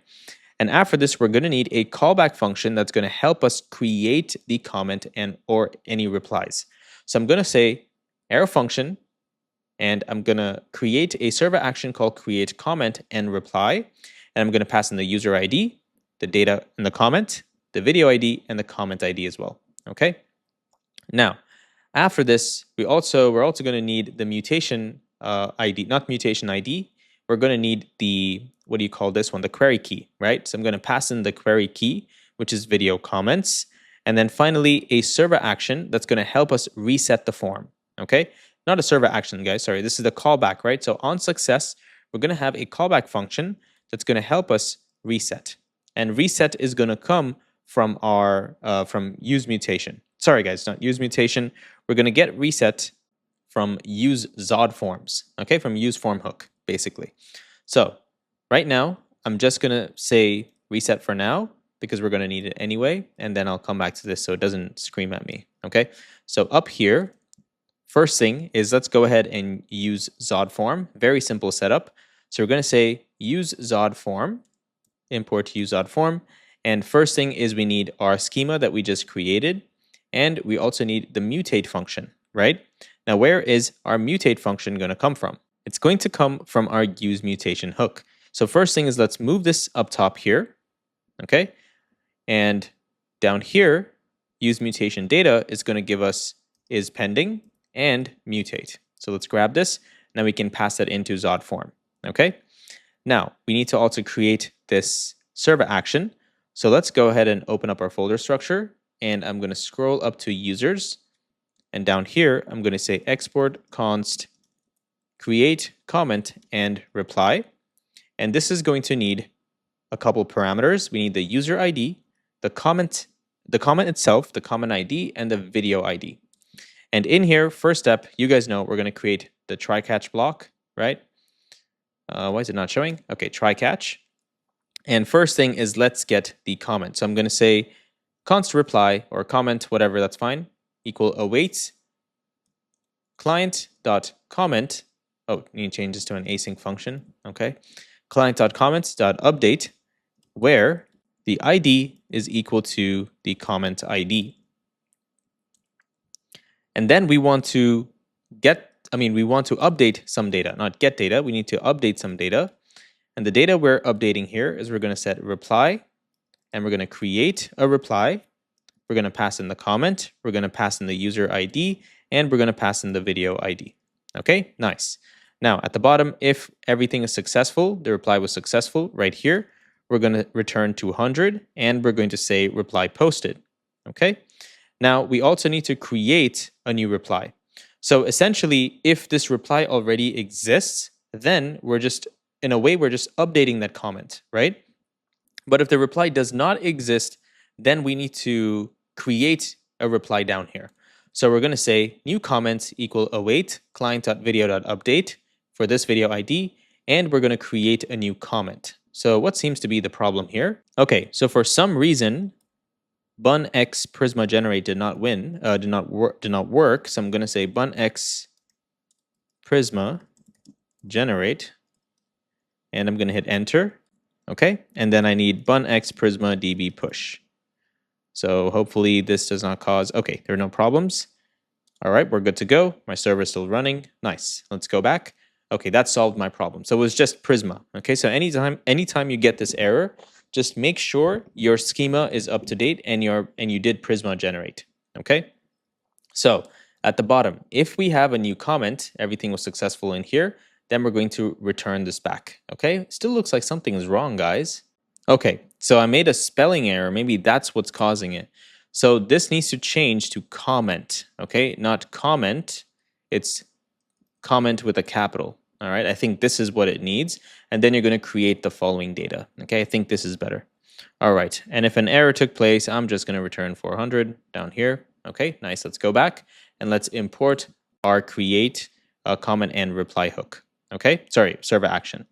And after this, we're going to need a callback function that's going to help us create the comment and or any replies. So I'm going to say arrow function, and I'm going to create a server action called create comment and reply. And I'm going to pass in the user ID, the data and the comment, the video ID, and the comment ID as well, okay? Now, after this, we're also going to need the mutation ID, not mutation ID. We're going to need the, what do you call this one? The query key, right? So I'm going to pass in the query key, which is video comments. And then finally, a server action that's going to help us reset the form, okay? Not a server action, guys, sorry. This is the callback, right? So on success, we're going to have a callback function that's going to help us reset. And reset is going to come from our, from use mutation. Sorry, guys, not use mutation. We're going to get reset from use Zod forms, okay? From use form hook, basically. So right now, I'm just going to say reset for now because we're going to need it anyway. And then I'll come back to this so it doesn't scream at me, okay? So up here, first thing is let's go ahead and use Zod form. Very simple setup. So we're going to say use Zod form. import use.form. And first thing is we need our schema that we just created. And we also need the mutate function, right? Now, where is our mutate function going to come from? It's going to come from our use mutation hook. So first thing is let's move this up top here, okay? And down here, use mutation data is going to give us is pending and mutate. So let's grab this. Now we can pass that into Zod form, okay? Now, we need to also create this server action. So let's go ahead and open up our folder structure, and I'm going to scroll up to users. And down here, I'm going to say export const create comment and reply. And this is going to need a couple parameters. We need the user ID, the comment itself, the comment ID, and the video ID. And in here, first step, you guys know we're going to create the try catch block, right? Why is it not showing? Okay, try catch. And first thing is let's get the comment. So I'm going to say const reply or comment, whatever, that's fine, equal await client.comment. Oh, need to change this to an async function. Okay. Client.comments.update where the ID is equal to the comment ID. And then we want to update some data, not get data. We need to update some data. And the data we're updating here is we're going to set reply, and we're going to create a reply. We're going to pass in the comment. We're going to pass in the user ID, and we're going to pass in the video ID. Okay, nice. Now at the bottom, if everything is successful, the reply was successful right here, we're going to return 200, and we're going to say reply posted. Okay. Now we also need to create a new reply. So essentially, if this reply already exists, then we're just updating that comment, right? But if the reply does not exist, then we need to create a reply down here. So we're going to say new comments equal await client.video.update for this video ID, and we're going to create a new comment. So what seems to be the problem here? Okay, so for some reason, bunx prisma generate did not work. So I'm going to say bunx prisma generate, and I'm going to hit enter. Okay, and then I need bunx prisma db push. So hopefully this does not cause, okay, there are no problems. All right, we're good to go. My server is still running. Nice. Let's go back. Okay, that solved my problem. So it was just Prisma. Okay, so anytime you get this error, just make sure your schema is up to date and you did Prisma generate. Okay, so at the bottom, if we have a new comment, everything was successful in here, then we're going to return this back. Okay, still looks like something is wrong, guys. Okay, so I made a spelling error. Maybe that's what's causing it. So this needs to change to comment. Okay, not comment. It's comment with a capital. All right, I think this is what it needs. And then you're going to create the following data. Okay, I think this is better. All right, and if an error took place, I'm just going to return 400 down here. Okay, nice. Let's go back and let's import our create comment and reply hook. Okay, sorry, server action.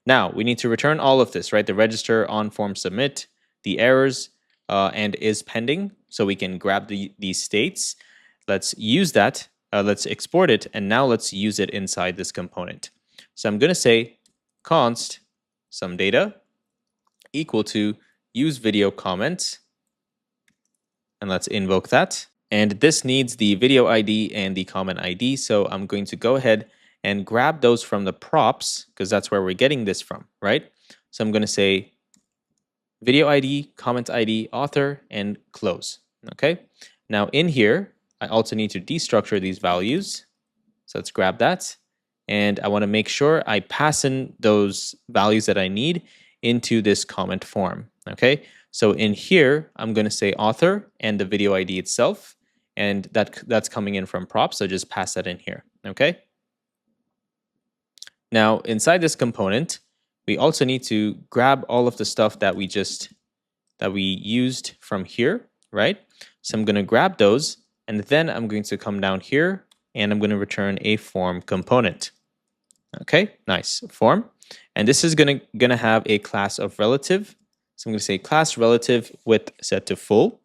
Now we need to return all of this, right? The register, on form, submit, the errors, and is pending. So we can grab these states. Let's use that. Let's export it, and now let's use it inside this component. So I'm going to say const some data equal to use video comments, and let's invoke that. And this needs the video ID and the comment ID. So I'm going to go ahead and grab those from the props because that's where we're getting this from, right? So I'm going to say video ID, comment ID, author, and close. Okay. Now in here, I also need to destructure these values. So let's grab that. And I want to make sure I pass in those values that I need into this comment form. Okay. So in here, I'm going to say author and the video ID itself. And that's coming in from props. So just pass that in here. Okay. Now inside this component, we also need to grab all of the stuff that we used from here, right? So I'm going to grab those, and then I'm going to come down here and I'm going to return a form component. Okay, nice, form. And this is going to have a class of relative. So I'm going to say class relative with set to full.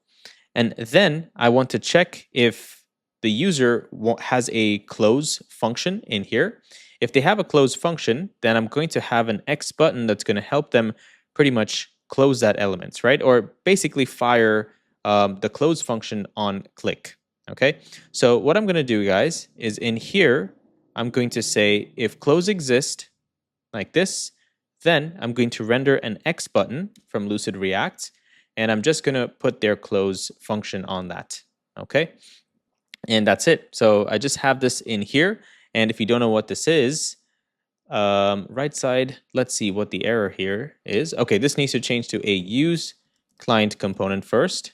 And then I want to check if the user has a close function in here. If they have a close function, then I'm going to have an X button that's going to help them pretty much close that element, right? Or basically fire the close function on click. Okay, so what I'm going to do, guys, is in here, I'm going to say if close exists like this, then I'm going to render an X button from Lucid React, and I'm just going to put their close function on that. Okay, and that's it. So I just have this in here, and if you don't know what this is, right side, let's see what the error here is. Okay, this needs to change to a use client component first.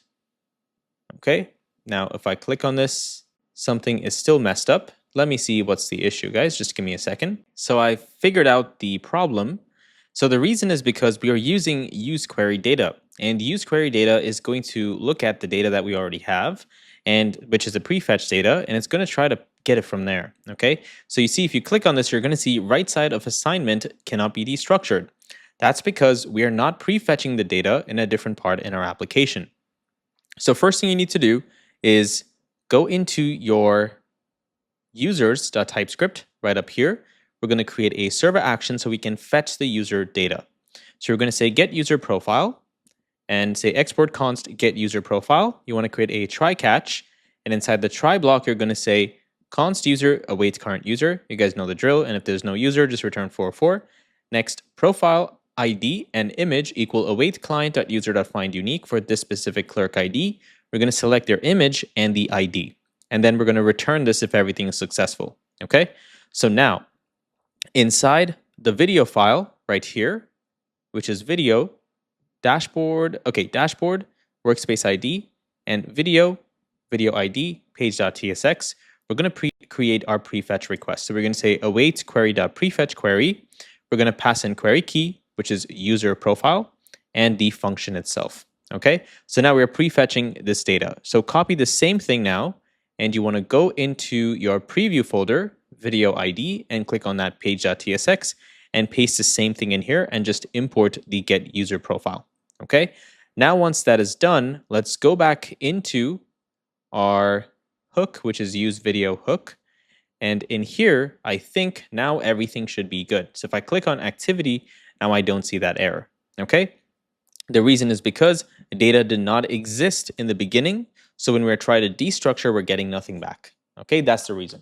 Okay, now if I click on this, something is still messed up. Let me see what's the issue, guys. Just give me a second. So I figured out the problem. So the reason is because we are using use query data, and use query data is going to look at the data that we already have, and which is a prefetch data, and it's going to try to get it from there. Okay, so you see, if you click on this, you're going to see right side of assignment cannot be destructured. That's because we are not prefetching the data in a different part in our application. So first thing you need to do is go into your users.typescript right up here. We're going to create a server action so we can fetch the user data. So we're going to say get user profile and say export const get user profile. You want to create a try catch, and inside the try block, you're going to say const user await current user. You guys know the drill. And if there's no user, just return 44. Next, profile ID and image equal await client.user.find unique for this specific clerk ID. We're going to select their image and the ID. And then we're going to return this if everything is successful. Okay, so now inside the video file right here, which is video, dashboard, dashboard, workspace ID, and video ID, page.tsx, we're going to create our prefetch request. So we're going to say await query.prefetch query. We're going to pass in query key, which is user profile, and the function itself. Okay, so now we're prefetching this data. So copy the same thing now, and you want to go into your preview folder, video ID, and click on that page.tsx and paste the same thing in here and just import the get user profile. Okay, now once that is done, let's go back into our hook, which is use video hook. And in here, I think now everything should be good. So if I click on activity, now I don't see that error. Okay, the reason is because data did not exist in the beginning. So when we're trying to destructure, we're getting nothing back. Okay, that's the reason.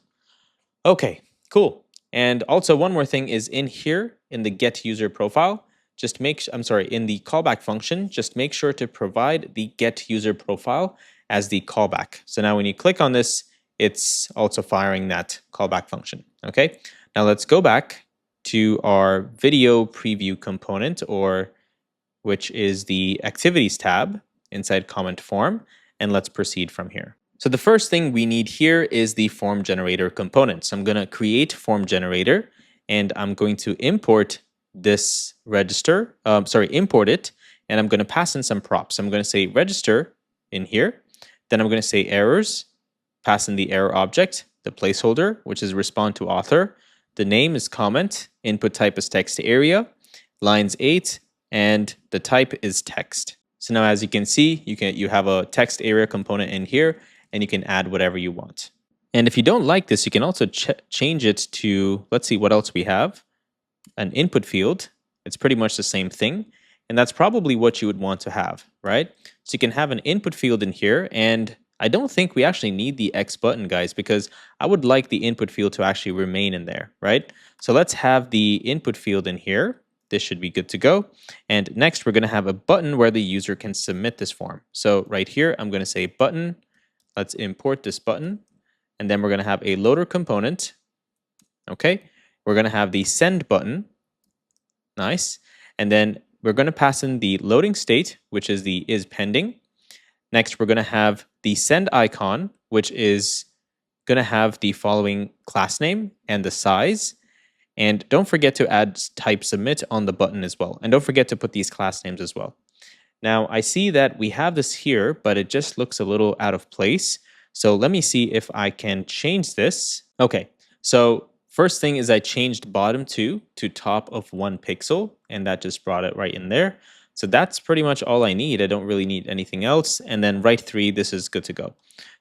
Okay, cool. And also one more thing is in here in the get user profile, just make, in the callback function, just make sure to provide the get user profile as the callback. So now when you click on this, it's also firing that callback function. Okay, now let's go back to our video preview component, or which is the activities tab inside comment form, and let's proceed from here. So the first thing we need here is the form generator component. So I'm going to create form generator, and I'm going to import this register, import it, and I'm going to pass in some props. So I'm going to say register in here, then I'm going to say errors, pass in the error object, the placeholder, which is respond to author, the name is comment, input type is text area, lines 8, and the type is text. So now as you can see, you have a text area component in here, and you can add whatever you want. And if you don't like this, you can also change it to, let's see what else we have, an input field. It's pretty much the same thing, and that's probably what you would want to have, right? So you can have an input field in here, and I don't think we actually need the X button, guys, because I would like the input field to actually remain in there, right? So let's have the input field in here. This should be good to go. And next, we're going to have a button where the user can submit this form. So right here, I'm going to say button. Let's import this button. And then we're going to have a loader component. Okay. We're going to have the send button. Nice. And then we're going to pass in the loading state, which is the is pending. Next, we're going to have the send icon, which is going to have the following class name and the size. And don't forget to add type submit on the button as well. And don't forget to put these class names as well. Now, I see that we have this here, but it just looks a little out of place. So let me see if I can change this. Okay, so first thing is I changed bottom 2 to top of 1 pixel, and that just brought it right in there. So that's pretty much all I need. I don't really need anything else. And then right 3, this is good to go.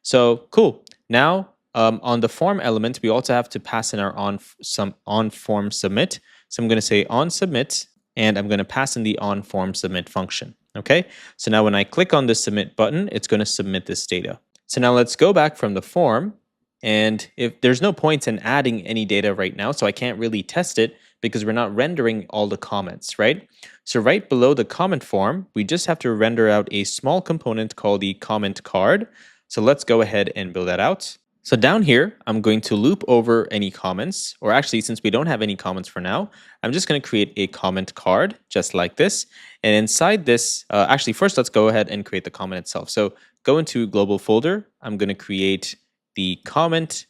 So cool. Now, on the form element, we also have to pass in our on form submit. So I'm going to say on submit, and I'm going to pass in the onFormSubmit function. Okay, so now when I click on the submit button, it's going to submit this data. So now let's go back from the form, and if there's no point in adding any data right now, so I can't really test it because we're not rendering all the comments, right? So right below the comment form, we just have to render out a small component called the comment card. So let's go ahead and build that out. So down here, I'm going to loop over any comments, or actually, since we don't have any comments for now, I'm just going to create a comment card just like this. And inside this, actually, first, let's go ahead and create the comment itself. So go into global folder. I'm going to create the comment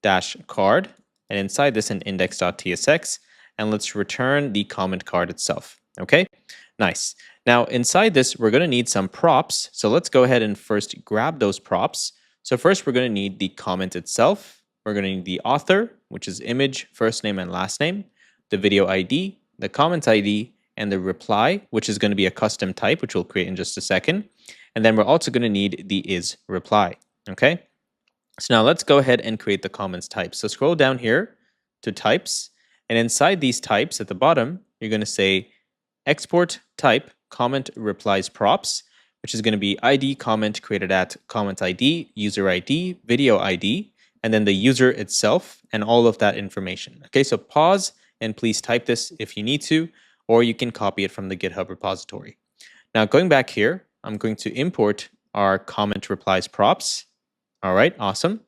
dash card, and inside this, an index.tsx, and let's return the comment card itself. Okay, nice. Now, inside this, we're going to need some props. So let's go ahead and first grab those props. So first, we're going to need the comment itself. We're going to need the author, which is image, first name, and last name, the video ID, the comment ID, and the reply, which is going to be a custom type, which we'll create in just a second. And then we're also going to need the is reply. Okay. So now let's go ahead and create the comments type. So scroll down here to types, and inside these types at the bottom, you're going to say export type comment replies props, which is going to be ID comment created at comment ID, user ID, video ID, and then the user itself and all of that information. Okay, so pause and please type this if you need to, or you can copy it from the GitHub repository. Now going back here, I'm going to import our comment replies props. All right, awesome.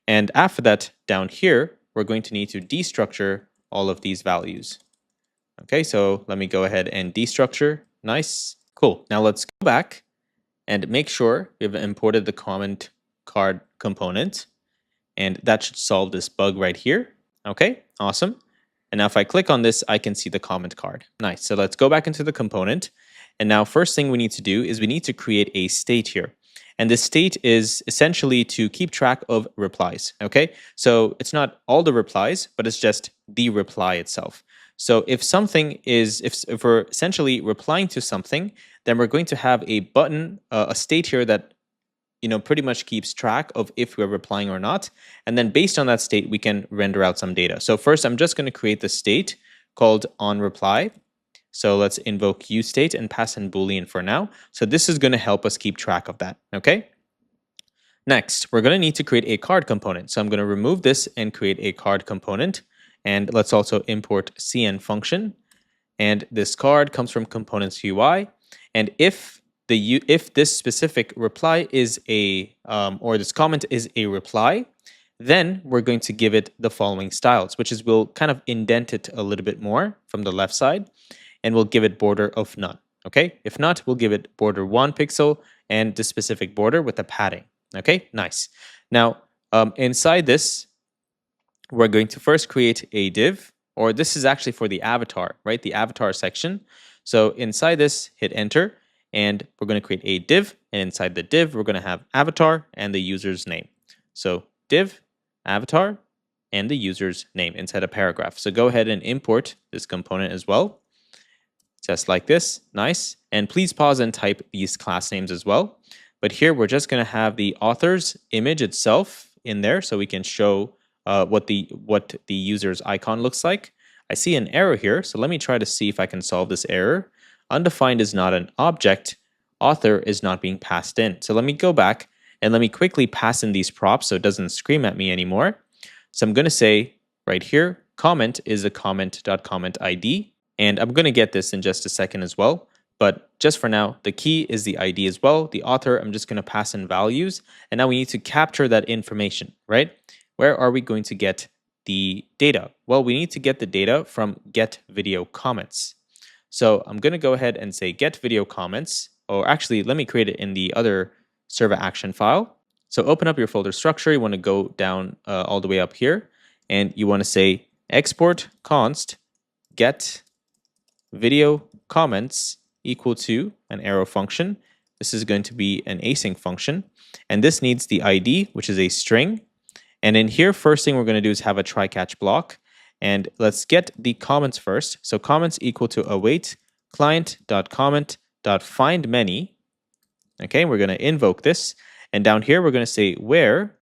And after that, down here, we're going to need to destructure all of these values. Okay, so let me go ahead and destructure. Nice, cool. Now let's go back and make sure we've imported the comment card component, and that should solve this bug right here. Okay, awesome. And now if I click on this, I can see the comment card. Nice, so let's go back into the component. And now first thing we need to do is we need to create a state here. And this state is essentially to keep track of replies, okay? So it's not all the replies, but it's just the reply itself. So if something is, if we're essentially replying to something, then we're going to have a button, a state here that, you know, pretty much keeps track of if we're replying or not. And then based on that state, we can render out some data. So first, I'm just going to create the state called onReply. So let's invoke useState and pass in Boolean for now. So this is going to help us keep track of that, okay? Next, we're going to need to create a card component. So I'm going to remove this and create a card component. And let's also import cn function. And this card comes from components UI. And if this specific reply is a, or this comment is a reply, then we're going to give it the following styles, which is we'll kind of indent it a little bit more from the left side. And we'll give it border of none, okay? If not, we'll give it border 1 pixel and the specific border with the padding, okay? Nice. Now, inside this, we're going to first create a div, or this is actually for the avatar, right? The avatar section. So inside this, hit enter, and we're going to create a div, and inside the div, we're going to have avatar and the user's name. So div, avatar, and the user's name inside a paragraph. So go ahead and import this component as well. Just like this, nice. And please pause and type these class names as well. But here we're just going to have the author's image itself in there, so we can show what the user's icon looks like. I see an error here, so let me try to see if I can solve this error. Undefined is not an object. Author is not being passed in. So let me go back and let me quickly pass in these props so it doesn't scream at me anymore. So I'm going to say right here, comment is a comment.comment ID. And I'm going to get this in just a second as well. But just for now, the key is the ID as well. The author, I'm just going to pass in values. And now we need to capture that information, right? Where are we going to get the data? Well, we need to get the data from get video comments. So I'm going to go ahead and say get video comments. Or actually, let me create it in the other server action file. So open up your folder structure. You want to go down all the way up here. And you want to say export const get video comments equal to an arrow function. This is going to be an async function. And this needs the ID, which is a string. And in here, first thing we're going to do is have a try-catch block. And let's get the comments first. So comments equal to await client.comment.findMany. Okay, we're going to invoke this. And down here, we're going to say where,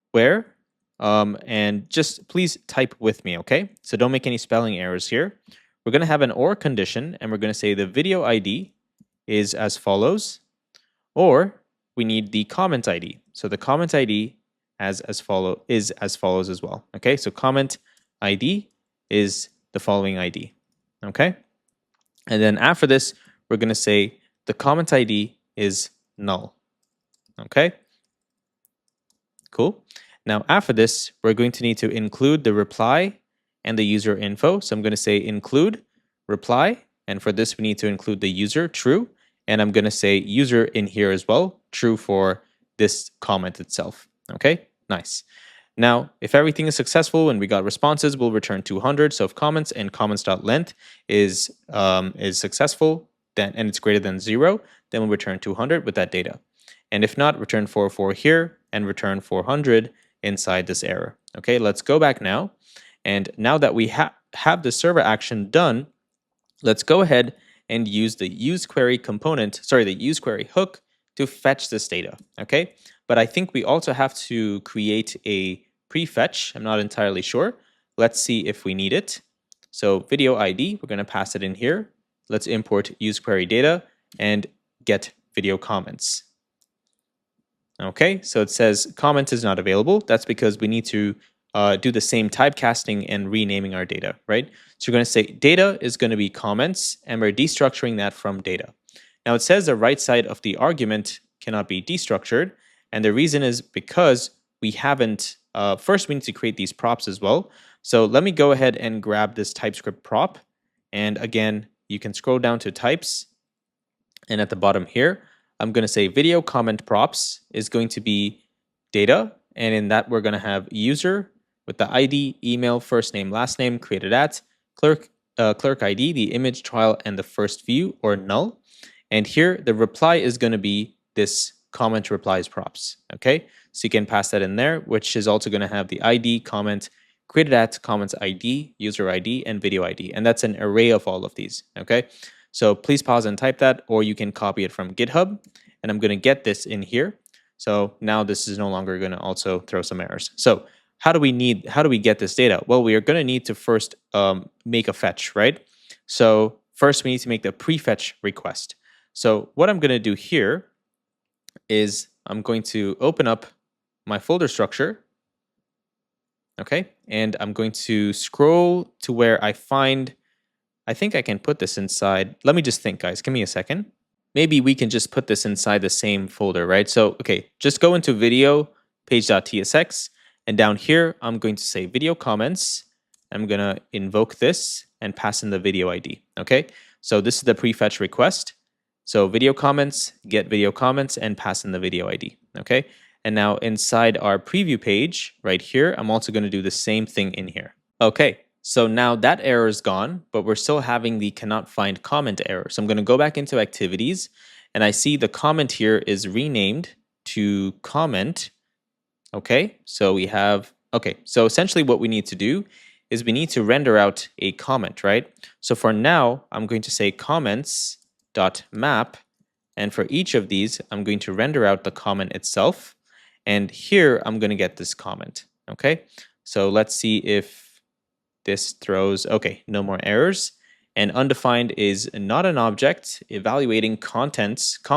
and just please type with me, okay? So don't make any spelling errors here. we're going to have an or condition, and we're going to say the video ID is as follows, or we need the comment ID. So the comment ID is as follows as well. Okay, so comment ID is the following ID. Okay, and then after this, we're going to say the comment ID is null. Okay, cool. Now after this, we're going to need to include the reply and the user info. So I'm going to say include reply, and for this we need to include the user true, and I'm going to say user in here as well, true for this comment itself. Okay, nice. Now, if everything is successful and we got responses, we'll return 200. So if comments and comments.length is successful, then and it's greater than 0, then we'll return 200 with that data. And if not, return 404 here and return 400 inside this error. Okay, let's go back now. And now that we have the server action done, let's go ahead and use the useQuery component, the useQuery hook to fetch this data. Okay, but I think we also have to create a prefetch. I'm not entirely sure. Let's see if we need it. So video ID, we're going to pass it in here. Let's import useQuery data and get video comments. Okay, so it says comment is not available. That's because we need to do the same typecasting and renaming our data, right? So we're going to say data is going to be comments, and we're destructuring that from data. Now it says the right side of the argument cannot be destructured, and the reason is because we haven't, first we need to create these props as well. So let me go ahead and grab this TypeScript prop, and again, you can scroll down to types, and at the bottom here, I'm going to say video comment props is going to be data, and in that we're going to have user with the ID, email, first name, last name, created at, clerk ID, the image, trial, and the first view, or null. And here the reply is going to be this comment replies props. Okay, so you can pass that in there, which is also going to have the ID, comment, created at, comments ID, user ID, and video ID, and that's an array of all of these. Okay. So please pause and type that, or you can copy it from GitHub, and I'm going to get this in here. So now this is no longer going to also throw some errors. So how do we get this data? Well, we are going to need to first make a fetch, right? So first we need to make the prefetch request. So what I'm going to do here is I'm going to open up my folder structure. Okay, and I'm going to scroll to where I find, I think I can put this inside. Let me just think, guys. Give me a second. Maybe we can just put this inside the same folder, right? So, okay, just go into video, page.tsx, and down here, I'm going to say video comments. I'm going to invoke this and pass in the video ID, okay? So this is the prefetch request. So video comments, get video comments, and pass in the video ID, okay? And now inside our preview page right here, I'm also going to do the same thing in here. Okay. So now that error is gone, but we're still having the cannot find comment error. So I'm going to go back into activities, and I see the comment here is renamed to comment. Okay, so we have, okay, so essentially what we need to do is we need to render out a comment, right? So for now, I'm going to say comments.map, and for each of these, I'm going to render out the comment itself. And here, I'm going to get this comment, okay? So let's see if this throws, okay, no more errors. And undefined is not an object, evaluating comments.map.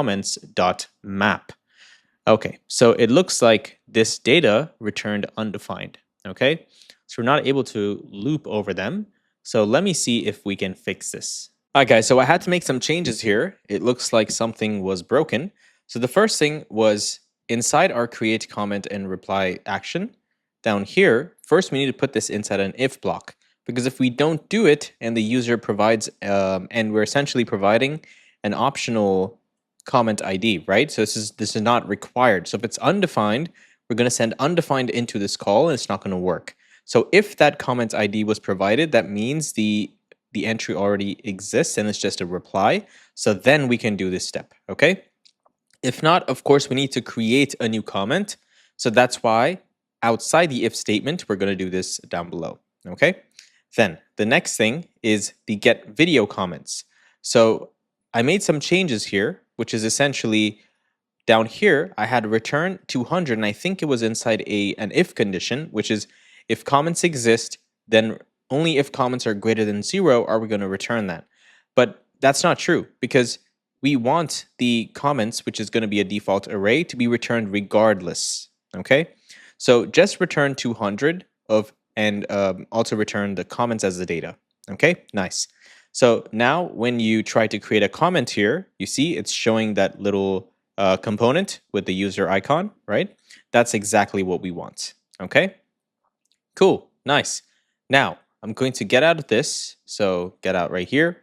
Okay, so it looks like this data returned undefined, okay? So we're not able to loop over them. So let me see if we can fix this. All right, guys, so I had to make some changes here. It looks like something was broken. So the first thing was inside our create comment and reply action, down here, first we need to put this inside an if block, because if we don't do it and the user provides, and we're essentially providing an optional comment ID, right? So this is not required. So if it's undefined, we're going to send undefined into this call, and it's not going to work. So if that comment ID was provided, that means the entry already exists and it's just a reply. So then we can do this step, okay? If not, of course, we need to create a new comment. So that's why outside the if statement, we're going to do this down below, okay? Then the next thing is the get video comments. So I made some changes here, which is essentially down here, I had return 200, and I think it was inside an if condition, which is if comments exist, then only if comments are greater than 0 are we going to return that. But that's not true because we want the comments, which is going to be a default array, to be returned regardless. Okay, so just return 200 of and also return the comments as the data. Okay, nice. So now when you try to create a comment here, you see it's showing that little component with the user icon, right? That's exactly what we want. Okay, cool, nice. Now I'm going to get out of this. So get out right here.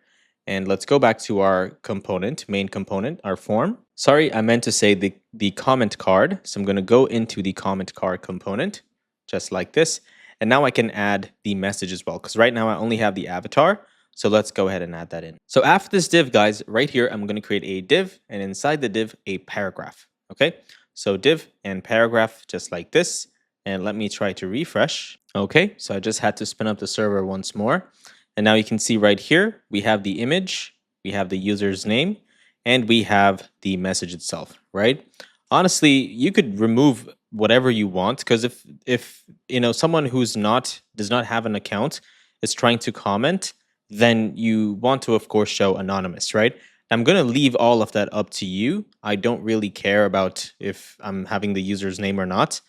And let's go back to our component, main component, our form. Sorry, I meant to say the comment card. So I'm going to go into the comment card component, just like this. And now I can add the message as well, because right now I only have the avatar. So let's go ahead and add that in. So after this div, guys, right here, I'm going to create a div, and inside the div, a paragraph. Okay, so div and paragraph, just like this. And let me try to refresh. Okay, so I just had to spin up the server once more. And now you can see right here, we have the image, we have the user's name, and we have the message itself, right? Honestly, you could remove whatever you want, because if you know someone who's does not have an account is trying to comment, then you want to, of course, show anonymous, right? I'm going to leave all of that up to you. I don't really care about if I'm having the user's name or not.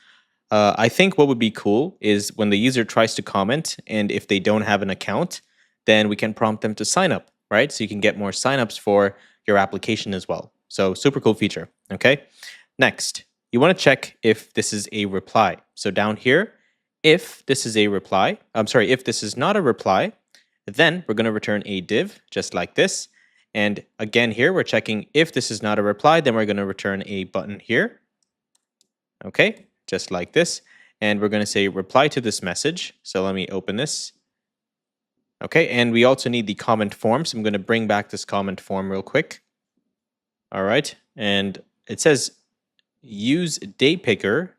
I think what would be cool is when the user tries to comment, and if they don't have an account, then we can prompt them to sign up, right? So you can get more signups for your application as well. So super cool feature, okay? Next, you want to check if this is a reply. So down here, if this is a reply, if this is not a reply, then we're going to return a div just like this. And again here, we're checking if this is not a reply, then we're going to return a button here. Okay, just like this. And we're going to say reply to this message. So let me open this. Okay, and we also need the comment form. So I'm going to bring back this comment form real quick. All right, and it says use date picker.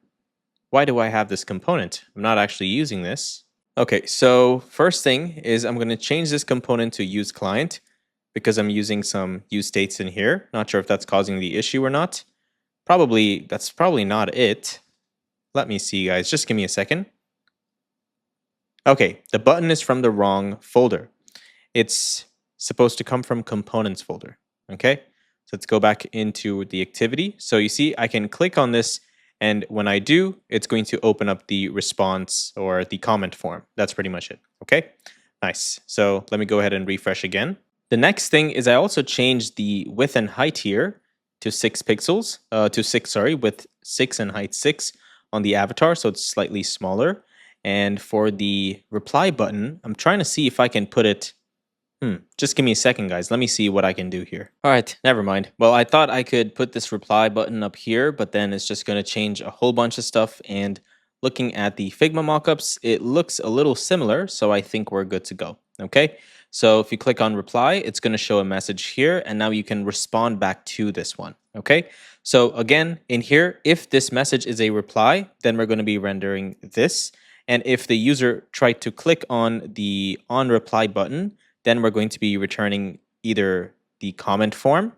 Why do I have this component? I'm not actually using this. Okay, so first thing is I'm going to change this component to use client because I'm using some use states in here. Not sure if that's causing the issue or not. That's probably not it. Let me see, guys. Just give me a second. Okay, the button is from the wrong folder. It's supposed to come from components folder. Okay, so let's go back into the activity. So you see, I can click on this, and when I do, it's going to open up the response or the comment form. That's pretty much it. Okay, nice. So let me go ahead and refresh again. The next thing is I also changed the width and height here to 6 pixels, with 6 and height 6 on the avatar, so it's slightly smaller. And for the reply button, I'm trying to see if I can put it. Just give me a second, guys. Let me see what I can do here. All right, never mind. Well, I thought I could put this reply button up here, but then it's just going to change a whole bunch of stuff. And looking at the Figma mockups, it looks a little similar, so I think we're good to go. Okay, so if you click on reply, it's going to show a message here, and now you can respond back to this one. Okay, so again, in here, if this message is a reply, then we're going to be rendering this. And if the user tried to click on the on reply button, then we're going to be returning either the comment form,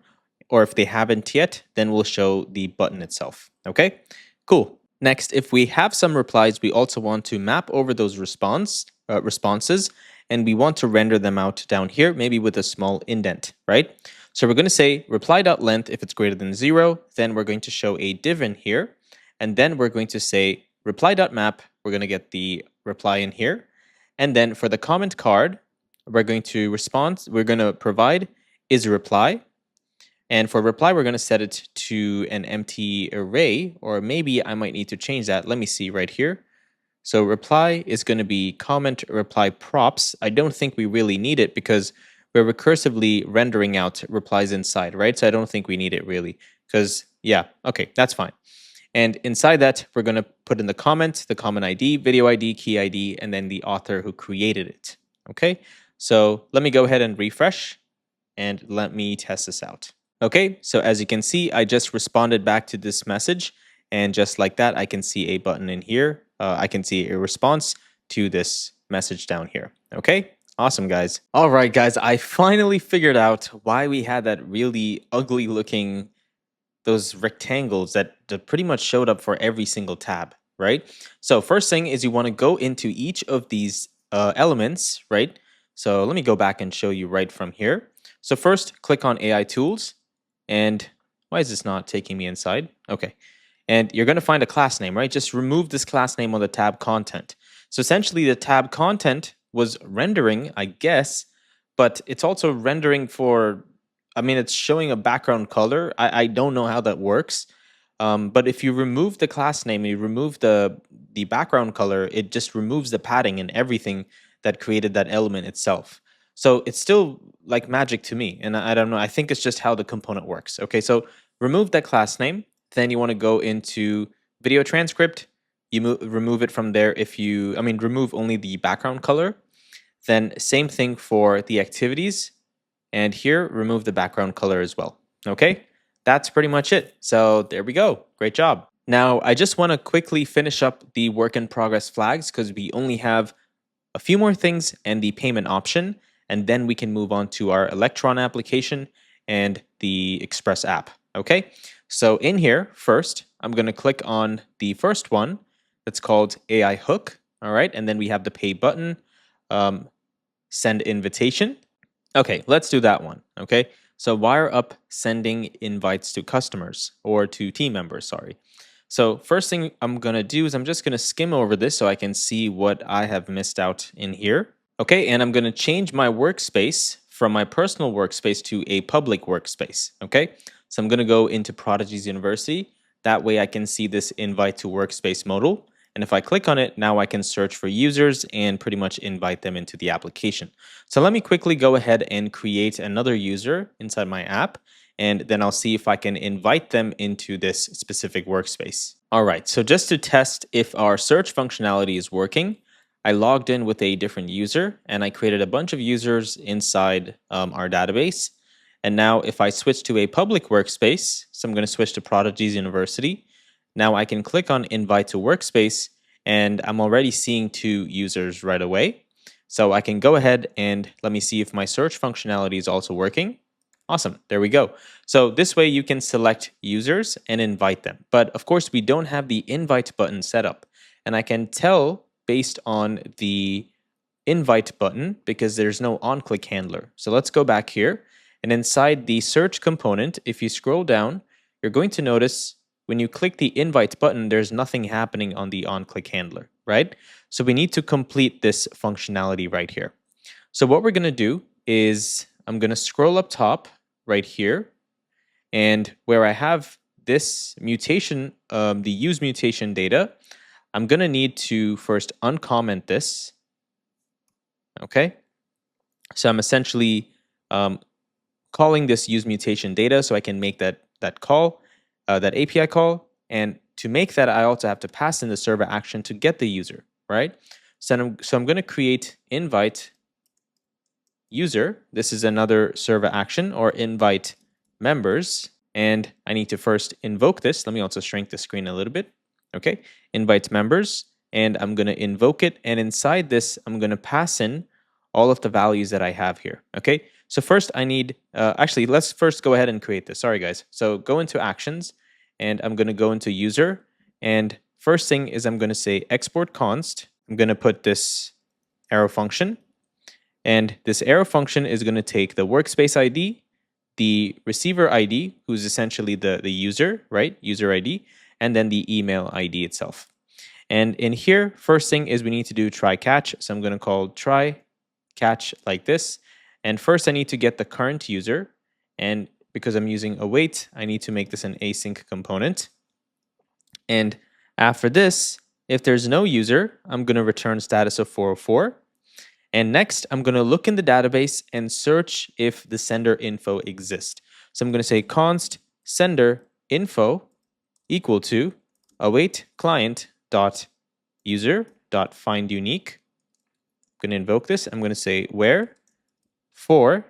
or if they haven't yet, then we'll show the button itself. Okay, cool. Next, if we have some replies, we also want to map over those responses, and we want to render them out down here, maybe with a small indent, right? So we're going to say reply.length if it's greater than 0, then we're going to show a div in here, and then we're going to say reply.map, we're going to get the reply in here, and then for the comment card, we're going to provide is a reply. And for reply, we're going to set it to an empty array, or maybe I might need to change that. Let me see right here. So reply is going to be comment reply props. I don't think we really need it because we're recursively rendering out replies inside, right? So I don't think we need it really because, yeah, okay, that's fine. And inside that, we're going to put in the comment ID, video ID, key ID, and then the author who created it, okay? So let me go ahead and refresh, and let me test this out. Okay, so as you can see, I just responded back to this message, and just like that, I can see a button in here. I can see a response to this message down here. Okay, awesome, guys. All right, guys, I finally figured out why we had that really ugly looking, those rectangles that pretty much showed up for every single tab, right? So first thing is you want to go into each of these elements, right? So let me go back and show you right from here. So first, click on AI Tools, and why is this not taking me inside? Okay. And you're going to find a class name, right? Just remove this class name on the tab content. So essentially the tab content was rendering, I guess, but it's also rendering for, I mean, it's showing a background color. I don't know how that works. But if you remove the class name, you remove the background color, it just removes the padding and everything that created that element itself. So it's still like magic to me. And I don't know, I think it's just how the component works. Okay, so remove that class name. Then you want to go into video transcript. You remove it from there if you, I mean, remove only the background color. Then same thing for the activities. And here, remove the background color as well. Okay, that's pretty much it. So there we go. Great job. Now, I just want to quickly finish up the work in progress flags because we only have a few more things and the payment option, and then we can move on to our Electron application and the Express app. Okay, so in here, first, I'm going to click on the first one that's called AI Hook. All right, and then we have the pay button, send invitation. Okay, let's do that one. Okay, so wire up sending invites to customers or to team members, sorry. So first thing I'm going to do is I'm just going to skim over this so I can see what I have missed out in here. Okay, and I'm going to change my workspace from my personal workspace to a public workspace. Okay, so I'm going to go into Prodigy's University. That way I can see this invite to workspace modal. And if I click on it, now I can search for users and pretty much invite them into the application. So let me quickly go ahead and create another user inside my app, and then I'll see if I can invite them into this specific workspace. All right, so just to test if our search functionality is working, I logged in with a different user and I created a bunch of users inside our database. And now if I switch to a public workspace, so I'm going to switch to Prodigy's University, now I can click on invite to workspace and I'm already seeing 2 users right away. So I can go ahead and let me see if my search functionality is also working. Awesome, there we go. So this way you can select users and invite them. But of course we don't have the invite button set up. And I can tell based on the invite button because there's no on-click handler. So let's go back here. And inside the search component, if you scroll down, you're going to notice when you click the invite button, there's nothing happening on the on-click handler, right? So we need to complete this functionality right here. So what we're going to do is I'm going to scroll up top right here, and where I have this mutation, the use mutation data, I'm going to need to first uncomment this. Okay, so I'm essentially calling this use mutation data so I can make that call, that API call. And to make that, I also have to pass in the server action to get the user, right? So I'm going to create invite user. This is another server action, or invite members. And I need to first invoke this. Let me also shrink the screen a little bit. Okay, invite members. And I'm going to invoke it. And inside this, I'm going to pass in all of the values that I have here. Okay, so first I need, actually, let's first go ahead and create this. Sorry, guys. So go into actions, and I'm going to go into user. And first thing is I'm going to say export const. I'm going to put this arrow function. And this arrow function is going to take the workspace ID, the receiver ID, who's essentially the user, right? User ID, and then the email ID itself. And in here, first thing is we need to do try catch. So I'm going to call try catch like this. And first I need to get the current user. And because I'm using await, I need to make this an async component. And after this, if there's no user, I'm going to return status of 404. And next, I'm going to look in the database and search if the sender info exists. So I'm going to say const sender info equal to await client dot user dot find unique. I'm going to invoke this. I'm going to say where for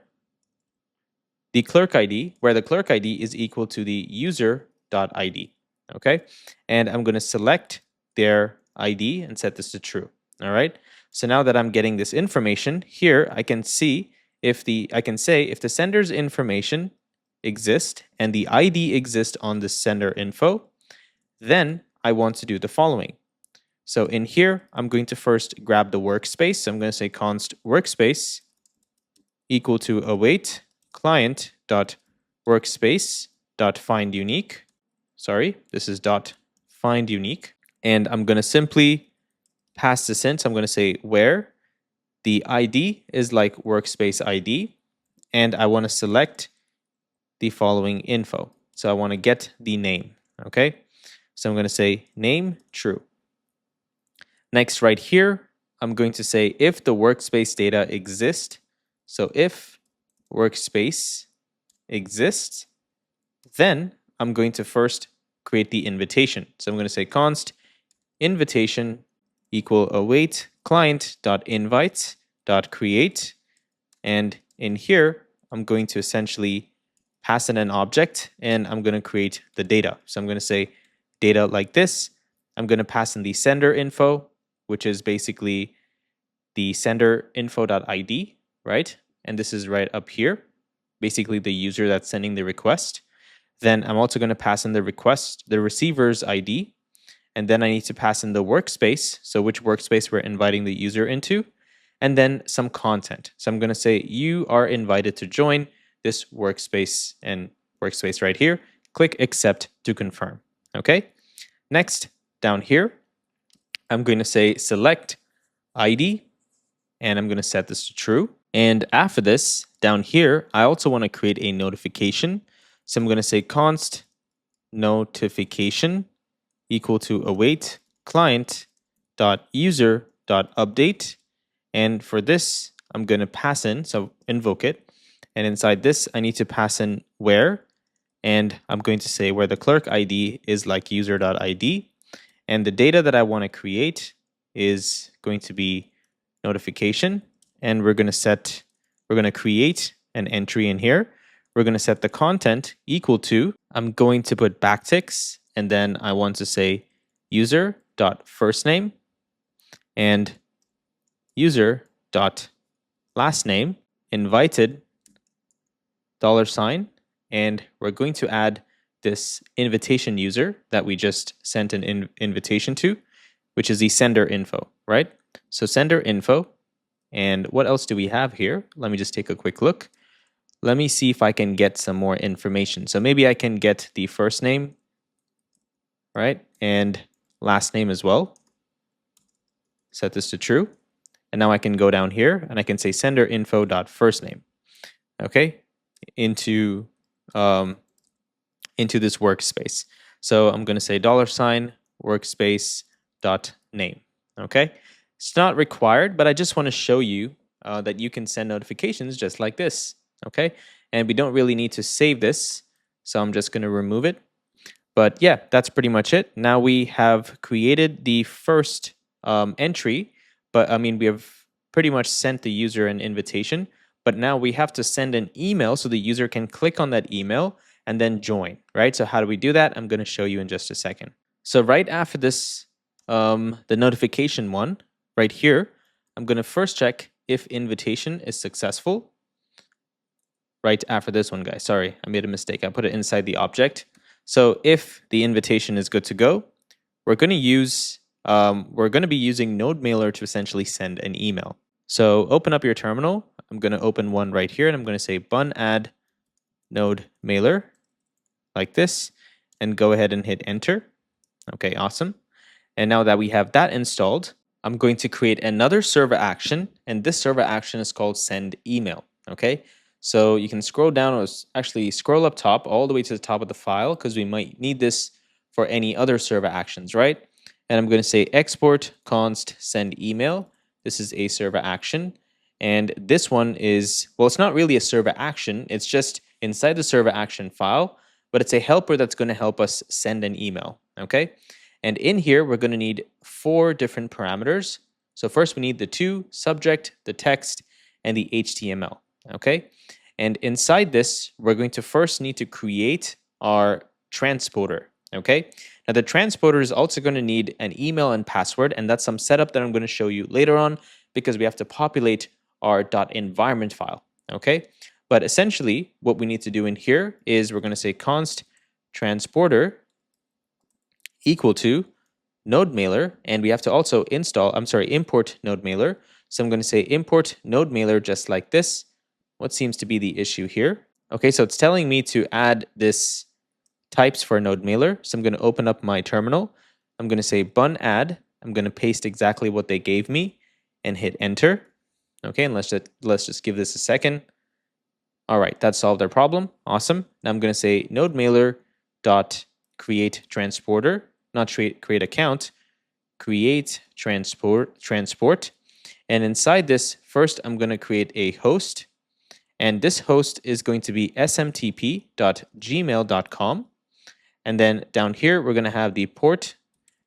the clerk ID, where the clerk ID is equal to the user dot ID. Okay, and I'm going to select their ID and set this to true. All right. So now that I'm getting this information here, I can see if I can say if the sender's information exists and the ID exists on the sender info, then I want to do the following. So in here, I'm going to first grab the workspace. So I'm going to say const workspace equal to await client dot workspace dot find unique. Sorry, this is dot find unique. And I'm going to simply pass this in. So I'm going to say where the ID is like workspace ID. And I want to select the following info. So I want to get the name. Okay. So I'm going to say name true. Next, right here, I'm going to say if the workspace data exists. So if workspace exists, then I'm going to first create the invitation. So I'm going to say const invitation equal await client.invite.create. And in here, I'm going to essentially pass in an object and I'm going to create the data. So I'm going to say data like this. I'm going to pass in the sender info, which is basically the sender info.id, right? And this is right up here, basically the user that's sending the request. Then I'm also going to pass in the receiver's ID. And then I need to pass in the workspace. So which workspace we're inviting the user into. And then some content. So I'm going to say you are invited to join this workspace and workspace right here. Click accept to confirm. Okay. Next, down here, I'm going to say select ID. And I'm going to set this to true. And after this, down here, I also want to create a notification. So I'm going to say const notification equal to await client.user.update. And for this, I'm going to pass in, so invoke it. And inside this, I need to pass in where. And I'm going to say where the clerk ID is like user.id. And the data that I want to create is going to be notification. And we're going to create an entry in here. We're going to set the content equal to, I'm going to put backticks. And then I want to say user.firstname and user.lastname invited $, and we're going to add this invitation user that we just sent an invitation to, which is the sender info, right? So sender info. And what else do we have here? Let me just take a quick look. Let me see if I can get some more information. So maybe I can get the first name, right? And last name as well. Set this to true. And now I can go down here and I can say sender info.firstname. Okay, into this workspace. So I'm going to say $workspace.name. Okay, it's not required, but I just want to show you that you can send notifications just like this. Okay, and we don't really need to save this, so I'm just going to remove it. But yeah, that's pretty much it. Now we have created the first entry, but I mean, we have pretty much sent the user an invitation, but now we have to send an email so the user can click on that email and then join, right? So how do we do that? I'm going to show you in just a second. So right after this, the notification one right here, I'm going to first check if invitation is successful. Right after this one, guys. Sorry, I made a mistake. I put it inside the object. So if the invitation is good to go, we're going to be using NodeMailer to essentially send an email. So open up your terminal. I'm going to open one right here, and I'm going to say bun add NodeMailer like this, and go ahead and hit enter. Okay, awesome. And now that we have that installed, I'm going to create another server action, and this server action is called send email. Okay. So you can scroll down, or actually scroll up top all the way to the top of the file, because we might need this for any other server actions, right? And I'm going to say export const send email. This is a server action. And this one is, well, it's not really a server action. It's just inside the server action file, but it's a helper that's going to help us send an email, okay? And in here, we're going to need 4 different parameters. So first we need the to, subject, the text, and the HTML, okay? And inside this, we're going to first need to create our transporter, okay? Now the transporter is also going to need an email and password, and that's some setup that I'm going to show you later on, because we have to populate our .environment file, okay? But essentially, what we need to do in here is we're going to say const transporter equal to node mailer, and we have to also import node mailer. So I'm going to say import node mailer just like this. What seems to be the issue here? Okay, so it's telling me to add this types for node mailer. So I'm going to open up my terminal. I'm going to say bun add. I'm going to paste exactly what they gave me and hit enter. Okay, and let's just give this a second. All right, that solved our problem. Awesome. Now I'm going to say node mailer dot create transporter, not create account, create transport. And inside this, first I'm going to create a host, and this host is going to be smtp.gmail.com. And then down here, we're going to have the port,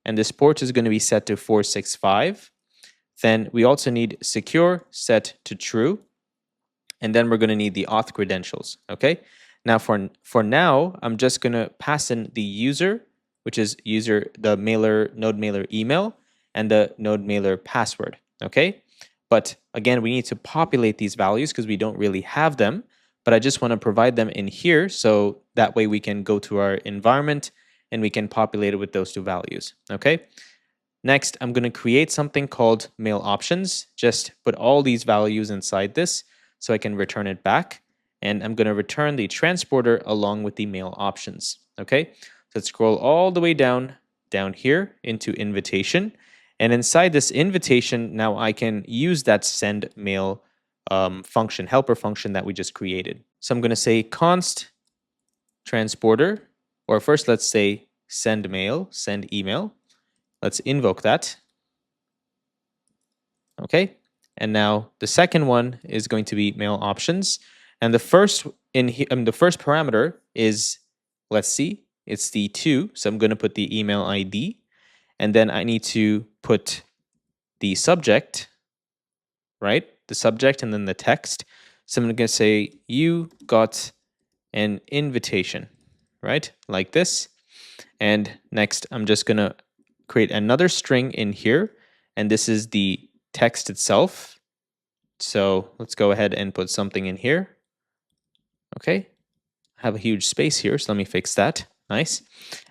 and this port is going to be set to 465. Then we also need secure set to true. And then we're going to need the auth credentials, okay? Now for now, I'm just going to pass in the user, which is the node mailer email, and the node mailer password, okay? But again, we need to populate these values because we don't really have them, but I just want to provide them in here so that way we can go to our environment and we can populate it with those two values, okay? Next, I'm going to create something called mail options. Just put all these values inside this so I can return it back. And I'm going to return the transporter along with the mail options. Okay, so let's scroll all the way down here into invitation. And inside this invitation, now I can use that send mail function, helper function that we just created. So I'm going to say const transporter, or first let's say send mail, send email. Let's invoke that. Okay, and now the second one is going to be mail options, and the first parameter is, let's see, it's the 2. So I'm going to put the email ID, and then I need to put the subject, right? The subject and then the text. So I'm going to say you got an invitation, right? Like this. And next, I'm just going to create another string in here, and this is the text itself. So let's go ahead and put something in here. Okay, I have a huge space here, so let me fix that. Nice.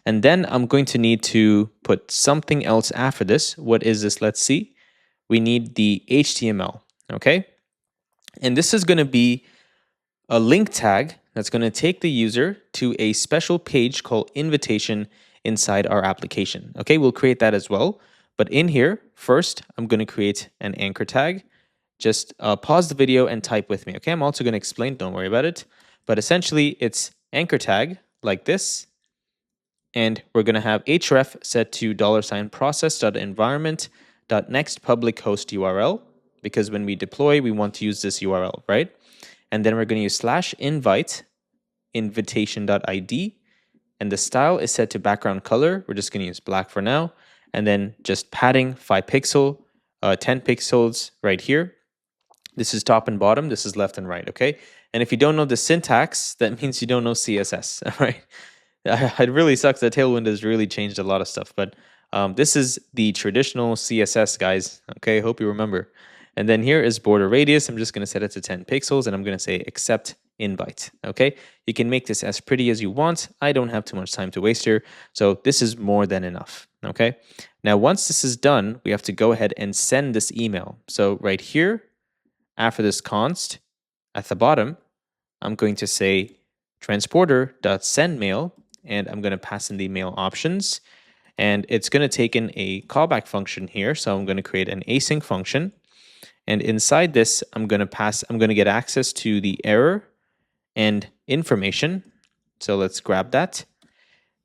And then I'm going to need to put something else after this. What is this? Let's see. We need the HTML, okay? And this is going to be a link tag that's going to take the user to a special page called invitation inside our application. Okay, we'll create that as well. But in here, first, I'm going to create an anchor tag. Just pause the video and type with me. Okay, I'm also going to explain, don't worry about it. But essentially, it's anchor tag like this. And we're going to have href set to $process.environment.next public host URL, because when we deploy, we want to use this URL, right? And then we're going to use /invite invitation.id, and the style is set to background color. We're just going to use black for now, and then just padding 5 pixel, 10 pixels right here. This is top and bottom. This is left and right. Okay. And if you don't know the syntax, that means you don't know CSS. All right. It really sucks that Tailwind has really changed a lot of stuff, but this is the traditional CSS, guys. Okay. Hope you remember. And then here is border radius. I'm just going to set it to 10 pixels, and I'm going to say accept invite. Okay. You can make this as pretty as you want. I don't have too much time to waste here, so this is more than enough. Okay. Now, once this is done, we have to go ahead and send this email. So right here, after this const, at the bottom, I'm going to say transporter.sendMail, and I'm going to pass in the mail options. And it's going to take in a callback function here. So I'm going to create an async function. And inside this, I'm going to get access to the error and information. So let's grab that.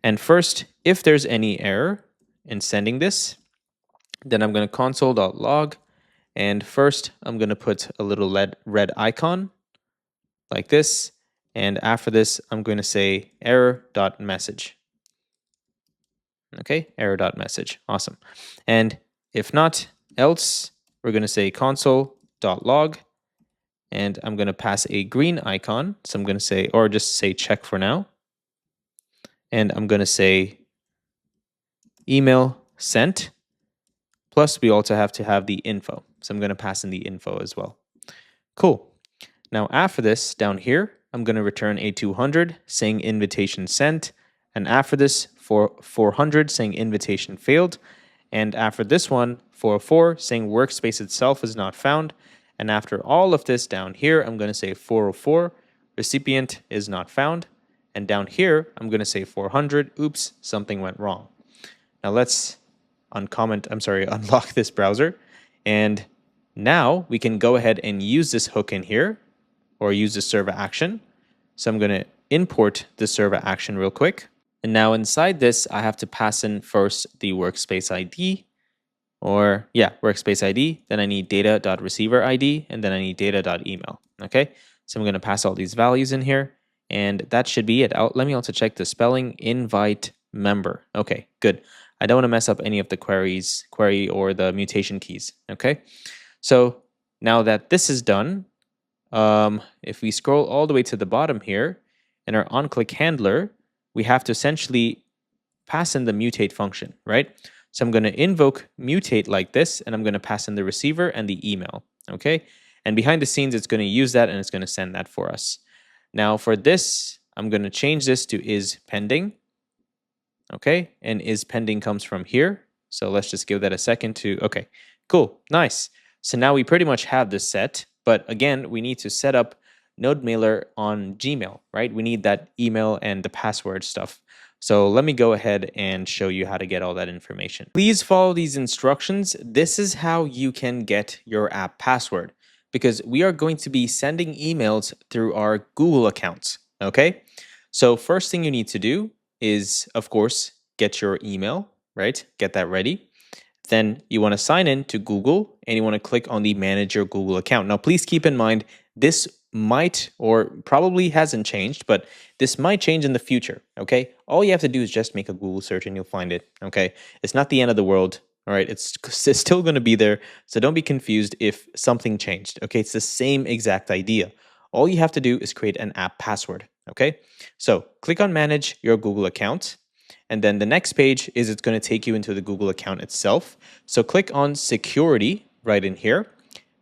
And first, if there's any error in sending this, then I'm going to console.log. And first, I'm going to put a little red icon like this. And after this, I'm going to say error.message. Okay, error.message. Awesome. And if not else, we're going to say console.log. And I'm going to pass a green icon. So I'm going to say, or just say check for now. And I'm going to say email sent. Plus, we also have to have the info. So I'm going to pass in the info as well. Cool. Now, after this, down here, I'm going to return a 200 saying invitation sent. And after this, for 400 saying invitation failed. And after this one, 404, saying workspace itself is not found. And after all of this down here, I'm going to say 404, recipient is not found. And down here, I'm going to say 400, oops, something went wrong. Now let's unlock this browser. And now we can go ahead and use this hook in here, or use the server action. So I'm going to import the server action real quick. And now inside this, I have to pass in first the workspace ID, workspace ID. Then I need data.receiver ID, and then I need data.email. Okay, so I'm going to pass all these values in here, and that should be it. Let me also check the spelling. Invite member. Okay, good. I don't want to mess up any of the query or the mutation keys. Okay, so now that this is done, if we scroll all the way to the bottom here, in our onClick handler, we have to essentially pass in the mutate function, right? So I'm going to invoke mutate like this, and I'm going to pass in the receiver and the email, okay? And behind the scenes, it's going to use that, and it's going to send that for us. Now for this, I'm going to change this to is pending, okay? And is pending comes from here. So let's just give that a second to, okay, cool, nice. So now we pretty much have this set, but again, we need to set up NodeMailer on Gmail, right? We need that email and the password stuff. So let me go ahead and show you how to get all that information. Please follow these instructions. This is how you can get your app password, because we are going to be sending emails through our Google accounts, okay? So first thing you need to do is, of course, get your email, right? Get that ready. Then you want to sign in to Google, and you want to click on the Manage Your Google account. Now, please keep in mind, this might or probably hasn't changed, but this might change in the future, okay? All you have to do is just make a Google search and you'll find it, okay? It's not the end of the world, all right? It's still going to be there, so don't be confused if something changed, okay? It's the same exact idea. All you have to do is create an app password, okay? So click on Manage Your Google account. And then the next page is it's going to take you into the Google account itself. So click on Security right in here.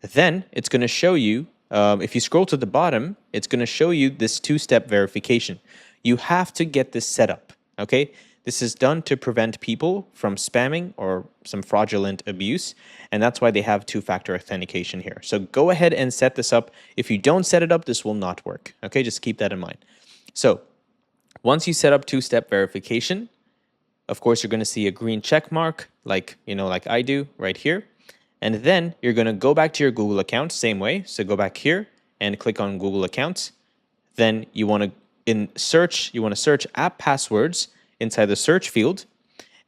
Then it's going to show you, if you scroll to the bottom, it's going to show you this two-step verification. You have to get this set up, okay? This is done to prevent people from spamming or some fraudulent abuse, and that's why they have two-factor authentication here. So go ahead and set this up. If you don't set it up, this will not work, okay? Just keep that in mind. So once you set up two-step verification, of course, you're going to see a green check mark, like I do right here. And then you're going to go back to your Google account, same way. So go back here and click on Google Accounts. Then you want to search app passwords inside the search field,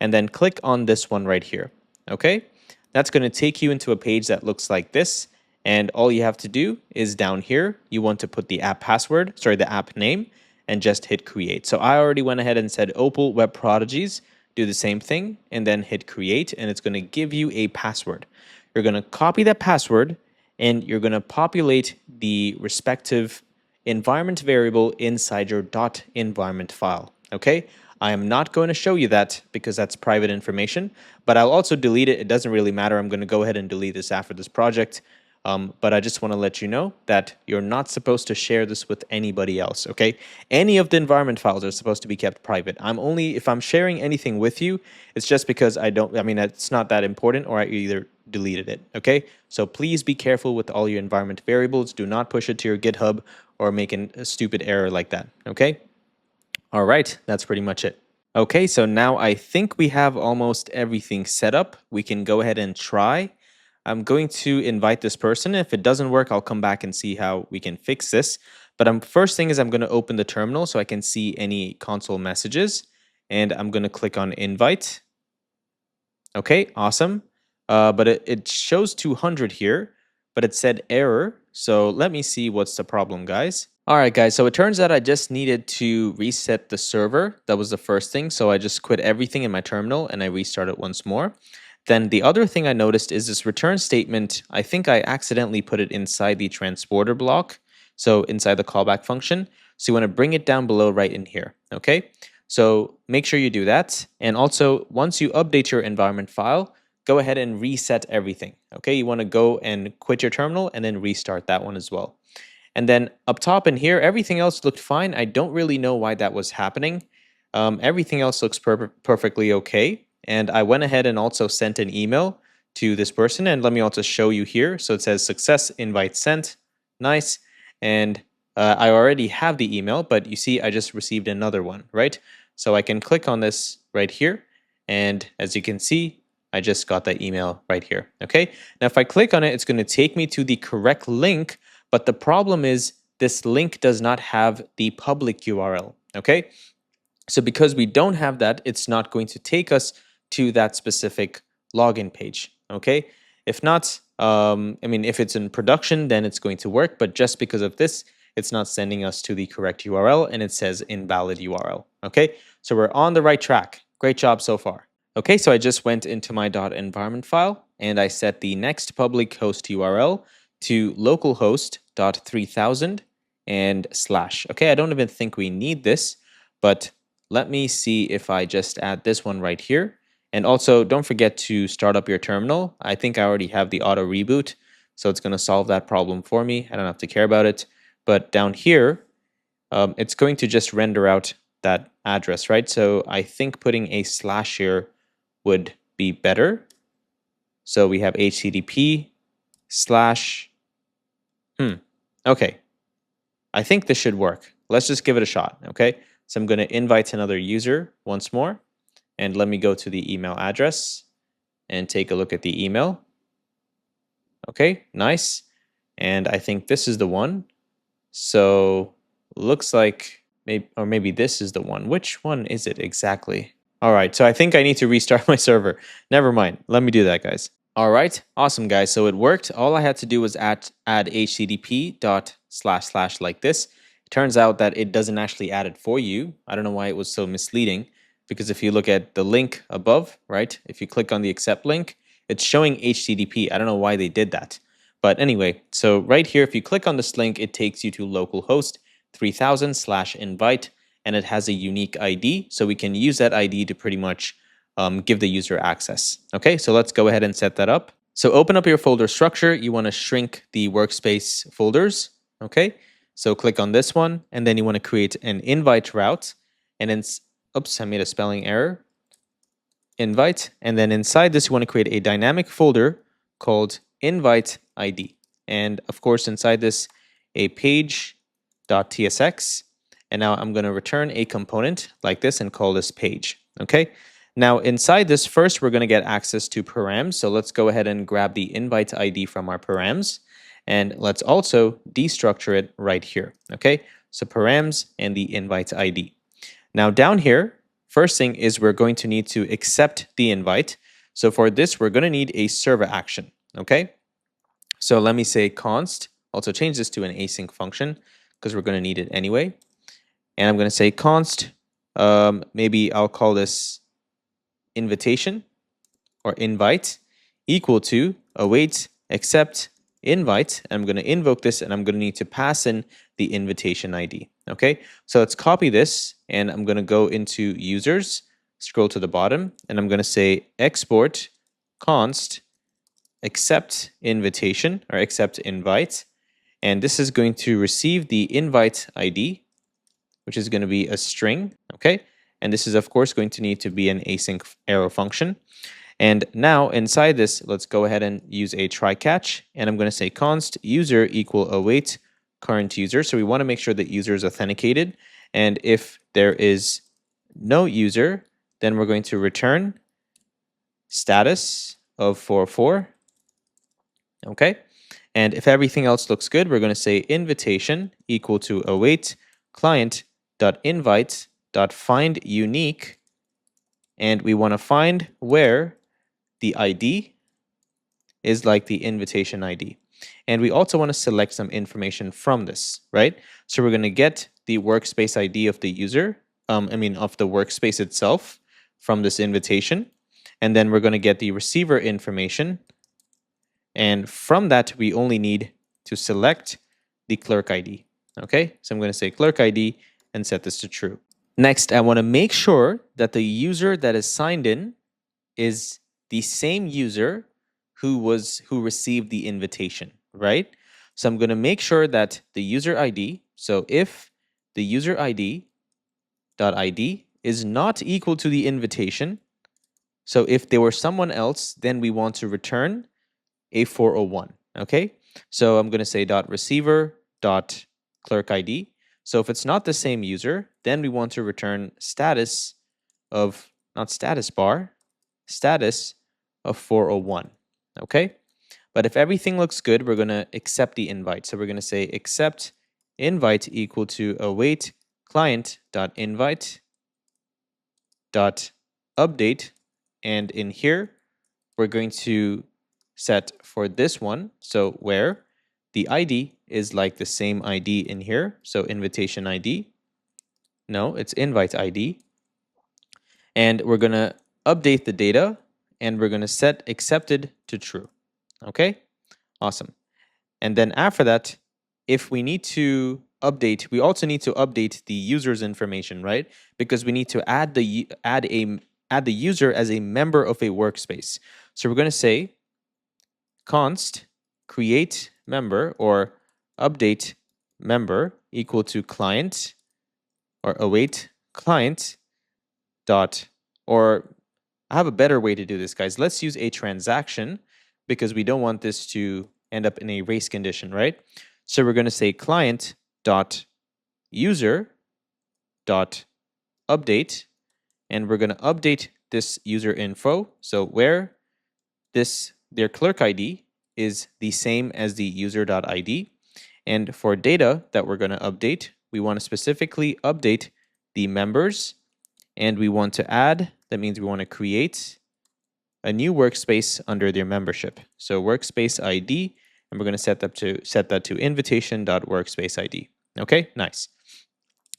and then click on this one right here. Okay, that's going to take you into a page that looks like this. And all you have to do is down here, you want to put the app the app name, and just hit create. So I already went ahead and said Opal Web Prodigies. Do the same thing and then hit create, and it's going to give you a password. You're going to copy that password and you're going to populate the respective environment variable inside your .environment file. Okay, I am not going to show you that because that's private information, but I'll also delete it. It doesn't really matter. I'm going to go ahead and delete this after this project. But I just want to let you know that you're not supposed to share this with anybody else, okay? Any of the environment files are supposed to be kept private. If I'm sharing anything with you, it's just because it's not that important, or I either deleted it, okay? So please be careful with all your environment variables. Do not push it to your GitHub or make a stupid error like that, okay? All right, that's pretty much it. Okay, so now I think we have almost everything set up. We can go ahead and try. I'm going to invite this person. If it doesn't work, I'll come back and see how we can fix this. But first thing is I'm going to open the terminal so I can see any console messages. And I'm going to click on invite. Okay, awesome. But it shows 200 here, but it said error. So let me see what's the problem, guys. All right, guys, so it turns out I just needed to reset the server. That was the first thing. So I just quit everything in my terminal and I restarted once more. Then the other thing I noticed is this return statement. I think I accidentally put it inside the transporter block, so inside the callback function. So you want to bring it down below right in here, okay? So make sure you do that. And also, once you update your environment file, go ahead and reset everything, okay? You want to go and quit your terminal and then restart that one as well. And then up top in here, everything else looked fine. I don't really know why that was happening. Everything else looks perfectly okay. and I went ahead and also sent an email to this person. And let me also show you here. So it says success invite sent. Nice. And I already have the email, but you see I just received another one, right? So I can click on this right here. And as you can see, I just got that email right here. Okay. Now, if I click on it, it's going to take me to the correct link. But the problem is this link does not have the public URL. Okay. So because we don't have that, it's not going to take us to that specific login page. Okay. If not, if it's in production, then it's going to work. But just because of this, it's not sending us to the correct URL and it says invalid URL. Okay. So we're on the right track. Great job so far. Okay, so I just went into my .environment file and I set the next public host URL to localhost.3000 and /. Okay, I don't even think we need this, but let me see if I just add this one right here. And also, don't forget to start up your terminal. I think I already have the auto reboot, so it's going to solve that problem for me. I don't have to care about it. But down here, it's going to just render out that address, right? So I think putting a / here would be better. So we have HTTP / okay. I think this should work. Let's just give it a shot, okay? So I'm going to invite another user once more. And let me go to the email address and take a look at the email. Okay, nice. And I think this is the one. So looks like maybe this is the one. Which one is it exactly? All right, so I think I need to restart my server. Never mind. Let me do that, guys. All right, awesome, guys. So it worked. All I had to do was add http / like this. It turns out that it doesn't actually add it for you. I don't know why it was so misleading, because if you look at the link above, right, if you click on the accept link, it's showing HTTP. I don't know why they did that. But anyway, so right here, if you click on this link, it takes you to localhost 3000 / invite. And it has a unique ID, so we can use that ID to pretty much give the user access. Okay, so let's go ahead and set that up. So open up your folder structure. You want to shrink the workspace folders. Okay, so click on this one, and then you want to create an invite route. And then, oops, I made a spelling error. Invite, and then inside this, you want to create a dynamic folder called invite ID. And of course, inside this, a page.tsx. And now I'm going to return a component like this and call this page. Okay. Now inside this, first we're going to get access to params. So let's go ahead and grab the invite ID from our params, and let's also destructure it right here. Okay. So params and the invite ID. Now down here, first thing is we're going to need to accept the invite. So for this, we're going to need a server action. Okay. So let me say const. Also change this to an async function because we're going to need it anyway. And I'm going to say const, maybe I'll call this invitation or invite equal to await accept invite. And I'm going to invoke this, and I'm going to need to pass in the invitation ID. Okay, so let's copy this, and I'm going to go into users, scroll to the bottom, and I'm going to say export const accept invitation or accept invite. And this is going to receive the invite ID, which is going to be a string, okay? And this is, of course, going to need to be an async arrow function. And now inside this, let's go ahead and use a try catch. And I'm going to say const user equal await current user. So we want to make sure that user is authenticated. And if there is no user, then we're going to return status of 44, okay? And if everything else looks good, we're going to say invitation equal to await client.invite.find unique, and we want to find where the ID is like the invitation ID. And we also want to select some information from this, right? So we're going to get the workspace ID of the user, of the workspace itself from this invitation. And then we're going to get the receiver information. And from that, we only need to select the clerk ID. Okay, so I'm going to say clerk ID and set this to true. Next, I want to make sure that the user that is signed in is the same user who received the invitation, right? So I'm going to make sure that the user ID, so if the user ID .id is not equal to the invitation, So if they were someone else, then we want to return a 401, okay? So I'm going to say dot receiver dot clerk ID. So if it's not the same user, then we want to return status of, not status bar, status of 401, okay? But if everything looks good, we're going to accept the invite. So we're going to say accept invite equal to await client dot invite dot update, and in here we're going to set for this one, so where the ID is like the same ID in here, so invitation ID, no, it's invite ID, and we're going to update the data, and we're going to set accepted to true. Okay, awesome. And then after that, if we need to update, we also need to update the user's information, right? Because we need to add the user as a member of a workspace. So we're going to say const create member or update member equal to client or await client dot, or I have a better way to do this, guys. Let's use a transaction because we don't want this to end up in a race condition, right? So we're going to say client dot user dot update, and we're going to update this user info. So where their clerk ID is the same as the user.id. And for data that we're going to update, we want to specifically update the members, and we want to add, that means we want to create a new workspace under their membership. So workspace ID, and we're going to set that to invitation.workspace ID. Okay, nice.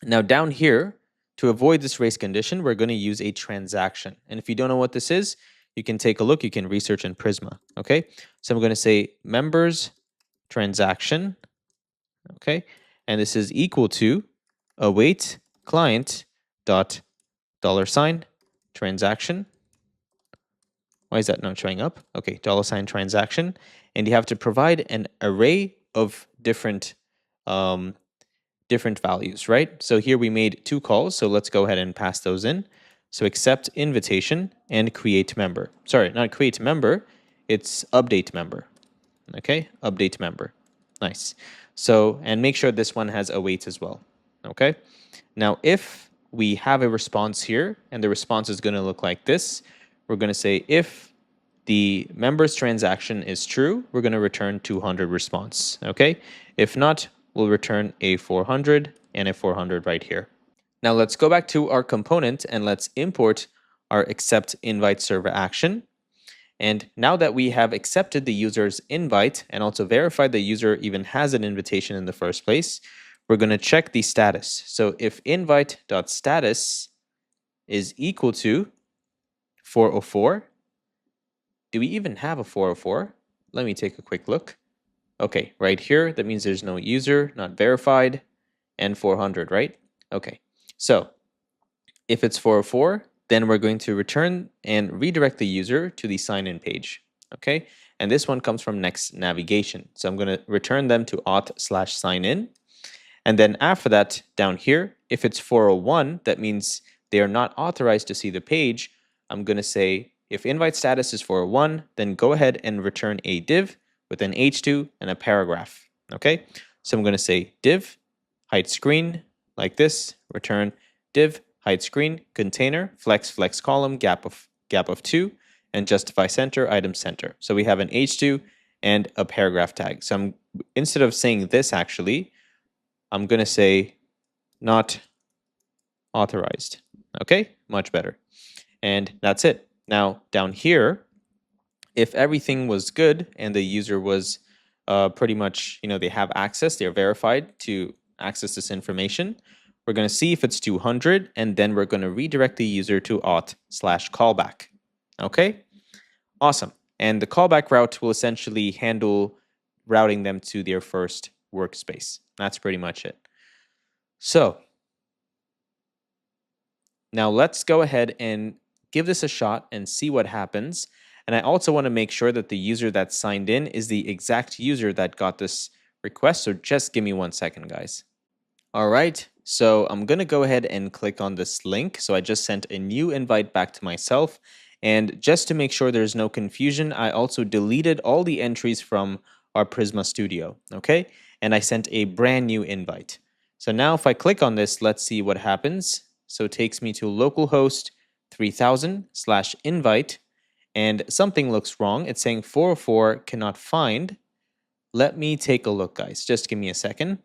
Now down here, to avoid this race condition, we're going to use a transaction. And if you don't know what this is, you can take a look. You can research in Prisma. Okay, so I'm going to say members transaction. Okay, and this is equal to await client dot $ transaction. Why is that not showing up? Okay, $ transaction, and you have to provide an array of different values, right? So here we made 2 calls, so let's go ahead and pass those in. So accept invitation and create member. Sorry, not create member, it's update member. Okay, update member. Nice. So, and make sure this one has await as well. Okay, now if we have a response here, and the response is going to look like this, we're going to say if the members transaction is true, we're going to return 200 response. Okay, if not, we'll return a 400 and a 400 right here. Now let's go back to our component and let's import our accept invite server action. And now that we have accepted the user's invite and also verified the user even has an invitation in the first place, we're going to check the status. So if invite.status is equal to 404, do we even have a 404? Let me take a quick look. Okay, right here, that means there's no user, not verified, and 400, right? Okay, so if it's 404, then we're going to return and redirect the user to the sign-in page, okay? And this one comes from Next Navigation. So I'm going to return them to auth/sign-in. And then after that, down here, if it's 401, that means they are not authorized to see the page. I'm going to say, if invite status is 401, then go ahead and return a div with an h2 and a paragraph, okay? So I'm going to say div, hide screen, like this, return div, hide screen, container, flex column, gap of 2, and justify center, item center. So we have an h2 and a paragraph tag. So instead of saying this actually, I'm going to say not authorized. Okay, much better. And that's it. Now down here, if everything was good and the user was pretty much, they have access, they're verified to access this information, we're going to see if it's 200, and then we're going to redirect the user to auth/callback. Okay, awesome. And the callback route will essentially handle routing them to their first workspace. That's pretty much it. So now let's go ahead and give this a shot and see what happens. And I also want to make sure that the user that signed in is the exact user that got this request. So just give me 1 second, guys. All right, so I'm going to go ahead and click on this link. So I just sent a new invite back to myself. And just to make sure there's no confusion, I also deleted all the entries from our Prisma Studio, okay? And I sent a brand new invite. So now if I click on this, let's see what happens. So it takes me to localhost 3000/invite, and something looks wrong. It's saying 404 cannot find. Let me take a look, guys. Just give me a second.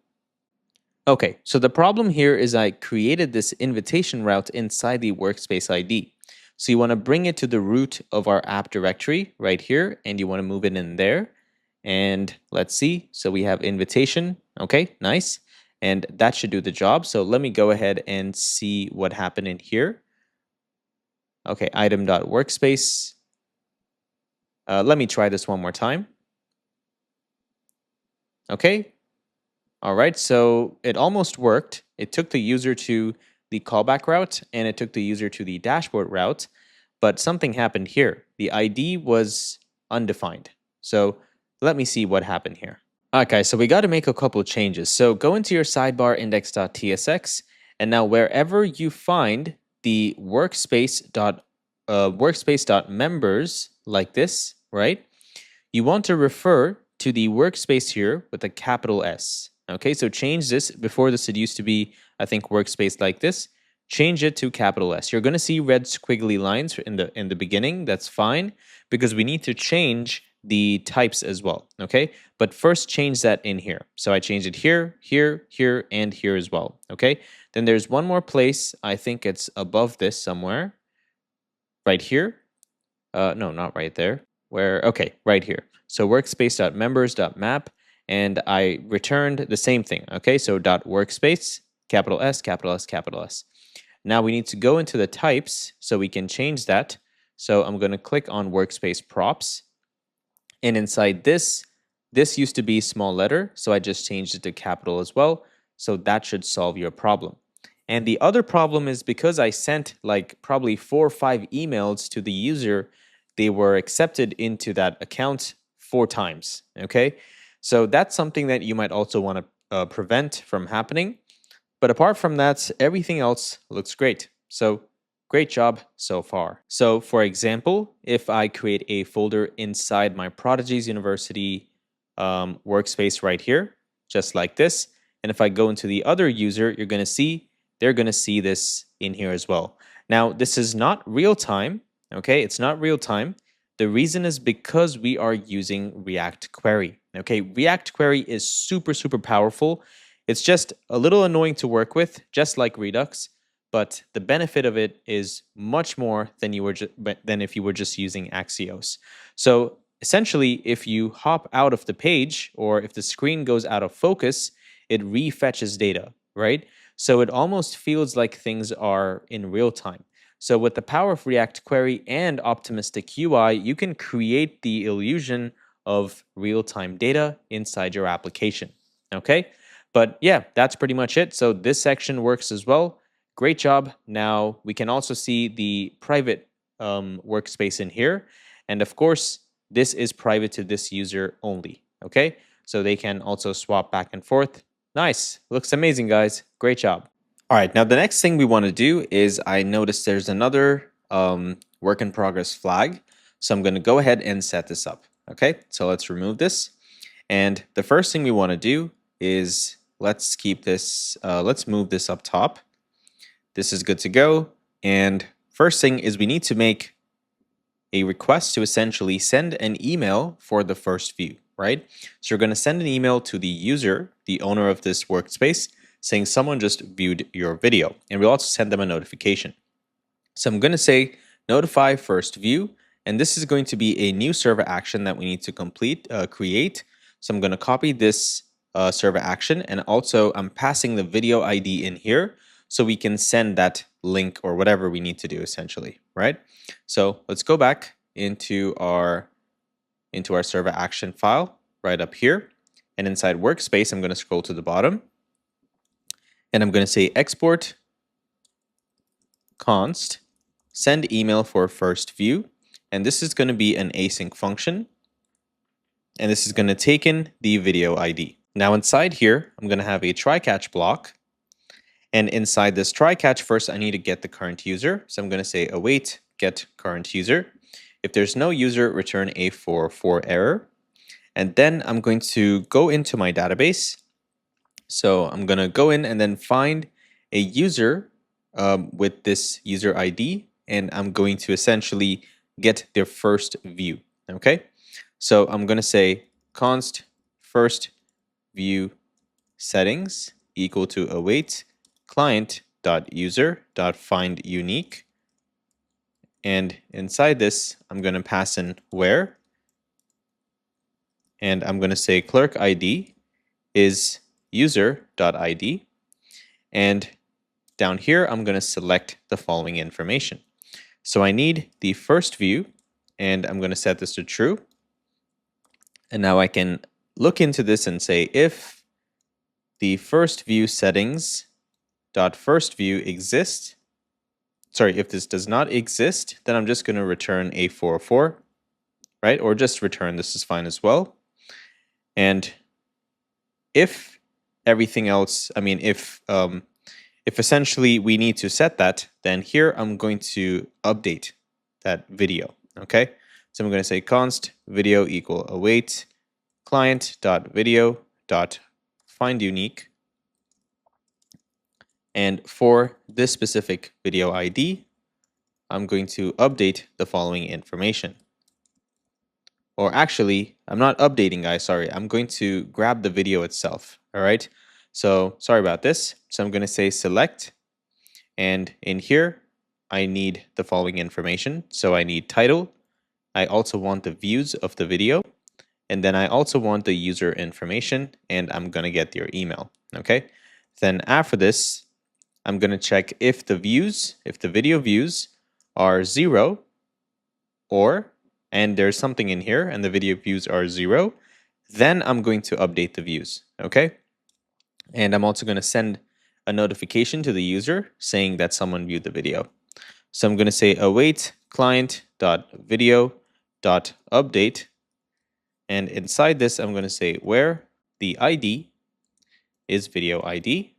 Okay, so the problem here is I created this invitation route inside the workspace ID. So you want to bring it to the root of our app directory right here, and you want to move it in there. And let's see. So we have invitation. Okay, nice. And that should do the job. So let me go ahead and see what happened in here. Okay, item.workspace. Let me try this one more time. Okay. All right, so it almost worked. It took the user to the callback route, and it took the user to the dashboard route, but something happened here. The ID was undefined. So let me see what happened here. Okay, so we got to make a couple changes. So go into your sidebar index.tsx, and now wherever you find the workspace.members like this, right? You want to refer to the workspace here with a capital S. Okay, so change this. Before this, it used to be, I think, workspace like this. Change it to capital S. You're going to see red squiggly lines in the beginning. That's fine because we need to change the types as well. Okay, but first change that in here. So I changed it here, here, here, and here as well. Okay, then there's one more place. I think it's above this somewhere. Right here. No, not right there. Okay, right here. So workspace.members.map, and I returned the same thing. Okay, so .workspace, capital S, capital S, capital S. Now we need to go into the types so we can change that. So I'm going to click on workspace props, and inside this used to be small letter, so I just changed it to capital as well. So that should solve your problem. And the other problem is because I sent like probably 4 or 5 emails to the user, they were accepted into that account 4 times, okay? So that's something that you might also want to prevent from happening. But apart from that, everything else looks great. So great job so far. So for example, if I create a folder inside my Prodigy's University workspace right here, just like this, and if I go into the other user, you're going to see, they're going to see this in here as well. Now, this is not real time. Okay, it's not real time. The reason is because we are using React Query. Okay, React Query is super, super powerful. It's just a little annoying to work with, just like Redux, but the benefit of it is much more than if you were just using Axios. So essentially, if you hop out of the page or if the screen goes out of focus, it refetches data, right? So it almost feels like things are in real time. So with the power of React Query and optimistic UI, you can create the illusion of real-time data inside your application, okay? But yeah, that's pretty much it. So this section works as well. Great job. Now we can also see the private workspace in here. And of course, this is private to this user only, okay? So they can also swap back and forth. Nice. Looks amazing, guys. Great job. All right, now the next thing we want to do is I noticed there's another work in progress flag. So I'm going to go ahead and set this up. Okay, so let's remove this. And the first thing we want to do is let's keep this, let's move this up top. This is good to go. And first thing is we need to make a request to essentially send an email for the first view, right? So you're going to send an email to the user, the owner of this workspace, saying someone just viewed your video, and we'll also send them a notification. So I'm going to say notify first view, and this is going to be a new server action that we need to create. So I'm going to copy this server action, and also I'm passing the video ID in here so we can send that link or whatever we need to do essentially, right? So let's go back into our server action file right up here, and inside Workspace, I'm going to scroll to the bottom. And I'm going to say export const send email for first view. And this is going to be an async function. And this is going to take in the video ID. Now inside here, I'm going to have a try catch block. And inside this try catch, first I need to get the current user. So I'm going to say await get current user. If there's no user, return a 404 error. And then I'm going to go into my database. So I'm going to go in and then find a user with this user ID, and I'm going to essentially get their first view. Okay, so I'm going to say const first view settings equal to await client.user.find unique, and inside this I'm going to pass in where, and I'm going to say clerk ID is user.id, and down here I'm going to select the following information. So I need the first view, and I'm going to set this to true. And now I can look into this and say if the first view settings dot first view exists, sorry, if this does not exist, then I'm just going to return a 404, right? Or just return this is fine as well. And if everything else, I mean, if essentially we need to set that, then here I'm going to update that video, okay? So I'm going to say const video equal await client.video.find unique. And for this specific video ID, I'm going to update the following information. Or actually, I'm not updating, guys, sorry. I'm going to grab the video itself, all right? So sorry about this. So I'm going to say select, and in here, I need the following information. So I need title. I also want the views of the video. And then I also want the user information, and I'm going to get your email, okay? Then after this, I'm going to check if the video views are 0, and there's something in here, and the video views are 0, then I'm going to update the views, okay? And I'm also going to send a notification to the user saying that someone viewed the video. So I'm going to say await client.video.update, and inside this I'm going to say where the ID is video ID,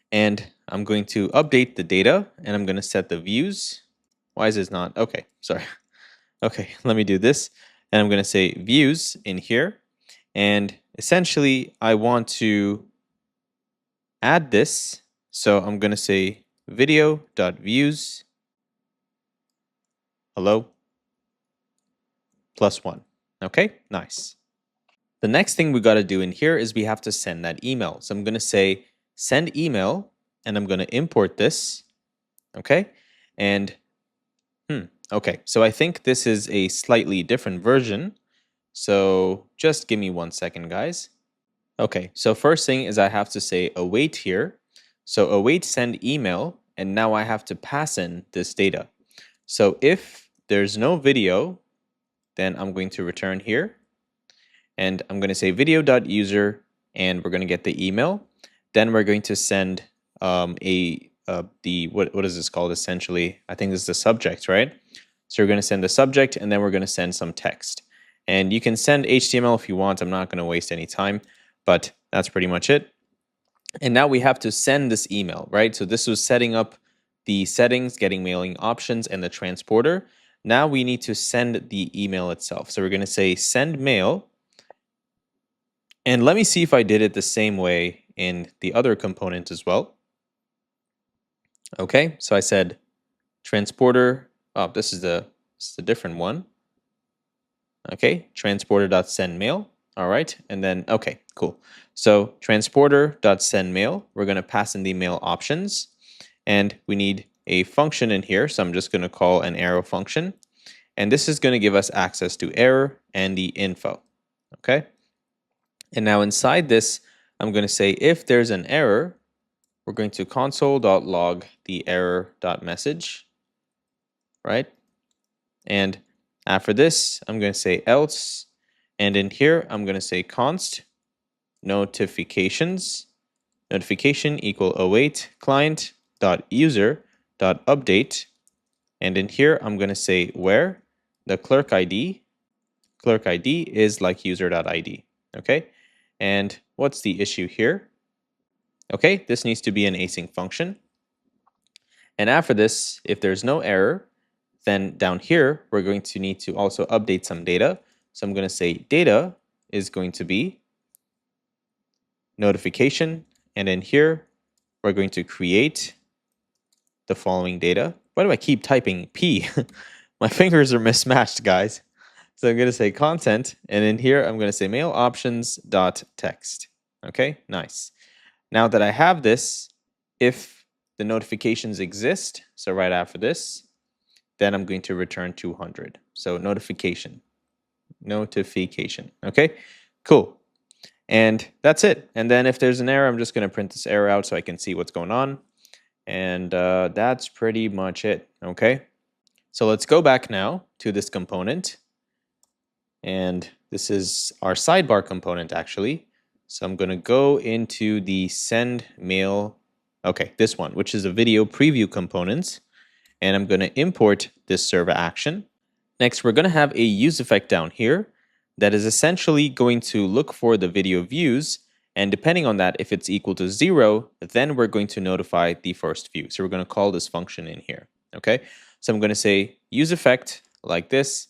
and I'm going to update the data, and I'm going to set the views. Why is this not? Okay, sorry. Okay, let me do this, and I'm going to say views in here, and essentially I want to add this. So I'm going to say video.views hello +1. Okay, nice. The next thing we got to do in here is we have to send that email. So I'm going to say send email, and I'm going to import this. Okay, and okay, so I think this is a slightly different version. So just give me 1 second, guys. Okay, so first thing is I have to say await here. So await send email, and now I have to pass in this data. So if there's no video, then I'm going to return here, and I'm going to say video.user, and we're going to get the email. Then we're going to send what is this called essentially? I think this is the subject, right? So we're going to send the subject, and then we're going to send some text. And you can send HTML if you want. I'm not going to waste any time, but that's pretty much it. And now we have to send this email, right? So this was setting up the settings, getting mailing options, and the transporter. Now we need to send the email itself. So we're going to say send mail. And let me see if I did it the same way in the other component as well. Okay, so I said transporter. Oh, this is a different one. Okay, transporter.sendMail. All right, and then, okay, cool. So transporter.sendMail, we're going to pass in the mail options, and we need a function in here. So I'm just going to call an arrow function, and this is going to give us access to error and the info. Okay, and now inside this, I'm going to say if there's an error, we're going to console.log the error.message, right? And after this, I'm going to say else, and in here, I'm going to say const notifications, notification equal await client.user.update, and in here, I'm going to say where the clerk ID is like user.id, okay? And what's the issue here? Okay, this needs to be an async function. And after this, if there's no error, then down here, we're going to need to also update some data. So I'm going to say data is going to be notification. And in here, we're going to create the following data. Why do I keep typing P? My fingers are mismatched, guys. So I'm going to say content. And in here, I'm going to say mail options dot text. Okay, nice. Now that I have this, if the notifications exist, so right after this, then I'm going to return 200. So notification, okay, cool. And that's it. And then if there's an error, I'm just going to print this error out so I can see what's going on. And that's pretty much it, okay? So let's go back now to this component. And this is our sidebar component, actually. So I'm going to go into the send mail, okay, this one, which is a video preview component. And I'm going to import this server action. Next, we're going to have a use effect down here that is essentially going to look for the video views. And depending on that, if it's equal to 0, then we're going to notify the first view. So we're going to call this function in here. Okay, so I'm going to say use effect like this.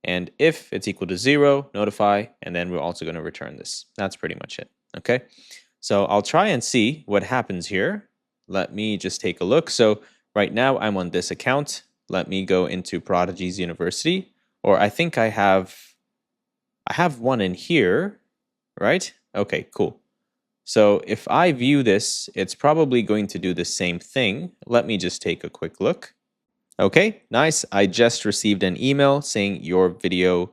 And if it's equal to 0, notify, and then we're also going to return this. That's pretty much it. Okay, so I'll try and see what happens here. Let me just take a look. So right now I'm on this account. Let me go into Prodigy's University, or I think I have one in here, right? Okay, cool. So if I view this, it's probably going to do the same thing. Let me just take a quick look. Okay, nice. I just received an email saying your video,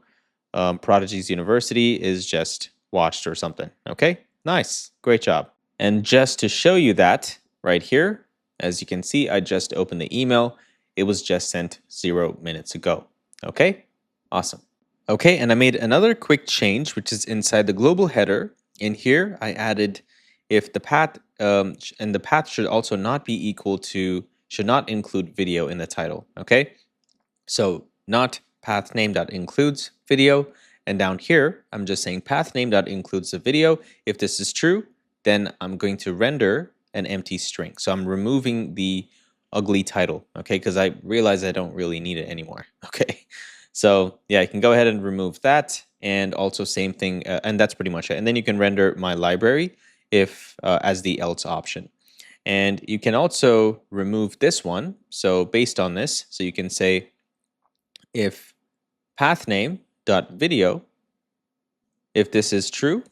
Prodigy's University, is just watched or something. Okay, nice. Great job. And just to show you that right here, as you can see, I just opened the email. It was just sent 0 minutes ago. Okay, awesome. Okay, and I made another quick change, which is inside the global header. In here, I added if the path, and the path should also not be equal to, should not include video in the title, okay? So not path name.includes video, and down here, I'm just saying path name.includes the video. If this is true, then I'm going to render an empty string. So I'm removing the ugly title, okay? Because I realize I don't really need it anymore, okay? So yeah, you can go ahead and remove that, and also same thing, and that's pretty much it. And then you can render my library if as the else option. And you can also remove this one. So based on this, so you can say if path name dot video, if this is true,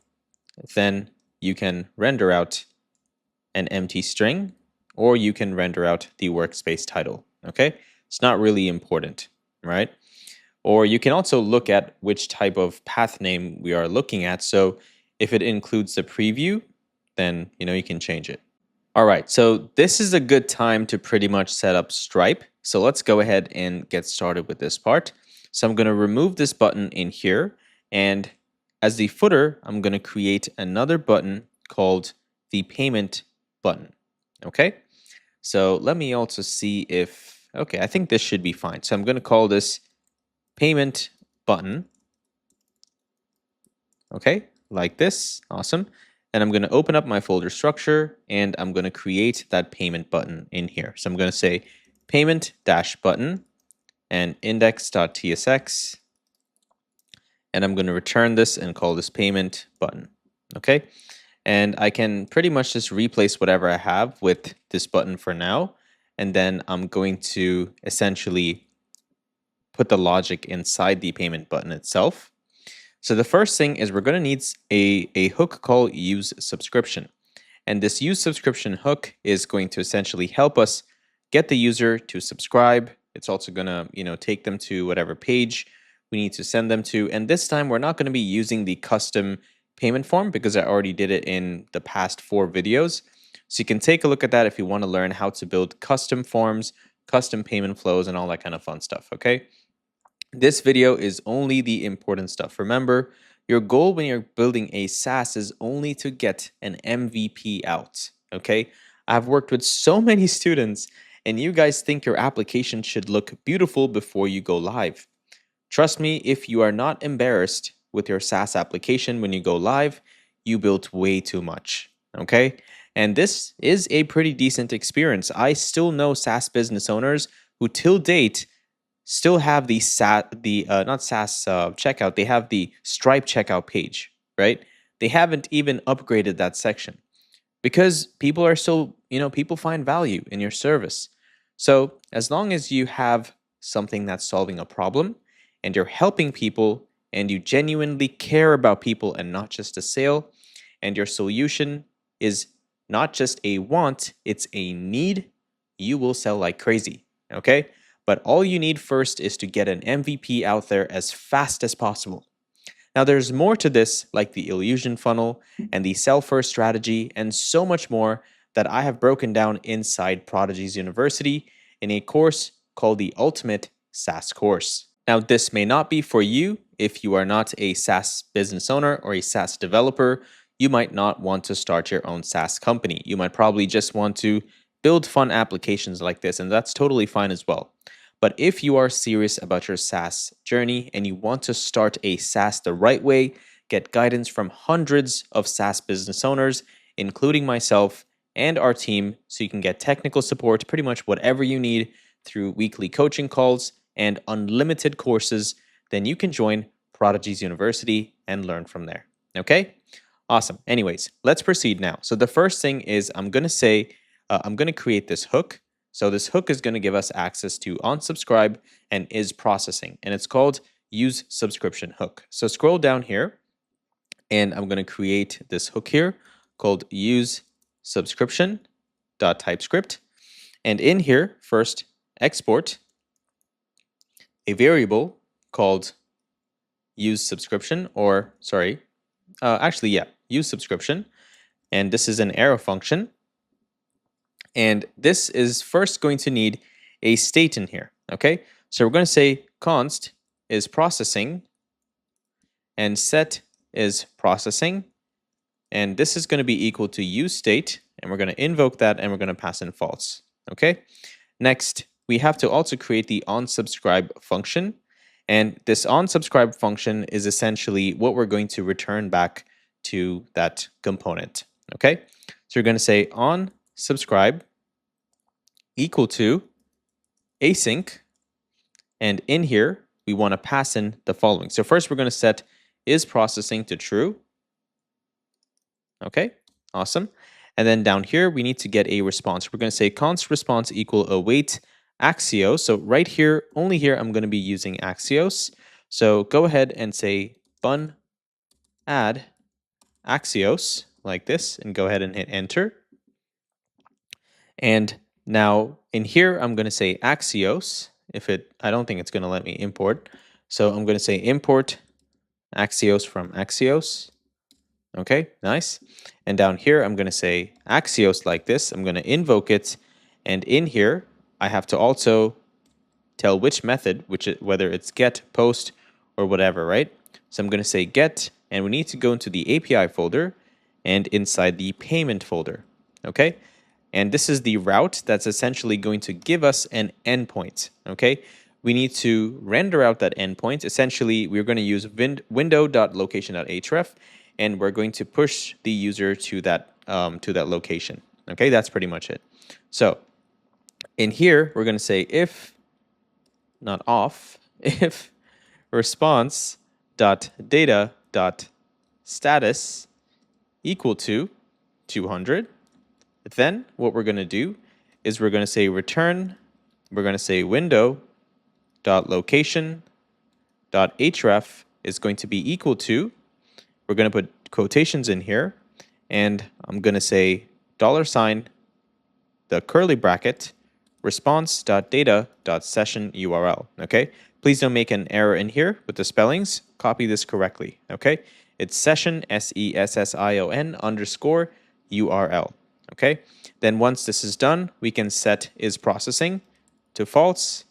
then you can render out an empty string, or you can render out the workspace title. Okay, it's not really important, right? Or you can also look at which type of path name we are looking at. So if it includes the preview, then you can change it. All right, so this is a good time to pretty much set up Stripe. So let's go ahead and get started with this part. So I'm going to remove this button in here, and as the footer, I'm going to create another button called the payment button. Okay, so let me also see if, okay, I think this should be fine. So I'm going to call this payment button. Okay, like this, awesome. And I'm going to open up my folder structure, and I'm going to create that payment button in here. So I'm going to say payment-button and index.tsx, and I'm going to return this and call this payment button. Okay, and I can pretty much just replace whatever I have with this button for now, and then I'm going to essentially put the logic inside the payment button itself. So the first thing is we're going to need a hook called use subscription. And this use subscription hook is going to essentially help us get the user to subscribe. It's also going to, take them to whatever page we need to send them to. And this time we're not going to be using the custom payment form because I already did it in the past 4 videos. So you can take a look at that if you want to learn how to build custom forms, custom payment flows, and all that kind of fun stuff, okay? This video is only the important stuff. Remember, your goal when you're building a SaaS is only to get an MVP out, okay? I've worked with so many students, and you guys think your application should look beautiful before you go live. Trust me, if you are not embarrassed with your SaaS application when you go live, you built way too much, okay? And this is a pretty decent experience. I still know SaaS business owners who till date still have the not SaaS checkout. They have the Stripe checkout page, right? They haven't even upgraded that section because people are still, people find value in your service. So as long as you have something that's solving a problem and you're helping people and you genuinely care about people and not just a sale, and your solution is not just a want, it's a need, you will sell like crazy, okay? But all you need first is to get an MVP out there as fast as possible. Now, there's more to this, like the illusion funnel and the sell first strategy, and so much more that I have broken down inside Prodigy's University in a course called the Ultimate SaaS Course. Now, this may not be for you if you are not a SaaS business owner or a SaaS developer. You might not want to start your own SaaS company. You might probably just want to build fun applications like this, and that's totally fine as well. But if you are serious about your SaaS journey and you want to start a SaaS the right way, get guidance from hundreds of SaaS business owners, including myself and our team, so you can get technical support, pretty much whatever you need through weekly coaching calls and unlimited courses, then you can join Prodigy's University and learn from there. Okay? Awesome. Anyways, let's proceed now. So the first thing is I'm going to create this hook. So this hook is going to give us access to unsubscribe and is processing, and it's called use subscription hook. So scroll down here, and I'm going to create this hook here called use subscription.typescript. And in here, first export a variable called use subscription, use subscription. And this is an arrow function. And this is first going to need a state in here, okay? So we're going to say const is processing and set is processing. And this is going to be equal to use state. And we're going to invoke that and we're going to pass in false, okay? Next, we have to also create the onSubscribe function. And this onSubscribe function is essentially what we're going to return back to that component, okay? So we're going to say onSubscribe equal to async. And in here, we want to pass in the following. So first, we're going to set is processing to true. Okay, awesome. And then down here, we need to get a response. We're going to say const response equal await Axios. So right here, only here, I'm going to be using Axios. So go ahead and say bun add Axios like this, and go ahead and hit enter. And now in here, I'm going to say Axios. I don't think it's going to let me import. So I'm going to say import Axios from Axios. Okay, nice. And down here, I'm going to say Axios like this. I'm going to invoke it. And in here, I have to also tell which method, whether it's get, post, or whatever, right? So I'm going to say get, and we need to go into the API folder and inside the payment folder, okay? And this is the route that's essentially going to give us an endpoint, okay? We need to render out that endpoint. Essentially, we're going to use window.location.href, and we're going to push the user to that location, okay? That's pretty much it. So in here, we're going to say if response.data.status equal to 200, then what we're going to do is we're going to say return, we're going to say window.location.href is going to be equal to, we're going to put quotations in here, and I'm going to say $, the curly bracket, response.data.session URL, okay? Please don't make an error in here with the spellings. Copy this correctly, okay? It's session, SESSION _ URL, okay? Then once this is done, we can set is processing to false,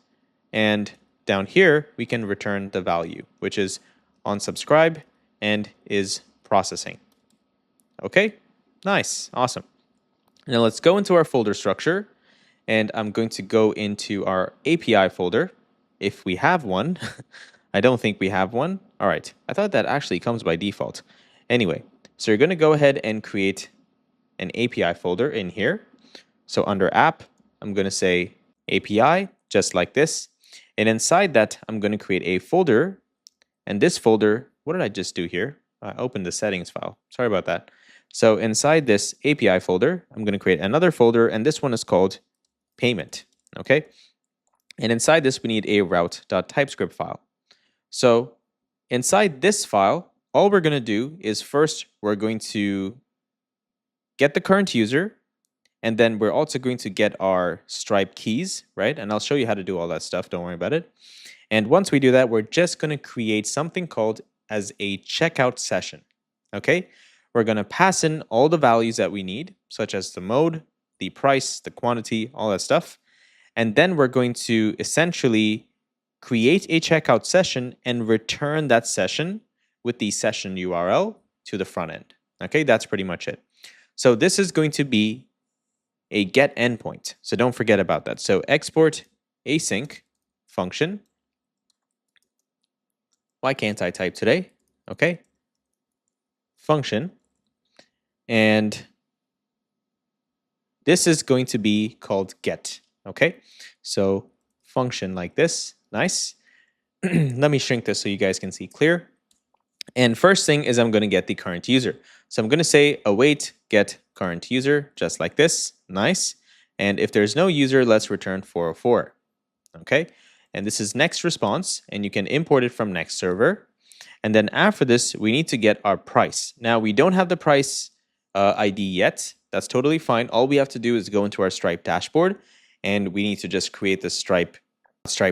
and down here, we can return the value, which is onSubscribe and is processing. Okay, nice, awesome. Now let's go into our folder structure, and I'm going to go into our API folder, if we have one. I don't think we have one. All right, I thought that actually comes by default. Anyway, so you're going to go ahead and create an API folder in here. So under app, I'm going to say API, just like this. And inside that, I'm going to create a folder. And this folder, what did I just do here? I opened the settings file. Sorry about that. So inside this API folder, I'm going to create another folder, and this one is called payment. Okay. And inside this, we need a route.typescript file. So inside this file, all we're going to do is first, we're going to get the current user, and then we're also going to get our Stripe keys, right? And I'll show you how to do all that stuff. Don't worry about it. And once we do that, we're just going to create something called as a checkout session. Okay? We're going to pass in all the values that we need, such as the mode, the price, the quantity, all that stuff. And then we're going to essentially create a checkout session and return that session with the session URL to the front end. Okay, that's pretty much it. So this is going to be a get endpoint. So don't forget about that. So export async function. Why can't I type today? Okay. Function. And this is going to be called get. Okay. So function like this. Nice. Let me shrink this so you guys can see clear. And first thing is I'm going to get the current user. So I'm going to say await get current user, just like this. Nice. And if there's no user, let's return 404. Okay. And this is next response, and you can import it from next server. And then after this, we need to get our price. Now we don't have the price ID yet. That's totally fine. All we have to do is go into our Stripe dashboard, and we need to just create the Stripe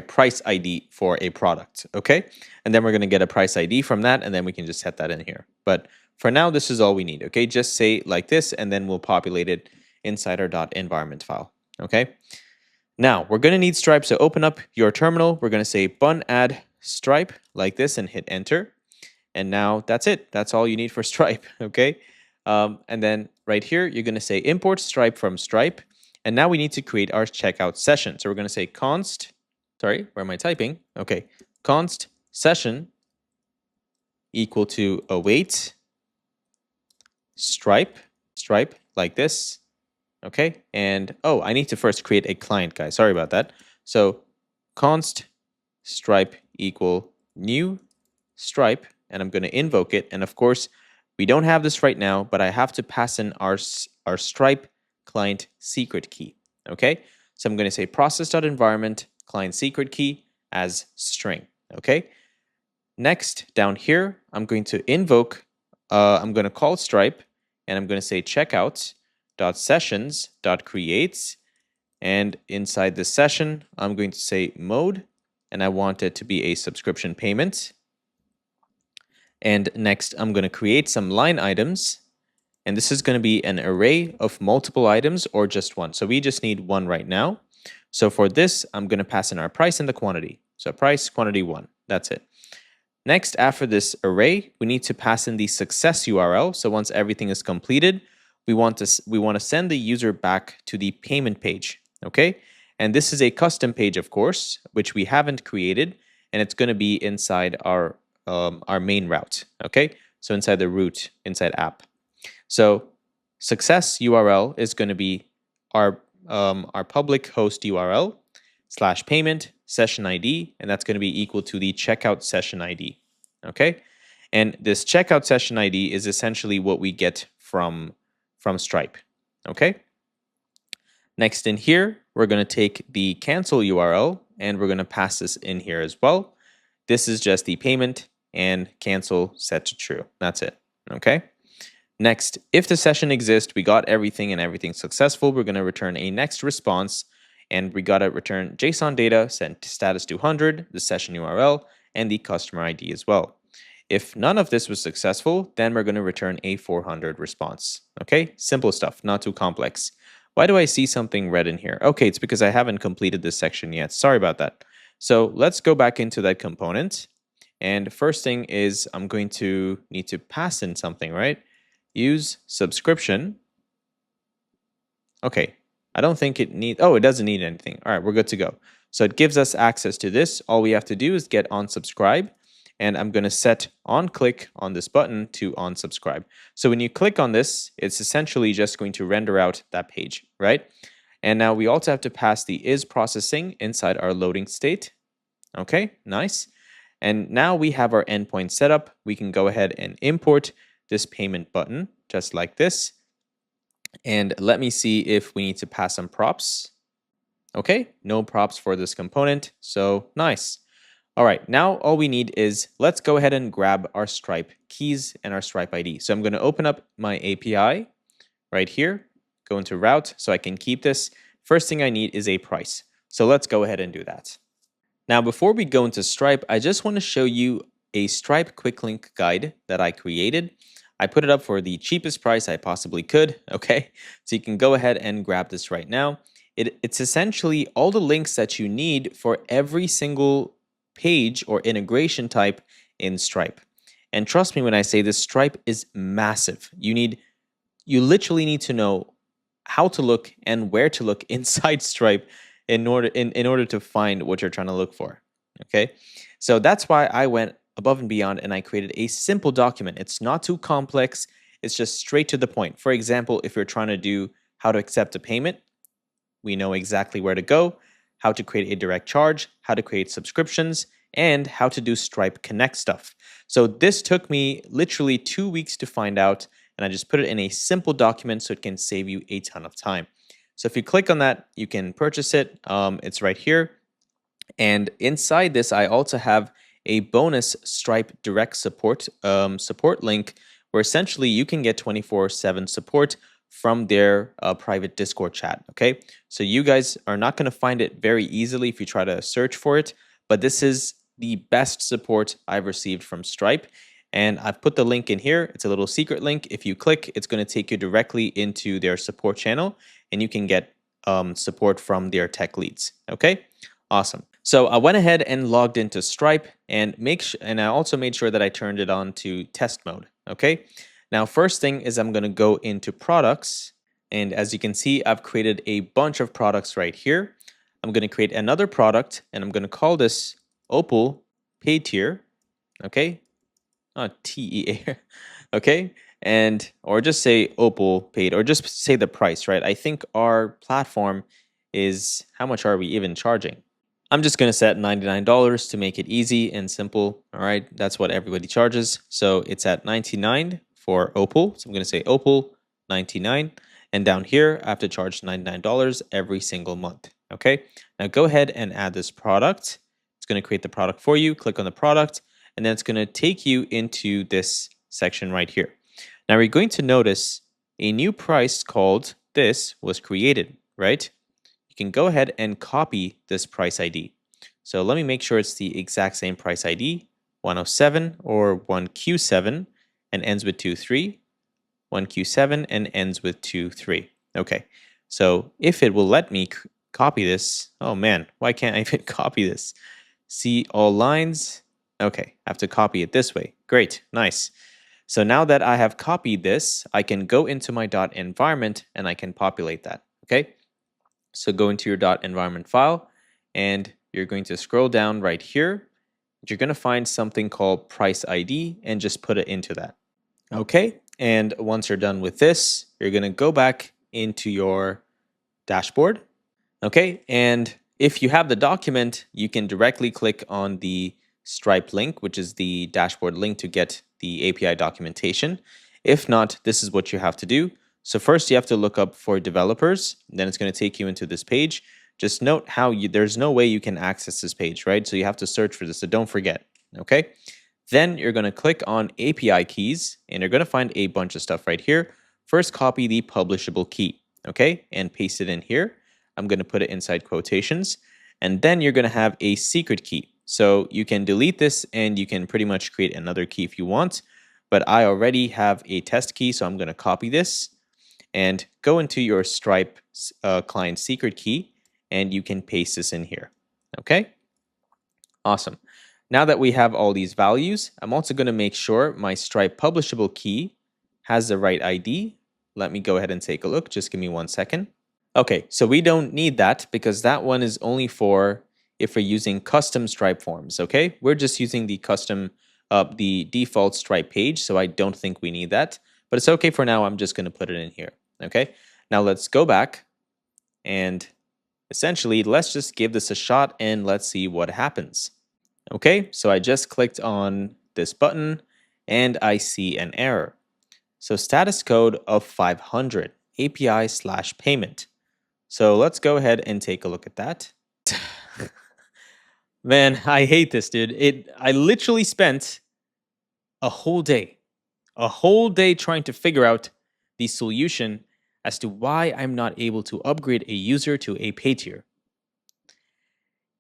price ID for a product. Okay. And then we're going to get a price ID from that, and then we can just set that in here. But for now, this is all we need. Okay. Just say like this, and then we'll populate it inside our .environment file. Okay. Now we're going to need Stripe. So open up your terminal. We're going to say bun add Stripe like this and hit enter. And now that's it. That's all you need for Stripe. Okay. And then right here, you're going to say import Stripe from Stripe. And now we need to create our checkout session. So we're going to say const, sorry, where am I typing? Okay. Const session equal to await Stripe like this. Okay, and oh, I need to first create a client, guys. Sorry about that. So const Stripe equal new Stripe, and I'm going to invoke it. And of course, we don't have this right now, but I have to pass in our Stripe client secret key. Okay, so I'm going to say process.environment client secret key as string. Okay, next down here, I'm going to invoke, I'm going to call Stripe, and I'm going to say checkout.sessions.creates, and inside this session, I'm going to say mode, and I want it to be a subscription payment. And next, I'm going to create some line items, and this is going to be an array of multiple items or just one. So we just need one right now. So for this, I'm going to pass in our price and the quantity. So price, quantity 1. That's it. Next, after this array, we need to pass in the success URL. So once everything is completed, we want to send the user back to the payment page. Okay, and this is a custom page, of course, which we haven't created, and it's going to be inside our main route. Okay, so inside the root, inside app. So success URL is going to be our public host URL / payment session ID, and that's going to be equal to the checkout session ID. Okay, and this checkout session ID is essentially what we get from Stripe. Okay. Next in here, we're going to take the cancel URL and we're going to pass this in here as well. This is just the payment and cancel set to true. That's it. Okay. Next, if the session exists, we got everything and everything's successful, we're going to return a next response, and we got to return JSON data, sent status 200, the session URL, and the customer ID as well. If none of this was successful, then we're going to return a 400 response. Okay, simple stuff, not too complex. Why do I see something red in here? Okay, it's because I haven't completed this section yet. Sorry about that. So let's go back into that component. And first thing is I'm going to need to pass in something, right? Use subscription. Okay, I don't think it needs, oh, it doesn't need anything. All right, we're good to go. So it gives us access to this. All we have to do is get on subscribe. And I'm going to set on click on this button to on subscribe. So when you click on this, it's essentially just going to render out that page, right? And now we also have to pass the is processing inside our loading state. Okay, nice. And now we have our endpoint set up. We can go ahead and import this payment button just like this. And let me see if we need to pass some props. Okay, no props for this component, so nice. All right, now all we need is, let's go ahead and grab our Stripe keys and our Stripe ID. So I'm going to open up my API right here, go into route so I can keep this. First thing I need is a price. So let's go ahead and do that. Now, before we go into Stripe, I just want to show you a Stripe quick link guide that I created. I put it up for the cheapest price I possibly could, okay? So you can go ahead and grab this right now. It's essentially all the links that you need for every single page or integration type in Stripe. And trust me when I say this, Stripe is massive. You literally need to know how to look and where to look inside Stripe in order to find what you're trying to look for. Okay, so that's why I went above and beyond and I created a simple document. It's not too complex. It's just straight to the point. For example, if you're trying to do how to accept a payment, we know exactly where to go, how to create a direct charge, how to create subscriptions, and how to do Stripe Connect stuff. So this took me literally 2 weeks to find out, and I just put it in a simple document so it can save you a ton of time. So if you click on that, you can purchase it. It's right here. And inside this, I also have a bonus Stripe direct support link where essentially you can get 24/7 support from their private Discord chat. Okay, so you guys are not going to find it very easily if you try to search for it, but this is the best support I've received from Stripe. And I've put the link in here. It's a little secret link. If you click, it's going to take you directly into their support channel and you can get support from their tech leads. Okay, awesome. So I went ahead and logged into Stripe and I also made sure that I turned it on to test mode. Okay, now first thing is I'm going to go into products. And as you can see, I've created a bunch of products right here. I'm going to create another product and I'm going to call this Opal Paid Tier. Okay, not TEA. Okay, and or just say Opal Paid, or just say the price, right? I think our platform is, how much are we even charging? I'm just going to set $99 to make it easy and simple. All right, that's what everybody charges. So it's at $99 for Opal. So I'm going to say Opal 99, and down here I have to charge $99 every single month. Okay, now go ahead and add this product. It's going to create the product for you. Click on the product, and then it's going to take you into this section right here. Now we're going to notice a new price called this was created, right? You can go ahead and copy this price ID. So let me make sure it's the exact same price ID, 107 or 1Q7 and ends with 23, 1Q7 and ends with 23. Okay, so if it will let me copy this, oh man, why can't I even copy this? See all lines. Okay, I have to copy it this way. Great, nice. So now that I have copied this, I can go into my .environment and I can populate that. Okay, so go into your .environment file and you're going to scroll down right here. You're going to find something called price ID and just put it into that. Okay, and once you're done with this, you're going to go back into your dashboard. Okay, and if you have the document, you can directly click on the Stripe link, which is the dashboard link to get the API documentation. If not, this is what you have to do. So first you have to look up for developers, then it's going to take you into this page. Just note how there's no way you can access this page, right? So you have to search for this, so don't forget, okay? Then you're going to click on API keys and you're going to find a bunch of stuff right here. First, copy the publishable key, okay? And paste it in here. I'm going to put it inside quotations. And then you're going to have a secret key. So you can delete this and you can pretty much create another key if you want. But I already have a test key, so I'm going to copy this and go into your Stripe client secret key and you can paste this in here. Okay? Awesome. Now that we have all these values, I'm also going to make sure my Stripe publishable key has the right ID. Let me go ahead and take a look. Just give me 1 second. Okay, so we don't need that because that one is only for if we're using custom Stripe forms, okay? We're just using the custom, the default Stripe page, so I don't think we need that. But it's okay for now, I'm just gonna put it in here, okay? Now let's go back and essentially let's just give this a shot and let's see what happens. Okay, so I just clicked on this button and I see an error. So status code of 500 API/payment. So let's go ahead and take a look at that. Man, I hate this, dude. I literally spent a whole day trying to figure out the solution as to why I'm not able to upgrade a user to a pay tier.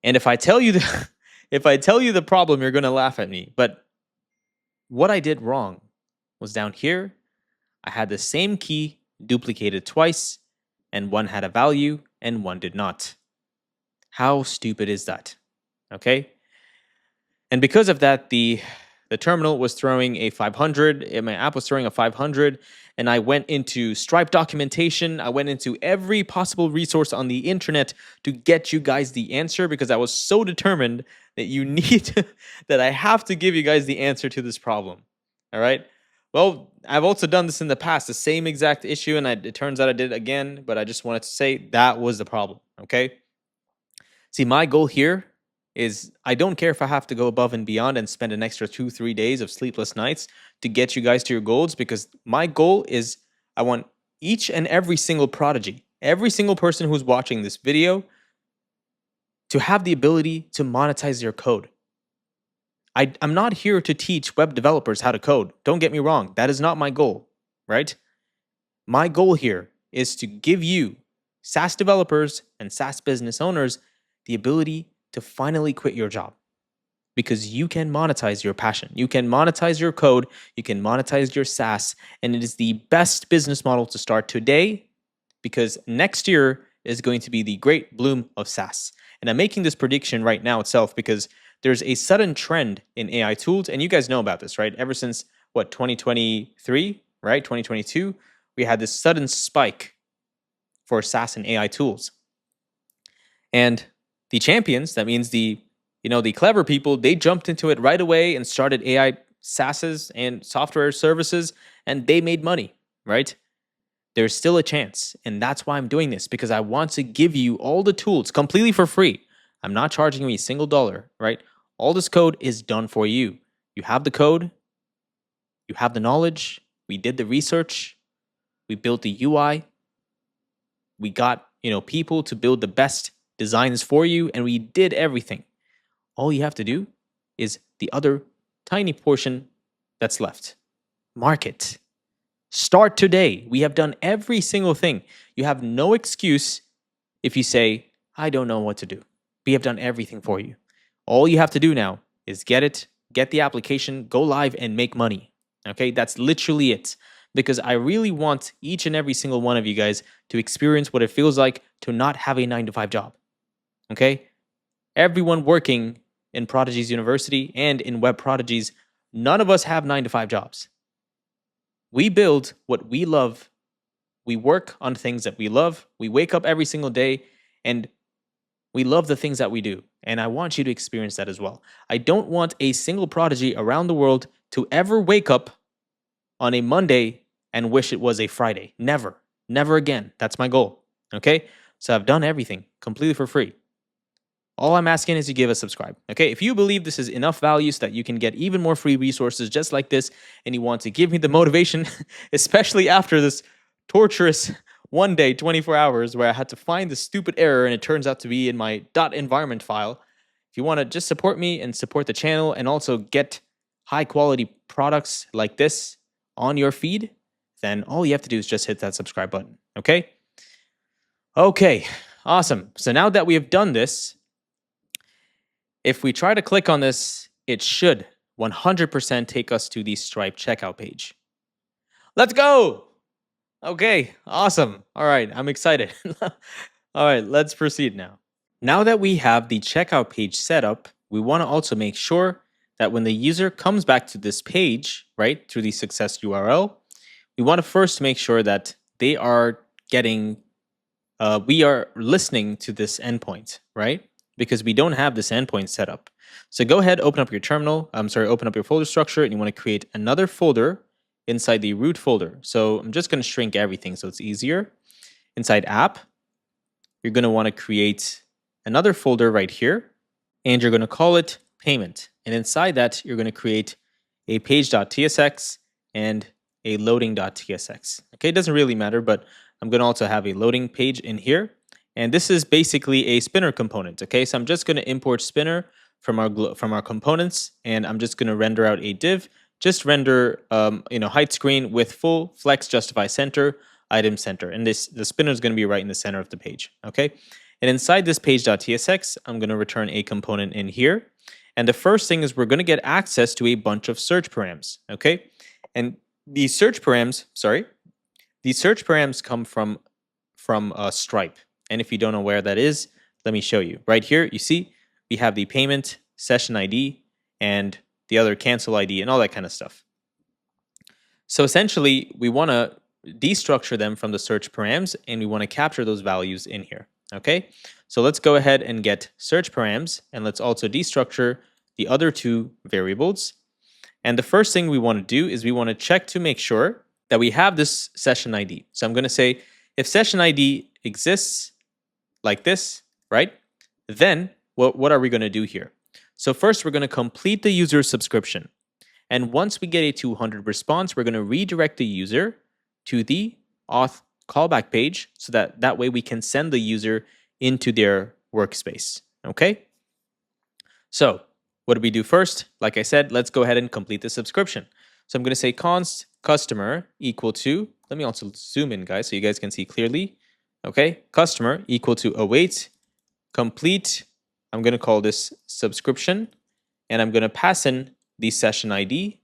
And if I tell you the problem, you're going to laugh at me. But what I did wrong was down here, I had the same key duplicated twice, and one had a value and one did not. How stupid is that? Okay? And because of that, the terminal was throwing a 500, and my app was throwing a 500, and I went into Stripe documentation. I went into every possible resource on the internet to get you guys the answer because I was so determined that that I have to give you guys the answer to this problem. All right? Well, I've also done this in the past, the same exact issue, and it turns out I did it again, but I just wanted to say that was the problem, okay? See, my goal here is I don't care if I have to go above and beyond and spend an extra 2-3 days of sleepless nights to get you guys to your goals, because my goal is I want each and every single prodigy, every single person who's watching this video, to have the ability to monetize their code. I'm not here to teach web developers how to code. Don't get me wrong. That is not my goal, right? My goal here is to give you, SaaS developers and SaaS business owners, the ability to finally quit your job, because you can monetize your passion. You can monetize your code. You can monetize your SaaS. And it is the best business model to start today, because next year is going to be the great bloom of SaaS. And I'm making this prediction right now itself because there's a sudden trend in AI tools. And you guys know about this, right? Ever since, 2023, right? 2022, we had this sudden spike for SaaS and AI tools. And the champions, that means the clever people, they jumped into it right away and started AI SaaSes and software services, and they made money, right? There's still a chance, and that's why I'm doing this, because I want to give you all the tools completely for free. I'm not charging you a single dollar, right? All this code is done for you. You have the code, you have the knowledge, we did the research, we built the UI, we got, people to build the best designs for you, and we did everything. All you have to do is the other tiny portion that's left. Market. Start today. We have done every single thing. You have no excuse if you say, I don't know what to do. We have done everything for you. All you have to do now is get the application, go live, and make money. Okay, that's literally it. Because I really want each and every single one of you guys to experience what it feels like to not have a 9-to-5 job. Okay? Everyone working in Prodigy's University and in Web Prodigies, none of us have 9-to-5 jobs. We build what we love. We work on things that we love. We wake up every single day and we love the things that we do. And I want you to experience that as well. I don't want a single prodigy around the world to ever wake up on a Monday and wish it was a Friday. Never. Never again. That's my goal. Okay? So I've done everything completely for free. All I'm asking is you give a subscribe. Okay? If you believe this is enough value so that you can get even more free resources just like this, and you want to give me the motivation, especially after this torturous one day, 24 hours, where I had to find the stupid error and it turns out to be in my .environment file. If you want to just support me and support the channel and also get high quality products like this on your feed, then all you have to do is just hit that subscribe button. Okay? Okay, awesome. So now that we have done this, if we try to click on this, it should 100% take us to the Stripe checkout page. Let's go! Okay, awesome. All right, I'm excited. All right, let's proceed now. Now that we have the checkout page set up, we want to also make sure that when the user comes back to this page, right, through the success URL, we want to first make sure that they are getting, we are listening to this endpoint, right? Because we don't have this endpoint set up. So go ahead, open up your terminal, open up your folder structure, and you want to create another folder inside the root folder. So I'm just going to shrink everything so it's easier. Inside app, you're going to want to create another folder right here, and you're going to call it payment. And inside that, you're going to create a page.tsx and a loading.tsx. Okay, it doesn't really matter, but I'm going to also have a loading page in here. And this is basically a spinner component. Okay, so I'm just going to import spinner from our components, and I'm just going to render out a div. Just render height screen with full flex justify center item center, and the spinner is going to be right in the center of the page. Okay, and inside this page.tsx, I'm going to return a component in here. And the first thing is we're going to get access to a bunch of search params. Okay, and these search params come from Stripe. And if you don't know where that is, let me show you. Right here, you see we have the payment, session ID, and the other cancel ID, and all that kind of stuff. So essentially, we want to destructure them from the search params, and we want to capture those values in here. Okay, so let's go ahead and get search params, and let's also destructure the other two variables. And the first thing we want to do is we want to check to make sure that we have this session ID. So I'm going to say if session ID exists like this, right? Then what are we going to do here? So first, we're going to complete the user subscription. And once we get a 200 response, we're going to redirect the user to the auth callback page so that way we can send the user into their workspace. Okay? So what do we do first? Like I said, let's go ahead and complete the subscription. So I'm going to say const customer equal to, let me also zoom in, guys, so you guys can see clearly. Okay, customer equal to await complete. I'm going to call this subscription, and I'm going to pass in the session ID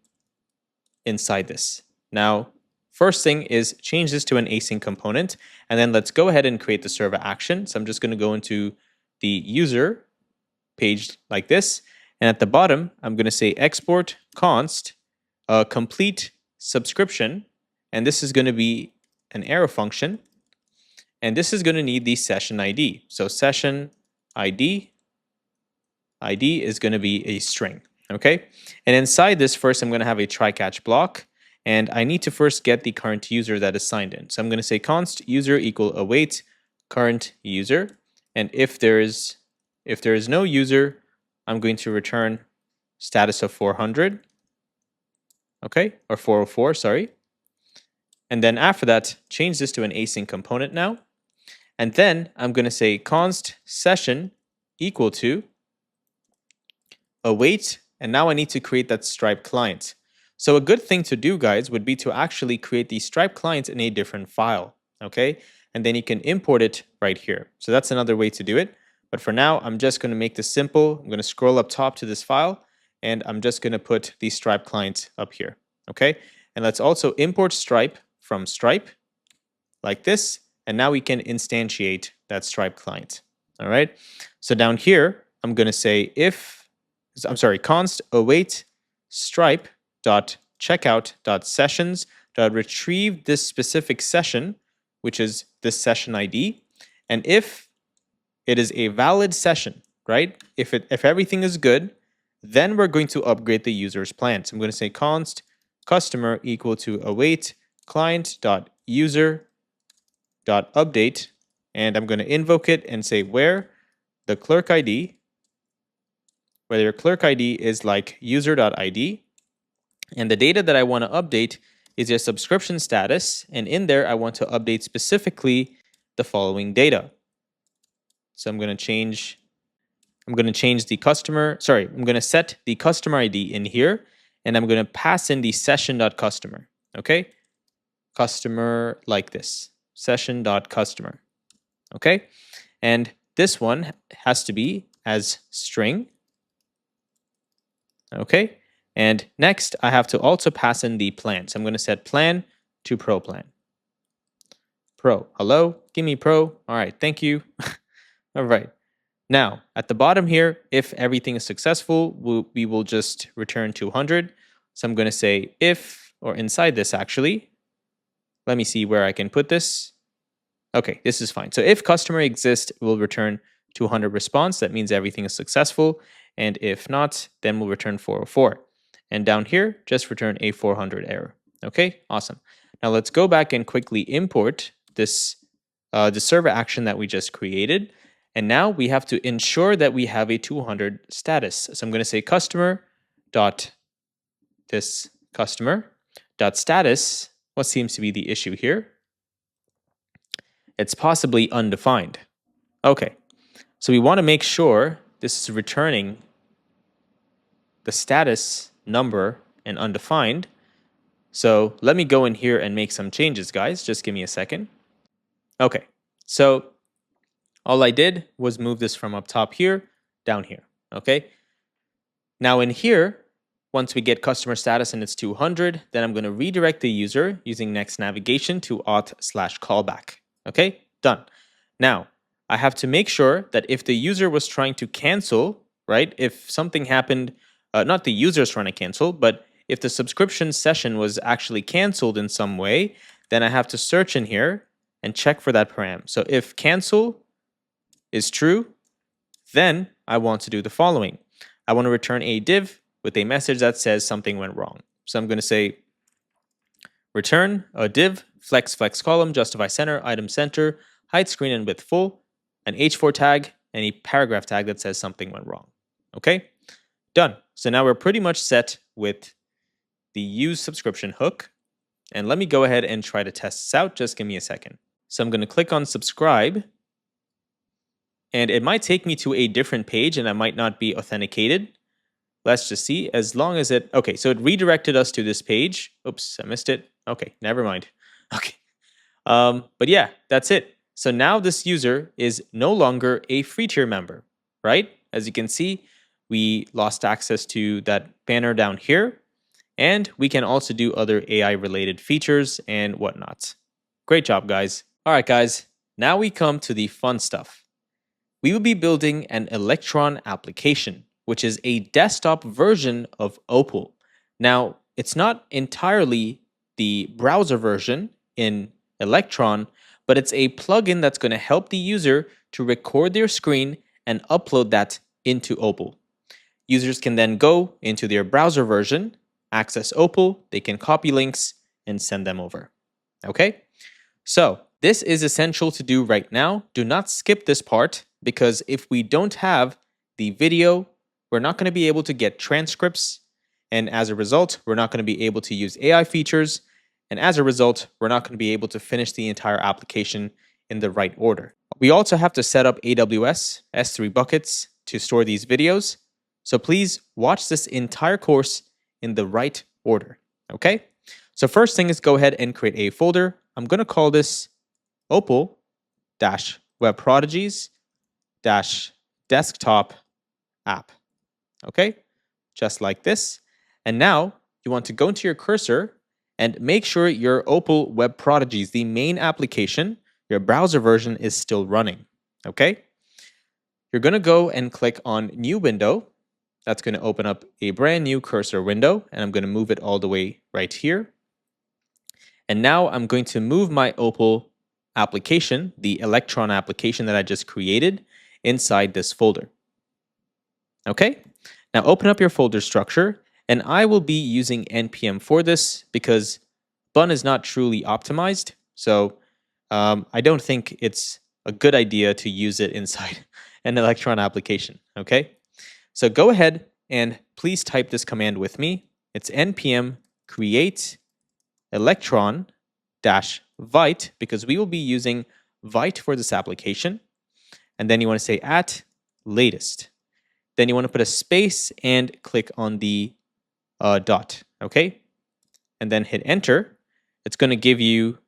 inside this. Now, first thing is change this to an async component, and then let's go ahead and create the server action. So I'm just going to go into the user page like this, and at the bottom, I'm going to say export const complete subscription, and this is going to be an arrow function, and this is going to need the session ID. So session ID is going to be a string. Okay, and inside this, first I'm going to have a try-catch block, and I need to first get the current user that is signed in. So I'm going to say const user equal await current user, and if there is no user, I'm going to return status of 400. Okay, or 404, sorry. And then after that, change this to an async component now. And then I'm going to say const session equal to await, and now I need to create that Stripe client. So a good thing to do, guys, would be to actually create the Stripe client in a different file, okay? And then you can import it right here. So that's another way to do it. But for now, I'm just going to make this simple. I'm going to scroll up top to this file, and I'm just going to put the Stripe client up here, okay? And let's also import Stripe from Stripe like this, and now we can instantiate that Stripe client, all right? So down here, I'm going to say const await stripe dot checkout dot sessions dot retrieve this specific session, which is this session ID, and if it is a valid session, right? If everything is good, then we're going to upgrade the user's plan. So I'm going to say const customer equal to await client dot user dot update, and I'm going to invoke it and say where the clerk ID, whether your clerk ID is like user.id, and the data that I want to update is your subscription status, and in there I want to update specifically the following data. So I'm going to change the customer, I'm going to set the customer ID in here, and I'm going to pass in the session.customer, okay? Customer like this, session.customer, okay? And this one has to be as string, okay? And next, I have to also pass in the plan. So I'm going to set plan to pro plan. Pro, hello, give me pro. All right, thank you. All right. Now, at the bottom here, if everything is successful, we will just return 200. So I'm going to say if, or inside this actually, let me see where I can put this. Okay, this is fine. So if customer exists, we'll return 200 response. That means everything is successful. And if not, then we'll return 404. And down here, just return a 400 error. Okay, awesome. Now let's go back and quickly import this the server action that we just created. And now we have to ensure that we have a 200 status. So I'm going to say customer dot this customer dot status. What seems to be the issue here? It's possibly undefined. Okay, so we want to make sure this is returning the status number and undefined. So let me go in here and make some changes, guys. Just give me a second. Okay, so all I did was move this from up top here down here. Okay, now in here, once we get customer status and it's 200, then I'm going to redirect the user using next navigation to auth/callback. Okay, done. Now, I have to make sure that if the user was trying to cancel, right, if something happened, not the user's trying to cancel, but if the subscription session was actually canceled in some way, then I have to search in here and check for that param. So if cancel is true, then I want to do the following. I want to return a div with a message that says something went wrong. So I'm going to say return a div, flex column, justify center, item center, height screen and width full, an h4 tag, and a paragraph tag that says something went wrong. Okay, done. So now we're pretty much set with the use subscription hook. And let me go ahead and try to test this out. Just give me a second. So I'm going to click on subscribe. And it might take me to a different page and I might not be authenticated. Let's just see. As long as it... Okay, so it redirected us to this page. Oops, I missed it. Okay, never mind. Okay. But yeah, that's it. So now this user is no longer a free tier member, right? As you can see, we lost access to that banner down here. And we can also do other AI related features and whatnot. Great job, guys. All right, guys. Now we come to the fun stuff. We will be building an Electron application, which is a desktop version of Opal. Now, it's not entirely the browser version in Electron, but it's a plugin that's going to help the user to record their screen and upload that into Opal. Users can then go into their browser version, access Opal, they can copy links and send them over. Okay? So this is essential to do right now. Do not skip this part because if we don't have the video, we're not going to be able to get transcripts. And as a result, we're not going to be able to use AI features. And as a result, we're not going to be able to finish the entire application in the right order. We also have to set up AWS S3 buckets to store these videos. So please watch this entire course in the right order. Okay? So first thing is go ahead and create a folder. I'm going to call this Opal-webprodigies-desktop app. Okay? Just like this. And now you want to go into your cursor and make sure your Opal Web Prodigies, the main application, your browser version is still running. Okay? You're going to go and click on New Window. That's going to open up a brand new cursor window, and I'm going to move it all the way right here. And now I'm going to move my Opal application, the Electron application that I just created, inside this folder. Okay? Now open up your folder structure, and I will be using npm for this because Bun is not truly optimized. So I don't think it's a good idea to use it inside an Electron application. Okay? So go ahead and please type this command with me. It's npm create electron-vite because we will be using Vite for this application. And then you want to say at latest. Then you want to put a space and click on the dot, okay? And then hit enter. It's going to give you,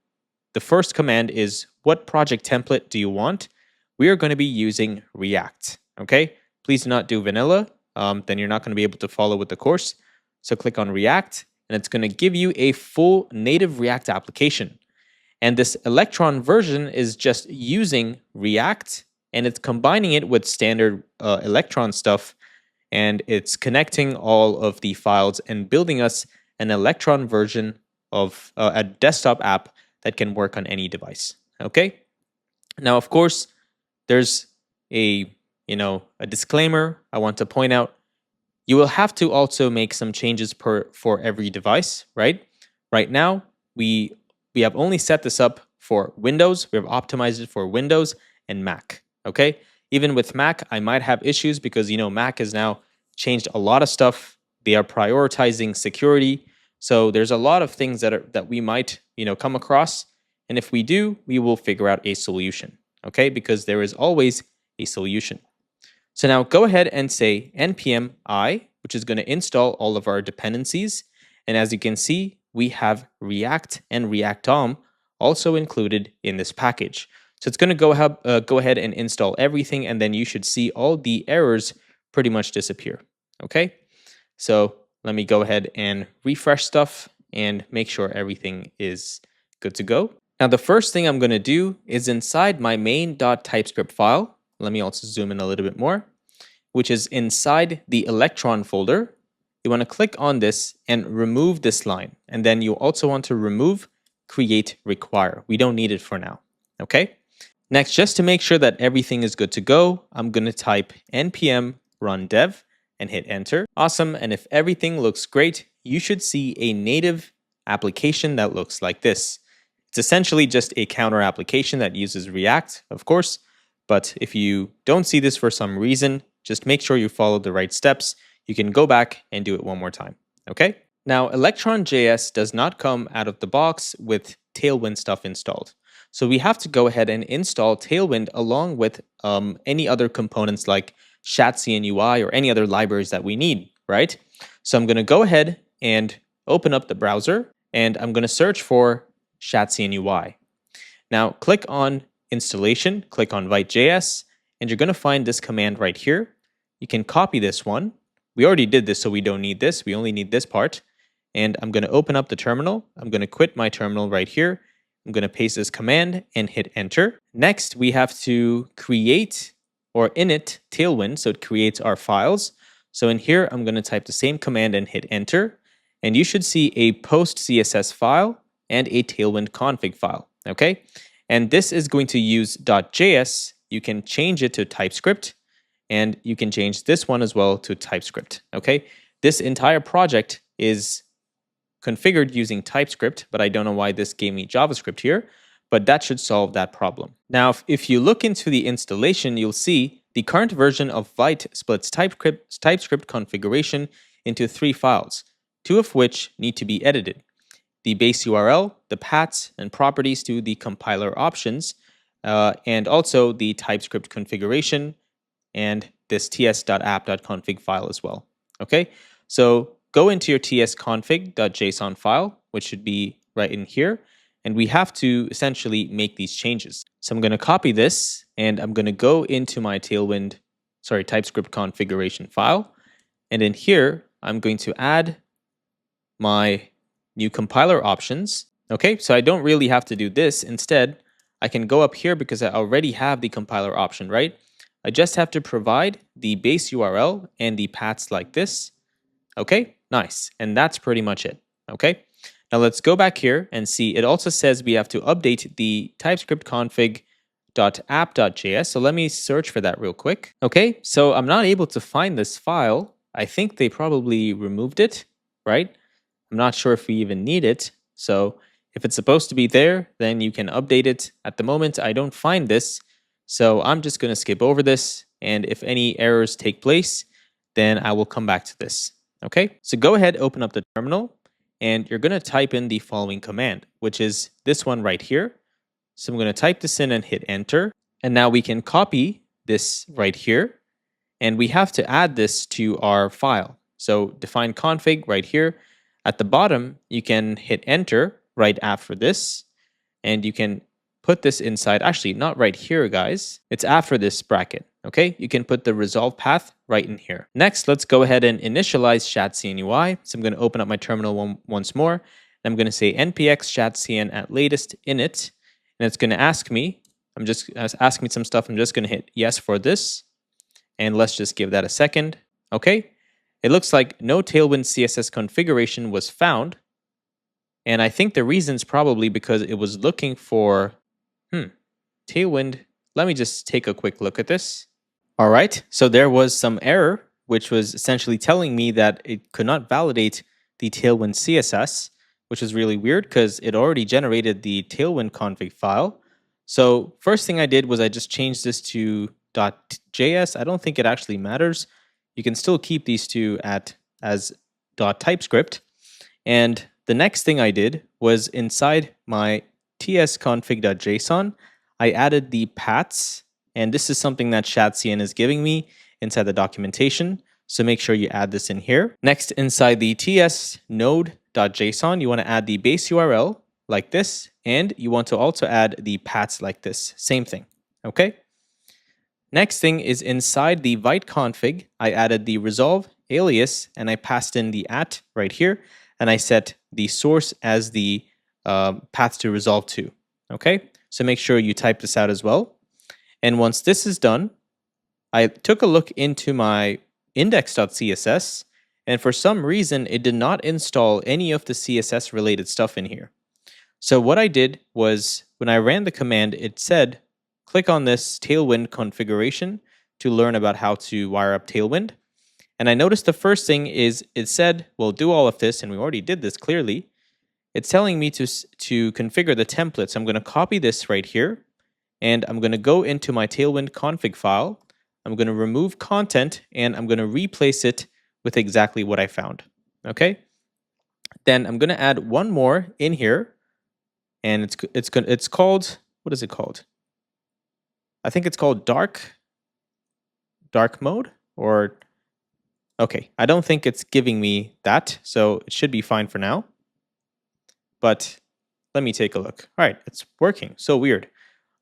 the first command is what project template do you want? We are going to be using React, okay? Please do not do vanilla, then you're not going to be able to follow with the course. So click on React, and it's going to give you a full native React application. And this Electron version is just using React, and it's combining it with standard Electron stuff, and it's connecting all of the files and building us an Electron version of a desktop app that can work on any device. Okay? Now, of course, there's a disclaimer I want to point out. You will have to also make some changes for every device, right? Right now, we have only set this up for Windows. We have optimized it for Windows and Mac, okay? Even with Mac, I might have issues because, Mac has now changed a lot of stuff. They are prioritizing security. So there's a lot of things that we might, come across. And if we do, we will figure out a solution, okay? Because there is always a solution. So now go ahead and say npm I, which is going to install all of our dependencies. And as you can see, we have React and React DOM also included in this package. So it's going to go ahead and install everything, and then you should see all the errors pretty much disappear, okay? So let me go ahead and refresh stuff and make sure everything is good to go. Now, the first thing I'm going to do is inside my main.typescript file. Let me also zoom in a little bit more, which is inside the Electron folder. You want to click on this and remove this line. And then you also want to remove create require. We don't need it for now, okay? Next, just to make sure that everything is good to go, I'm going to type npm run dev and hit enter. Awesome. And if everything looks great, you should see a native application that looks like this. It's essentially just a counter application that uses React, of course. But if you don't see this for some reason, just make sure you follow the right steps. You can go back and do it one more time, okay? Now, Electron JS does not come out of the box with Tailwind stuff installed. So we have to go ahead and install Tailwind along with any other components like ShatsCN UI or any other libraries that we need, right? So I'm going to go ahead and open up the browser, and I'm going to search for ShatsCN UI. Now, click on installation, click on Vite.js, and you're going to find this command right here. You can copy this one. We already did this, so we don't need this. We only need this part. And I'm going to open up the terminal. I'm going to quit my terminal right here. I'm going to paste this command and hit enter. Next, we have to create or init Tailwind, so it creates our files. So in here, I'm going to type the same command and hit enter. And you should see a post CSS file and a Tailwind config file, okay? And this is going to use .js. You can change it to TypeScript, and you can change this one as well to TypeScript, okay? This entire project is configured using TypeScript, but I don't know why this gave me JavaScript here, but that should solve that problem. Now, if you look into the installation, you'll see the current version of Vite splits TypeScript configuration into 3 files, 2 of which need to be edited. The base URL, the paths and properties to the compiler options, and also the TypeScript configuration and this ts.app.config file as well. Okay, so go into your tsconfig.json file, which should be right in here, and we have to essentially make these changes. So I'm going to copy this, and I'm going to go into my TypeScript configuration file, and in here, I'm going to add my new compiler options. Okay, so I don't really have to do this. Instead, I can go up here because I already have the compiler option, right? I just have to provide the base URL and the paths like this. Okay, nice. And that's pretty much it. Okay, now let's go back here and see. It also says we have to update the TypeScript config.app.js. So let me search for that real quick. Okay, so I'm not able to find this file. I think they probably removed it, right? I'm not sure if we even need it. So if it's supposed to be there, then you can update it. At the moment, I don't find this. So I'm just going to skip over this. And if any errors take place, then I will come back to this. Okay, so go ahead, open up the terminal, and you're going to type in the following command, which is this one right here. So I'm going to type this in and hit enter. And now we can copy this right here. And we have to add this to our file. So define config right here. At the bottom, you can hit enter right after this, and you can put this inside. Actually, not right here, guys. It's after this bracket, okay? You can put the resolve path right in here. Next, let's go ahead and initialize ShatsCN UI. So I'm going to open up my terminal once more, and I'm going to say npx ShatsCN at latest init, and it's going to ask me, ask me some stuff. I'm just going to hit yes for this, and let's just give that a second. Okay. It looks like no Tailwind CSS configuration was found. And I think the reason's probably because it was looking for, Tailwind. Let me just take a quick look at this. All right, so there was some error, which was essentially telling me that it could not validate the Tailwind CSS, which is really weird because it already generated the Tailwind config file. So first thing I did was I just changed this to .js, I don't think it actually matters. You can still keep these two as .typescript. And the next thing I did was inside my tsconfig.json, I added the paths, and this is something that ShadCN is giving me inside the documentation. So make sure you add this in here. Next, inside the tsnode.json, you want to add the base URL like this, and you want to also add the paths like this. Same thing, okay? Next thing is inside the vite config, I added the resolve alias, and I passed in the @ right here, and I set the source as the path to resolve to, okay? So make sure you type this out as well. And once this is done, I took a look into my index.css, and for some reason, it did not install any of the CSS related stuff in here. So what I did was, when I ran the command, it said, click on this Tailwind configuration to learn about how to wire up Tailwind. And I noticed the first thing is it said, well, do all of this, and we already did this clearly. It's telling me to configure the template. So I'm going to copy this right here, and I'm going to go into my Tailwind config file. I'm going to remove content, and I'm going to replace it with exactly what I found. Okay. Then I'm going to add one more in here, and it's called, what is it called? I think it's called dark mode, or okay. I don't think it's giving me that, so it should be fine for now. But let me take a look. All right, it's working. So weird.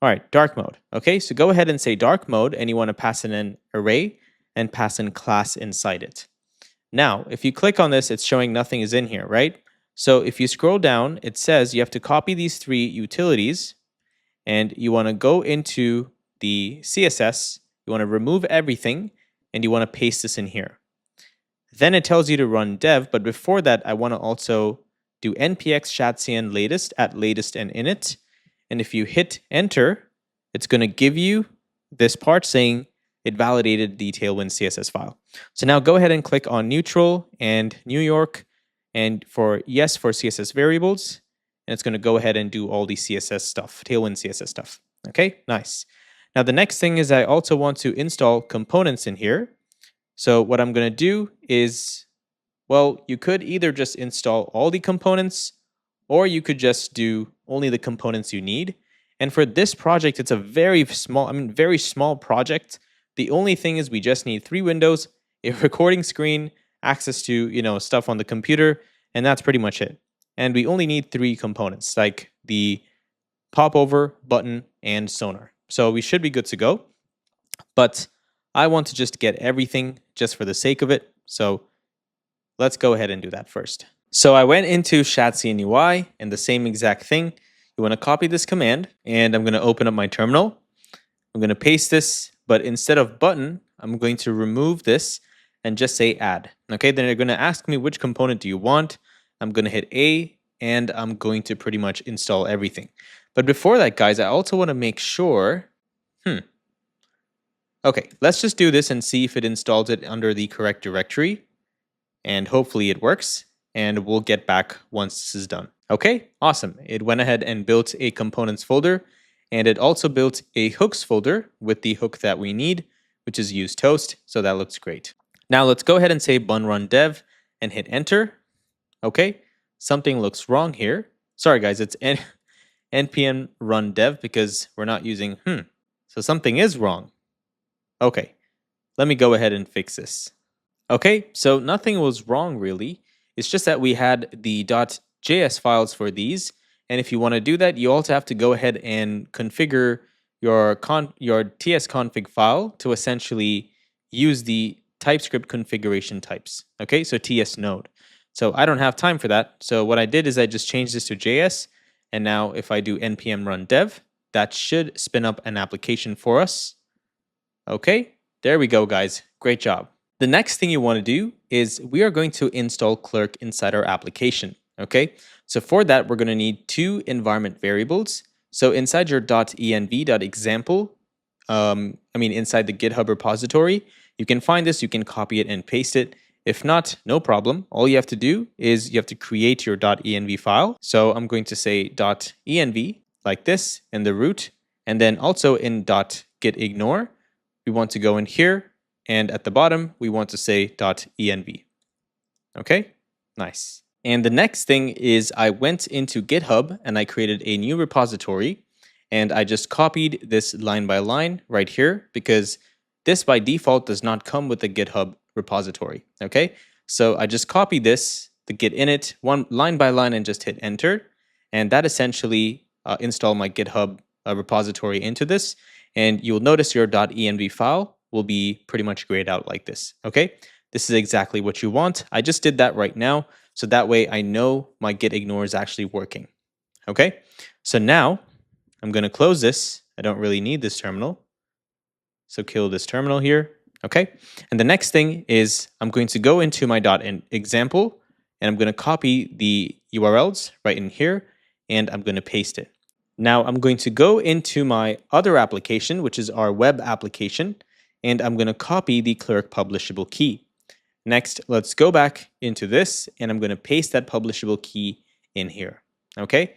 All right, dark mode. Okay, so go ahead and say dark mode, and you want to pass in an array and pass in class inside it. Now, if you click on this, it's showing nothing is in here, right? So if you scroll down, it says you have to copy these 3 utilities, and you want to go into the CSS, you want to remove everything, and you want to paste this in here. Then it tells you to run dev, but before that, I want to also do npx shadcn latest at latest and init. And if you hit enter, it's going to give you this part saying it validated the Tailwind CSS file. So now go ahead and click on neutral and New York, and for yes for CSS variables, and it's going to go ahead and do all the CSS stuff, Tailwind CSS stuff. Okay, nice. Now the next thing is I also want to install components in here. So what I'm going to do is, well, you could either just install all the components, or you could just do only the components you need. And for this project, it's a very small project. The only thing is we just need 3 windows, a recording screen, access to, stuff on the computer, and that's pretty much it. And we only need 3 components, like the popover, button, and sonar. So we should be good to go. But I want to just get everything just for the sake of it. So let's go ahead and do that first. So I went into ShadCN UI, and the same exact thing. You want to copy this command, and I'm going to open up my terminal. I'm going to paste this, but instead of button, I'm going to remove this and just say add. Okay, then they're going to ask me which component do you want. I'm going to hit A, and I'm going to pretty much install everything. But before that, guys, I also want to make sure, okay, let's just do this and see if it installs it under the correct directory. And hopefully it works, and we'll get back once this is done. Okay, awesome. It went ahead and built a components folder, and it also built a hooks folder with the hook that we need, which is use toast. So that looks great. Now let's go ahead and say bun run dev and hit enter. Okay, something looks wrong here. Sorry guys, it's npm run dev because we're not using So something is wrong. Okay, let me go ahead and fix this. Okay, so nothing was wrong really. It's just that we had the .js files for these, and if you want to do that, you also have to go ahead and configure your tsconfig file to essentially use the TypeScript configuration types. Okay, so tsnode. So I don't have time for that. So what I did is I just changed this to JS, and now if I do npm run dev, that should spin up an application for us. Okay, there we go, guys. Great job. The next thing you want to do is we are going to install Clerk inside our application. Okay, so for that, we're going to need 2 environment variables. So inside your .env.example, inside the GitHub repository, you can find this, you can copy it and paste it. If not, no problem. All you have to do is you have to create your .env file. So I'm going to say .env like this in the root, and then also in .gitignore, we want to go in here, and at the bottom, we want to say .env. Okay, nice. And the next thing is I went into GitHub and I created a new repository, and I just copied this line by line right here because this by default does not come with the GitHub repository. Okay, so I just copied this, the git init, one line by line, and just hit enter, and that essentially installed my GitHub repository into this. And you'll notice your .env file will be pretty much grayed out like this. Okay, this is exactly what you want. I just did that right now, so that way I know my git ignore is actually working. Okay, so now I'm going to close this. I don't really need this terminal, so kill this terminal here. Okay, and the next thing is I'm going to go into my .example, and I'm going to copy the URLs right in here, and I'm going to paste it. Now I'm going to go into my other application, which is our web application, and I'm going to copy the clerk publishable key. Next, let's go back into this, and I'm going to paste that publishable key in here. Okay,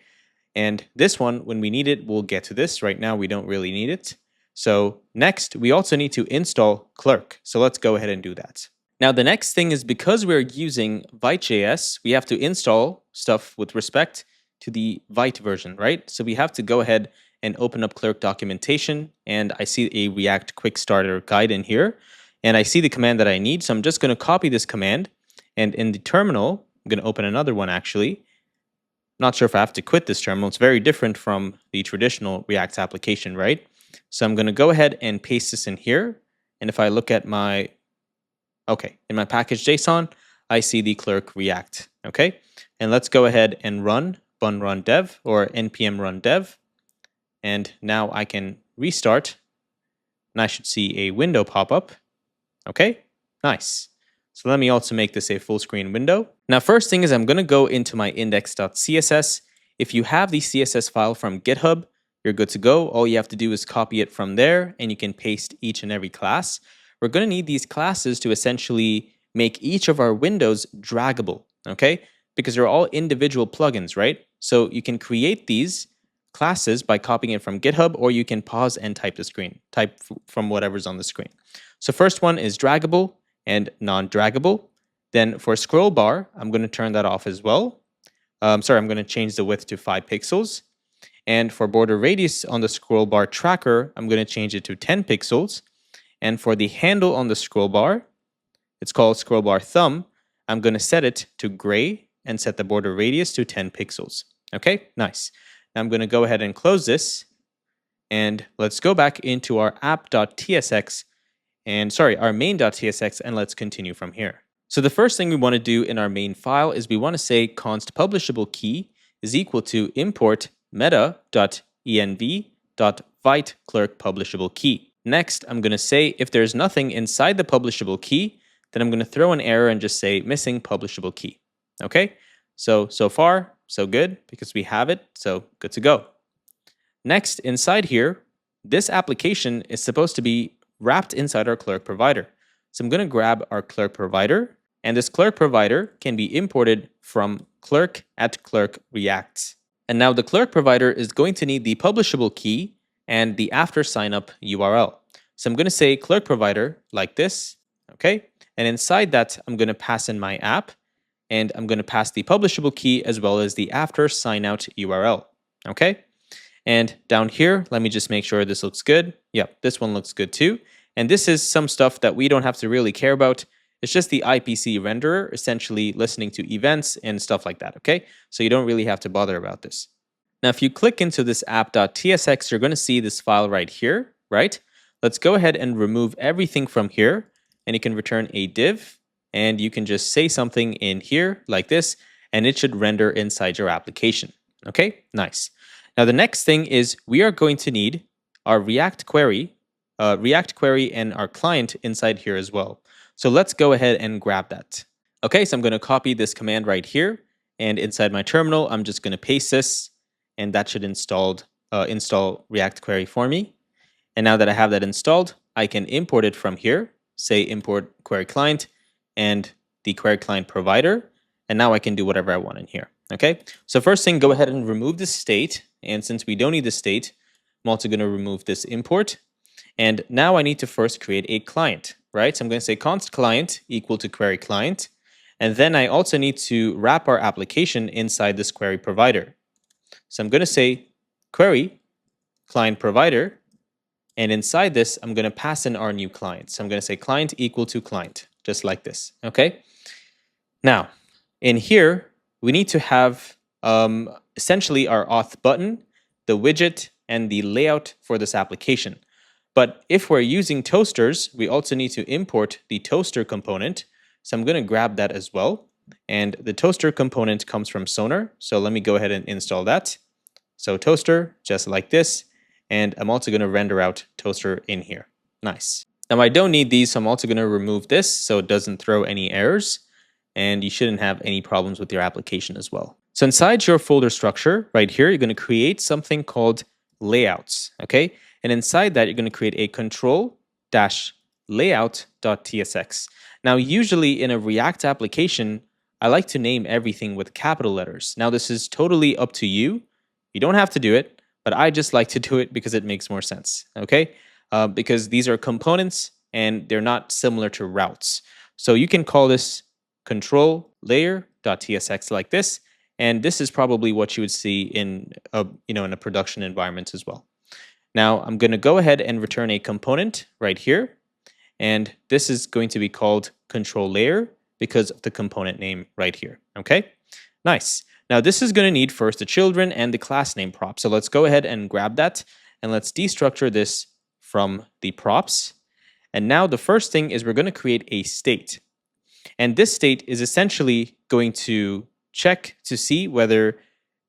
and this one, when we need it, we'll get to this. Right now, we don't really need it. So next, we also need to install clerk. So let's go ahead and do that. Now, the next thing is because we're using Vite.js, we have to install stuff with respect to the Vite version, right? So we have to go ahead and open up clerk documentation, and I see a React quick starter guide in here, and I see the command that I need. So I'm just going to copy this command, and in the terminal, I'm going to open another one actually. Not sure if I have to quit this terminal. It's very different from the traditional React application, right? So I'm going to go ahead and paste this in here, and if I look at my in my package.json, I see the clerk React. Okay, and let's go ahead and run run dev or npm run dev, and now I can restart, and I should see a window pop up. Okay, nice. So let me also make this a full screen window. Now, first thing is I'm going to go into my index.css. If you have the CSS file from GitHub, you're good to go. All you have to do is copy it from there, and you can paste each and every class. We're going to need these classes to essentially make each of our windows draggable, okay? Because they're all individual plugins, right? So you can create these classes by copying it from GitHub, or you can pause and type from whatever's on the screen. So first one is draggable and non-draggable. Then for scroll bar, I'm going to turn that off as well. I'm going to change the width to 5 pixels. And for border radius on the scroll bar tracker, I'm going to change it to 10 pixels. And for the handle on the scroll bar, it's called scroll bar thumb, I'm going to set it to gray and set the border radius to 10 pixels. Okay, nice. Now I'm going to go ahead and close this. And let's go back into our app.tsx our main.tsx, and let's continue from here. So the first thing we want to do in our main file is we want to say const publishable key is equal to import meta.env.vite clerk publishable key. Next, I'm going to say if there's nothing inside the publishable key, then I'm going to throw an error and just say missing publishable key. Okay, so far, so good, because we have it, so good to go. Next, inside here, this application is supposed to be wrapped inside our clerk provider. So I'm going to grab our clerk provider, and this clerk provider can be imported from clerk@clerk reacts. And now the clerk provider is going to need the publishable key and the after signup URL. So I'm going to say clerk provider like this, okay? And inside that, I'm going to pass in my app, and I'm going to pass the publishable key as well as the after sign out URL, okay? And down here, let me just make sure this looks good. Yep, this one looks good too. And this is some stuff that we don't have to really care about. It's just the IPC renderer, essentially listening to events and stuff like that, okay? So you don't really have to bother about this. Now, if you click into this app.tsx, you're going to see this file right here, right? Let's go ahead and remove everything from here, and you can return a div, and you can just say something in here like this, and it should render inside your application, okay? Nice. Now, the next thing is we are going to need our React query and our client inside here as well. So let's go ahead and grab that. Okay, so I'm going to copy this command right here, and inside my terminal, I'm just going to paste this, and that should install React query for me. And now that I have that installed, I can import it from here, say import query client and the query client provider, and now I can do whatever I want in here. Okay, so first thing, go ahead and remove the state. And since we don't need the state, I'm also going to remove this import. And now I need to first create a client, right? So I'm going to say const client equal to query client. And then I also need to wrap our application inside this query provider. So I'm going to say query client provider. And inside this, I'm going to pass in our new client. So I'm going to say client equal to client, just like this. Okay. Now, in here, we need to have essentially our auth button, the widget, and the layout for this application. But if we're using toasters, we also need to import the toaster component. So I'm going to grab that as well. And the toaster component comes from Sonar. So let me go ahead and install that. So toaster, just like this. And I'm also going to render out toaster in here. Nice. Now I don't need these, so I'm also going to remove this so it doesn't throw any errors. And you shouldn't have any problems with your application as well. So inside your folder structure right here, you're going to create something called layouts. Okay. And inside that, you're going to create a control-layout.tsx. Now, usually in a React application, I like to name everything with capital letters. Now, this is totally up to you. You don't have to do it, but I just like to do it because it makes more sense. Okay. Because these are components and they're not similar to routes. So you can call this control layer.tsx like this. And this is probably what you would see in in a production environment as well. Now I'm going to go ahead and return a component right here. And this is going to be called control layer because of the component name right here. Okay, nice. Now this is going to need first the children and the class name prop. So let's go ahead and grab that and let's destructure this from the props. And now the first thing is we're going to create a state. And this state is essentially going to check to see whether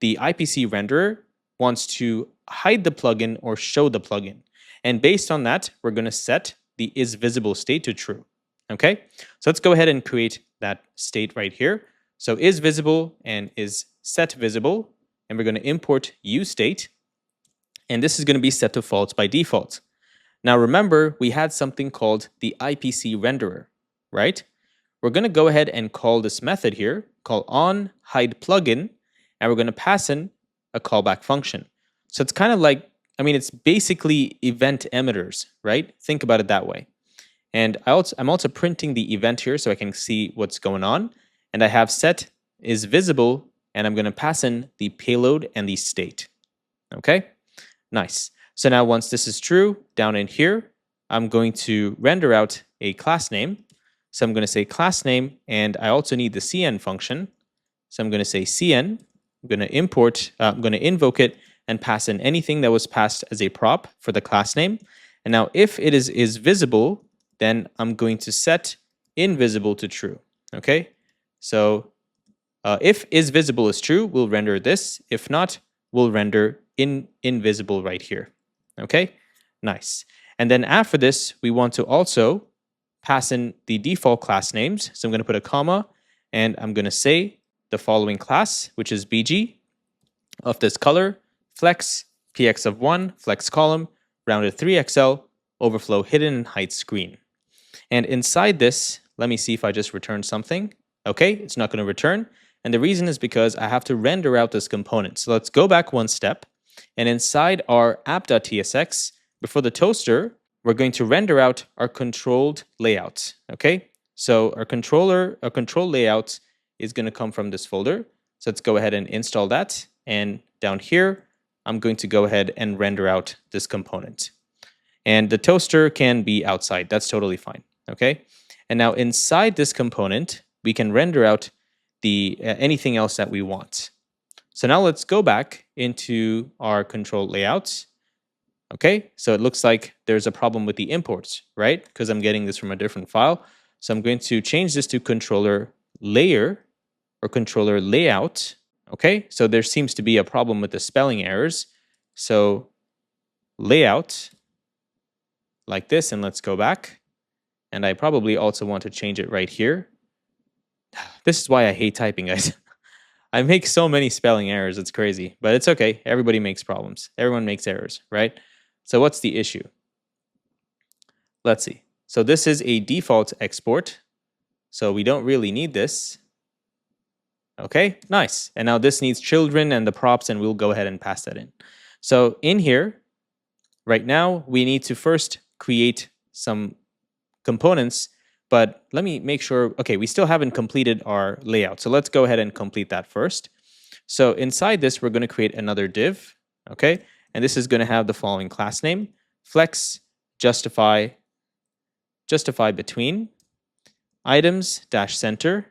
the IPC renderer wants to hide the plugin or show the plugin. And based on that, we're going to set the isVisible state to true. Okay, so let's go ahead and create that state right here. So isVisible and isSetVisible, and we're going to import uState. And this is going to be set to false by default. Now remember, we had something called the IPC renderer, right? We're going to go ahead and call this method here, call onHidePlugin, and we're going to pass in a callback function. So it's kind of like, it's basically event emitters, right? Think about it that way. And I'm also printing the event here so I can see what's going on. And I have set isVisible, and I'm going to pass in the payload and the state. Okay, nice. So now once this is true, down in here, I'm going to render out a class name. So I'm going to say class name, and I also need the cn function. So I'm going to say cn. I'm going to invoke it and pass in anything that was passed as a prop for the class name. And now if it is visible, then I'm going to set invisible to true. Okay, so if isVisible is true, we'll render this. If not, we'll render invisible right here. Okay, nice. And then after this, we want to also pass in the default class names. So I'm going to put a comma, and I'm going to say the following class, which is bg of this color, flex, px of 1, flex column, rounded 3xl, overflow hidden and hide screen. And inside this, let me see if I just return something. Okay, it's not going to return. And the reason is because I have to render out this component. So let's go back one step. And inside our app.tsx, before the toaster, we're going to render out our controlled layout. Okay, so our control layout is going to come from this folder. So let's go ahead and install that. And down here, I'm going to go ahead and render out this component. And the toaster can be outside. That's totally fine. Okay, and now inside this component, we can render out the anything else that we want. So now let's go back into our control layouts. Okay, so it looks like there's a problem with the imports, right? Because I'm getting this from a different file. So I'm going to change this to controller layer or controller layout. Okay, so there seems to be a problem with the spelling errors. So layout like this, and let's go back. And I probably also want to change it right here. This is why I hate typing, guys. I make so many spelling errors, it's crazy. But it's okay, everybody makes problems. Everyone makes errors, right? So what's the issue? Let's see. So this is a default export. So we don't really need this. Okay, nice. And now this needs children and the props, and we'll go ahead and pass that in. So in here, right now we need to first create some components, but let me make sure, okay, we still haven't completed our layout. So let's go ahead and complete that first. So inside this, we're going to create another div, okay? And this is going to have the following class name: flex justify between items dash center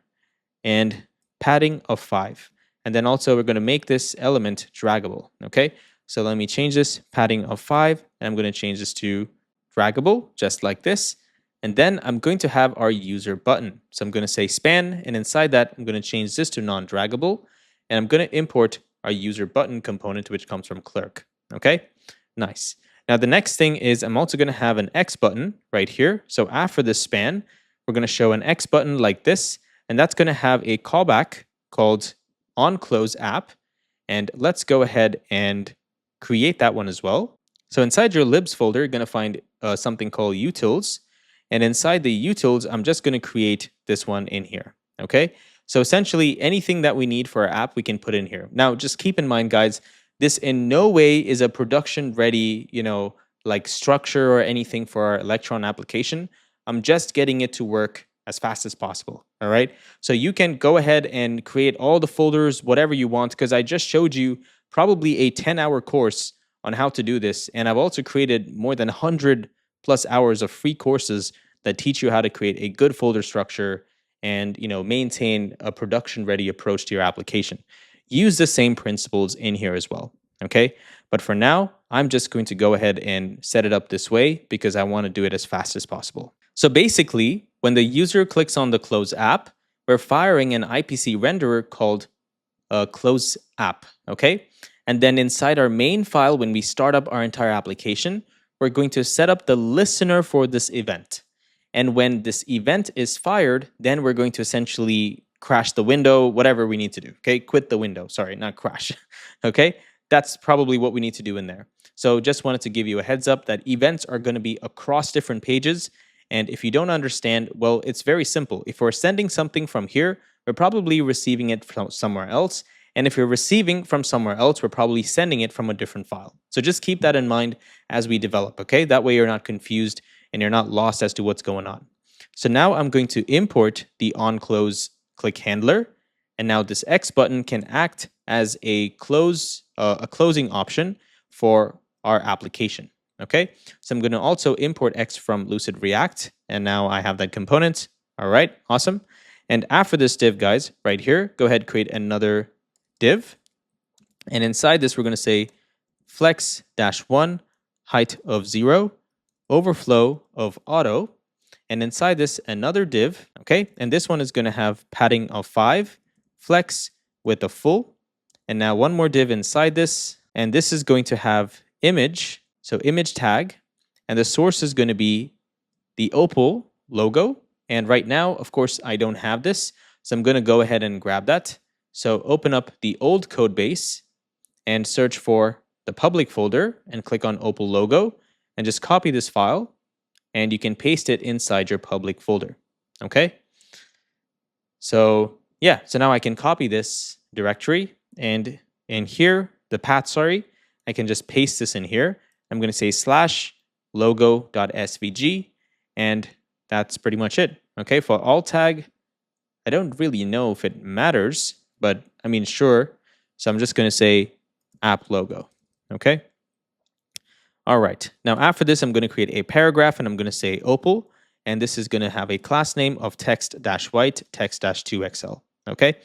and padding of 5. And then also we're going to make this element draggable, okay? So let me change this padding of 5, and I'm going to change this to draggable, just like this. And then I'm going to have our user button. So I'm going to say span, and inside that, I'm going to change this to non-draggable, and I'm going to import our user button component, which comes from clerk, okay? Nice. Now the next thing is I'm also going to have an X button right here. So after this span, we're going to show an X button like this, and that's going to have a callback called onCloseApp. And let's go ahead and create that one as well. So inside your libs folder, you're going to find something called utils. And inside the utils, I'm just going to create this one in here, okay? So essentially, anything that we need for our app, we can put in here. Now, just keep in mind, guys, this in no way is a production-ready, like structure or anything for our Electron application. I'm just getting it to work as fast as possible, all right? So you can go ahead and create all the folders, whatever you want, because I just showed you probably a 10-hour course on how to do this. And I've also created more than 100 plus hours of free courses that teach you how to create a good folder structure and maintain a production-ready approach to your application. Use the same principles in here as well, okay? But for now, I'm just going to go ahead and set it up this way because I want to do it as fast as possible. So basically, when the user clicks on the close app, we're firing an IPC renderer called close app, okay? And then inside our main file, when we start up our entire application, we're going to set up the listener for this event. And when this event is fired, then we're going to essentially crash the window, whatever we need to do, okay? Quit the window, sorry, not crash, okay? That's probably what we need to do in there. So just wanted to give you a heads up that events are going to be across different pages. And if you don't understand, well, it's very simple. If we're sending something from here, we're probably receiving it from somewhere else. And if you're receiving from somewhere else, we're probably sending it from a different file. So just keep that in mind as we develop, okay? That way you're not confused and you're not lost as to what's going on. So now I'm going to import the onClose click handler. And now this X button can act as a closing option for our application. Okay, so I'm going to also import X from Lucid React, and now I have that component. All right, awesome. And after this div, guys, right here, go ahead, create another div. And inside this, we're going to say flex-1, height of 0, overflow of auto. And inside this, another div, okay? And this one is going to have padding of 5, flex with a full. And now one more div inside this, and this is going to have image. So image tag, and the source is going to be the Opal logo. And right now, of course, I don't have this. So I'm going to go ahead and grab that. So open up the old code base and search for the public folder and click on Opal logo and just copy this file and you can paste it inside your public folder. Okay. So yeah, so now I can copy this directory and in here, the path, sorry, I can just paste this in here. I'm going to say /logo.svg, and that's pretty much it. Okay, for alt tag, I don't really know if it matters, but I mean, sure. So I'm just going to say app logo. Okay. All right. Now after this, I'm going to create a paragraph and I'm going to say Opal, and this is going to have a class name of text-white, text-2xl. Okay.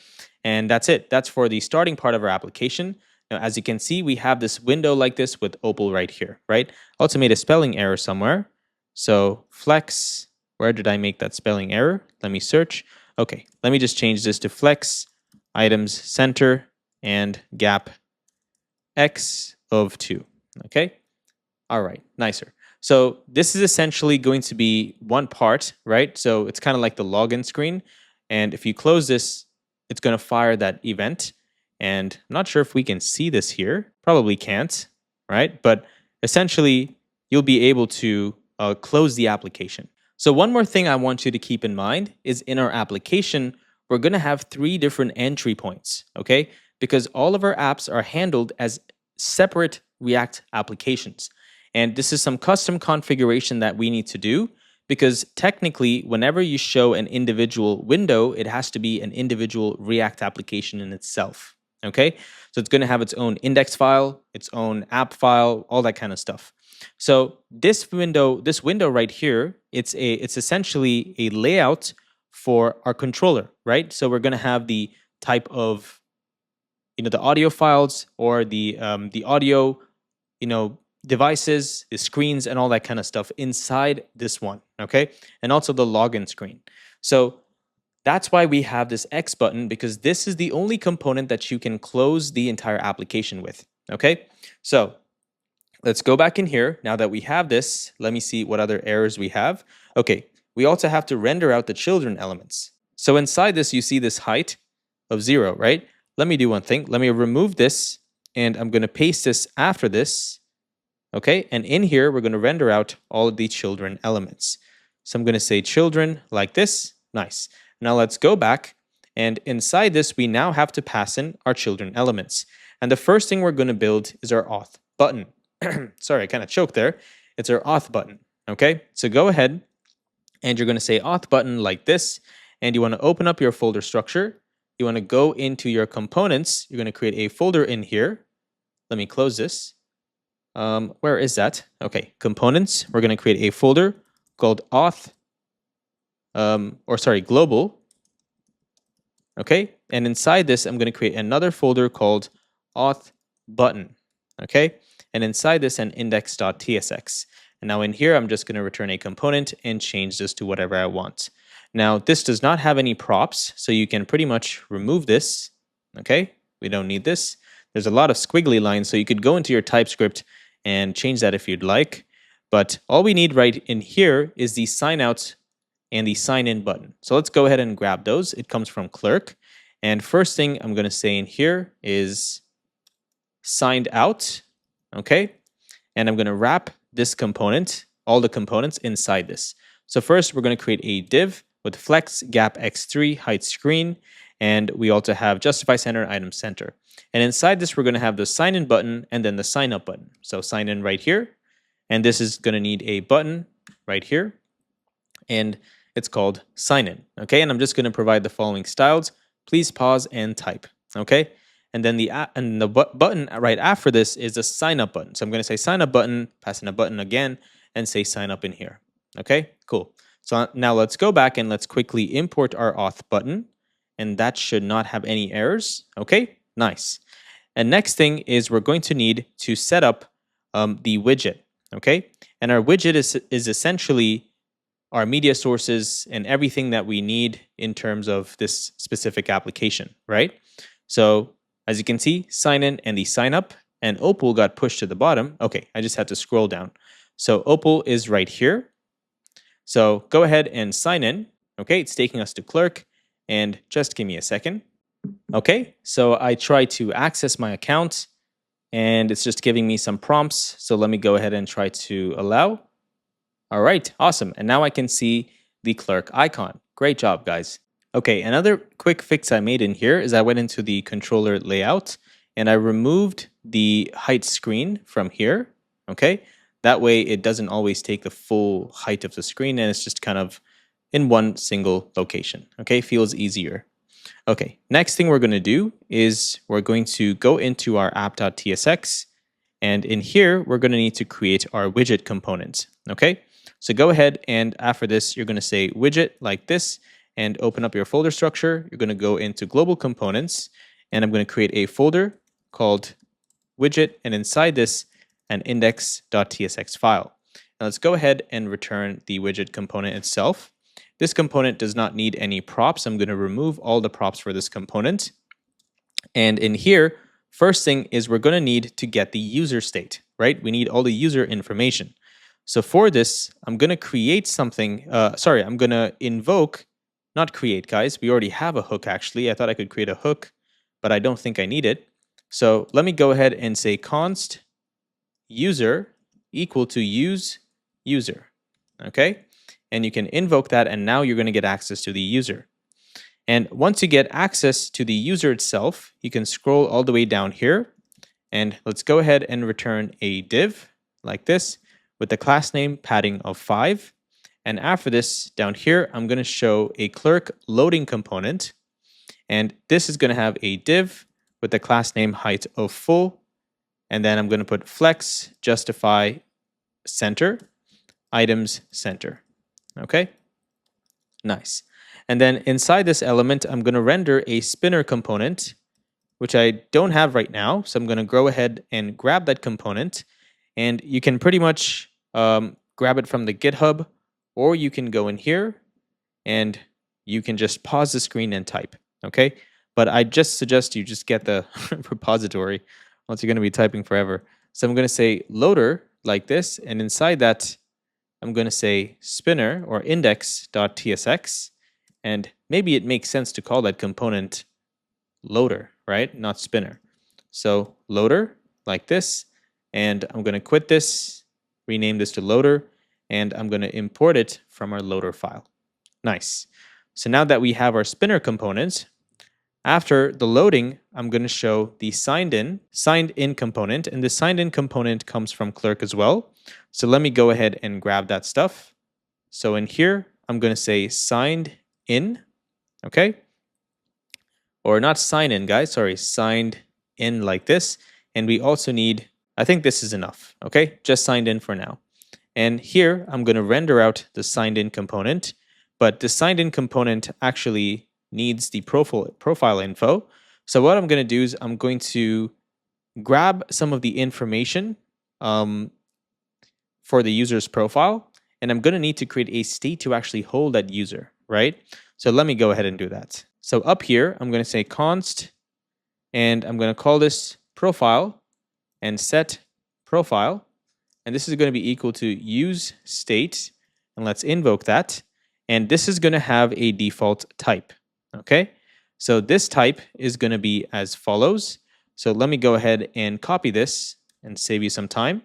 And that's it. That's for the starting part of our application. Now, as you can see, we have this window like this with Opal right here, right? I also made a spelling error somewhere. So flex, where did I make that spelling error? Let me search. Okay, let me just change this to flex, items center, and gap x of 2. Okay, all right, nicer. So this is essentially going to be one part, right? So it's kind of like the login screen. And if you close this, it's going to fire that event. And I'm not sure if we can see this here. Probably can't, right? But essentially, you'll be able to close the application. So one more thing I want you to keep in mind is in our application, we're going to have 3 different entry points, okay? Because all of our apps are handled as separate React applications. And this is some custom configuration that we need to do, because technically, whenever you show an individual window, it has to be an individual React application in itself. Okay, so it's going to have its own index file, its own app file, all that kind of stuff. So this window right here, it's essentially a layout for our controller, right? So we're going to have the type of, the audio files, or the audio, devices, the screens, and all that kind of stuff inside this one, okay? And also the login screen. So that's why we have this X button, because this is the only component that you can close the entire application with, okay? So let's go back in here. Now that we have this, let me see what other errors we have. Okay, we also have to render out the children elements. So inside this, you see this height of 0, right? Let me do one thing. Let me remove this, and I'm going to paste this after this. Okay, and in here, we're going to render out all of the children elements. So I'm going to say children like this. Nice. Now let's go back, and inside this, we now have to pass in our children elements. And the first thing we're going to build is our auth button. Sorry, I kind of choked there. It's our auth button. Okay, so go ahead, and you're going to say auth button like this, and you want to open up your folder structure. You want to go into your components. You're going to create a folder in here. Let me close this. Where is that? Okay, components. We're going to create a folder called auth, global. Okay, and inside this, I'm going to create another folder called auth button. Okay, and inside this, an index.tsx. And now in here, I'm just going to return a component and change this to whatever I want. Now, this does not have any props, so you can pretty much remove this. Okay, we don't need this. There's a lot of squiggly lines, so you could go into your TypeScript and change that if you'd like. But all we need right in here is the sign out and the sign in button. So let's go ahead and grab those. It comes from Clerk. And first thing I'm going to say in here is signed out. Okay. And I'm going to wrap this component, all the components inside this. So first we're going to create a div with flex gap x3 height screen. And we also have justify center item center. And inside this, we're going to have the sign in button and then the sign up button. So sign in right here. And this is going to need a button right here. And it's called sign in. Okay. And I'm just going to provide the following styles. Please pause and type. Okay. And then the button right after this is the sign up button. So I'm going to say sign up button, pass in a button again, and say sign up in here. Okay, cool. So now let's go back and let's quickly import our auth button. And that should not have any errors. Okay, nice. And next thing is we're going to need to set up the widget. Okay, and our widget is essentially our media sources and everything that we need in terms of this specific application, right? So as you can see, sign in and the sign up, and Opal got pushed to the bottom. Okay, I just had to scroll down. So Opal is right here. So go ahead and sign in. Okay, it's taking us to Clerk, and just give me a second. Okay, so I tried to access my account, and it's just giving me some prompts. So let me go ahead and try to allow. All right, awesome. And now I can see the Clerk icon. Great job, guys. Okay, another quick fix I made in here is I went into the controller layout and I removed the height screen from here. Okay, that way it doesn't always take the full height of the screen, and it's just kind of in one single location. Okay, feels easier. Okay, next thing we're going to do is we're going to go into our app.tsx, and in here we're going to need to create our widget component. Okay, so go ahead, and after this you're going to say widget like this and open up your folder structure. You're going to go into global components, and I'm going to create a folder called widget, and inside this an index.tsx file. Now let's go ahead and return the widget component itself. This component does not need any props. I'm going to remove all the props for this component. And in here, first thing is we're going to need to get the user state, right? We need all the user information. So for this, I'm going to create something. I'm going to invoke, not create, guys. We already have a hook, actually. I thought I could create a hook, but I don't think I need it. So let me go ahead and say const user equal to use user. Okay? And you can invoke that, and now you're going to get access to the user. And once you get access to the user itself, you can scroll all the way down here, and let's go ahead and return a div like this, with the class name padding of 5. And after this, down here, I'm going to show a clerk loading component. And this is going to have a div with the class name height of full. And then I'm going to put flex, justify, center, items, center. Okay, nice. And then inside this element, I'm going to render a spinner component, which I don't have right now. So I'm going to go ahead and grab that component. And you can pretty much grab it from the GitHub, or you can go in here and you can just pause the screen and type, okay? But I just suggest you just get the repository, else you're going to be typing forever. So I'm going to say loader like this, and inside that, I'm going to say spinner or index.tsx, and maybe it makes sense to call that component loader, right? Not spinner. So loader like this, and I'm going to quit this, rename this to loader, and I'm going to import it from our loader file. Nice. So now that we have our spinner components, after the loading, I'm going to show the signed in component, and the signed in component comes from clerk as well. So let me go ahead and grab that stuff. So in here, I'm going to say signed in, okay? Or not sign in, guys, sorry, signed in like this. And we also need, I think this is enough, okay? Just signed in for now. And here, I'm going to render out the signed in component, but the signed in component actually needs the profile info. So what I'm going to do is I'm going to grab some of the information for the user's profile, and I'm going to need to create a state to actually hold that user, right? So let me go ahead and do that. So up here, I'm going to say const, and I'm going to call this profile and set profile. And this is going to be equal to use state, and let's invoke that. And this is going to have a default type, okay? So this type is going to be as follows. So let me go ahead and copy this and save you some time.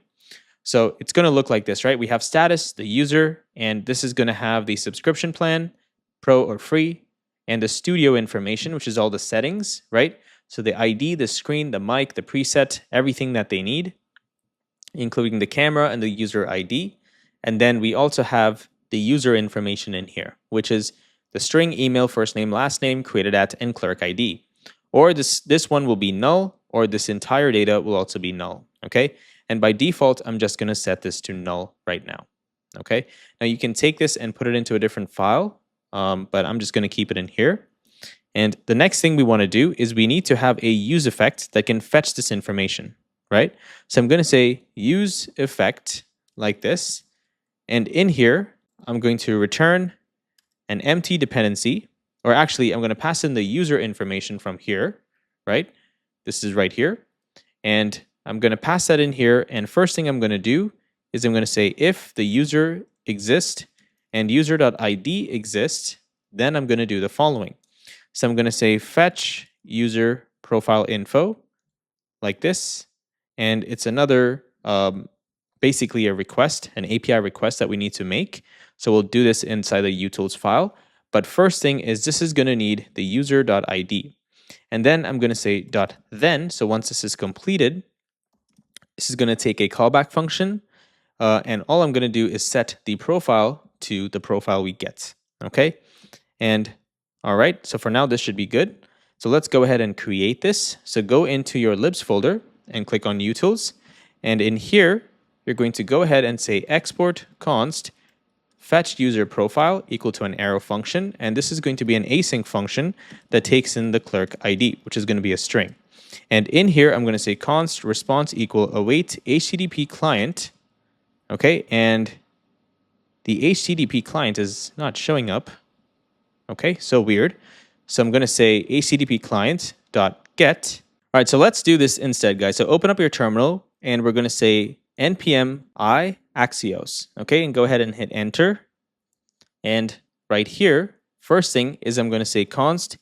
So it's going to look like this, right? We have status, the user, and this is going to have the subscription plan, pro or free, and the studio information, which is all the settings, right? So the ID, the screen, the mic, the preset, everything that they need, including the camera and the user ID. And then we also have the user information in here, which is the string, email, first name, last name, created at, and clerk ID. Or this one will be null, or this entire data will also be null, okay? And by default, I'm just going to set this to null right now, okay? Now you can take this and put it into a different file, but I'm just going to keep it in here. And the next thing we want to do is we need to have a use effect that can fetch this information, right? So I'm going to say use effect like this. And in here, I'm going to return an empty dependency, or actually I'm going to pass in the user information from here, right? This is right here. And I'm going to pass that in here. And first thing I'm going to do is I'm going to say if the user exists and user.id exists, then I'm going to do the following. So I'm going to say fetch user profile info like this. And it's another, basically a request, an API request that we need to make. So we'll do this inside the utils file. But first thing is this is going to need the user.id. And then I'm going to say .then. So once this is completed, this is going to take a callback function. And all I'm going to do is set the profile to the profile we get. Okay. And all right. So for now, this should be good. So let's go ahead and create this. So go into your libs folder and click on utils. And in here, you're going to go ahead and say export const fetch user profile equal to an arrow function. And this is going to be an async function that takes in the clerk ID, which is going to be a string. And in here, I'm going to say const response equal await HTTP client. Okay, and the HTTP client is not showing up. Okay, so weird. So I'm going to say HTTP client dot get. All right, so let's do this instead, guys. So open up your terminal, and we're going to say npm I Axios. Okay, and go ahead and hit enter. And right here, first thing is I'm going to say const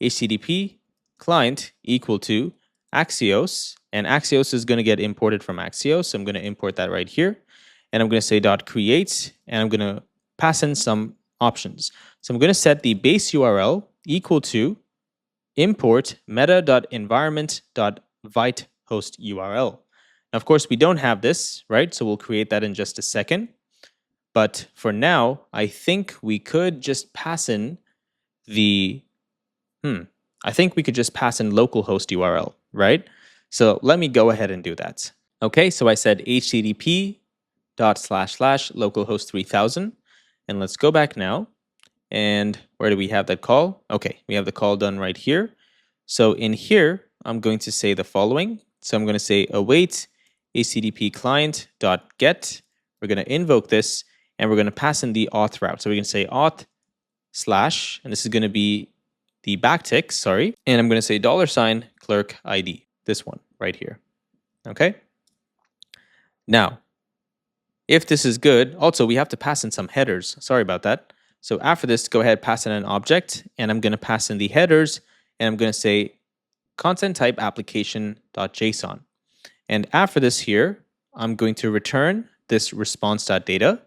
HTTP client equal to Axios, and Axios is going to get imported from Axios. So I'm going to import that right here. And I'm going to say dot create, and I'm going to pass in some options. So I'm going to set the base URL equal to import meta.environment.vite host URL. Now, of course, we don't have this, right? So we'll create that in just a second. But for now, I think we could just pass in the, I think we could just pass in localhost URL, right? So let me go ahead and do that. Okay, so I said http:// localhost 3000. And let's go back now. And where do we have that call? Okay, we have the call done right here. So in here, I'm going to say the following. So I'm going to say await http client.get. We're going to invoke this, and we're going to pass in the auth route. So we can say auth /, and this is going to be the backtick, sorry. And I'm going to say $clerk ID, this one right here. Okay. Now, if this is good, also we have to pass in some headers. Sorry about that. So after this, go ahead, pass in an object, and I'm going to pass in the headers, and I'm going to say content type application.json. And after this here, I'm going to return this response.data,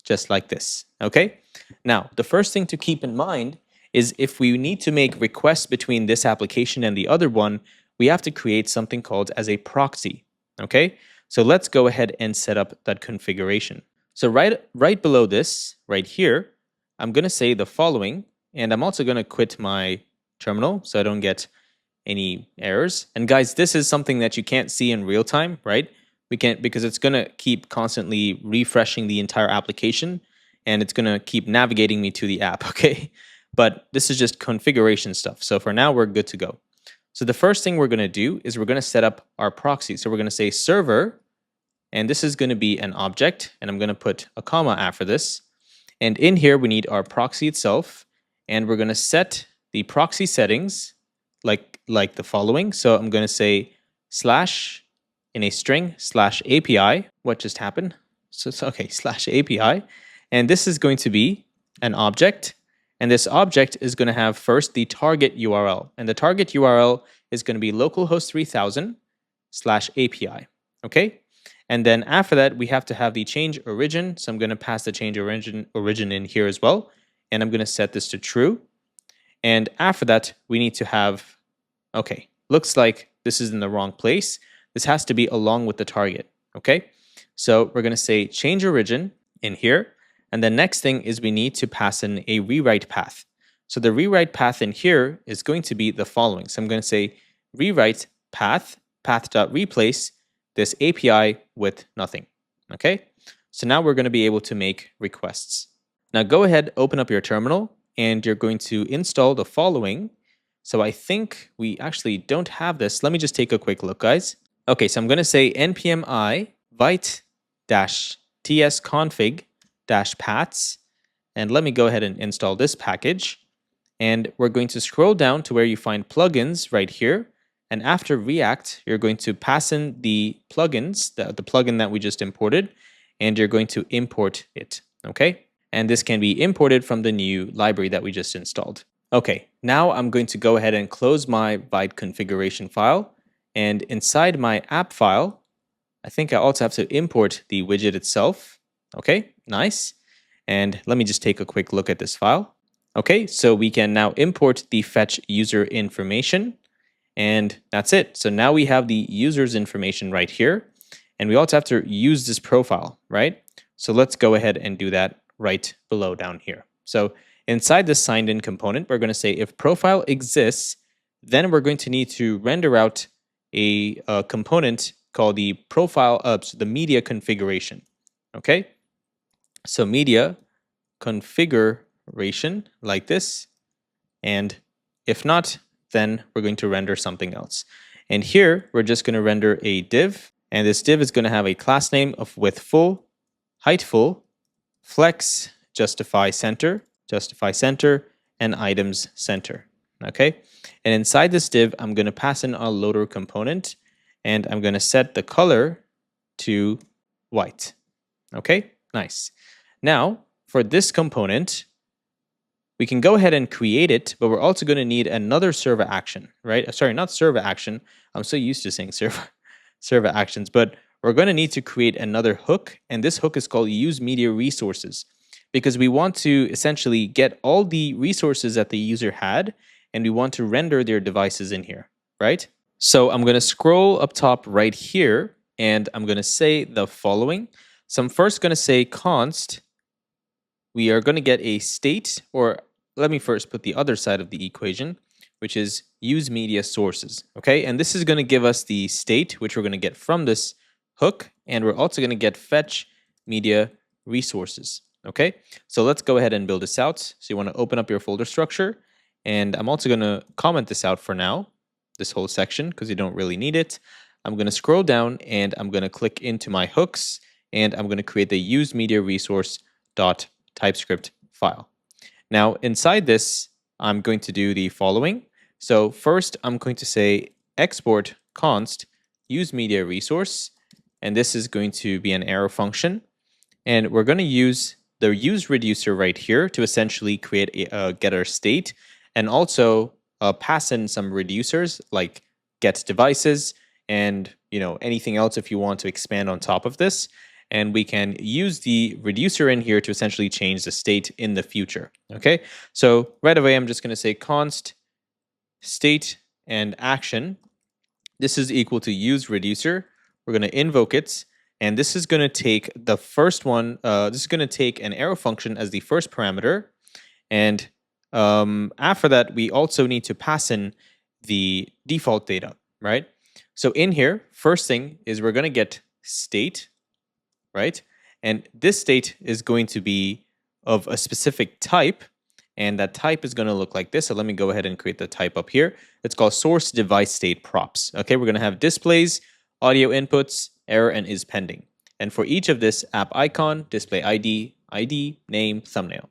just like this, okay? Now, the first thing to keep in mind is if we need to make requests between this application and the other one, we have to create something called as a proxy, okay? So let's go ahead and set up that configuration. So right below this, right here, I'm going to say the following, and I'm also going to quit my terminal so I don't get any errors. And guys, this is something that you can't see in real time, right? We can't, because it's going to keep constantly refreshing the entire application, and it's going to keep navigating me to the app, okay? But this is just configuration stuff. So for now, we're good to go. So the first thing we're going to do is we're going to set up our proxy. So we're going to say server, and this is going to be an object, and I'm going to put a comma after this. And in here, we need our proxy itself, and we're going to set the proxy settings like the following. So I'm going to say / in a string / API. What just happened? So it's okay, / API. And this is going to be an object. And this object is going to have first the target URL. And the target URL is going to be localhost 3000 / API. Okay? And then after that, we have to have the change origin. So I'm going to pass the change origin in here as well. And I'm going to set this to true. And after that, we need to have, okay, looks like this is in the wrong place. This has to be along with the target, okay? So we're going to say change origin in here. And the next thing is we need to pass in a rewrite path. So the rewrite path in here is going to be the following. So I'm going to say rewrite path.replace this API with nothing, okay? So now we're going to be able to make requests. Now go ahead, open up your terminal, and you're going to install the following. So I think we actually don't have this. Let me just take a quick look, guys. Okay, so I'm going to say npm I vite-tsconfig-paths, and let me go ahead and install this package. And we're going to scroll down to where you find plugins right here. And after React, you're going to pass in the plugins, the plugin that we just imported, and you're going to import it, okay? And this can be imported from the new library that we just installed. Okay, now I'm going to go ahead and close my Vite configuration file. And inside my app file, I think I also have to import the widget itself. Okay, nice. And let me just take a quick look at this file. Okay, so we can now import the fetch user information. And that's it. So now we have the user's information right here. And we also have to use this profile, right? So let's go ahead and do that right below down here. So inside the signed in component, we're going to say if profile exists, then we're going to need to render out a component called the profile the media configuration. Okay. So media configuration like this. And if not, then we're going to render something else. And here, we're just going to render a div. And this div is going to have a class name of width full, height full, flex, justify center, and items center. Okay. And inside this div, I'm going to pass in our loader component, and I'm going to set the color to white. Okay, nice. Now, for this component, we can go ahead and create it, but we're also going to need another server action, right? Sorry, not server action. I'm so used to saying server actions, but we're going to need to create another hook, and this hook is called use media resources, because we want to essentially get all the resources that the user had, and we want to render their devices in here, right? So I'm going to scroll up top right here, and I'm going to say the following. So I'm first going to say const. We are going to get a state, or let me first put the other side of the equation, which is use media sources. Okay, and this is going to give us the state, which we're going to get from this hook, and we're also going to get fetch media resources. Okay, so let's go ahead and build this out. So you want to open up your folder structure, and I'm also going to comment this out for now, this whole section, because you don't really need it. I'm going to scroll down and I'm going to click into my hooks, and I'm going to create the use media resource dot TypeScript file. Now inside this, I'm going to do the following. So first I'm going to say export const use media resource, and this is going to be an arrow function, and we're going to use the use reducer right here to essentially create a getter state, and also pass in some reducers like get devices and anything else if you want to expand on top of this. And we can use the reducer in here to essentially change the state in the future. Okay, so right away I'm just going to say const state and action. This is equal to use reducer. We're going to invoke it, and this is going to take the first one. This is going to take an arrow function as the first parameter, and after that we also need to pass in the default data, right? So in here, first thing is we're going to get state, right? And this state is going to be of a specific type, and that type is going to look like this. So let me go ahead and create the type up here. It's called source device state props. Okay, we're going to have displays, audio inputs, error, and is pending. And for each of this, app icon, display ID, ID, name, thumbnail.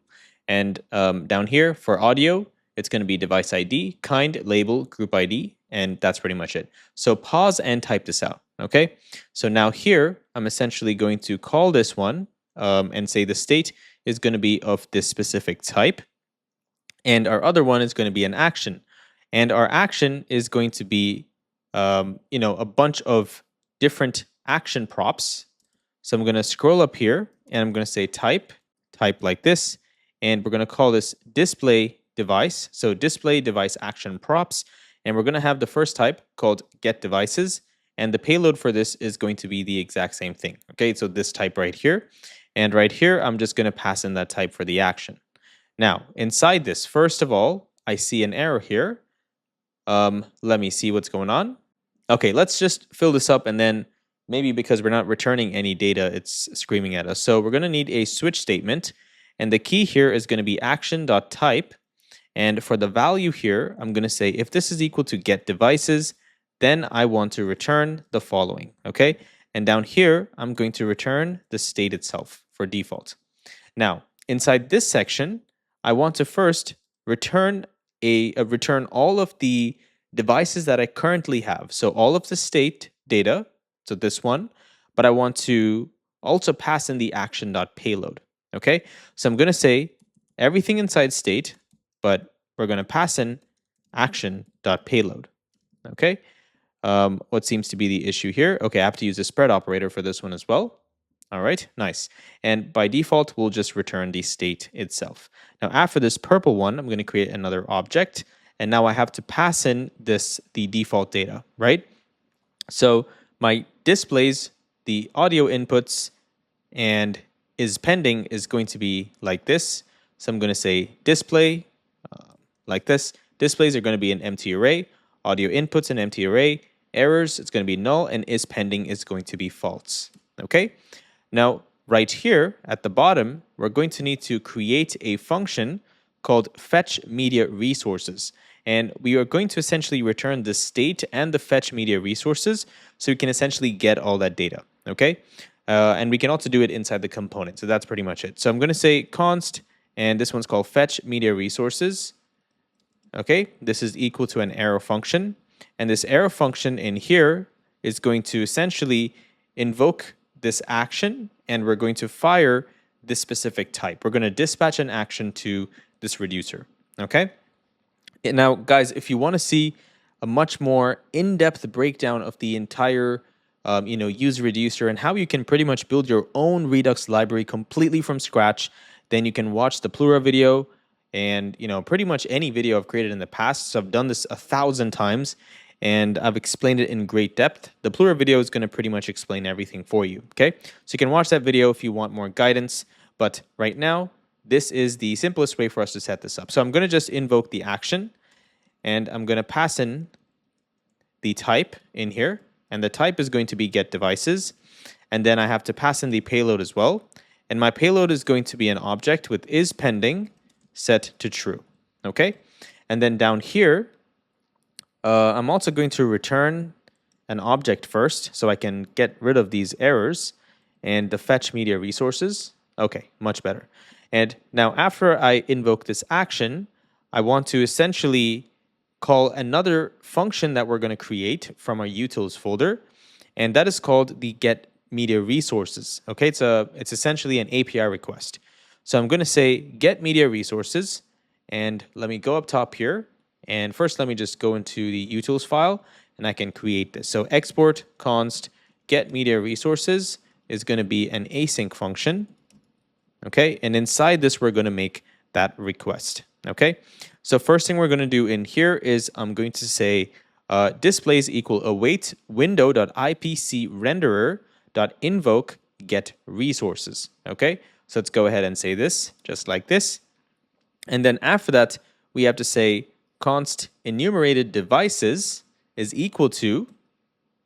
And down here for audio, it's going to be device ID, kind, label, group ID, and that's pretty much it. So pause and type this out. Okay, so now here I'm essentially going to call this one and say the state is going to be of this specific type, and our other one is going to be an action, and our action is going to be a bunch of different action props. So I'm going to scroll up here and I'm going to say type like this, and we're going to call this display device. So display device action props, and we're going to have the first type called get devices. And the payload for this is going to be the exact same thing. Okay, so this type right here. And right here, I'm just going to pass in that type for the action. Now, inside this, first of all, I see an error here. Let me see what's going on. Okay, let's just fill this up, and then maybe because we're not returning any data, it's screaming at us. So we're going to need a switch statement. And the key here is going to be action.type. And for the value here, I'm going to say if this is equal to get devices, then I want to return the following, okay? And down here, I'm going to return the state itself for default. Now, inside this section, I want to first return return all of the devices that I currently have. So all of the state data, so this one, but I want to also pass in the action.payload, okay? So I'm going to say everything inside state, but we're going to pass in action.payload, okay? What seems to be the issue here? Okay, I have to use a spread operator for this one as well. All right, nice. And by default, we'll just return the state itself. Now, after this purple one, I'm going to create another object, and now I have to pass in the default data, right? So my displays, the audio inputs, and is pending is going to be like this. So I'm going to say display like this. Displays are going to be an empty array. Audio inputs an empty array. Errors, it's going to be null, and is pending is going to be false. Okay? Now, right here at the bottom, we're going to need to create a function called fetch media resources. And we are going to essentially return the state and the fetch media resources so we can essentially get all that data. Okay? And we can also do it inside the component. So that's pretty much it. So I'm going to say const, and this one's called fetch media resources. Okay, this is equal to an arrow function, and this arrow function in here is going to essentially invoke this action, and we're going to fire this specific type. We're going to dispatch an action to this reducer. Okay, and now guys, if you want to see a much more in-depth breakdown of the entire use reducer and how you can pretty much build your own Redux library completely from scratch, then you can watch the Plura video. And pretty much any video I've created in the past. So I've done this 1,000 times, and I've explained it in great depth. The Plura video is going to pretty much explain everything for you, okay? So you can watch that video if you want more guidance, but right now, this is the simplest way for us to set this up. So I'm going to just invoke the action, and I'm going to pass in the type in here, and the type is going to be get devices, and then I have to pass in the payload as well, and my payload is going to be an object with is pending set to true, okay? And then down here, I'm also going to return an object first so I can get rid of these errors and the fetch media resources. Okay, much better. And now after I invoke this action, I want to essentially call another function that we're going to create from our utils folder, and that is called the get media resources. Okay, it's essentially an API request. So I'm going to say get media resources, and let me go up top here. And first, let me just go into the utils file, and I can create this. So export const get media resources is going to be an async function. Okay, and inside this, we're going to make that request. Okay, so first thing we're going to do in here is I'm going to say displays equal await window.ipc renderer.invoke get resources. Okay, so let's go ahead and say this just like this. And then after that, we have to say const enumerated devices is equal to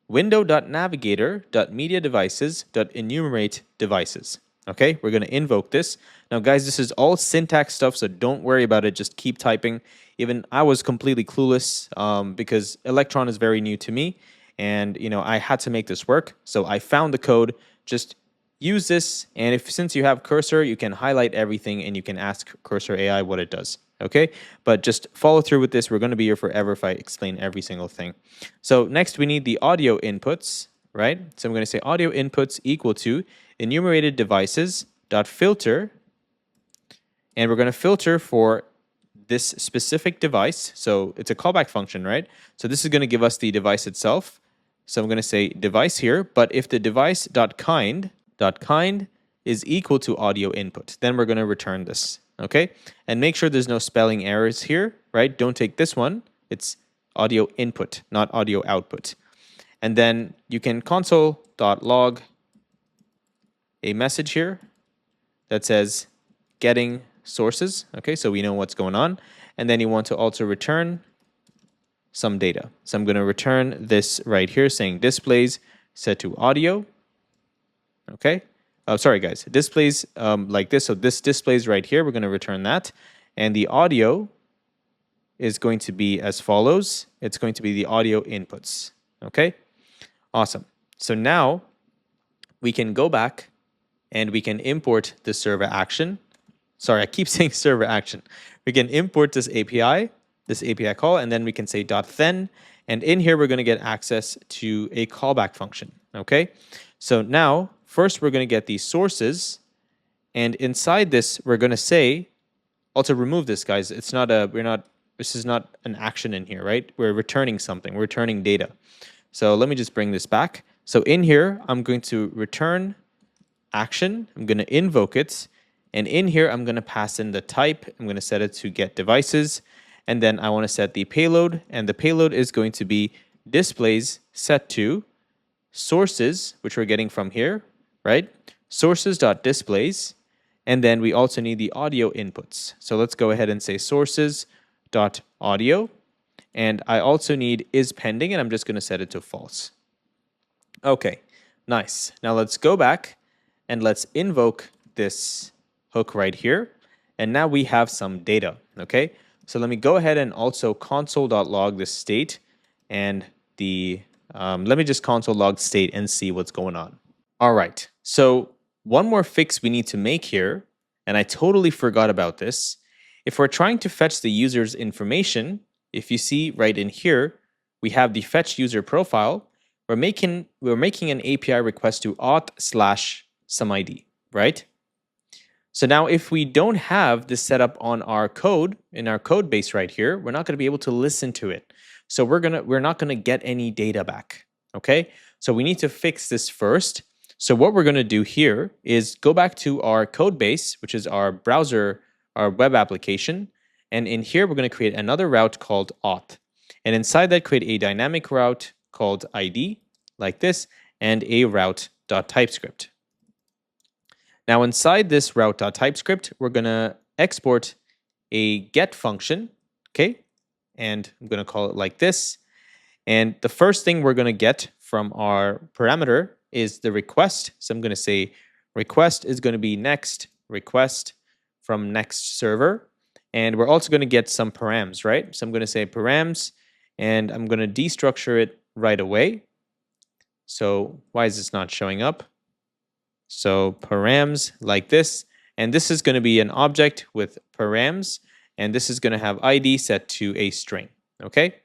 window.navigator.mediadevices.enumerate devices. Okay, we're going to invoke this. Now, guys, this is all syntax stuff, so don't worry about it. Just keep typing. Even I was completely clueless because Electron is very new to me, and I had to make this work. So I found the code. Just use this, and since you have cursor, you can highlight everything, and you can ask Cursor AI what it does. Okay, but just follow through with this. We're going to be here forever if I explain every single thing. So next, we need the audio inputs, right? So I'm going to say audio inputs equal to enumerated devices dot filter, and we're going to filter for this specific device. So it's a callback function, right? So this is going to give us the device itself. So I'm going to say device here, but if the device dot kind is equal to audio input, then we're going to return this. Okay, and make sure there's no spelling errors here, right? Don't take this one. It's audio input, not audio output. And then you can console.log a message here that says getting sources. Okay, so we know what's going on. And then you want to also return some data. So I'm going to return this right here saying displays set to audio. Okay. Oh, sorry, guys. Displays like this. So this displays right here. We're going to return that. And the audio is going to be as follows. It's going to be the audio inputs. Okay. Awesome. So now we can go back and we can import the server action. Sorry, I keep saying server action. We can import this API call, and then we can say .then. And in here, we're going to get access to a callback function. Okay. So now, first, we're going to get these sources, and inside this, we're going to say, also remove this, guys. This is not an action in here, right? We're returning something. We're returning data. So let me just bring this back. So in here, I'm going to return action. I'm going to invoke it, and in here, I'm going to pass in the type. I'm going to set it to get devices, and then I want to set the payload, and the payload is going to be displays set to sources, which we're getting from here, right? Sources.displays, and then we also need the audio inputs. So let's go ahead and say sources.audio, and I also need is pending, and I'm just going to set it to false. Okay, nice. Now let's go back and let's invoke this hook right here, and now we have some data. Okay, so let me go ahead and also console.log the state and the let me just console log state and see what's going on. All right, so one more fix we need to make here, and I totally forgot about this. If we're trying to fetch the user's information, if you see right in here, we have the fetch user profile. We're making an API request to auth/some ID, right? So now if we don't have this set up on our code, in our code base right here, we're not going to be able to listen to it. So we're not going to get any data back, okay? So we need to fix this first. So what we're going to do here is go back to our code base, which is our browser, our web application. And in here, we're going to create another route called auth. And inside that, create a dynamic route called ID, like this, and a route.typescript. Now inside this route.typescript, we're going to export a get function, okay? And I'm going to call it like this. And the first thing we're going to get from our parameter is the request. So I'm going to say request is going to be next request from next server. And we're also going to get some params, right? So I'm going to say params, and I'm going to destructure it right away. So why is this not showing up? So params like this, and this is going to be an object with params, and this is going to have ID set to a string, okay?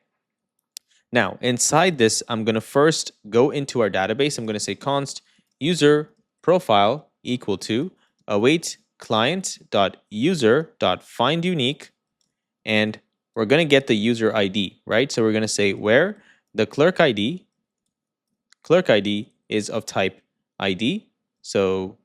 Now, inside this, I'm going to first go into our database. I'm going to say const user profile equal to await client.user.findUnique, and we're going to get the user ID, right? So we're going to say where the clerk ID is of type ID. So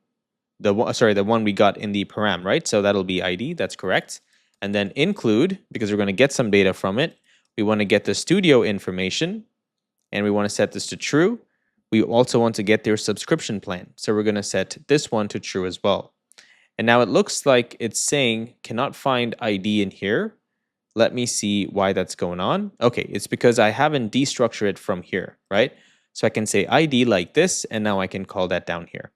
the one we got in the param, right? So that'll be ID, that's correct. And then include, because we're going to get some data from it, we want to get the studio information, and we want to set this to true. We also want to get their subscription plan. So we're going to set this one to true as well. And now it looks like it's saying cannot find ID in here. Let me see why that's going on. Okay, it's because I haven't destructured it from here, right? So I can say ID like this, and now I can call that down here.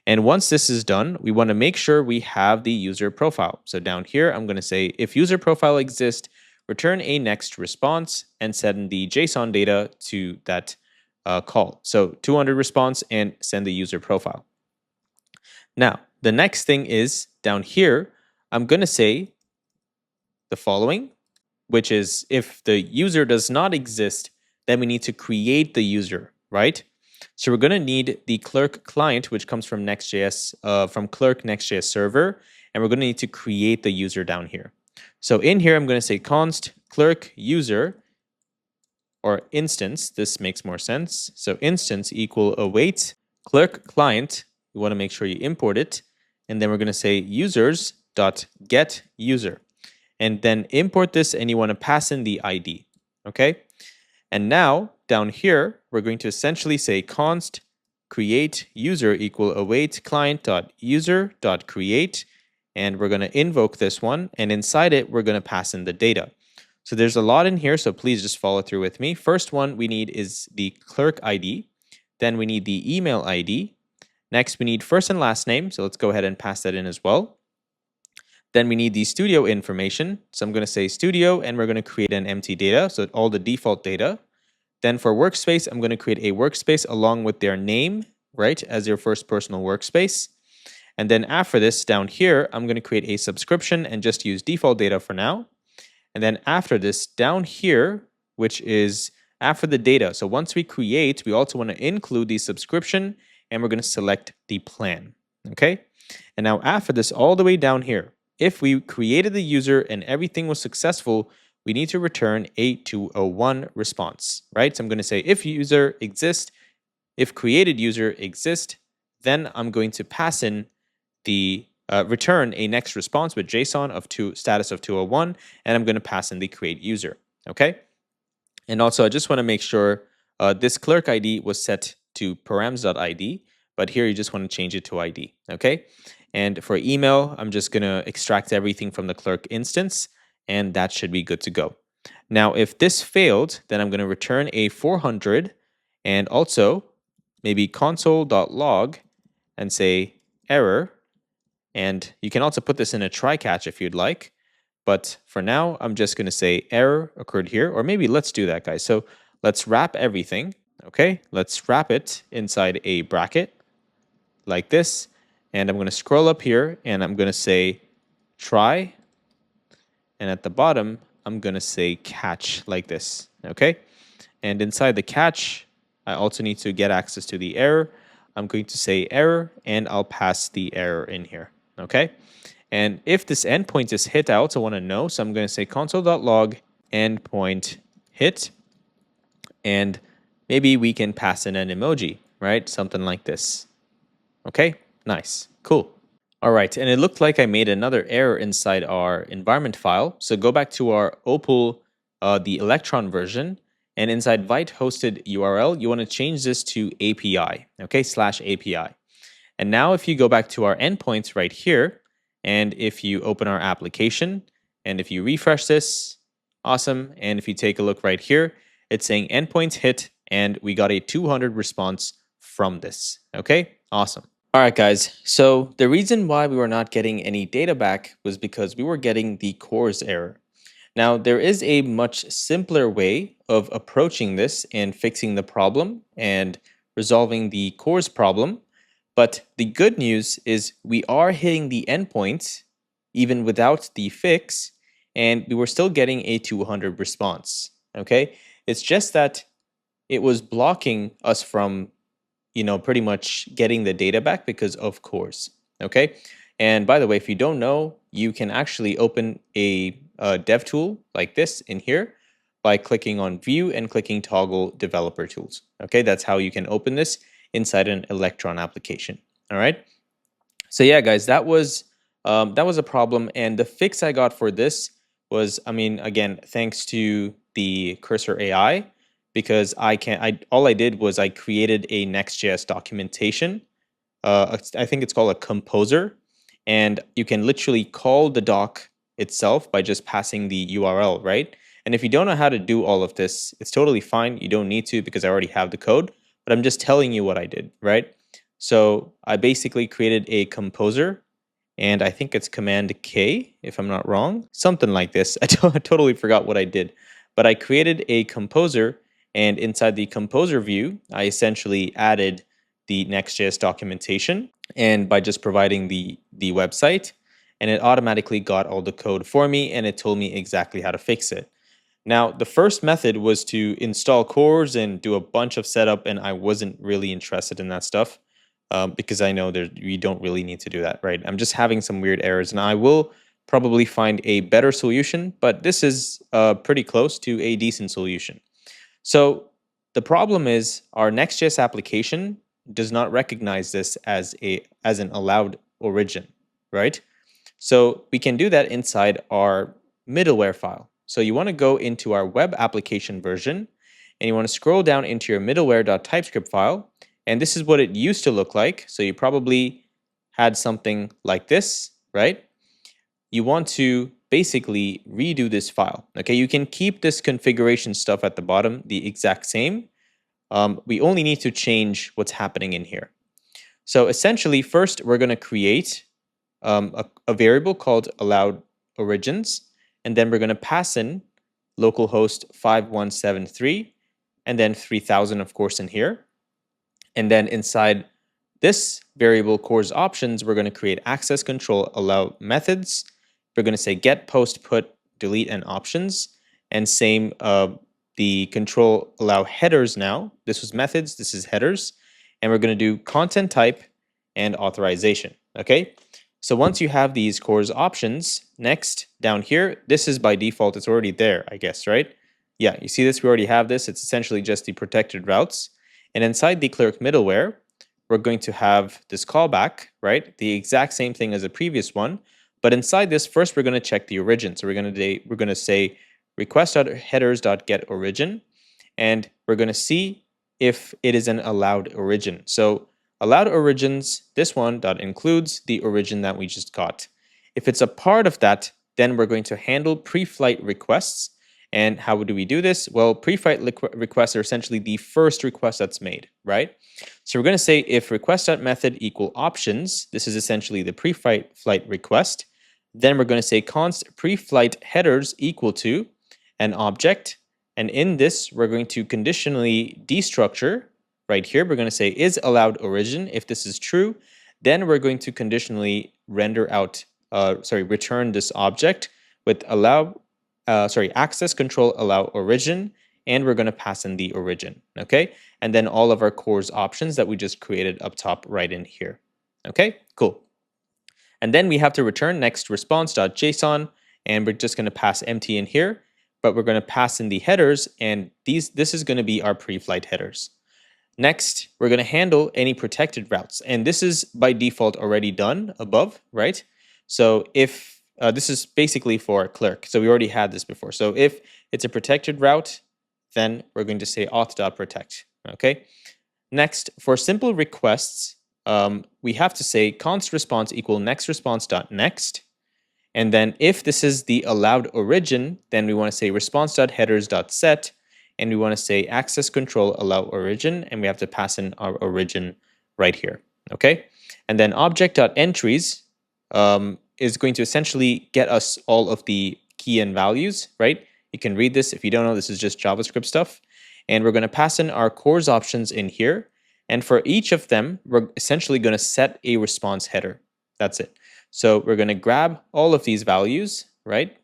And once this is done, we want to make sure we have the user profile. So down here, I'm going to say if user profile exists, return a next response and send the JSON data to that call. So 200 response and send the user profile. Now, the next thing is down here, I'm going to say the following, which is if the user does not exist, then we need to create the user, right? So we're going to need the clerk client, which comes from Nextjs, from clerk Nextjs server, and we're going to need to create the user down here. So in here, I'm going to say const clerk user or instance. This makes more sense. So instance equal await clerk client. We want to make sure you import it, and then we're going to say users dot get user, and then import this, and you want to pass in the ID. Okay. And now down here, we're going to essentially say const create user equal await client dot user dot create, and we're going to invoke this one, and inside it, we're going to pass in the data. So there's a lot in here, so please just follow through with me. First one we need is the clerk ID. Then we need the email ID. Next, we need first and last name, so let's go ahead and pass that in as well. Then we need the studio information. So I'm going to say studio, and we're going to create an empty data, so all the default data. Then for workspace, I'm going to create a workspace along with their name, right, as their first personal workspace. And then after this, down here, I'm going to create a subscription and just use default data for now. And then after this, down here, which is after the data. So once we create, we also want to include the subscription, and we're going to select the plan, okay? And now after this, all the way down here, if we created the user and everything was successful, we need to return a 201 response, right? So I'm going to say if user exists, if created user exists, then I'm going to pass in the return a next response with JSON of status of 201, and I'm going to pass in the create user, okay? And also, I just want to make sure this clerk ID was set to params.id, but here you just want to change it to ID, okay? And for email, I'm just going to extract everything from the clerk instance, and that should be good to go. Now, if this failed, then I'm going to return a 400, and also maybe console.log and say error. And you can also put this in a try catch if you'd like. But for now, I'm just going to say error occurred here, or maybe let's do that, guys. So let's wrap everything. Okay, let's wrap it inside a bracket like this. And I'm going to scroll up here, and I'm going to say try. And at the bottom, I'm going to say catch like this. Okay, and inside the catch, I also need to get access to the error. I'm going to say error, and I'll pass the error in here. Okay, and if this endpoint is hit, I also want to know. So I'm going to say console.log endpoint hit, and maybe we can pass in an emoji, right? Something like this. Okay, nice, cool. All right, and it looked like I made another error inside our environment file. So go back to our Opal the Electron version, and inside Vite hosted URL, you want to change this to API, okay, /API. And now if you go back to our endpoints right here, and if you open our application, and if you refresh this, awesome. And if you take a look right here, it's saying endpoints hit, and we got a 200 response from this. Okay, awesome. All right, guys. So the reason why we were not getting any data back was because we were getting the CORS error. Now, there is a much simpler way of approaching this and fixing the problem and resolving the CORS problem. But the good news is we are hitting the endpoints even without the fix, and we were still getting a 200 response. Okay, it's just that it was blocking us from, pretty much getting the data back because of CORS. Okay, and by the way, if you don't know, you can actually open a dev tool like this in here by clicking on View and clicking Toggle Developer Tools. Okay, that's how you can open this inside an Electron application. All right. So yeah, guys, that was a problem, and the fix I got for this was, again, thanks to the Cursor AI, because all I did was I created a Next.js documentation. I think it's called a composer, and you can literally call the doc itself by just passing the URL, right? And if you don't know how to do all of this, it's totally fine. You don't need to because I already have the code, but I'm just telling you what I did, right? So I basically created a composer, and I think it's Command K, if I'm not wrong, something like this. I totally forgot what I did, but I created a composer, and inside the composer view, I essentially added the Nextjs documentation, and by just providing the website, and it automatically got all the code for me, and it told me exactly how to fix it. Now, the first method was to install cores and do a bunch of setup, and I wasn't really interested in that stuff because I know you don't really need to do that, right? I'm just having some weird errors, and I will probably find a better solution, but this is pretty close to a decent solution. So the problem is our Nextjs application does not recognize this as an allowed origin, right? So we can do that inside our middleware file. So you want to go into our web application version, and you want to scroll down into your middleware.typescript file, and this is what it used to look like. So you probably had something like this, right? You want to basically redo this file. Okay, you can keep this configuration stuff at the bottom the exact same. We only need to change what's happening in here. So essentially, first we're going to create a variable called allowed origins, and then we're going to pass in localhost 5173 and then 3000, of course, in here. And then inside this variable CORS options, we're going to create access control allow methods. We're going to say get, post, put, delete, and options. And same, the control allow headers now. This was methods, this is headers. And we're going to do content type and authorization. Okay. So once you have these CORS options, next down here, this is by default, it's already there, I guess, right? Yeah, you see this, we already have this. It's essentially just the protected routes. And inside the clerk middleware, we're going to have this callback, right? The exact same thing as the previous one. But inside this, first we're going to check the origin. So we're going to say request.headers.getOrigin, and we're going to see if it is an allowed origin. So allowed origins, this one dot includes the origin that we just got. If it's a part of that, then we're going to handle pre-flight requests. And how do we do this? Well, pre-flight requests are essentially the first request that's made, right? So we're going to say if request.method equal options, this is essentially the pre-flight request. Then we're going to say const pre-flight headers equal to an object. And in this, we're going to conditionally destructure right here. We're going to say is allowed origin. If this is true, then we're going to conditionally render out, return this object with access control allow origin, and we're going to pass in the origin, okay? And then all of our CORS options that we just created up top right in here, okay? Cool. And then we have to return next response.json, and we're just going to pass empty in here, but we're going to pass in the headers, and this is going to be our pre-flight headers. Next, we're going to handle any protected routes, and this is by default already done above, right? So if this is basically for a clerk, so we already had this before. So if it's a protected route, then we're going to say auth.protect. Okay. Next, for simple requests, we have to say const response equal next response.next. And then if this is the allowed origin, then we want to say response.headers.set, and we want to say access control allow origin, and we have to pass in our origin right here. Okay. And then object.entries is going to essentially get us all of the key and values, right? You can read this. If you don't know, this is just JavaScript stuff. And we're going to pass in our CORS options in here. And for each of them, we're essentially going to set a response header. That's it. So we're going to grab all of these values, right?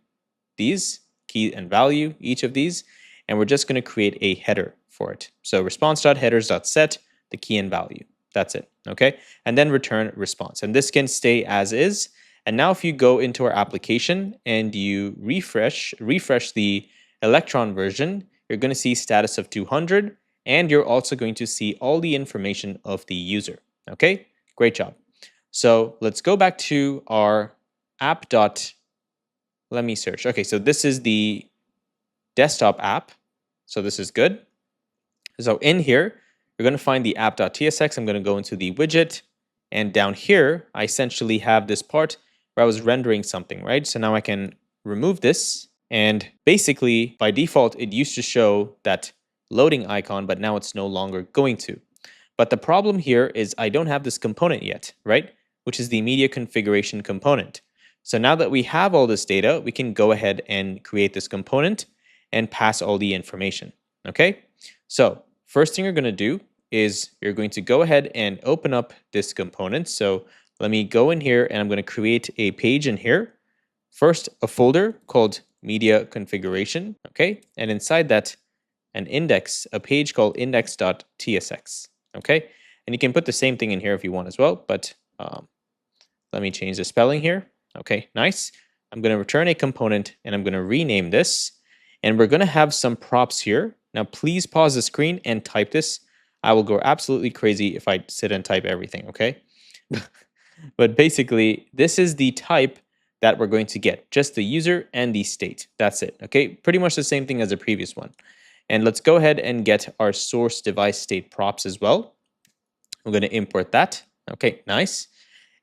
These, key and value, each of these, and we're just going to create a header for it. So response.headers.set, the key and value. That's it, okay? And then return response. And this can stay as is. And now if you go into our application and you refresh the Electron version, you're going to see status of 200, and you're also going to see all the information of the user, okay? Great job. So let's go back to our app. Let me search. Okay, so this is the desktop app. So this is good. So in here, you're going to find the app.tsx. I'm going to go into the widget. And down here, I essentially have this part where I was rendering something, right? So now I can remove this. And basically, by default, it used to show that loading icon, but now it's no longer going to. But the problem here is I don't have this component yet, right? Which is the media configuration component. So now that we have all this data, we can go ahead and create this component and pass all the information, okay? So first thing you're going to do is you're going to go ahead and open up this component. So let me go in here and I'm going to create a page in here. First, a folder called media configuration, okay? And inside that, an index, a page called index.tsx, okay? And you can put the same thing in here if you want as well, but let me change the spelling here. Okay, nice. I'm going to return a component and I'm going to rename this. And we're going to have some props here. Now, please pause the screen and type this. I will go absolutely crazy if I sit and type everything, okay? But basically, this is the type that we're going to get, just the user and the state. That's it, okay? Pretty much the same thing as the previous one. And let's go ahead and get our source device state props as well. I'm going to import that. Okay, nice.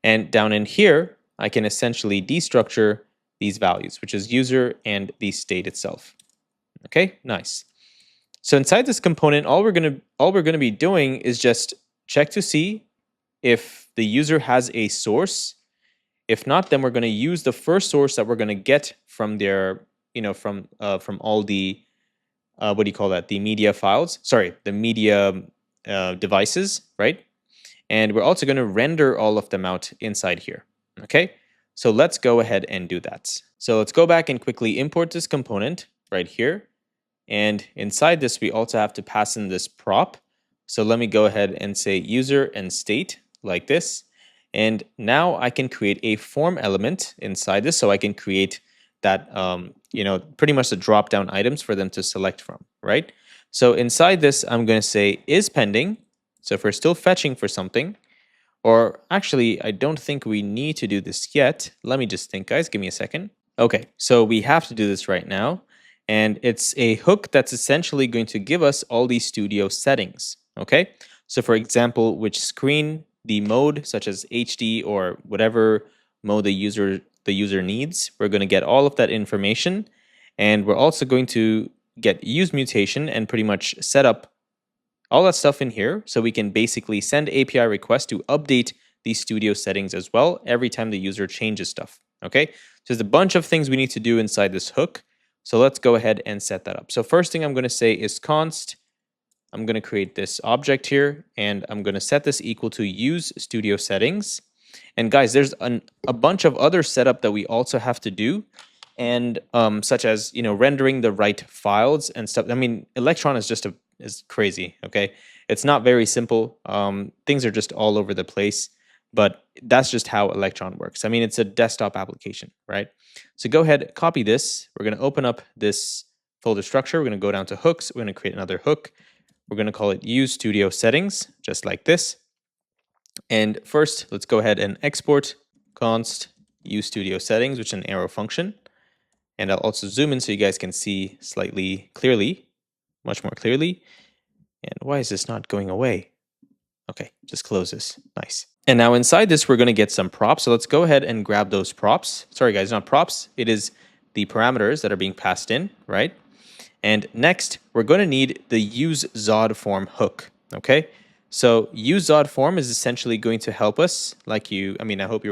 And down in here, I can essentially destructure these values, which is user and the state itself. Okay, nice. So inside this component, all we're gonna be doing is just check to see if the user has a source. If not, then we're gonna use the first source that we're gonna get from their, from all the what do you call that? The media files. Sorry, the media devices, right? And we're also going to render all of them out inside here, okay? So let's go ahead and do that. So let's go back and quickly import this component right here. And inside this, we also have to pass in this prop. So let me go ahead and say user and state like this. And now I can create a form element inside this. So I can create that, pretty much the drop-down items for them to select from, right? So inside this, I'm going to say is pending. So if we're still fetching for something, or actually, I don't think we need to do this yet. Let me just think, guys. Give me a second. Okay, so we have to do this right now. And it's a hook that's essentially going to give us all these studio settings, okay? So for example, which screen, the mode, such as HD or whatever mode the user needs, we're going to get all of that information. And we're also going to get use mutation and pretty much set up all that stuff in here, so we can basically send API requests to update these studio settings as well every time the user changes stuff, okay? So there's a bunch of things we need to do inside this hook. So let's go ahead and set that up. So first thing I'm going to say is const. I'm going to create this object here, and I'm going to set this equal to use studio settings. And guys, there's a bunch of other setup that we also have to do, and such as rendering the right files and stuff. I mean, Electron is crazy, okay? It's not very simple. Things are just all over the place, but that's just how Electron works. I mean, it's a desktop application, right? So go ahead, copy this. We're going to open up this folder structure. We're going to go down to hooks. We're going to create another hook. We're going to call it use studio settings, just like this. And first, let's go ahead and export const use studio settings, which is an arrow function. And I'll also zoom in so you guys can see slightly clearly, much more clearly. And why is this not going away? Okay, just close this. Nice. And now inside this, we're going to get some props. So let's go ahead and grab those props. Sorry, guys, not props. It is the parameters that are being passed in, right? And next, we're going to need the use Zod form hook, okay? So use Zod form is essentially going to help us, I hope you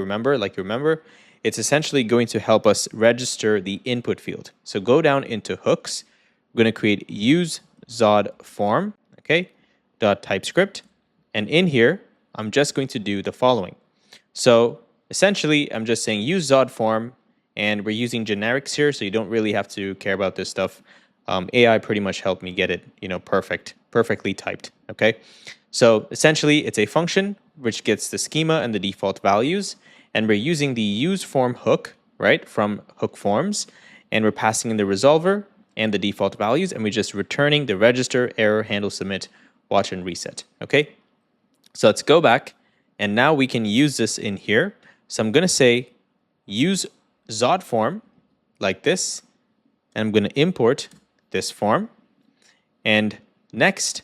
remember, it's essentially going to help us register the input field. So go down into hooks. We're going to create use Zod form, okay, .typescript. And in here, I'm just going to do the following. So essentially, I'm just saying use Zod form, and we're using generics here, so you don't really have to care about this stuff. AI pretty much helped me get it, perfectly typed, okay? So essentially, it's a function which gets the schema and the default values, and we're using the use form hook, right, from hook forms, and we're passing in the resolver and the default values, and we're just returning the register, error, handle, submit, watch, and reset, okay? So let's go back, and now we can use this in here. So I'm going to say use Zod form like this, and I'm going to import this form. And next,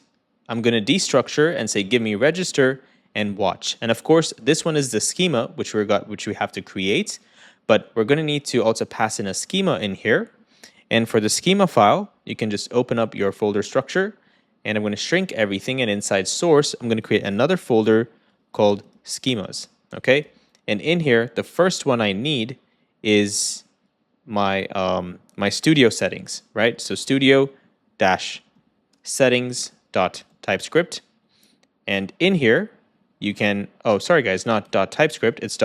I'm going to destructure and say give me register and watch. And of course, this one is the schema which we have to create, but we're going to need to also pass in a schema in here. And for the schema file, you can just open up your folder structure, and I'm going to shrink everything, and inside source, I'm going to create another folder called schemas, okay? And in here, the first one I need is my my studio settings, right? So studio-settings.typescript. And in here, you can, oh, sorry guys, not .typescript, it's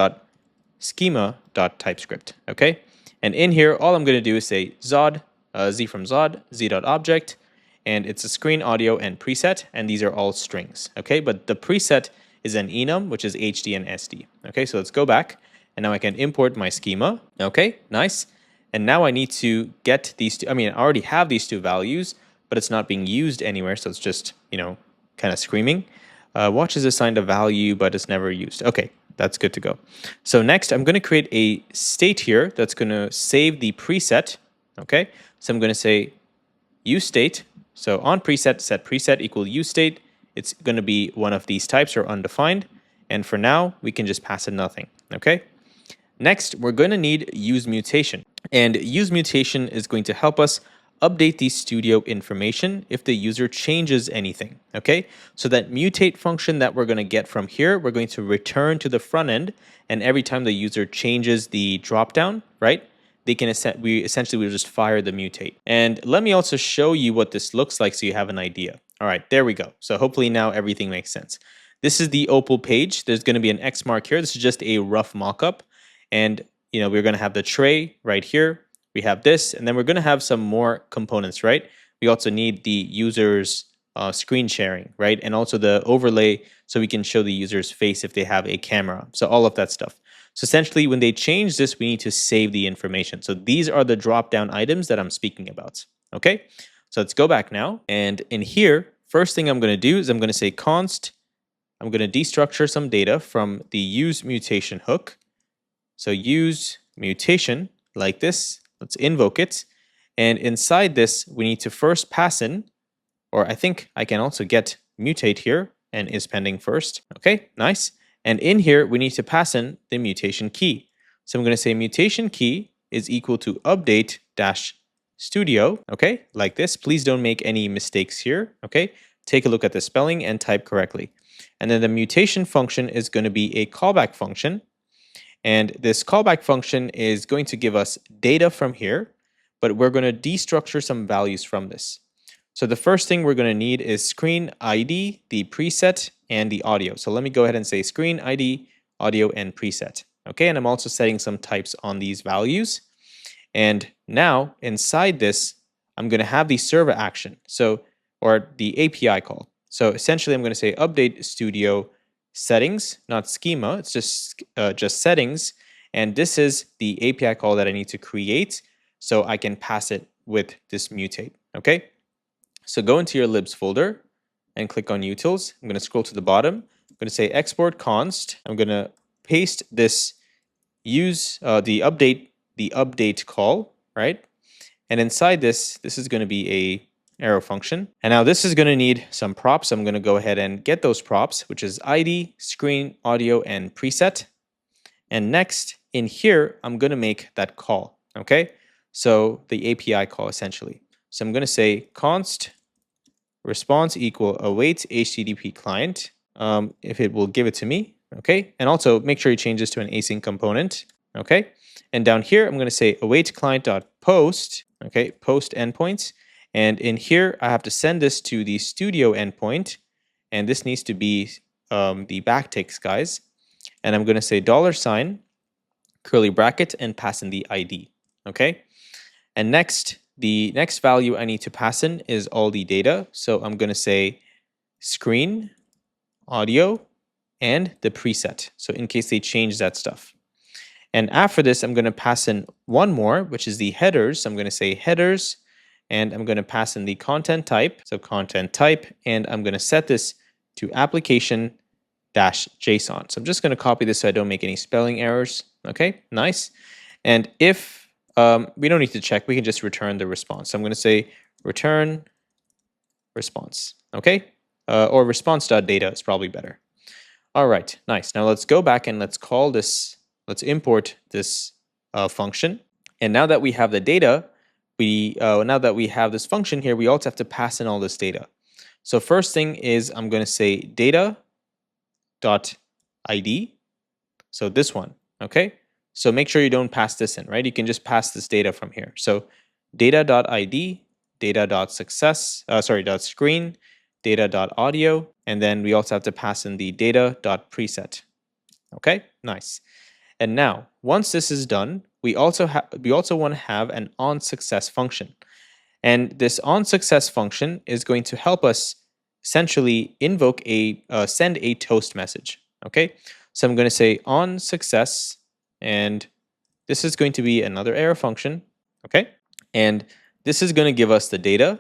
.schema.typescript, okay? And in here, all I'm going to do is say Zod, Z from Zod, Z.object, and it's a screen, audio, and preset, and these are all strings, okay? But the preset is an enum, which is HD and SD, okay? So let's go back, and now I can import my schema, okay? Nice. And now I need to get these two, I already have these two values, but it's not being used anywhere, so it's just, kind of screaming. Watch is assigned a value, but it's never used. Okay, that's good to go. So next, I'm going to create a state here that's going to save the preset, okay? So I'm going to say useState. So on preset, set preset equal useState. It's going to be one of these types or undefined. And for now, we can just pass it nothing, okay? Next, we're going to need use mutation. And use mutation is going to help us update the studio information if the user changes anything, okay? So that mutate function that we're going to get from here, we're going to return to the front end, and every time the user changes the dropdown, right, we essentially will just fire the mutate. And let me also show you what this looks like so you have an idea. All right, there we go. So hopefully now everything makes sense. This is the Opal page. There's going to be an X mark here. This is just a rough mockup. And we're going to have the tray right here. We have this, and then we're going to have some more components, right? We also need the user's screen sharing, right? And also the overlay so we can show the user's face if they have a camera. So all of that stuff. So essentially, when they change this, we need to save the information. So these are the drop-down items that I'm speaking about, okay? So let's go back now. And in here, first thing I'm going to do is I'm going to say const. I'm going to destructure some data from the use mutation hook. So use mutation like this. Let's invoke it. And inside this, we need to first pass in, or I think I can also get mutate here and is pending first. Okay, nice. And in here, we need to pass in the mutation key. So I'm going to say mutation key is equal to update dash studio. Okay, like this. Please don't make any mistakes here. Okay, take a look at the spelling and type correctly. And then the mutation function is going to be a callback function. And this callback function is going to give us data from here, but we're going to destructure some values from this. So the first thing we're going to need is screen ID, the preset, and the audio. So let me go ahead and say screen ID, audio, and preset. Okay, and I'm also setting some types on these values. And now inside this, I'm going to have the server action, or the API call. So essentially, I'm going to say update studio settings, not schema. It's just settings. And this is the API call that I need to create so I can pass it with this mutate. Okay. So go into your libs folder and click on utils. I'm going to scroll to the bottom. I'm going to say export const. I'm going to paste this use the update call, right? And inside this is going to be a arrow function. And now this is going to need some props. I'm going to go ahead and get those props, which is ID, screen, audio, and preset. And next in here, I'm going to make that call. Okay. So the API call essentially. So I'm going to say const response equal await HTTP client. If it will give it to me. Okay. And also make sure you change this to an async component. Okay. And down here, I'm going to say await client.post. Okay. Post endpoints. And in here, I have to send this to the studio endpoint. And this needs to be the backticks, guys. And I'm going to say $, curly bracket, and pass in the ID. Okay. And next, the next value I need to pass in is all the data. So I'm going to say screen, audio, and the preset. So in case they change that stuff. And after this, I'm going to pass in one more, which is the headers. So I'm going to say headers, and I'm going to pass in the content type. So content type, and I'm going to set this to application-JSON. So I'm just going to copy this so I don't make any spelling errors. Okay, nice. And if we don't need to check, we can just return the response. So I'm going to say return response. Okay, or response.data is probably better. All right, nice. Now let's go back and let's call this. Let's import this function. And now that we have the data, now that we have this function here, we also have to pass in all this data. So first thing is I'm going to say data.id. So this one, okay? So make sure you don't pass this in, right? You can just pass this data from here. So data.id, data.screen, data.audio, and then we also have to pass in the data.preset. Okay, nice. And now, once this is done, we also want to have an onSuccess function. And this onSuccess function is going to help us essentially invoke send a toast message. Okay, so I'm going to say onSuccess, and this is going to be another arrow function. Okay, and this is going to give us the data.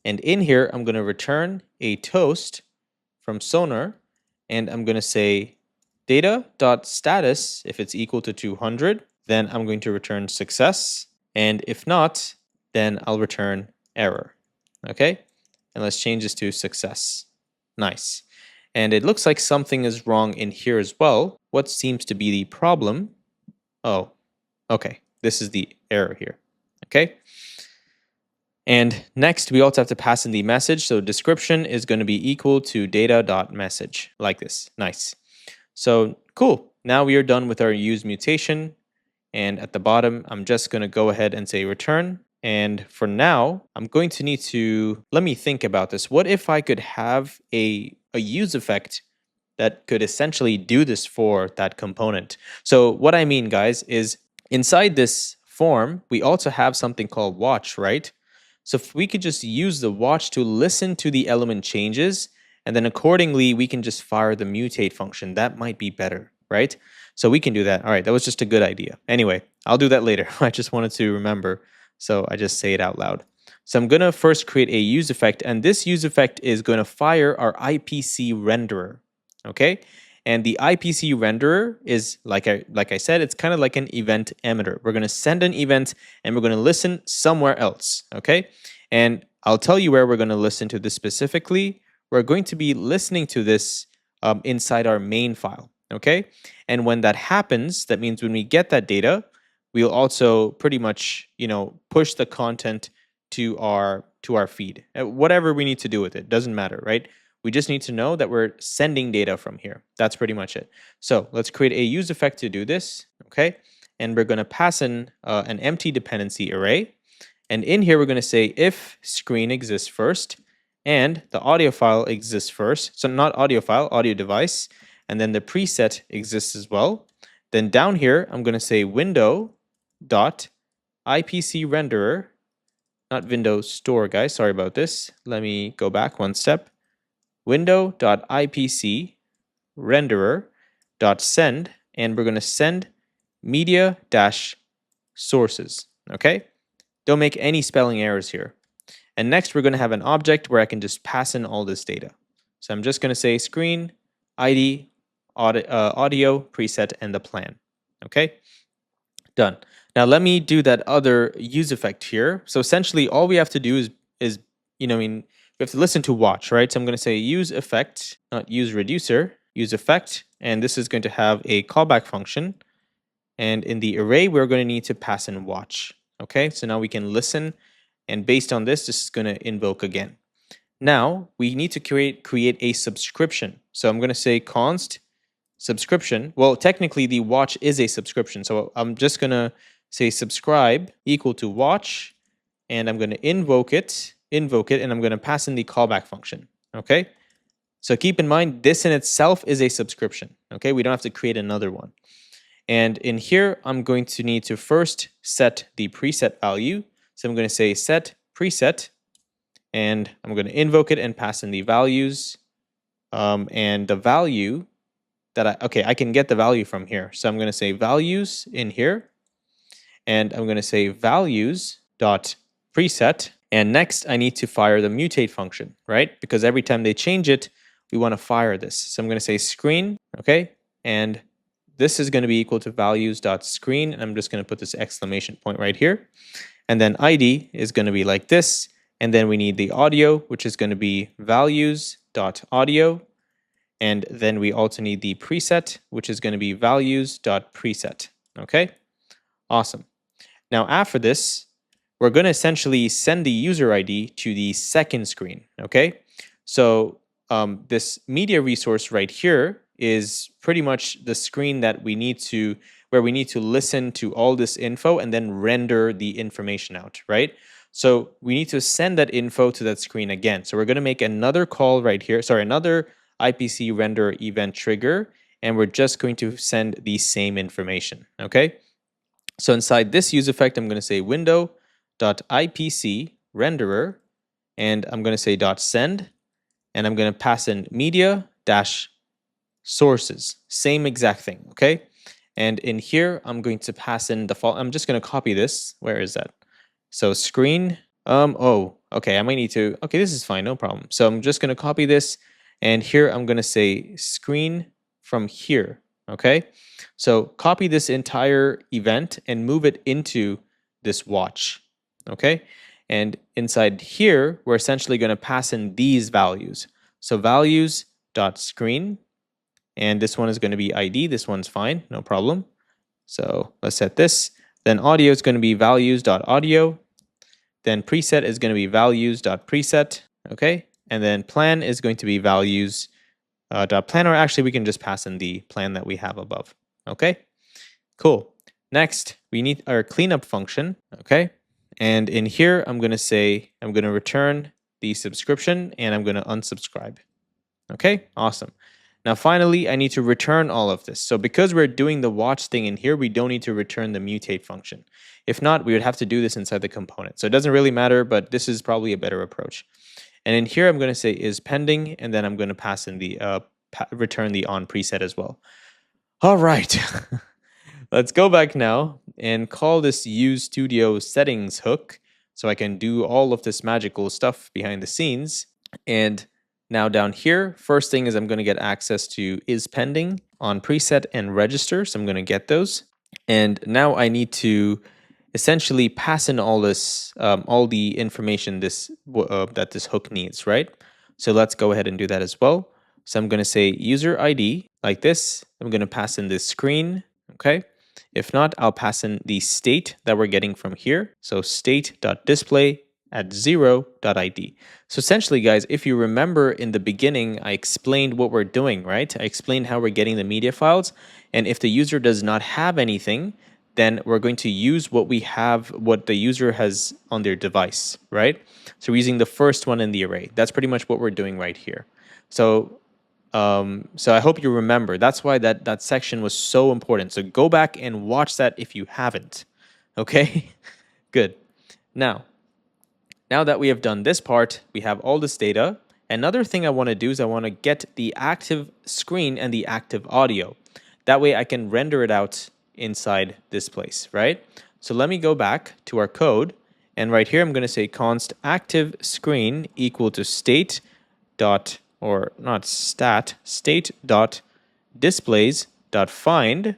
And in here, I'm going to return a toast from Sonar, and I'm going to say data.status, if it's equal to 200, then I'm going to return success. And if not, then I'll return error. Okay, and let's change this to success. Nice. And it looks like something is wrong in here as well. What seems to be the problem? Oh, okay, this is the error here. Okay. And next, we also have to pass in the message. So description is going to be equal to data.message, like this. Nice. So cool. Now we are done with our use mutation. And at the bottom, I'm just going to go ahead and say return. And for now, I'm going to need to, let me think about this. What if I could have a use effect that could essentially do this for that component? So what I mean, guys, is inside this form, we also have something called watch, right? So if we could just use the watch to listen to the element changes, and then accordingly, we can just fire the mutate function. That might be better, right? So we can do that. All right, that was just a good idea. Anyway, I'll do that later. I just wanted to remember, so I just say it out loud. So I'm going to first create a use effect, and this use effect is going to fire our IPC renderer, okay? And the IPC renderer is, like I said, it's kind of like an event emitter. We're going to send an event, and we're going to listen somewhere else, okay? And I'll tell you where we're going to listen to this specifically. We're going to be listening to this inside our main file, okay? And when that happens, that means when we get that data, we'll also pretty much, push the content to our feed. Whatever we need to do with it, doesn't matter, right? We just need to know that we're sending data from here. That's pretty much it. So let's create a use effect to do this, okay? And we're going to pass in an empty dependency array. And in here, we're going to say if screen exists first and the audio file exists first. So not audio file, audio device. And then the preset exists as well. Then down here, I'm going to say window.IPC renderer, not Windows Store, guys. Sorry about this. Let me go back one step. Window.IPC renderer.send, and we're going to send media-sources, okay? Don't make any spelling errors here. And next, we're going to have an object where I can just pass in all this data. So I'm just going to say screen, ID, audio, preset, and the plan, okay? Done. Now let me do that other use effect here. So essentially all we have to do is we have to listen to watch, right? So I'm going to say use effect, not use reducer, use effect, and this is going to have a callback function. And in the array, we're going to need to pass in watch. Okay, so now we can listen, and based on this is going to invoke again. Now we need to create a subscription. So I'm going to say const subscription. Well, technically the watch is a subscription. So I'm just going to say subscribe equal to watch, and I'm going to invoke it, and I'm going to pass in the callback function. Okay. So keep in mind, this in itself is a subscription. Okay. We don't have to create another one. And in here, I'm going to need to first set the preset value. So I'm going to say set preset, and I'm going to invoke it and pass in the values. And the value that I can get the value from here. So I'm going to say values in here, and I'm going to say values dot preset. And next I need to fire the mutate function, right? Because every time they change it, we want to fire this. So I'm going to say screen, okay? And this is going to be equal to values dot screen. And I'm just going to put this exclamation point right here. And then ID is going to be like this. And then we need the audio, which is going to be values dot audio. And then we also need the preset, which is going to be values.preset. Okay, awesome. Now after this, we're going to essentially send the user ID to the second screen. Okay, so this media resource right here is pretty much the screen that we need to, where we need to listen to all this info and then render the information out, right? So we need to send that info to that screen again. So we're going to make another call right here. Sorry, another IPC render event trigger, and we're just going to send the same information. Okay, so inside this use effect, I'm going to say window.ipc renderer, and I'm going to say .send, and I'm going to pass in media dash sources, same exact thing. Okay, and in here I'm going to pass in the I'm just going to copy this. Where is that? So screen. Oh, okay. I might need to. Okay, this is fine, no problem. So I'm just going to copy this. And here I'm going to say screen from here, okay? So copy this entire event and move it into this watch, okay? And inside here, we're essentially going to pass in these values. So values.screen, and this one is going to be ID. This one's fine, no problem. So let's set this. Then audio is going to be values.audio. Then preset is going to be values.preset, okay? And then plan is going to be values .plan, or actually we can just pass in the plan that we have above. Okay, cool. Next, we need our cleanup function. Okay, and in here I'm going to say I'm going to return the subscription and I'm going to unsubscribe. Okay, awesome. Now finally, I need to return all of this. So because we're doing the watch thing in here, we don't need to return the mutate function. If not, we would have to do this inside the component. So it doesn't really matter, but this is probably a better approach. And in here, I'm going to say is pending, and then I'm going to pass in the return the on preset as well. All right, let's go back now and call this use studio settings hook so I can do all of this magical stuff behind the scenes. And now down here, first thing is I'm going to get access to is pending, on preset, and register. So I'm going to get those. And now I need to essentially pass in all this, all the information that this hook needs, right? So let's go ahead and do that as well. So I'm going to say user ID like this. I'm going to pass in this screen, okay? If not, I'll pass in the state that we're getting from here. So state.display at 0.id. So essentially, guys, if you remember in the beginning, I explained what we're doing, right? I explained how we're getting the media files. And if the user does not have anything, then we're going to use what we have, what the user has on their device, right? So we're using the first one in the array. That's pretty much what we're doing right here. So I hope you remember. That's why that section was so important. So go back and watch that if you haven't. Okay, good. Now that we have done this part, we have all this data. Another thing I want to do is I want to get the active screen and the active audio. That way I can render it out inside this place, right? So let me go back to our code, and right here I'm going to say const active screen equal to state dot, or not state dot displays dot find,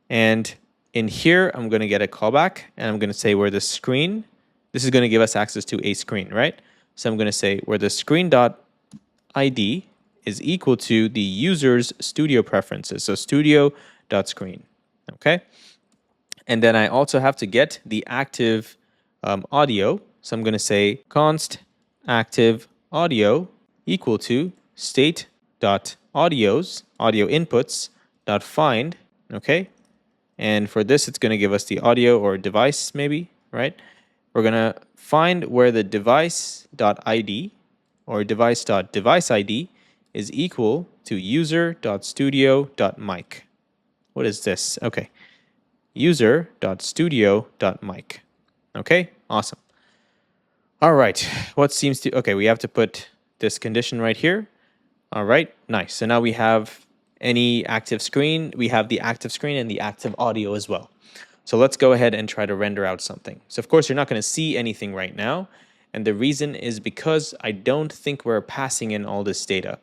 and In here, I'm going to get a callback, and I'm going to say where the screen, this is going to give us access to a screen, right? So I'm going to say where the screen.id is equal to the user's studio preferences. So studio.screen, okay? And then I also have to get the active audio. So I'm going to say const active audio equal to state.audios, audio inputs, dot find, okay? And for this, it's going to give us the audio or device maybe, right? We're going to find where the device.id or device.deviceID is equal to user.studio.mic. What is this? Okay. User.studio.mic. Okay, awesome. All right, what seems to, okay, we have to put this condition right here. All right, nice. So now we have any active screen. We have the active screen and the active audio as well. So let's go ahead and try to render out something. So of course, you're not going to see anything right now. And the reason is because I don't think we're passing in all this data.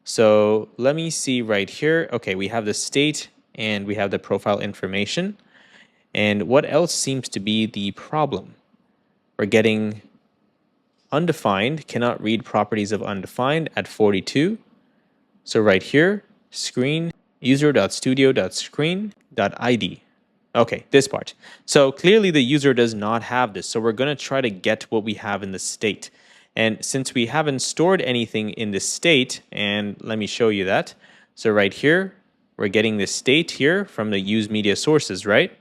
So let me see right here. Okay, we have the state and we have the profile information. And what else seems to be the problem? We're getting undefined, cannot read properties of undefined at 42. So right here, screen user.studio.screen.id. Okay, this part. So clearly the user does not have this. So we're going to try to get what we have in the state. And since we haven't stored anything in the state, and let me show you that. So right here, we're getting the state here from the use media sources, right?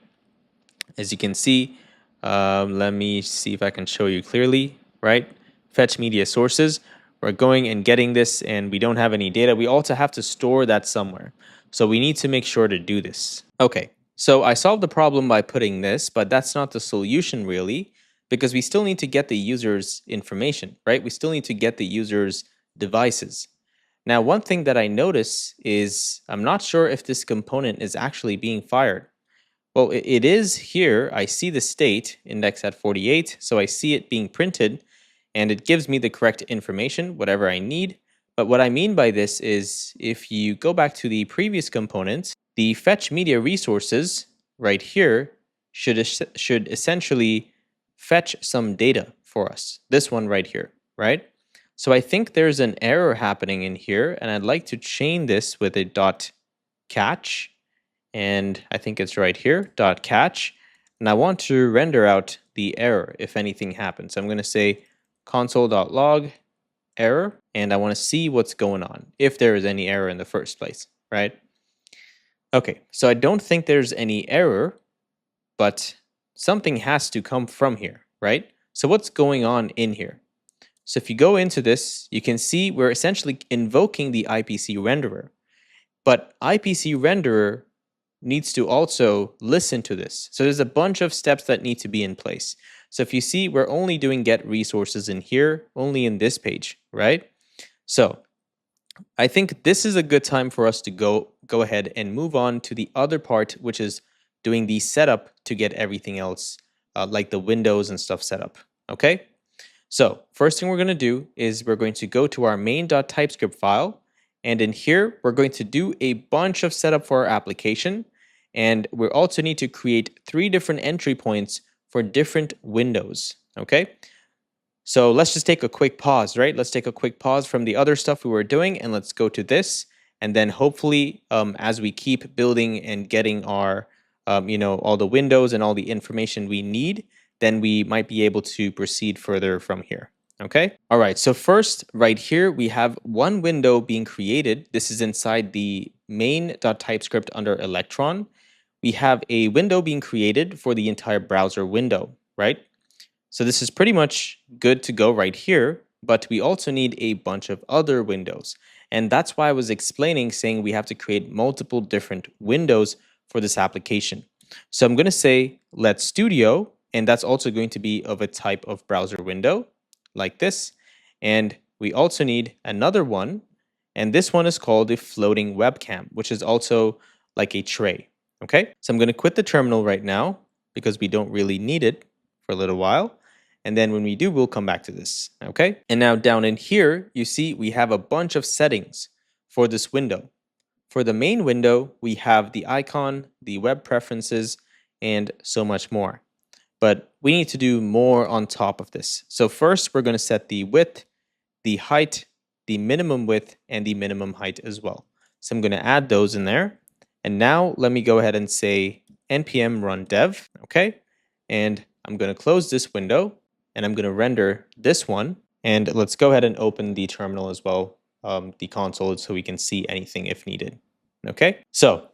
As you can see, let me see if I can show you clearly, right? Fetch media sources. We're going and getting this and we don't have any data. We also have to store that somewhere. So we need to make sure to do this. Okay, so I solved the problem by putting this, but that's not the solution really, because we still need to get the user's information, right? We still need to get the user's devices. Now, one thing that I notice is I'm not sure if this component is actually being fired. Well, it is here. I see the state index at 48, so I see it being printed, and it gives me the correct information, whatever I need. But what I mean by this is if you go back to the previous component, the fetch media resources right here should essentially fetch some data for us. This one right here, right? So I think there's an error happening in here, and I'd like to chain this with a dot catch. And I think it's right here, dot catch. And I want to render out the error if anything happens. So I'm going to say console.log error, and I want to see what's going on, if there is any error in the first place, right? Okay, so I don't think there's any error, but something has to come from here, right? So what's going on in here? So if you go into this, you can see we're essentially invoking the IPC renderer. But IPC renderer needs to also listen to this. So there's a bunch of steps that need to be in place. So if you see, we're only doing get resources in here, only in this page, right? So I think this is a good time for us to go ahead and move on to the other part, which is doing the setup to get everything else, like the windows and stuff set up, okay? So first thing we're going to do is we're going to go to our main.typescript file. And in here, we're going to do a bunch of setup for our application. And we also need to create 3 different entry points for different windows, okay? So let's just take a quick pause, right? Let's take a quick pause from the other stuff we were doing and let's go to this. And then hopefully, as we keep building and getting our, all the windows and all the information we need, then we might be able to proceed further from here. Okay. All right. So first, right here, we have one window being created. This is inside the main.typescript under Electron. We have a window being created for the entire browser window, right? So this is pretty much good to go right here, but we also need a bunch of other windows. And that's why I was explaining, saying we have to create multiple different windows for this application. So I'm going to say let studio, and that's also going to be of a type of browser window like this. And we also need another one. And this one is called a floating webcam, which is also like a tray. Okay, so I'm going to quit the terminal right now because we don't really need it for a little while. And then when we do, we'll come back to this. Okay, and now down in here, you see we have a bunch of settings for this window. For the main window, we have the icon, the web preferences, and so much more. But we need to do more on top of this. So first, we're going to set the width, the height, the minimum width, and the minimum height as well. So I'm going to add those in there. And now let me go ahead and say npm run dev, okay? And I'm going to close this window, and I'm going to render this one. And let's go ahead and open the terminal as well, the console, so we can see anything if needed. Okay, so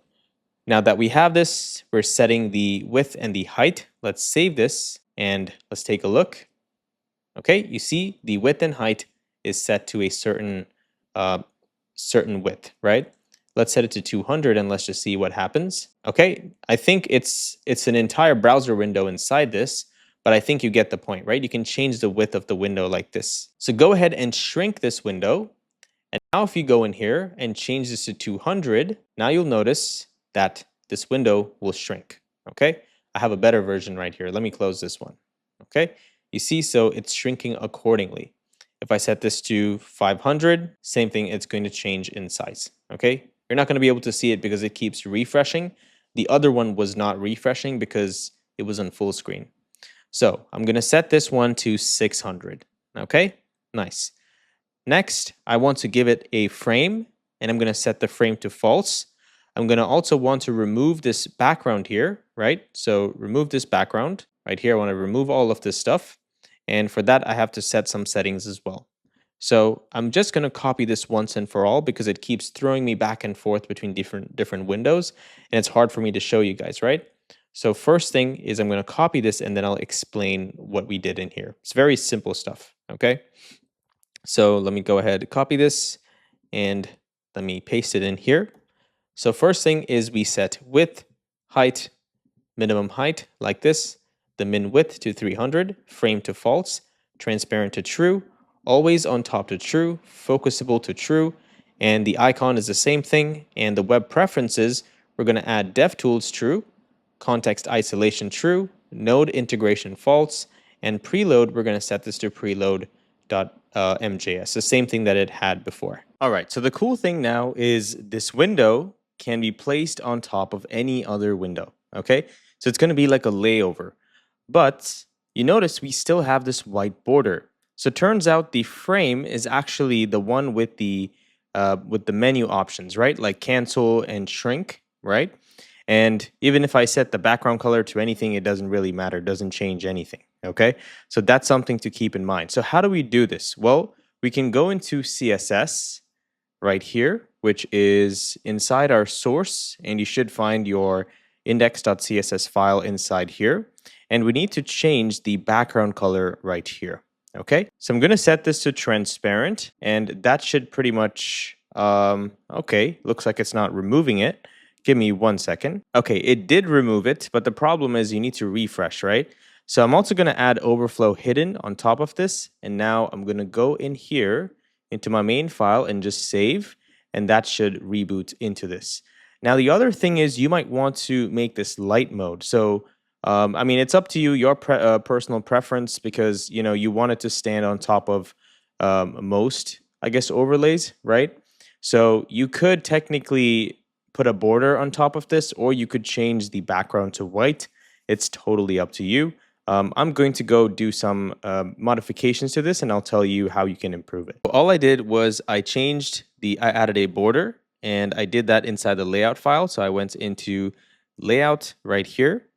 now that we have this, we're setting the width and the height. Let's save this and let's take a look. Okay, you see the width and height is set to a certain width, right? Let's set it to 200 and let's just see what happens. Okay, I think it's an entire browser window inside this, but I think you get the point, right? You can change the width of the window like this. So go ahead and shrink this window. And now if you go in here and change this to 200, now you'll notice that this window will shrink, okay? I have a better version right here. Let me close this one, okay? You see, so it's shrinking accordingly. If I set this to 500, same thing, it's going to change in size, okay? You're not going to be able to see it because it keeps refreshing. The other one was not refreshing because it was on full screen. So I'm going to set this one to 600, okay? Nice. Next, I want to give it a frame, and I'm going to set the frame to false. I'm going to also want to remove this background here, right? So remove this background right here. I want to remove all of this stuff. And for that, I have to set some settings as well. So I'm just going to copy this once and for all because it keeps throwing me back and forth between different windows, and it's hard for me to show you guys, right? So first thing is I'm going to copy this and then I'll explain what we did in here. It's very simple stuff, okay? So let me go ahead and copy this and let me paste it in here. So first thing is we set width, height, minimum height like this, the min width to 300, frame to false, transparent to true, always on top to true, focusable to true, and the icon is the same thing, and the web preferences, we're going to add DevTools true, context isolation true, node integration false, and preload, we're going to set this to preload.mjs, the same thing that it had before. All right, so the cool thing now is this window can be placed on top of any other window, okay? So it's going to be like a layover. But you notice we still have this white border. So it turns out the frame is actually the one with the menu options, right? Like cancel and shrink, right? And even if I set the background color to anything, it doesn't really matter, it doesn't change anything, okay? So that's something to keep in mind. So how do we do this? Well, we can go into CSS right here, which is inside our source, and you should find your index.css file inside here. And we need to change the background color right here, okay? So I'm gonna set this to transparent, and that should pretty much, okay, looks like it's not removing it. Give me 1 second. Okay, it did remove it, but the problem is you need to refresh, right? So I'm also gonna add overflow hidden on top of this, and now I'm gonna go in here into my main file and just save, and that should reboot into this. Now the other thing is you might want to make this light mode. So I mean, it's up to you, your personal preference, because you want it to stand on top of most, I guess, overlays, right? So you could technically put a border on top of this, or you could change the background to white. It's totally up to you. I'm going to go do some modifications to this, and I'll tell you how you can improve it. All I did was I added a border, and I did that inside the layout file. So I went into layout right here,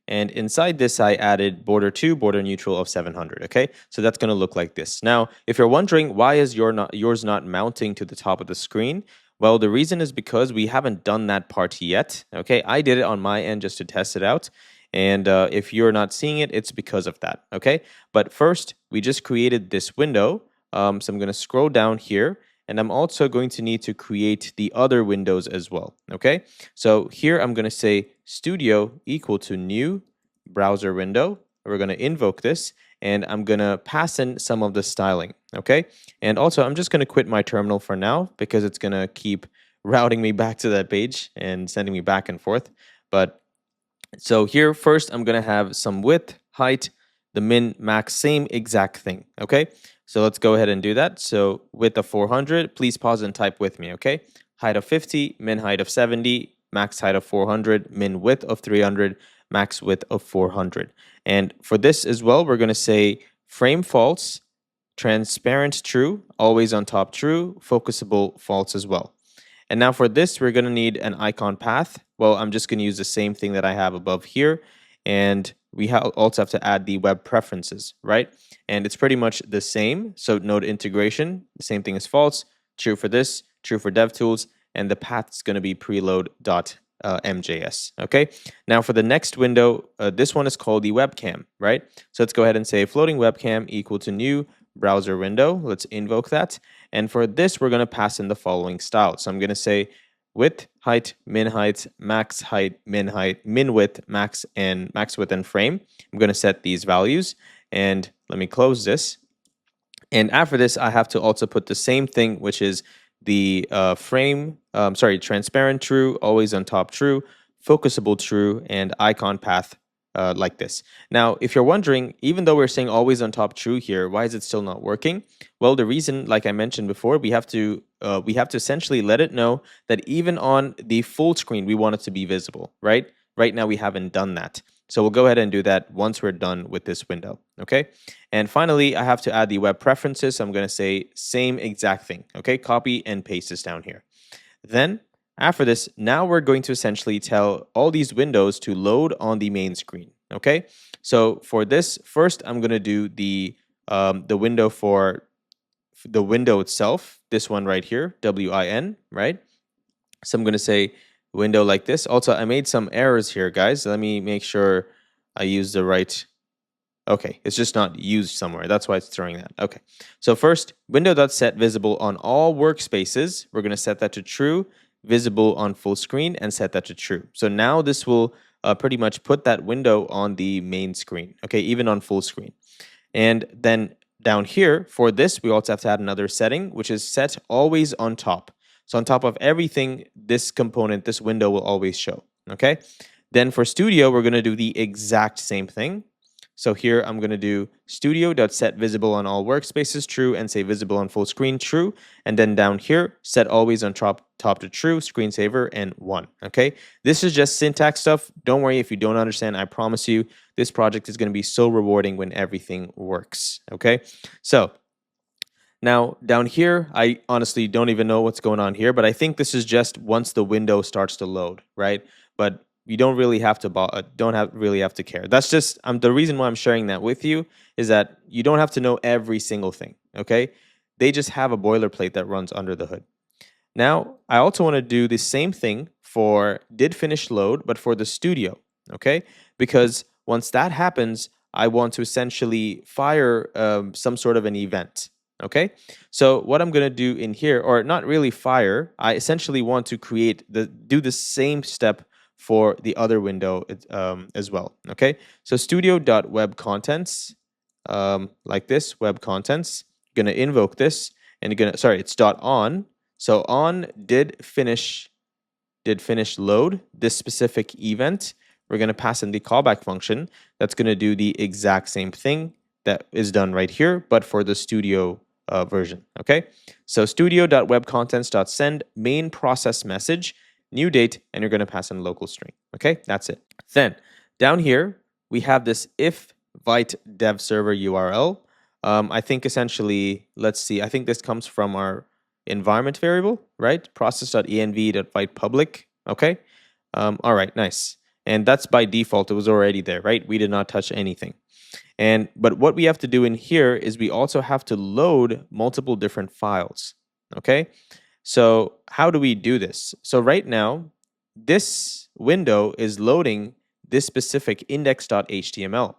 and inside this I added border 2, border neutral of 700. Okay, so that's going to look like this. Now, if you're wondering why is yours not mounting to the top of the screen, well, the reason is because we haven't done that part yet. Okay, I did it on my end just to test it out. And if you're not seeing it, it's because of that, okay? But first, we just created this window. So I'm going to scroll down here, and I'm also going to need to create the other windows as well, okay? So here I'm going to say studio equal to new browser window. We're going to invoke this, and I'm going to pass in some of the styling, okay? And also, I'm just going to quit my terminal for now because it's going to keep routing me back to that page and sending me back and forth. But so here first, I'm going to have some width, height, the min, max, same exact thing, okay? So let's go ahead and do that. So width of 400, please pause and type with me, okay? Height of 50, min height of 70, max height of 400, min width of 300, max width of 400. And for this as well, we're going to say frame false, transparent true, always on top true, focusable false as well. And now for this, we're going to need an icon path. Well, I'm just going to use the same thing that I have above here. And we also have to add the web preferences, right? And it's pretty much the same. So node integration, the same thing as false, true for this, true for DevTools, and the path is going to be preload.mjs, okay? Now for the next window, this one is called the webcam, right? So let's go ahead and say floating webcam equal to new browser window. Let's invoke that. And for this, we're going to pass in the following style. So I'm going to say width, height, min max width, max width and frame. I'm going to set these values, and let me close this. And after this, I have to also put the same thing, which is the transparent true, always on top true, focusable true, and icon path like this. Now, if you're wondering, even though we're saying always on top true here, why is it still not working? Well, the reason, like I mentioned before, we have to essentially let it know that even on the full screen, we want it to be visible, right? Right now, we haven't done that. So we'll go ahead and do that once we're done with this window, okay? And finally, I have to add the web preferences. So I'm going to say same exact thing, okay? Copy and paste this down here. Then after this, now we're going to essentially tell all these windows to load on the main screen, okay? So for this, first I'm going to do the window for the window itself, this one right here, WIN, right? So I'm going to say window like this. Also, I made some errors here, guys. Let me make sure I use the right. Okay, it's just not used somewhere. That's why it's throwing that. Okay, so first, window.set visible on all workspaces. We're going to set that to true, visible on full screen, and set that to true. So now this will pretty much put that window on the main screen, okay, even on full screen. And then down here, for this, we also have to add another setting, which is set always on top. So on top of everything, this component, this window will always show, okay? Then for Studio, we're going to do the exact same thing. So here I'm going to do studio.set visible on all workspaces true and say visible on full screen true. And then down here, set always on top to true, screensaver, and 1. Okay, this is just syntax stuff. Don't worry if you don't understand. I promise you this project is going to be so rewarding when everything works. Okay, so now down here, I honestly don't even know what's going on here, but I think this is just once the window starts to load, right? But you don't really have to really have to care. That's just the reason why I'm sharing that with you is that you don't have to know every single thing. Okay, they just have a boilerplate that runs under the hood. Now I also want to do the same thing for did finish load, but for the studio. Okay, because once that happens, I want to essentially fire some sort of an event. Okay, so what I'm going to do in here, or not really fire, I essentially want to do the same step for the other window as well. Okay, so studio.webcontents, like this, web contents, going to invoke this, and you're gonna, sorry, it's .on. So on did finish load this specific event. We're going to pass in the callback function that's going to do the exact same thing that is done right here, but for the studio version. Okay, so studio.webcontents.send main process message, new date, and you're going to pass in local string. Okay, that's it. Then down here we have this if vite dev server URL. I think essentially, let's see, I think this comes from our environment variable, right? Process.env.vite public. Okay, all right, nice. And that's by default, it was already there, right? We did not touch anything. But what we have to do in here is we also have to load multiple different files. Okay, so how do we do this? So right now, this window is loading this specific index.html,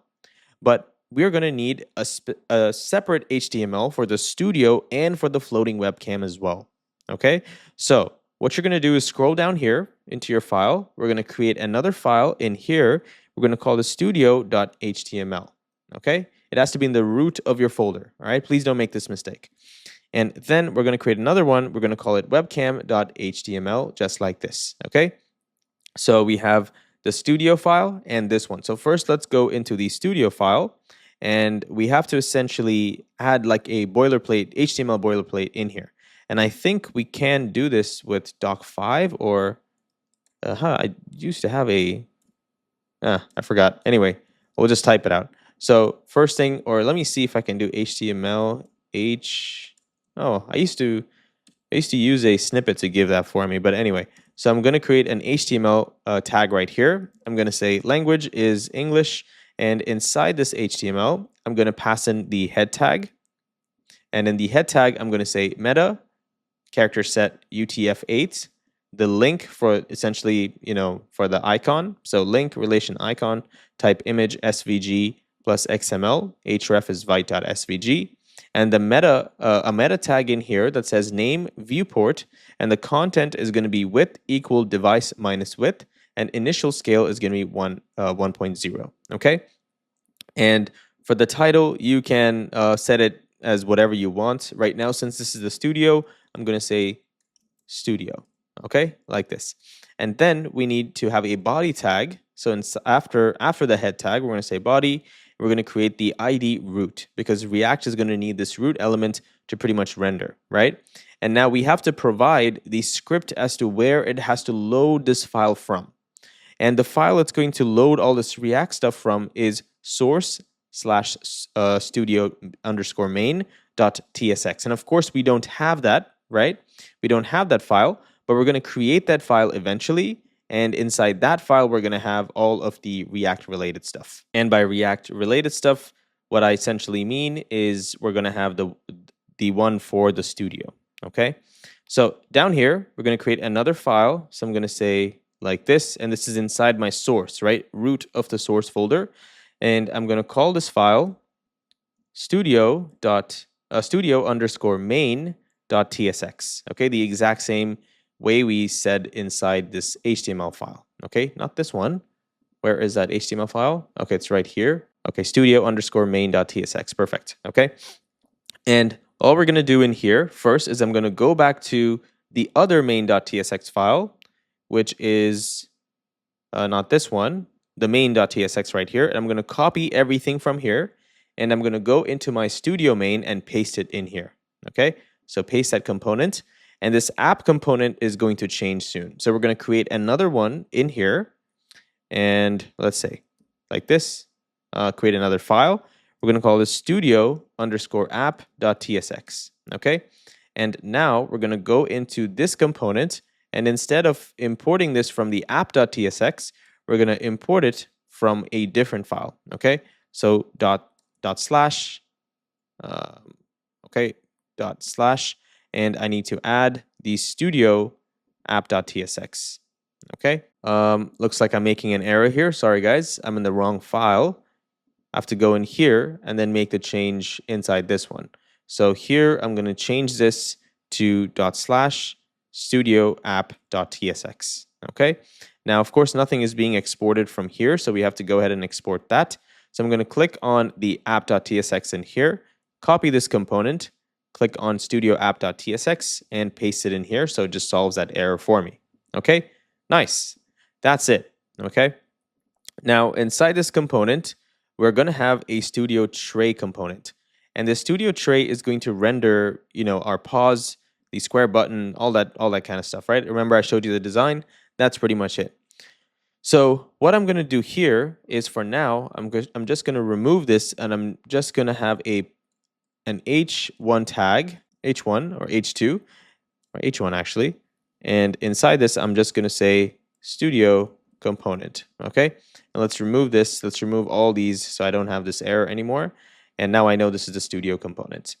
but we're going to need a separate HTML for the studio and for the floating webcam as well. Okay, so what you're going to do is scroll down here into your file. We're going to create another file in here. We're going to call the studio.html. Okay, it has to be in the root of your folder. All right, please don't make this mistake. And then we're going to create another one. We're going to call it webcam.html, just like this. Okay, so we have the studio file and this one. So first, let's go into the studio file, and we have to essentially add like a boilerplate, HTML boilerplate in here. And I think we can do this with doc5 or I used to have a I forgot. Anyway, we'll just type it out. So first thing, or let me see if I can do HTML Oh, I used to use a snippet to give that for me, but anyway. So I'm going to create an HTML tag right here. I'm going to say language is English, and inside this HTML, I'm going to pass in the head tag. And in the head tag, I'm going to say meta character set UTF-8, the link for essentially, for the icon. So link relation icon, type image SVG plus XML, href is vite.svg, and the a meta tag in here that says name viewport, and the content is going to be width equal device minus width, and initial scale is going to be 1.0. Okay, and for the title, you can set it as whatever you want. Right now, since this is the studio, I'm going to say studio, okay, like this. And then we need to have a body tag. So after the head tag, we're going to say body. We're going to create the ID root, because React is going to need this root element to pretty much render, right? And now we have to provide the script as to where it has to load this file from. And the file it's going to load all this React stuff from is source/studio_main.tsx. And of course, we don't have that, right? We don't have that file, but we're going to create that file eventually. And inside that file, we're going to have all of the React related stuff. And by React related stuff, what I essentially mean is we're going to have the one for the studio. Okay. So down here, we're going to create another file. So I'm going to say like this, and this is inside my source, right? Root of the source folder. And I'm going to call this file studio_main.tsx. Okay, the exact same way we said inside this HTML file. Okay, not this one. Where is that HTML file? Okay, it's right here. Okay, studio_main.tsx. Perfect. Okay, and all we're going to do in here first is I'm going to go back to the other main.tsx file, which is not this one, the main.tsx right here. And I'm going to copy everything from here, and I'm going to go into my studio main and paste it in here. Okay, so paste that component, and this app component is going to change soon. So we're going to create another one in here, and let's say like this, create another file. We're going to call this studio_app.tsx. Okay, and now we're going to go into this component, and instead of importing this from the app.tsx, we're going to import it from a different file. Okay, so dot slash, and I need to add the studio app.tsx. Okay, looks like I'm making an error here. Sorry guys, I'm in the wrong file. I have to go in here and then make the change inside this one. So here I'm going to change this to /studio app.tsx. Okay. Now, of course, nothing is being exported from here, so we have to go ahead and export that. So I'm going to click on the app.tsx in here, copy this component, click on studio app.tsx, and paste it in here. So it just solves that error for me. Okay. Nice. That's it. Okay. Now, inside this component, we're going to have a studio tray component. And the studio tray is going to render, our pause, the square button, all that kind of stuff, right? Remember I showed you the design? That's pretty much it. So what I'm going to do here is, for now, I'm just going to remove this, and I'm just going to have an H1 tag, H1 or H2, or H1 actually. And inside this, I'm just going to say studio component. Okay. And let's remove this. Let's remove all these so I don't have this error anymore. And now I know this is the studio component.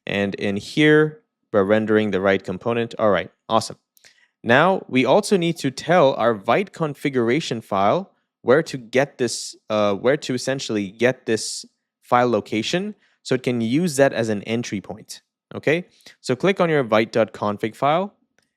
And in here, we're rendering the right component. All right, awesome. Now we also need to tell our Vite configuration file where to get this, where to essentially get this file location so it can use that as an entry point. Okay, so click on your vite.config file,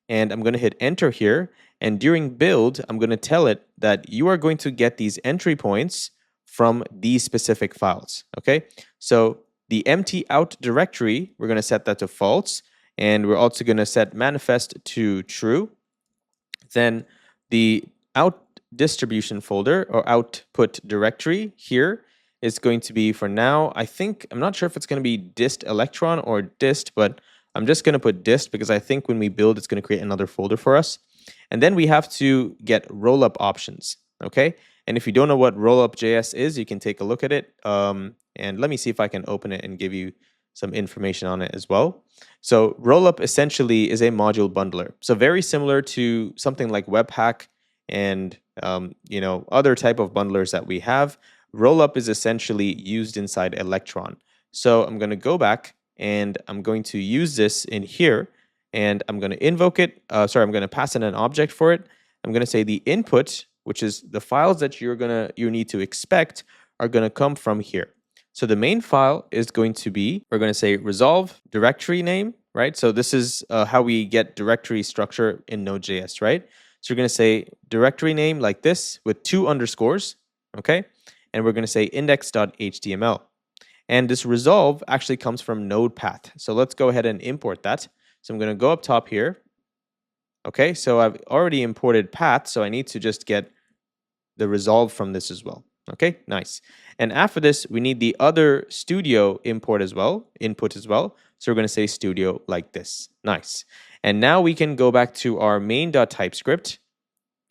and I'm going to hit enter here. And during build, I'm going to tell it that you are going to get these entry points from these specific files. Okay, so the empty out directory, we're going to set that to false, and we're also going to set manifest to true. Then the out distribution folder or output directory here is going to be, for now, I'm not sure if it's going to be dist electron or dist, but I'm just going to put dist because I think when we build, it's going to create another folder for us. And then we have to get rollup options. Okay, And if you don't know what rollup.js is, you can take a look at it. And let me see if I can open it and give you some information on it as well. So rollup essentially is a module bundler. So very similar to something like Webpack and other type of bundlers that we have. Rollup is essentially used inside Electron. So I'm going to go back and I'm going to use this in here, and I'm going to invoke it. I'm going to pass in an object for it. I'm going to say the input, which is the files that you need to expect, are going to come from here. So the main file is going to be, we're going to say resolve directory name, right? So this is how we get directory structure in Node.js, right? So we're going to say directory name like this with 2 underscores, okay? And we're going to say index.html. And this resolve actually comes from node path. So let's go ahead and import that. So I'm going to go up top here. Okay, so I've already imported path, so I need to just get the resolve from this as well. Okay, nice. And after this, we need the other studio input as well. So we're going to say studio like this. Nice. And now we can go back to our main.typescript.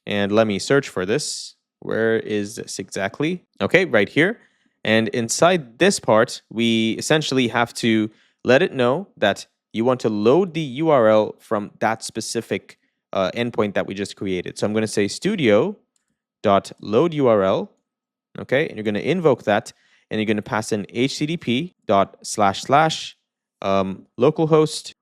And let me search for this. Where is this exactly? Okay, right here. And inside this part, we essentially have to let it know that you want to load the URL from that specific endpoint that we just created. So I'm going to say studio.load URL. Okay, and you're going to invoke that, and you're going to pass in http://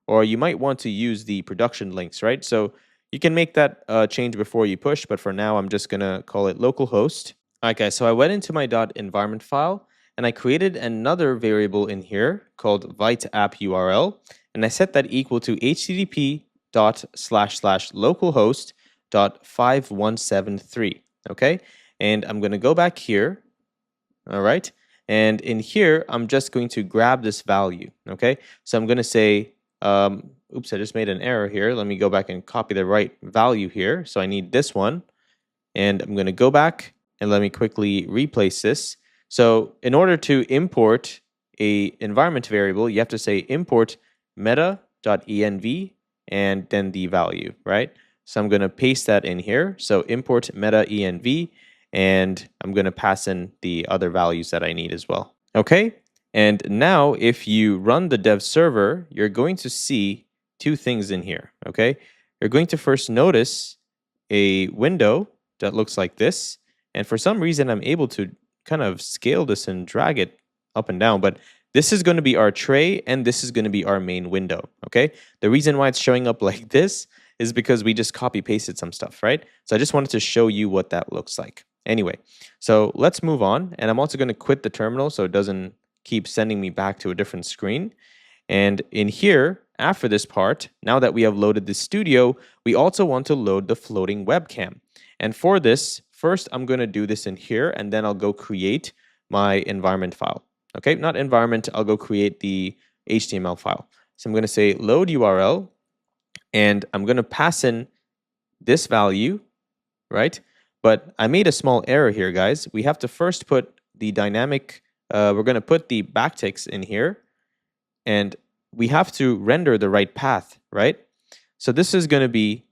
or you might want to use the production links, right? So you can make that change before you push, but for now, I'm just going to call it localhost. All right, guys, so I went into my .environment file, and I created another variable in here called vite_app_url, and I set that equal to http://localhost.5173, okay? And I'm going to go back here, all right? And in here, I'm just going to grab this value, okay? So I'm going to say, oops, I just made an error here. Let me go back and copy the right value here. So I need this one. And I'm going to go back and let me quickly replace this. So in order to import a environment variable, you have to say import meta.env and then the value, right? So I'm going to paste that in here. So import meta.env, and I'm going to pass in the other values that I need as well. Okay, and now if you run the dev server, you're going to see 2 things in here, okay? You're going to first notice a window that looks like this, and for some reason I'm able to kind of scale this and drag it up and down, but this is going to be our tray, and this is going to be our main window, okay? The reason why it's showing up like this is because we just copy-pasted some stuff, right? So I just wanted to show you what that looks like. Anyway, so let's move on, and I'm also going to quit the terminal so it doesn't keep sending me back to a different screen. And in here, after this part, now that we have loaded the studio, we also want to load the floating webcam. And for this, first I'm going to do this in here, and then I'll go create my environment file. Okay, not environment, I'll go create the HTML file. So I'm going to say load URL, and I'm going to pass in this value, right? But I made a small error here, guys. We have to first put the dynamic, we're going to put the backticks in here, and we have to render the right path, right? So this is going to be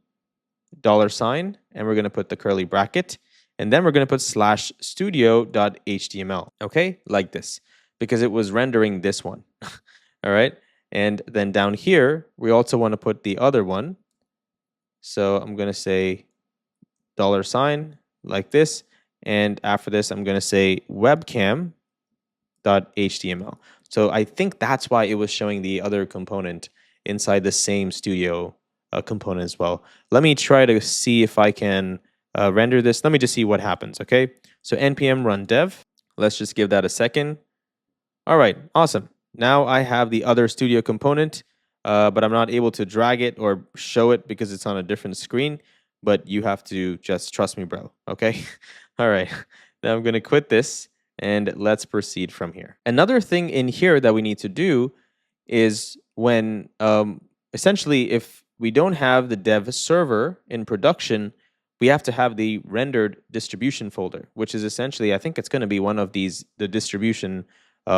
$, and we're going to put the curly bracket, and then we're going to put /studio.html, okay? Like this, because it was rendering this one, all right? And then down here, we also want to put the other one. So I'm going to say $, like this, and after this I'm going to say webcam.html. So I think that's why it was showing the other component inside the same studio component as well. Let me try to see if I can render this. Let me just see what happens, okay? So npm run dev. Let's just give that a second. All right, awesome. Now I have the other studio component, but I'm not able to drag it or show it because it's on a different screen. But you have to just trust me, bro, okay? All right, now I'm going to quit this, and let's proceed from here. Another thing in here that we need to do is when, essentially, if we don't have the dev server in production, we have to have the rendered distribution folder, which is essentially, I think it's going to be one of these, the distribution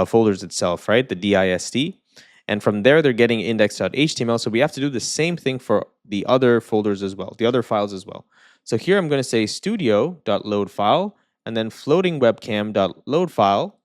folders itself, right? The dist. And from there, they're getting index.html. So we have to do the same thing for the other folders as well, the other files as well. So here I'm going to say studio.load file, and then floating webcam.load file.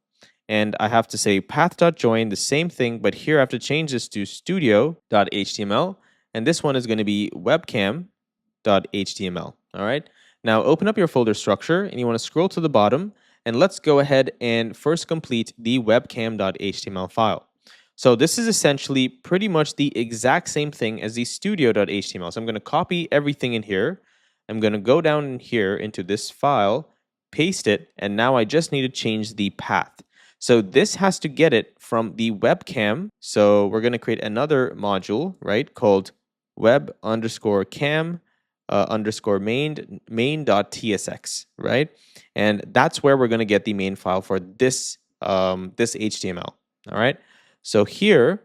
And I have to say path.join, the same thing, but here I have to change this to studio.html. And this one is going to be webcam.html. All right. Now open up your folder structure and you want to scroll to the bottom, and let's go ahead and first complete the webcam.html file. So this is essentially pretty much the exact same thing as the studio.html. So I'm going to copy everything in here. I'm going to go down in here into this file, paste it, and now I just need to change the path. So this has to get it from the webcam. So we're going to create another module, right, called web underscore cam underscore main.tsx, right? And that's where we're going to get the main file for this, this HTML, all right? So here,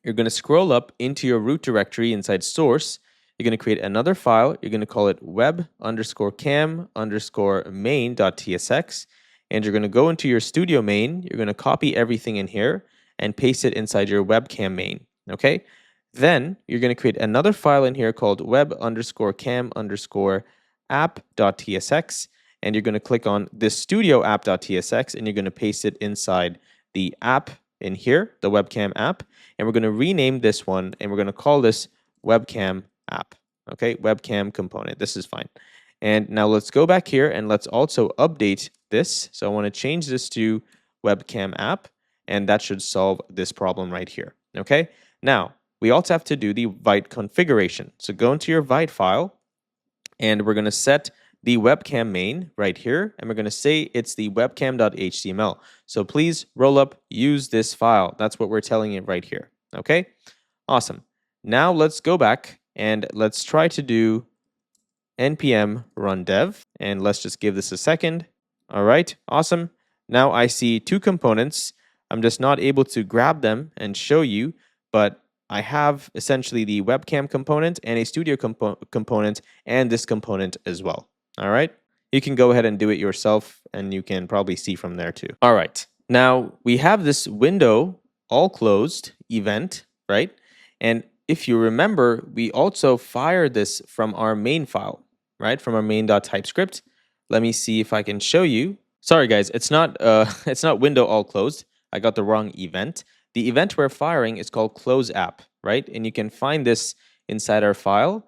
you're going to scroll up into your root directory inside source. You're going to create another file. You're going to call it web underscore cam underscore main.tsx. And you're going to go into your studio main. You're going to copy everything in here and paste it inside your webcam main. Okay. Then you're going to create another file in here called web underscore cam underscore app.tsx. And you're going to click on this studio app.tsx and you're going to paste it inside the app in here, the webcam app. And we're going to rename this one and we're going to call this webcam app. Okay, webcam component. This is fine. And now let's go back here and let's also update this. So I want to change this to webcam app, and that should solve this problem right here. Okay, now we also have to do the Vite configuration. So go into your Vite file and we're going to set the webcam main right here, and we're going to say it's the webcam.html. So please roll up, use this file. That's what we're telling it right here. Okay, awesome. Now let's go back and let's try to do npm run dev, and let's just give this a second. All right, awesome. Now I see two components. I'm just not able to grab them and show you, but I have essentially the webcam component and a studio component and this component as well. All right, you can go ahead and do it yourself, and you can probably see from there too. All right, now we have this window all closed event, right? And if you remember, we also fired this from our main file, right? From our main.typescript. Let me see if I can show you. Sorry guys, it's not window all closed. I got the wrong event. The event we're firing is called close app, right? And you can find this inside our file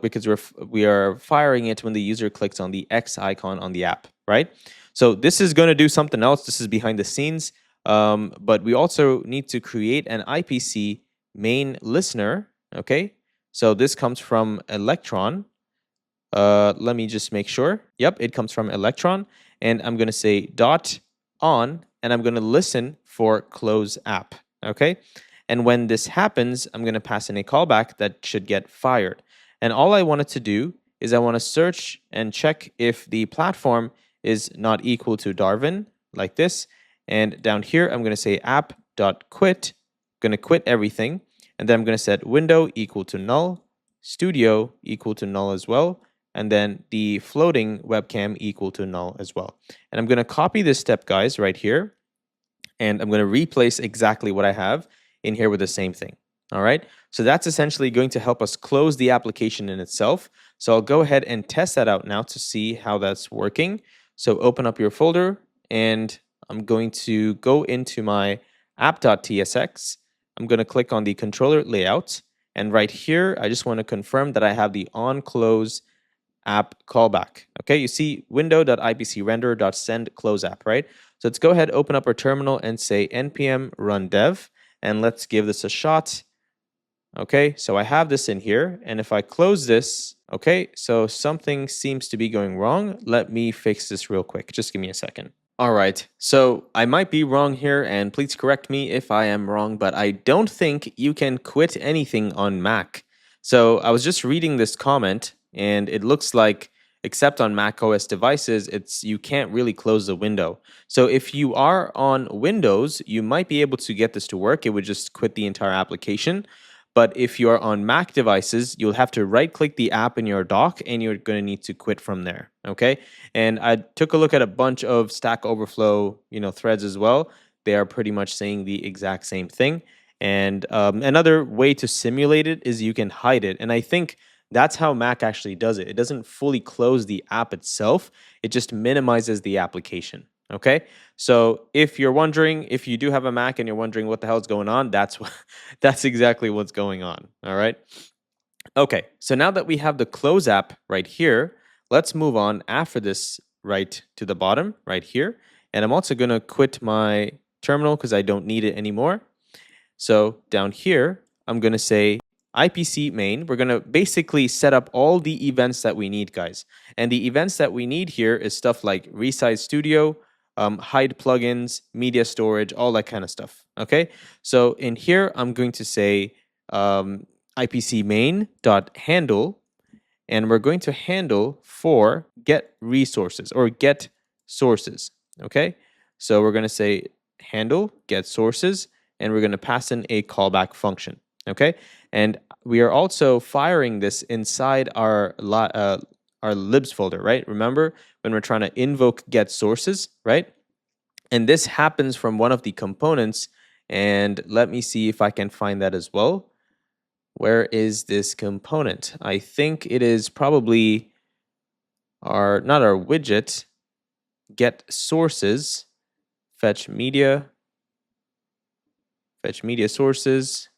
because we are firing it when the user clicks on the X icon on the app, right? So this is going to do something else. This is behind the scenes, but we also need to create an IPC main listener. Okay, so this comes from Electron. Let me just make sure. Yep, it comes from Electron, and I'm going to say dot on, and I'm going to listen for close app. Okay, and when this happens, I'm going to pass in a callback that should get fired. And all I wanted to do is I want to search and check if the platform is not equal to Darwin, like this. And down here, I'm going to say app.quit. Going to quit everything. And then I'm going to set window equal to null, studio equal to null as well, and then the floating webcam equal to null as well. And I'm going to copy this step, guys, right here. And I'm going to replace exactly what I have in here with the same thing. All right, so that's essentially going to help us close the application in itself. So I'll go ahead and test that out now to see how that's working. So open up your folder, and I'm going to go into my app.tsx. I'm going to click on the controller layout. And right here, I just want to confirm that I have the onClose app callback. Okay, you see window.ipc-render.send close app, right? So let's go ahead, open up our terminal and say npm run dev, and let's give this a shot. Okay, so I have this in here, and if I close this, okay, so something seems to be going wrong. Let me fix this real quick. Just give me a second. All right, so I might be wrong here, and please correct me if I am wrong, but I don't think you can quit anything on Mac. So I was just reading this comment, and it looks like, except on Mac OS devices, you can't really close the window. So if you are on Windows, you might be able to get this to work. It would just quit the entire application. But if you are on Mac devices, you'll have to right-click the app in your dock, and you're going to need to quit from there. Okay, and I took a look at a bunch of Stack Overflow, threads as well. They are pretty much saying the exact same thing. And another way to simulate it is you can hide it. And I think That's how Mac actually does it. It doesn't fully close the app itself. It just minimizes the application. Okay, so if you're wondering, if you do have a Mac and you're wondering what the hell is going on, that's exactly what's going on. All right. Okay, so now that we have the close app right here, let's move on after this right to the bottom right here. And I'm also going to quit my terminal because I don't need it anymore. So down here, I'm going to say IPC main. We're going to basically set up all the events that we need, guys. And the events that we need here is stuff like resize studio, hide plugins, media storage, all that kind of stuff. Okay, so in here, I'm going to say IPC main dot handle, and we're going to handle for get resources or get sources. Okay, so we're going to say handle get sources, and we're going to pass in a callback function. Okay, and we are also firing this inside our libs folder, right? Remember when we're trying to invoke get sources, right? And this happens from one of the components. And let me see if I can find that as well. Where is this component? I think it is probably not our widget, get sources, fetch media sources.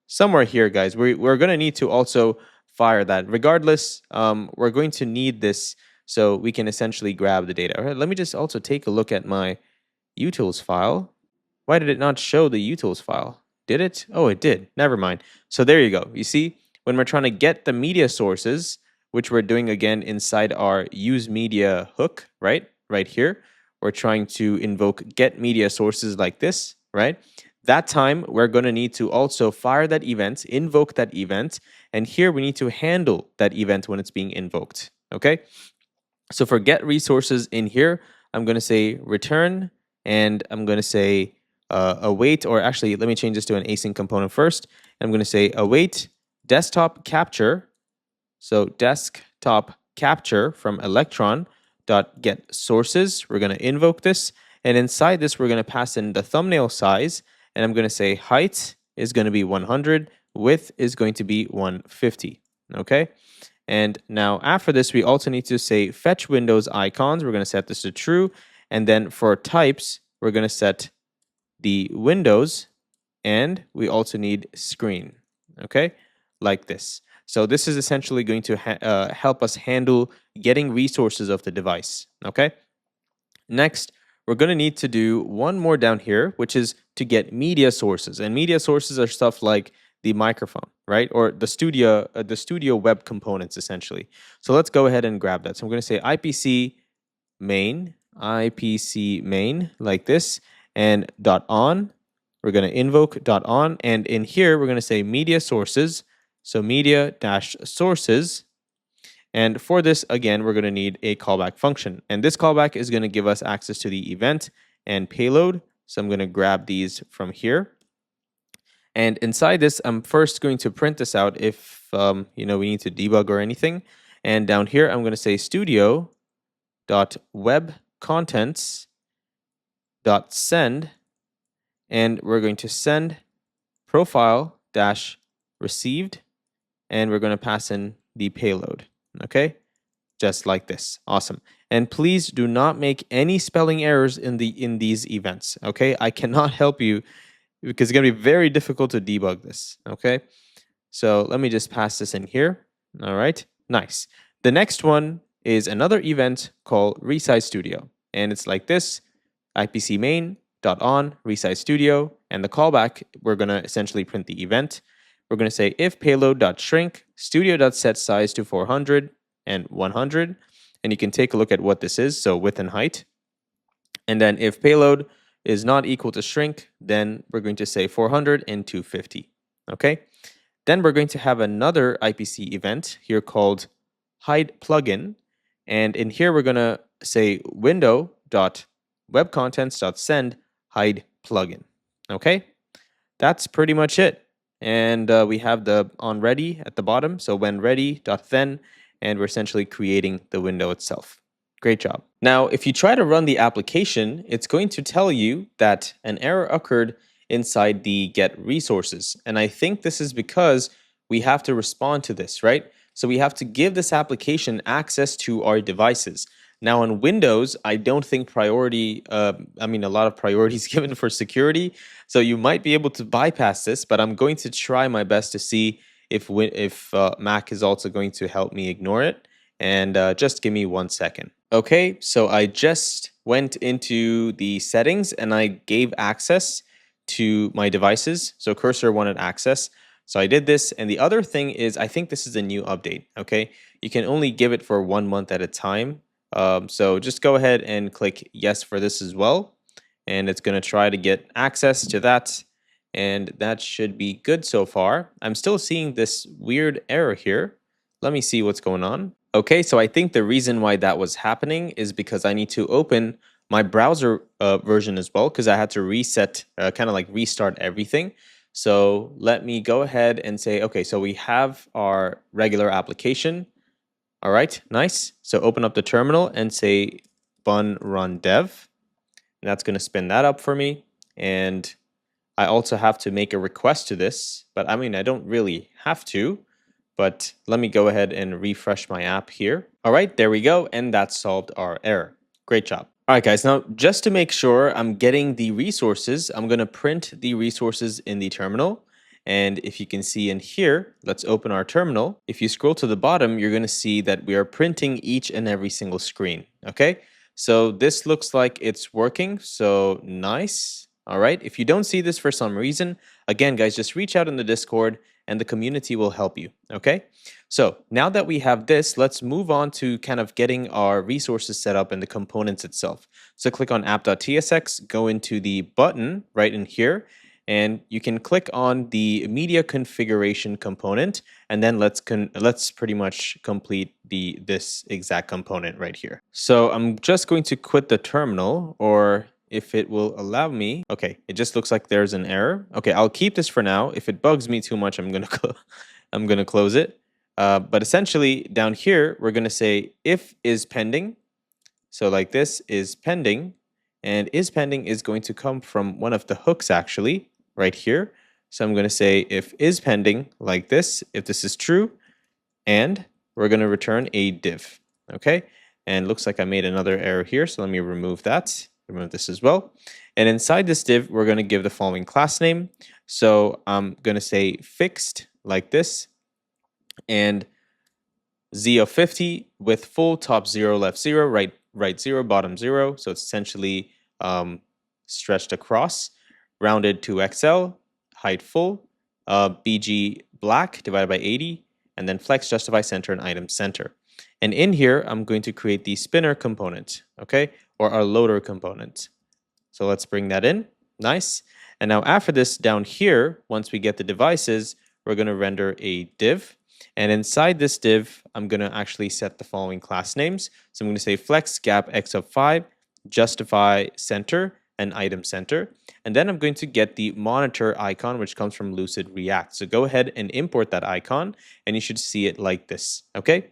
Somewhere here, guys. We're going to need to also fire that. Regardless, we're going to need this so we can essentially grab the data. All right, let me just also take a look at my utils file. Why did it not show the utils file? Did it? Oh, it did. Never mind. So there you go. You see, when we're trying to get the media sources, which we're doing again inside our use media hook, right? Right here, we're trying to invoke get media sources like this, right? That time, we're going to need to also fire that event, invoke that event, and here we need to handle that event when it's being invoked, okay? So for get resources in here, I'm going to say return, and I'm going to say await, or actually, let me change this to an async component first. I'm going to say await desktop capture. So desktop capture from Electron dot get sources. We're going to invoke this, and inside this, we're going to pass in the thumbnail size, and I'm going to say height is going to be 100, width is going to be 150. Okay. And now after this, we also need to say fetch Windows icons. We're going to set this to true. And then for types, we're going to set the Windows, and we also need screen, okay, like this. So this is essentially going to help us handle getting resources of the device, okay? Next, we're going to need to do one more down here, which is to get media sources. And media sources are stuff like the microphone, right? Or the studio web components, essentially. So let's go ahead and grab that. So I'm going to say IPC main, like this, and .on. We're going to invoke .on, and in here, we're going to say media sources. So media-sources. And for this, again, we're going to need a callback function. And this callback is going to give us access to the event and payload. So I'm going to grab these from here. And inside this, I'm first going to print this out if we need to debug or anything. And down here, I'm going to say studio.webcontents.send, and we're going to send profile-received, and we're going to pass in the payload. Okay, just like this. Awesome. And please do not make any spelling errors in these events. Okay, I cannot help you because it's going to be very difficult to debug this. Okay, so let me just pass this in here. All right, nice. The next one is another event called resize studio, and it's like this: IPC main.on resize studio, and the callback, we're going to essentially print the event. We're going to say if payload.shrink studio.set size to 400 and 100, and you can take a look at what this is, so width and height. And then if payload is not equal to shrink, then we're going to say 400 and 250. Okay. Then we're going to have another IPC event here called hide plugin, and in here we're going to say window.webcontents.send hide plugin. Okay, that's pretty much it. And we have the on ready at the bottom, so when ready.then, and we're essentially creating the window itself. Great job. Now, if you try to run the application, it's going to tell you that an error occurred inside the get resources. And I think this is because we have to respond to this, right? So we have to give this application access to our devices. Now on Windows, I don't think a lot of priority is given for security. So you might be able to bypass this, but I'm going to try my best to see if Mac is also going to help me ignore it. And just give me 1 second. Okay, so I just went into the settings and I gave access to my devices. So cursor wanted access. So I did this. And the other thing is, I think this is a new update. Okay, you can only give it for 1 month at a time. So just go ahead and click yes for this as well. And it's going to try to get access to that. And that should be good so far. I'm still seeing this weird error here. Let me see what's going on. Okay, so I think the reason why that was happening is because I need to open my browser version as well, because I had to reset, kind of like restart everything. So let me go ahead and say, okay, so we have our regular application. All right, nice. So open up the terminal and say bun run dev. And that's going to spin that up for me. And I also have to make a request to this, but I mean, I don't really have to. But let me go ahead and refresh my app here. All right, there we go. And that solved our error. Great job. All right, guys, now just to make sure I'm getting the resources, I'm going to print the resources in the terminal. And if you can see in here, let's open our terminal. If you scroll to the bottom, you're going to see that we are printing each and every single screen. Okay, so this looks like it's working. So nice. All right, if you don't see this for some reason, again, guys, just reach out in the Discord and the community will help you. Okay, so now that we have this, let's move on to kind of getting our resources set up and the components itself. So click on app.tsx, go into the button right in here, and you can click on the media configuration component, and then let's pretty much complete this exact component right here. So I'm just going to quit the terminal, or if it will allow me. Okay, it just looks like there's an error. Okay, I'll keep this for now. If it bugs me too much, I'm gonna close it. But essentially down here, we're gonna say if is pending. So like this is pending, and is pending is going to come from one of the hooks actually right here. So I'm gonna say if is pending like this, if this is true, and we're gonna return a div. Okay, and looks like I made another error here. So let me remove that. Remove this as well. And inside this div, we're going to give the following class name. So I'm going to say fixed like this, and z of 50 with full top 0, left 0, right 0, bottom 0. So it's essentially stretched across, rounded to XL, height full, BG black divided by 80, and then flex, justify, center, and item center. And in here, I'm going to create the spinner component, okay, or our loader component. So let's bring that in. Nice. And now after this, down here, once we get the devices, we're going to render a div. And inside this div, I'm going to actually set the following class names. So I'm going to say flex gap x of 5, justify center, and item center. And then I'm going to get the monitor icon, which comes from Lucid React. So go ahead and import that icon, and you should see it like this, okay?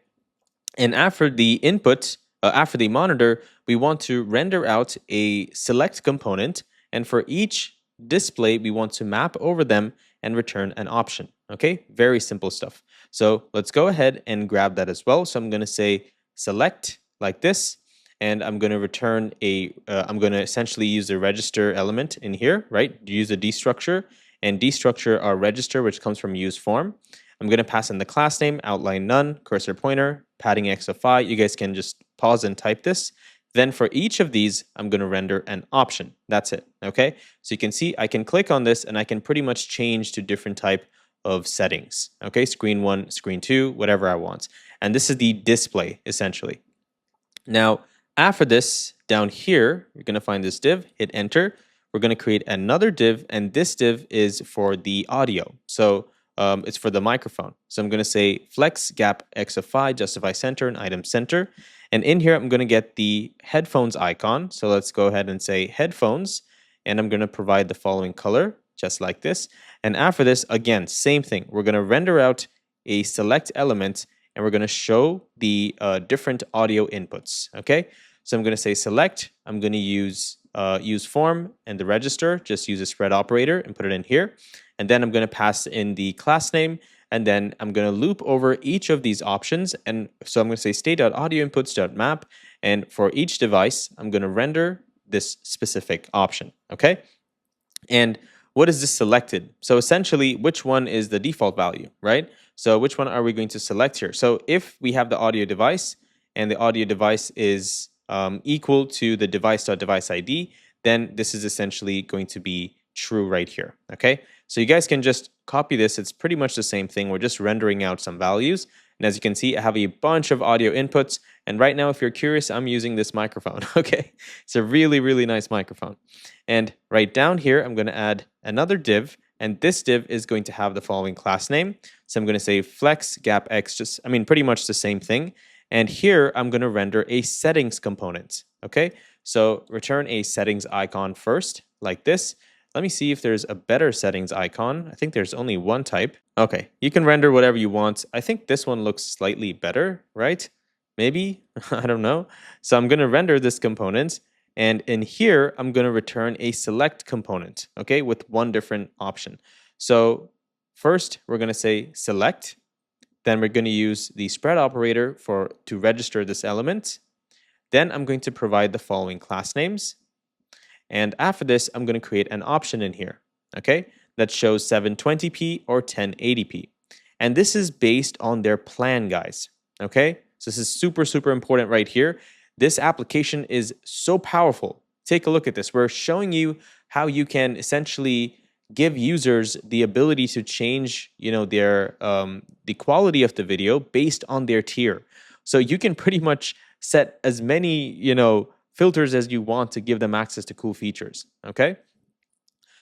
And after the input, after the monitor, we want to render out a select component. And for each display, we want to map over them and return an option. Okay, very simple stuff. So let's go ahead and grab that as well. So I'm going to say select like this, and I'm going to return I'm going to essentially use the register element in here, right? Use a destructure and destructure our register, which comes from use form. I'm going to pass in the class name, outline none, cursor pointer, padding x of 5. You guys can just pause and type this. Then for each of these, I'm going to render an option. That's it, okay? So you can see I can click on this and I can pretty much change to different type of settings, okay? Screen 1, screen 2, whatever I want. And this is the display, essentially. Now, after this, down here, you're going to find this div, hit enter. We're going to create another div, and this div is for the audio. So it's for the microphone. So I'm going to say flex gap x of 5, justify center, and item center. And in here, I'm going to get the headphones icon. So let's go ahead and say headphones. And I'm going to provide the following color, just like this. And after this, again, same thing. We're going to render out a select element, and we're going to show the different audio inputs. Okay. So I'm going to say select. I'm going to use form and the register. Just use a spread operator and put it in here. And then I'm going to pass in the class name, and then I'm going to loop over each of these options. And so I'm going to say state.audioinputs.map, and for each device, I'm going to render this specific option, okay? And what is this selected? So essentially, which one is the default value, right? So which one are we going to select here? So if we have the audio device and the audio device is equal to the device.device ID, then this is essentially going to be true right here, okay? So you guys can just copy this. It's pretty much the same thing. We're just rendering out some values. And as you can see, I have a bunch of audio inputs. And right now, if you're curious, I'm using this microphone, okay? It's a really, really nice microphone. And right down here, I'm going to add another div. And this div is going to have the following class name. So I'm going to say flex gap x, pretty much the same thing. And here, I'm going to render a settings component, okay? So return a settings icon first, like this. Let me see if there's a better settings icon. I think there's only one type. Okay, you can render whatever you want. I think this one looks slightly better, right? Maybe, I don't know. So I'm gonna render this component, and in here, I'm gonna return a select component, okay, with one different option. So first, we're gonna say select, then we're gonna use the spread operator to register this element. Then I'm going to provide the following class names. And after this, I'm going to create an option in here, okay, that shows 720p or 1080p. And this is based on their plan, guys, okay? So this is super, super important right here. This application is so powerful. Take a look at this. We're showing you how you can essentially give users the ability to change, their the quality of the video based on their tier. So you can pretty much set as many, filters as you want to give them access to cool features, okay?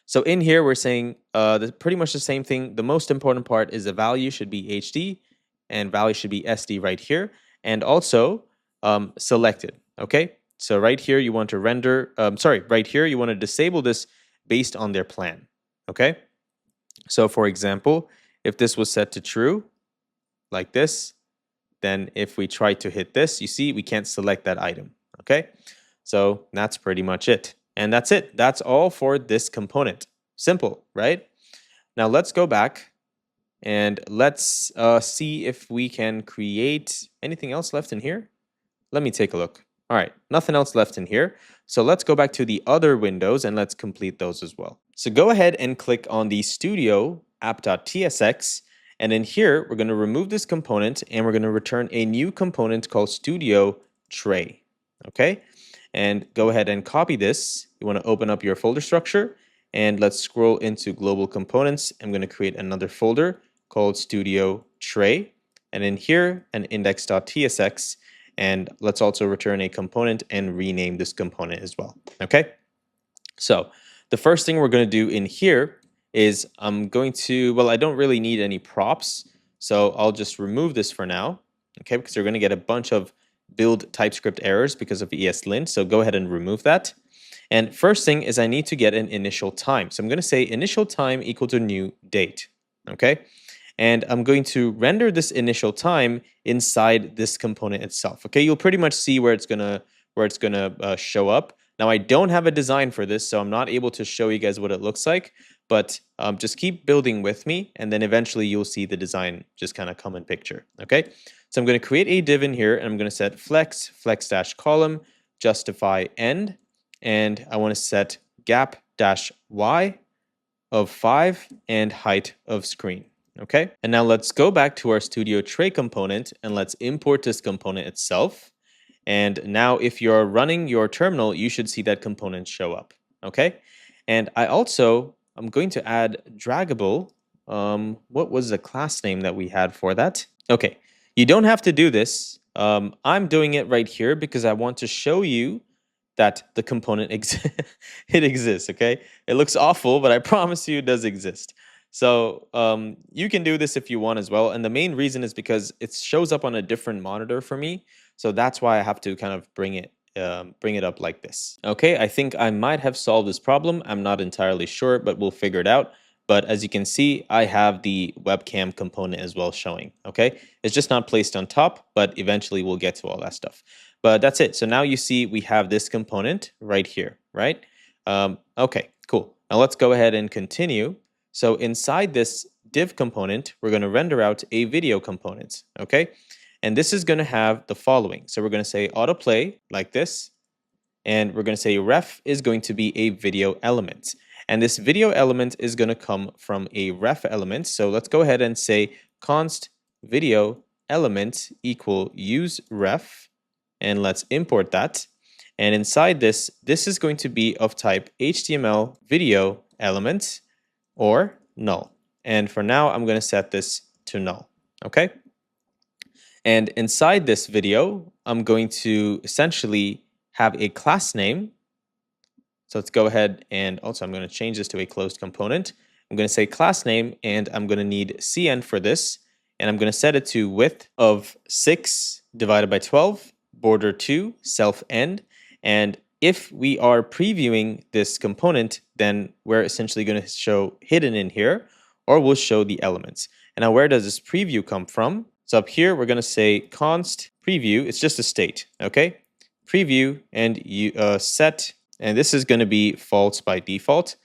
So in here, we're saying pretty much the same thing. The most important part is the value should be HD and value should be SD right here, and also selected, okay? So right here, you want to right here, you want to disable this based on their plan, okay? So for example, if this was set to true, like this, then if we try to hit this, you see, we can't select that item, okay? So that's pretty much it. And that's it. That's all for this component. Simple, right? Now let's go back and let's see if we can create anything else left in here. Let me take a look. All right, nothing else left in here. So let's go back to the other windows and let's complete those as well. So go ahead and click on the Studio app.tsx. And in here, we're going to remove this component and we're going to return a new component called Studio Tray, okay? And go ahead and copy this. You want to open up your folder structure and let's scroll into global components. I'm going to create another folder called Studio Tray. And in here, an index.tsx. And let's also return a component and rename this component as well, okay? So the first thing we're going to do in here is I don't really need any props. So I'll just remove this for now, okay? Because we're going to get a bunch of build TypeScript errors because of ESLint. So go ahead and remove that. And first thing is I need to get an initial time. So I'm going to say initial time equal to new date, okay? And I'm going to render this initial time inside this component itself, okay? You'll pretty much see where it's gonna show up. Now I don't have a design for this, so I'm not able to show you guys what it looks like, but just keep building with me, and then eventually you'll see the design just kind of come in picture, okay? So I'm going to create a div in here, and I'm going to set flex-column, justify end, and I want to set gap-y of 5 and height of screen, okay? And now let's go back to our Studio Tray component, and let's import this component itself. And now if you're running your terminal, you should see that component show up, okay? And I'm going to add draggable. What was the class name that we had for that? Okay, you don't have to do this. I'm doing it right here because I want to show you that the component it exists, okay? It looks awful, but I promise you it does exist. So you can do this if you want as well. And the main reason is because it shows up on a different monitor for me. So that's why I have to kind of bring it up like this. Okay, I think I might have solved this problem. I'm not entirely sure, but we'll figure it out. But as you can see, I have the webcam component as well showing, okay? It's just not placed on top, but eventually we'll get to all that stuff. But that's it. So now you see we have this component right here, right? Okay, cool. Now let's go ahead and continue. So inside this div component, we're going to render out a video component, okay? And this is going to have the following. So we're going to say autoplay like this, and we're going to say ref is going to be a video element. And this video element is going to come from a ref element. So let's go ahead and say const video element equal use ref, and let's import that. And inside this is going to be of type HTML video element or null. And for now, I'm going to set this to null, okay? And inside this video, I'm going to essentially have a class name. So let's go ahead and also I'm going to change this to a closed component. I'm going to say class name, and I'm going to need cn for this. And I'm going to set it to width of 6 divided by 12, border 2, self end. And if we are previewing this component, then we're essentially going to show hidden in here, or we'll show the elements. And now where does this preview come from? So up here, we're going to say const preview. It's just a state, okay? Preview, and you set, and this is going to be false by default.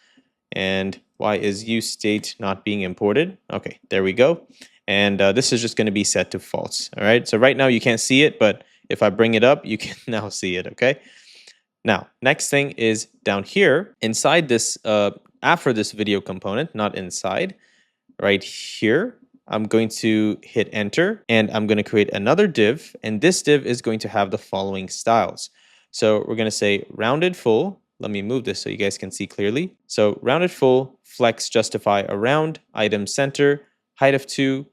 And why is useState not being imported? Okay, there we go. And this is just going to be set to false. All right, so right now you can't see it, but if I bring it up, you can now see it, okay? Now, next thing is down here, inside this, after this video component, not inside, right here, I'm going to hit enter, and I'm going to create another div, and this div is going to have the following styles. So we're going to say rounded full. Let me move this so you guys can see clearly. So rounded full, flex, justify around, item center, height of 2,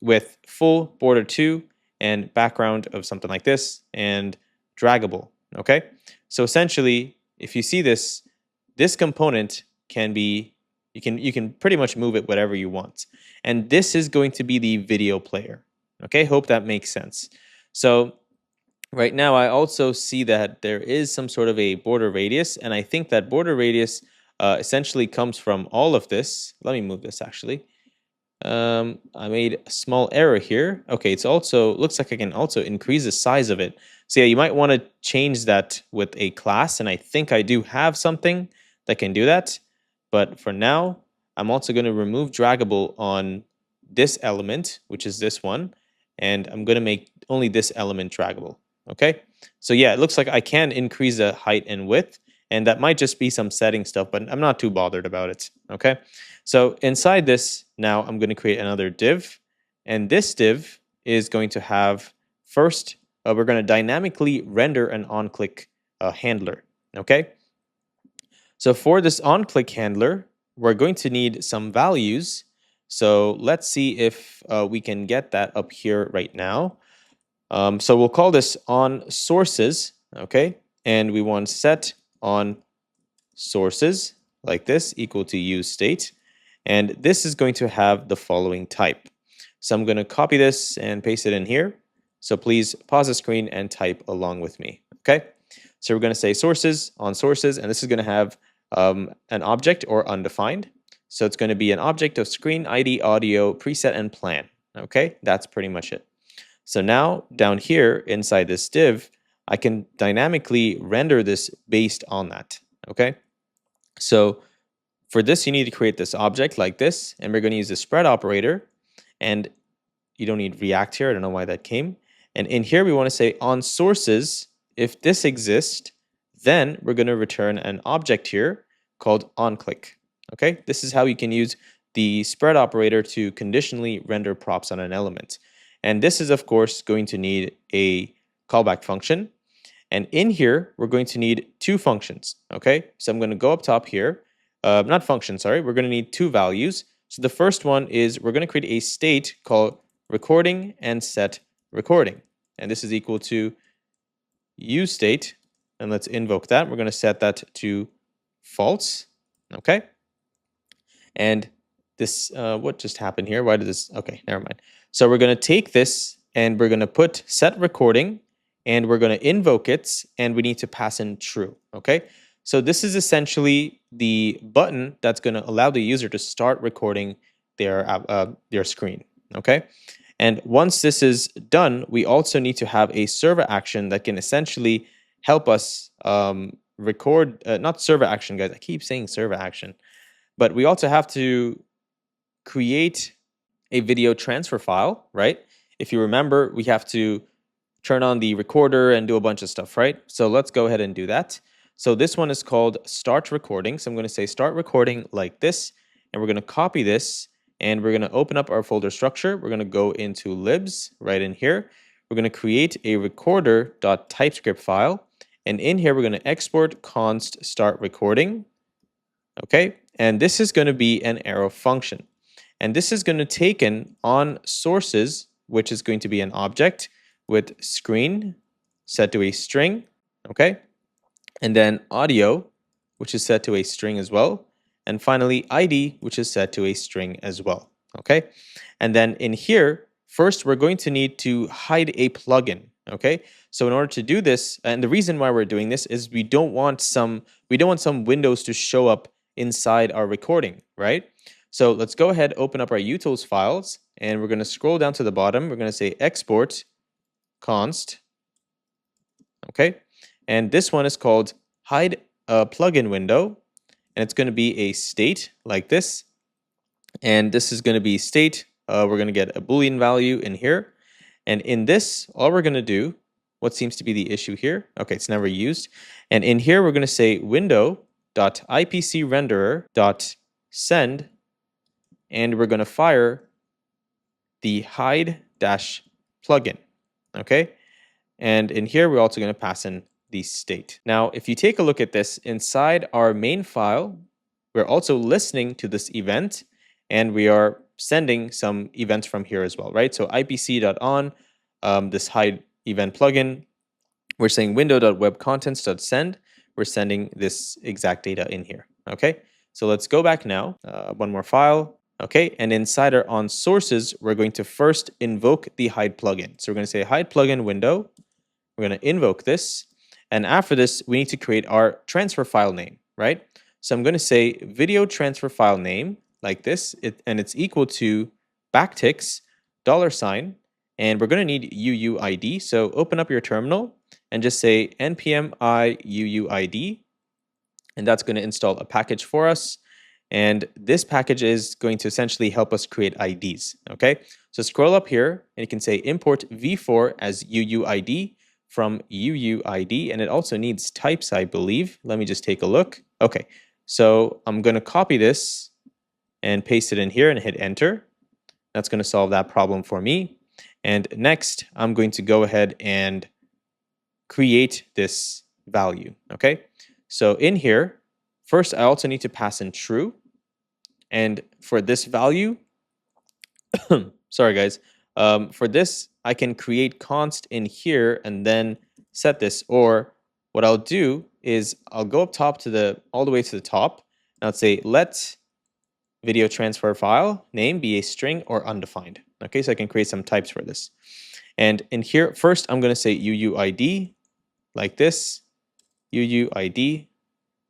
with full, border 2, and background of something like this, and draggable, okay? So essentially, if you see this, this component can be, you can pretty much move it whatever you want. And this is going to be the video player, okay? Hope that makes sense. So right now, I also see that there is some sort of a border radius, and I think that border radius essentially comes from all of this. Let me move this actually. I made a small error here. Okay, it's also, looks like I can also increase the size of it. So yeah, you might want to change that with a class, and I think I do have something that can do that. But for now, I'm also going to remove draggable on this element, which is this one, and I'm going to make only this element draggable. Okay, so yeah, it looks like I can increase the height and width, and that might just be some setting stuff, but I'm not too bothered about it. Okay, so inside this, now I'm going to create another div, and this div is going to have first, we're going to dynamically render an on-click handler. Okay, so for this on-click handler, we're going to need some values. So let's see if we can get that up here right now. So we'll call this on sources, okay? And we want set on sources like this equal to use state. And this is going to have the following type. So I'm going to copy this and paste it in here. So please pause the screen and type along with me, okay? So we're going to say sources on sources, and this is going to have an object or undefined. So it's going to be an object of screen, ID, audio, preset, and plan, okay? That's pretty much it. So now down here inside this div, I can dynamically render this based on that, okay? So for this, you need to create this object like this, and we're going to use the spread operator, and you don't need React here. I don't know why that came. And in here, we want to say on sources, if this exists, then we're going to return an object here called onClick, okay? This is how you can use the spread operator to conditionally render props on an element. And this is, of course, going to need a callback function. And in here, we're going to need two functions, okay? So I'm going to go up top here. Not function, sorry. We're going to need two values. So the first one is we're going to create a state called recording and set recording. And this is equal to use state. And let's invoke that. We're going to set that to false, okay? And this, what just happened here? Why did this, okay, never mind. So we're going to take this and we're going to put set recording, and we're going to invoke it, and we need to pass in true, okay? So this is essentially the button that's going to allow the user to start recording their screen, okay? And once this is done, we also need to have a server action that can essentially help us record, not server action, guys. I keep saying server action, but we also have to create a video transfer file, right? If you remember, we have to turn on the recorder and do a bunch of stuff, right? So let's go ahead and do that. So this one is called start recording. So I'm going to say start recording like this, and we're going to copy this, and we're going to open up our folder structure. We're going to go into libs right in here. We're going to create a recorder.typescript file, and in here we're going to export const start recording. Okay, and this is going to be an arrow function, and this is going to take in on sources, which is going to be an object with screen set to a string. Okay, and then audio, which is set to a string as well, and finally ID, which is set to a string as well. Okay, and then in here, first we're going to need to hide a plugin. Okay, so in order to do this, and the reason why we're doing this is we don't want some windows to show up inside our recording, right? So let's go ahead, open up our utils files, and we're going to scroll down to the bottom. We're going to say export const. Okay, and this one is called hide a plugin window, and it's going to be a state like this, and this is going to be state. We're going to get a Boolean value in here, and in this, all we're going to do, what seems to be the issue here, okay, it's never used, and in here we're going to say window.ipcrenderer.send, and we're going to fire the hide dash plugin. Okay, and in here we're also going to pass in the state. Now, if you take a look at this inside our main file, we're also listening to this event, and we are sending some events from here as well, right? So ipc.on, this hide event plugin, we're saying window.webcontents.send, we're sending this exact data in here. Okay, so let's go back now, one more file. Okay, and inside our on sources, we're going to first invoke the hide plugin. So we're going to say hide plugin window. We're going to invoke this, and after this, we need to create our transfer file name, right? So I'm going to say video transfer file name like this, and it's equal to backticks $, and we're going to need UUID. So open up your terminal and just say npm I UUID, and that's going to install a package for us. And this package is going to essentially help us create IDs. Okay, so scroll up here, and you can say import v4 as UUID from UUID, and it also needs types, I believe. Let me just take a look. Okay, so I'm going to copy this and paste it in here and hit enter. That's going to solve that problem for me. And next, I'm going to go ahead and create this value. Okay, so in here, first I also need to pass in true. And for this value, sorry guys, for this, I can create const in here and then set this. Or what I'll do is I'll go up top to all the way to the top, and I'll say let video transfer file name be a string or undefined. Okay, so I can create some types for this. And in here, first I'm going to say UUID like this, UUID,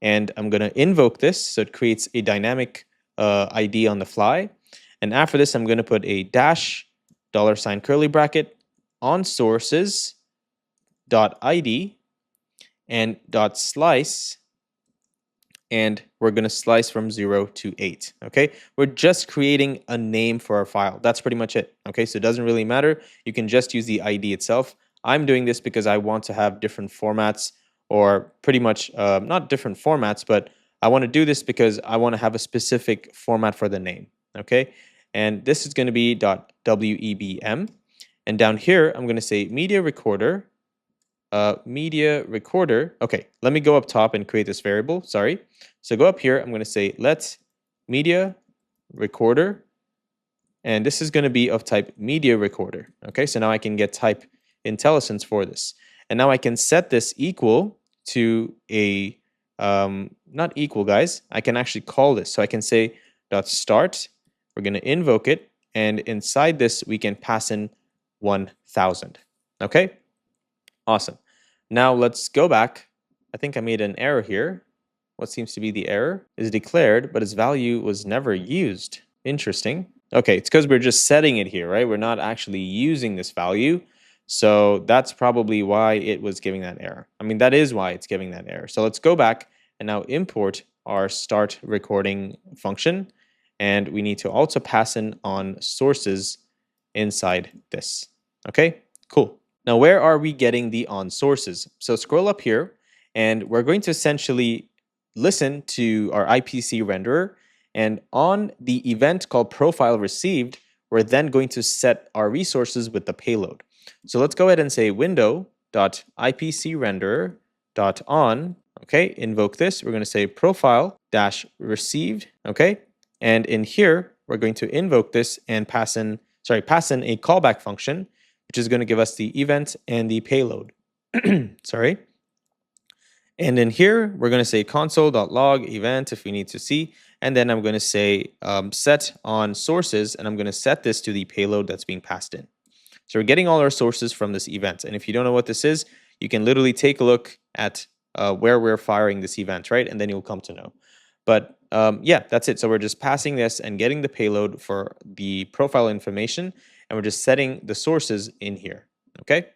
and I'm going to invoke this so it creates a dynamic ID on the fly. And after this, I'm going to put a dash $ curly bracket on sources dot ID and dot slice, and we're going to slice from 0 to 8. Okay, we're just creating a name for our file. That's pretty much it. Okay, so it doesn't really matter. You can just use the ID itself. I'm doing this because I want to have different formats, or pretty much not different formats, but I want to do this because I want to have a specific format for the name. Okay, and this is going to be .webm, and down here I'm going to say media recorder. Okay, let me go up top and create this variable. Sorry. So go up here. I'm going to say let media recorder, and this is going to be of type media recorder. Okay, so now I can get type IntelliSense for this, and now I can set this equal to a not equal, guys. I can actually call this. So I can say .start. We're going to invoke it, and inside this we can pass in 1000. Okay. Awesome. Now let's go back. I think I made an error here. What seems to be the error is declared, but its value was never used. Interesting. Okay, it's because we're just setting it here, right? We're not actually using this value. So that's probably why it was giving that error. I mean, that is why it's giving that error. So let's go back and now import our start recording function. And we need to also pass in on sources inside this. Okay, cool. Now, where are we getting the on sources? So scroll up here, and we're going to essentially listen to our IPC renderer. And on the event called profile received, we're then going to set our resources with the payload. So let's go ahead and say window.ipcrenderer.on. Okay, invoke this. We're going to say profile-received. Okay, and in here, we're going to invoke this and pass in a callback function, which is going to give us the event and the payload. Sorry. And in here, we're going to say console.log event if we need to see. And then I'm going to say set on sources, and I'm going to set this to the payload that's being passed in. So we're getting all our sources from this event. And if you don't know what this is, you can literally take a look at where we're firing this event, right? And then you'll come to know. But yeah, that's it. So we're just passing this and getting the payload for the profile information, and we're just setting the sources in here, okay?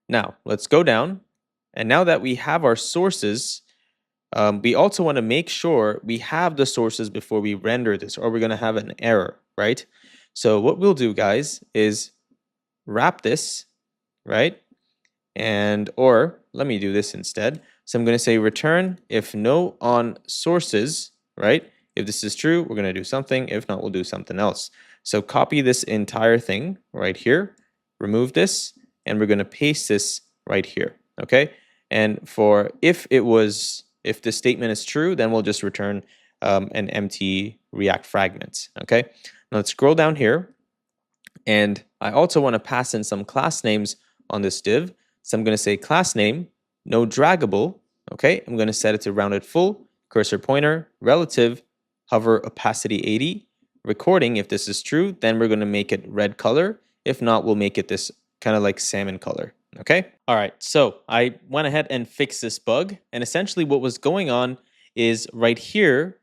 Now, let's go down. And now that we have our sources, we also want to make sure we have the sources before we render this, or we're going to have an error, right? So what we'll do, guys, is wrap this, right? Or let me do this instead. So I'm going to say return if no on sources, right? If this is true, we're going to do something. If not, we'll do something else. So copy this entire thing right here, remove this, and we're going to paste this right here, okay? And for if this statement is true, then we'll just return an empty React fragment, okay? Now let's scroll down here. And I also want to pass in some class names on this div. So I'm going to say class name, no draggable, okay? I'm going to set it to rounded full, cursor pointer, relative, hover opacity 80, recording. If this is true, then we're going to make it red color. If not, we'll make it this kind of like salmon color, okay? All right, so I went ahead and fixed this bug. And essentially what was going on is right here,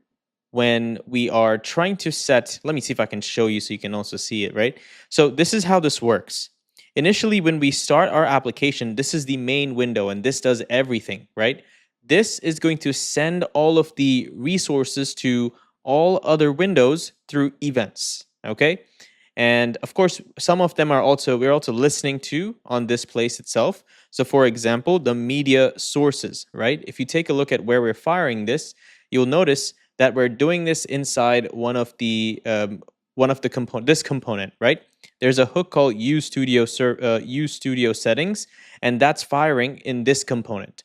when we are trying to set, let me see if I can show you so you can also see it, right? So this is how this works. Initially, when we start our application, this is the main window, and this does everything, right? This is going to send all of the resources to all other windows through events, okay? And of course, some of them we're also listening to on this place itself. So for example, the media sources, right? If you take a look at where we're firing this, you'll notice that we're doing this inside one of the this component, right? There's a hook called use studio settings, and that's firing in this component.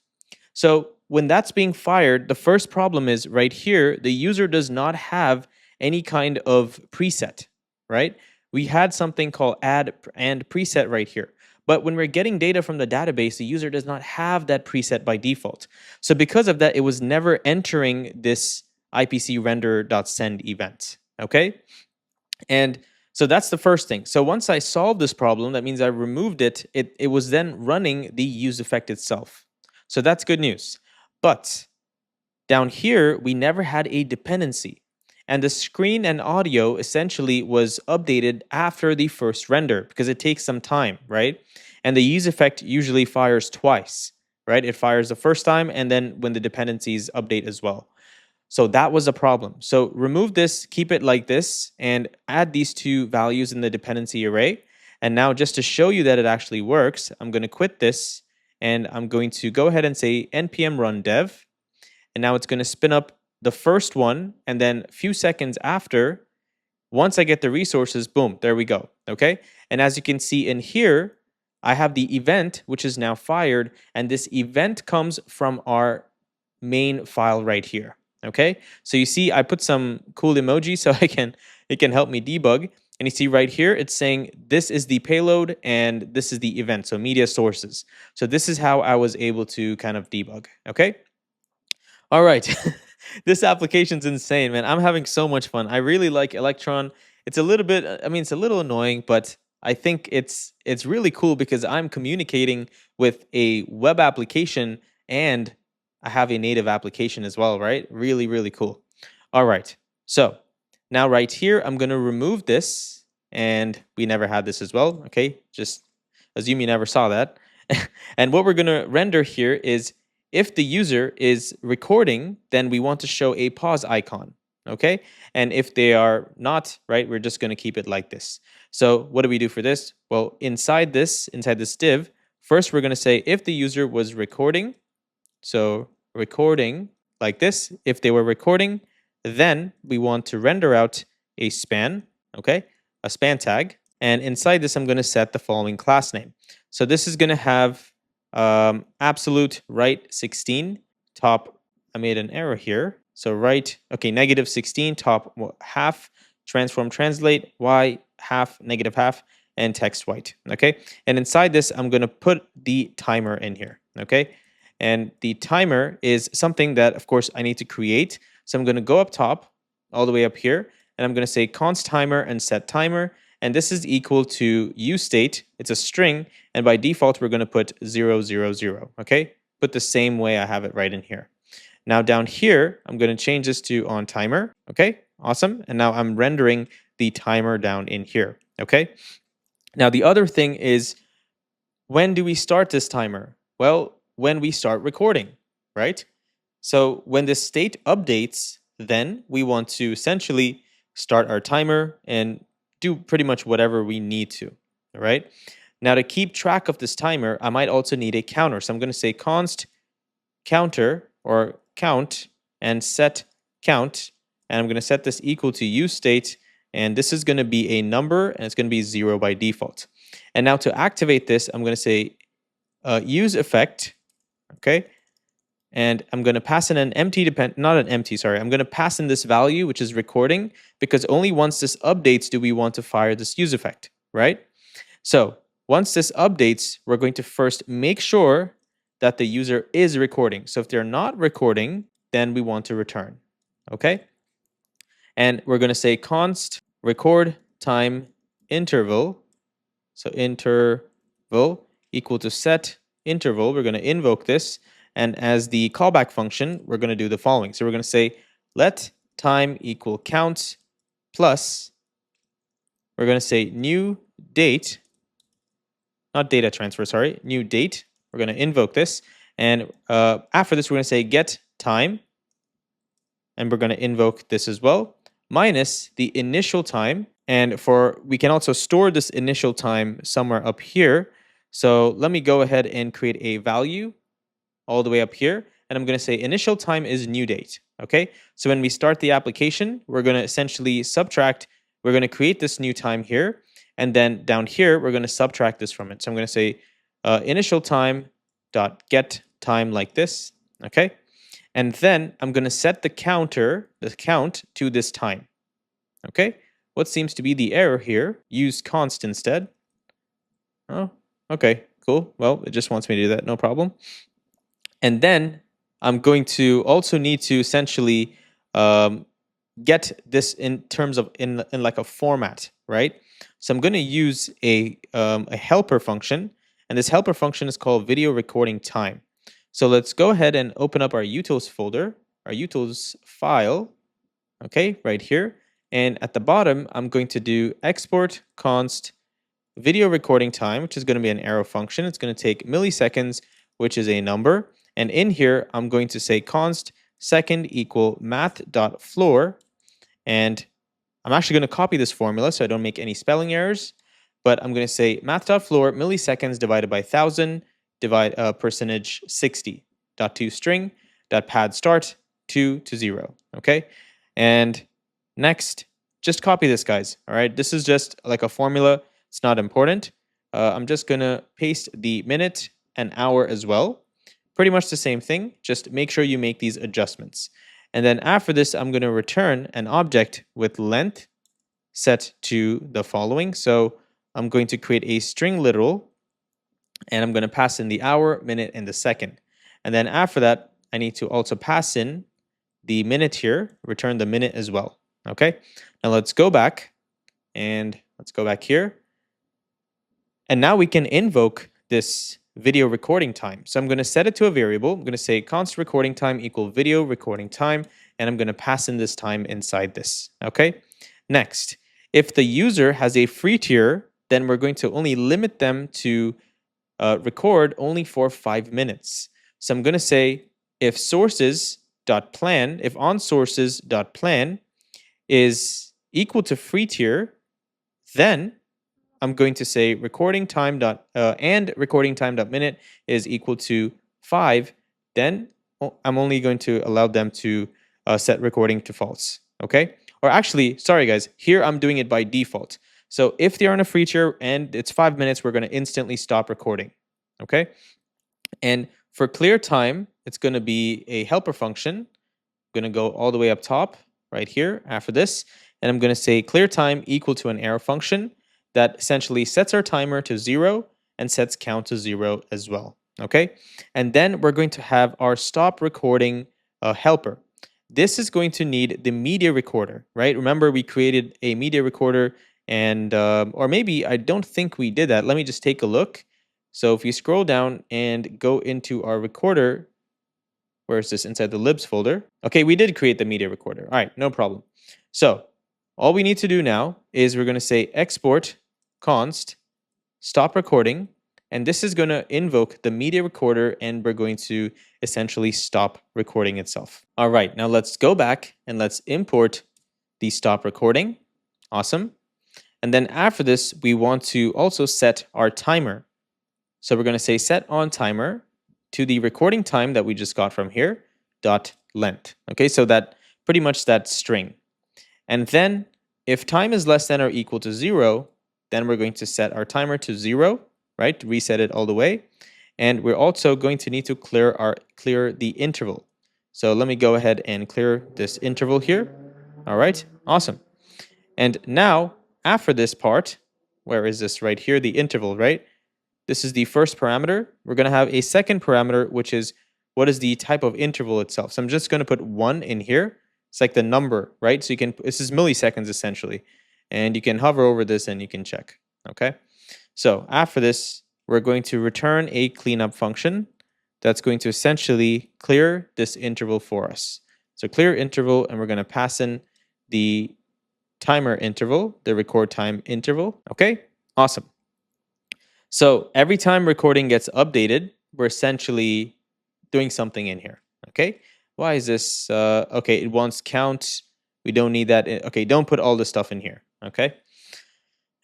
So when that's being fired, the first problem is right here, the user does not have any kind of preset, right? We had something called add and preset right here. But when we're getting data from the database, the user does not have that preset by default. So because of that, it was never entering this IPC render.send event, okay? And so that's the first thing. So once I solved this problem, that means I removed it, it was then running the use effect itself. So that's good news. But down here, we never had a dependency. And the screen and audio essentially was updated after the first render because it takes some time, right? And the use effect usually fires twice, right? It fires the first time and then when the dependencies update as well. So that was a problem. So remove this, keep it like this, and add these two values in the dependency array. And now just to show you that it actually works, I'm going to quit this, and I'm going to go ahead and say npm run dev. And now it's going to spin up the first one, and then a few seconds after, once I get the resources, boom, there we go, okay? And as you can see in here, I have the event, which is now fired, and this event comes from our main file right here. Okay, so you see I put some cool emoji so it can help me debug. And you see right here, it's saying this is the payload and this is the event, so media sources. So this is how I was able to kind of debug, okay? All right, this application's insane, man. I'm having so much fun. I really like Electron. It's a little bit, it's a little annoying, but I think it's really cool because I'm communicating with a web application and I have a native application as well, right? Really, really cool. All right, so now right here, I'm going to remove this, and we never had this as well, okay? Just assume you never saw that. And what we're going to render here is if the user is recording, then we want to show a pause icon, okay? And if they are not, right, we're just going to keep it like this. So what do we do for this? Well, inside this div, first we're going to say if the user was recording, so recording like this, if they were recording, then we want to render out a span, okay? A span tag. And inside this, I'm going to set the following class name. So this is going to have absolute right 16 top. I made an error here. So right, okay, negative 16 top half, transform translate y half, negative half, and text white. Okay, and inside this, I'm going to put the timer in here. Okay, and the timer is something that, of course, I need to create. So I'm going to go up top, all the way up here, and I'm going to say const timer and set timer. And this is equal to useState. It's a string. And by default, we're going to put 0, 0, 0. Okay, put the same way I have it right in here. Now down here, I'm going to change this to on timer. Okay, awesome. And now I'm rendering the timer down in here. Okay. Now the other thing is, when do we start this timer? Well, when we start recording, right? So when the state updates, then we want to essentially start our timer and do pretty much whatever we need to, all right? Now to keep track of this timer, I might also need a counter. So I'm going to say const counter or count and set count. And I'm going to set this equal to useState. And this is going to be a number and it's going to be 0 by default. And now to activate this, I'm going to say use effect, okay? And I'm going to pass in an empty not an empty, sorry. I'm going to pass in this value, which is recording, because only once this updates do we want to fire this use effect, right? So once this updates, we're going to first make sure that the user is recording. So if they're not recording, then we want to return, okay? And we're going to say const record time interval. So interval equal to set interval. We're going to invoke this. And as the callback function, we're going to do the following. So we're going to say let time equal count plus, we're going to say new date, not data transfer, sorry, new date. We're going to invoke this. And after this, we're going to say get time. And we're going to invoke this as well, minus the initial time. And we can also store this initial time somewhere up here. So let me go ahead and create a value all the way up here. And I'm going to say initial time is new date. Okay. So when we start the application, we're going to essentially subtract. We're going to create this new time here. And then down here, we're going to subtract this from it. So I'm going to say initial time dot get time like this. Okay. And then I'm going to set the count to this time. Okay. What seems to be the error here? Use const instead. Oh, okay, cool. Well, it just wants me to do that, no problem. And then I'm going to also need to essentially get this in terms of in like a format, right? So I'm going to use a helper function, and this helper function is called video recording time. So let's go ahead and open up our utils folder, our utils file, okay, right here. And at the bottom, I'm going to do export const video recording time, which is going to be an arrow function. It's going to take milliseconds, which is a number. And in here, I'm going to say const second equal math.floor. And I'm actually going to copy this formula so I don't make any spelling errors. But I'm going to say math.floor milliseconds divided by 1,000 divide percentage 60 dot to string dot pad start 2 to 0. Okay. And next, just copy this, guys. All right. This is just like a formula. It's not important. I'm just going to paste the minute and hour as well. Pretty much the same thing. Just make sure you make these adjustments. And then after this, I'm going to return an object with length set to the following. So I'm going to create a string literal, and I'm going to pass in the hour, minute, and the second. And then after that, I need to also pass in the minute here, return the minute as well. Okay. Now let's go back and let's go back here. And now we can invoke this video recording time. So I'm going to set it to a variable. I'm going to say const recording time equal video recording time, and I'm going to pass in this time inside this. Okay. Next, if the user has a free tier, then we're going to only limit them to record only for 5 minutes. So I'm going to say if sources.plan, if on sources.plan is equal to free tier, then I'm going to say recording time dot and recording time dot minute is equal to 5. Then I'm only going to allow them to set recording to false. Okay? Or actually, sorry guys, here I'm doing it by default. So if they're on a free tier and it's 5 minutes, we're going to instantly stop recording. Okay? And for clear time, it's going to be a helper function. I'm going to go all the way up top right here after this. And I'm going to say clear time equal to an arrow function that essentially sets our timer to 0 and sets count to 0 as well. Okay. And then we're going to have our stop recording helper. This is going to need the media recorder, right? Remember, we created a media recorder and, or maybe I don't think we did that. Let me just take a look. So if you scroll down and go into our recorder, where is this? Inside the libs folder. Okay, we did create the media recorder. All right, no problem. So all we need to do now is we're going to say export const stop recording, and this is going to invoke the media recorder, and we're going to essentially stop recording itself. All right, now let's go back and let's import the stop recording. Awesome. And then after this, we want to also set our timer. So we're going to say set on timer to the recording time that we just got from here, dot length. Okay, so that pretty much that string. And then if time is less than or equal to 0, then we're going to set our timer to 0, right? Reset it all the way. And we're also going to need to clear the interval. So let me go ahead and clear this interval here. All right, awesome. And now after this part, where is this right here? The interval, right? This is the first parameter. We're going to have a second parameter, which is what is the type of interval itself. So I'm just going to put 1 in here. It's like the number, right? So you can, this is milliseconds essentially. And you can hover over this and you can check, okay? So after this, we're going to return a cleanup function that's going to essentially clear this interval for us. So clear interval, and we're going to pass in the timer interval, the record time interval, okay? Awesome. So every time recording gets updated, we're essentially doing something in here, okay? Why is this? Okay, it wants count. We don't need that. Okay, don't put all this stuff in here, okay?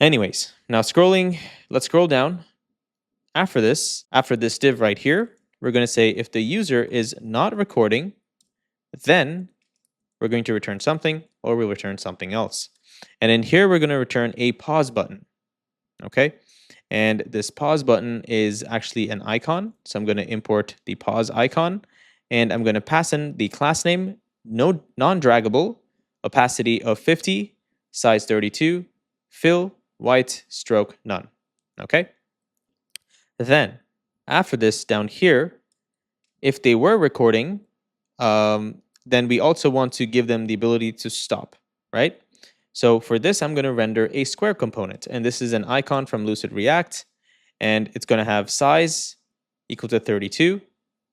Anyways, now scrolling, let's scroll down. After this div right here, we're going to say if the user is not recording, then we're going to return something, or we'll return something else. And in here, we're going to return a pause button, okay? And this pause button is actually an icon. So I'm going to import the pause icon, and I'm going to pass in the class name, non-draggable, opacity of 50, size 32, fill, white, stroke, none. Okay? Then, after this down here, if they were recording, then we also want to give them the ability to stop, right? So for this, I'm going to render a square component, and this is an icon from Lucid React, and it's going to have size equal to 32,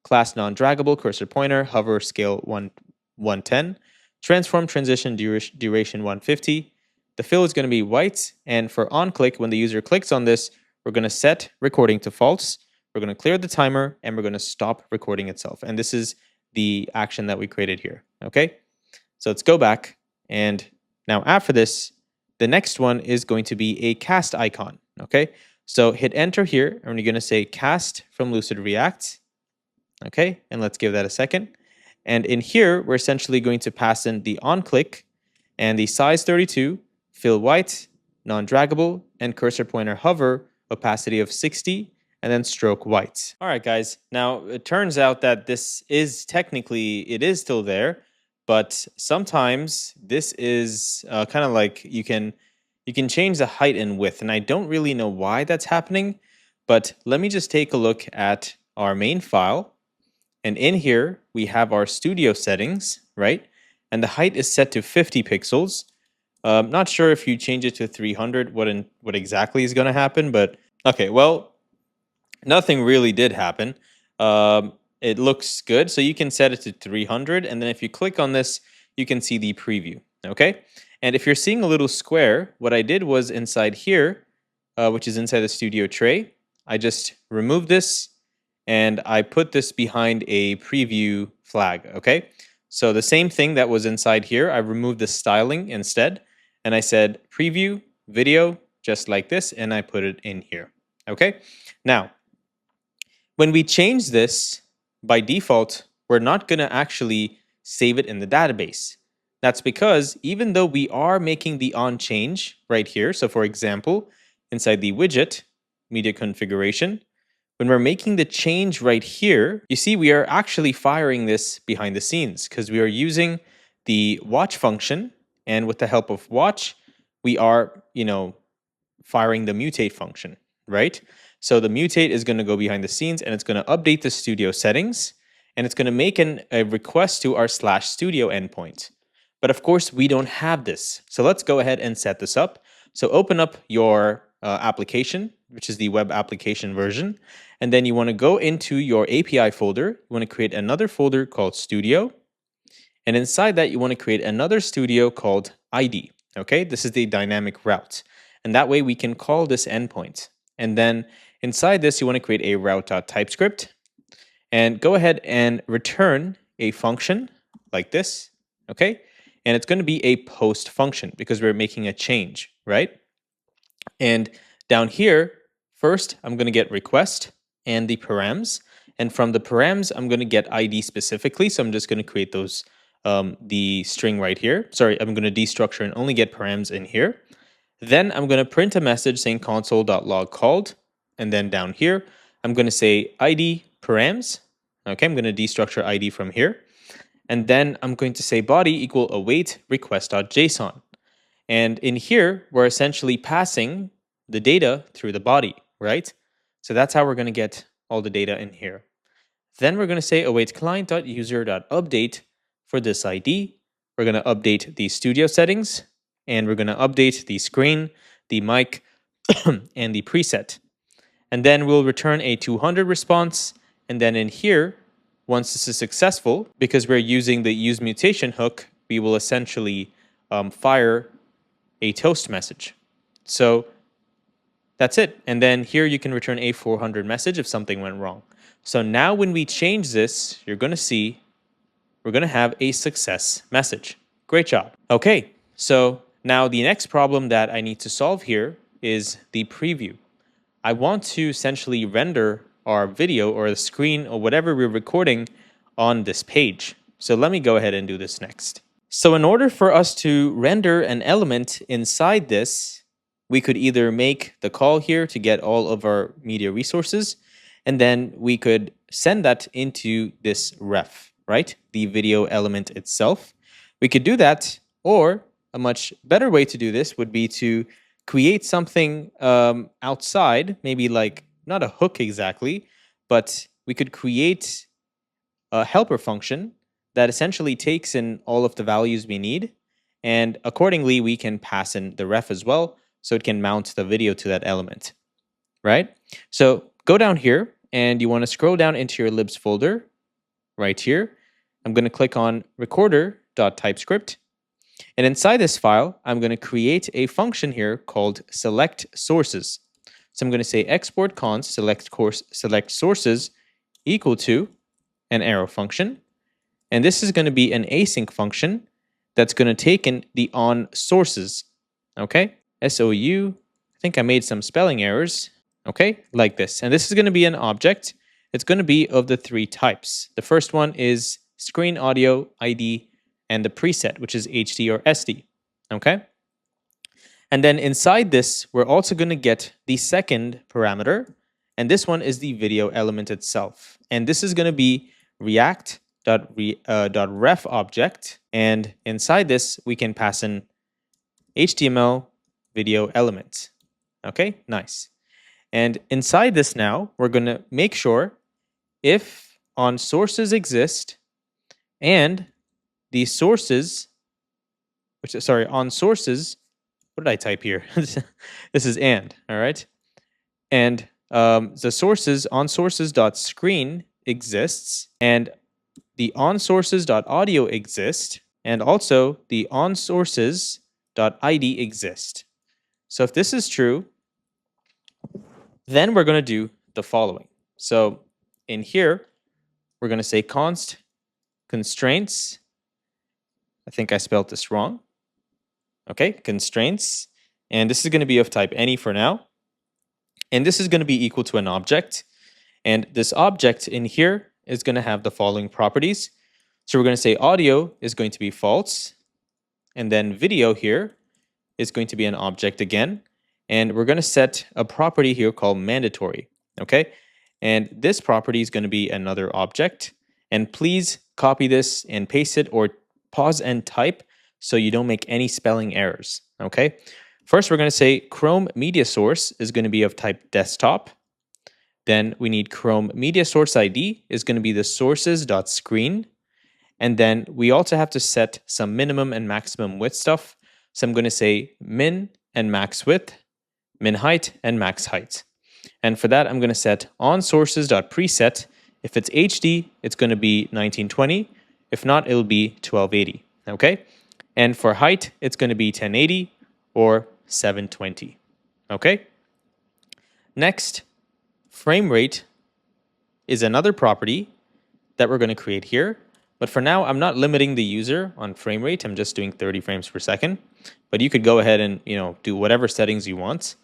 class non-draggable, cursor pointer, hover scale 110, transform transition duration 150. The fill is going to be white, and for on-click, when the user clicks on this, we're going to set recording to false, we're going to clear the timer, and we're going to stop recording itself. And this is the action that we created here, okay? So let's go back, and now after this, the next one is going to be a cast icon, okay? So hit enter here, and you're going to say cast from Lucid React, okay? And let's give that a second. And in here, we're essentially going to pass in the on-click and the size 32, fill white, non-draggable, and cursor pointer hover, opacity of 60, and then stroke white. All right, guys. Now, it turns out that this is technically, it is still there, but sometimes this is kind of like you can change the height and width, and I don't really know why that's happening, but let me just take a look at our main file, and in here we have our studio settings, right? And the height is set to 50 pixels. Not sure if you change it to 300, what exactly is going to happen, but okay, well, nothing really did happen. It looks good, so you can set it to 300, and then if you click on this, you can see the preview, okay? And if you're seeing a little square, what I did was inside here, which is inside the studio tray, I just removed this, and I put this behind a preview flag, okay? So the same thing that was inside here, I removed the styling instead, and I said preview video just like this, and I put it in here. Okay. Now, when we change this, by default, we're not going to actually save it in the database. That's because even though we are making the on change right here, so for example, inside the widget, media configuration, when we're making the change right here, you see we are actually firing this behind the scenes because we are using the watch function, and with the help of watch, we are, firing the mutate function, right? So the mutate is going to go behind the scenes and it's going to update the studio settings, and it's going to make a request to our /studio endpoint. But of course, we don't have this. So let's go ahead and set this up. So open up your application, which is the web application version. And then you want to go into your API folder. You want to create another folder called Studio. And inside that, you want to create another studio called ID. Okay, this is the dynamic route. And that way we can call this endpoint. And then inside this, you want to create a route.typescript and go ahead and return a function like this. Okay, and it's going to be a post function because we're making a change, right? And down here, first, I'm going to get request and the params. And from the params, I'm going to get ID specifically. So I'm just going to create those, the string right here. Sorry, I'm going to destructure and only get params in here. Then I'm going to print a message saying console.log called. And then down here, I'm going to say ID params. Okay, I'm going to destructure ID from here. And then I'm going to say body equal await request.json. And in here, we're essentially passing the data through the body, right? So that's how we're going to get all the data in here. Then we're going to say await client.user.update for this ID. We're going to update the studio settings, and we're going to update the screen, the mic, and the preset. And then we'll return a 200 response. And then in here, once this is successful, because we're using the use mutation hook, we will essentially fire a toast message. So that's it. And then here you can return a 400 message if something went wrong. So now when we change this, you're going to see we're going to have a success message. Great job. Okay, so now the next problem that I need to solve here is the preview. I want to essentially render our video or the screen or whatever we're recording on this page. So let me go ahead and do this next. So in order for us to render an element inside this, we could either make the call here to get all of our media resources, and then we could send that into this ref, right? The video element itself. We could do that, or a much better way to do this would be to create something outside, maybe like not a hook exactly, but we could create a helper function that essentially takes in all of the values we need. And accordingly, we can pass in the ref as well, so it can mount the video to that element, right? So go down here and you want to scroll down into your libs folder right here. I'm going to click on recorder.typescript. And inside this file, I'm going to create a function here called select sources. So I'm going to say export const select sources equal to an arrow function. And this is going to be an async function that's going to take in the on sources. Okay, SOU. I think I made some spelling errors. Okay, like this. And this is going to be an object. It's going to be of the three types. The first one is screen audio ID and the preset, which is HD or SD. Okay. And then inside this, we're also going to get the second parameter. And this one is the video element itself. And this is going to be react.ref object. And inside this, we can pass in HTML video element. Okay, nice. And inside this now, we're going to make sure if on sources exist and the sources, on sources, what did I type here? This is and, all right? And the sources on sources.screen exists, and the on sources.audio exist, and also the on sources.id exist. So if this is true, then we're going to do the following. So in here, we're going to say const constraints I think I spelled this wrong. Okay, constraints. And this is going to be of type any for now. And this is going to be equal to an object. And this object in here is going to have the following properties. So we're going to say audio is going to be false. And then video here is going to be an object again. And we're going to set a property here called mandatory. Okay. And this property is going to be another object. And please copy this and paste it or pause and type so you don't make any spelling errors. Okay. First, we're going to say Chrome media source is going to be of type desktop. Then we need Chrome media source ID is going to be the sources.screen. And then we also have to set some minimum and maximum width stuff. So I'm going to say min and max width, min height and max height. And for that, I'm going to set onSources.preset. If it's HD, it's going to be 1920. If not, it'll be 1280. Okay. And for height, it's going to be 1080 or 720. Okay. Next, frame rate is another property that we're going to create here. But for now, I'm not limiting the user on frame rate. I'm just doing 30 frames per second. But you could go ahead and do whatever settings you want.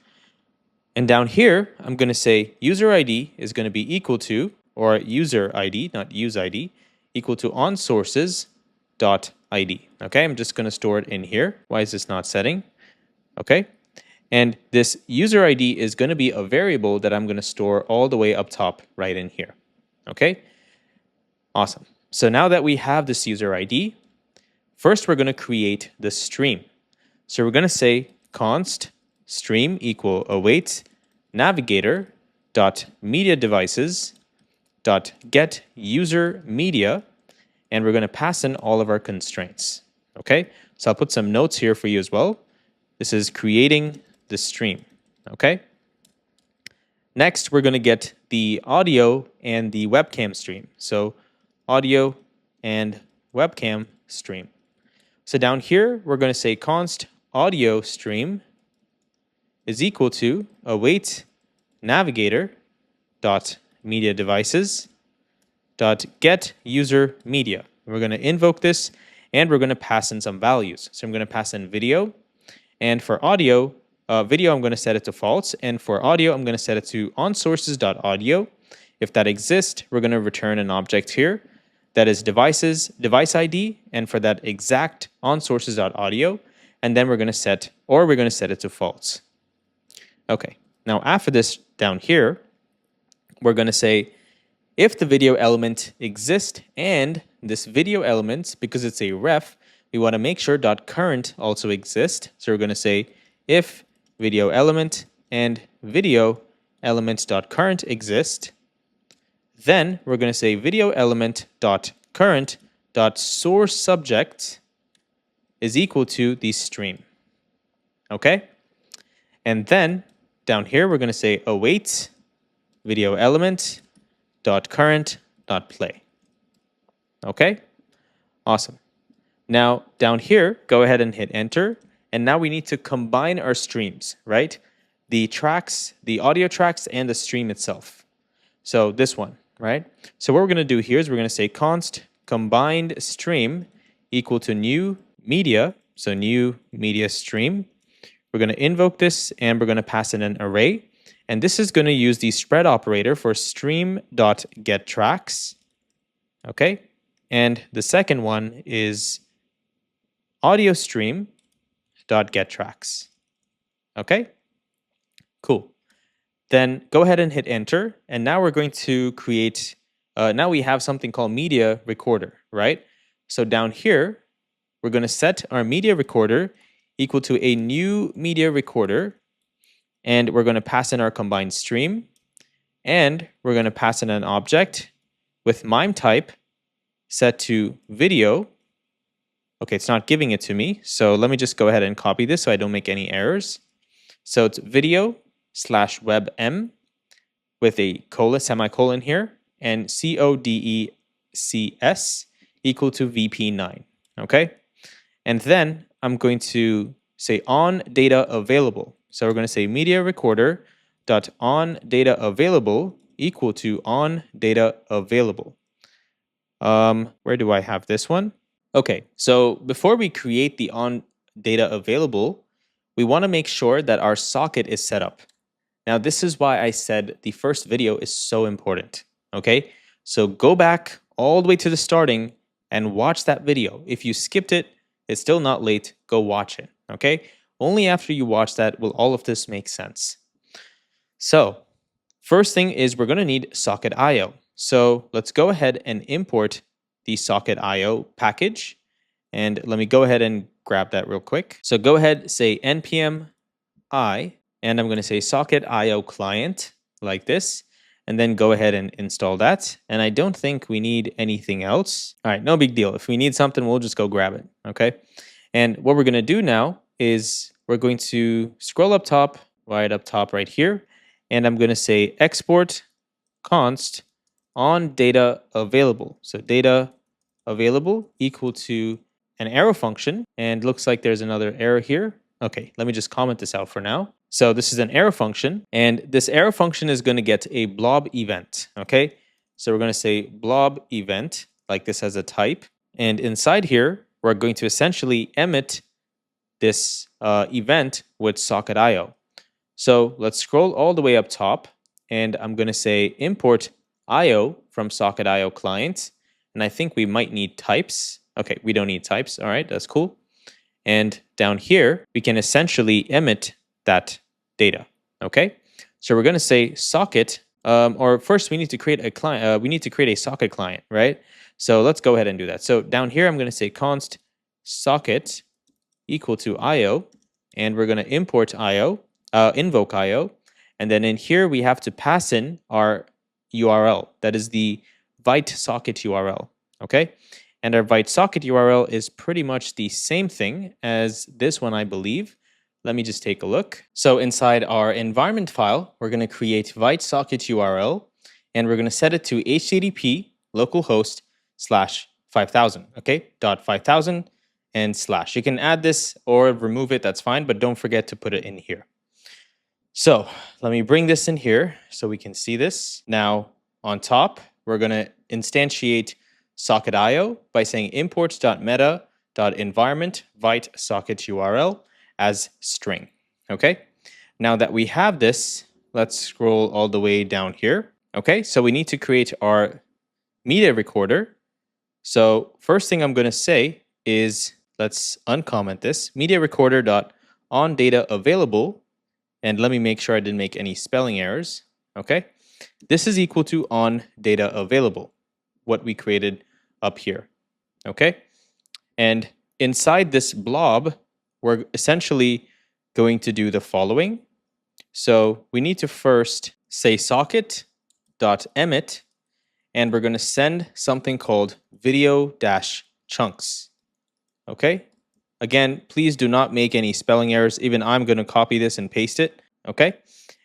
And down here, I'm going to say user ID is going to be equal to, or user ID, not use ID, equal to onSources.id. Okay, I'm just going to store it in here. Why is this not setting? Okay. And this user ID is going to be a variable that I'm going to store all the way up top right in here. Okay. Awesome. So now that we have this user ID, first we're going to create the stream. So we're going to say const stream equal await navigator dot media devices dot get user media, and we're going to pass in all of our constraints. Okay, so I'll put some notes here for you as well. This is creating the stream. Okay. Next, we're going to get the audio and the webcam stream. So audio and webcam stream. So down here, we're going to say const audio stream is equal to await navigator dot media devices dot get user media. We're going to invoke this and we're going to pass in some values. So I'm going to pass in video, and for audio, video I'm going to set it to false, and for audio I'm going to set it to onSources.audio. If that exists, we're going to return an object here that is devices device ID, and for that exact onSources.audio, and then we're going to set it to false. Okay, now after this down here, we're going to say if the video element exists, and this video element, because it's a ref, we want to make sure .current also exists. So we're going to say if video element and video element.current exist, then we're going to say video element dot current dot source subject is equal to the stream. Okay? And then down here we're going to say await video element dot current dot play. Okay? Awesome. Now down here, go ahead and hit enter. And now we need to combine our streams, right? The tracks, the audio tracks, and the stream itself. So this one, right? So what we're going to do here is we're going to say const combined stream equal to new media. So new media stream. We're going to invoke this and we're going to pass in an array. And this is going to use the spread operator for stream.getTracks. Okay. And the second one is audio stream.getTracks. Okay. Cool. Then go ahead and hit enter. And now we're going to create, now we have something called media recorder, right? So down here, we're going to set our media recorder equal to a new media recorder. And we're going to pass in our combined stream. And we're going to pass in an object with mime type set to video. Okay, it's not giving it to me. So let me just go ahead and copy this so I don't make any errors. So it's video / webm with a semicolon here, and CODECS equal to VP9. Okay. And then I'm going to say on data available. So we're going to say media recorder dot on data available equal to on data available. Where do I have this one? Okay, so before we create the on data available, we want to make sure that our socket is set up. Now, this is why I said the first video is so important, okay? So go back all the way to the starting and watch that video. If you skipped it, it's still not late, go watch it, okay? Only after you watch that will all of this make sense. So, first thing is we're going to need socket IO. So let's go ahead and import the socket IO package. And let me go ahead and grab that real quick. So go ahead, say npm I, and I'm going to say socket IO client like this, and then go ahead and install that. And I don't think we need anything else. All right, no big deal. If we need something, we'll just go grab it, okay? And what we're going to do now is we're going to scroll up top, right here, and I'm going to say export const on data available. So data available equal to an arrow function, and looks like there's another arrow here. Okay, let me just comment this out for now. So this is an arrow function, and this arrow function is going to get a blob event, okay? So we're going to say blob event, like this as a type, and inside here, we're going to essentially emit this event with socket IO. So let's scroll all the way up top, and I'm going to say import IO from socket IO client, and I think we might need types. Okay, we don't need types. All right, that's cool. And down here, we can essentially emit that data. Okay, so we're going to say socket, or first we need to create a client. We need to create a socket client, right? So let's go ahead and do that. So down here, I'm going to say const socket equal to IO, and we're going to import IO, invoke IO, and then in here we have to pass in our URL. That is the vite socket URL. Okay. And our vite socket URL is pretty much the same thing as this one, I believe. Let me just take a look. So inside our environment file, we're going to create vite socket URL, and we're going to set it to http localhost /5000, okay, .5000 and /. You can add this or remove it, that's fine, but don't forget to put it in here. So let me bring this in here so we can see this. Now on top, we're going to instantiate socket IO by saying imports.meta.environment vite socket URL as string. Okay. Now that we have this, let's scroll all the way down here. Okay. So we need to create our media recorder. So first thing I'm going to say is let's uncomment this media recorder dot on data available. And let me make sure I didn't make any spelling errors. Okay. This is equal to on data available, what we created up here. Okay. And inside this blob, we're essentially going to do the following. So we need to first say socket.emit, and we're going to send something called video-chunks. Okay. Again, please do not make any spelling errors. Even I'm going to copy this and paste it. Okay.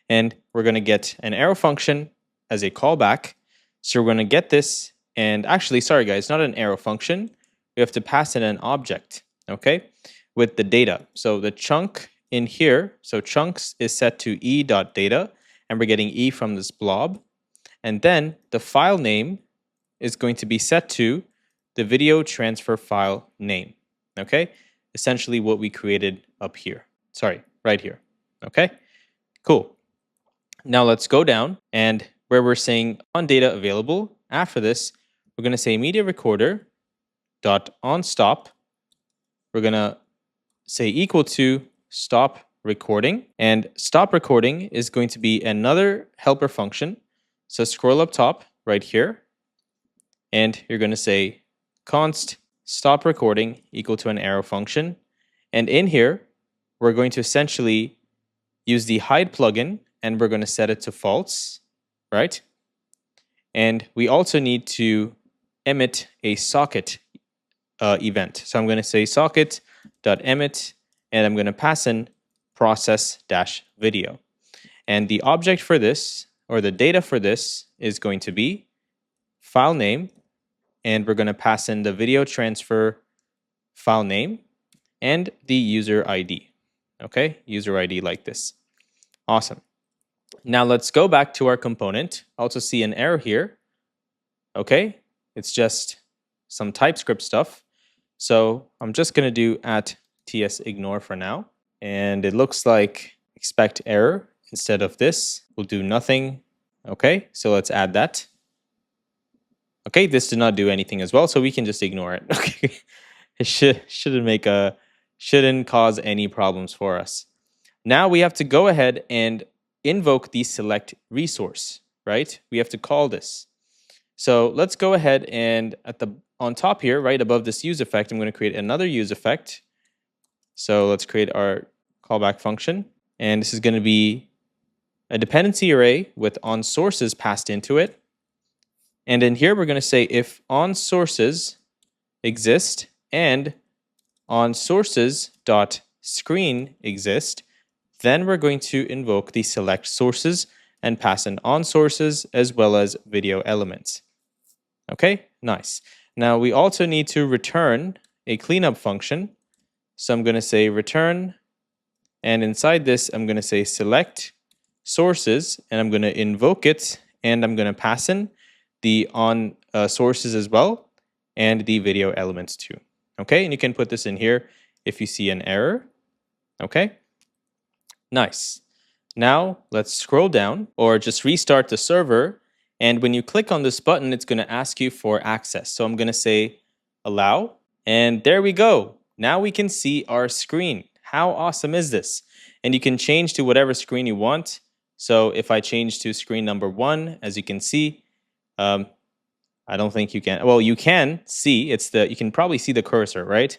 And we're going to get an arrow function as a callback. So we're going to get this, and actually, sorry guys, not an arrow function. We have to pass in an object, okay, with the data. So the chunk in here, so chunks is set to e.data, and we're getting e from this blob. And then the file name is going to be set to the video transfer file name, okay? Essentially what we created up here. Sorry, right here, okay? Cool. Now let's go down, and where we're saying on data available, after this, we're going to say media recorder dot on stop. We're going to say equal to stop recording, and stop recording is going to be another helper function. So scroll up top right here, and you're going to say const stop recording equal to an arrow function. And in here, we're going to essentially use the hide plugin, and we're going to set it to false, right? And we also need to emit a socket event. So I'm going to say socket.emit, and I'm going to pass in process-video. And the object for this, or the data for this, is going to be file name, and we're going to pass in the video transfer file name and the user ID. Okay, user ID like this. Awesome. Now let's go back to our component. I also see an error here. Okay, it's just some TypeScript stuff. So I'm just going to do @tsignore for now. And it looks like expect error instead of this. We'll do nothing. Okay, so let's add that. Okay, this did not do anything as well, so we can just ignore it. Okay, it shouldn't cause any problems for us. Now we have to go ahead and invoke the select resource, right? We have to call this. So let's go ahead and on top here, right above this use effect, I'm going to create another use effect. So let's create our callback function, and this is going to be a dependency array with onSources passed into it. And in here, we're going to say if onSources exist and onSources.screen exist, then we're going to invoke the select sources and pass in onSources as well as video elements. Okay, nice. Now we also need to return a cleanup function. So I'm going to say return, and inside this, I'm going to say select sources, and I'm going to invoke it, and I'm going to pass in the sources as well, and the video elements too. Okay, and you can put this in here if you see an error. Okay, nice. Now let's scroll down or just restart the server. And when you click on this button, it's going to ask you for access. So I'm going to say allow, and there we go. Now we can see our screen. How awesome is this? And you can change to whatever screen you want. So if I change to screen number 1, as you can see, I don't think you can. Well, you can see you can probably see the cursor, right?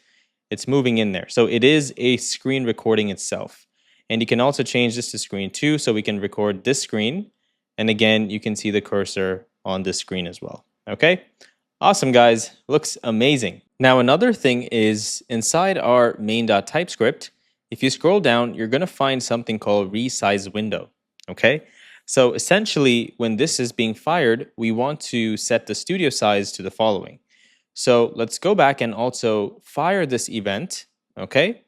It's moving in there. So it is a screen recording itself. And you can also change this to screen 2, so we can record this screen. And again, you can see the cursor on this screen as well. Okay, awesome guys, looks amazing. Now another thing is inside our main.typescript, if you scroll down, you're going to find something called resize window. Okay, so essentially when this is being fired, we want to set the studio size to the following. So let's go back and also fire this event. Okay,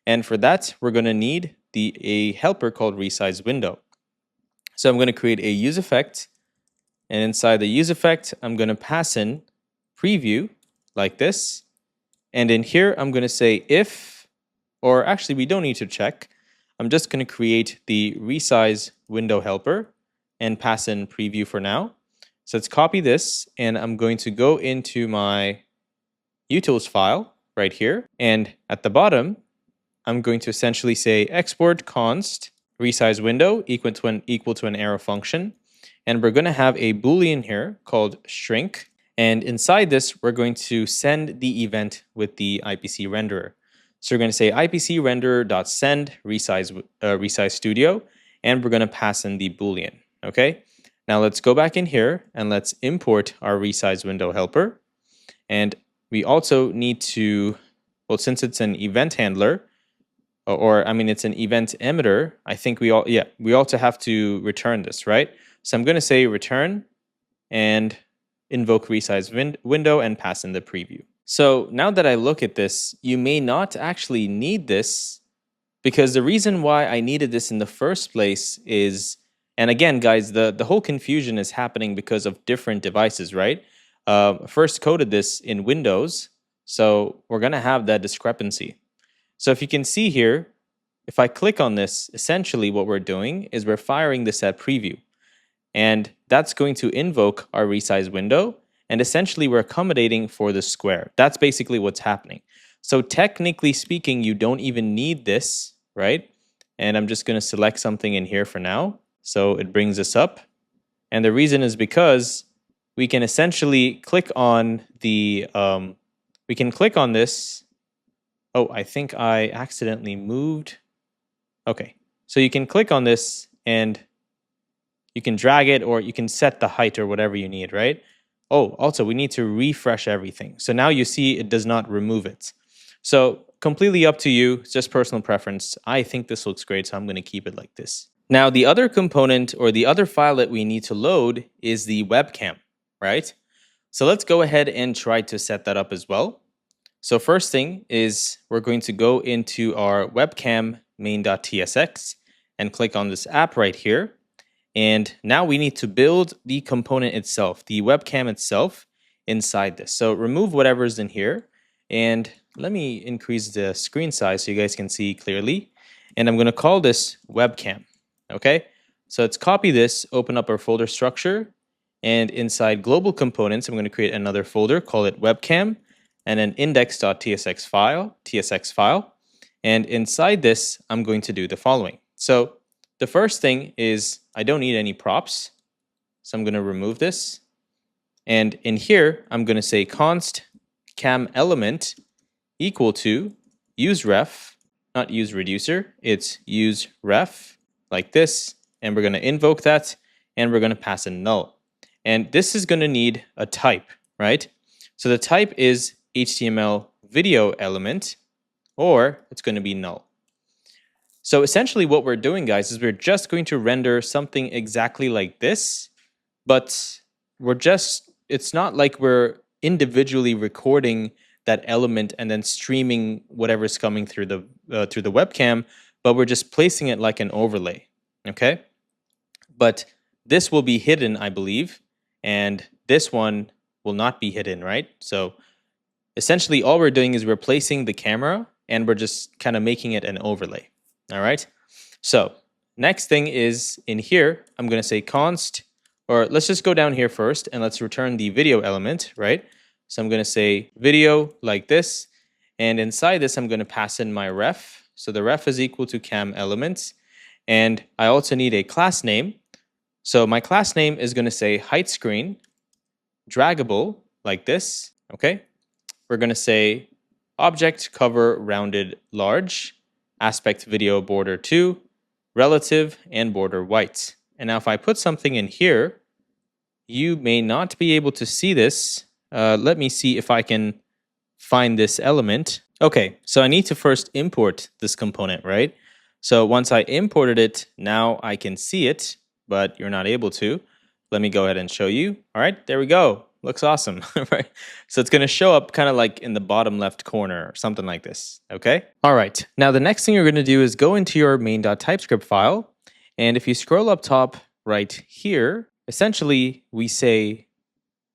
and for that, we're going to need a helper called resize window. So I'm going to create a use effect, and inside the use effect, I'm going to pass in preview like this. And in here, I'm going to say if, or actually we don't need to check. I'm just going to create the resize window helper and pass in preview for now. So let's copy this, and I'm going to go into my utils file right here. And at the bottom, I'm going to essentially say export const resize window equal to an arrow function. And we're going to have a Boolean here called shrink. And inside this, we're going to send the event with the IPC renderer. So we're going to say IPC renderer.send resize studio, and we're going to pass in the Boolean. Okay. Now let's go back in here and let's import our resize window helper. And we also need to, well, since it's an event handler, or I mean, it's an event emitter, I think we also have to return this, right? So I'm going to say return and invoke resize window and pass in the preview. So now that I look at this, you may not actually need this, because the reason why I needed this in the first place is, and again, guys, the whole confusion is happening because of different devices, right? First coded this in Windows, so we're going to have that discrepancy. So if you can see here, if I click on this, essentially what we're doing is we're firing this at preview. And that's going to invoke our resize window. And essentially we're accommodating for the square. That's basically what's happening. So technically speaking, you don't even need this, right? And I'm just going to select something in here for now. So it brings us up. And the reason is because we can essentially click on the, we can click on this. Oh, I think I accidentally moved. Okay, so you can click on this and you can drag it, or you can set the height or whatever you need, right? Oh, also we need to refresh everything. So now you see it does not remove it. So completely up to you, it's just personal preference. I think this looks great, so I'm going to keep it like this. Now the other component or the other file that we need to load is the webcam, right? So let's go ahead and try to set that up as well. So first thing is we're going to go into our webcam main.tsx and click on this app right here. And now we need to build the component itself, the webcam itself inside this. So remove whatever's in here. And let me increase the screen size so you guys can see clearly. And I'm going to call this Webcam. Okay, so let's copy this, open up our folder structure. And inside global components, I'm going to create another folder, call it Webcam, and then index.tsx file. And inside this, I'm going to do the following. So the first thing is I don't need any props. So I'm going to remove this. And in here, I'm going to say const cam element equal to useRef, not useReducer, it's useRef, like this. And we're going to invoke that, and we're going to pass a null. And this is going to need a type, right? So the type is HTML video element, or it's going to be null. So essentially what we're doing, guys, is we're just going to render something exactly like this, but it's not like we're individually recording that element and then streaming whatever's coming through the webcam, but we're just placing it like an overlay, okay? But this will be hidden, I believe, and this one will not be hidden, right? So essentially all we're doing is we're placing the camera and we're just kind of making it an overlay, all right? So next thing is in here, I'm going to say const, or let's just go down here first and let's return the video element, right? So I'm going to say video like this, and inside this I'm going to pass in my ref. So the ref is equal to cam elements, and I also need a class name. So my class name is going to say height screen, draggable like this, okay? We're going to say object cover rounded large, aspect video border 2, relative, and border white. And now if I put something in here, you may not be able to see this. Let me see if I can find this element. Okay, so I need to first import this component, right? So once I imported it, now I can see it, but you're not able to. Let me go ahead and show you. All right, there we go. Looks awesome, right? So it's going to show up kind of like in the bottom left corner or something like this, okay? All right, now the next thing you're going to do is go into your main.typescript file. And if you scroll up top right here, essentially we say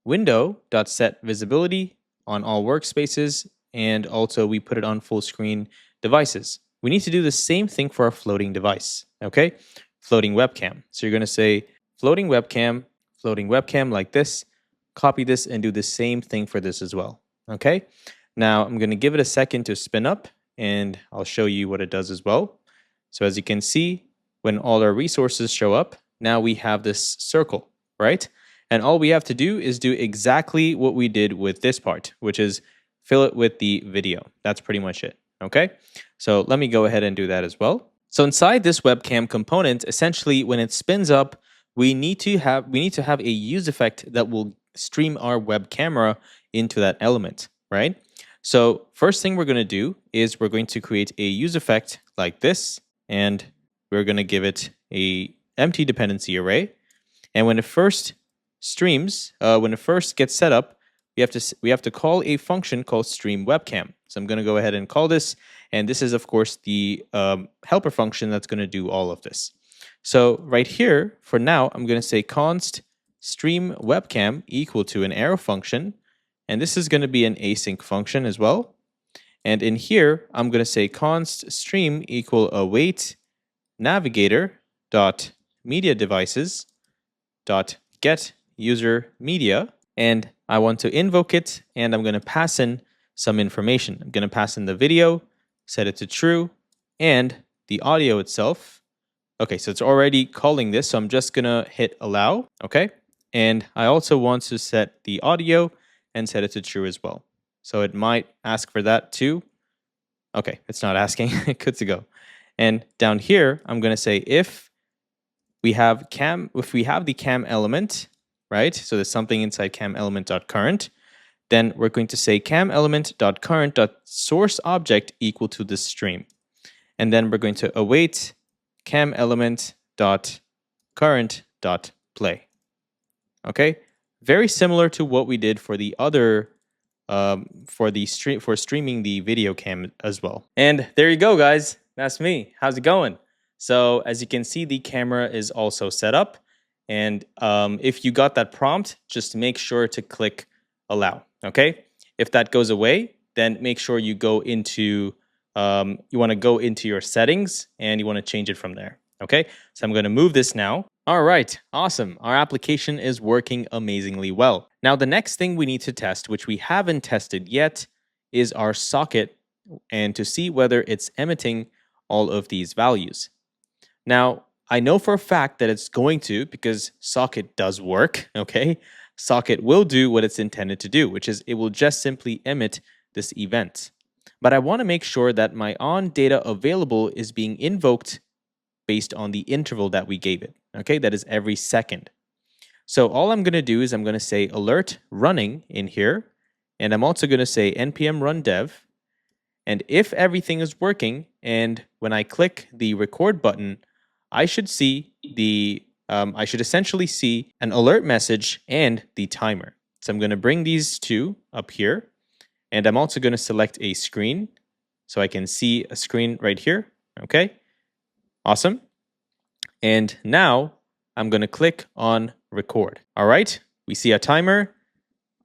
window.setVisibility on all workspaces, and also we put it on full screen devices. We need to do the same thing for our floating device, okay? Floating webcam. So you're going to say floating webcam like this, copy this and do the same thing for this as well, okay? Now I'm going to give it a second to spin up and I'll show you what it does as well. So as you can see, when all our resources show up, now we have this circle, right? And all we have to do is do exactly what we did with this part, which is fill it with the video. That's pretty much it, okay? So let me go ahead and do that as well. So inside this webcam component, essentially when it spins up, we need to have a use effect that will stream our web camera into that element, right? So first thing we're going to do is we're going to create a use effect like this, and we're going to give it a empty dependency array. And when it first streams, when it first gets set up, we have to call a function called stream webcam. So I'm going to go ahead and call this, and this is of course the helper function that's going to do all of this. So right here, for now, I'm going to say const stream webcam equal to an arrow function, and this is going to be an async function as well. And in here, I'm going to say const stream equal await navigator dot media devices dot get user media, and I want to invoke it, and I'm going to pass in some information. I'm going to pass in the video, set it to true, and the audio itself. Okay, so it's already calling this, so I'm just going to hit allow, okay? And I also want to set the audio and set it to true as well. So it might ask for that too. Okay, it's not asking, good to go. And down here, I'm going to say if we have the cam element, right? So there's something inside cam element.current, then we're going to say cam element.current.source object equal to the stream. And then we're going to await cam element.current.play. Okay? Very similar to what we did for the other for streaming the video cam as well. And there you go, guys. That's me. How's it going? So as you can see, the camera is also set up. And if you got that prompt, just make sure to click allow, okay? If that goes away, then make sure you go into you want to go into your settings and you want to change it from there. Okay, so I'm going to move this now. All right, awesome. Our application is working amazingly well. Now, the next thing we need to test, which we haven't tested yet, is our socket, and to see whether it's emitting all of these values. Now, I know for a fact that it's going to, because socket does work, okay? Socket will do what it's intended to do, which is it will just simply emit this event. But I want to make sure that my onDataAvailable is being invoked based on the interval that we gave it, okay? That is every second. So all I'm going to do is I'm going to say alert running in here, and I'm also going to say npm run dev. And if everything is working, and when I click the record button, I should see I should essentially see an alert message and the timer. So I'm going to bring these two up here, and I'm also going to select a screen so I can see a screen right here. Okay, awesome. And now I'm going to click on record. All right, we see a timer.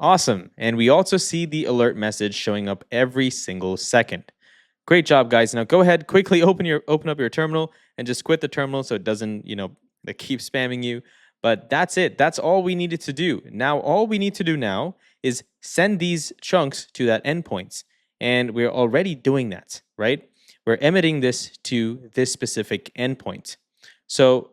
Awesome. And we also see the alert message showing up every single second. Great job, guys. Now go ahead, quickly open up your terminal and just quit the terminal so it doesn't, keep spamming you. But that's it. That's all we needed to do. Now, all we need to do now is send these chunks to that endpoint. And we're already doing that, right? We're emitting this to this specific endpoint. So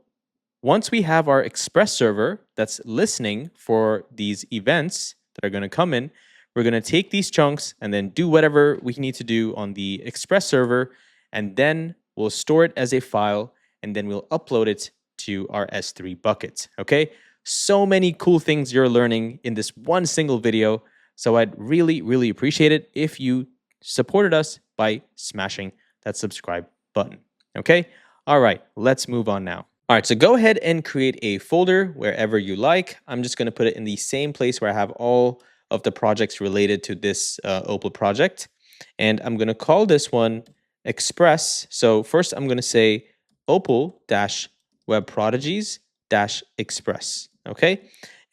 once we have our Express server that's listening for these events that are going to come in, we're going to take these chunks and then do whatever we need to do on the Express server, and then we'll store it as a file, and then we'll upload it to our S3 bucket. Okay, so many cool things you're learning in this one single video. So I'd really, really appreciate it if you supported us by smashing that subscribe button. Okay, all right, let's move on now. All right, so go ahead and create a folder wherever you like. I'm just going to put it in the same place where I have all of the projects related to this Opal project. And I'm going to call this one Express. So first I'm going to say Opal-Web-Prodigies-Express. Okay.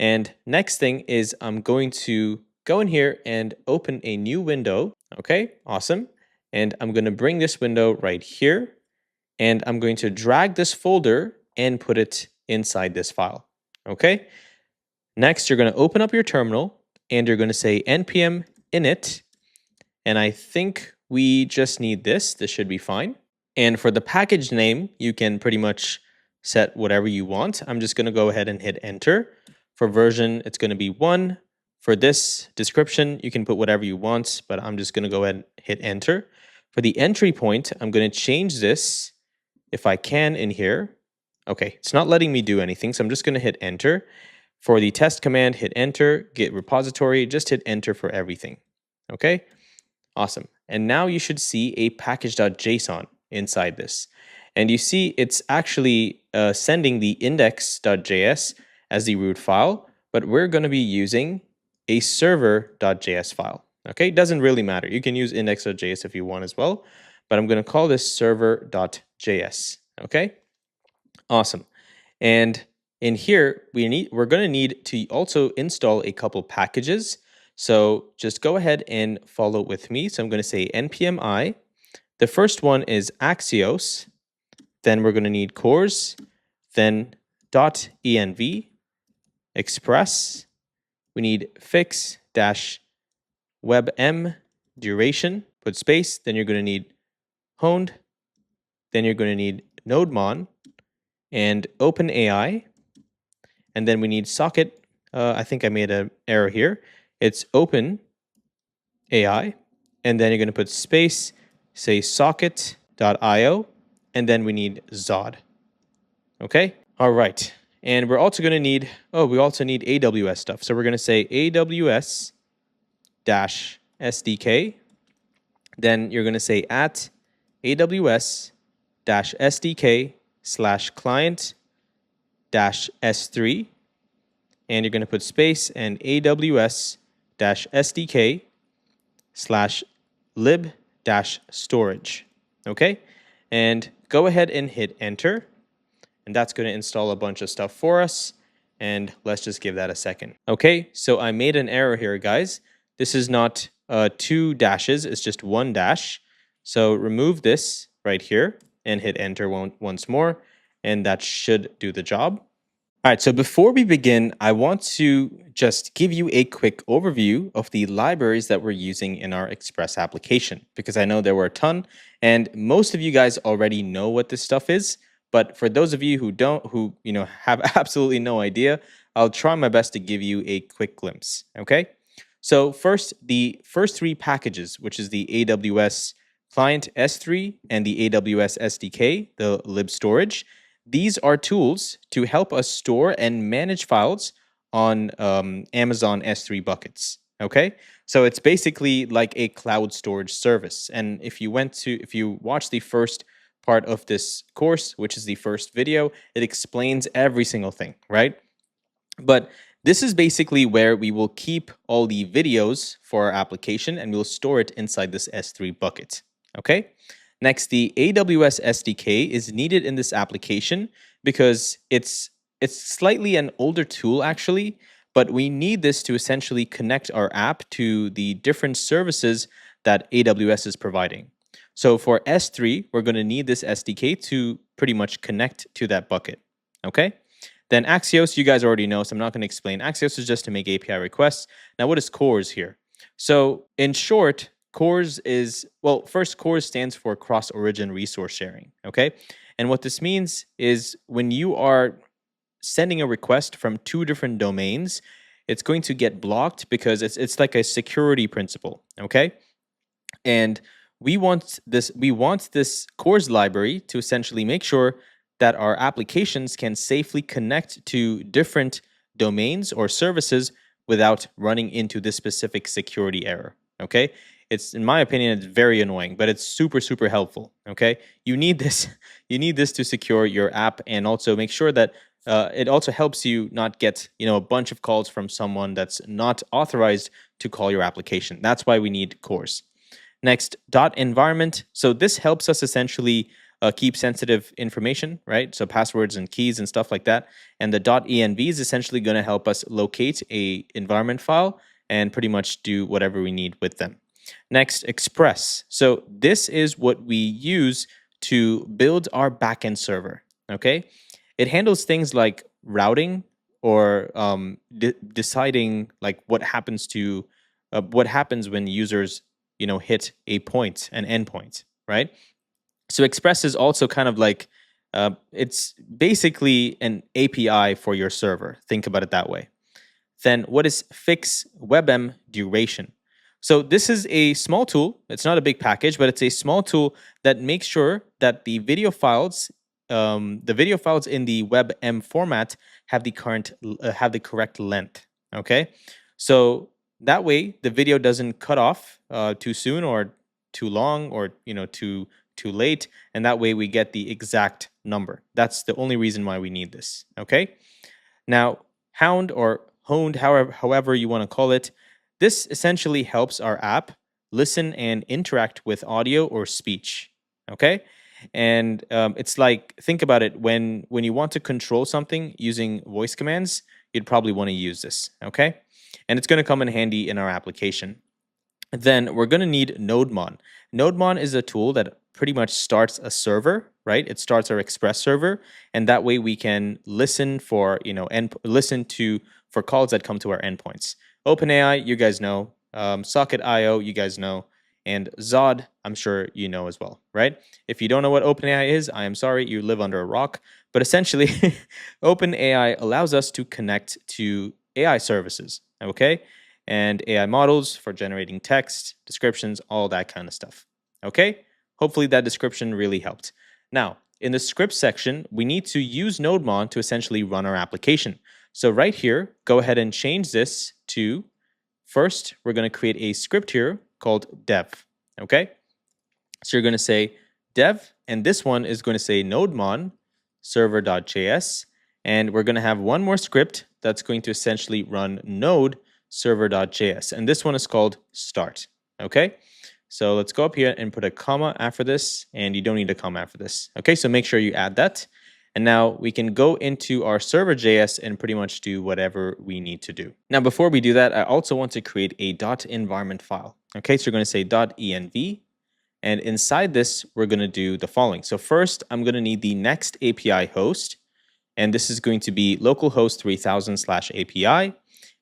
And next thing is I'm going to go in here and open a new window. Okay, awesome. And I'm going to bring this window right here. And I'm going to drag this folder and put it inside this file. Okay. Next, you're going to open up your terminal and you're going to say npm init. And I think we just need this. This should be fine. And for the package name, you can pretty much set whatever you want. I'm just going to go ahead and hit enter. For version, it's going to be 1. For this description, you can put whatever you want, but I'm just going to go ahead and hit enter. For the entry point, I'm going to change this if I can in here. Okay, it's not letting me do anything, so I'm just going to hit enter. For the test command, hit enter. Git repository, just hit enter for everything. Okay, awesome. And now you should see a package.json inside this. And you see it's actually sending the index.js as the root file, but we're going to be using a server.js file. Okay, it doesn't really matter. You can use index.js if you want as well, but I'm going to call this server.js. Okay, awesome. And in here, we're going to need to also install a couple packages. So just go ahead and follow with me. So I'm going to say npm I. The first one is Axios. Then we're going to need cores. Then .env, express. We need fix-webm duration, put space. Then you're going to need honed. Then you're going to need nodemon and OpenAI. And then we need socket. I think I made an error here. It's OpenAI. And then you're going to put space, say socket.io. And then we need Zod. Okay? All right. And we're also going to need, we also need AWS stuff. So we're going to say AWS-SDK. Then you're going to say at AWS-SDK/client-S3. And you're going to put space and AWS-SDK/lib-storage. Okay? And go ahead and hit enter. And that's going to install a bunch of stuff for us. And let's just give that a second. Okay, so I made an error here, guys. This is not two dashes, it's just one dash. So remove this right here and hit enter once more, and that should do the job. All right, so before we begin, I want to just give you a quick overview of the libraries that we're using in our Express application, because I know there were a ton, and most of you guys already know what this stuff is. But for those of you who don't, who have absolutely no idea, I'll try my best to give you a quick glimpse. Okay, so first, the first three packages, which is the AWS Client S3 and the AWS SDK, the lib storage. These are tools to help us store and manage files on Amazon S3 buckets. Okay, so it's basically like a cloud storage service. And if you watch the first part of this course, which is the first video, it explains every single thing, right? But this is basically where we will keep all the videos for our application and we'll store it inside this S3 bucket. Okay. Next, the AWS SDK is needed in this application because it's slightly an older tool actually, but we need this to essentially connect our app to the different services that AWS is providing. So for S3, we're going to need this SDK to pretty much connect to that bucket. Okay. Then Axios, you guys already know, so I'm not going to explain. Axios is just to make API requests. Now, what is CORS here? So in short, CORS is, well, first, CORS stands for cross-origin resource sharing, okay? And what this means is when you are sending a request from two different domains, it's going to get blocked because it's like a security principle, okay? And we want this CORS library to essentially make sure that our applications can safely connect to different domains or services without running into this specific security error, okay? It's, in my opinion, it's very annoying, but it's super, super helpful, okay? You need this to secure your app and also make sure that it also helps you not get, a bunch of calls from someone that's not authorized to call your application. That's why we need CORS. Next, .environment. So this helps us essentially keep sensitive information, right? So passwords and keys and stuff like that. And the .env is essentially going to help us locate a environment file and pretty much do whatever we need with them. Next, Express. So this is what we use to build our backend server, okay? It handles things like routing or deciding like what happens when users, hit a point, an endpoint, right? So Express is also kind of like, it's basically an API for your server. Think about it that way. Then what is fix webm duration? So this is a small tool. It's not a big package, but it's a small tool that makes sure that the video files in the webm format have the correct length. Okay, so that way the video doesn't cut off too soon or too long or too late, and that way we get the exact number. That's the only reason why we need this. Okay, now hound or honed, however you want to call it, this essentially helps our app listen and interact with audio or speech. Okay, and it's like, think about it, when you want to control something using voice commands, you'd probably want to use this. Okay, and it's going to come in handy in our application. Then we're going to need NodeMon. NodeMon is a tool that pretty much starts a server, right? It starts our Express server, and that way we can listen for, for calls that come to our endpoints. OpenAI, you guys know. Socket.io, you guys know. And Zod, I'm sure you know as well, right? If you don't know what OpenAI is, I am sorry, you live under a rock. But essentially, OpenAI allows us to connect to AI services, okay? And AI models for generating text, descriptions, all that kind of stuff. Okay? Hopefully that description really helped. Now, in the script section, we need to use NodeMon to essentially run our application. So right here, go ahead and change this to, first, we're going to create a script here called dev. Okay? So you're going to say dev, and this one is going to say NodeMon server.js, and we're going to have one more script that's going to essentially run node server.js, and this one is called start. Okay, so let's go up here and put a comma after this, and you don't need a comma after this. Okay, so make sure you add that. And now we can go into our server.js and pretty much do whatever we need to do. Now, before we do that, I also want to create a .environment file. Okay, so you're going to say .env. And inside this, we're going to do the following. So first, I'm going to need the Next API host. And this is going to be localhost 3000/API.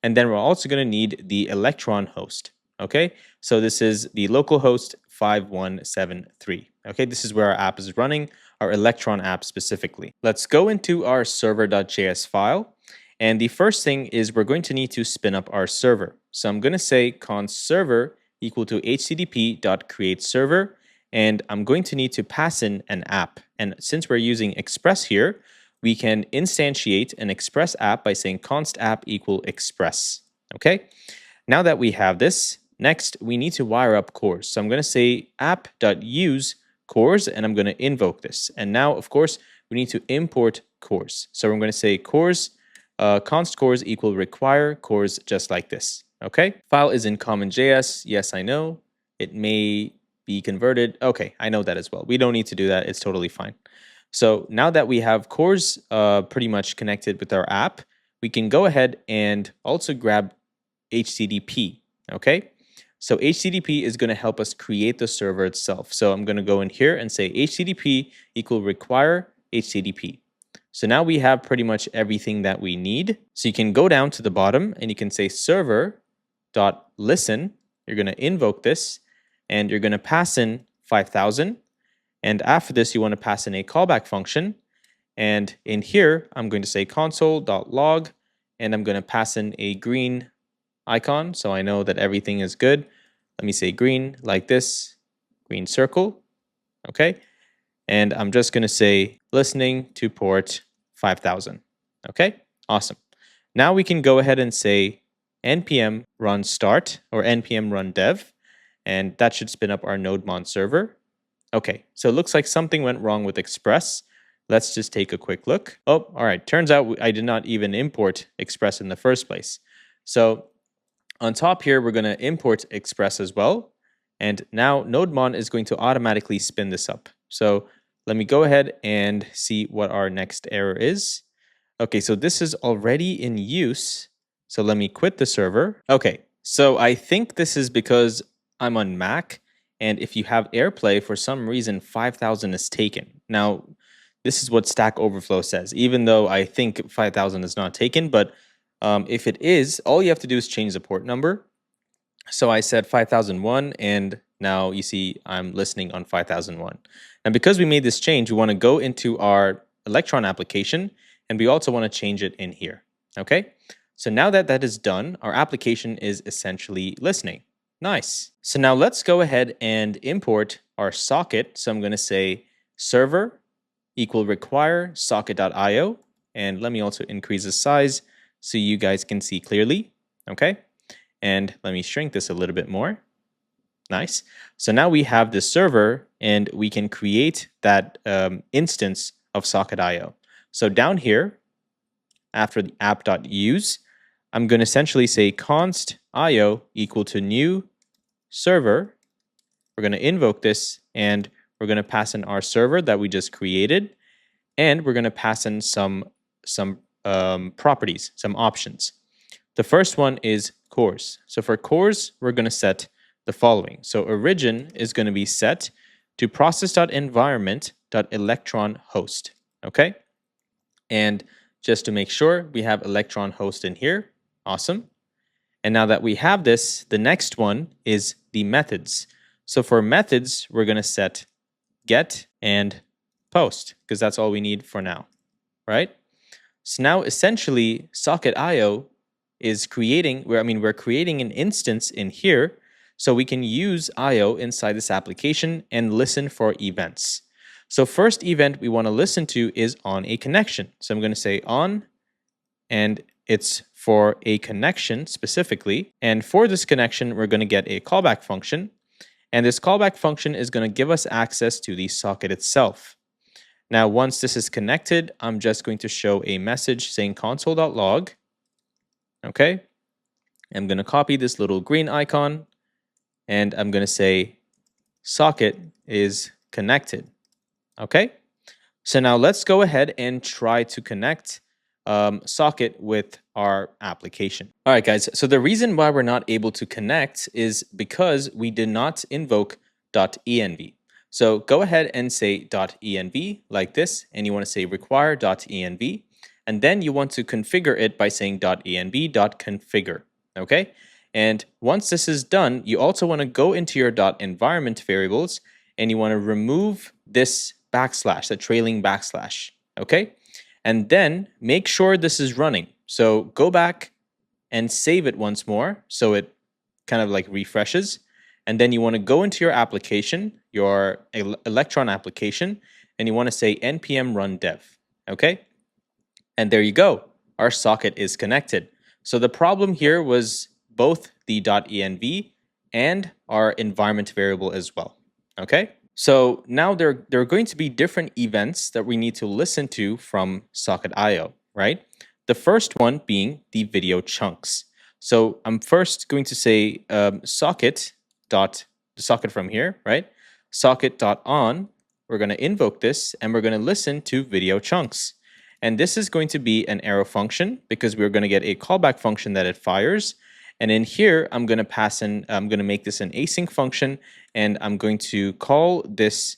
And then we're also going to need the Electron host. Okay, so this is the localhost 5173. Okay, this is where our app is running, our Electron app specifically. Let's go into our server.js file. And the first thing is we're going to need to spin up our server. So I'm going to say const server equal to http.createServer. And I'm going to need to pass in an app. And since we're using Express here, we can instantiate an Express app by saying const app equal Express. Okay, now that we have this, next we need to wire up cores. So I'm going to say app.use cores, and I'm going to invoke this. And now, of course, we need to import cores. So I'm going to say cores, const cores equal require cores, just like this. Okay, file is in common.js. Yes, I know. It may be converted. Okay, I know that as well. We don't need to do that. It's totally fine. So now that we have cores pretty much connected with our app, we can go ahead and also grab HTTP. Okay, so HTTP is going to help us create the server itself. So I'm going to go in here and say HTTP equal require HTTP. So now we have pretty much everything that we need. So you can go down to the bottom and you can say server.listen. You're going to invoke this and you're going to pass in 5000. And after this, you want to pass in a callback function. And in here, I'm going to say console.log, and I'm going to pass in a green icon. So I know that everything is good. Let me say green like this, green circle. Okay. And I'm just going to say listening to port 5000. Okay. Awesome. Now we can go ahead and say npm run start or npm run dev, and that should spin up our nodemon server. Okay, so it looks like something went wrong with Express. Let's just take a quick look. Oh, all right. Turns out I did not even import Express in the first place. So on top here, we're going to import Express as well. And now nodemon is going to automatically spin this up. So let me go ahead and see what our next error is. Okay, so this is already in use. So let me quit the server. Okay, so I think this is because I'm on Mac. And if you have AirPlay, for some reason, 5000 is taken. Now, this is what Stack Overflow says, even though I think 5000 is not taken. But if it is, all you have to do is change the port number. So I said 5001, and now you see I'm listening on 5001. And because we made this change, we want to go into our Electron application, and we also want to change it in here. Okay, so now that that is done, our application is essentially listening. Nice. So now let's go ahead and import our socket. So I'm going to say server equal require socket.io. And let me also increase the size so you guys can see clearly. Okay. And let me shrink this a little bit more. Nice. So now we have this server and we can create that instance of socket.io. So down here, after the app.use, I'm going to essentially say const io equal to new server. We're going to invoke this and we're going to pass in our server that we just created, and we're going to pass in some properties, some options. The first one is cores. So for cores, we're going to set the following. So origin is going to be set to process.environment.electron host. Okay, and just to make sure we have electron host in here. Awesome. And now that we have this, the next one is the methods. So for methods, we're going to set get and post, because that's all we need for now, right? So now essentially socket.io is creating, we're creating an instance in here so we can use IO inside this application and listen for events. So first event we want to listen to is on a connection. So I'm going to say on, and it's for a connection specifically. And for this connection, we're going to get a callback function. And this callback function is going to give us access to the socket itself. Now, once this is connected, I'm just going to show a message saying console.log. Okay. I'm going to copy this little green icon, and I'm going to say socket is connected. Okay. So now let's go ahead and try to connect socket with our application. All right, guys. So the reason why we're not able to connect is because we did not invoke .env. So go ahead and say .env like this, and you want to say require .env, and then you want to configure it by saying .env.configure. Okay. And once this is done, you also want to go into your .environment variables, and you want to remove this backslash, the trailing backslash. Okay. And then make sure this is running. So go back and save it once more so it kind of like refreshes. And then you want to go into your application, your Electron application, and you want to say npm run dev. Okay. And there you go. Our socket is connected. So the problem here was both the .env and our environment variable as well. Okay. So now there are going to be different events that we need to listen to from socket.io, right? The first one being the video chunks. So I'm first going to say socket from here, right? Socket.on, we're going to invoke this and we're going to listen to video chunks. And this is going to be an arrow function because we're going to get a callback function that it fires. And in here, I'm going to make this an async function, and I'm going to call this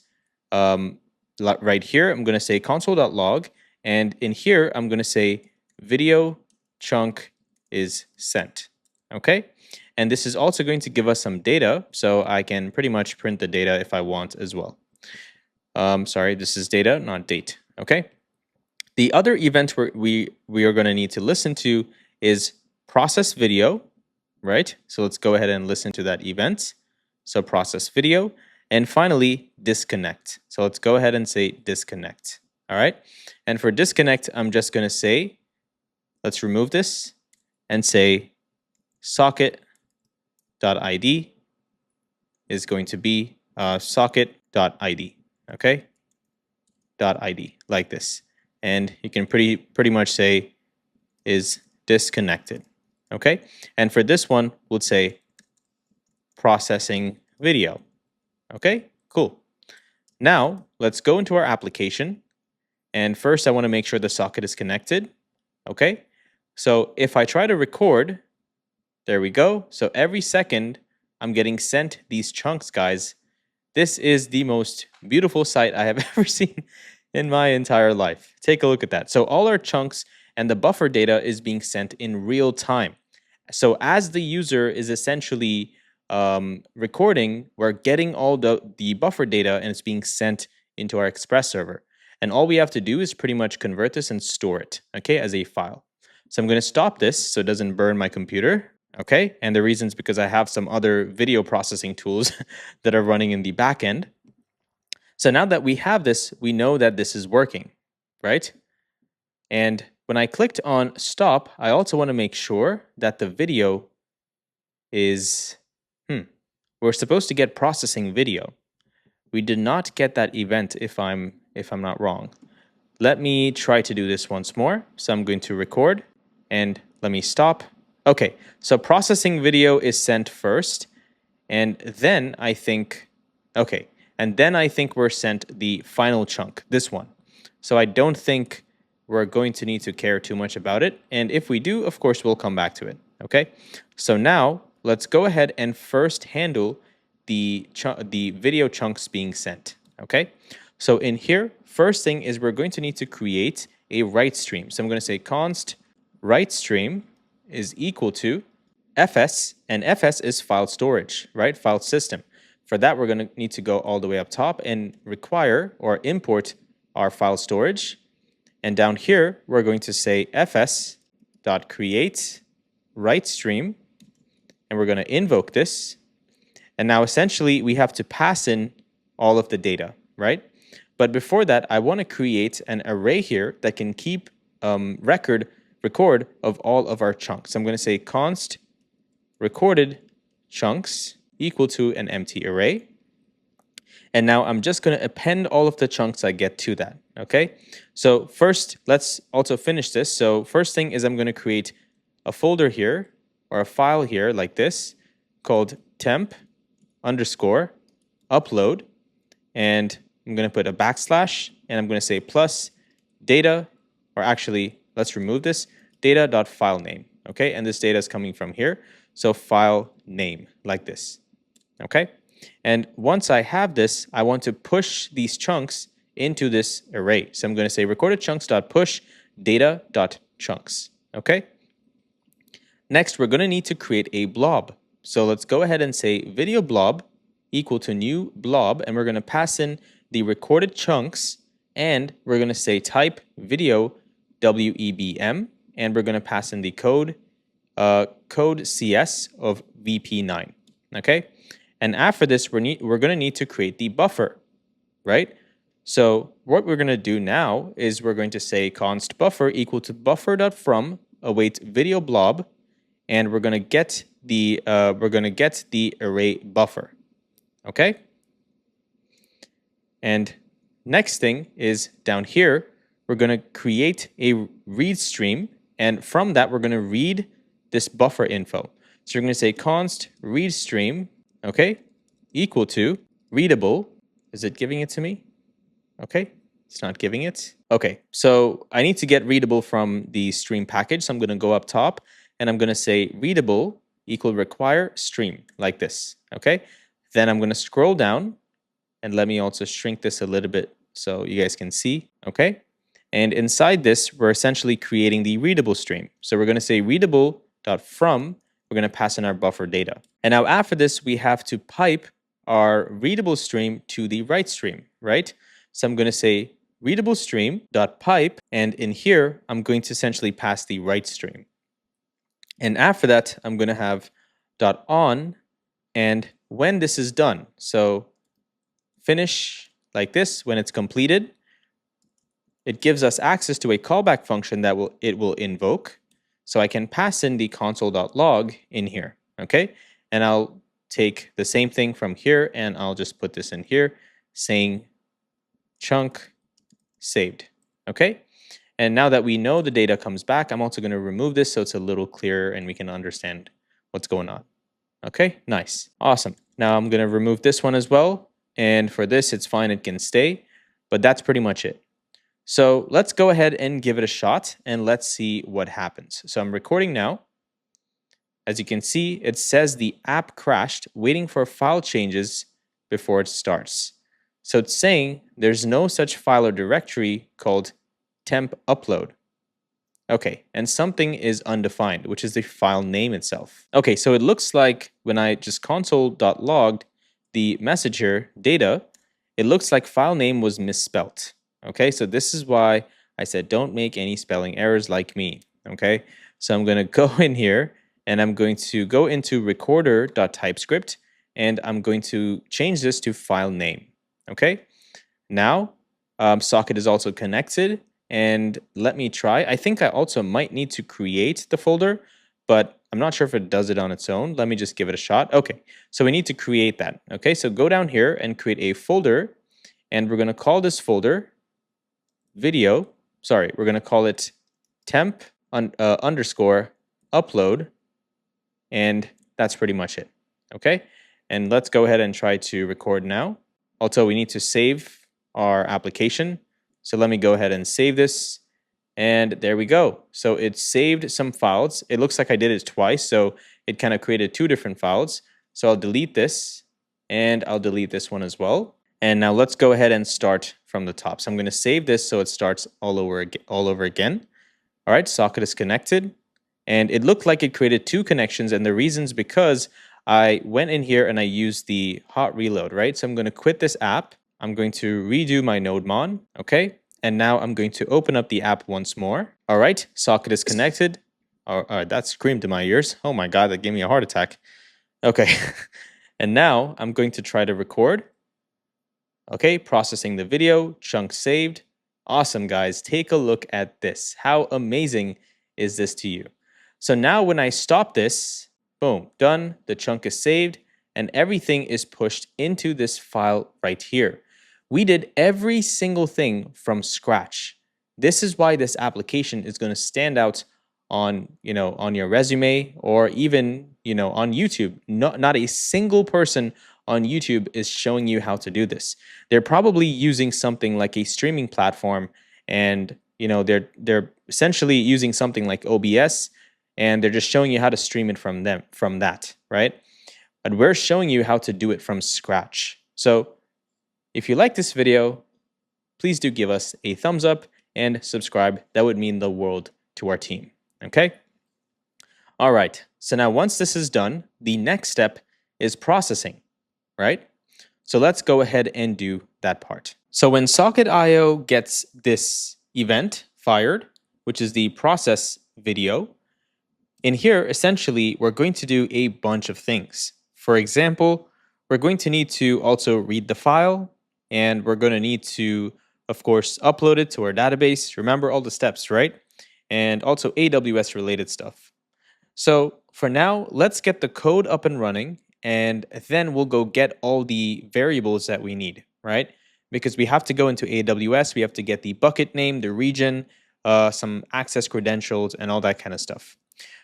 right here. I'm going to say console.log, and in here, I'm going to say video chunk is sent. Okay. And this is also going to give us some data, so I can pretty much print the data if I want as well. Sorry, this is data, not date. Okay. The other event we are going to need to listen to is process video, right? So let's go ahead and listen to that event. So process video. And finally, disconnect. So let's go ahead and say disconnect. All right. And for disconnect, I'm just going to say, let's remove this and say socket.id is going to be socket.id. Okay. .id like this. And you can pretty much say is disconnected. Okay. And for this one, we'll say processing video. Okay, cool. Now let's go into our application. And first I want to make sure the socket is connected. Okay. So if I try to record, there we go. So every second I'm getting sent these chunks, guys. This is the most beautiful sight I have ever seen in my entire life. Take a look at that. So all our chunks and the buffer data is being sent in real time. So as the user is essentially recording, we're getting all the buffer data and it's being sent into our Express server. And all we have to do is pretty much convert this and store it, okay, as a file. So I'm going to stop this so it doesn't burn my computer, okay? And the reason is because I have some other video processing tools that are running in the backend. So now that we have this, we know that this is working, right? And when I clicked on stop, I also want to make sure that the video is, we're supposed to get processing video. We did not get that event if I'm not wrong. Let me try to do this once more. So I'm going to record and let me stop. Okay, so processing video is sent first, and then I think, okay, and then I think we're sent the final chunk, this one. So I don't think we're going to need to care too much about it. And if we do, of course, we'll come back to it. Okay, so now let's go ahead and first handle the video chunks being sent. Okay, so in here, first thing is we're going to need to create a write stream. So I'm going to say const write stream is equal to fs, and fs is file storage, right? File system. For that, we're going to need to go all the way up top and require or import our file storage. And down here, we're going to say fs.create write stream, and we're going to invoke this. And now essentially we have to pass in all of the data, right? But before that, I want to create an array here that can keep record of all of our chunks. So I'm going to say const recorded chunks equal to an empty array. And now I'm just going to append all of the chunks I get to that, okay? So first, let's also finish this. So first thing is I'm going to create a folder here, or a file here like this, called temp_upload. And I'm going to put a backslash and I'm going to say plus data, or actually, let's remove this, data.filename, okay? And this data is coming from here, so file name, like this, okay? And once I have this, I want to push these chunks into this array. So I'm going to say recorded chunks.push data.chunks, okay? Next, we're going to need to create a blob. So let's go ahead and say video blob equal to new blob, and we're going to pass in the recorded chunks, and we're going to say type video WEBM, and we're going to pass in the code CS of VP9, okay? And after this, we're going to need to create the buffer, right? So what we're going to do now is we're going to say const buffer equal to buffer.from await video blob, and we're going to get the array buffer, okay? And next thing is down here, we're going to create a read stream, and from that we're going to read this buffer info. So you're going to say const read stream, okay, equal to readable. Is it giving it to me? Okay, it's not giving it. Okay, so I need to get readable from the stream package. So I'm going to go up top and I'm going to say readable equal require stream, like this, okay? Then I'm going to scroll down, and let me also shrink this a little bit so you guys can see, okay? And inside this, we're essentially creating the readable stream. So we're going to say readable.from, we're going to pass in our buffer data. And now after this, we have to pipe our readable stream to the write stream, right? So I'm going to say readable stream.pipe, and in here, I'm going to essentially pass the write stream. And after that, I'm going to have .on, and when this is done, so finish like this, when it's completed, it gives us access to a callback function that it will invoke. So I can pass in the console.log in here, okay? And I'll take the same thing from here, and I'll just put this in here, saying chunk saved, okay? And now that we know the data comes back, I'm also going to remove this so it's a little clearer and we can understand what's going on. Okay, nice, awesome. Now I'm going to remove this one as well. And for this, it's fine, it can stay, but that's pretty much it. So let's go ahead and give it a shot and let's see what happens. So I'm recording now. As you can see, it says the app crashed, waiting for file changes before it starts. So it's saying there's no such file or directory called temp upload. Okay, and something is undefined, which is the file name itself. Okay, so it looks like when I just console.logged the message here, data, it looks like file name was misspelt. Okay, so this is why I said don't make any spelling errors like me. Okay, so I'm going to go in here and I'm going to go into recorder.typescript and I'm going to change this to file name. Okay, now socket is also connected. And let me try. I think I also might need to create the folder, but I'm not sure if it does it on its own. Let me just give it a shot. Okay, so we need to create that. Okay, so go down here and create a folder, and we're going to call this folder video. Sorry, we're going to call it temp underscore upload, and that's pretty much it. Okay, and let's go ahead and try to record now. Also, we need to save our application. So let me go ahead and save this, and there we go. So it saved some files. It looks like I did it twice, so it kind of created two different files. So I'll delete this, and I'll delete this one as well. And now let's go ahead and start from the top. So I'm going to save this so it starts all over again. All right, socket is connected, and it looked like it created two connections, and the reason's because I went in here and I used the hot reload, right? So I'm going to quit this app. I'm going to redo my nodemon, okay? And now I'm going to open up the app once more. All right, socket is connected. All right, that screamed in my ears. Oh my God, that gave me a heart attack. Okay, and now I'm going to try to record. Okay, processing the video, chunk saved. Awesome, guys, take a look at this. How amazing is this to you? So now when I stop this, boom, done, the chunk is saved, and everything is pushed into this file right here. We did every single thing from scratch. This is why this application is going to stand out on, on your resume or even, on YouTube. Not a single person on YouTube is showing you how to do this. They're probably using something like a streaming platform, and they're essentially using something like OBS, and they're just showing you how to stream it from that, right? But we're showing you how to do it from scratch. So if you like this video, please do give us a thumbs up and subscribe. That would mean the world to our team. Okay? All right. So now once this is done, the next step is processing, right? So let's go ahead and do that part. So when socket.io gets this event fired, which is the process video, in here, essentially, we're going to do a bunch of things. For example, we're going to need to also read the file, and we're going to need to, of course, upload it to our database. Remember all the steps, right? And also AWS related stuff. So for now, let's get the code up and running, and then we'll go get all the variables that we need, right? Because we have to go into AWS, we have to get the bucket name, the region, some access credentials, and all that kind of stuff.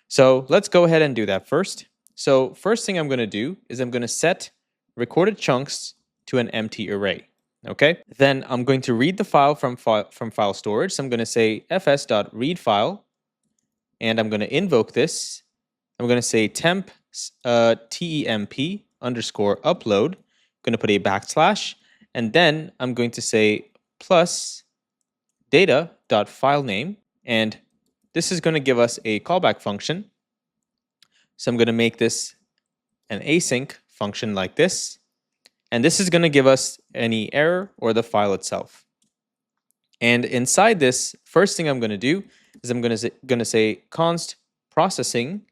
So let's go ahead and do that first. So first thing I'm going to do is I'm going to set recorded chunks to an empty array. Okay. Then I'm going to read the file from file storage. So I'm going to say fs.readFile, and I'm going to invoke this. I'm going to say temp temp underscore upload. I'm going to put a backslash, and then I'm going to say plus data.filename, and this is going to give us a callback function. So I'm going to make this an async function like this. And this is going to give us any error or the file itself. And inside this, first thing I'm going to do is I'm going to say const processing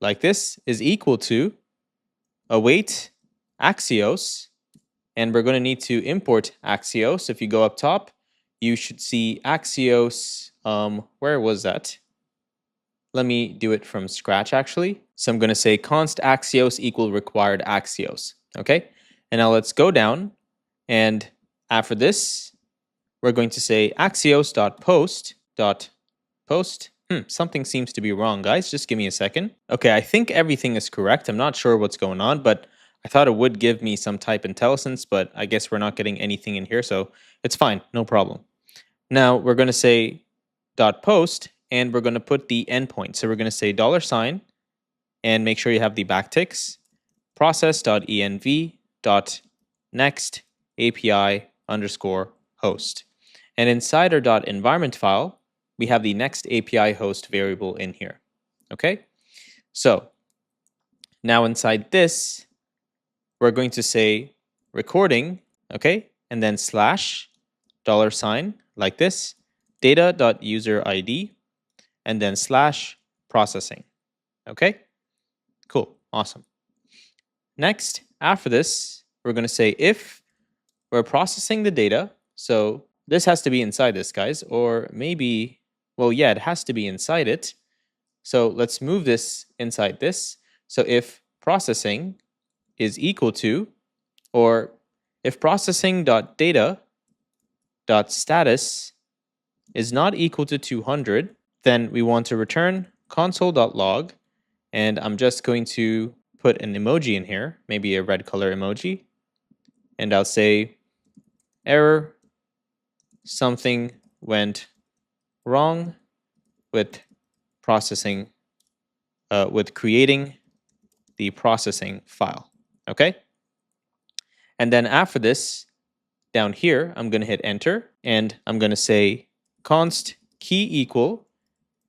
like this is equal to await Axios. And we're going to need to import Axios. If you go up top, you should see Axios. Where was that? Let me do it from scratch, actually. So I'm going to say const Axios equal required Axios. Okay. And now let's go down. And after this, we're going to say Axios.post. Something seems to be wrong, guys. Just give me a second. Okay, I think everything is correct. I'm not sure what's going on, but I thought it would give me some type IntelliSense, but I guess we're not getting anything in here, so it's fine. No problem. Now we're going to say .post, and we're going to put the endpoint. So we're going to say $, and make sure you have the backticks, process.env.next API underscore host. And inside our .environment file, we have the next API host variable in here. Okay? So now inside this, we're going to say recording, okay? And then slash $, like this, data.userid, and then slash processing. Okay? Cool. Awesome. Next, after this, we're going to say if we're processing the data. So this has to be inside this, guys, or maybe, well, yeah, it has to be inside it. So let's move this inside this. So if processing is equal to, or if processing.data.status is not equal to 200, then we want to return console.log, and I'm just going to put an emoji in here, maybe a red color emoji, and I'll say error, something went wrong with processing, with creating the processing file, okay? And then after this, down here, I'm going to hit enter, and I'm going to say const key equal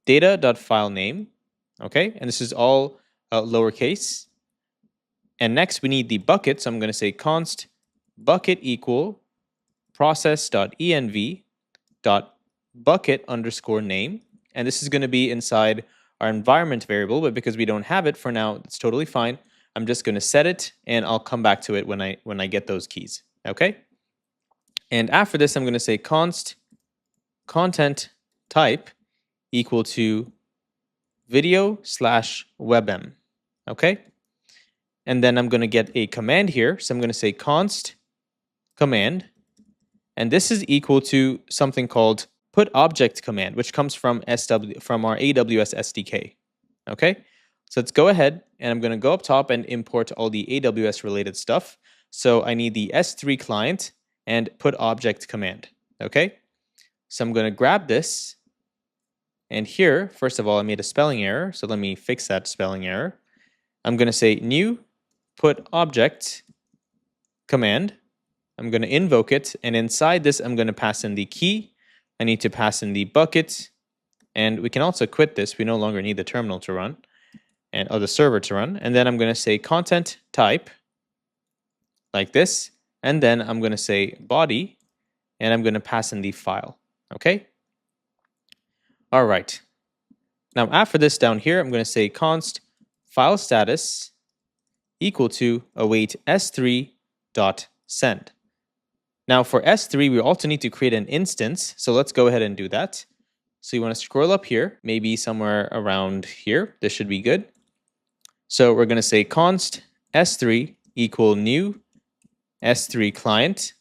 data.filename, okay? And this is all lowercase. And next we need the bucket, so I'm going to say const bucket equal process.env.bucket underscore name. And this is going to be inside our environment variable, but because we don't have it for now, it's totally fine. I'm just going to set it, and I'll come back to it when I get those keys, okay? And after this, I'm going to say const content type equal to video/webm, okay? And then I'm going to get a command here. So I'm going to say const command, and this is equal to something called put object command, which comes from our AWS SDK, okay? So let's go ahead, and I'm going to go up top and import all the AWS related stuff. So I need the S3 client and put object command. Okay, so I'm going to grab this. And here, first of all, I made a spelling error. So let me fix that spelling error. I'm going to say new put object command. I'm going to invoke it. And inside this, I'm going to pass in the key. I need to pass in the bucket. And we can also quit this. We no longer need the terminal to run or the server to run. And then I'm going to say content type like this. And then I'm going to say body. And I'm going to pass in the file. Okay. All right. Now after this down here, I'm going to say const file status equal to await s3 dot send. Now for S3, we also need to create an instance. So let's go ahead and do that. So you want to scroll up here, maybe somewhere around here. This should be good. So we're going to say const S3 equal new S3 client.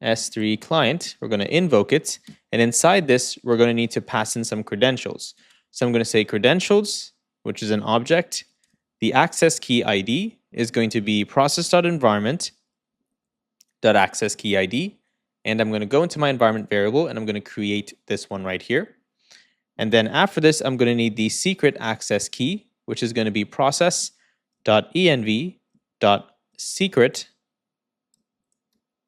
S3 client, we're going to invoke it. And inside this, we're going to need to pass in some credentials. So I'm going to say credentials, which is an object. The access key ID is going to be process.environment.access key ID. And I'm going to go into my environment variable and I'm going to create this one right here. And then after this, I'm going to need the secret access key, which is going to be process.env.secret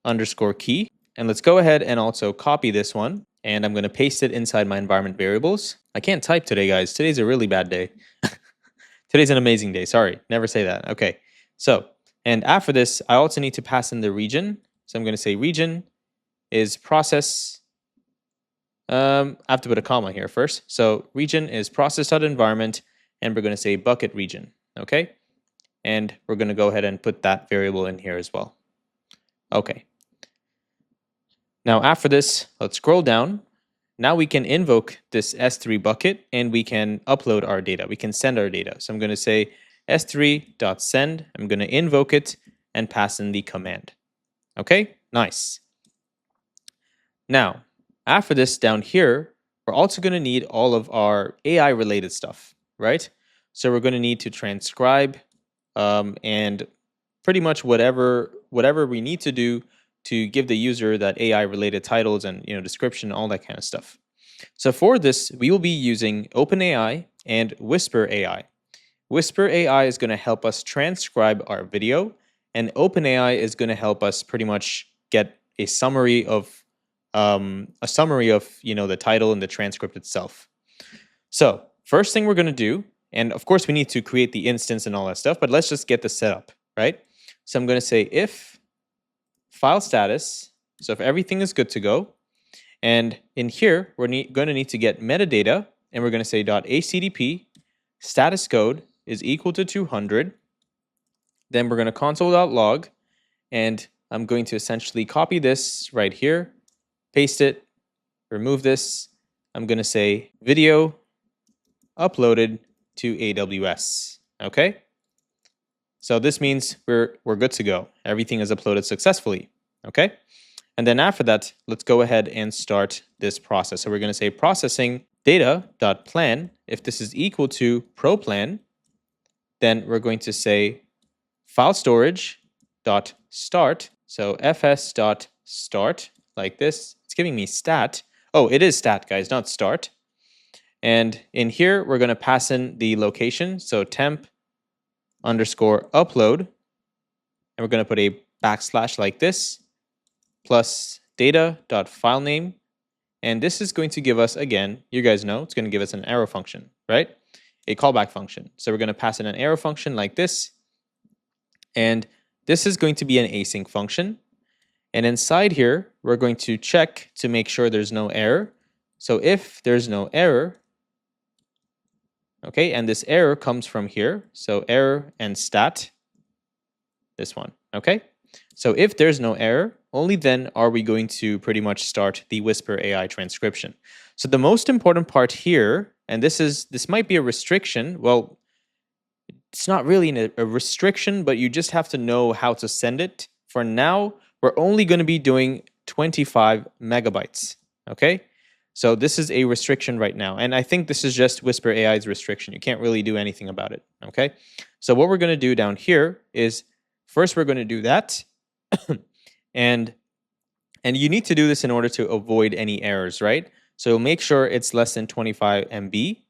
underscore key. And let's go ahead and also copy this one. And I'm going to paste it inside my environment variables. I can't type today, guys. Today's a really bad day. Today's an amazing day. Sorry, never say that. Okay. So, and after this, I also need to pass in the region. So I'm going to say region is process. I have to put a comma here first. So region is process.environment, and we're going to say bucket region. Okay. And we're going to go ahead and put that variable in here as well. Okay. Now after this, let's scroll down. Now we can invoke this S3 bucket and we can upload our data. We can send our data. So I'm going to say s3.send. I'm going to invoke it and pass in the command. Okay, nice. Now, after this down here, we're also going to need all of our AI related stuff, right? So we're going to need to transcribe and pretty much whatever we need to do to give the user that AI related titles and description, all that kind of stuff. So for this, we will be using OpenAI and Whisper AI. Whisper AI is going to help us transcribe our video, and OpenAI is going to help us pretty much get a summary of the title and the transcript itself. So first thing we're going to do, and of course we need to create the instance and all that stuff, but let's just get the setup, right? So I'm going to say if file status, so if everything is good to go, and in here we're going to need to get metadata, and we're going to say .acdp status code is equal to 200. Then we're going to console.log, and I'm going to essentially copy this right here, paste it, remove this. I'm going to say video uploaded to AWS. Okay. So this means we're good to go. Everything is uploaded successfully. Okay. And then after that, let's go ahead and start this process. So we're going to say processing data.plan. If this is equal to proplan, then we're going to say file storage dot start. So fs dot start like this. It's giving me stat. Oh, it is stat, guys, not start. And in here, we're going to pass in the location. So temp underscore upload. And we're going to put a backslash like this plus data dot file name. And this is going to give us, again, you guys know, it's going to give us an arrow function, right? A callback function. So we're going to pass in an arrow function like this. And this is going to be an async function. And inside here, we're going to check to make sure there's no error. So if there's no error, okay, and this error comes from here. So error and stat, this one, okay? So if there's no error, only then are we going to pretty much start the Whisper AI transcription. So the most important part here, and this might be a restriction. Well, it's not really a restriction, but you just have to know how to send it. For now, we're only going to be doing 25 megabytes, okay? So this is a restriction right now. And I think this is just Whisper AI's restriction. You can't really do anything about it, okay? So what we're going to do down here is first we're going to do that. and you need to do this in order to avoid any errors, right? So make sure it's less than 25 MB,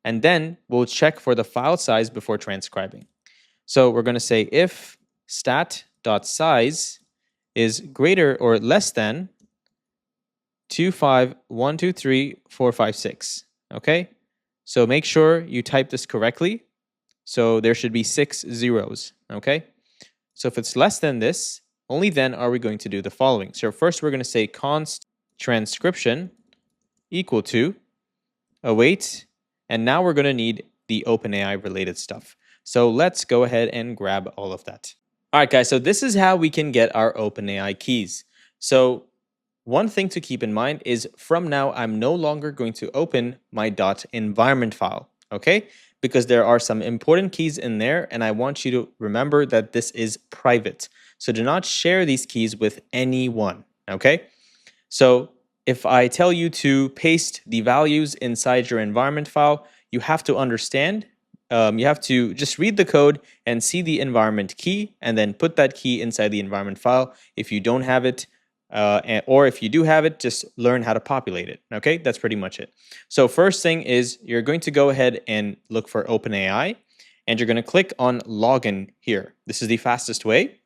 and then we'll check for the file size before transcribing. So we're going to say if stat.size is greater or less than 25123.456. Okay, so make sure you type this correctly. So there should be 6 zeros. Okay, so if it's less than this, only then are we going to do the following. So first we're going to say const transcription equal to await, and now we're going to need the OpenAI related stuff. So let's go ahead and grab all of that. All right, guys, so this is how we can get our OpenAI keys. So one thing to keep in mind is from now, I'm no longer going to open my .environment file, okay? Because there are some important keys in there, and I want you to remember that this is private. So do not share these keys with anyone, okay? So if I tell you to paste the values inside your environment file, you have to understand, you have to just read the code and see the environment key, and then put that key inside the environment file. If you don't have it, or if you do have it, just learn how to populate it. Okay, that's pretty much it. So first thing is you're going to go ahead and look for OpenAI, and you're going to click on login here. This is the fastest way.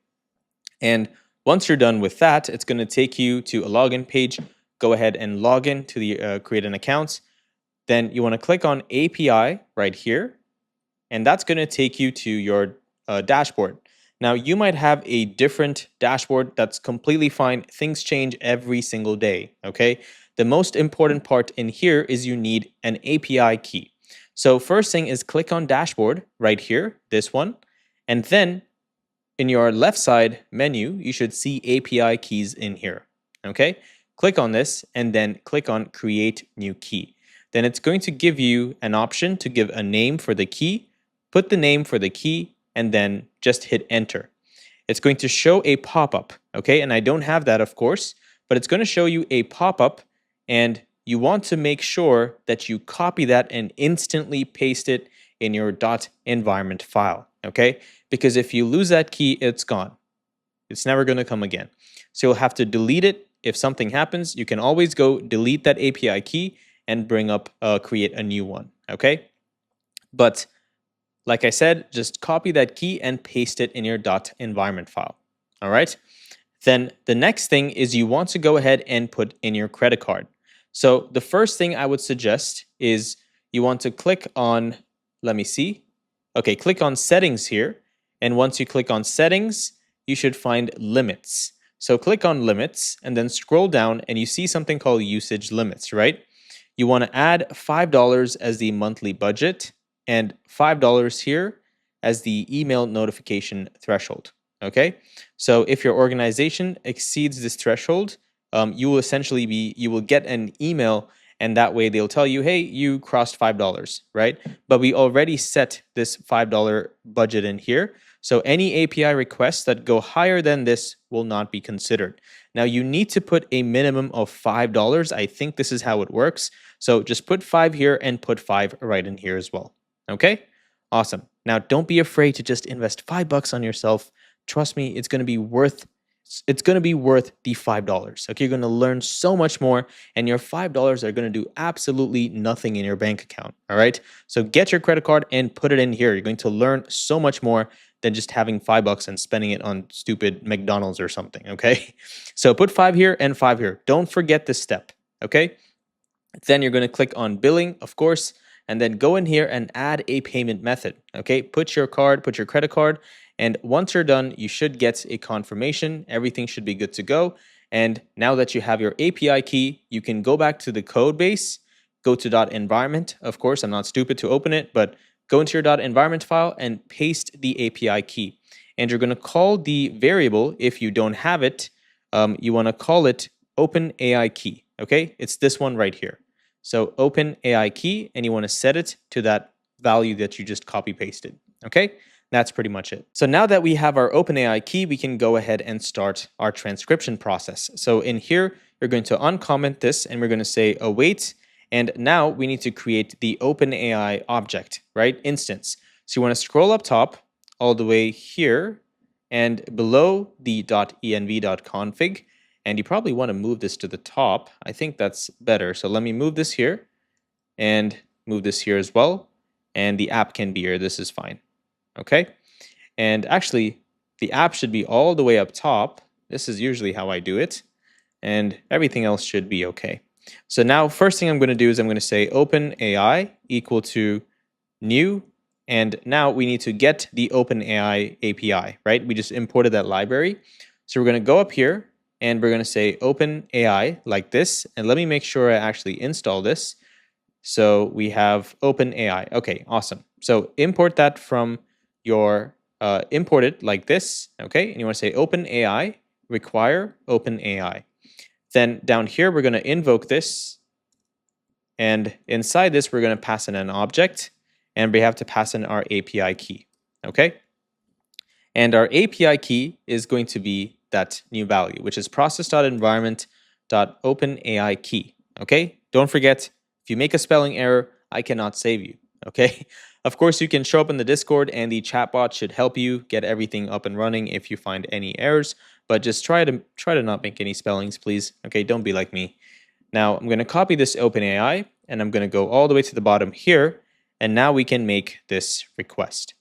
And once you're done with that, it's going to take you to a login page. Go ahead and log in to the create an account. Then you want to click on API right here, and that's going to take you to your dashboard. Now, you might have a different dashboard. That's completely fine. Things change every single day, okay? The most important part in here is you need an API key. So first thing is click on dashboard right here, this one. And then in your left side menu, you should see API keys in here, okay? Click on this and then click on create new key. Then it's going to give you an option to give a name for the key, put the name for the key, and then just hit enter. It's going to show a pop-up, okay? And I don't have that, of course, but it's going to show you a pop-up, and you want to make sure that you copy that and instantly paste it in your .environment file, okay? Because if you lose that key, it's gone. It's never going to come again. So you'll have to delete it. If something happens, you can always go delete that API key and bring up, create a new one, okay? But like I said, just copy that key and paste it in your .environment file, all right? Then the next thing is you want to go ahead and put in your credit card. So the first thing I would suggest is you want to click on, let me see. Okay, click on settings here. And once you click on settings, you should find limits. So click on limits and then scroll down and you see something called usage limits, right? You want to add $5 as the monthly budget and $5 here as the email notification threshold, okay? So if your organization exceeds this threshold, you will get an email, and that way they'll tell you, hey, you crossed $5, right? But we already set this $5 budget in here. So any API requests that go higher than this will not be considered. Now you need to put a minimum of $5. I think this is how it works. So just put 5 here and put 5 right in here as well. Okay, awesome. Now don't be afraid to just invest $5 on yourself. Trust me, it's going to be worth the $5. Okay, you're going to learn so much more, and your $5 are going to do absolutely nothing in your bank account. All right, so get your credit card and put it in here. You're going to learn so much more than just having $5 and spending it on stupid McDonald's or something. Okay, so put 5 here and 5 here. Don't forget this step. Okay, then you're going to click on billing, of course, and then go in here and add a payment method. Okay, put your credit card, and once you're done, you should get a confirmation. Everything should be good to go. And now that you have your API key, you can go back to the code base, go to .environment. Of course, I'm not stupid to open it, but go into your .environment file and paste the API key. And you're going to call the variable, if you don't have it, you want to call it OpenAI key. Okay, it's this one right here. So OpenAI key, and you want to set it to that value that you just copy pasted. Okay, that's pretty much it. So now that we have our OpenAI key, we can go ahead and start our transcription process. So in here, you're going to uncomment this, and we're going to say await. And now we need to create the OpenAI object, right? Instance. So you want to scroll up top all the way here, and below the .env.config, and you probably want to move this to the top. I think that's better. So let me move this here and move this here as well. And the app can be here. This is fine. Okay. And actually, the app should be all the way up top. This is usually how I do it. And everything else should be okay. So now, first thing I'm going to do is I'm going to say OpenAI equal to new. And now we need to get the OpenAI API, right? We just imported that library. So we're going to go up here and we're going to say OpenAI like this. And let me make sure I actually install this. So we have OpenAI. Okay, awesome. So import that from your import it like this. Okay, and you want to say OpenAI require OpenAI. Then down here, we're going to invoke this. And inside this, we're going to pass in an object. And we have to pass in our API key. Okay? And our API key is going to be that new value, which is process.environment.openAI key. Okay? Don't forget, if you make a spelling error, I cannot save you. Okay? Of course, you can show up in the Discord and the chatbot should help you get everything up and running if you find any errors. But just try to not make any spellings, please. Okay, don't be like me. Now I'm going to copy this OpenAI and I'm going to go all the way to the bottom here. And now we can make this request.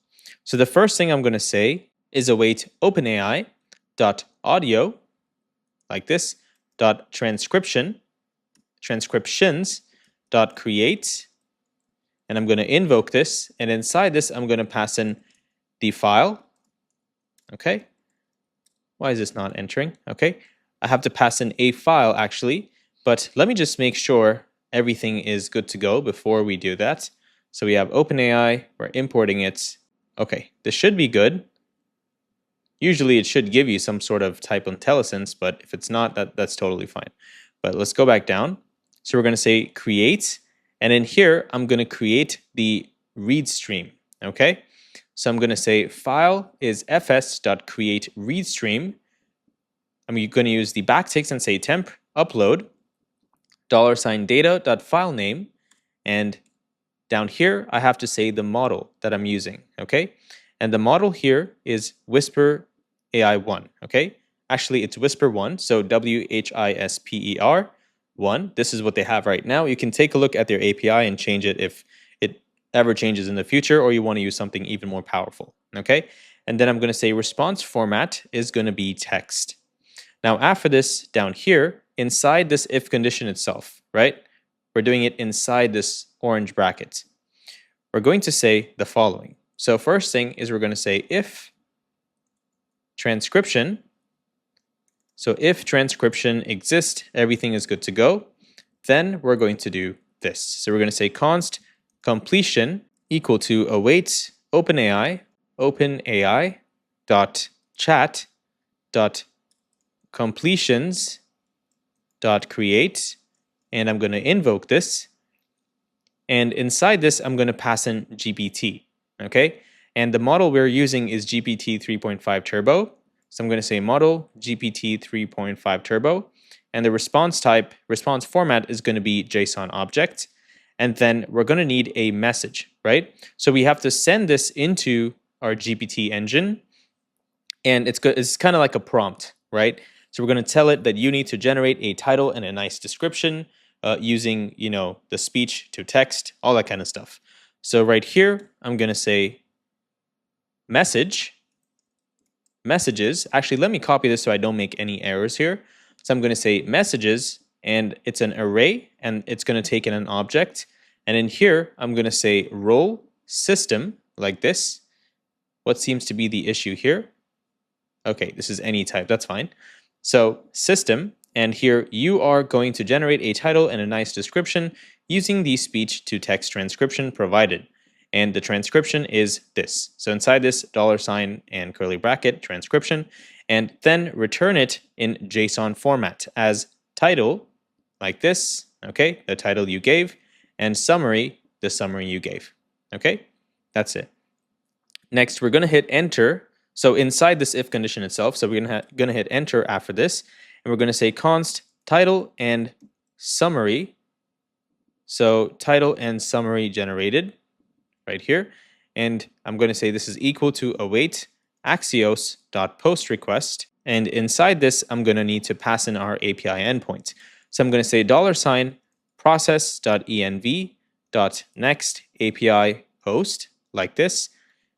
So the first thing I'm going to say is await OpenAI .audio like this .transcriptions .create. And I'm going to invoke this. And inside this, I'm going to pass in the file. Okay. Why is this not entering? Okay. I have to pass in a file actually, but let me just make sure everything is good to go before we do that. So we have OpenAI, we're importing it. Okay, this should be good. Usually it should give you some sort of type IntelliSense, but if it's not, that's totally fine. But let's go back down. So we're going to say create, and in here, I'm going to create the read stream, okay? So I'm going to say file is fs.createReadStream. I'm going to use the backticks and say temp upload $data.filename, and down here I have to say the model that I'm using, okay? And the model here is Whisper AI1, okay? Actually, it's Whisper 1, so WHISPER 1. This is what they have right now. You can take a look at their API and change it if it ever changes in the future, or you want to use something even more powerful, okay? And then I'm going to say response format is going to be text. Now, after this, down here, inside this if condition itself, right? We're doing it inside this orange bracket. We're going to say the following. So first thing is we're going to say if transcription. So if transcription exists, everything is good to go. Then we're going to do this. So we're going to say const completion equal to await OpenAI dot chat dot completions dot create, and I'm going to invoke this. And inside this, I'm going to pass in GPT, okay? And the model we're using is GPT 3.5 Turbo. So I'm going to say model GPT 3.5 Turbo. And the response format is going to be JSON object. And then we're going to need a message, right? So we have to send this into our GPT engine. And it's kind of like a prompt, right? So we're going to tell it that you need to generate a title and a nice description using, the speech to text, all that kind of stuff. So right here, I'm going to say messages. Actually, let me copy this so I don't make any errors here. So I'm going to say messages, and it's an array, and it's going to take in an object. And in here, I'm going to say role system like this. What seems to be the issue here? Okay, this is any type. That's fine. So system, and here you are going to generate a title and a nice description using the speech to text transcription provided. And the transcription is this. So inside this $ and curly bracket transcription, and then return it in JSON format as title like this, okay, the title you gave, and summary, the summary you gave. Okay, that's it. Next, we're going to hit enter. So inside this if condition itself, so we're going to hit enter after this, and we're going to say const title and summary. So title and summary generated right here, and I'm going to say this is equal to await axios.postRequest. And inside this, I'm going to need to pass in our API endpoint. So I'm going to say $process.env.nextAPI post like this.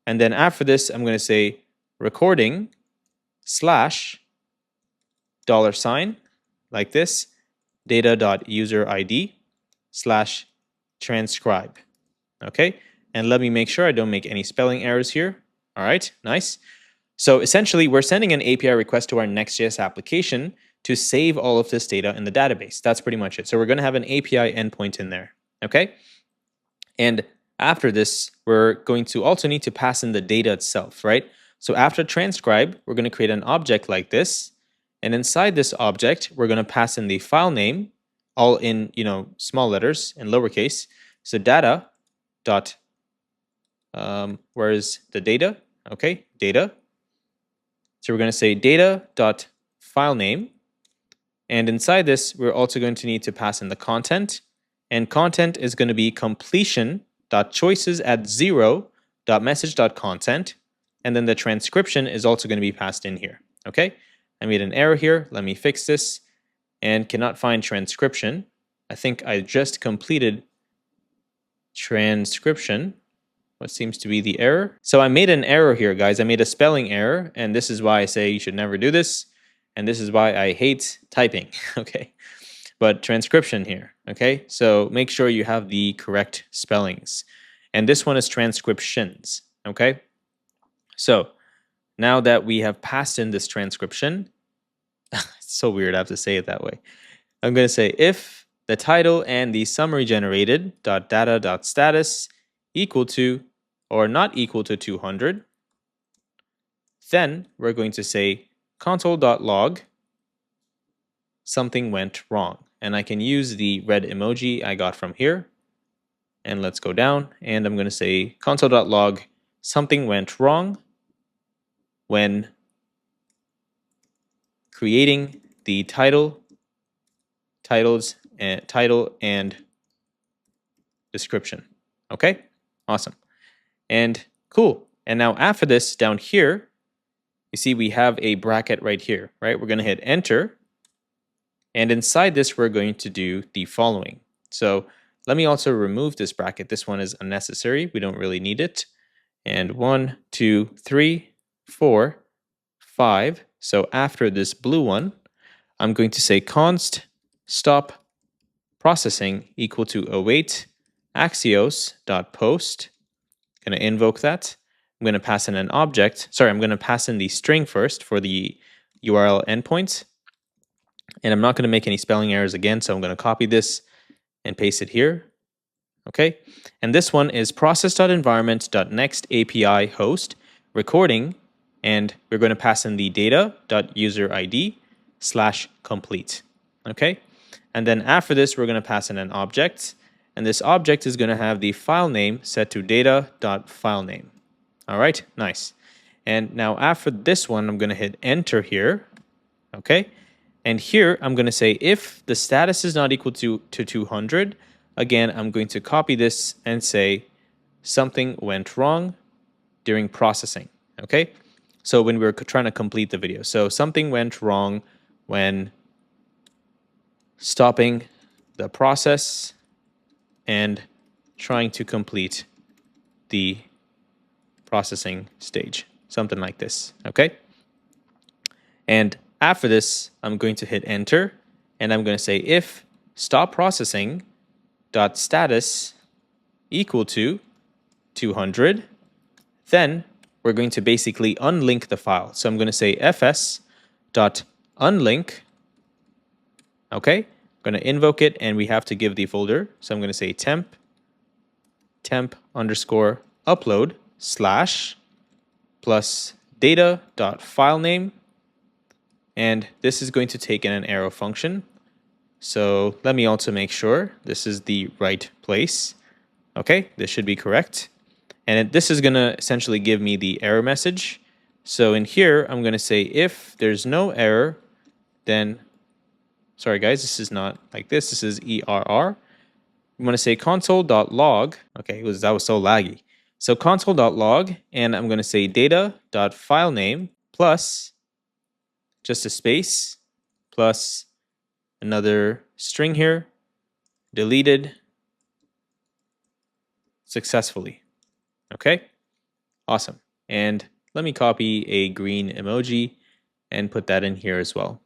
And then after this, I'm going to say recording slash $, like this, data.userID slash transcribe. Okay, and let me make sure I don't make any spelling errors here. All right, nice. So essentially, we're sending an API request to our Next.js application to save all of this data in the database. That's pretty much it. So we're going to have an API endpoint in there. Okay, and after this, we're going to also need to pass in the data itself, right? So after transcribe, we're going to create an object like this. And inside this object, we're going to pass in the file name, all in, small letters and lowercase. So data dot, where is the data? Okay, data. So we're going to say data dot file name. And inside this, we're also going to need to pass in the content. And content is going to be completion.choices@0.message.content. And then the transcription is also going to be passed in here. Okay, I made an error here. Let me fix this. And cannot find transcription. I think I just completed transcription. What seems to be the error? So I made an error here, guys. I made a spelling error, and this is why I say you should never do this. And this is why I hate typing, okay? But transcription here, okay? So make sure you have the correct spellings. And this one is transcriptions, okay? So now that we have passed in this transcription, it's so weird I have to say it that way. I'm going to say if the title and the summary generated .data.status equal to or not equal to 200, then we're going to say console.log something went wrong. And I can use the red emoji I got from here. And let's go down, and I'm going to say console.log something went wrong when creating the title and description. Okay, awesome. And cool. And now after this, down here, you see we have a bracket right here, right? We're going to hit enter. And inside this, we're going to do the following. So let me also remove this bracket. This one is unnecessary. We don't really need it. And 1, 2, 3, 4, 5. So after this blue one, I'm going to say const stop processing equal to await axios.post. Going to invoke that. I'm going to pass in an object. Sorry, I'm going to pass in the string first for the URL endpoint. And I'm not going to make any spelling errors again, so I'm going to copy this and paste it here. Okay, and this one is process.environment.nextAPI host recording, and we're going to pass in the data.userID /complete. Okay, and then after this, we're going to pass in an object, and this object is going to have the file name set to data.filename. All right, nice. And now after this one, I'm going to hit enter here. Okay, and here I'm going to say if the status is not equal to 200, again, I'm going to copy this and say something went wrong during processing. Okay, so when we're trying to complete the video. So something went wrong when stopping the process and trying to complete the processing stage, something like this. Okay, and after this, I'm going to hit enter, and I'm going to say if stop processing dot status equal to 200, then we're going to basically unlink the file. So I'm going to say fs dot unlink. Okay, I'm going to invoke it, and we have to give the folder. So I'm going to say temp underscore upload slash plus data dot file name, and this is going to take in an arrow function. So let me also make sure this is the right place. Okay, this should be correct. And this is going to essentially give me the error message. So in here, I'm going to say if there's no error, then, sorry guys, this is not like this. This is ERR. I'm going to say console.log. Okay, that was so laggy. So console.log, and I'm going to say data.filename plus just a space plus another string here, deleted successfully. Okay, awesome. And let me copy a green emoji and put that in here as well.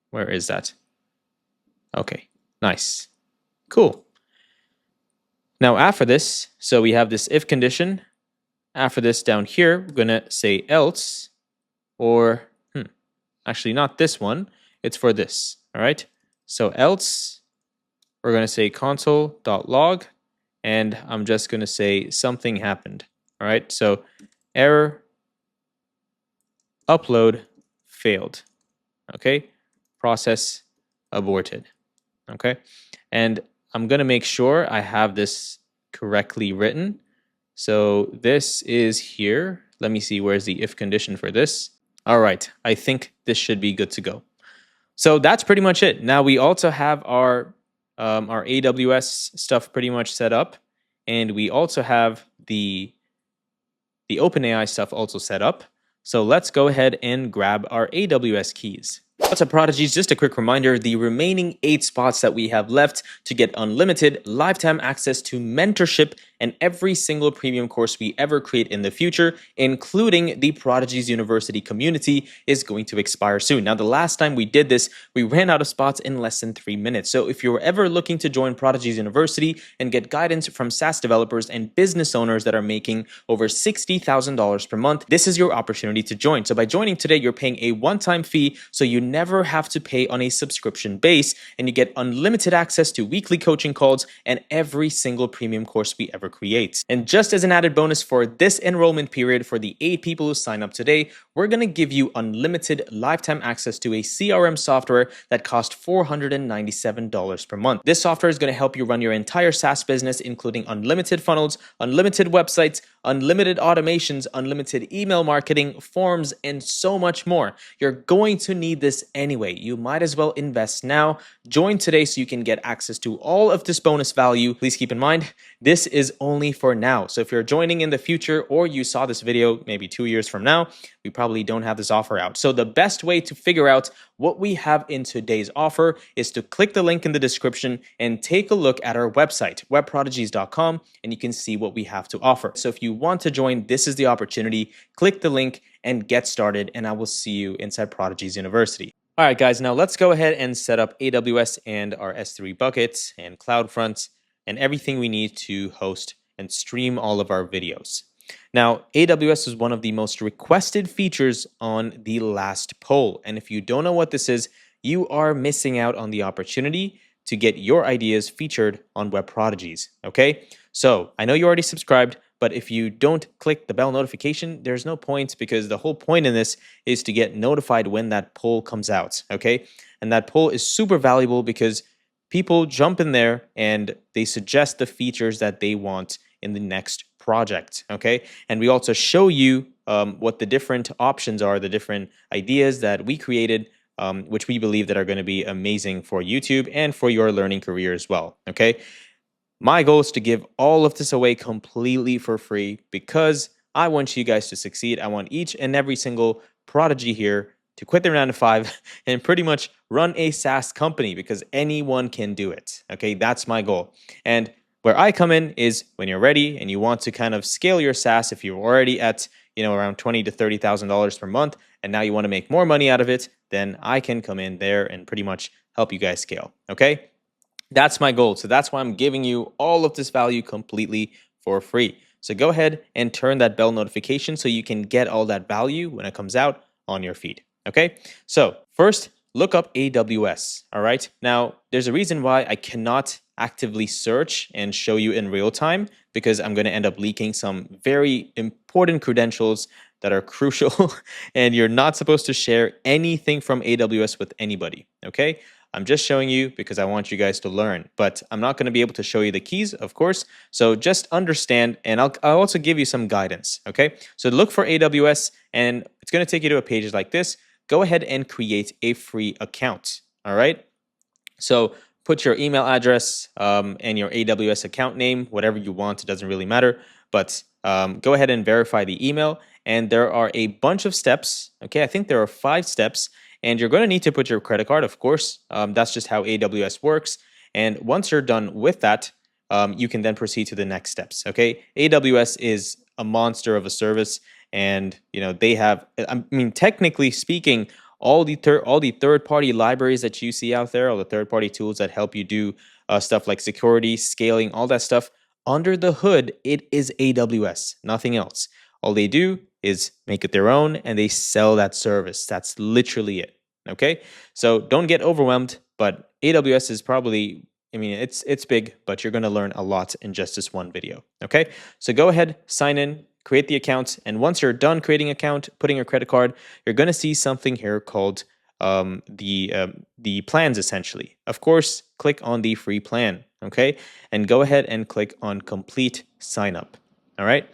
Where is that? Okay, nice. Cool. Now after this, so we have this if condition. After this down here, we're going to say else, or actually not this one. It's for this, all right? So else, we're going to say console.log, and I'm just going to say something happened, all right? So error, upload failed, okay? Process aborted, okay? And I'm going to make sure I have this correctly written. So this is here. Let me see, where's the if condition for this? All right, I think this should be good to go. So that's pretty much it. Now we also have our AWS stuff pretty much set up, and we also have the OpenAI stuff also set up. So let's go ahead and grab our AWS keys. What's up, Prodigies? Just a quick reminder, the remaining 8 spots that we have left to get unlimited lifetime access to mentorship and every single premium course we ever create in the future, including the Prodigies University community, is going to expire soon. Now, the last time we did this, we ran out of spots in less than 3 minutes. So if you're ever looking to join Prodigies University and get guidance from SaaS developers and business owners that are making over $60,000 per month, this is your opportunity to join. So by joining today, you're paying a one-time fee, so you never have to pay on a subscription base, and you get unlimited access to weekly coaching calls and every single premium course we ever create. And just as an added bonus for this enrollment period, for the 8 people who sign up today, we're going to give you unlimited lifetime access to a CRM software that costs $497 per month. This software is going to help you run your entire SaaS business, including unlimited funnels, unlimited websites, unlimited automations, unlimited email marketing, forms, and so much more. You're going to need this anyway. You might as well invest now. Join today so you can get access to all of this bonus value. Please keep in mind, this is only for now. So if you're joining in the future, or you saw this video maybe 2 years from now, we probably don't have this offer out. So the best way to figure out what we have in today's offer is to click the link in the description and take a look at our website, webprodigies.com, and you can see what we have to offer. So if you want to join, this is the opportunity. Click the link and get started, and I will see you inside Prodigies University. All right, guys, now let's go ahead and set up AWS and our S3 buckets and CloudFront and everything we need to host and stream all of our videos. Now, AWS is one of the most requested features on the last poll. And if you don't know what this is, you are missing out on the opportunity to get your ideas featured on Web Prodigies, okay? So I know you already subscribed, but if you don't click the bell notification, there's no point, because the whole point in this is to get notified when that poll comes out, okay? And that poll is super valuable because people jump in there and they suggest the features that they want in the next project, okay? And we also show you what the different options are, the different ideas that we created, which we believe that are going to be amazing for YouTube and for your learning career as well, okay? My goal is to give all of this away completely for free because I want you guys to succeed. I want each and every single prodigy here to quit their 9-to-5 and pretty much run a SaaS company, because anyone can do it. Okay, that's my goal. And where I come in is when you're ready and you want to kind of scale your SaaS. If you're already at around $20,000 to $30,000 per month, and now you want to make more money out of it, then I can come in there and pretty much help you guys scale. Okay. That's my goal. So that's why I'm giving you all of this value completely for free. So go ahead and turn that bell notification so you can get all that value when it comes out on your feed. Okay. So first, look up AWS. All right. Now, there's a reason why I cannot actively search and show you in real time, because I'm going to end up leaking some very important credentials that are crucial, and you're not supposed to share anything from AWS with anybody. Okay. I'm just showing you because I want you guys to learn, but I'm not going to be able to show you the keys, of course. So just understand, and I'll also give you some guidance, okay? So look for AWS, and it's going to take you to a page like this. Go ahead and create a free account, all right? So put your email address and your AWS account name, whatever you want, it doesn't really matter. but go ahead and verify the email. And there are a bunch of steps. Okay, I think there are 5 steps, and you're going to need to put your credit card, of course. That's just how AWS works. And once you're done with that, you can then proceed to the next steps. Okay, AWS is a monster of a service, and they have. I mean, technically speaking, all the third-party libraries that you see out there, all the third-party tools that help you do stuff like security, scaling, all that stuff. Under the hood, it is AWS, nothing else. All they do is make it their own, and they sell that service. That's literally it. Okay, so don't get overwhelmed. But AWS is probably, I mean, it's big, but you're going to learn a lot in just this one video. Okay, so go ahead, sign in, create the account, and once you're done creating an account, putting your credit card, you're going to see something here called the plans, essentially. Of course, click on the free plan, okay, and go ahead and click on complete sign up. All right,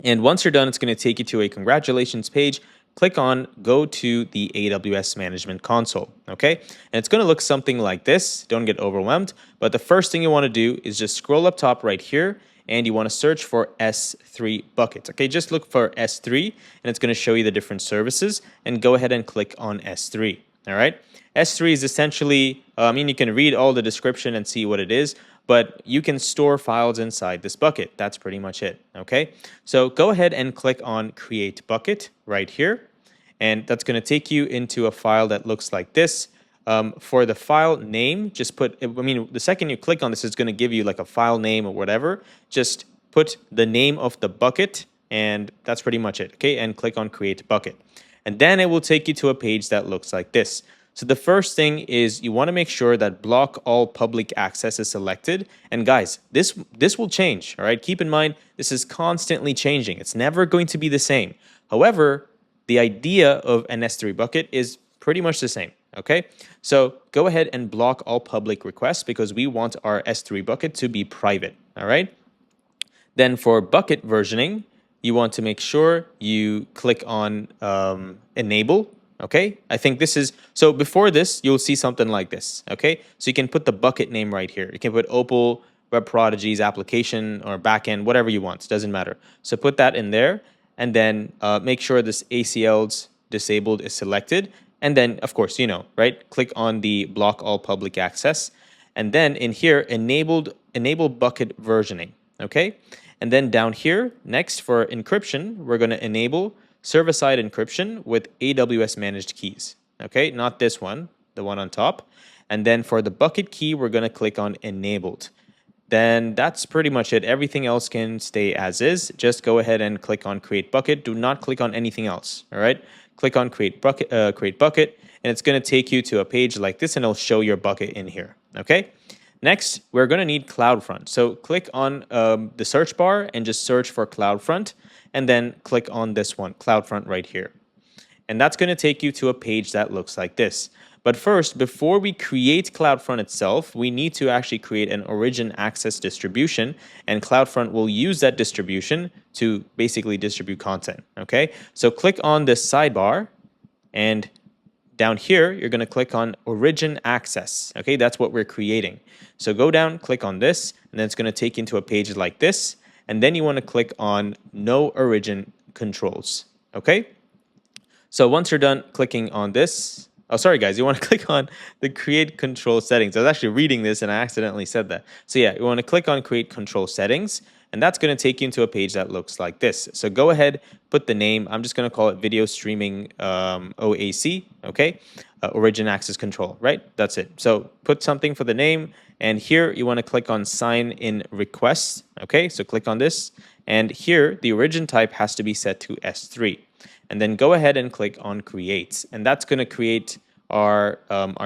and once you're done, it's going to take you to a congratulations page. Click on go to the AWS Management Console, okay? And it's going to look something like this. Don't get overwhelmed. But the first thing you want to do is just scroll up top right here, and you want to search for S3 buckets, okay? Just look for S3, and it's going to show you the different services, and go ahead and click on S3, all right? S3 is essentially, I mean, you can read all the description and see what it is, but you can store files inside this bucket. That's pretty much it, okay? So go ahead and click on Create Bucket right here, and that's going to take you into a file that looks like this. For the file name, just put, I mean, the second you click on this, it's going to give you like a file name or whatever. Just put the name of the bucket, and that's pretty much it, okay? And click on Create Bucket. And then it will take you to a page that looks like this. So the first thing is you want to make sure that block all public access is selected. And guys, this will change, all right? Keep in mind, this is constantly changing. It's never going to be the same. However, the idea of an S3 bucket is pretty much the same, okay? So go ahead and block all public requests because we want our S3 bucket to be private, all right? Then for bucket versioning, you want to make sure you click on enable. Okay, I think this is, so before this, you'll see something like this, okay? So you can put the bucket name right here. You can put Opal, Web Prodigy's application, or backend, whatever you want, it doesn't matter. So put that in there, and then make sure this ACL's disabled is selected. And then, of course, right? Click on the block all public access. And then in here, enable bucket versioning, okay? And then down here, next for encryption, we're going to enable server-side encryption with AWS managed keys, okay? Not this one, the one on top. And then for the bucket key, we're going to click on enabled. Then that's pretty much it. Everything else can stay as is. Just go ahead and click on create bucket. Do not click on anything else, all right? Click on create bucket, and it's going to take you to a page like this, and it'll show your bucket in here, okay? Next, we're going to need CloudFront. So click on the search bar and just search for CloudFront, and then click on this one, CloudFront right here. And that's going to take you to a page that looks like this. But first, before we create CloudFront itself, we need to actually create an origin access distribution, and CloudFront will use that distribution to basically distribute content, okay? So click on this sidebar, and down here, you're going to click on origin access, okay? That's what we're creating. So go down, click on this, and then it's going to take you into a page like this, and then you want to click on no origin controls, okay? So once you're done clicking on this, oh, sorry guys, you want to click on the create control settings. I was actually reading this and I accidentally said that. So yeah, you want to click on create control settings, and that's going to take you into a page that looks like this. So go ahead, put the name. I'm just going to call it video streaming OAC, okay? Origin access control, right? That's it. So put something for the name, and here you want to click on sign in requests, okay? So click on this, and here the origin type has to be set to S3. And then go ahead and click on create, and that's going to create our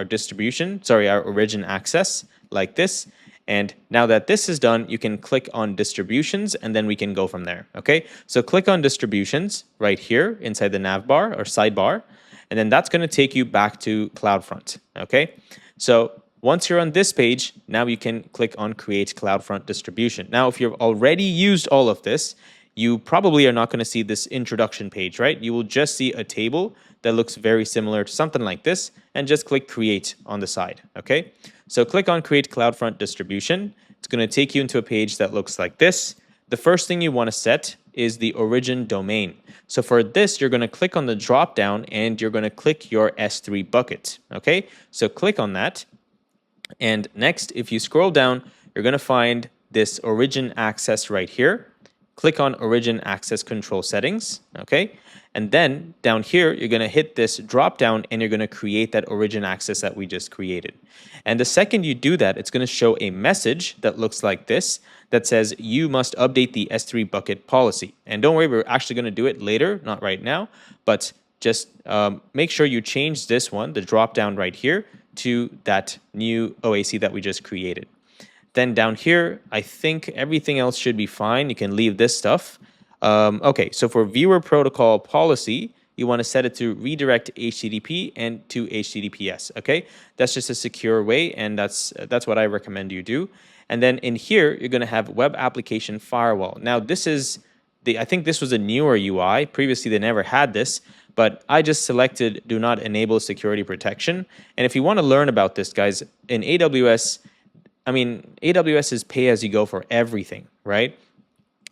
distribution, sorry, our origin access like this. And now that this is done, you can click on distributions, and then we can go from there, okay? So click on distributions right here inside the navbar or sidebar, and then that's going to take you back to CloudFront, okay? So once you're on this page, now you can click on create CloudFront distribution. Now, if you've already used all of this, you probably are not going to see this introduction page, right? You will just see a table that looks very similar to something like this, and just click create on the side, okay? So click on create CloudFront distribution. It's going to take you into a page that looks like this. the first thing you want to set is the origin domain. So for this, you're going to click on the drop down and you're going to click your S3 bucket. Okay, so click on that. And next, if you scroll down, you're going to find this origin access right here. Click on origin access control settings. Okay, and then down here, you're going to hit this drop down and you're going to create that origin access that we just created. And the second you do that, it's going to show a message that looks like this that says you must update the S3 bucket policy. And don't worry, we're actually going to do it later, not right now, but just make sure you change this one, the drop down right here, to that new OAC that we just created. Then down here, I think everything else should be fine. You can leave this stuff. Okay, so for viewer protocol policy, you want to set it to redirect HTTP and to HTTPS. Okay, that's just a secure way, and that's what I recommend you do. And then in here, you're going to have web application firewall. Now this is I think this was a newer UI. Previously, they never had this, but I just selected do not enable security protection. And if you want to learn about this, guys, in AWS, I mean, AWS is pay as you go for everything, right?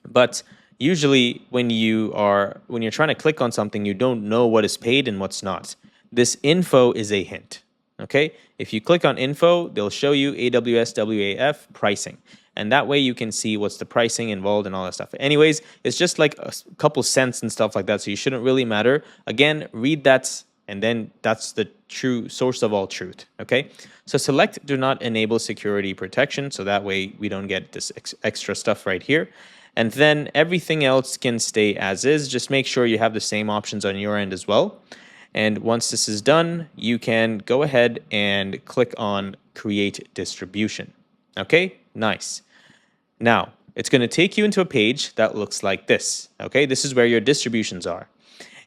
But usually when you're trying to click on something, you don't know what is paid and what's not. This info is a hint, okay? If you click on info, they'll show you AWS WAF pricing. And that way you can see what's the pricing involved and all that stuff. Anyways, it's just like a couple cents and stuff like that, so you shouldn't really matter. Again, read that, and then that's the true source of all truth, okay? So select do not enable security protection, so that way we don't get this extra stuff right here. And then everything else can stay as is. Just make sure you have the same options on your end as well. And once this is done, you can go ahead and click on create distribution. Okay, nice. Now, it's going to take you into a page that looks like this. Okay, this is where your distributions are.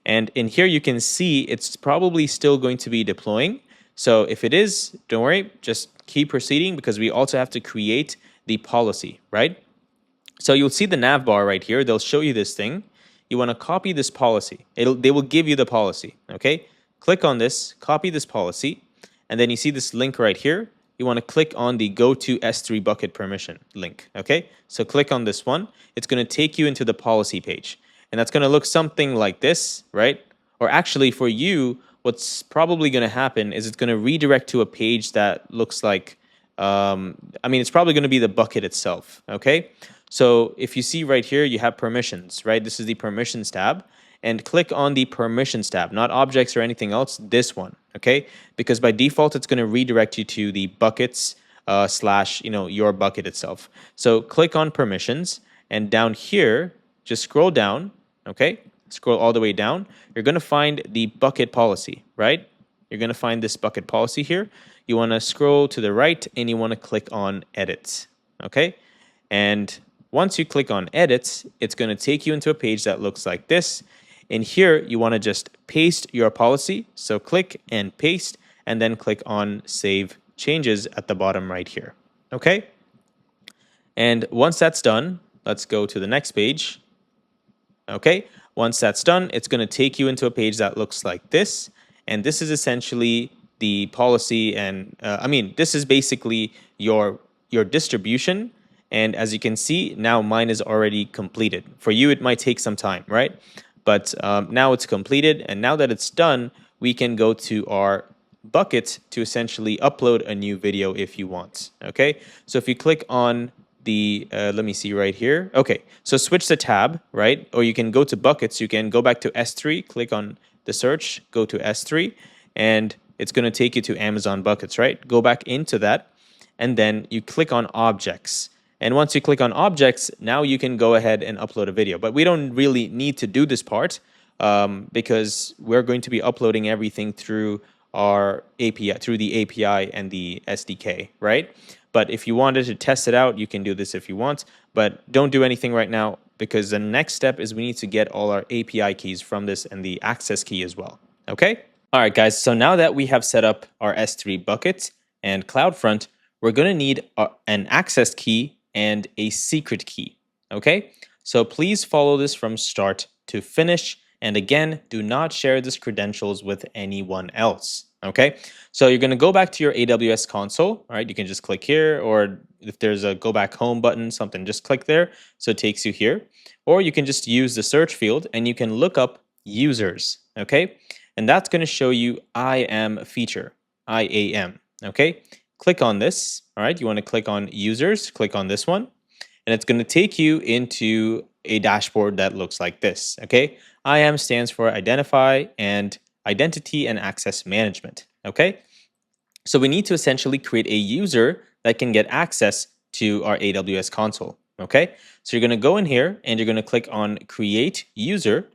And in here, you can see it's probably still going to be deploying. So if it is, don't worry, just keep proceeding because we also have to create the policy, right? So you'll see the Navbar right here. They'll show you this thing. You want to copy this policy. They will give you the policy, okay? Click on this, copy this policy, and then you see this link right here. You want to click on the go to S3 bucket permission link, okay? So click on this one. It's going to take you into the policy page. And that's going to look something like this, right? Or actually for you, what's probably going to happen is it's going to redirect to a page that looks like, it's probably going to be the bucket itself, okay? So if you see right here, you have permissions, right? This is the permissions tab. And click on the permissions tab, not objects or anything else, this one, okay? Because by default, it's going to redirect you to the buckets / your bucket itself. So click on permissions, and down here, just scroll down, okay? Scroll all the way down. You're going to find the bucket policy, right? You're going to find this bucket policy here. You want to scroll to the right, and you want to click on edit, okay? And once you click on edit, it's going to take you into a page that looks like this. In here, you want to just paste your policy. So click and paste, and then click on Save Changes at the bottom right here. Okay? And once that's done, let's go to the next page. Okay? Once that's done, it's going to take you into a page that looks like this. And this is essentially the policy, and this is basically your distribution. And as you can see, now mine is already completed. For you, it might take some time, right? But now it's completed, and now that it's done, we can go to our bucket to essentially upload a new video if you want, okay? So if you click on the, let me see right here. Okay, so switch the tab, right? Or you can go to buckets. You can go back to S3, click on the search, go to S3, and it's going to take you to Amazon buckets, right? Go back into that, and then you click on objects. And once you click on objects, now you can go ahead and upload a video. But we don't really need to do this part because we're going to be uploading everything through our API, through the API and the SDK, right? But if you wanted to test it out, you can do this if you want. But don't do anything right now because the next step is we need to get all our API keys from this and the access key as well, okay? All right, guys, so now that we have set up our S3 bucket and CloudFront, we're going to need an access key and a secret key, okay? So please follow this from start to finish, And again, do not share these credentials with anyone else. Okay, so you're going to go back to your AWS console. All right, you can just click here, or if there's a go back home button, something, just click there. So it takes you here, or you can just use the search field and you can look up users. Okay, and that's going to show you IAM feature, IAM. Okay, click on this. All right, you want to click on users, click on this one, and it's going to take you into a dashboard that looks like this. Okay, IAM stands for identify and identity and access management. Okay, so we need to essentially create a user that can get access to our AWS console. Okay, so you're going to go in here and you're going to click on create user,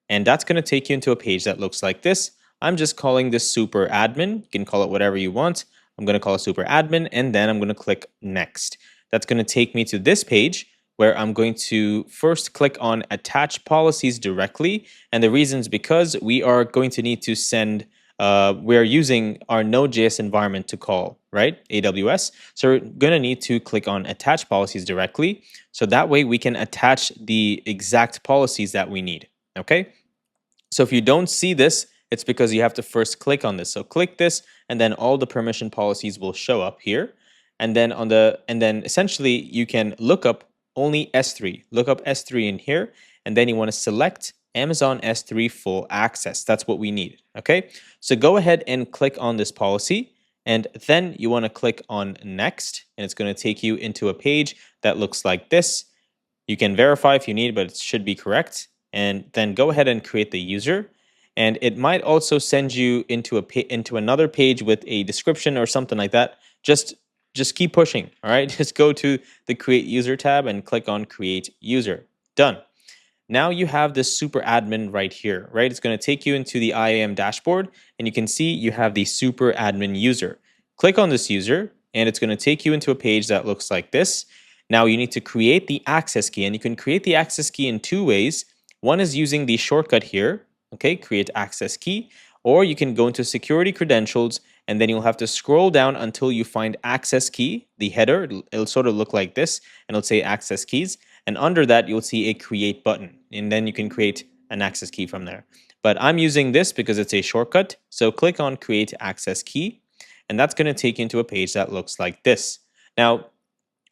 and that's going to take you into a page that looks like this. I'm just calling this super admin. You can call it whatever you want. I'm going to call it super admin, and then I'm going to click next. That's going to take me to this page where I'm going to first click on attach policies directly. And the reason is because we are going to need to send, we are using our Node.js environment to call, right? AWS. So we're going to need to click on attach policies directly. So that way we can attach the exact policies that we need. Okay. So if you don't see this, it's because you have to first click on this. So click this, and then all the permission policies will show up here. And then essentially you can look up only S3. Look up S3 in here, and then you want to select Amazon S3 full access. That's what we need. Okay. So go ahead and click on this policy, and then you want to click on next, and it's going to take you into a page that looks like this. You can verify if you need, but it should be correct. And then go ahead and create the user. And it might also send you into another page with a description or something like that. Just keep pushing. All right. Just go to the create user tab and click on create user. Done. Now you have this super admin right here, right? It's going to take you into the IAM dashboard, and you can see you have the super admin user. Click on this user, and it's going to take you into a page that looks like this. Now you need to create the access key, and you can create the access key in two ways. One is using the shortcut here, okay, create access key, or you can go into security credentials, and then you'll have to scroll down until you find access key, the header. It'll sort of look like this, and it'll say access keys. And under that, you'll see a create button, and then you can create an access key from there. But I'm using this because it's a shortcut. So click on create access key, and that's going to take you into a page that looks like this. Now,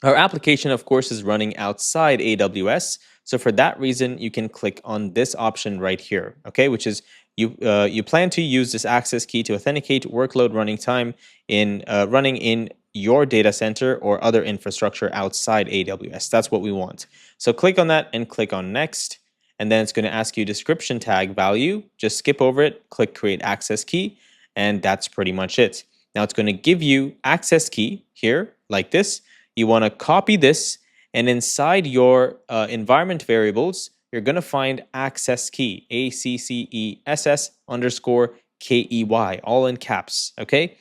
our application, of course, is running outside AWS. So for that reason, you can click on this option right here, okay, which is you plan to use this access key to authenticate workload running time running in your data center or other infrastructure outside AWS. That's what we want. So click on that and click on next. And then it's going to ask you description tag value. Just skip over it, click create access key, and that's pretty much it. Now it's going to give you access key here like this. You want to copy this, and inside your environment variables, you're going to find access key, ACCESS_KEY, all in caps, okay?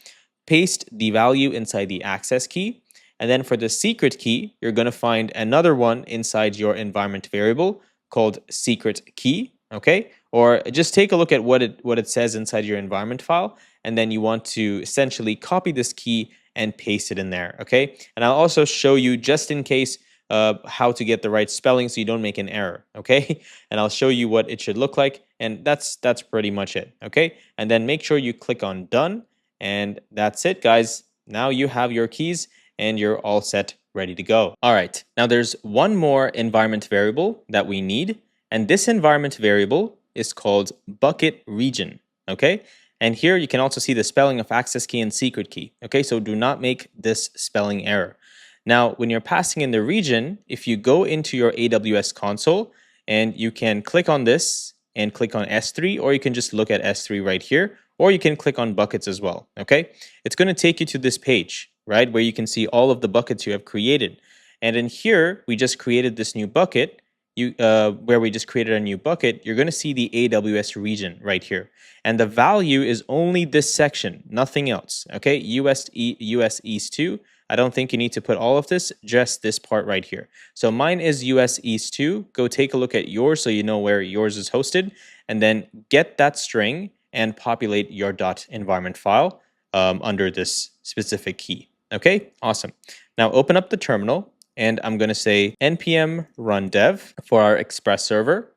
Paste the value inside the access key, and then for the secret key, you're going to find another one inside your environment variable called secret key, okay? Or just take a look at what it says inside your environment file, and then you want to essentially copy this key and paste it in there, okay? And I'll also show you, just in case, how to get the right spelling so you don't make an error, okay? And I'll show you what it should look like, and that's pretty much it, okay? And then make sure you click on done, and that's it, guys. Now you have your keys, and you're all set, ready to go. All right, now there's one more environment variable that we need, and this environment variable is called bucket region, okay? And here you can also see the spelling of access key and secret key, okay? So do not make this spelling error. Now, when you're passing in the region, if you go into your AWS console, and you can click on this and click on S3, or you can just look at S3 right here, or you can click on buckets as well, okay? It's going to take you to this page, right, where you can see all of the buckets you have created. And in here, we just created this new bucket. Where we just created a new bucket, you're going to see the AWS region right here. And the value is only this section, nothing else, okay? US East 2. I don't think you need to put all of this, just this part right here. So mine is US East 2. Go take a look at yours so you know where yours is hosted, and then get that string and populate your .environment file under this specific key. Okay, awesome. Now open up the terminal, and I'm going to say npm run dev for our Express server.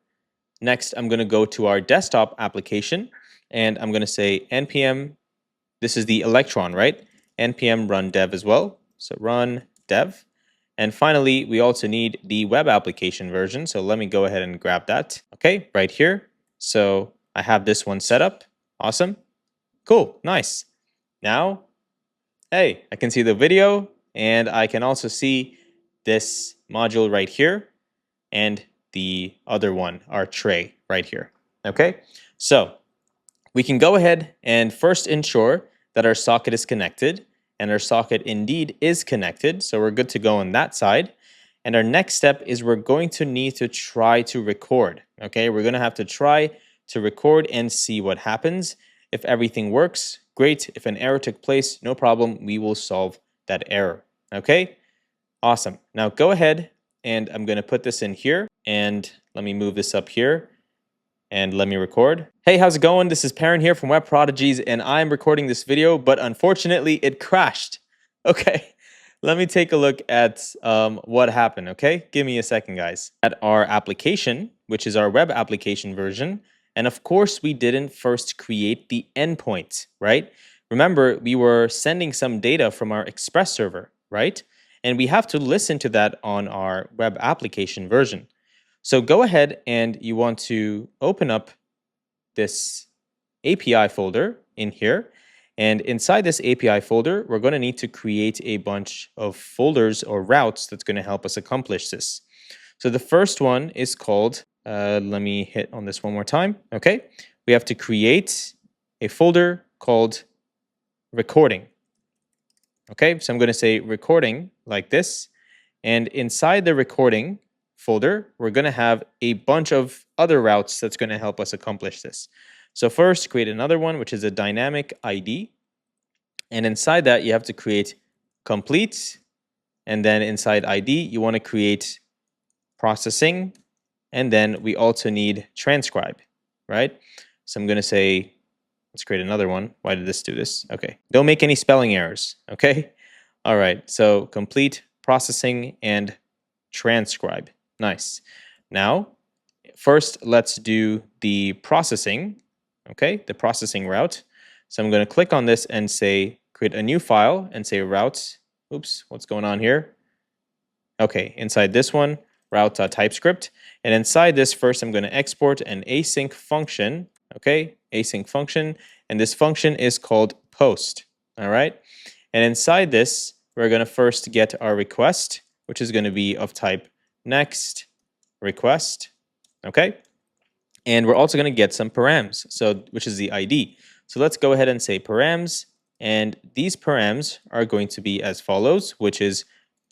Next, I'm going to go to our desktop application, and I'm going to say npm, this is the Electron, right? npm run dev as well. So run dev. And finally, we also need the web application version. So let me go ahead and grab that. Okay, right here. So I have this one set up. Awesome. Cool, nice. Now, hey, I can see the video, and I can also see this module right here and the other one, our tray right here. Okay, so we can go ahead and first ensure that our socket is connected, and our socket indeed is connected. So we're good to go on that side. And our next step is we're going to need to try to record. Okay, we're going to have to try to record and see what happens. If everything works, great. If an error took place, no problem. We will solve that error. Okay, awesome. Now go ahead, and I'm going to put this in here, and let me move this up here. And let me record. Hey, how's it going? This is Perrin here from Web Prodigies, and I'm recording this video, but unfortunately it crashed. Okay, let me take a look at what happened, okay? Give me a second, guys. At our application, which is our web application version, and of course we didn't first create the endpoint, right? Remember, we were sending some data from our Express server, right? And we have to listen to that on our web application version. So go ahead and you want to open up this API folder in here. And inside this API folder, we're going to need to create a bunch of folders or routes that's going to help us accomplish this. So the first one is called, let me hit on this one more time. Okay, we have to create a folder called recording. Okay, so I'm going to say recording like this. And inside the recording folder, we're going to have a bunch of other routes that's going to help us accomplish this. So first, create another one, which is a dynamic ID. And inside that, you have to create complete. And then inside ID, you want to create processing. And then we also need transcribe, right? So I'm going to say, let's create another one. Why did this do this? Okay. Don't make any spelling errors, okay? All right. So complete, processing, and transcribe. Nice. Now, first, let's do the processing, okay, the processing route. So I'm going to click on this and say, create a new file and say route. Oops, what's going on here? Okay, inside this one, route.typescript. And inside this, first, I'm going to export an async function, okay, async function. And this function is called post, all right? And inside this, we're going to first get our request, which is going to be of type next request, okay? And we're also going to get some params, so which is the ID. So let's go ahead and say params, and these params are going to be as follows, which is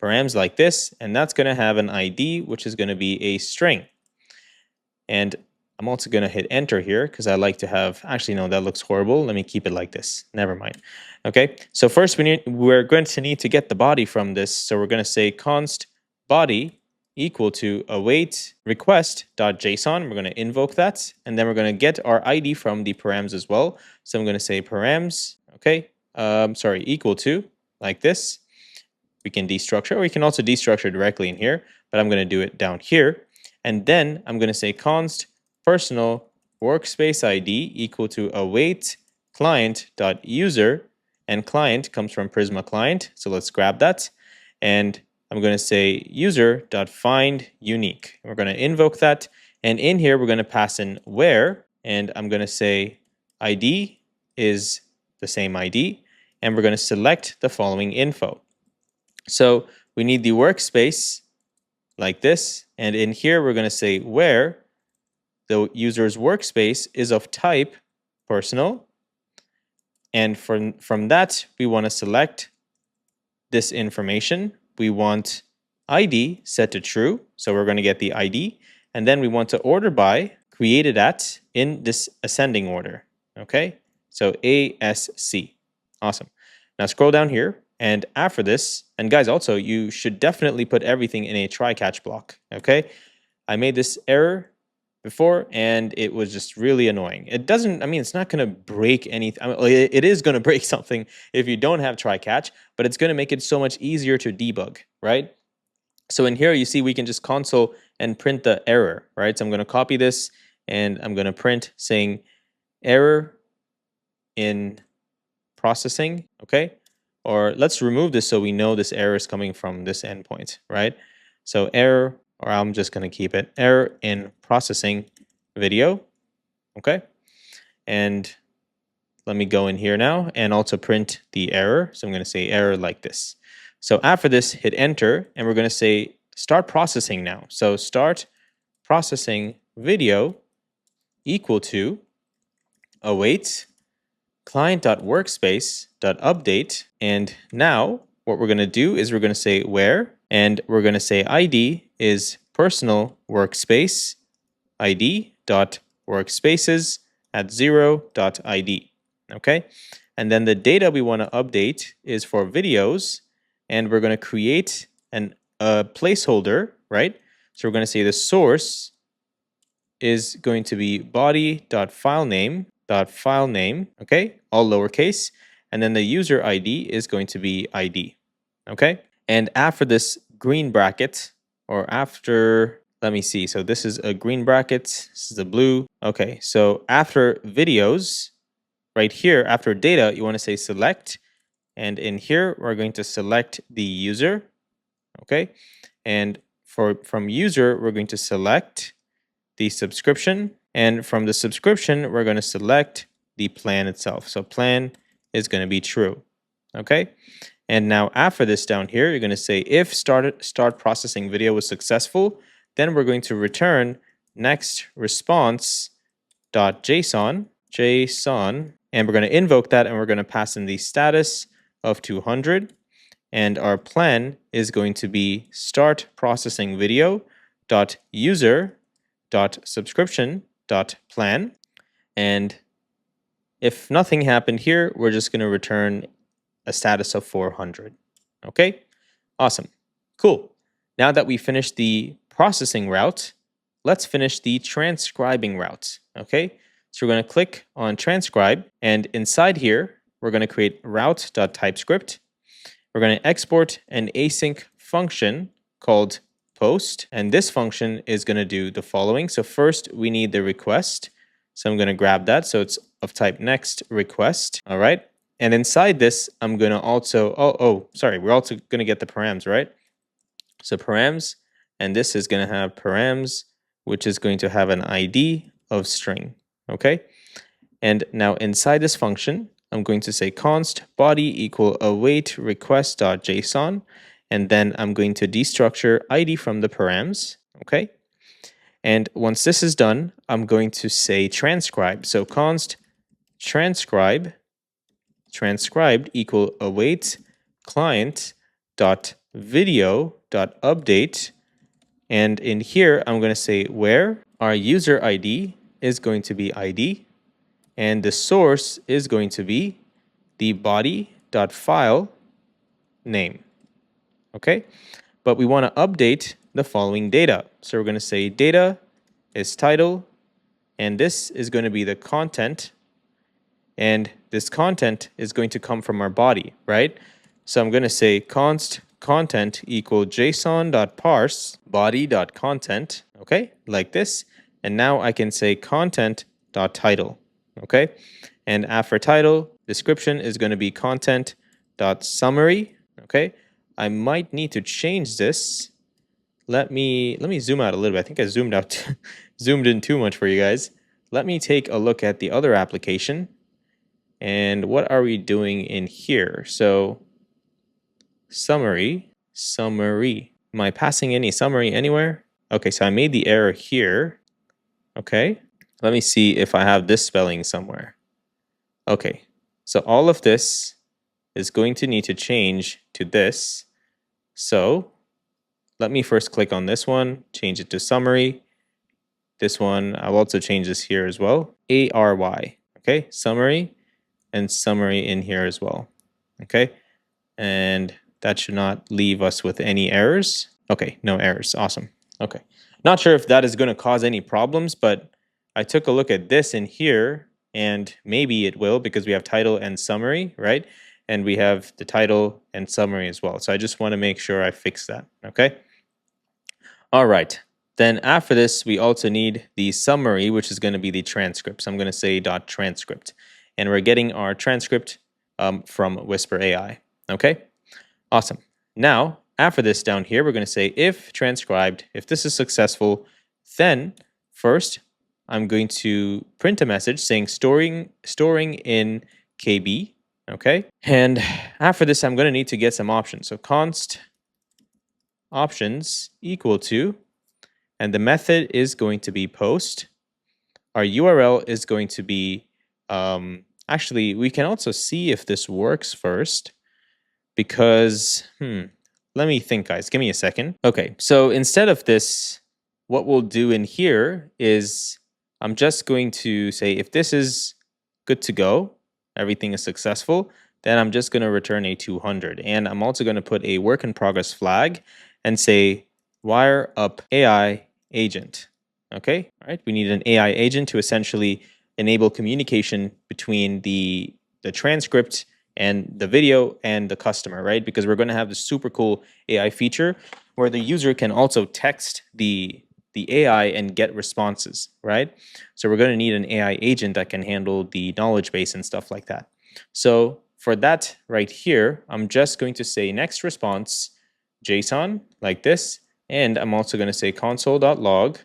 params like this, and that's going to have an ID, which is going to be a string. And I'm also going to hit enter here because I like to have, actually no, that looks horrible. Let me keep it like this. Never mind. Okay, so first we're going to need to get the body from this. So we're going to say const body equal to await request.json. We're going to invoke that, and then we're going to get our ID from the params as well. So I'm going to say params, okay, equal to, like this. We can destructure, or we can also destructure directly in here, but I'm going to do it down here. And then I'm going to say const personal workspace ID equal to await client.user, and client comes from Prisma client. So let's grab that. And I'm going to say user.findUnique. We're going to invoke that. And in here, we're going to pass in where, and I'm going to say ID is the same ID, and we're going to select the following info. So we need the workspace like this, and in here, we're going to say where the user's workspace is of type personal, and from that, we want to select this information. We want ID set to true, so we're going to get the ID, and then we want to order by created at in this ascending order, okay? So ASC, awesome. Now scroll down here, and after this, and guys, also, you should definitely put everything in a try-catch block, okay? I made this error before, and it was just really annoying. It doesn't, I mean, it's not going to break anything. I mean, it is going to break something if you don't have try-catch, but it's going to make it so much easier to debug, right? So in here, you see we can just console and print the error, right? So I'm going to copy this and I'm going to print saying error in processing, okay? Or let's remove this so we know this error is coming from this endpoint, right? So error, or I'm just going to keep it, error in processing video, okay? And let me go in here now and also print the error. So I'm going to say error like this. So after this, hit enter, and we're going to say start processing now. So start processing video equal to await client.workspace.update. And now what we're going to do is we're going to say where, and we're going to say ID is personal workspace id.workspaces at 0.id. Okay. And then the data we want to update is for videos, and we're going to create a placeholder, right? So we're going to say the source is going to be body.filename, okay, all lowercase, and then the user ID is going to be ID, okay? And after this green bracket, or after, let me see, so this is a green bracket, this is a blue, okay, so after videos, right here, after data, you want to say select, and in here, we're going to select the user, okay? And from user, we're going to select the subscription, and from the subscription we're going to select the plan itself. So plan is going to be true, okay? And now after this down here, you're going to say if start processing video was successful, then we're going to return next response.json, and we're going to invoke that, and we're going to pass in the status of 200, and our plan is going to be start processing video dot user dot subscription dot plan, and if nothing happened here, we're just going to return a status of 400. Okay, awesome, cool. Now that we finished the processing route, let's finish the transcribing route. Okay, so we're going to click on transcribe, and inside here we're going to create route.typescript. We're going to export an async function called post, and this function is going to do the following. So first we need the request, so I'm going to grab that, so it's of type next request. All right, and inside this I'm going to also we're also going to get the params, right? So params, and this is going to have params, which is going to have an ID of string. Okay, and now inside this function I'm going to say const body equal await request.json, and then I'm going to destructure ID from the params, okay? And once this is done, I'm going to say transcribe. So const transcribed equal await client.video.update, and in here I'm going to say where our user ID is going to be ID, and the source is going to be the body.file name, okay? But we want to update the following data. So we're going to say data is title, and this is going to be the content, and this content is going to come from our body, right? So I'm going to say const content equal json.parse body.content, okay, like this. And now I can say content.title, okay? And after title, description is going to be content.summary, okay? I might need to change this. Let me zoom out a little bit. I think I zoomed out, zoomed in too much for you guys. Let me take a look at the other application. And what are we doing in here? So summary. Am I passing any summary anywhere? Okay, so I made the error here. Okay, let me see if I have this spelling somewhere. Okay, so all of this is going to need to change to this. So let me first click on this one, change it to summary. This one, I'll also change this here as well. ARY, okay, summary, and summary in here as well, okay? And that should not leave us with any errors. Okay, no errors, awesome, okay. Not sure if that is gonna cause any problems, but I took a look at this in here, and maybe it will because we have title and summary, right? And we have the title and summary as well. So I just wanna make sure I fix that, okay? All right, Then after this, we also need the summary, which is going to be the transcript. So I'm going to say .transcript. And we're getting our transcript from Whisper AI. Okay, awesome. Now, after this down here, we're going to say if transcribed, if this is successful, then first I'm going to print a message saying storing in KB. Okay, and after this, I'm going to need to get some options. So const options equal to, and the method is going to be post. Our URL is going to be, actually, we can also see if this works first, because, let me think, guys. Give me a second. Okay, so instead of this, what we'll do in here is I'm just going to say if this is good to go, everything is successful, then I'm just going to return a 200. And I'm also going to put a work in progress flag and say wire up AI agent. Okay, all right. We need an AI agent to essentially enable communication between the transcript and the video and the customer, right? Because we're going to have this super cool AI feature where the user can also text the AI and get responses, right? So we're going to need an AI agent that can handle the knowledge base and stuff like that. So for that right here, I'm just going to say next response JSON like this, and I'm also going to say console.log,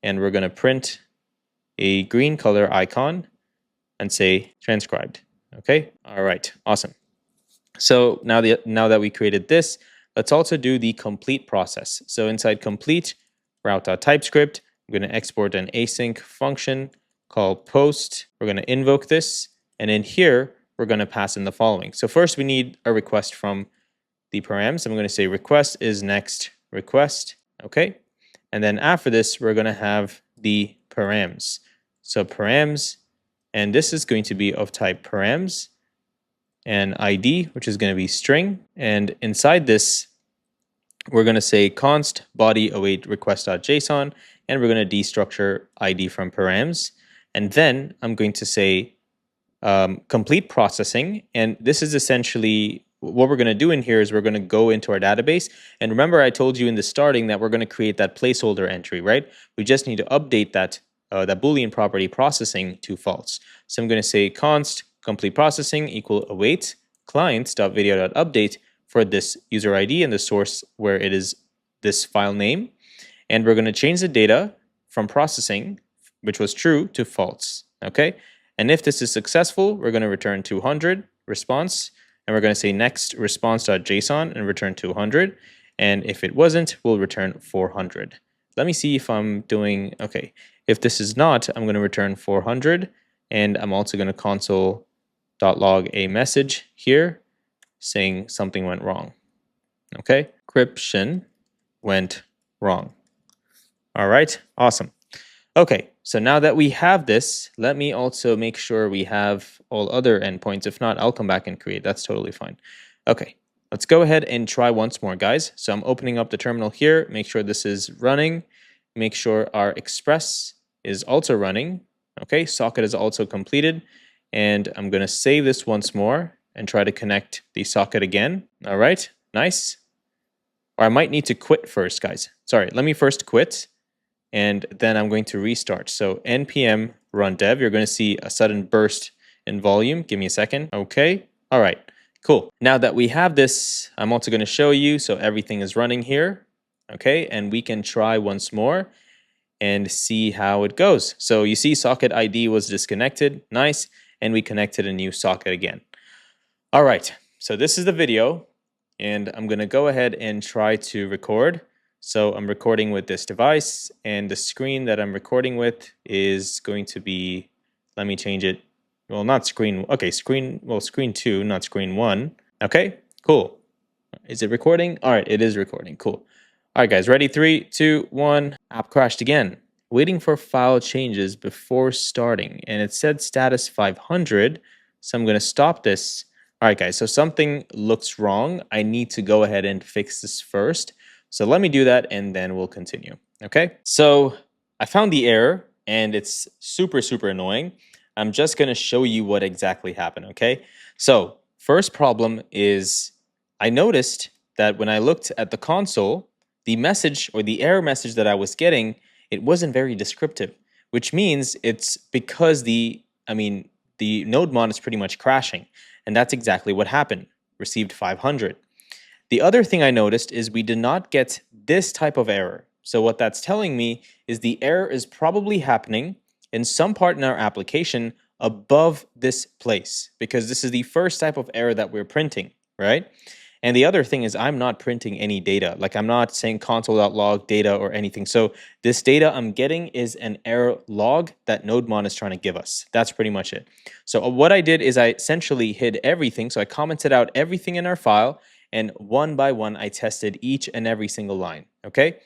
and we're going to print a green color icon and say transcribed. Okay, all right, awesome. So now that we created this, let's also do the complete process. So inside complete, route.typescript, I'm going to export an async function called post. We're going to invoke this, and in here, we're going to pass in the following. So first we need a request from the params. I'm going to say request is next request, okay? And then after this, we're going to have the params. So params, and this is going to be of type params, and ID, which is going to be string. And inside this, we're going to say const body await request.json, and we're going to destructure ID from params. And then I'm going to say complete processing. And this is essentially what we're going to do in here is we're going to go into our database. And remember, I told you in the starting that we're going to create that placeholder entry, right? We just need to update that Boolean property processing to false. So I'm going to say const complete processing equal await clients.video.update for this user ID and the source where it is this file name. And we're going to change the data from processing, which was true, to false. Okay. And if this is successful, we're going to return 200 response, and we're going to say next response.json and return 200. And if it wasn't, we'll return 400. Let me see if I'm doing, okay. If this is not, I'm going to return 400, and I'm also going to console.log a message here saying something went wrong. Okay, encryption went wrong. All right, awesome. Okay, so now that we have this, let me also make sure we have all other endpoints. If not, I'll come back and create. That's totally fine. Okay, let's go ahead and try once more, guys. So I'm opening up the terminal here. Make sure this is running. Make sure our express is also running. Okay, socket is also completed. And I'm going to save this once more and try to connect the socket again. All right, nice. Or I might need to quit first, guys. Sorry, let me first quit, and then I'm going to restart. So npm run dev, you're going to see a sudden burst in volume. Give me a second. Okay, all right, cool. Now that we have this, I'm also going to show you, so everything is running here. Okay, and we can try once more and see how it goes. So you see socket ID was disconnected, nice, and we connected a new socket again. All right, so this is the video, and I'm going to go ahead and try to record. So I'm recording with this device, and the screen that I'm recording with is going to be, let me change it. Well, not screen, okay, screen 2, not screen 1. Okay, cool. Is it recording? All right, it is recording, cool. All right, guys, ready? 3, 2, 1. App crashed again. Waiting for file changes before starting, and it said status 500, so I'm going to stop this. All right, guys, so something looks wrong. I need to go ahead and fix this first. So let me do that, and then we'll continue, okay? So I found the error, and it's super, super annoying. I'm just going to show you what exactly happened, okay? So first problem is I noticed that when I looked at the console, the message or the error message that I was getting, it wasn't very descriptive, which means it's because the node mod is pretty much crashing. And that's exactly what happened. Received 500. The other thing I noticed is we did not get this type of error. So what that's telling me is the error is probably happening in some part in our application above this place, because this is the first type of error that we're printing, right? And the other thing is I'm not printing any data. Like I'm not saying console.log data or anything. So this data I'm getting is an error log that NodeMon is trying to give us. That's pretty much it. So what I did is I essentially hid everything. So I commented out everything in our file, and one by one I tested each and every single line, okay?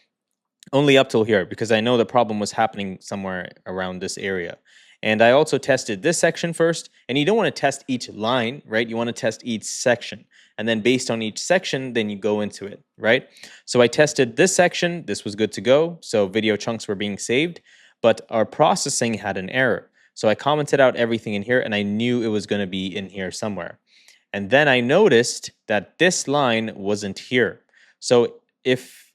Only up till here, because I know the problem was happening somewhere around this area. And I also tested this section first, and you don't want to test each line, right? You want to test each section. And then based on each section, then you go into it, right? So I tested this section, this was good to go. So video chunks were being saved, but our processing had an error. So I commented out everything in here, and I knew it was going to be in here somewhere. And then I noticed that this line wasn't here. So if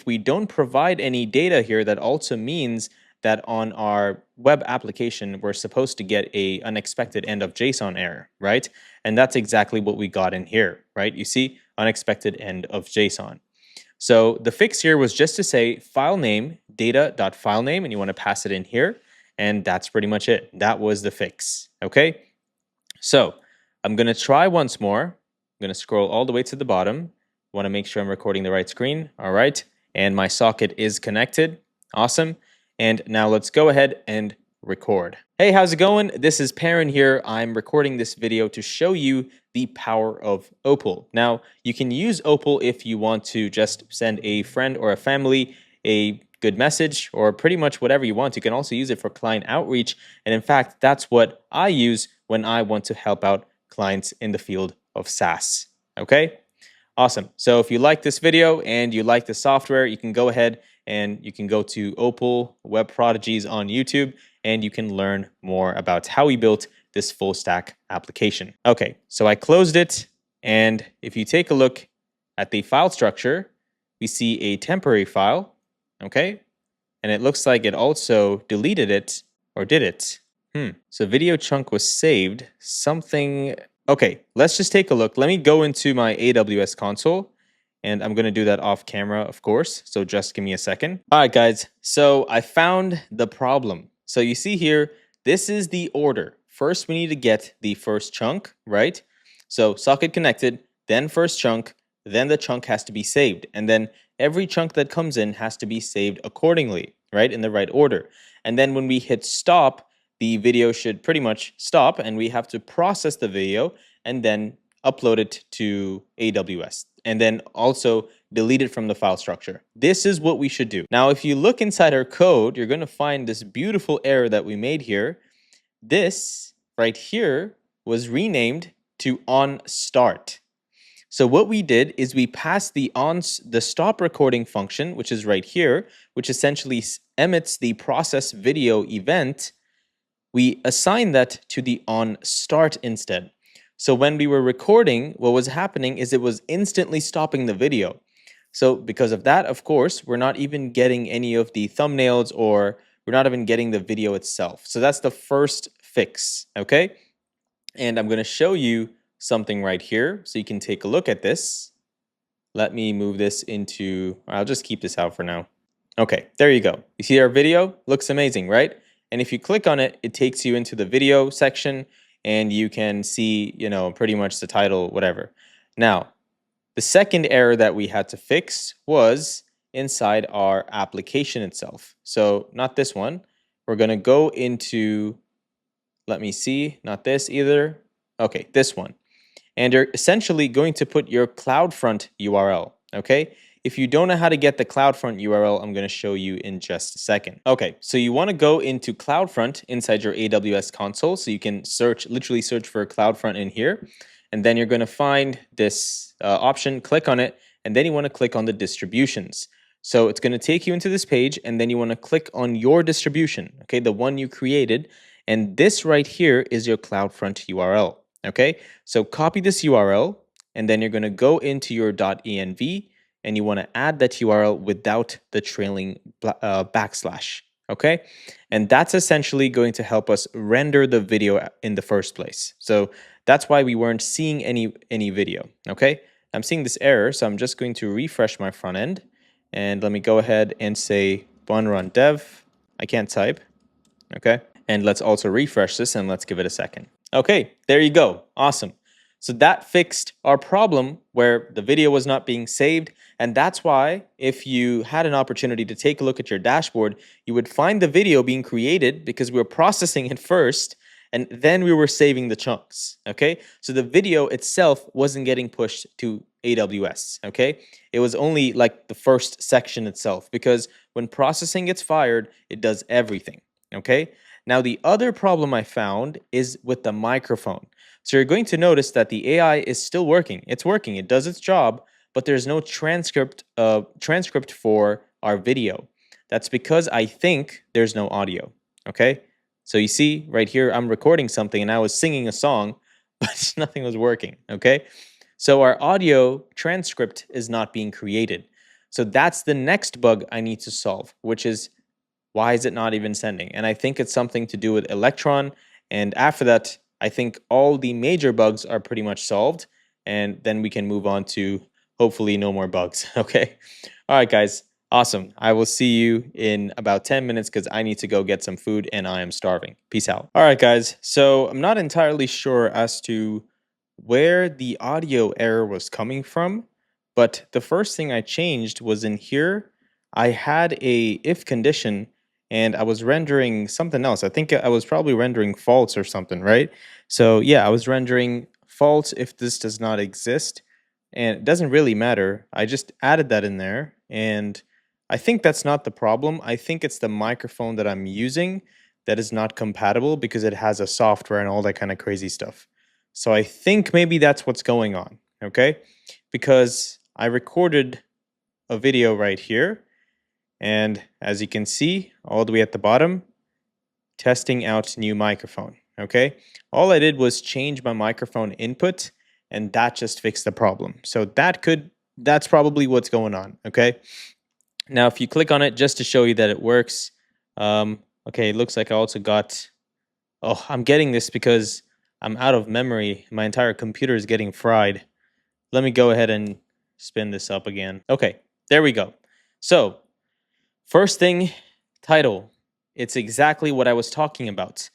we don't provide any data here, that also means that on our web application, we're supposed to get a unexpected end of JSON error, right? And that's exactly what we got in here, right? You see, unexpected end of JSON. So the fix here was just to say file name, data.filename, and you want to pass it in here. And that's pretty much it. That was the fix, okay? So I'm going to try once more. I'm going to scroll all the way to the bottom. Want to make sure I'm recording the right screen. All right. And my socket is connected. Awesome. And now let's go ahead and record. Hey, how's it going? This is Perrin here. I'm recording this video to show you the power of Opal. Now, you can use Opal if you want to just send a friend or a family a good message, or pretty much whatever you want. You can also use it for client outreach. And in fact, that's what I use when I want to help out clients in the field of SaaS. Okay? Awesome. So if you like this video and you like the software, you can go ahead and you can go to Opal Web Prodigies on YouTube, and you can learn more about how we built this full stack application. Okay, so I closed it, and if you take a look at the file structure, we see a temporary file, okay? And it looks like it also deleted it, or did it? So video chunk was saved, something. Okay, let's just take a look. Let me go into my AWS console, and I'm going to do that off camera, of course. So just give me a second. All right, guys. So I found the problem. So you see here, this is the order. First, we need to get the first chunk, right? So socket connected, then first chunk, then the chunk has to be saved. And then every chunk that comes in has to be saved accordingly, right? In the right order. And then when we hit stop, the video should pretty much stop, and we have to process the video and then upload it to AWS, and then also delete it from the file structure. This is what we should do. Now, if you look inside our code, you're going to find this beautiful error that we made here. This right here was renamed to onStart. So what we did is we passed the stop recording function, which is right here, which essentially emits the process video event. We assigned that to the onStart instead. So when we were recording, what was happening is it was instantly stopping the video. So because of that, of course, we're not even getting any of the thumbnails, or we're not even getting the video itself. So that's the first fix, okay? And I'm going to show you something right here so you can take a look at this. Let me move this into, I'll just keep this out for now. Okay, there you go. You see our video? Looks amazing, right? And if you click on it, it takes you into the video section, and you can see, pretty much the title, whatever. Now, the second error that we had to fix was inside our application itself. So not this one. We're going to go into, let me see, not this either. Okay, this one. And you're essentially going to put your CloudFront URL, okay? If you don't know how to get the CloudFront URL, I'm going to show you in just a second. Okay, so you want to go into CloudFront inside your AWS console. So you can literally search for CloudFront in here. And then you're going to find this option, click on it, and then you want to click on the distributions. So it's going to take you into this page, and then you want to click on your distribution, okay, the one you created. And this right here is your CloudFront URL, okay? So copy this URL, and then you're going to go into your .env. and you want to add that URL without the trailing backslash, okay? And that's essentially going to help us render the video in the first place. So that's why we weren't seeing any video, okay? I'm seeing this error, so I'm just going to refresh my front end, and let me go ahead and say run dev. I can't type, okay? And let's also refresh this and let's give it a second. Okay, there you go. Awesome. So that fixed our problem where the video was not being saved. And that's why if you had an opportunity to take a look at your dashboard, you would find the video being created because we were processing it first and then we were saving the chunks. Okay, so the video itself wasn't getting pushed to AWS. Okay, it was only like the first section itself because when processing gets fired, it does everything. Okay, now the other problem I found is with the microphone. So you're going to notice that the AI is still working. It's working, it does its job, but there's no transcript for our video. That's because I think there's no audio, okay? So you see right here, I'm recording something and I was singing a song, but nothing was working, okay? So our audio transcript is not being created. So that's the next bug I need to solve, which is why is it not even sending? And I think it's something to do with Electron. And after that, I think all the major bugs are pretty much solved. And then we can move on to hopefully no more bugs. Okay. All right, guys. Awesome. I will see you in about 10 minutes because I need to go get some food and I am starving. Peace out. All right, guys. So I'm not entirely sure as to where the audio error was coming from, but the first thing I changed was in here. I had a if condition and I was rendering something else. I think I was probably rendering false or something, right? So yeah, I was rendering false if this does not exist. And it doesn't really matter. I just added that in there. And I think that's not the problem. I think it's the microphone that I'm using that is not compatible because it has a software and all that kind of crazy stuff. So I think maybe that's what's going on, okay? Because I recorded a video right here. And as you can see, all the way at the bottom, testing out new microphone, okay? All I did was change my microphone input and that just fixed the problem. So that's probably what's going on, okay? Now, if you click on it just to show you that it works, okay, it looks like I also got, oh, I'm getting this because I'm out of memory. My entire computer is getting fried. Let me go ahead and spin this up again. Okay, there we go. So, first thing, title. It's exactly what I was talking about.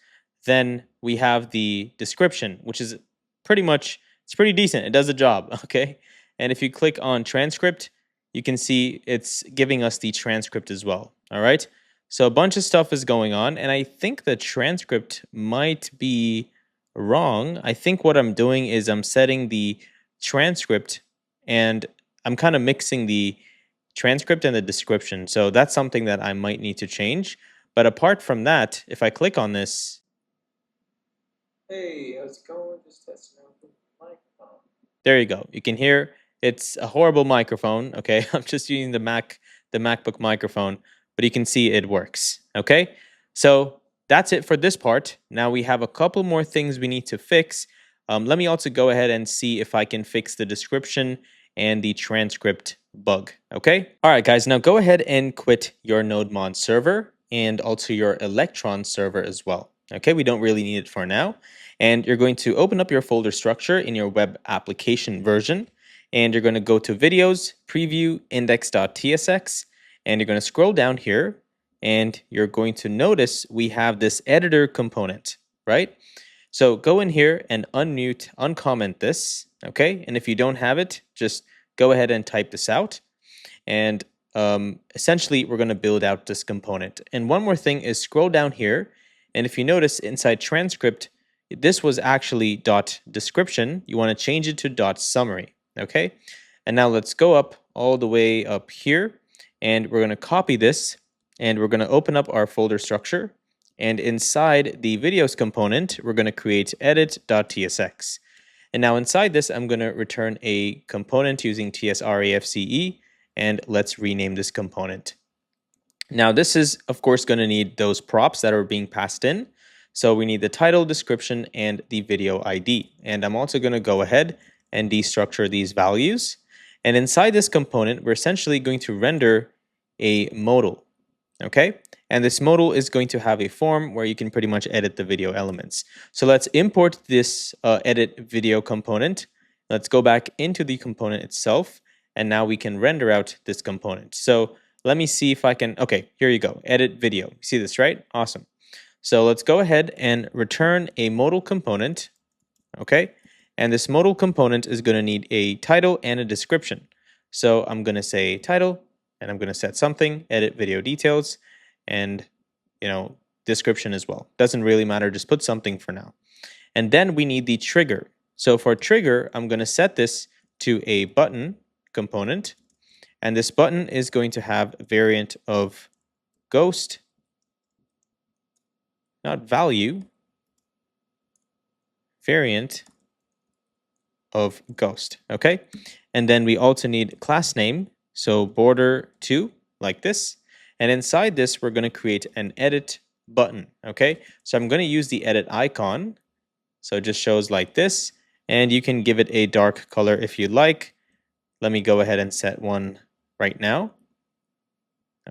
Then we have the description, which is pretty much, it's pretty decent. It does the job, okay? And if you click on transcript, you can see it's giving us the transcript as well, all right? So a bunch of stuff is going on, and I think the transcript might be wrong. I think what I'm doing is I'm setting the transcript, and I'm kind of mixing the transcript and the description. So that's something that I might need to change. But apart from that, if I click on this, hey, how's it going? Just testing out the microphone. There you go. You can hear it's a horrible microphone. Okay, I'm just using the MacBook microphone, but you can see it works. Okay, so that's it for this part. Now we have a couple more things we need to fix. Let me also go ahead and see if I can fix the description and the transcript bug, okay? All right, guys, now go ahead and quit your NodeMon server and also your Electron server as well, okay? We don't really need it for now. And you're going to open up your folder structure in your web application version, and you're going to go to videos, preview, index.tsx, and you're going to scroll down here, and you're going to notice we have this editor component, right? So go in here and uncomment this, okay? And if you don't have it, just go ahead and type this out. And essentially, we're going to build out this component. And one more thing is scroll down here. And if you notice inside transcript, this was actually .description. You want to change it to .summary, okay? And now let's go up all the way up here. And we're going to copy this. And we're going to open up our folder structure. And inside the videos component, we're going to create edit.tsx. And now inside this, I'm going to return a component using tsrafce, and let's rename this component. Now this is, of course, going to need those props that are being passed in. So we need the title, description, and the video ID. And I'm also going to go ahead and destructure these values. And inside this component, we're essentially going to render a modal, okay? And this modal is going to have a form where you can pretty much edit the video elements. So let's import this edit video component. Let's go back into the component itself, and now we can render out this component. So let me see if I can, okay, here you go, edit video. You see this, right? Awesome. So let's go ahead and return a modal component, okay? And this modal component is going to need a title and a description. So I'm going to say title, and I'm going to set something, edit video details, and, description as well. Doesn't really matter, just put something for now. And then we need the trigger. So for trigger, I'm going to set this to a button component, and this button is going to have a variant of ghost, not value, variant of ghost, okay? And then we also need class name, so border2, like this. And inside this, we're going to create an edit button, okay? So I'm going to use the edit icon, so it just shows like this, and you can give it a dark color if you'd like. Let me go ahead and set one right now,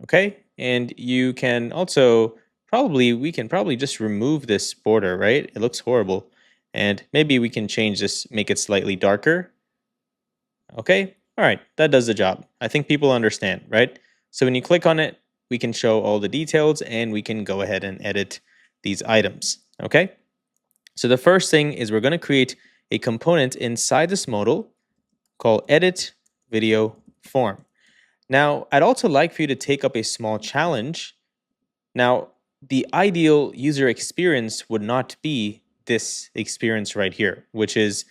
okay? And you can also we can probably just remove this border, right? It looks horrible. And maybe we can change this, make it slightly darker. Okay, all right, that does the job. I think people understand, right? So when you click on it, we can show all the details and we can go ahead and edit these items, okay? So the first thing is we're going to create a component inside this modal called edit video form. Now, I'd also like for you to take up a small challenge. Now, the ideal user experience would not be this experience right here, which is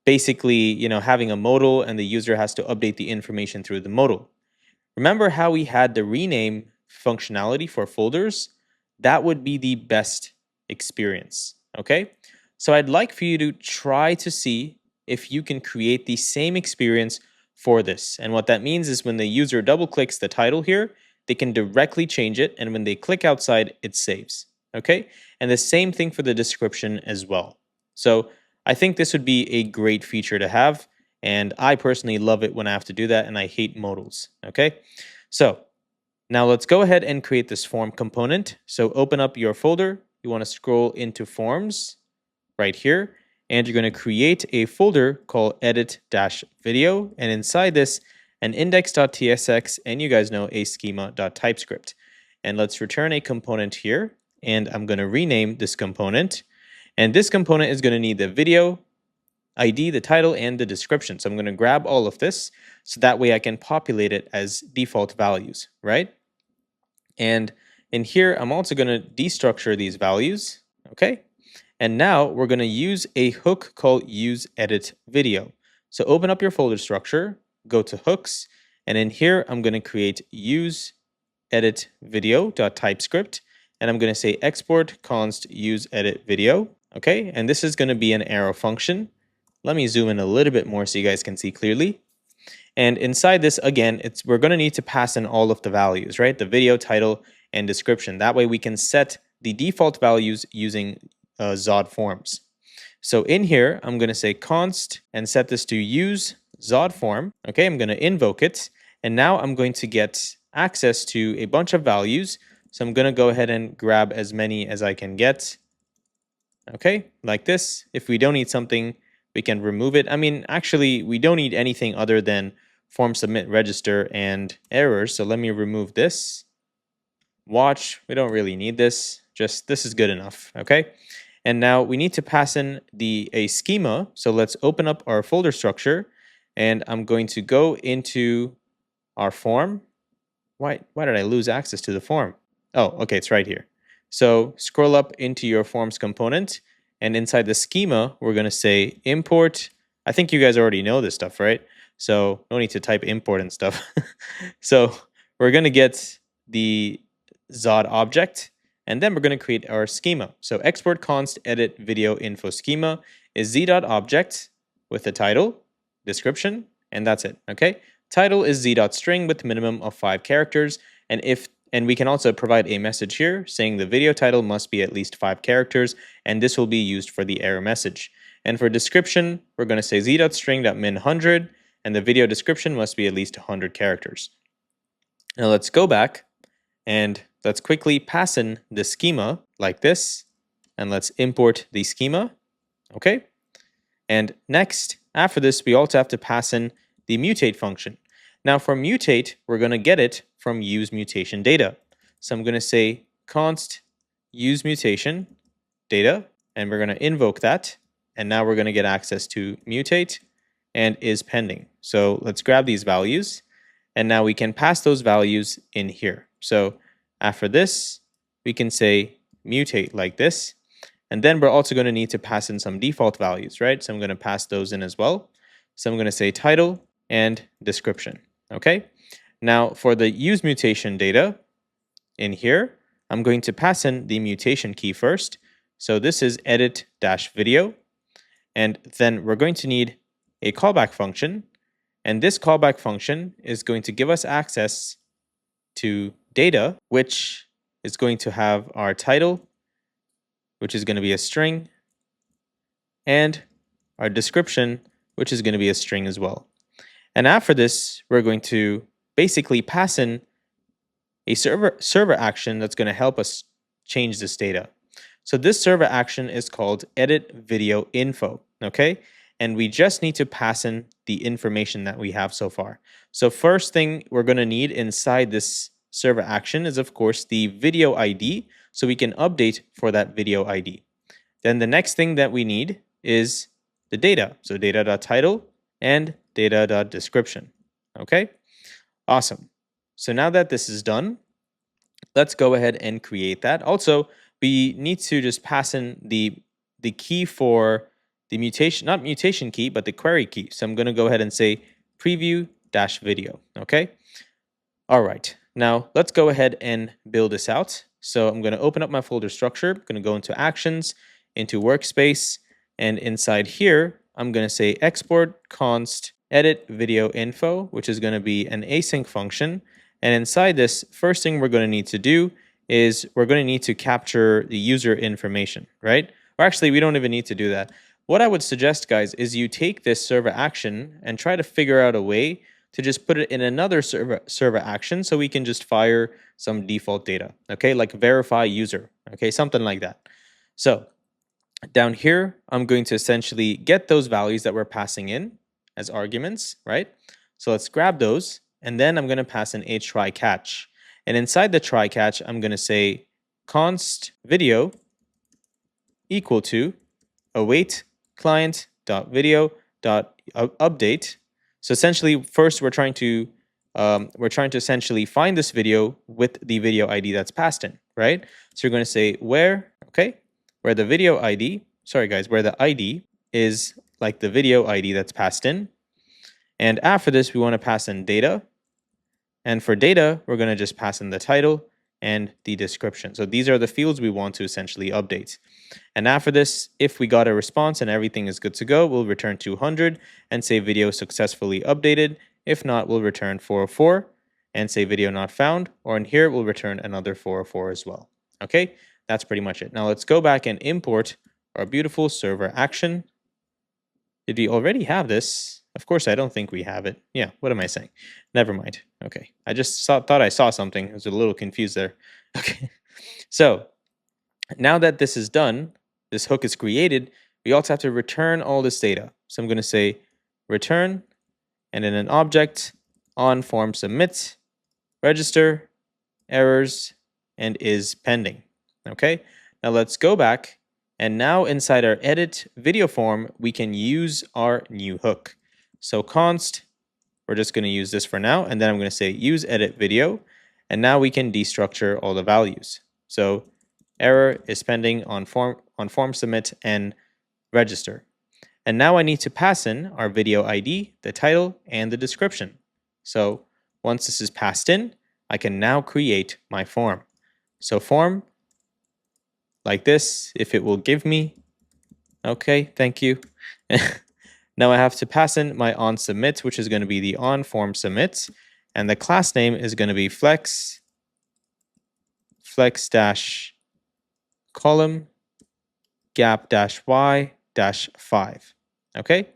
basically, having a modal and the user has to update the information through the modal. Remember how we had the rename functionality for folders? That would be the best experience, okay? So I'd like for you to try to see if you can create the same experience for this. And what that means is when the user double clicks the title here, they can directly change it, and when they click outside, it saves, okay? And the same thing for the description as well. So I think this would be a great feature to have, and I personally love it when I have to do that, and I hate modals, okay? So now let's go ahead and create this form component. So open up your folder. You want to scroll into forms right here, and you're going to create a folder called edit-video, and inside this, an index.tsx, and you guys know a schema.typescript. And let's return a component here, and I'm going to rename this component. And this component is going to need the video ID, the title, and the description. So I'm going to grab all of this, so that way I can populate it as default values, right? And in here, I'm also going to destructure these values, okay? And now we're going to use a hook called useEditVideo. So open up your folder structure, go to hooks, and in here I'm going to create useEditVideo.typescript, and I'm going to say export const useEditVideo, okay? And this is going to be an arrow function. Let me zoom in a little bit more so you guys can see clearly. And inside this, again, we're going to need to pass in all of the values, right? The video, title, and description. That way we can set the default values using Zod forms. So in here, I'm going to say const and set this to use Zod form. Okay, I'm going to invoke it. And now I'm going to get access to a bunch of values. So I'm going to go ahead and grab as many as I can get. Okay, like this. If we don't need something, we can remove it. I mean, actually, we don't need anything other than form submit register and errors. So let me remove this. Watch, we don't really need this. Just this is good enough, okay? And now we need to pass in a schema. So let's open up our folder structure, and I'm going to go into our form. Why did I lose access to the form? Oh, okay, it's right here. So scroll up into your forms component, and inside the schema, we're going to say import. I think you guys already know this stuff, right? So no need to type import and stuff. So we're going to get the Zod object, and then we're going to create our schema. So export const edit video info schema is z.object with the title, description, and that's it, okay? Title is z.string with minimum of 5 characters, and we can also provide a message here saying the video title must be at least 5 characters, and this will be used for the error message. And for description, we're going to say z.string.min100, and the video description must be at least 100 characters. Now let's go back and let's quickly pass in the schema like this, and let's import the schema. Okay. And next, after this, we also have to pass in the mutate function. Now for mutate, we're going to get it from use mutation data. So I'm going to say const use mutation data, and we're going to invoke that. And now we're going to get access to mutate and is pending. So let's grab these values, and now we can pass those values in here. So after this, we can say mutate like this. And then we're also going to need to pass in some default values, right? So I'm going to pass those in as well. So I'm going to say title and description. Okay. Now for the use mutation data in here, I'm going to pass in the mutation key first. So this is edit-video. And then we're going to need a callback function. And this callback function is going to give us access to data, which is going to have our title, which is going to be a string, and our description, which is going to be a string as well. And after this, we're going to basically pass in a server action that's going to help us change this data. So this server action is called edit video info, okay? And we just need to pass in the information that we have so far. So first thing we're going to need inside this server action is, of course, the video ID, so we can update for that video ID. Then the next thing that we need is the data. So data.title and data.description. Okay, awesome. So now that this is done, let's go ahead and create that. Also, we need to just pass in the key for the mutation, not mutation key, but the query key. So I'm going to go ahead and say preview-video. Okay. All right. Now let's go ahead and build this out. So I'm going to open up my folder structure. I'm going to go into actions, into workspace, and inside here, I'm going to say export const edit video info, which is going to be an async function. And inside this, first thing we're going to need to do is we're going to need to capture the user information, right? Or actually, we don't even need to do that. What I would suggest, guys, is you take this server action and try to figure out a way to just put it in another server action so we can just fire some default data, okay? Like verify user, okay? Something like that. So down here, I'm going to essentially get those values that we're passing in as arguments, right? So let's grab those, and then I'm going to pass in a try catch. And inside the try catch, I'm going to say const video equal to await client.video.update. So essentially, first we're trying to essentially find this video with the video ID that's passed in, right? So you're going to say where the video ID, where the ID is like the video ID that's passed in. And after this, we want to pass in data. And for data, we're going to just pass in the title and the description. So these are the fields we want to essentially update. And after this, if we got a response and everything is good to go, we'll return 200 and say video successfully updated. If not, we'll return 404 and say video not found. Or in here, we'll return another 404 as well. Okay, that's pretty much it. Now let's go back and import our beautiful server action. Did we already have this? Of course, I don't think we have it. Yeah, what am I saying? Never mind. Okay, I just thought I saw something. I was a little confused there. Okay, so now that this is done, this hook is created, we also have to return all this data. So I'm going to say return, and in an object, on form submit, register, errors, and is pending. Okay, now let's go back, and now inside our edit video form, we can use our new hook. So const, we're just going to use this for now, and then I'm going to say use edit video, and now we can destructure all the values. So error is pending on form submit and register. And now I need to pass in our video ID, the title, and the description. So once this is passed in, I can now create my form. So form like this, if it will give me. Okay, thank you. Now I have to pass in my on submit, which is going to be the on form submit, and the class name is going to be flex dash column gap dash y dash 5. Okay,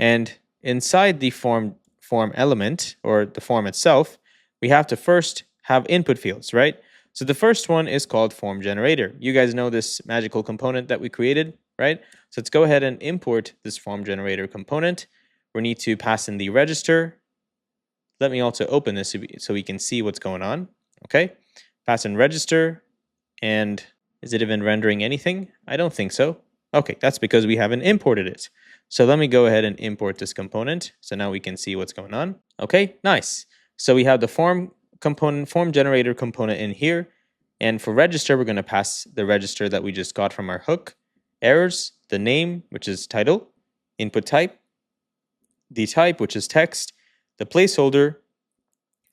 and inside the form element, or the form itself, we have to first have input fields, right? So the first one is called form generator. You guys know this magical component that we created, right? So let's go ahead and import this form generator component. We need to pass in the register. Let me also open this so we can see what's going on. Okay, pass in register, and is it even rendering anything? I don't think so. Okay, that's because we haven't imported it. So let me go ahead and import this component. So now we can see what's going on. Okay, nice. So we have the form component, form generator component in here. And for register, we're going to pass the register that we just got from our hook. Errors, the name, which is title, input type, the type, which is text, the placeholder,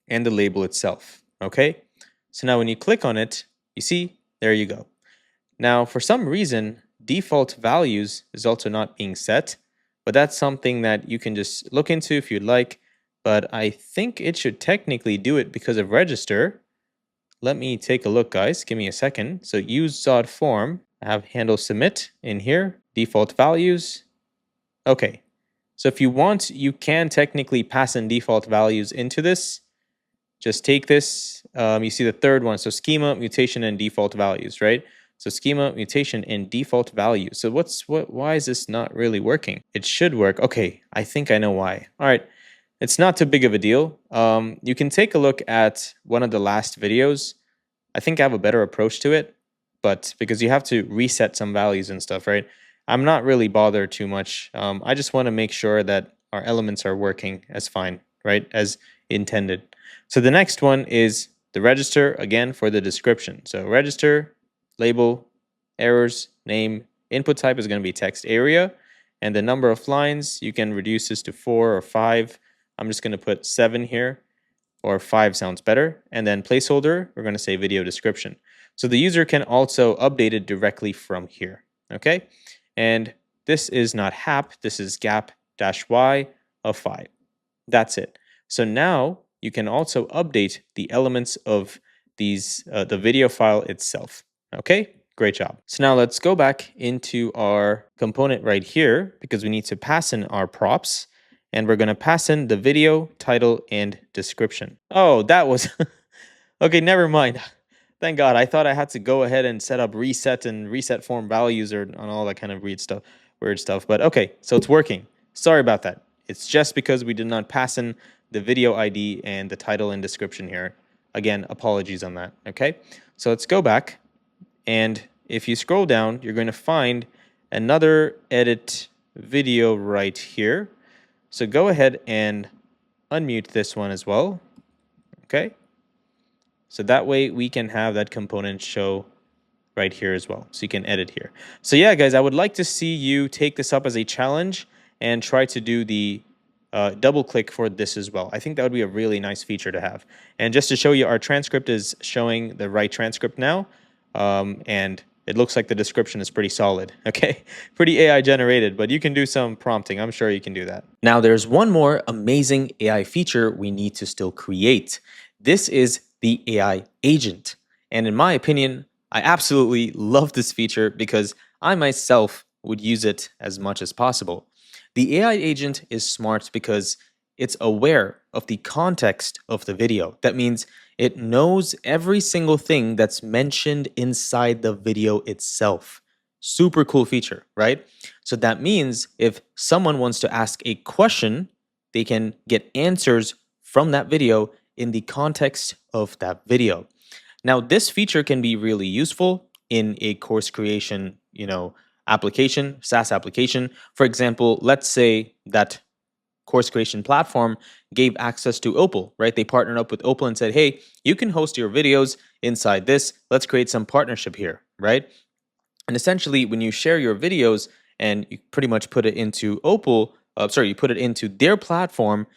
and the label itself. Okay, so now when you click on it, you see, there you go. Now, for some reason, default values is also not being set, but that's something that you can just look into if you'd like. But I think it should technically do it because of register. Let me take a look, guys. Give me a second. So use Zod form. I have handle submit in here, default values. Okay, so if you want, you can technically pass in default values into this. Just take this. You see the third one. So schema, mutation, and default values, right? So schema, mutation, and default value. So why is this not really working? It should work. Okay, I think I know why. All right, it's not too big of a deal. You can take a look at one of the last videos. I think I have a better approach to it, but because you have to reset some values and stuff, right? I'm not really bothered too much. I just want to make sure that our elements are working as fine, right? As intended. So the next one is the register, again, for the description. So register, label, errors, name, input type is going to be text area, and the number of lines, you can reduce this to 4 or 5. I'm just going to put 7 here, or 5 sounds better. And then placeholder, we're going to say video description. So the user can also update it directly from here, okay? And this is not hap, this is gap-y of 5. That's it. So now you can also update the elements of these the video file itself. Okay, great job. So now let's go back into our component right here, because we need to pass in our props, and we're going to pass in the video, title, and description. Oh, that was okay, never mind. Thank God. I thought I had to go ahead and set up reset form values or on all that kind of weird stuff. But okay, so it's working. Sorry about that. It's just because we did not pass in the video ID and the title and description here. Again, apologies on that. Okay, so let's go back. And if you scroll down, you're going to find another edit video right here. So go ahead and unmute this one as well. Okay. So that way we can have that component show right here as well. So you can edit here. So yeah, guys, I would like to see you take this up as a challenge and try to do the double click for this as well. I think that would be a really nice feature to have. And just to show you, our transcript is showing the right transcript now. And it looks like the description is pretty solid. Okay, pretty AI generated, but you can do some prompting. I'm sure you can do that. Now there's one more amazing AI feature we need to still create. This is the AI agent. And in my opinion, I absolutely love this feature because I myself would use it as much as possible. The AI agent is smart because it's aware of the context of the video. That means it knows every single thing that's mentioned inside the video itself. Super cool feature, right? So that means if someone wants to ask a question, they can get answers from that video in the context of that video. Now, this feature can be really useful in a course creation, application, SaaS application. For example, let's say that course creation platform gave access to Opal, right? They partnered up with Opal and said, hey, you can host your videos inside this. Let's create some partnership here, right? And essentially, when you share your videos and you pretty much put it into you put it into their platform,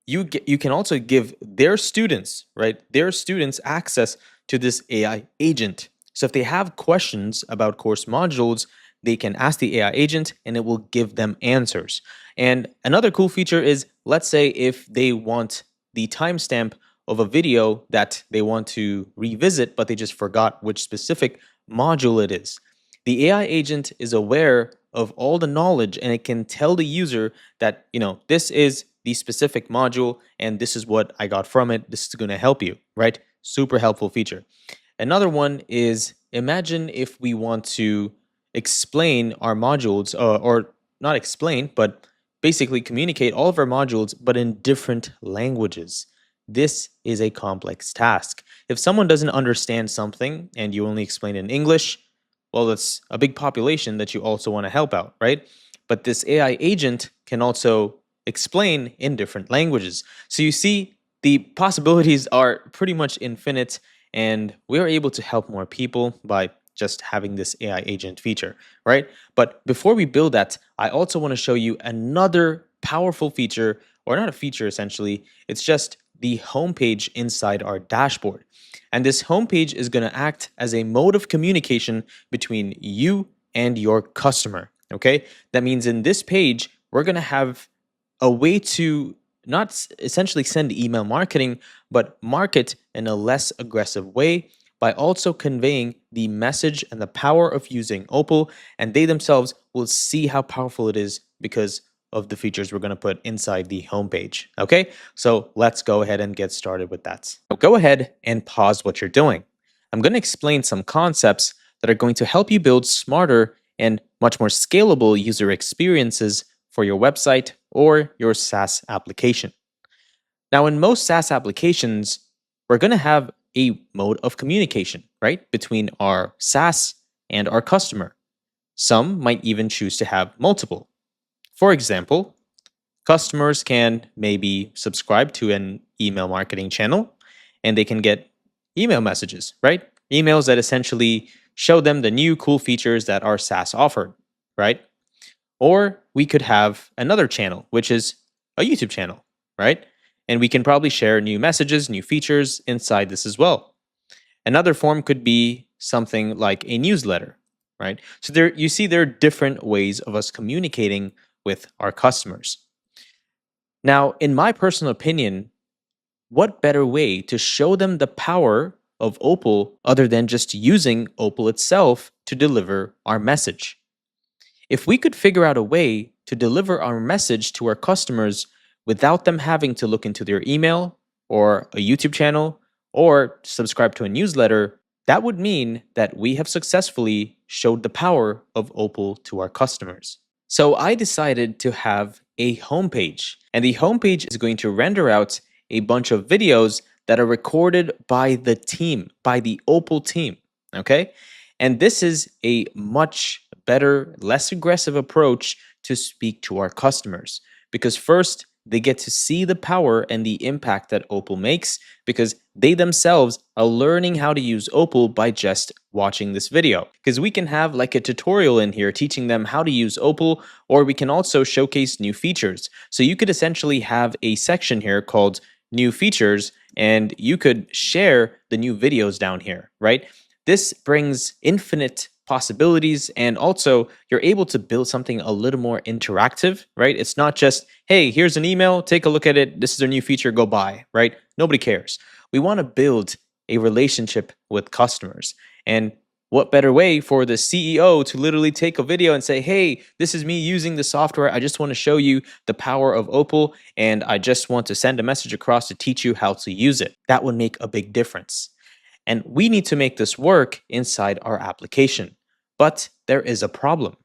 you can also give their students, right? Their students access to this AI agent. So if they have questions about course modules, they can ask the AI agent and it will give them answers. And another cool feature is, let's say if they want the timestamp of a video that they want to revisit, but they just forgot which specific module it is. The AI agent is aware of all the knowledge and it can tell the user that, this is the specific module and this is what I got from it. This is going to help you, right? Super helpful feature. Another one is, imagine if we want to explain our modules, or not explain, but basically communicate all of our modules, but in different languages. This is a complex task. If someone doesn't understand something and you only explain in English, well, that's a big population that you also want to help out, right? But this AI agent can also explain in different languages. So you see, the possibilities are pretty much infinite, and we are able to help more people by just having this AI agent feature, right? But before we build that, I also want to show you another powerful feature, or not a feature essentially, it's just the homepage inside our dashboard. And this homepage is going to act as a mode of communication between you and your customer, okay? That means in this page, we're going to have a way to not essentially send email marketing, but market in a less aggressive way by also conveying the message and the power of using Opal, and they themselves will see how powerful it is because of the features we're going to put inside the homepage. Okay, so let's go ahead and get started with that. So go ahead and pause what you're doing. I'm going to explain some concepts that are going to help you build smarter and much more scalable user experiences for your website or your SaaS application. Now, in most SaaS applications, we're going to have a mode of communication, right, between our SaaS and our customer. Some might even choose to have multiple. For example, customers can maybe subscribe to an email marketing channel and they can get email messages, right? Emails that essentially show them the new cool features that our SaaS offered, right? Or we could have another channel, which is a YouTube channel, right? And we can probably share new messages, new features inside this as well. Another form could be something like a newsletter, right? So there, you see, there are different ways of us communicating with our customers. Now, in my personal opinion, what better way to show them the power of Opal other than just using Opal itself to deliver our message? If we could figure out a way to deliver our message to our customers without them having to look into their email or a YouTube channel or subscribe to a newsletter, that would mean that we have successfully showed the power of Opal to our customers. So I decided to have a homepage, and the homepage is going to render out a bunch of videos that are recorded by the team, by the Opal team, okay? And this is a much better, less aggressive approach to speak to our customers, because first, they get to see the power and the impact that Opal makes because they themselves are learning how to use Opal by just watching this video. Because we can have like a tutorial in here teaching them how to use Opal, or we can also showcase new features. So you could essentially have a section here called new features, and you could share the new videos down here, right? This brings infinite possibilities, and also you're able to build something a little more interactive, right? It's not just, hey, here's an email, take a look at it, this is a new feature, go buy, right? Nobody cares. We want to build a relationship with customers. And what better way for the CEO to literally take a video and say, hey, this is me using the software. I just want to show you the power of Opal, and I just want to send a message across to teach you how to use it. That would make a big difference. And we need to make this work inside our application. But there is a problem.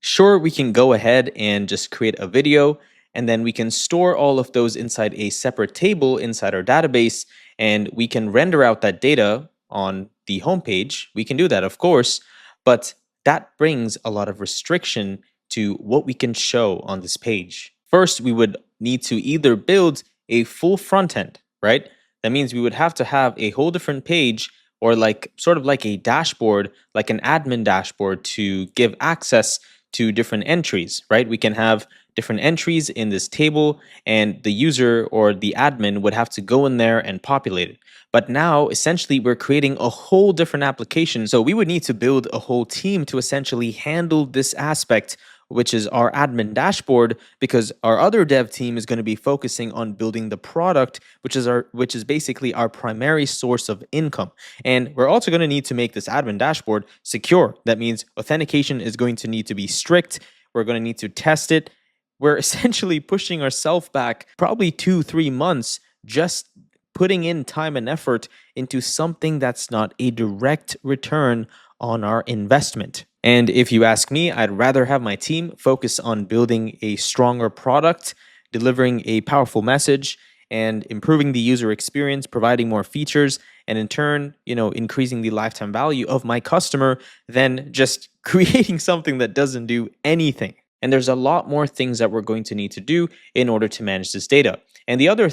Sure, we can go ahead and just create a video, and then we can store all of those inside a separate table inside our database, and we can render out that data on the homepage. We can do that, of course, but that brings a lot of restriction to what we can show on this page. First, we would need to either build a full front end, right? That means we would have to have a whole different page, or like sort of like a dashboard, like an admin dashboard to give access to different entries, right? We can have different entries in this table, and the user or the admin would have to go in there and populate it. But now, essentially, we're creating a whole different application. So we would need to build a whole team to essentially handle this aspect which is our admin dashboard, because our other dev team is going to be focusing on building the product, which is basically our primary source of income. And we're also going to need to make this admin dashboard secure. That means authentication is going to need to be strict. We're going to need to test it. We're essentially pushing ourselves back probably 2-3 months, just putting in time and effort into something that's not a direct return on our investment. And if you ask me, I'd rather have my team focus on building a stronger product, delivering a powerful message, and improving the user experience, providing more features, and in turn, increasing the lifetime value of my customer than just creating something that doesn't do anything. And there's a lot more things that we're going to need to do in order to manage this data. And the other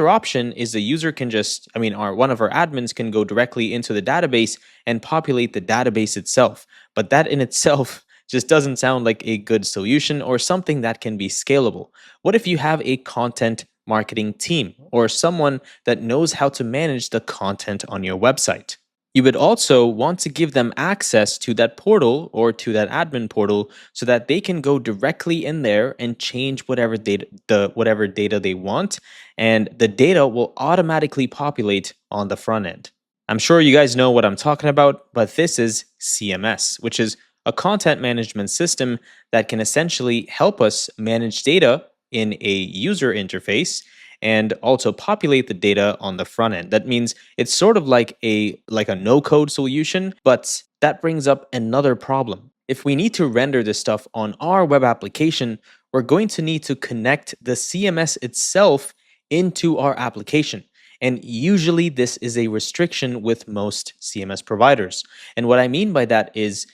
option is the user can one of our admins can go directly into the database and populate the database itself. But that in itself just doesn't sound like a good solution or something that can be scalable. What if you have a content marketing team or someone that knows how to manage the content on your website? You would also want to give them access to that portal or to that admin portal so that they can go directly in there and change whatever data they want, and the data will automatically populate on the front end. I'm sure you guys know what I'm talking about, but this is CMS, which is a content management system that can essentially help us manage data in a user interface and also populate the data on the front end. That means it's sort of like a no-code solution, but that brings up another problem. If we need to render this stuff on our web application, we're going to need to connect the CMS itself into our application. And usually this is a restriction with most CMS providers. And what I mean by that is,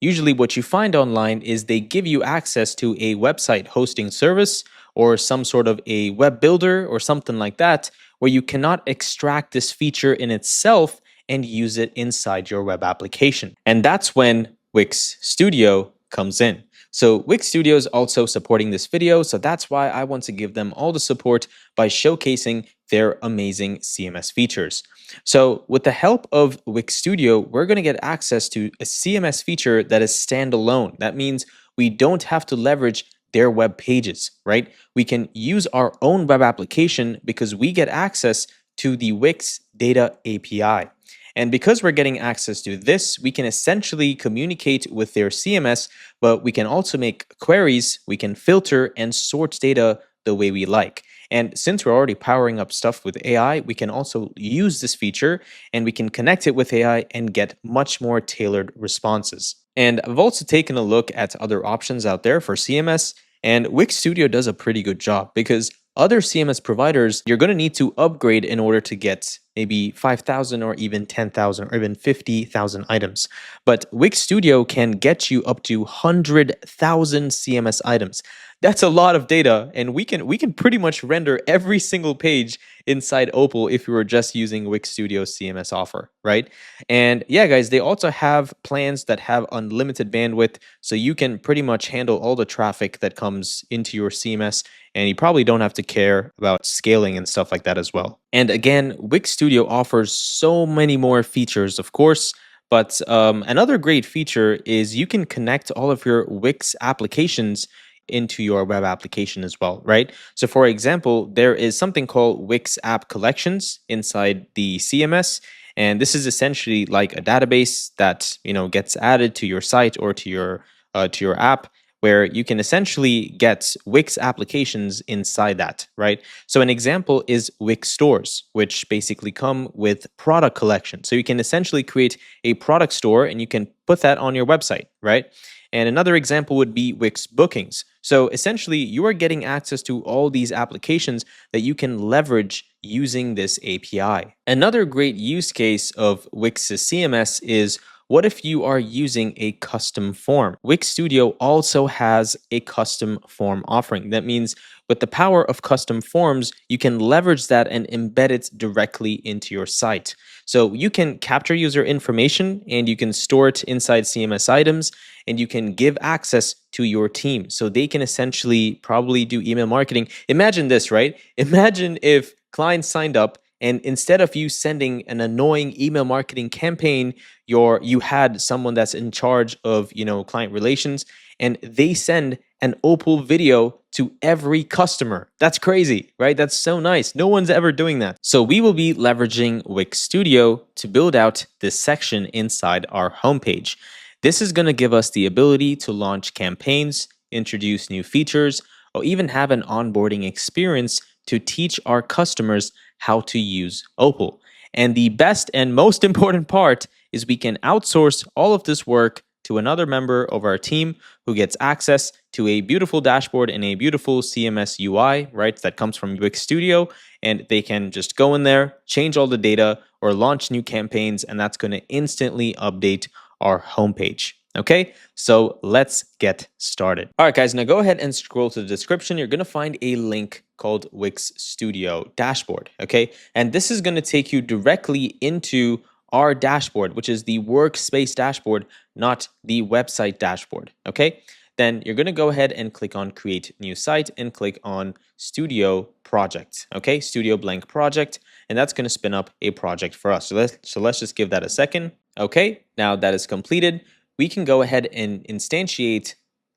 usually what you find online is they give you access to a website hosting service or some sort of a web builder or something like that, where you cannot extract this feature in itself and use it inside your web application. And that's when Wix Studio comes in. So Wix Studio is also supporting this video, so that's why I want to give them all the support by showcasing their amazing CMS features. So with the help of Wix Studio, we're going to get access to a CMS feature that is standalone. That means we don't have to leverage their web pages, right? We can use our own web application because we get access to the Wix Data API. And because we're getting access to this, we can essentially communicate with their CMS, but we can also make queries, we can filter and sort data the way we like. And since we're already powering up stuff with AI, we can also use this feature and we can connect it with AI and get much more tailored responses. And I've also taken a look at other options out there for CMS, and Wix Studio does a pretty good job because other CMS providers, you're going to need to upgrade in order to get maybe 5,000 or even 10,000 or even 50,000 items. But Wix Studio can get you up to 100,000 CMS items. That's a lot of data, and we can pretty much render every single page inside Opal if we were just using Wix Studio's CMS offer, right? And yeah, guys, they also have plans that have unlimited bandwidth, so you can pretty much handle all the traffic that comes into your CMS, and you probably don't have to care about scaling and stuff like that as well. And again, Wix Studio offers so many more features, of course, but another great feature is you can connect all of your Wix applications into your web application as well, right? So for example, there is something called Wix App Collections inside the CMS, and this is essentially like a database that gets added to your site or to your app, where you can essentially get Wix applications inside that, right? So an example is Wix stores, which basically come with product collection. So you can essentially create a product store and you can put that on your website, right? And another example would be Wix bookings. So essentially, you are getting access to all these applications that you can leverage using this API. Another great use case of Wix's CMS is, what if you are using a custom form? Wix Studio also has a custom form offering. That means with the power of custom forms, you can leverage that and embed it directly into your site. So you can capture user information and you can store it inside CMS items, and you can give access to your team so they can essentially probably do email marketing. Imagine this, right? Imagine if clients signed up and instead of you sending an annoying email marketing campaign, you had someone that's in charge of client relations, and they send an Opal video to every customer. That's crazy, right? That's so nice. No one's ever doing that. So we will be leveraging Wix Studio to build out this section inside our homepage. This is going to give us the ability to launch campaigns, introduce new features, or even have an onboarding experience to teach our customers how to use Opal. And the best and most important part is we can outsource all of this work to another member of our team who gets access to a beautiful dashboard and a beautiful CMS UI, right, that comes from Wix Studio, and they can just go in there, change all the data, or launch new campaigns, and that's going to instantly update our homepage. Okay, so let's get started. All right, guys, now go ahead and scroll to the description. You're going to find a link called Wix Studio Dashboard. Okay, and this is going to take you directly into our dashboard, which is the Workspace dashboard, not the website dashboard. Okay, then you're going to go ahead and click on Create New Site and click on Studio Project. Okay, Studio Blank Project, and that's going to spin up a project for us. So let's just give that a second. Okay, now that is completed, we can go ahead and instantiate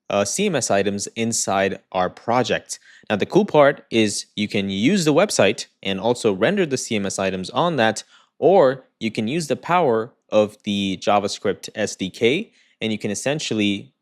CMS items inside our project. Now, the cool part is you can use the website and also render the CMS items on that, or you can use the power of the JavaScript SDK, and you can essentially,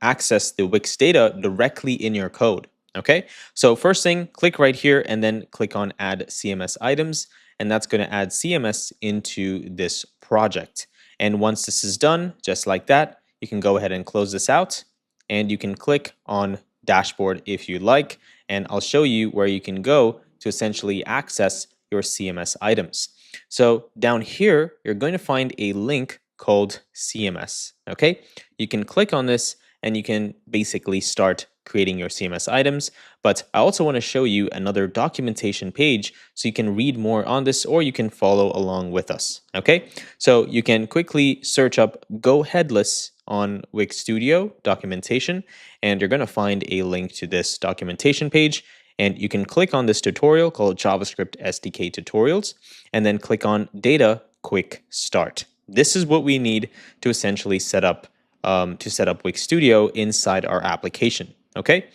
access the Wix data directly in your code. Okay, so first thing, click right here and then click on Add CMS Items, and that's going to add CMS into this project. And once this is done, just like that, you can go ahead and close this out, and you can click on Dashboard if you like, and I'll show you where you can go to essentially access your CMS items. So down here, you're going to find a link called CMS. Okay, you can click on this and you can basically start creating your CMS items. But I also want to show you another documentation page so you can read more on this, or you can follow along with us. Okay, so you can quickly search up Go Headless on Wix Studio documentation, and you're going to find a link to this documentation page. And you can click on this tutorial called JavaScript SDK Tutorials, and then click on Data Quick Start. This is what we need to essentially set up Wix Studio inside our application. Okay,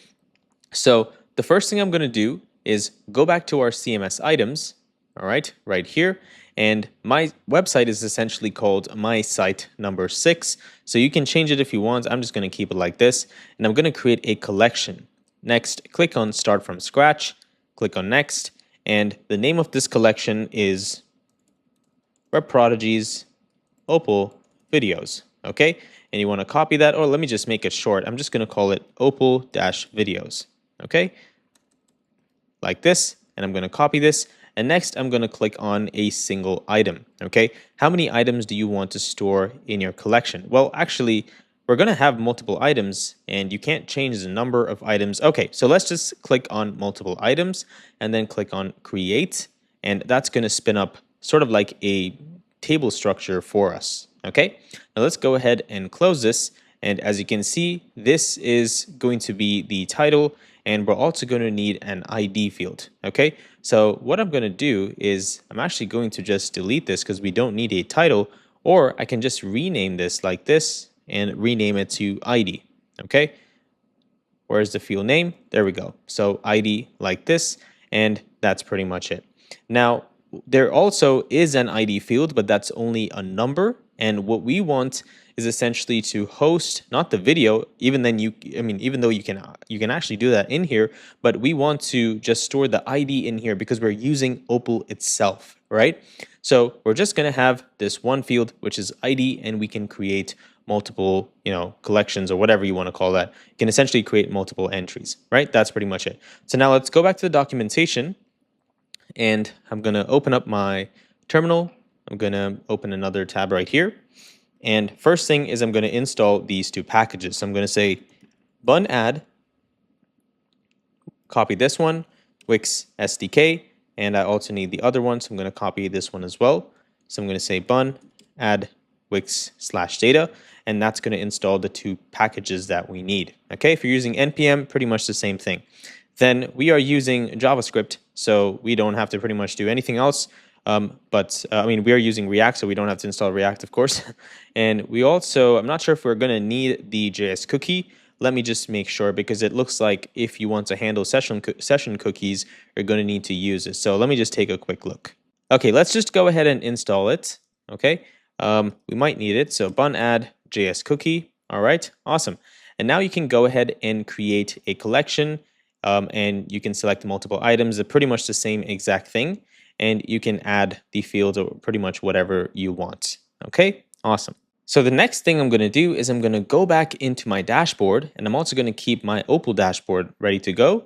so the first thing I'm going to do is go back to our CMS items. All right, right here. And my website is essentially called my site number 6. So you can change it if you want. I'm just going to keep it like this. And I'm going to create a collection. Next, click on Start from Scratch. Click on Next. And the name of this collection is Web Prodigies Opal Videos. Okay. And you want to copy that, or let me just make it short. I'm just going to call it Opal-Videos. Okay. Like this. And I'm going to copy this. And next, I'm going to click on a single item, okay? How many items do you want to store in your collection? Well, actually, we're going to have multiple items, and you can't change the number of items. Okay, so let's just click on multiple items, and then click on Create, and that's going to spin up sort of like a table structure for us, okay? Now let's go ahead and close this, and as you can see, this is going to be the title, and we're also going to need an ID field, okay? So what I'm going to do is I'm actually going to just delete this because we don't need a title, or I can just rename this like this and rename it to ID, okay? Where's the field name? There we go. So ID like this, and that's pretty much it. Now, there also is an ID field, but that's only a number, and what we want is essentially to host not the video, even though you can actually do that in here, but we want to just store the ID in here because we're using Opal itself, right? So we're just going to have this one field, which is ID, and we can create multiple, collections or whatever you want to call that. You can essentially create multiple entries, right? That's pretty much it. So now let's go back to the documentation, and I'm going to open up my terminal. I'm going to open another tab right here. And first thing is I'm going to install these two packages. So I'm going to say bun add, copy this one, Wix SDK, and I also need the other one, so I'm going to copy this one as well. So I'm going to say bun add Wix/data, and that's going to install the two packages that we need. Okay, if you're using npm, pretty much the same thing. Then we are using JavaScript, so we don't have to pretty much do anything else. We are using React, so we don't have to install React, of course. And we also, I'm not sure if we're going to need the JS cookie, let me just make sure, because it looks like if you want to handle session cookies, you're going to need to use it. So let me just take a quick look. Okay, let's just go ahead and install it. Okay, we might need it. So bun add JS cookie. All right, awesome. And now you can go ahead and create a collection, and you can select multiple items. They're pretty much the same exact thing. And you can add the fields or pretty much whatever you want. Okay, awesome. So the next thing I'm going to do is I'm going to go back into my dashboard, and I'm also going to keep my Opal dashboard ready to go.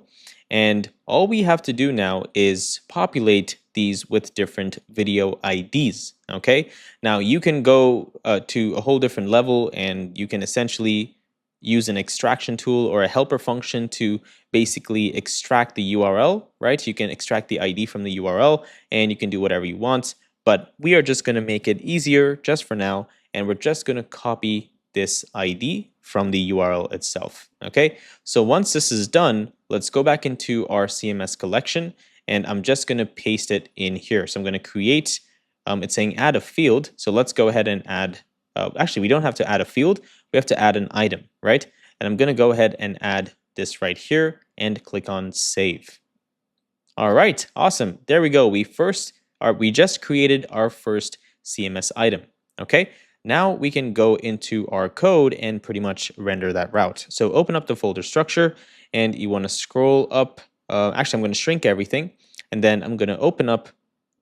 And all we have to do now is populate these with different video IDs. Okay, now you can go to a whole different level, and you can essentially use an extraction tool or a helper function to basically extract the URL, right? You can extract the ID from the URL, and you can do whatever you want. But we are just going to make it easier just for now, and we're just going to copy this ID from the URL itself. Okay, so once this is done, let's go back into our CMS collection, and I'm just going to paste it in here. So I'm going to create, it's saying add a field. So let's go ahead and add, actually, we don't have to add a field. We have to add an item, right? And I'm going to go ahead and add this right here and click on save. All right, awesome. There we go. We just created our first CMS item. Okay, now we can go into our code and pretty much render that route. So open up the folder structure, and you want to scroll up. Actually, I'm going to shrink everything, and then I'm going to open up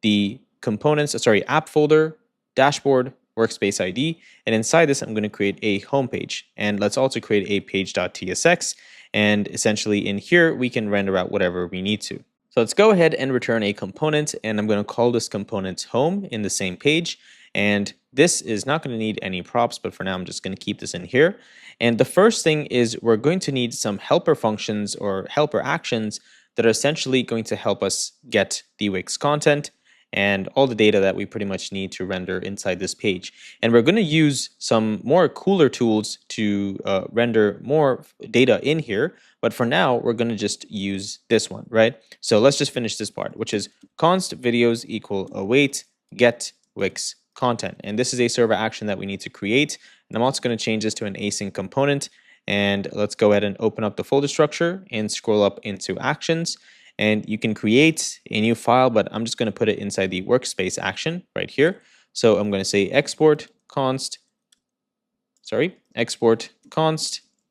the components, app folder, dashboard, workspace ID, and inside this, I'm going to create a home page. And let's also create a page.tsx, and essentially in here, we can render out whatever we need to. So let's go ahead and return a component, and I'm going to call this component home in the same page. And this is not going to need any props, but for now, I'm just going to keep this in here. And the first thing is we're going to need some helper functions or helper actions that are essentially going to help us get the Wix content and all the data that we pretty much need to render inside this page. And we're going to use some more cooler tools to render more data in here. But for now, we're going to just use this one, right? So let's just finish this part, which is const videos equal await get Wix content. And this is a server action that we need to create. And I'm also going to change this to an async component. And let's go ahead and open up the folder structure and scroll up into actions. And you can create a new file, but I'm just going to put it inside the workspace action right here. So I'm going to say export const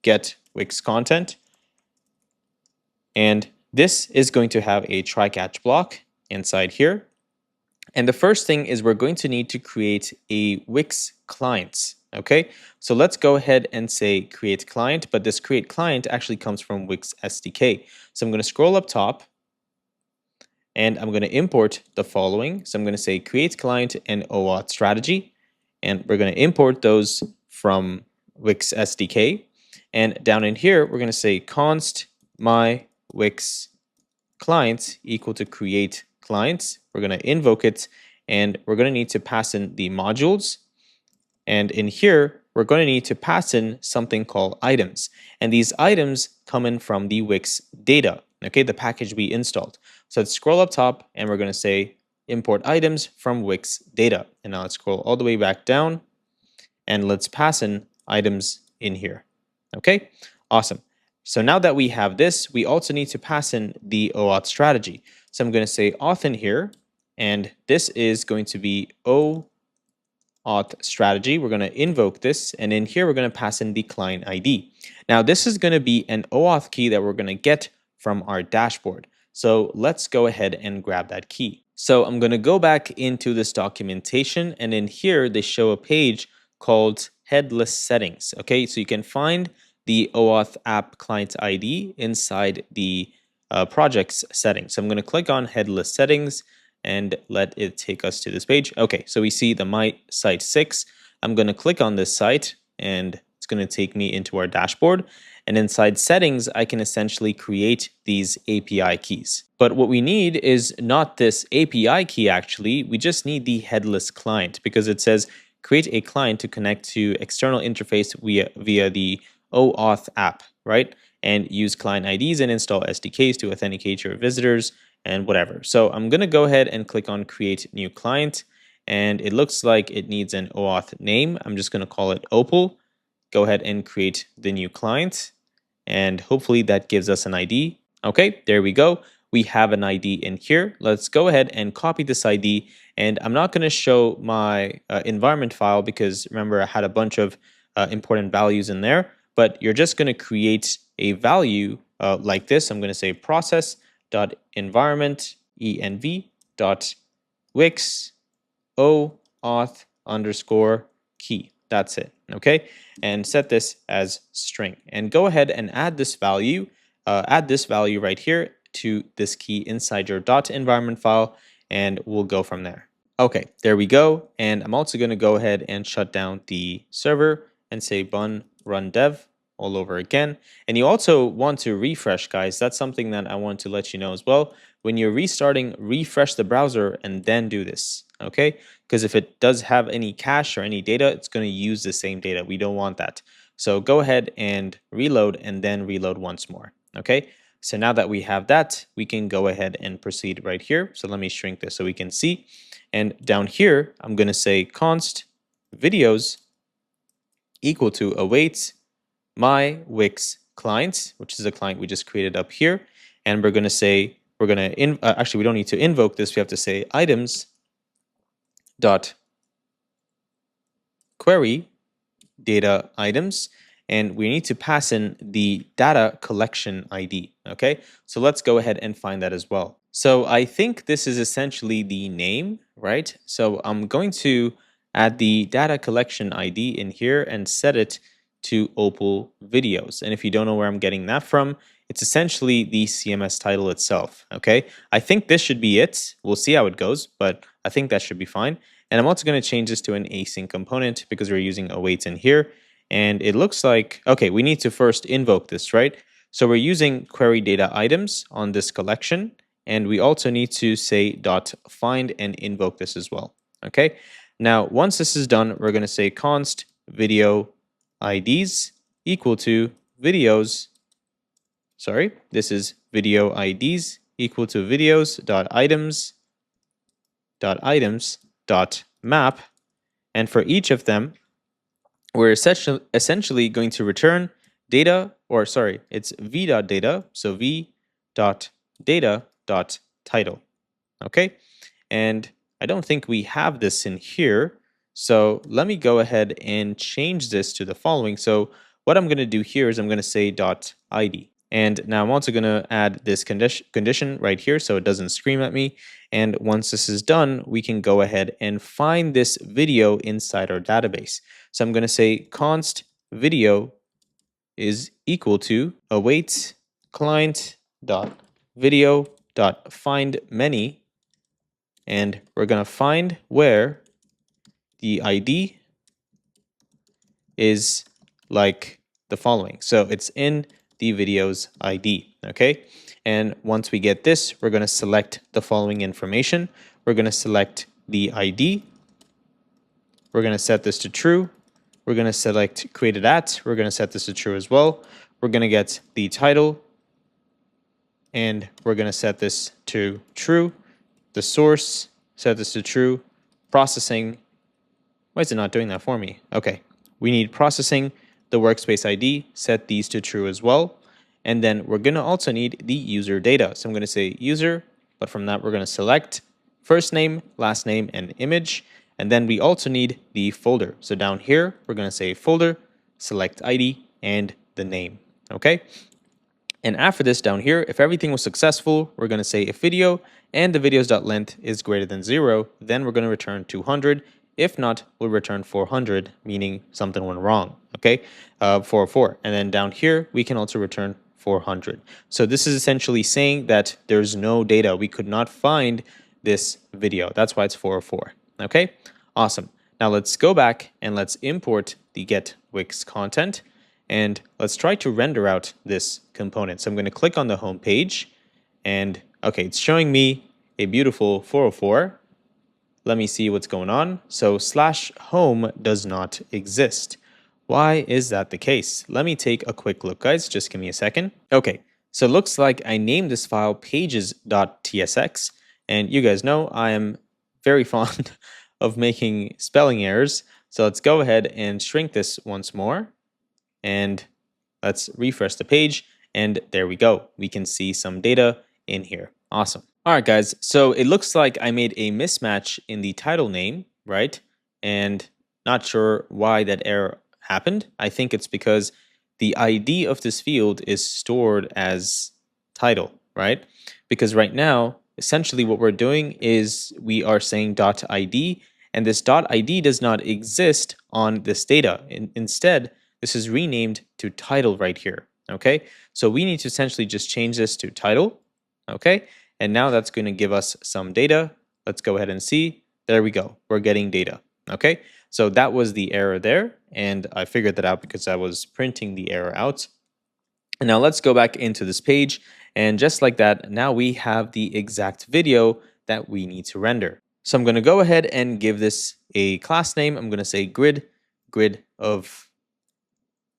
get Wix content. And this is going to have a try catch block inside here. And the first thing is we're going to need to create a Wix client. Okay, so let's go ahead and say create client, but this create client actually comes from Wix SDK. So I'm going to scroll up top, and I'm going to import the following. So I'm going to say create client and OAuth strategy, and we're going to import those from Wix SDK. And down in here, we're going to say const my Wix client equal to create clients. We're going to invoke it, and we're going to need to pass in the modules. And in here, we're going to need to pass in something called items. And these items come in from the Wix data, okay, the package we installed. So let's scroll up top, and we're going to say import items from Wix data. And now let's scroll all the way back down, and let's pass in items in here. Okay, awesome. So now that we have this, we also need to pass in the OAuth strategy. So I'm going to say auth in here, and this is going to be OAuth strategy. We're going to invoke this, and in here, we're going to pass in the client ID. Now, this is going to be an OAuth key that we're going to get from our dashboard. So let's go ahead and grab that key. So I'm going to go back into this documentation, and in here, they show a page called headless settings. Okay, so you can find the OAuth app client ID inside the projects settings. So I'm going to click on headless settings and let it take us to this page. Okay, so we see the My Site 6. I'm going to click on this site, and it's going to take me into our dashboard. And inside settings, I can essentially create these API keys. But what we need is not this API key, actually. We just need the headless client, because it says create a client to connect to external interface via the OAuth app, right? And use client IDs and install SDKs to authenticate your visitors and whatever. So I'm going to go ahead and click on create new client, and it looks like it needs an OAuth name. I'm just going to call it Opal. Go ahead and create the new client. and hopefully that gives us an ID. Okay, there we go. We have an ID in here. Let's go ahead and copy this ID. And I'm not going to show my environment file because remember I had a bunch of important values in there, but you're just going to create a value like this. I'm going to say process.environment env.wix auth underscore key. That's it. Okay, and set this as string and go ahead and add this value right here to this key inside your .environment file, and we'll go from there. Okay, there we go. And I'm also going to go ahead and shut down the server and say run dev all over again. And you also want to refresh, guys. That's something that I want to let you know as well. When you're restarting, refresh the browser and then do this, okay? Because if it does have any cache or any data, it's going to use the same data. We don't want that. So go ahead and reload and then reload once more, okay? So now that we have that, we can go ahead and proceed right here. So let me shrink this so we can see. And down here, I'm going to say const videos equal to await my Wix client, which is a client we just created up here. And we're going to say, actually, we don't need to invoke this. We have to say items dot query data items, and we need to pass in the data collection ID. Okay, so let's go ahead and find that as well. So I think this is essentially the name, right? So I'm going to add the data collection ID in here and set it to Opal videos. And if you don't know where I'm getting that from, it's essentially the CMS title itself. Okay, I think this should be it. We'll see how it goes, but I think that should be fine. And I'm also going to change this to an async component because we're using await in here. And it looks like, okay, we need to first invoke this, right? So we're using query data items on this collection. And we also need to say dot find and invoke this as well. Okay. Now, once this is done, we're going to say const video IDs equal to videos. Sorry, this is video IDs equal to videos dot items dot map, and for each of them we're essentially going to return data, or sorry, it's v.data, so v.data.title. Okay, and I don't think we have this in here, so let me go ahead and change this to the following. So what I'm going to do here is I'm going to say .id. And now I'm also going to add this condition right here so it doesn't scream at me. And once this is done, we can go ahead and find this video inside our database. So I'm going to say const video is equal to await client dot video dot find many, and we're going to find where the ID is like the following. So it's in the video's ID, okay? And once we get this, we're going to select the following information. We're going to select the ID. We're going to set this to true. We're going to select created at. We're going to set this to true as well. We're going to get the title, and we're going to set this to true. The source, set this to true. Processing, why is it not doing that for me? Okay, we need processing, the workspace ID, set these to true as well. And then we're going to also need the user data. So I'm going to say user, but from that we're going to select first name, last name, and image. And then we also need the folder. So down here, we're going to say folder, select ID, and the name. Okay. And after this down here, if everything was successful, we're going to say if video and the videos.length is greater than 0, then we're going to return 200. If not, we'll return 400, meaning something went wrong, okay? 404. And then down here, we can also return 400. So this is essentially saying that there's no data. We could not find this video. That's why it's 404, okay? Awesome. Now let's go back and let's import the get Wix content. And let's try to render out this component. So I'm going to click on the home page. And okay, it's showing me a beautiful 404. Let me see what's going on. So /home does not exist. Why is that the case? Let me take a quick look, guys. Just give me a second. Okay, so it looks like I named this file pages.tsx. And you guys know I am very fond of making spelling errors. So let's go ahead and shrink this once more. And let's refresh the page, and there we go. We can see some data in here. Awesome. All right, guys. So it looks like I made a mismatch in the title name, right? And not sure why that error happened. I think it's because the ID of this field is stored as title, right? Because right now, essentially what we're doing is we are saying .id, and this .id does not exist on this data. Instead, this is renamed to title right here, okay? So we need to essentially just change this to title, okay? And now that's going to give us some data. Let's go ahead and see. There we go. We're getting data, okay? So that was the error there, and I figured that out because I was printing the error out. And now let's go back into this page, and just like that, now we have the exact video that we need to render. So I'm going to go ahead and give this a class name. I'm going to say grid of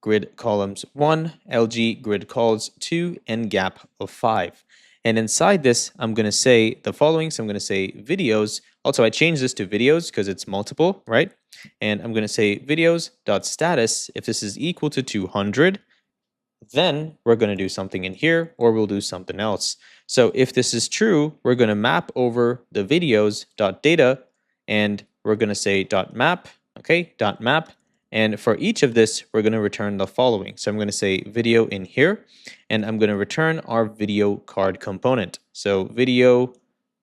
grid columns 1, LG grid calls 2, and gap of 5. And inside this, I'm going to say the following. So I'm going to say videos. Also, I changed this to videos because it's multiple, right? And I'm going to say videos.status. If this is equal to 200, then we're going to do something in here, or we'll do something else. So if this is true, we're going to map over the videos.data, and we're going to say .map, okay, .map. And for each of this, we're going to return the following. So I'm going to say video in here, and I'm going to return our video card component. So video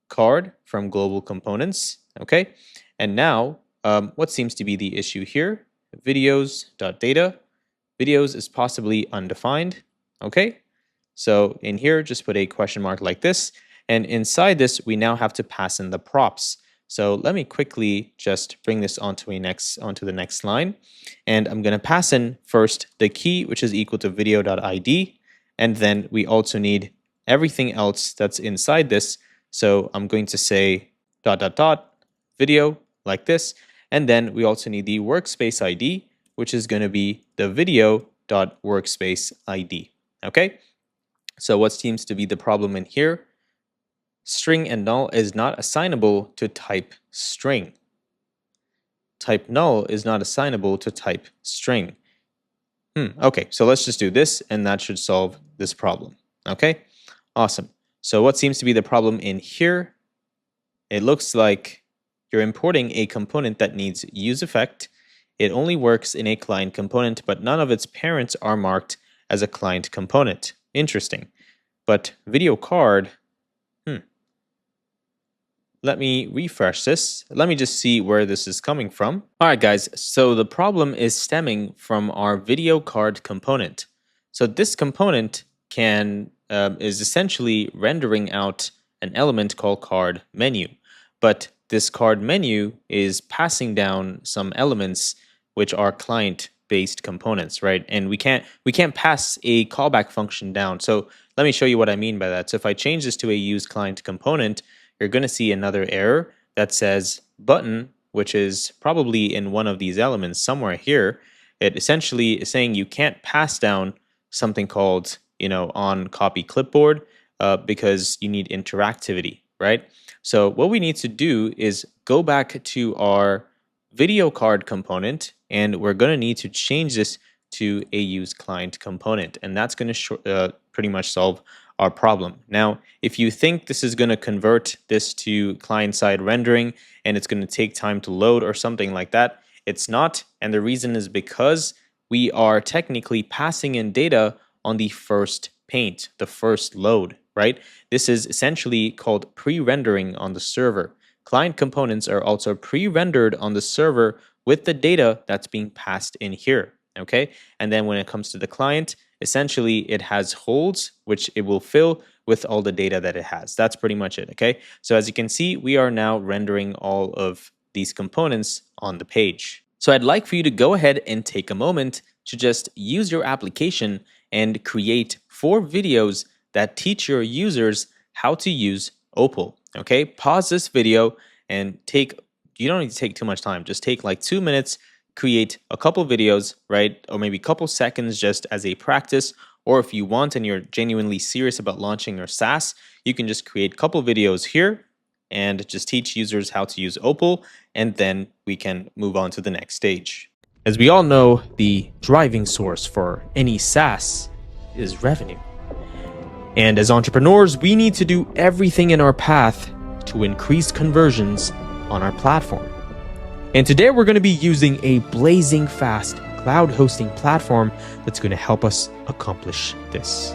card from global components, okay? And now, what seems to be the issue here? Videos.data. Videos is possibly undefined, okay? So in here, just put a question mark like this. And inside this, we now have to pass in the props. So let me quickly just bring this onto the next line. And I'm going to pass in first the key, which is equal to video.id. And then we also need everything else that's inside this. So I'm going to say ... video like this. And then we also need the workspace ID, which is going to be the video.workspace ID. Okay? So what seems to be the problem in here? String and null is not assignable to type string. Type null is not assignable to type string. Okay, so let's just do this, and that should solve this problem. Okay? Awesome. So what seems to be the problem in here? It looks like you're importing a component that needs useEffect. It only works in a client component, but none of its parents are marked as a client component. Interesting. But video card, let me refresh this. Let me just see where this is coming from. All right, guys, so the problem is stemming from our video card component. So this component is essentially rendering out an element called card menu. But this card menu is passing down some elements which are client-based components, right? And we can't pass a callback function down. So let me show you what I mean by that. So if I change this to a use client component, you're going to see another error that says button, which is probably in one of these elements somewhere here. It essentially is saying you can't pass down something called, on copy clipboard because you need interactivity, right? So what we need to do is go back to our video card component, and we're going to need to change this to a use client component, and that's going to pretty much solve our problem. Now, if you think this is going to convert this to client-side rendering and it's going to take time to load or something like that, it's not, and the reason is because we are technically passing in data on the first paint, the first load, right? This is essentially called pre-rendering on the server. Client components are also pre-rendered on the server with the data that's being passed in here, okay? And then when it comes to the client, essentially it has holds, which it will fill with all the data that it has. That's pretty much it, okay? So as you can see, we are now rendering all of these components on the page. So I'd like for you to go ahead and take a moment to just use your application and create 4 videos that teach your users how to use Opal, okay? Pause this video and you don't need to take too much time, just take like 2 minutes, create a couple videos, right? Or maybe a couple seconds just as a practice. Or if you want and you're genuinely serious about launching your SaaS, you can just create a couple videos here and just teach users how to use Opal, and then we can move on to the next stage. As we all know, the driving source for any SaaS is revenue. And as entrepreneurs, we need to do everything in our path to increase conversions on our platform. And today we're going to be using a blazing fast cloud hosting platform that's going to help us accomplish this.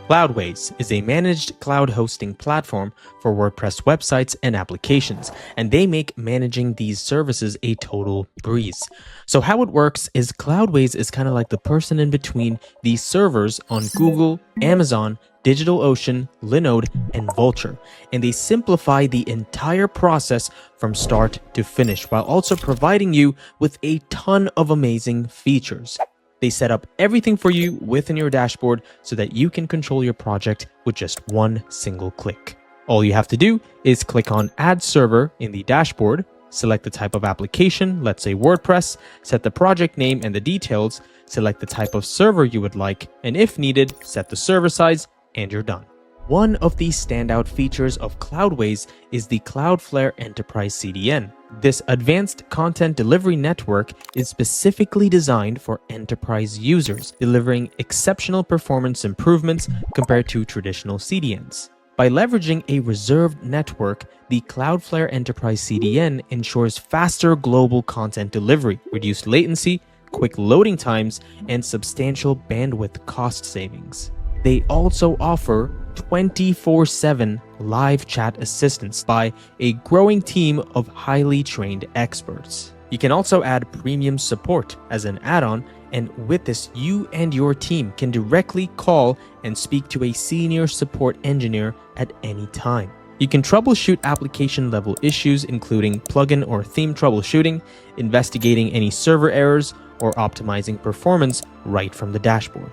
Cloudways is a managed cloud hosting platform for WordPress websites and applications, and they make managing these services a total breeze. So how it works is Cloudways is kind of like the person in between these servers on Google, Amazon, DigitalOcean, Linode, and Vultr, and they simplify the entire process from start to finish while also providing you with a ton of amazing features. They set up everything for you within your dashboard so that you can control your project with just one single click. All you have to do is click on Add Server in the dashboard, select the type of application, let's say WordPress, set the project name and the details, select the type of server you would like, and if needed, set the server size, and you're done. One of the standout features of Cloudways is the Cloudflare Enterprise CDN. This advanced content delivery network is specifically designed for enterprise users, delivering exceptional performance improvements compared to traditional CDNs. By leveraging a reserved network, the Cloudflare Enterprise CDN ensures faster global content delivery, reduced latency, quick loading times, and substantial bandwidth cost savings. They also offer 24/7 live chat assistance by a growing team of highly trained experts. You can also add premium support as an add-on, and with this, you and your team can directly call and speak to a senior support engineer at any time. You can troubleshoot application level issues, including plugin or theme troubleshooting, investigating any server errors, or optimizing performance right from the dashboard.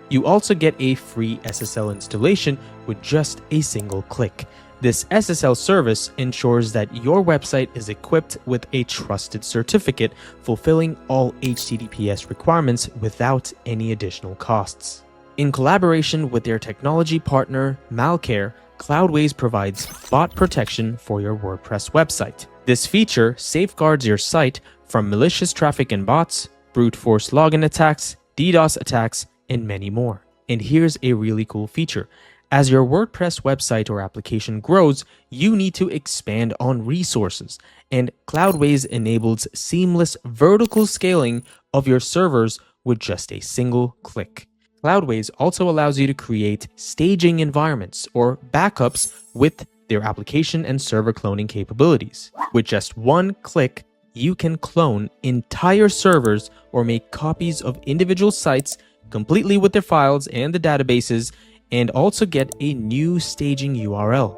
You also get a free SSL installation with just a single click. This SSL service ensures that your website is equipped with a trusted certificate, fulfilling all HTTPS requirements without any additional costs. In collaboration with their technology partner, Malcare, Cloudways provides bot protection for your WordPress website. This feature safeguards your site from malicious traffic and bots, brute force login attacks, DDoS attacks, and many more. And here's a really cool feature. As your WordPress website or application grows, you need to expand on resources, and Cloudways enables seamless vertical scaling of your servers with just a single click. Cloudways also allows you to create staging environments or backups with their application and server cloning capabilities. With just one click, you can clone entire servers or make copies of individual sites completely with their files and the databases, and also get a new staging URL.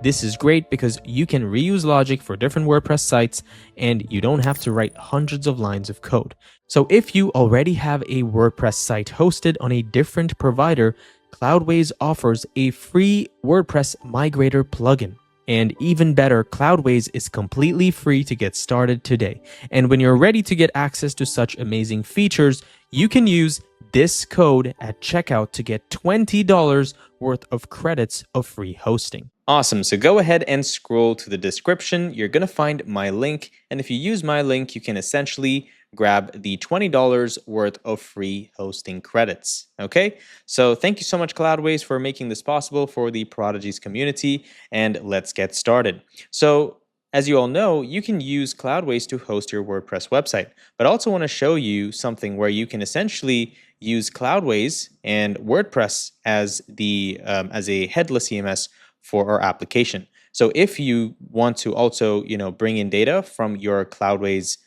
This is great because you can reuse logic for different WordPress sites and you don't have to write hundreds of lines of code. So if you already have a WordPress site hosted on a different provider, Cloudways offers a free WordPress migrator plugin. And even better, Cloudways is completely free to get started today. And when you're ready to get access to such amazing features, you can use this code at checkout to get $20 worth of credits of free hosting. Awesome. So go ahead and scroll to the description. You're going to find my link. And if you use my link, you can essentially grab the $20 worth of free hosting credits. Okay. So thank you so much, Cloudways, for making this possible for the Prodigies community. And let's get started. So as you all know, you can use Cloudways to host your WordPress website, but I also want to show you something where you can essentially use Cloudways and WordPress as a headless CMS for our application. So if you want to also, bring in data from your Cloudways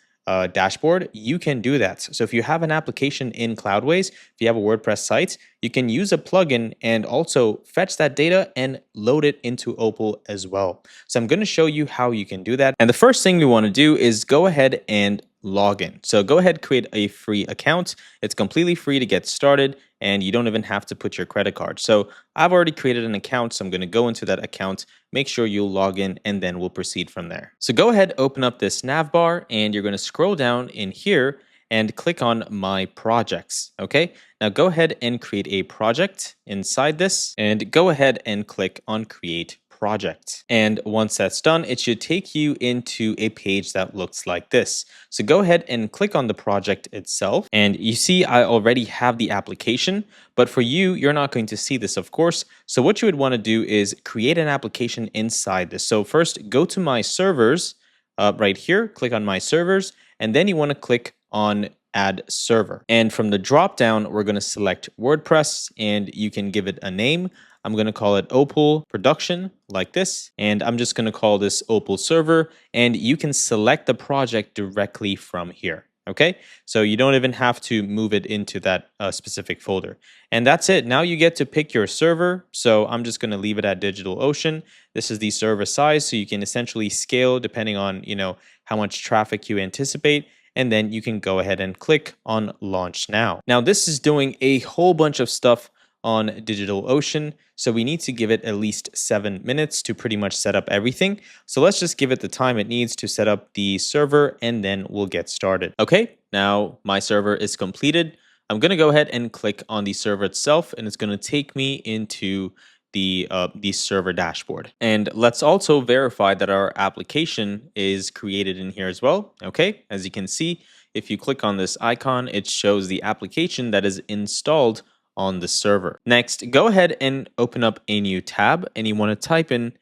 dashboard, you can do that. So if you have an application in Cloudways, if you have a WordPress site, you can use a plugin and also fetch that data and load it into Opal as well. So I'm going to show you how you can do that. And the first thing we want to do is go ahead and log in. So go ahead, create a free account. It's completely free to get started, and you don't even have to put your credit card. So I've already created an account, so I'm going to go into that account, make sure you log in, and then we'll proceed from there. So go ahead, open up this Navbar, and you're going to scroll down in here and click on My Projects. Okay, now go ahead and create a project inside this, and go ahead and click on Create project. And once that's done, it should take you into a page that looks like this. So go ahead and click on the project itself. And you see, I already have the application, but for you, you're not going to see this, of course. So what you would want to do is create an application inside this. So first, go to My Servers right here, click on My Servers, and then you want to click on Add Server. And from the drop down, we're going to select WordPress, and you can give it a name. I'm going to call it Opal Production like this, and I'm just going to call this Opal Server, and you can select the project directly from here. Okay, so you don't even have to move it into that specific folder. And that's it. Now you get to pick your server. So I'm just going to leave it at DigitalOcean. This is the server size, so you can essentially scale depending on, how much traffic you anticipate. And then you can go ahead and click on Launch Now. Now this is doing a whole bunch of stuff on DigitalOcean, so we need to give it at least 7 minutes to pretty much set up everything. So let's just give it the time it needs to set up the server, and then we'll get started. Okay, now my server is completed. I'm going to go ahead and click on the server itself, and it's going to take me into the server dashboard. And let's also verify that our application is created in here as well. Okay, as you can see, if you click on this icon, it shows the application that is installed on the server. Next, go ahead and open up a new tab, and you want to type in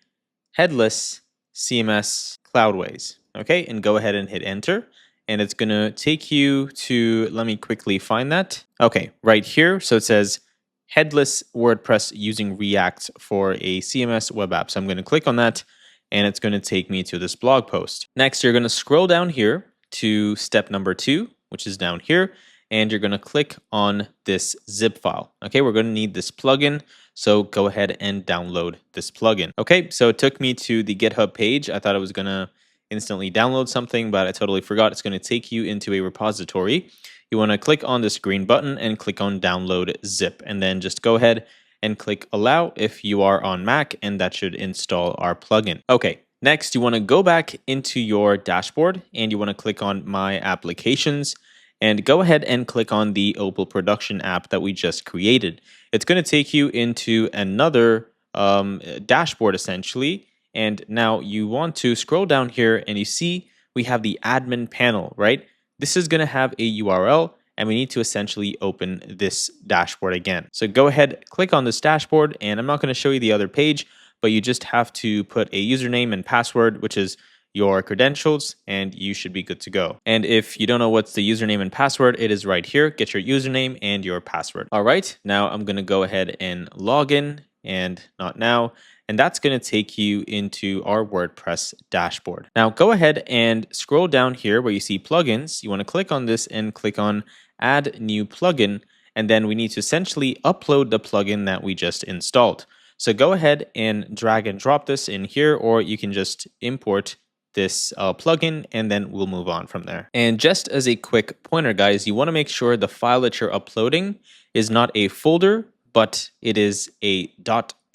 headless CMS Cloudways. Okay, and go ahead and hit enter. And it's going to take you to, let me quickly find that. Okay, right here. So it says headless WordPress using React for a CMS web app. So I'm going to click on that, and it's going to take me to this blog post. Next, you're going to scroll down here to step number 2, which is down here. And you're going to click on this zip file. Okay, we're going to need this plugin. So go ahead and download this plugin. Okay, so it took me to the GitHub page. I thought it was going to instantly download something, but I totally forgot. It's going to take you into a repository. You want to click on this green button and click on download zip, and then just go ahead and click allow if you are on Mac, and that should install our plugin. Okay, next you want to go back into your dashboard, and you want to click on My Applications, and go ahead and click on the Opal Production app that we just created. It's going to take you into another dashboard essentially. And now you want to scroll down here, and you see we have the admin panel, right? This is going to have a URL, and we need to essentially open this dashboard again. So go ahead, click on this dashboard, and I'm not going to show you the other page, but you just have to put a username and password, which is your credentials, and you should be good to go. And if you don't know what's the username and password, it is right here. Get your username and your password. All right, now I'm going to go ahead and log in, and not now. And that's going to take you into our WordPress dashboard. Now go ahead and scroll down here where you see plugins. You want to click on this and click on add new plugin. And then we need to essentially upload the plugin that we just installed. So go ahead and drag and drop this in here, or you can just import this plugin, and then we'll move on from there. And just as a quick pointer, guys, you want to make sure the file that you're uploading is not a folder, but it is a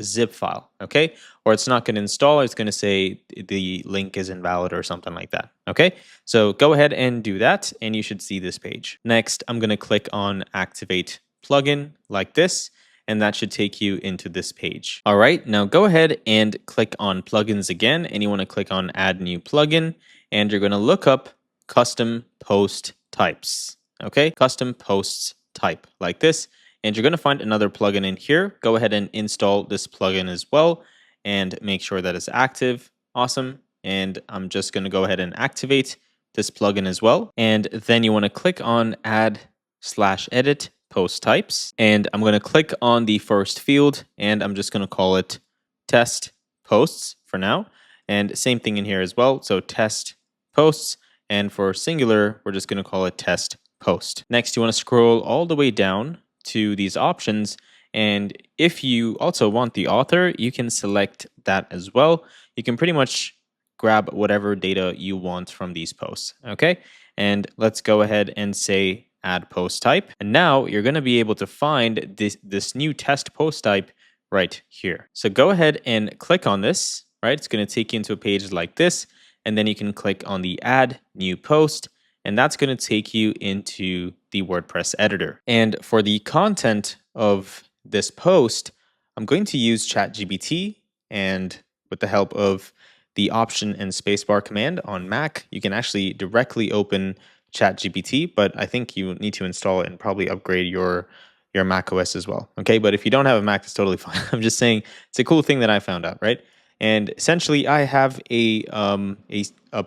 .zip file, okay? Or it's not going to install, it's going to say the link is invalid or something like that, okay? So go ahead and do that, and you should see this page. Next, I'm going to click on Activate Plugin like this, and that should take you into this page. All right, now go ahead and click on plugins again, and you want to click on add new plugin, and you're going to look up custom post types. Okay, custom posts type like this, and you're going to find another plugin in here. Go ahead and install this plugin as well, and make sure that it's active. Awesome. And I'm just going to go ahead and activate this plugin as well. And then you want to click on add/edit post types, and I'm going to click on the first field, and I'm just going to call it test posts for now. And same thing in here as well. So test posts, and for singular, we're just going to call it test post. Next, you want to scroll all the way down to these options, and if you also want the author, you can select that as well. You can pretty much grab whatever data you want from these posts. Okay, and let's go ahead and say add post type. And now you're going to be able to find this new test post type right here. So go ahead and click on this, right? It's going to take you into a page like this, and then you can click on the add new post, and that's going to take you into the WordPress editor. And for the content of this post, I'm going to use ChatGPT, and with the help of the Option and Spacebar command on Mac, you can actually directly open ChatGPT, but I think you need to install it and probably upgrade your Mac OS as well. Okay, but if you don't have a Mac, it's totally fine. I'm just saying it's a cool thing that I found out, right? And essentially, I have a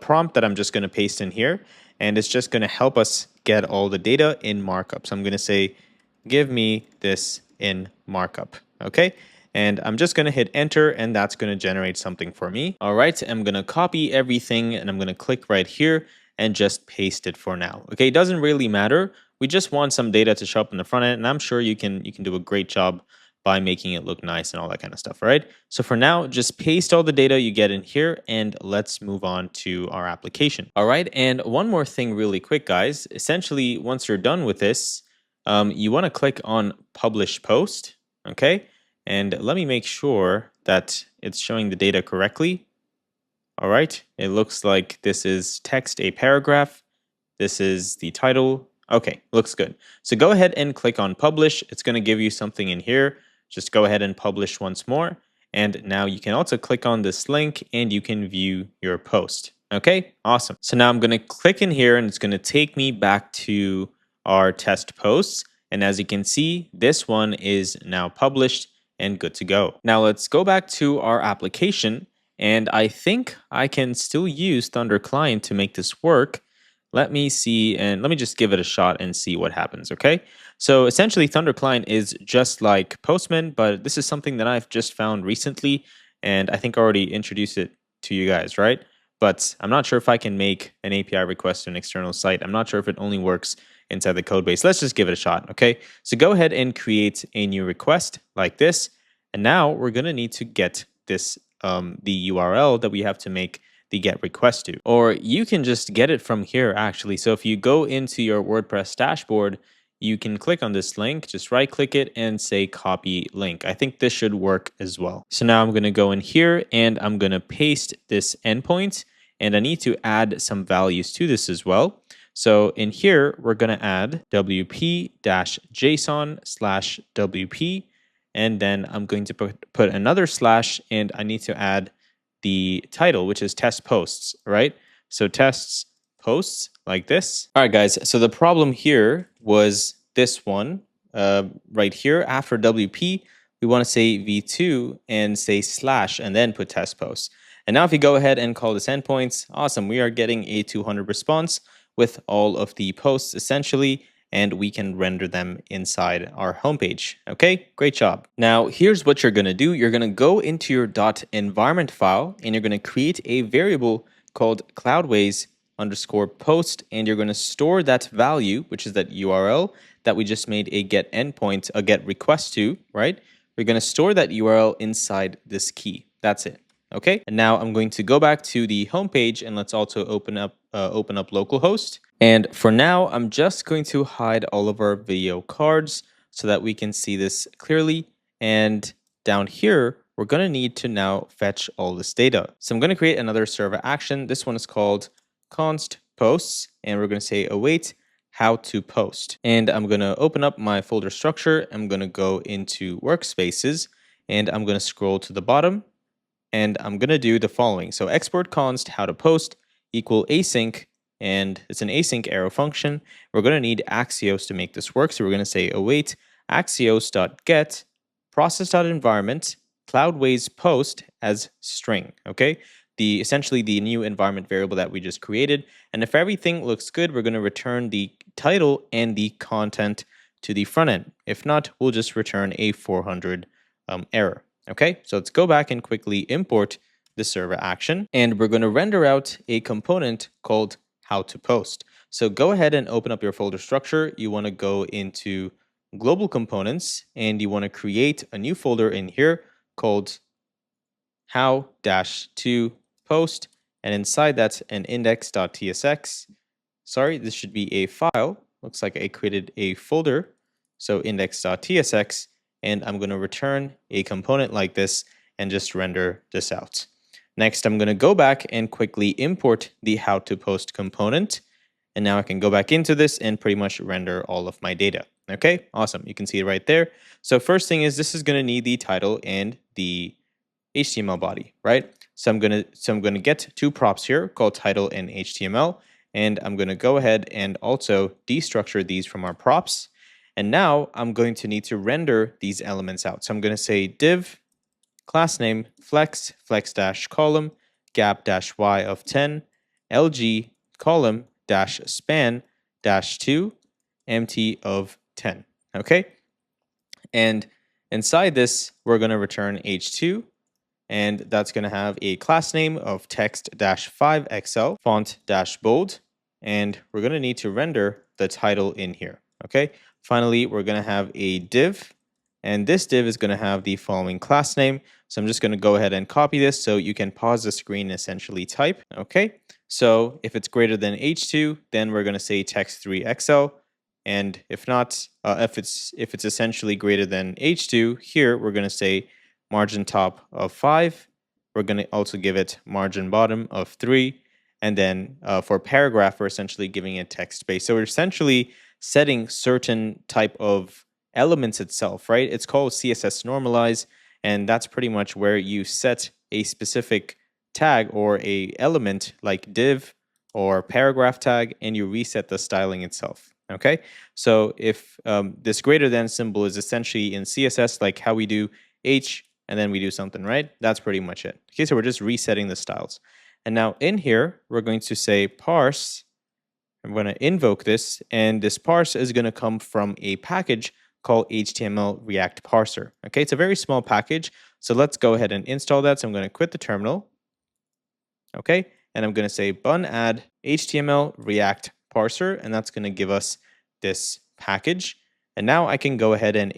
prompt that I'm just going to paste in here, and it's just going to help us get all the data in markup. So I'm going to say, give me this in markup. Okay. And I'm just going to hit enter, and that's going to generate something for me. All right, I'm going to copy everything, and I'm going to click right here and just paste it for now. Okay, it doesn't really matter. We just want some data to show up in the front end, and I'm sure you can do a great job by making it look nice and all that kind of stuff, all right? So for now, just paste all the data you get in here, and let's move on to our application. All right, and one more thing really quick, guys. Essentially, once you're done with this, you want to click on Publish Post, okay? And let me make sure that it's showing the data correctly. All right, it looks like this is text, a paragraph. This is the title. Okay, looks good. So go ahead and click on Publish. It's going to give you something in here. Just go ahead and publish once more. And now you can also click on this link and you can view your post. Okay, awesome. So now I'm going to click in here and it's going to take me back to our test posts. And as you can see, this one is now published and good to go. Now let's go back to our application, and I think I can still use Thunder Client to make this work. Let me see, and let me just give it a shot and see what happens, okay? So essentially Thunder Client is just like Postman, but this is something that I've just found recently, and I think I already introduced it to you guys, right? But I'm not sure if I can make an API request to an external site. I'm not sure if it only works inside the code base. Let's just give it a shot, okay? So go ahead and create a new request like this. And now we're gonna need to get this, the URL that we have to make the get request to. Or you can just get it from here actually. So if you go into your WordPress dashboard, you can click on this link, just right click it and say copy link. I think this should work as well. So now I'm gonna go in here and I'm gonna paste this endpoint, and I need to add some values to this as well. So in here, we're going to add wp-json/wp, and then I'm going to put another slash, and I need to add the title, which is test posts, right? So tests posts like this. All right, guys. So the problem here was this one right here. After WP, we want to say v2 and say slash, and then put test posts. And now if you go ahead and call this endpoints, awesome. We are getting a 200 response with all of the posts essentially, and we can render them inside our homepage. Okay, great job. Now here's what you're gonna do. You're gonna go into your .environment file and you're gonna create a variable called cloudways_post, and you're gonna store that value, which is that URL that we just made a get endpoint, a get request to, right? We're gonna store that URL inside this key. That's it. Okay, and now I'm going to go back to the home page, and let's also open up localhost. And for now, I'm just going to hide all of our video cards so that we can see this clearly. And down here, we're going to need to now fetch all this data. So I'm going to create another server action. This one is called const posts, and we're going to say await how to post. And I'm going to open up my folder structure. I'm going to go into Workspaces, and I'm going to scroll to the bottom. And I'm going to do the following. So export const how to post equal async, and it's an async arrow function. We're going to need Axios to make this work. So we're going to say await axios.get process.environment cloudways post as string. Okay, essentially the new environment variable that we just created. And if everything looks good, we're going to return the title and the content to the front end. If not, we'll just return a 400 error. Okay, so let's go back and quickly import the server action, and we're going to render out a component called how to post. So go ahead and open up your folder structure. You want to go into global components, and you want to create a new folder in here called how-to post, and inside that's an index.tsx. Sorry, this should be a file. Looks like I created a folder. So index.tsx. And I'm going to return a component like this and just render this out. Next, I'm going to go back and quickly import the how to post component. And now I can go back into this and pretty much render all of my data. Okay, awesome. You can see it right there. So first thing is this is going to need the title and the HTML body, right? So I'm gonna get two props here called title and HTML, and I'm gonna go ahead and also destructure these from our props. And now I'm going to need to render these elements out. So I'm gonna say div class name flex dash column gap dash y of 10 lg column dash span dash 2 empty of 10. Okay, and inside this we're going to return h2, and that's going to have a class name of text-5xl font-bold, and we're going to need to render the title in here. Okay, finally we're going to have a div, and this div is going to have the following class name. So I'm just going to go ahead and copy this so you can pause the screen and essentially type. Okay, so if it's greater than h2, then we're going to say text3xl, and if not, if it's essentially greater than h2, here we're going to say margin top of 5. We're going to also give it margin bottom of 3. And then for paragraph, we're essentially giving it text space. So we're essentially setting certain type of elements itself, right? It's called CSS normalize, and that's pretty much where you set a specific tag or a element like div or paragraph tag, and you reset the styling itself. Okay, so if this greater than symbol is essentially in CSS like how we do h and then we do something, right? That's pretty much it. Okay, so we're just resetting the styles. And now in here, we're going to say parse. I'm going to invoke this, and this parse is going to come from a package called HTML React Parser. Okay, it's a very small package, so let's go ahead and install that. So I'm going to quit the terminal. Okay, and I'm going to say bun add HTML React Parser, and that's going to give us this package. And now I can go ahead and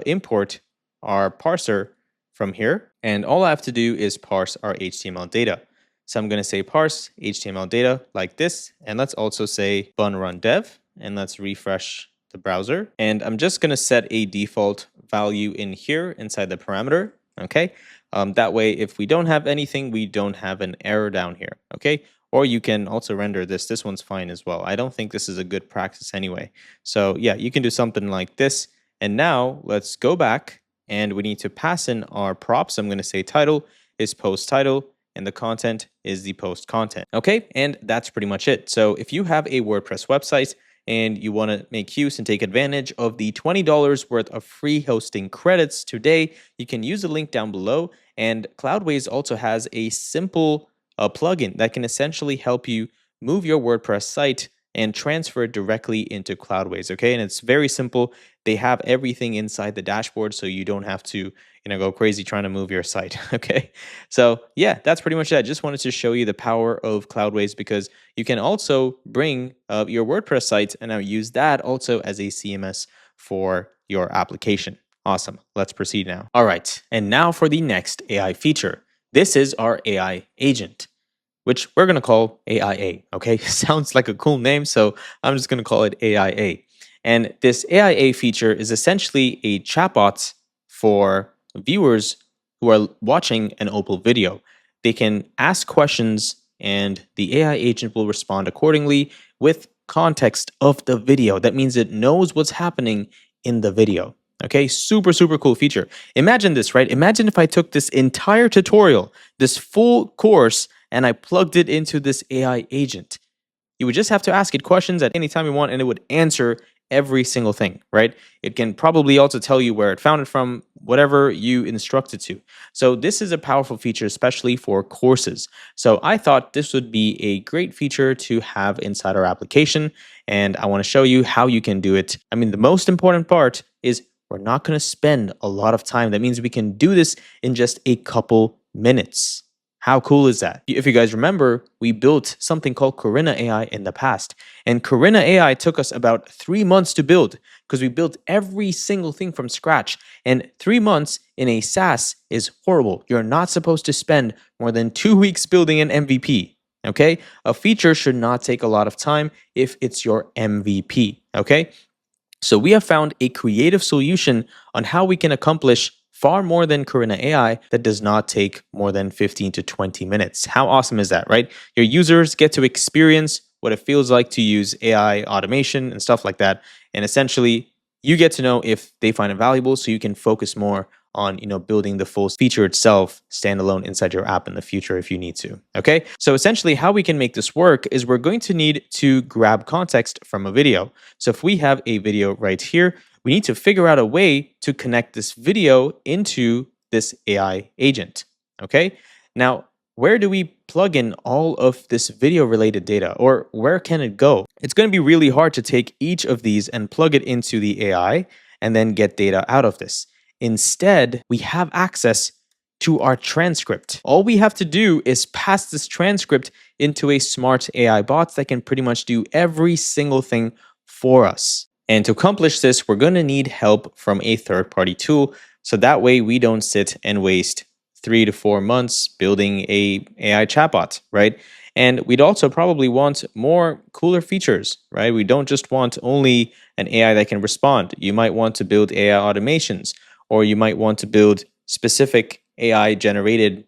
import our parser from here, and all I have to do is parse our HTML data. So I'm going to say parse HTML data like this, and let's also say bun run dev, and let's refresh the browser. And I'm just going to set a default value in here inside the parameter. Okay, that way if we don't have anything, we don't have an error down here. Okay, or you can also render this. This one's fine as well. I don't think this is a good practice anyway. So yeah, you can do something like this. And now let's go back, and we need to pass in our props. I'm going to say title is post title, and the content is the post content. Okay, and that's pretty much it. So if you have a WordPress website and you want to make use and take advantage of the $20 worth of free hosting credits today, you can use the link down below. And Cloudways also has a simple plugin that can essentially help you move your WordPress site and transfer it directly into Cloudways. Okay, and it's very simple. They have everything inside the dashboard, so you don't have to go crazy trying to move your site. Okay, so yeah, that's pretty much it. I just wanted to show you the power of Cloudways, because you can also bring your WordPress site and now use that also as a CMS for your application. Awesome. Let's proceed now. All right, and now for the next AI feature. This is our AI agent, which we're going to call AIA. Okay, sounds like a cool name, so I'm just going to call it AIA. And this AIA feature is essentially a chatbot for viewers who are watching an Opal video. They can ask questions, and the AI agent will respond accordingly with context of the video. That means it knows what's happening in the video. Okay, super, super cool feature. Imagine this, right? Imagine if I took this entire tutorial, this full course, and I plugged it into this AI agent. You would just have to ask it questions at any time you want, and it would answer every single thing, right? It can probably also tell you where it found it from, whatever you instruct it to. So this is a powerful feature, especially for courses. So I thought this would be a great feature to have inside our application, and I want to show you how you can do it. I mean, the most important part is we're not going to spend a lot of time. That means we can do this in just a couple minutes. How cool is that? If you guys remember, we built something called Corinna AI in the past. And Corinna AI took us about 3 months to build, because we built every single thing from scratch. And 3 months in a SaaS is horrible. You're not supposed to spend more than 2 weeks building an MVP. Okay? A feature should not take a lot of time if it's your MVP. Okay? So we have found a creative solution on how we can accomplish far more than Corinna AI that does not take more than 15 to 20 minutes. How awesome is that, right? Your users get to experience what it feels like to use AI automation and stuff like that. And essentially, you get to know if they find it valuable, so you can focus more on building the full feature itself standalone inside your app in the future if you need to. Okay, so essentially how we can make this work is we're going to need to grab context from a video. So if we have a video right here, we need to figure out a way to connect this video into this AI agent. Okay, now where do we plug in all of this video related data, or where can it go? It's going to be really hard to take each of these and plug it into the AI and then get data out of this. Instead, we have access to our transcript. All we have to do is pass this transcript into a smart AI bot that can pretty much do every single thing for us. And to accomplish this, we're going to need help from a third-party tool, so that way we don't sit and waste 3 to 4 months building a AI chatbot, right? And we'd also probably want more cooler features, right? We don't just want only an AI that can respond. You might want to build AI automations, or you might want to build specific AI generated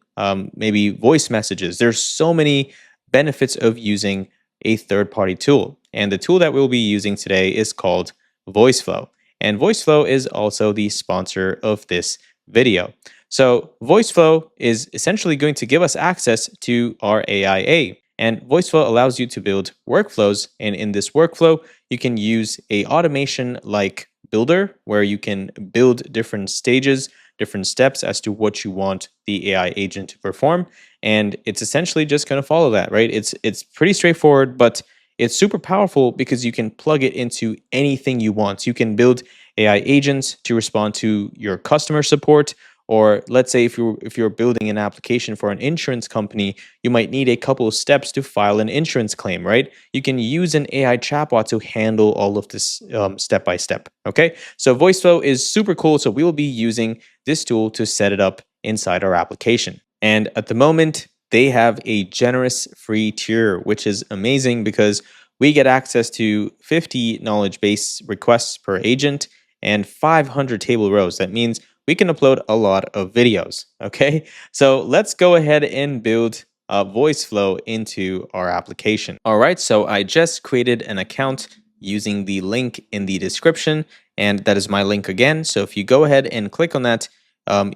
maybe voice messages. There's so many benefits of using a third-party tool. And the tool that we'll be using today is called VoiceFlow. And VoiceFlow is also the sponsor of this video. So VoiceFlow is essentially going to give us access to our AIA. And VoiceFlow allows you to build workflows. And in this workflow, you can use a automation like builder, where you can build different stages, different steps as to what you want the AI agent to perform. And it's essentially just going to follow that, right? It's pretty straightforward, but it's super powerful because you can plug it into anything you want. You can build AI agents to respond to your customer support, or let's say if you're building an application for an insurance company, you might need a couple of steps to file an insurance claim, right? You can use an AI chatbot to handle all of this step by step. Okay, so VoiceFlow is super cool. So we will be using this tool to set it up inside our application. And at the moment, they have a generous free tier, which is amazing because we get access to 50 knowledge base requests per agent and 500 table rows. That means we can upload a lot of videos. Okay, so let's go ahead and build VoiceFlow into our application. All right, so I just created an account using the link in the description, and that is my link again. So if you go ahead and click on that,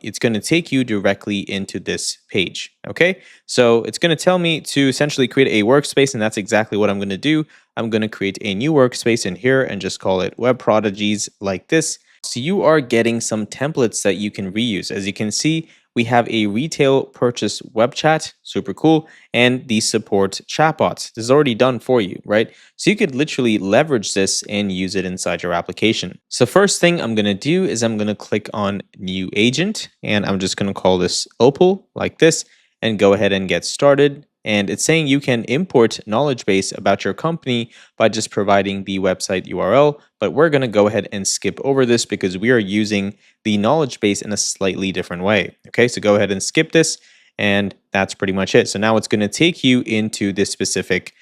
it's going to take you directly into this page. Okay, so it's going to tell me to essentially create a workspace, and that's exactly what I'm going to do. I'm going to create a new workspace in here and just call it Web Prodigies like this. So you are getting some templates that you can reuse. As you can see, we have a retail purchase web chat, super cool, and the support chatbot. This is already done for you, right? So you could literally leverage this and use it inside your application. So first thing I'm going to do is I'm going to click on new agent, and I'm just going to call this Opal like this and go ahead and get started. And it's saying you can import knowledge base about your company by just providing the website URL, but we're going to go ahead and skip over this because we are using the knowledge base in a slightly different way. Okay, so go ahead and skip this, and that's pretty much it. So now it's going to take you into this specific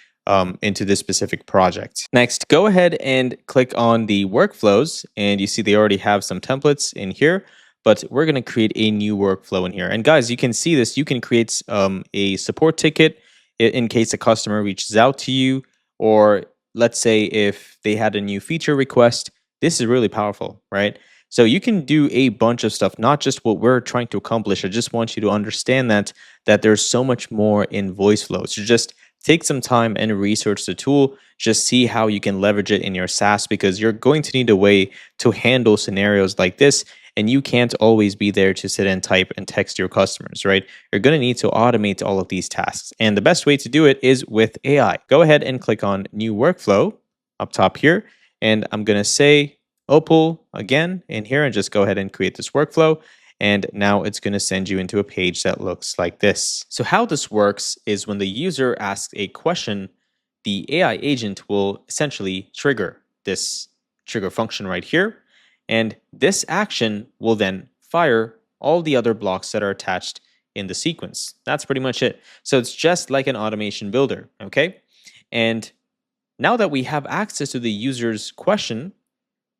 project. Next, go ahead and click on the workflows, and you see they already have some templates in here. But we're going to create a new workflow in here. And guys, you can see this. You can create a support ticket in case a customer reaches out to you, or let's say if they had a new feature request. This is really powerful, right? So you can do a bunch of stuff, not just what we're trying to accomplish. I just want you to understand that there's so much more in VoiceFlow. So just take some time and research the tool. Just see how you can leverage it in your SaaS, because you're going to need a way to handle scenarios like this. And you can't always be there to sit and type and text your customers, right? You're going to need to automate all of these tasks. And the best way to do it is with AI. Go ahead and click on New Workflow up top here. And I'm going to say Opal again in here and just go ahead and create this workflow. And now it's going to send you into a page that looks like this. So how this works is when the user asks a question, the AI agent will essentially trigger this trigger function right here. And this action will then fire all the other blocks that are attached in the sequence. That's pretty much it. So it's just like an automation builder, okay? And now that we have access to the user's question,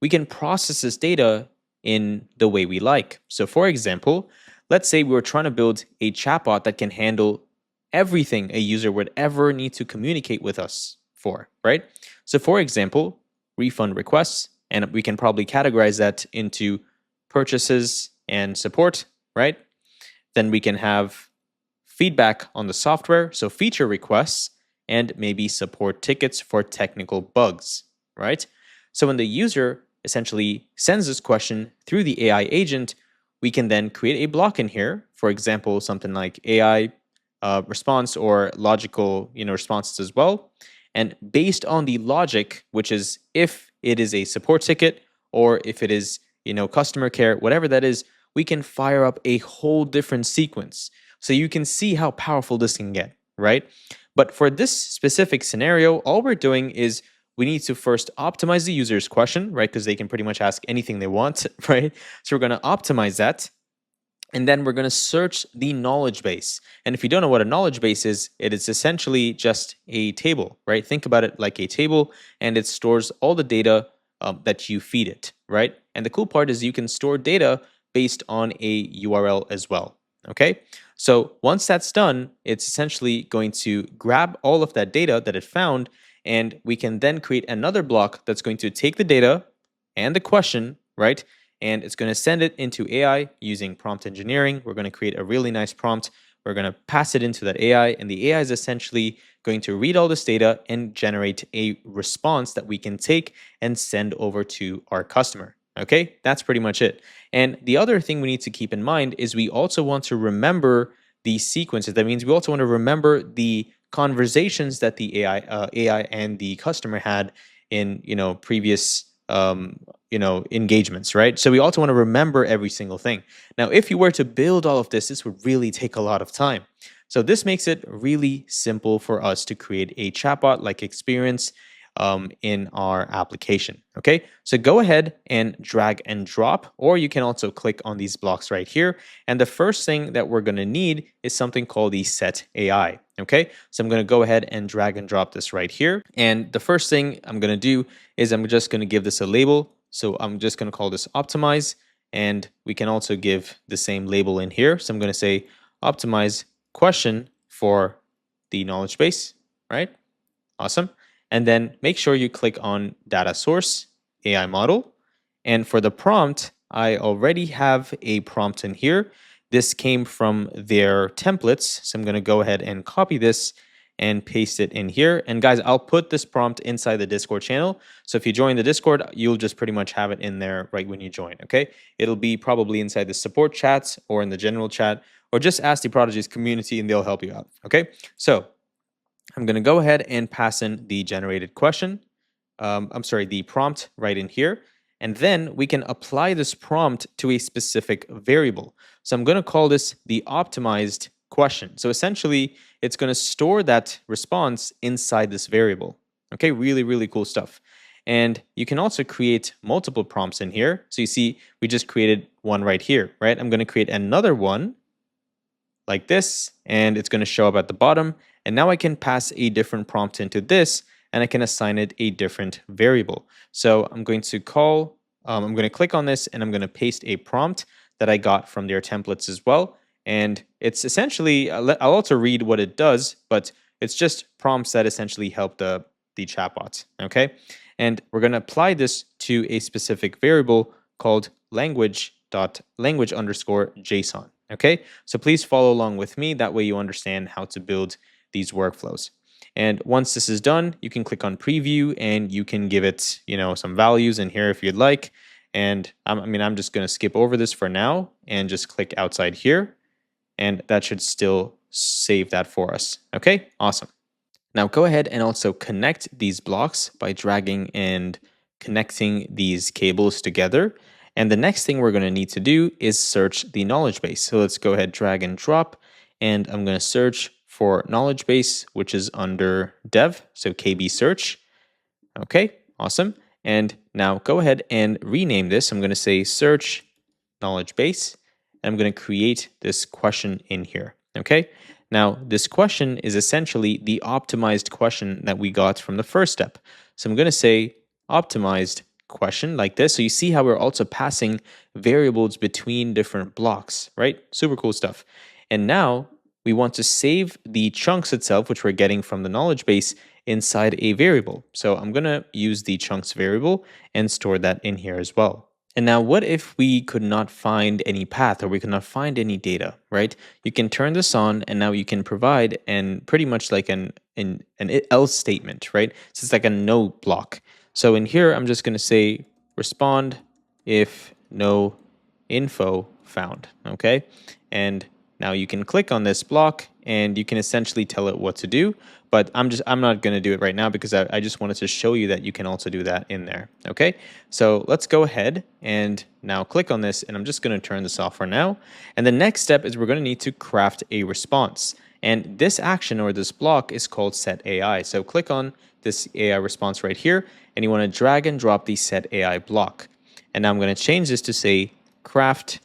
we can process this data in the way we like. So for example, let's say we were trying to build a chatbot that can handle everything a user would ever need to communicate with us for, right? So for example, refund requests, and we can probably categorize that into purchases and support, right? Then we can have feedback on the software, so feature requests, and maybe support tickets for technical bugs, right? So when the user essentially sends this question through the AI agent, we can then create a block in here, for example, something like AI response or logical responses as well. And based on the logic, which is if it is a support ticket or if it is customer care, whatever that is, we can fire up a whole different sequence. So you can see how powerful this can get, right? But for this specific scenario, all we're doing is we need to first optimize the user's question, right? Because they can pretty much ask anything they want, right? So we're going to optimize that. And then we're going to search the knowledge base. And if you don't know what a knowledge base is, it is essentially just a table, right? Think about it like a table, and it stores all the data that you feed it, right? And the cool part is you can store data based on a URL as well, okay? So once that's done, it's essentially going to grab all of that data that it found, and we can then create another block that's going to take the data and the question, right? And it's going to send it into AI using prompt engineering. We're going to create a really nice prompt. We're going to pass it into that AI, and the AI is essentially going to read all this data and generate a response that we can take and send over to our customer. Okay, that's pretty much it. And the other thing we need to keep in mind is we also want to remember the sequences. That means we also want to remember the conversations that the AI and the customer had in previous engagements, right? So we also want to remember every single thing. Now, if you were to build all of this would really take a lot of time. So this makes it really simple for us to create a chatbot-like experience in our application, okay? So go ahead and drag and drop, or you can also click on these blocks right here. And the first thing that we're gonna need is something called the set AI, okay? So I'm gonna go ahead and drag and drop this right here. And the first thing I'm gonna do is I'm just gonna give this a label. So I'm just gonna call this optimize, and we can also give the same label in here. So I'm gonna say optimize question for the knowledge base, right? Awesome. And then make sure you click on data source, AI model. And for the prompt, I already have a prompt in here. This came from their templates. So I'm going to go ahead and copy this and paste it in here. And guys, I'll put this prompt inside the Discord channel. So if you join the Discord, you'll just pretty much have it in there right when you join, okay? It'll be probably inside the support chats or in the general chat, or just ask the Prodigies community and they'll help you out, okay? So I'm going to go ahead and pass in the generated question. The prompt right in here. And then we can apply this prompt to a specific variable. So I'm going to call this the optimized question. So essentially, it's going to store that response inside this variable. Okay, really, really cool stuff. And you can also create multiple prompts in here. So you see, we just created one right here, right? I'm going to create another one like this, and it's going to show up at the bottom. And now I can pass a different prompt into this, and I can assign it a different variable. So I'm going to click on this, and I'm going to paste a prompt that I got from their templates as well. And it's essentially, I'll also read what it does, but it's just prompts that essentially help the chatbots, okay? And we're going to apply this to a specific variable called language_JSON, okay? So please follow along with me. That way you understand how to build these workflows. And once this is done, you can click on preview and you can give it, some values in here if you'd like. And I'm just going to skip over this for now and just click outside here. And that should still save that for us. Okay, awesome. Now go ahead and also connect these blocks by dragging and connecting these cables together. And the next thing we're going to need to do is search the knowledge base. So let's go ahead, drag and drop, and I'm going to search for knowledge base, which is under dev, so KB search. Okay, awesome. And now go ahead and rename this. I'm going to say search knowledge base, and I'm going to create this question in here. Okay, now this question is essentially the optimized question that we got from the first step. So I'm going to say optimized question like this. So you see how we're also passing variables between different blocks, right? Super cool stuff. And now we want to save the chunks itself, which we're getting from the knowledge base, inside a variable. So I'm going to use the chunks variable and store that in here as well. And now what if we could not find any path or we could not find any data, right? You can turn this on and now you can provide and pretty much like an else statement, right? So it's like a no block. So in here, I'm just going to say respond if no info found, okay? And now you can click on this block and you can essentially tell it what to do, but I'm not going to do it right now because I just wanted to show you that you can also do that in there, okay? So let's go ahead and now click on this, and I'm just going to turn this off for now. And the next step is we're going to need to craft a response. And this action or this block is called set AI. So click on this AI response right here, and you want to drag and drop the set AI block. And now I'm going to change this to say craft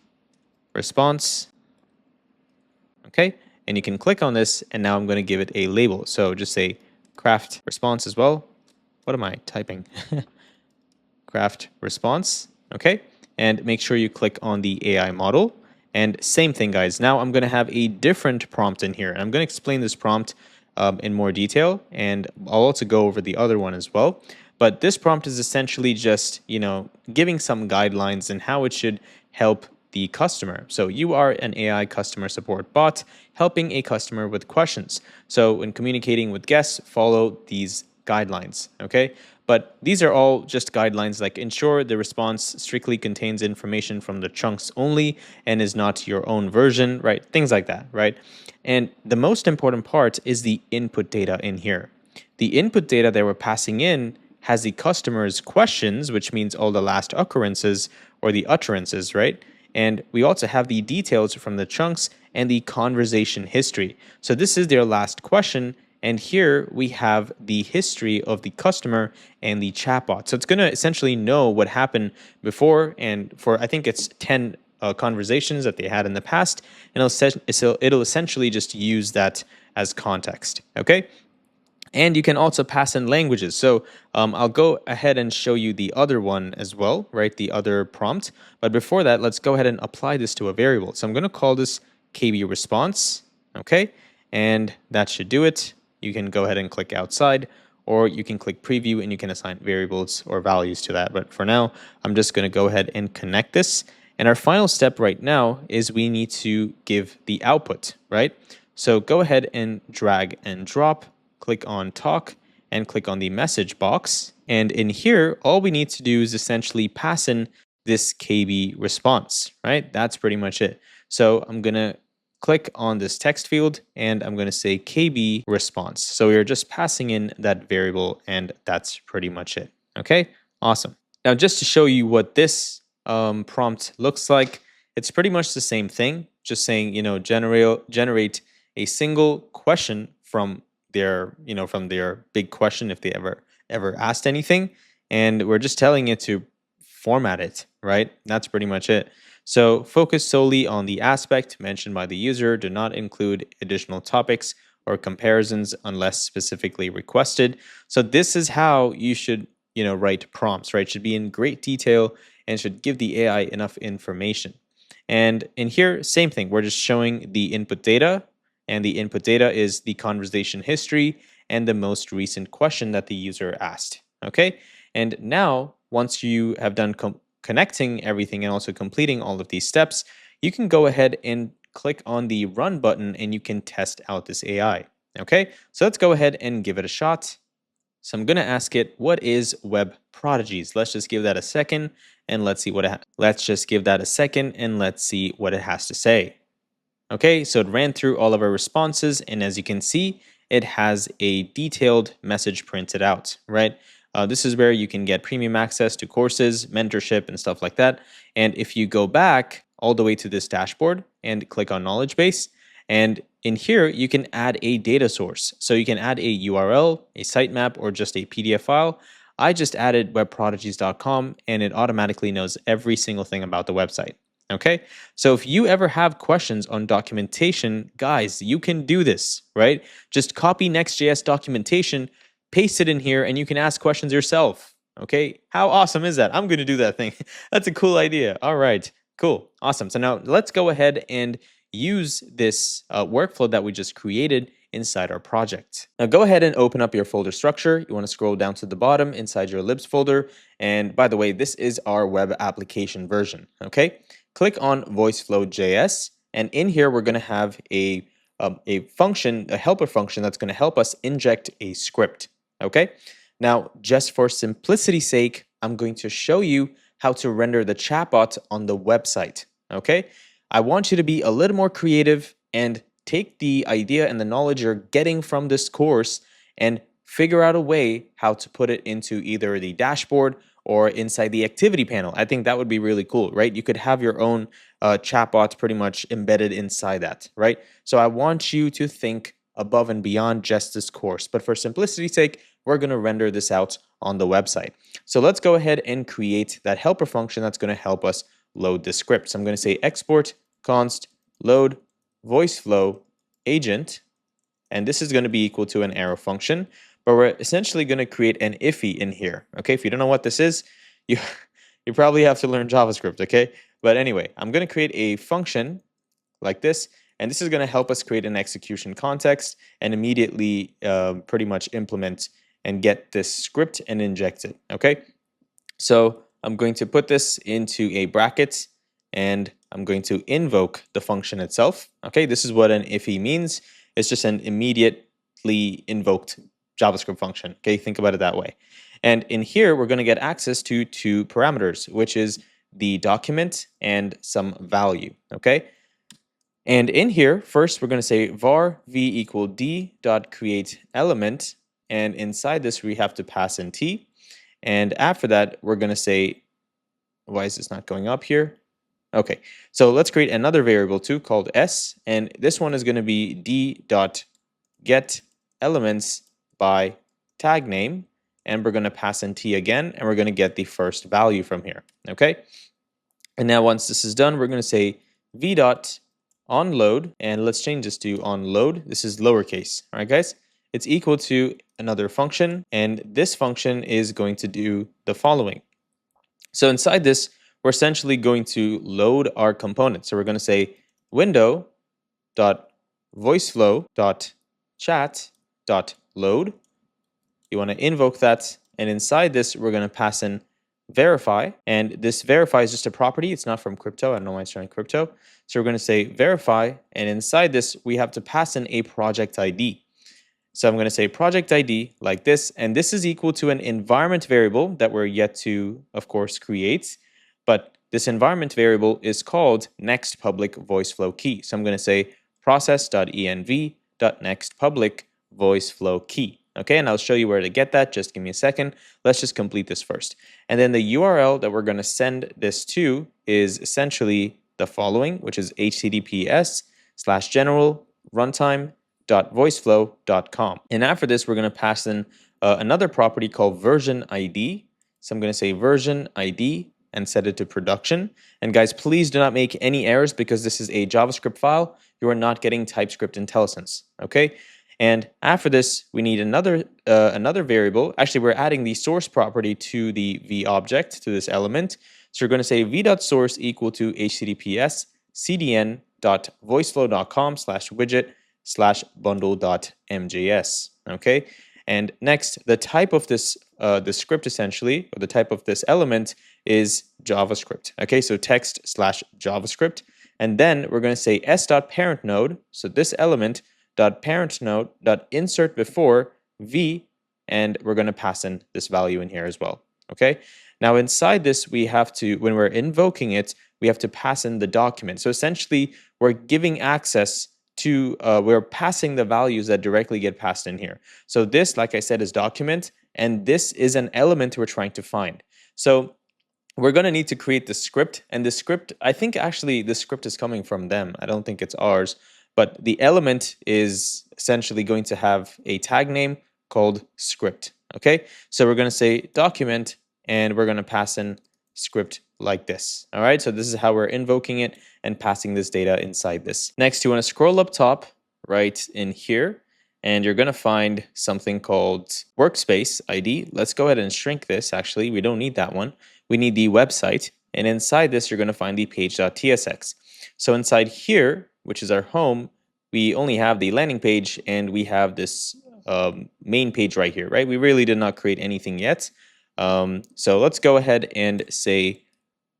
response. Okay, and you can click on this, and now I'm going to give it a label. So just say craft response as well. What am I typing? Craft response. Okay, and make sure you click on the AI model. And same thing, guys. Now I'm going to have a different prompt in here, and I'm going to explain this prompt in more detail, and I'll also go over the other one as well. But this prompt is essentially just, giving some guidelines and how it should help the customer. So you are an AI customer support bot helping a customer with questions. So when communicating with guests, follow these guidelines, okay? But these are all just guidelines like ensure the response strictly contains information from the chunks only and is not your own version, right? Things like that, right? And the most important part is the input data in here. The input data that we're passing in has the customer's questions, which means all the last occurrences or the utterances, right? And we also have the details from the chunks and the conversation history. So this is their last question. And here we have the history of the customer and the chatbot. So it's going to essentially know what happened before and for, I think it's 10 conversations that they had in the past. And it'll essentially just use that as context. Okay. And you can also pass in languages. So I'll go ahead and show you the other one as well, right? The other prompt. But before that, let's go ahead and apply this to a variable. So I'm going to call this KB response, okay? And that should do it. You can go ahead and click outside, or you can click preview and you can assign variables or values to that. But for now, I'm just going to go ahead and connect this. And our final step right now is we need to give the output, right? So go ahead and drag and drop. Click on talk and click on the message box. And in here, all we need to do is essentially pass in this KB response, right? That's pretty much it. So I'm going to click on this text field and I'm going to say KB response. So we're just passing in that variable and that's pretty much it. Okay, awesome. Now, just to show you what this prompt looks like, it's pretty much the same thing. Just saying, generate a single question from their big question if they ever asked anything, and we're just telling it to format it, right? That's pretty much it. So focus solely on the aspect mentioned by the user. Do not include additional topics or comparisons unless specifically requested. So this is how you should write prompts, right? Should be in great detail and should give the AI enough information. And in here, same thing. We're just showing the input data. And the input data is the conversation history and the most recent question that the user asked. Okay. And now, once you have done connecting everything and also completing all of these steps, you can go ahead and click on the run button and you can test out this AI. Okay. So let's go ahead and give it a shot. So I'm going to ask it, what is web prodigies? Let's just give that a second and let's see what let's just give that a second and let's see what it has to say. Okay, so it ran through all of our responses, and as you can see, it has a detailed message printed out, right? This is where you can get premium access to courses, mentorship, and stuff like that. And if you go back all the way to this dashboard and click on knowledge base, and in here, you can add a data source. So you can add a URL, a sitemap, or just a PDF file. I just added webprodigies.com, and it automatically knows every single thing about the website. Okay, so if you ever have questions on documentation, guys, you can do this, right? Just copy Next.js documentation, paste it in here, and you can ask questions yourself. Okay, how awesome is that? I'm going to do that thing. That's a cool idea. All right, cool, awesome. So now let's go ahead and use this workflow that we just created inside our project. Now go ahead and open up your folder structure. You want to scroll down to the bottom inside your libs folder. And by the way, this is our web application version, okay? Click on VoiceFlow.js, and in here we're going to have a function, a helper function that's going to help us inject a script, okay? Now, just for simplicity's sake, I'm going to show you how to render the chatbot on the website, okay? I want you to be a little more creative and take the idea and the knowledge you're getting from this course and figure out a way how to put it into either the dashboard or inside the activity panel. I think that would be really cool, right? You could have your own chatbot pretty much embedded inside that, right? So I want you to think above and beyond just this course. But for simplicity's sake, we're going to render this out on the website. So let's go ahead and create that helper function that's going to help us load the script. So I'm going to say export const load voiceflow agent, and this is going to be equal to an arrow function, but we're essentially going to create an iffy in here. Okay, if you don't know what this is, you probably have to learn JavaScript, okay? But anyway, I'm going to create a function like this, and this is going to help us create an execution context and immediately pretty much implement and get this script and inject it, okay? So I'm going to put this into a bracket, and I'm going to invoke the function itself. Okay, this is what an iffy means. It's just an immediately invoked JavaScript function. Okay, think about it that way. And in here, we're going to get access to two parameters, which is the document and some value. Okay, and in here, first we're going to say var v equal d dot create element, and inside this we have to pass in t. And after that, we're going to say, why is this not going up here? Okay, so let's create another variable too called s, and this one is going to be d.get elements by tag name, and we're going to pass in t again, and we're going to get the first value from here. Okay, and now once this is done, we're going to say v.onload, and let's change this to onload. This is lowercase. All right, guys, it's equal to another function, and this function is going to do the following. So inside this, we're essentially going to load our component. So we're going to say window.voiceflow.chat.load. You want to invoke that, and inside this, we're going to pass in verify, and this verify is just a property. It's not from crypto. I don't know why it's showing crypto. So we're going to say verify, and inside this, we have to pass in a project ID. So I'm going to say project ID like this, and this is equal to an environment variable that we're yet to, of course, create. But this environment variable is called next public voice flow key. So I'm going to say process.env.next public voice flow key. Okay, and I'll show you where to get that. Just give me a second. Let's just complete this first. And then the URL that we're going to send this to is essentially the following, which is https:/general runtime.voiceflow.com. And after this, we're going to pass in another property called version ID. So I'm going to say version ID and set it to production. And guys, please do not make any errors because this is a JavaScript file. You are not getting TypeScript IntelliSense, okay? And after this, we need another variable. Actually, we're adding the source property to the v object, to this element. So we're going to say v.source equal to https cdn.voiceflow.com/widget/bundle.mjs, okay? And next, the type of this, the script essentially, or the type of this element is JavaScript, okay? So text/JavaScript. And then we're going to say s.parent node, so this element, .parent node .insert before v, and we're going to pass in this value in here as well, okay? Now inside this, we have to, when we're invoking it, we have to pass in the document. So essentially, we're giving access to, we're passing the values that directly get passed in here. So this, like I said, is document, and this is an element we're trying to find. So we're going to need to create the script, and the script, I think actually the script is coming from them. I don't think it's ours, but the element is essentially going to have a tag name called script, okay? So we're going to say document, and we're going to pass in script like this, all right? So this is how we're invoking it and passing this data inside this. Next, you want to scroll up top right in here, and you're going to find something called Workspace ID. Let's go ahead and shrink this. Actually, we don't need that one. We need the website, and inside this, you're going to find the page.tsx. So inside here, which is our home, we only have the landing page and we have this main page right here, right? We really did not create anything yet. So let's go ahead and say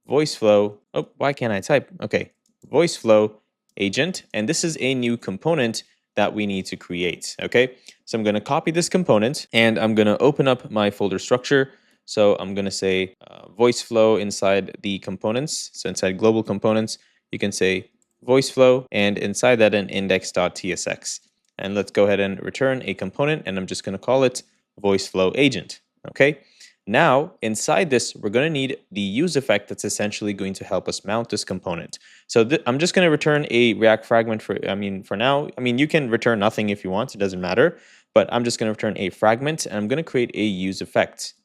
voice flow. Oh, why can't I type? Okay, voice flow agent. And this is a new component that we need to create. Okay, so I'm going to copy this component and I'm going to open up my folder structure. So I'm going to say voice flow inside the components. So inside global components, you can say voice flow, and inside that an index.tsx. And let's go ahead and return a component, and I'm just going to call it voice flow agent. Okay. Now, inside this, we're going to need the use effect that's essentially going to help us mount this component. So I'm just going to return a React fragment for now. You can return nothing if you want, it doesn't matter. But I'm just going to return a fragment, and I'm going to create a use effect.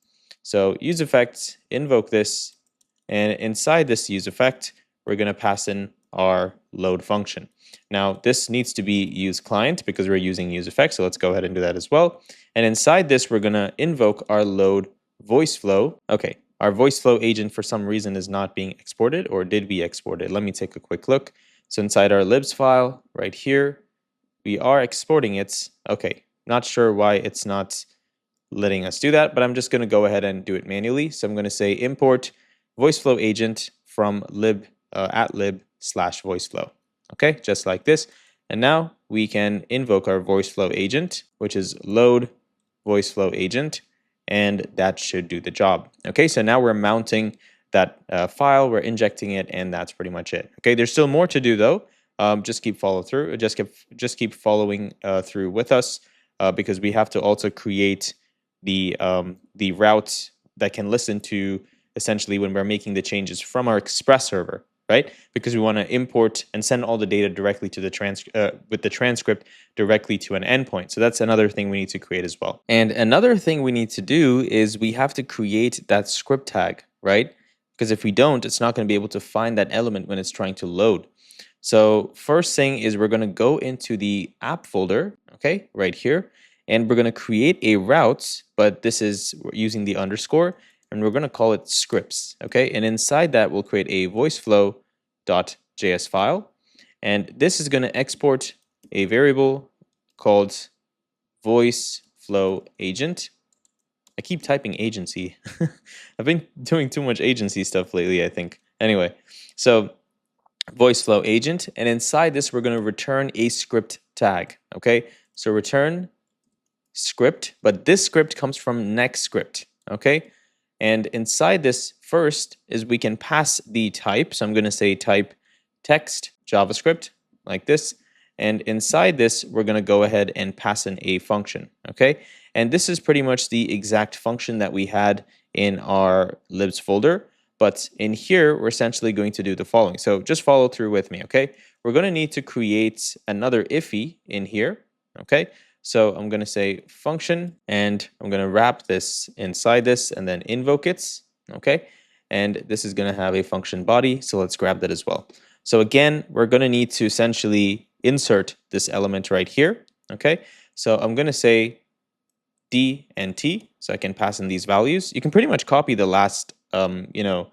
So use effect, invoke this, and inside this use effect, we're going to pass in our load function. Now, this needs to be use client because we're using use effect. So let's go ahead and do that as well. And inside this, we're going to invoke our load voice flow. Okay, our voice flow agent for some reason is not being exported, or did we export it? Let me take a quick look. So inside our libs file right here, we are exporting it. Okay, not sure why it's not letting us do that, but I'm just going to go ahead and do it manually. So I'm going to say import voice flow agent from @lib/voiceflow. Okay, just like this. And now we can invoke our voice flow agent, which is load voice flow agent, and that should do the job. Okay, so now we're mounting that file, we're injecting it, and that's pretty much it. Okay, there's still more to do though. Just keep following through with us because we have to also create the route that can listen to essentially when we're making the changes from our Express server, right? Because we want to import and send all the data directly to the with the transcript directly to an endpoint. So that's another thing we need to create as well. And another thing we need to do is we have to create that script tag, right? Because if we don't, it's not going to be able to find that element when it's trying to load. So first thing is we're going to go into the app folder, okay, right here, and we're going to create a route, but this is using the underscore, and we're going to call it scripts, okay? And inside that, we'll create a voiceflow.js file, and this is going to export a variable called voice flow agent. I keep typing agency. I've been doing too much agency stuff lately, I think. Anyway, so voice flow agent, and inside this, we're going to return a script tag, okay? So return script, but this script comes from Nextscript, okay? And inside this first is we can pass the type. So I'm going to say type text JavaScript like this. And inside this, we're going to go ahead and pass in a function, okay? And this is pretty much the exact function that we had in our libs folder. But in here, we're essentially going to do the following. So just follow through with me, okay? We're going to need to create another iffy in here, okay? So I'm going to say function, and I'm going to wrap this inside this and then invoke it, okay? And this is going to have a function body, so let's grab that as well. So again, we're going to need to essentially insert this element right here, okay? So I'm going to say D and T, so I can pass in these values. You can pretty much copy the last, the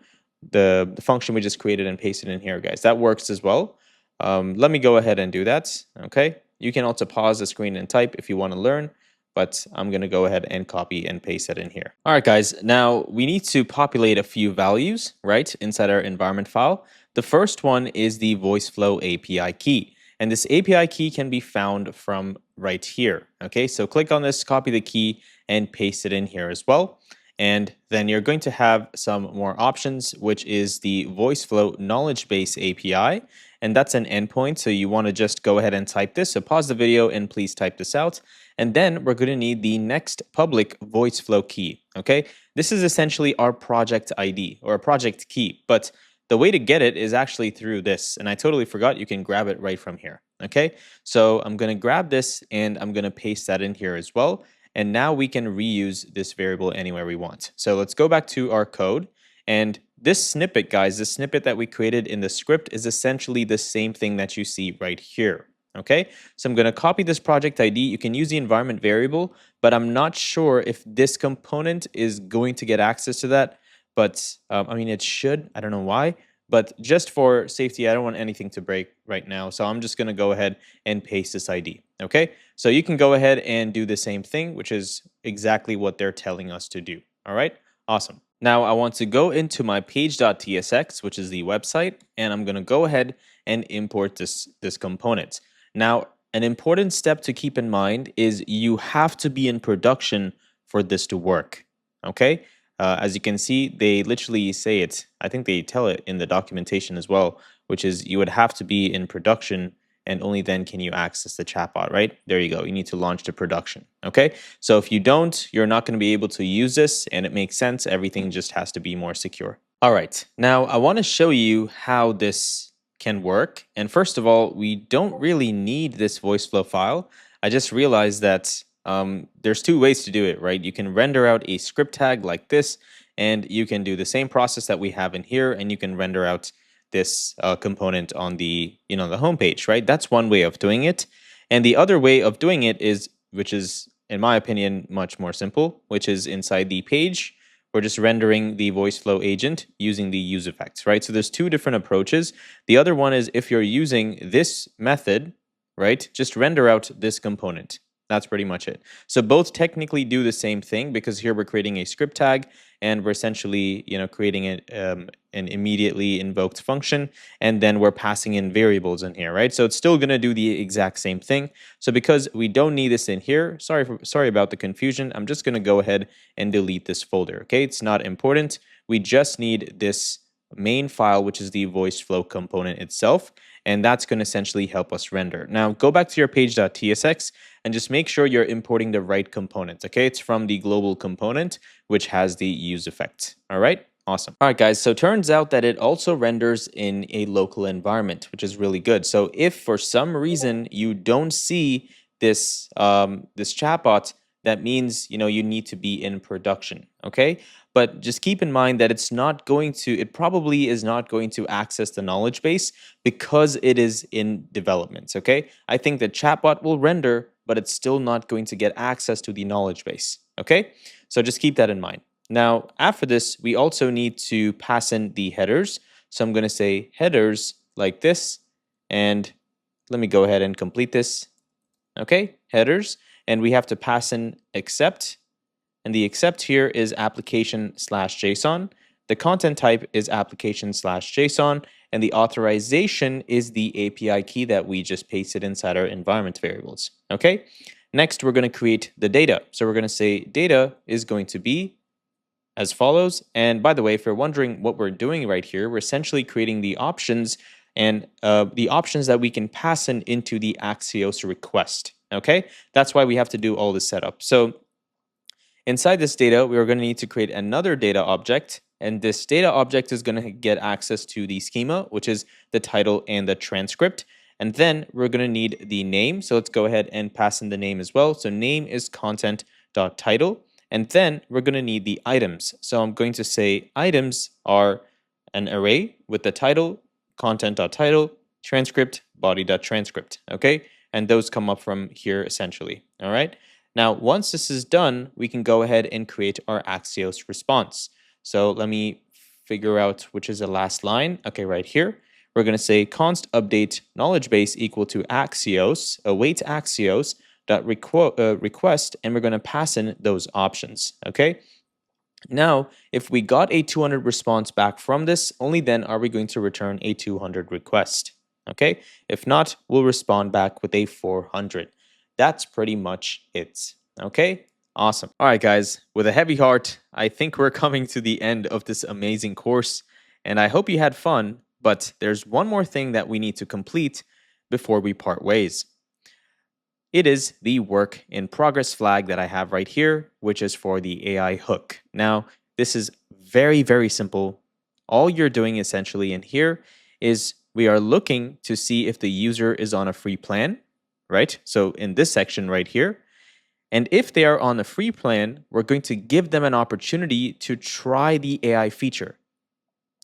function we just created and paste it in here, guys. That works as well. Let me go ahead and do that, okay? You can also pause the screen and type if you want to learn, but I'm going to go ahead and copy and paste it in here. All right, guys, now we need to populate a few values, right, inside our environment file. The first one is the VoiceFlow API key, and this API key can be found from right here, okay? So click on this, copy the key, and paste it in here as well. And then you're going to have some more options, which is the VoiceFlow knowledge base API. And that's an endpoint, so you want to just go ahead and type this. So pause the video and please type this out. And then we're going to need the next public VoiceFlow key, okay? This is essentially our project ID or a project key, but the way to get it is actually through this. And I totally forgot you can grab it right from here, okay? So I'm going to grab this and I'm going to paste that in here as well. And now we can reuse this variable anywhere we want. So let's go back to our code. And this snippet, guys, the snippet that we created in the script is essentially the same thing that you see right here. Okay, so I'm going to copy this project ID. You can use the environment variable, but I'm not sure if this component is going to get access to that. But it should. I don't know why, But just for safety, I don't want anything to break right now. So I'm just going to go ahead and paste this ID. Okay, so you can go ahead and do the same thing, which is exactly what they're telling us to do. All right, awesome. Now I want to go into my page.tsx, which is the website, and I'm going to go ahead and import this component. Now, an important step to keep in mind is you have to be in production for this to work. Okay, as you can see, they literally say it. I think they tell it in the documentation as well, which is you would have to be in production and only then can you access the chatbot, right? There you go. You need to launch to production. Okay. So if you don't, you're not going to be able to use this, and it makes sense. Everything just has to be more secure. All right. Now I want to show you how this can work. And first of all, we don't really need this voice flow file. I just realized that there's two ways to do it, right? You can render out a script tag like this, and you can do the same process that we have in here, and you can render out this component on the the home page, right? That's one way of doing it. And the other way of doing it is, which is in my opinion much more simple, which is inside the page. We're just rendering the voice flow agent using the use effects, right? So there's two different approaches. The other one is if you're using this method, right? Just render out this component. That's pretty much it. So both technically do the same thing, because here we're creating a script tag and we're essentially, creating an immediately invoked function, and then we're passing in variables in here, right? So it's still going to do the exact same thing. So because we don't need this in here, sorry about the confusion. I'm just going to go ahead and delete this folder. Okay, it's not important. We just need this main file, which is the voice flow component itself, and that's going to essentially help us render. Now go back to your page.tsx and just make sure you're importing the right component. Okay, it's from the global component, which has the use effect. All right, awesome. All right, guys, so turns out that it also renders in a local environment, which is really good. So if for some reason you don't see this this chatbot, that means you need to be in production. Okay, but just keep in mind that it probably is not going to access the knowledge base because it is in development. Okay, I think the chatbot will render, but it's still not going to get access to the knowledge base. Okay, so just keep that in mind. Now, after this, we also need to pass in the headers. So I'm going to say headers like this, and let me go ahead and complete this. Okay, headers, and we have to pass in accept, and the accept here is application/JSON. The content type is application/JSON, and the authorization is the API key that we just pasted inside our environment variables. Okay, next we're going to create the data. So we're going to say data is going to be as follows. And by the way, if you're wondering what we're doing right here, we're essentially creating the options, and the options that we can pass into the Axios request. Okay, that's why we have to do all this setup. So inside this data, we are going to need to create another data object, and this data object is going to get access to the schema, which is the title and the transcript. And then we're going to need the name. So let's go ahead and pass in the name as well. So name is content.title. And then we're going to need the items. So I'm going to say items are an array with the title, content.title, transcript, body.transcript. Okay, and those come up from here essentially. All right. Now, once this is done, we can go ahead and create our Axios response. So let me figure out which is the last line. Okay, right here. We're going to say const update knowledge base equal to Axios, await Axios dot request, and we're going to pass in those options. Okay. Now, if we got a 200 response back from this, only then are we going to return a 200 request. Okay. If not, we'll respond back with a 400. That's pretty much it. Okay, awesome. All right, guys, with a heavy heart, I think we're coming to the end of this amazing course, and I hope you had fun, but there's one more thing that we need to complete before we part ways. It is the work in progress flag that I have right here, which is for the AI hook. Now, this is very, very simple. All you're doing essentially in here is we are looking to see if the user is on a free plan, right? So in this section right here, and if they are on a free plan, we're going to give them an opportunity to try the AI feature.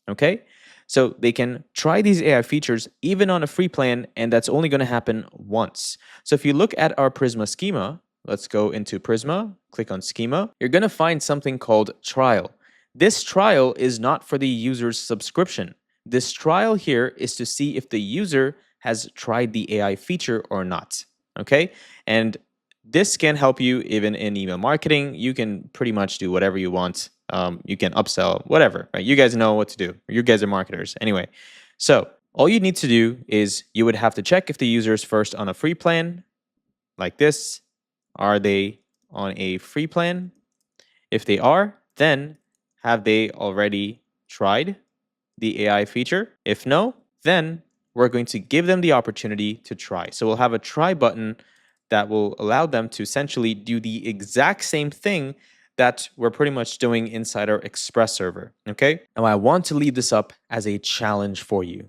Okay, so they can try these AI features even on a free plan, and that's only going to happen once. So if you look at our Prisma schema, let's go into Prisma, click on schema, you're going to find something called trial. This trial is not for the user's subscription, This trial here is to see if the user has tried the AI feature or not. Okay. And this can help you even in email marketing. You can pretty much do whatever you want. You can upsell, whatever, right? You guys know what to do. You guys are marketers. Anyway, so all you need to do is you would have to check if the user is first on a free plan like this. Are they on a free plan? If they are, then have they already tried the AI feature? If no, then we're going to give them the opportunity to try. So we'll have a try button that will allow them to essentially do the exact same thing that we're pretty much doing inside our Express server. Okay. Now I want to leave this up as a challenge for you.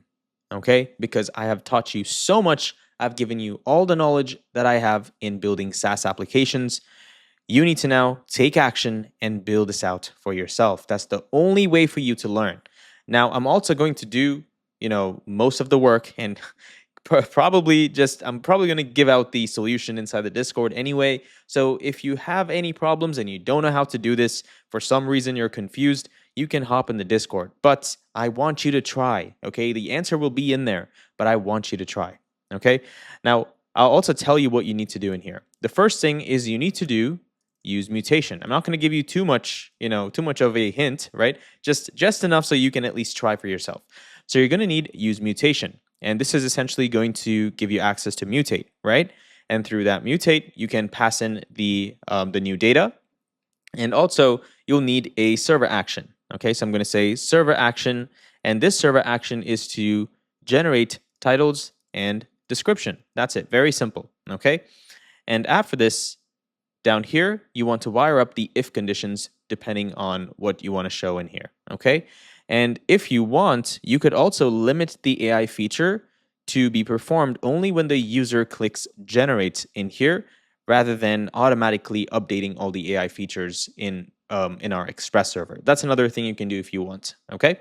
Okay. Because I have taught you so much. I've given you all the knowledge that I have in building SaaS applications. You need to now take action and build this out for yourself. That's the only way for you to learn. Now, I'm also going to do, most of the work and I'm probably going to give out the solution inside the Discord anyway. So if you have any problems and you don't know how to do this, for some reason you're confused, you can hop in the Discord. But I want you to try, okay? The answer will be in there, but I want you to try, okay? Now, I'll also tell you what you need to do in here. The first thing is you need to use mutation. I'm not going to give you too much of a hint, right? Just enough so you can at least try for yourself. So you're going to need use mutation. And this is essentially going to give you access to mutate, right? And through that mutate, you can pass in the new data. And also, you'll need a server action. Okay, so I'm going to say server action. And this server action is to generate titles and description. That's it. Very simple. Okay. And after this, down here, you want to wire up the if conditions depending on what you want to show in here, okay? And if you want, you could also limit the AI feature to be performed only when the user clicks generate in here, rather than automatically updating all the AI features in our Express server. That's another thing you can do if you want, okay?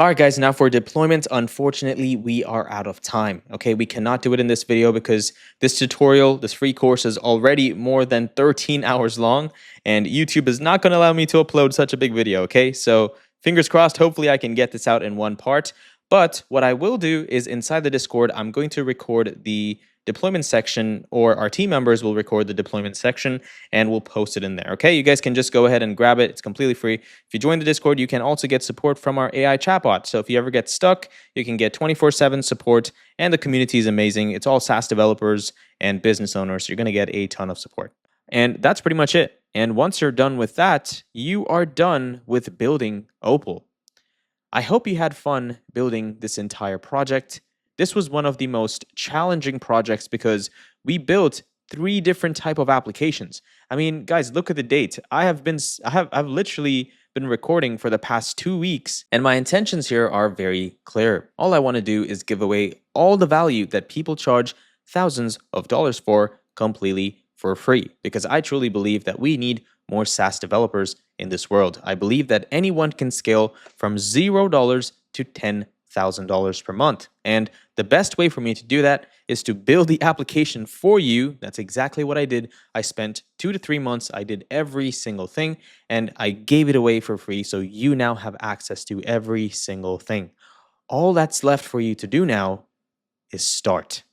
All right, guys, now for deployment, unfortunately, we are out of time. Okay, we cannot do it in this video because this tutorial, this free course is already more than 13 hours long, and YouTube is not going to allow me to upload such a big video, okay? So fingers crossed, hopefully I can get this out in one part. But what I will do is inside the Discord, I'm going to record the deployment section, or our team members will record the deployment section and we'll post it in there. Okay, you guys can just go ahead and grab it. It's completely free. If you join the Discord, you can also get support from our AI chatbot. So if you ever get stuck, you can get 24/7 support, and the community is amazing. It's all SaaS developers and business owners. So you're going to get a ton of support. And that's pretty much it. And once you're done with that, you are done with building Opal. I hope you had fun building this entire project. This was one of the most challenging projects because we built 3 different type of applications. I mean, guys, look at the date. I've literally been recording for the past 2 weeks, and my intentions here are very clear. All I want to do is give away all the value that people charge thousands of dollars for completely for free, because I truly believe that we need more SaaS developers in this world. I believe that anyone can scale from $0 to $10,000 per month. And the best way for me to do that is to build the application for you. That's exactly what I did. I spent 2 to 3 months. I did every single thing and I gave it away for free. So you now have access to every single thing. All that's left for you to do now is start.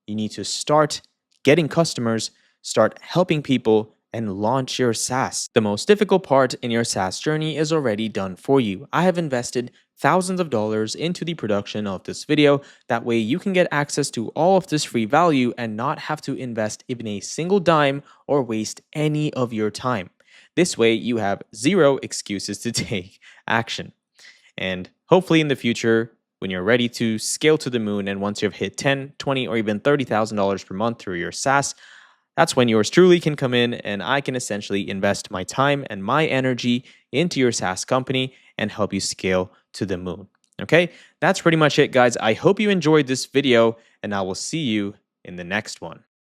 You need to start getting customers, start helping people, and launch your SaaS. The most difficult part in your SaaS journey is already done for you. I have invested thousands of dollars into the production of this video. That way you can get access to all of this free value and not have to invest even a single dime or waste any of your time. This way you have 0 excuses to take action. And hopefully in the future, when you're ready to scale to the moon, and once you've hit 10, 20, or even $30,000 per month through your SaaS, that's when yours truly can come in and I can essentially invest my time and my energy into your SaaS company and help you scale to the moon. Okay, that's pretty much it, guys. I hope you enjoyed this video and I will see you in the next one.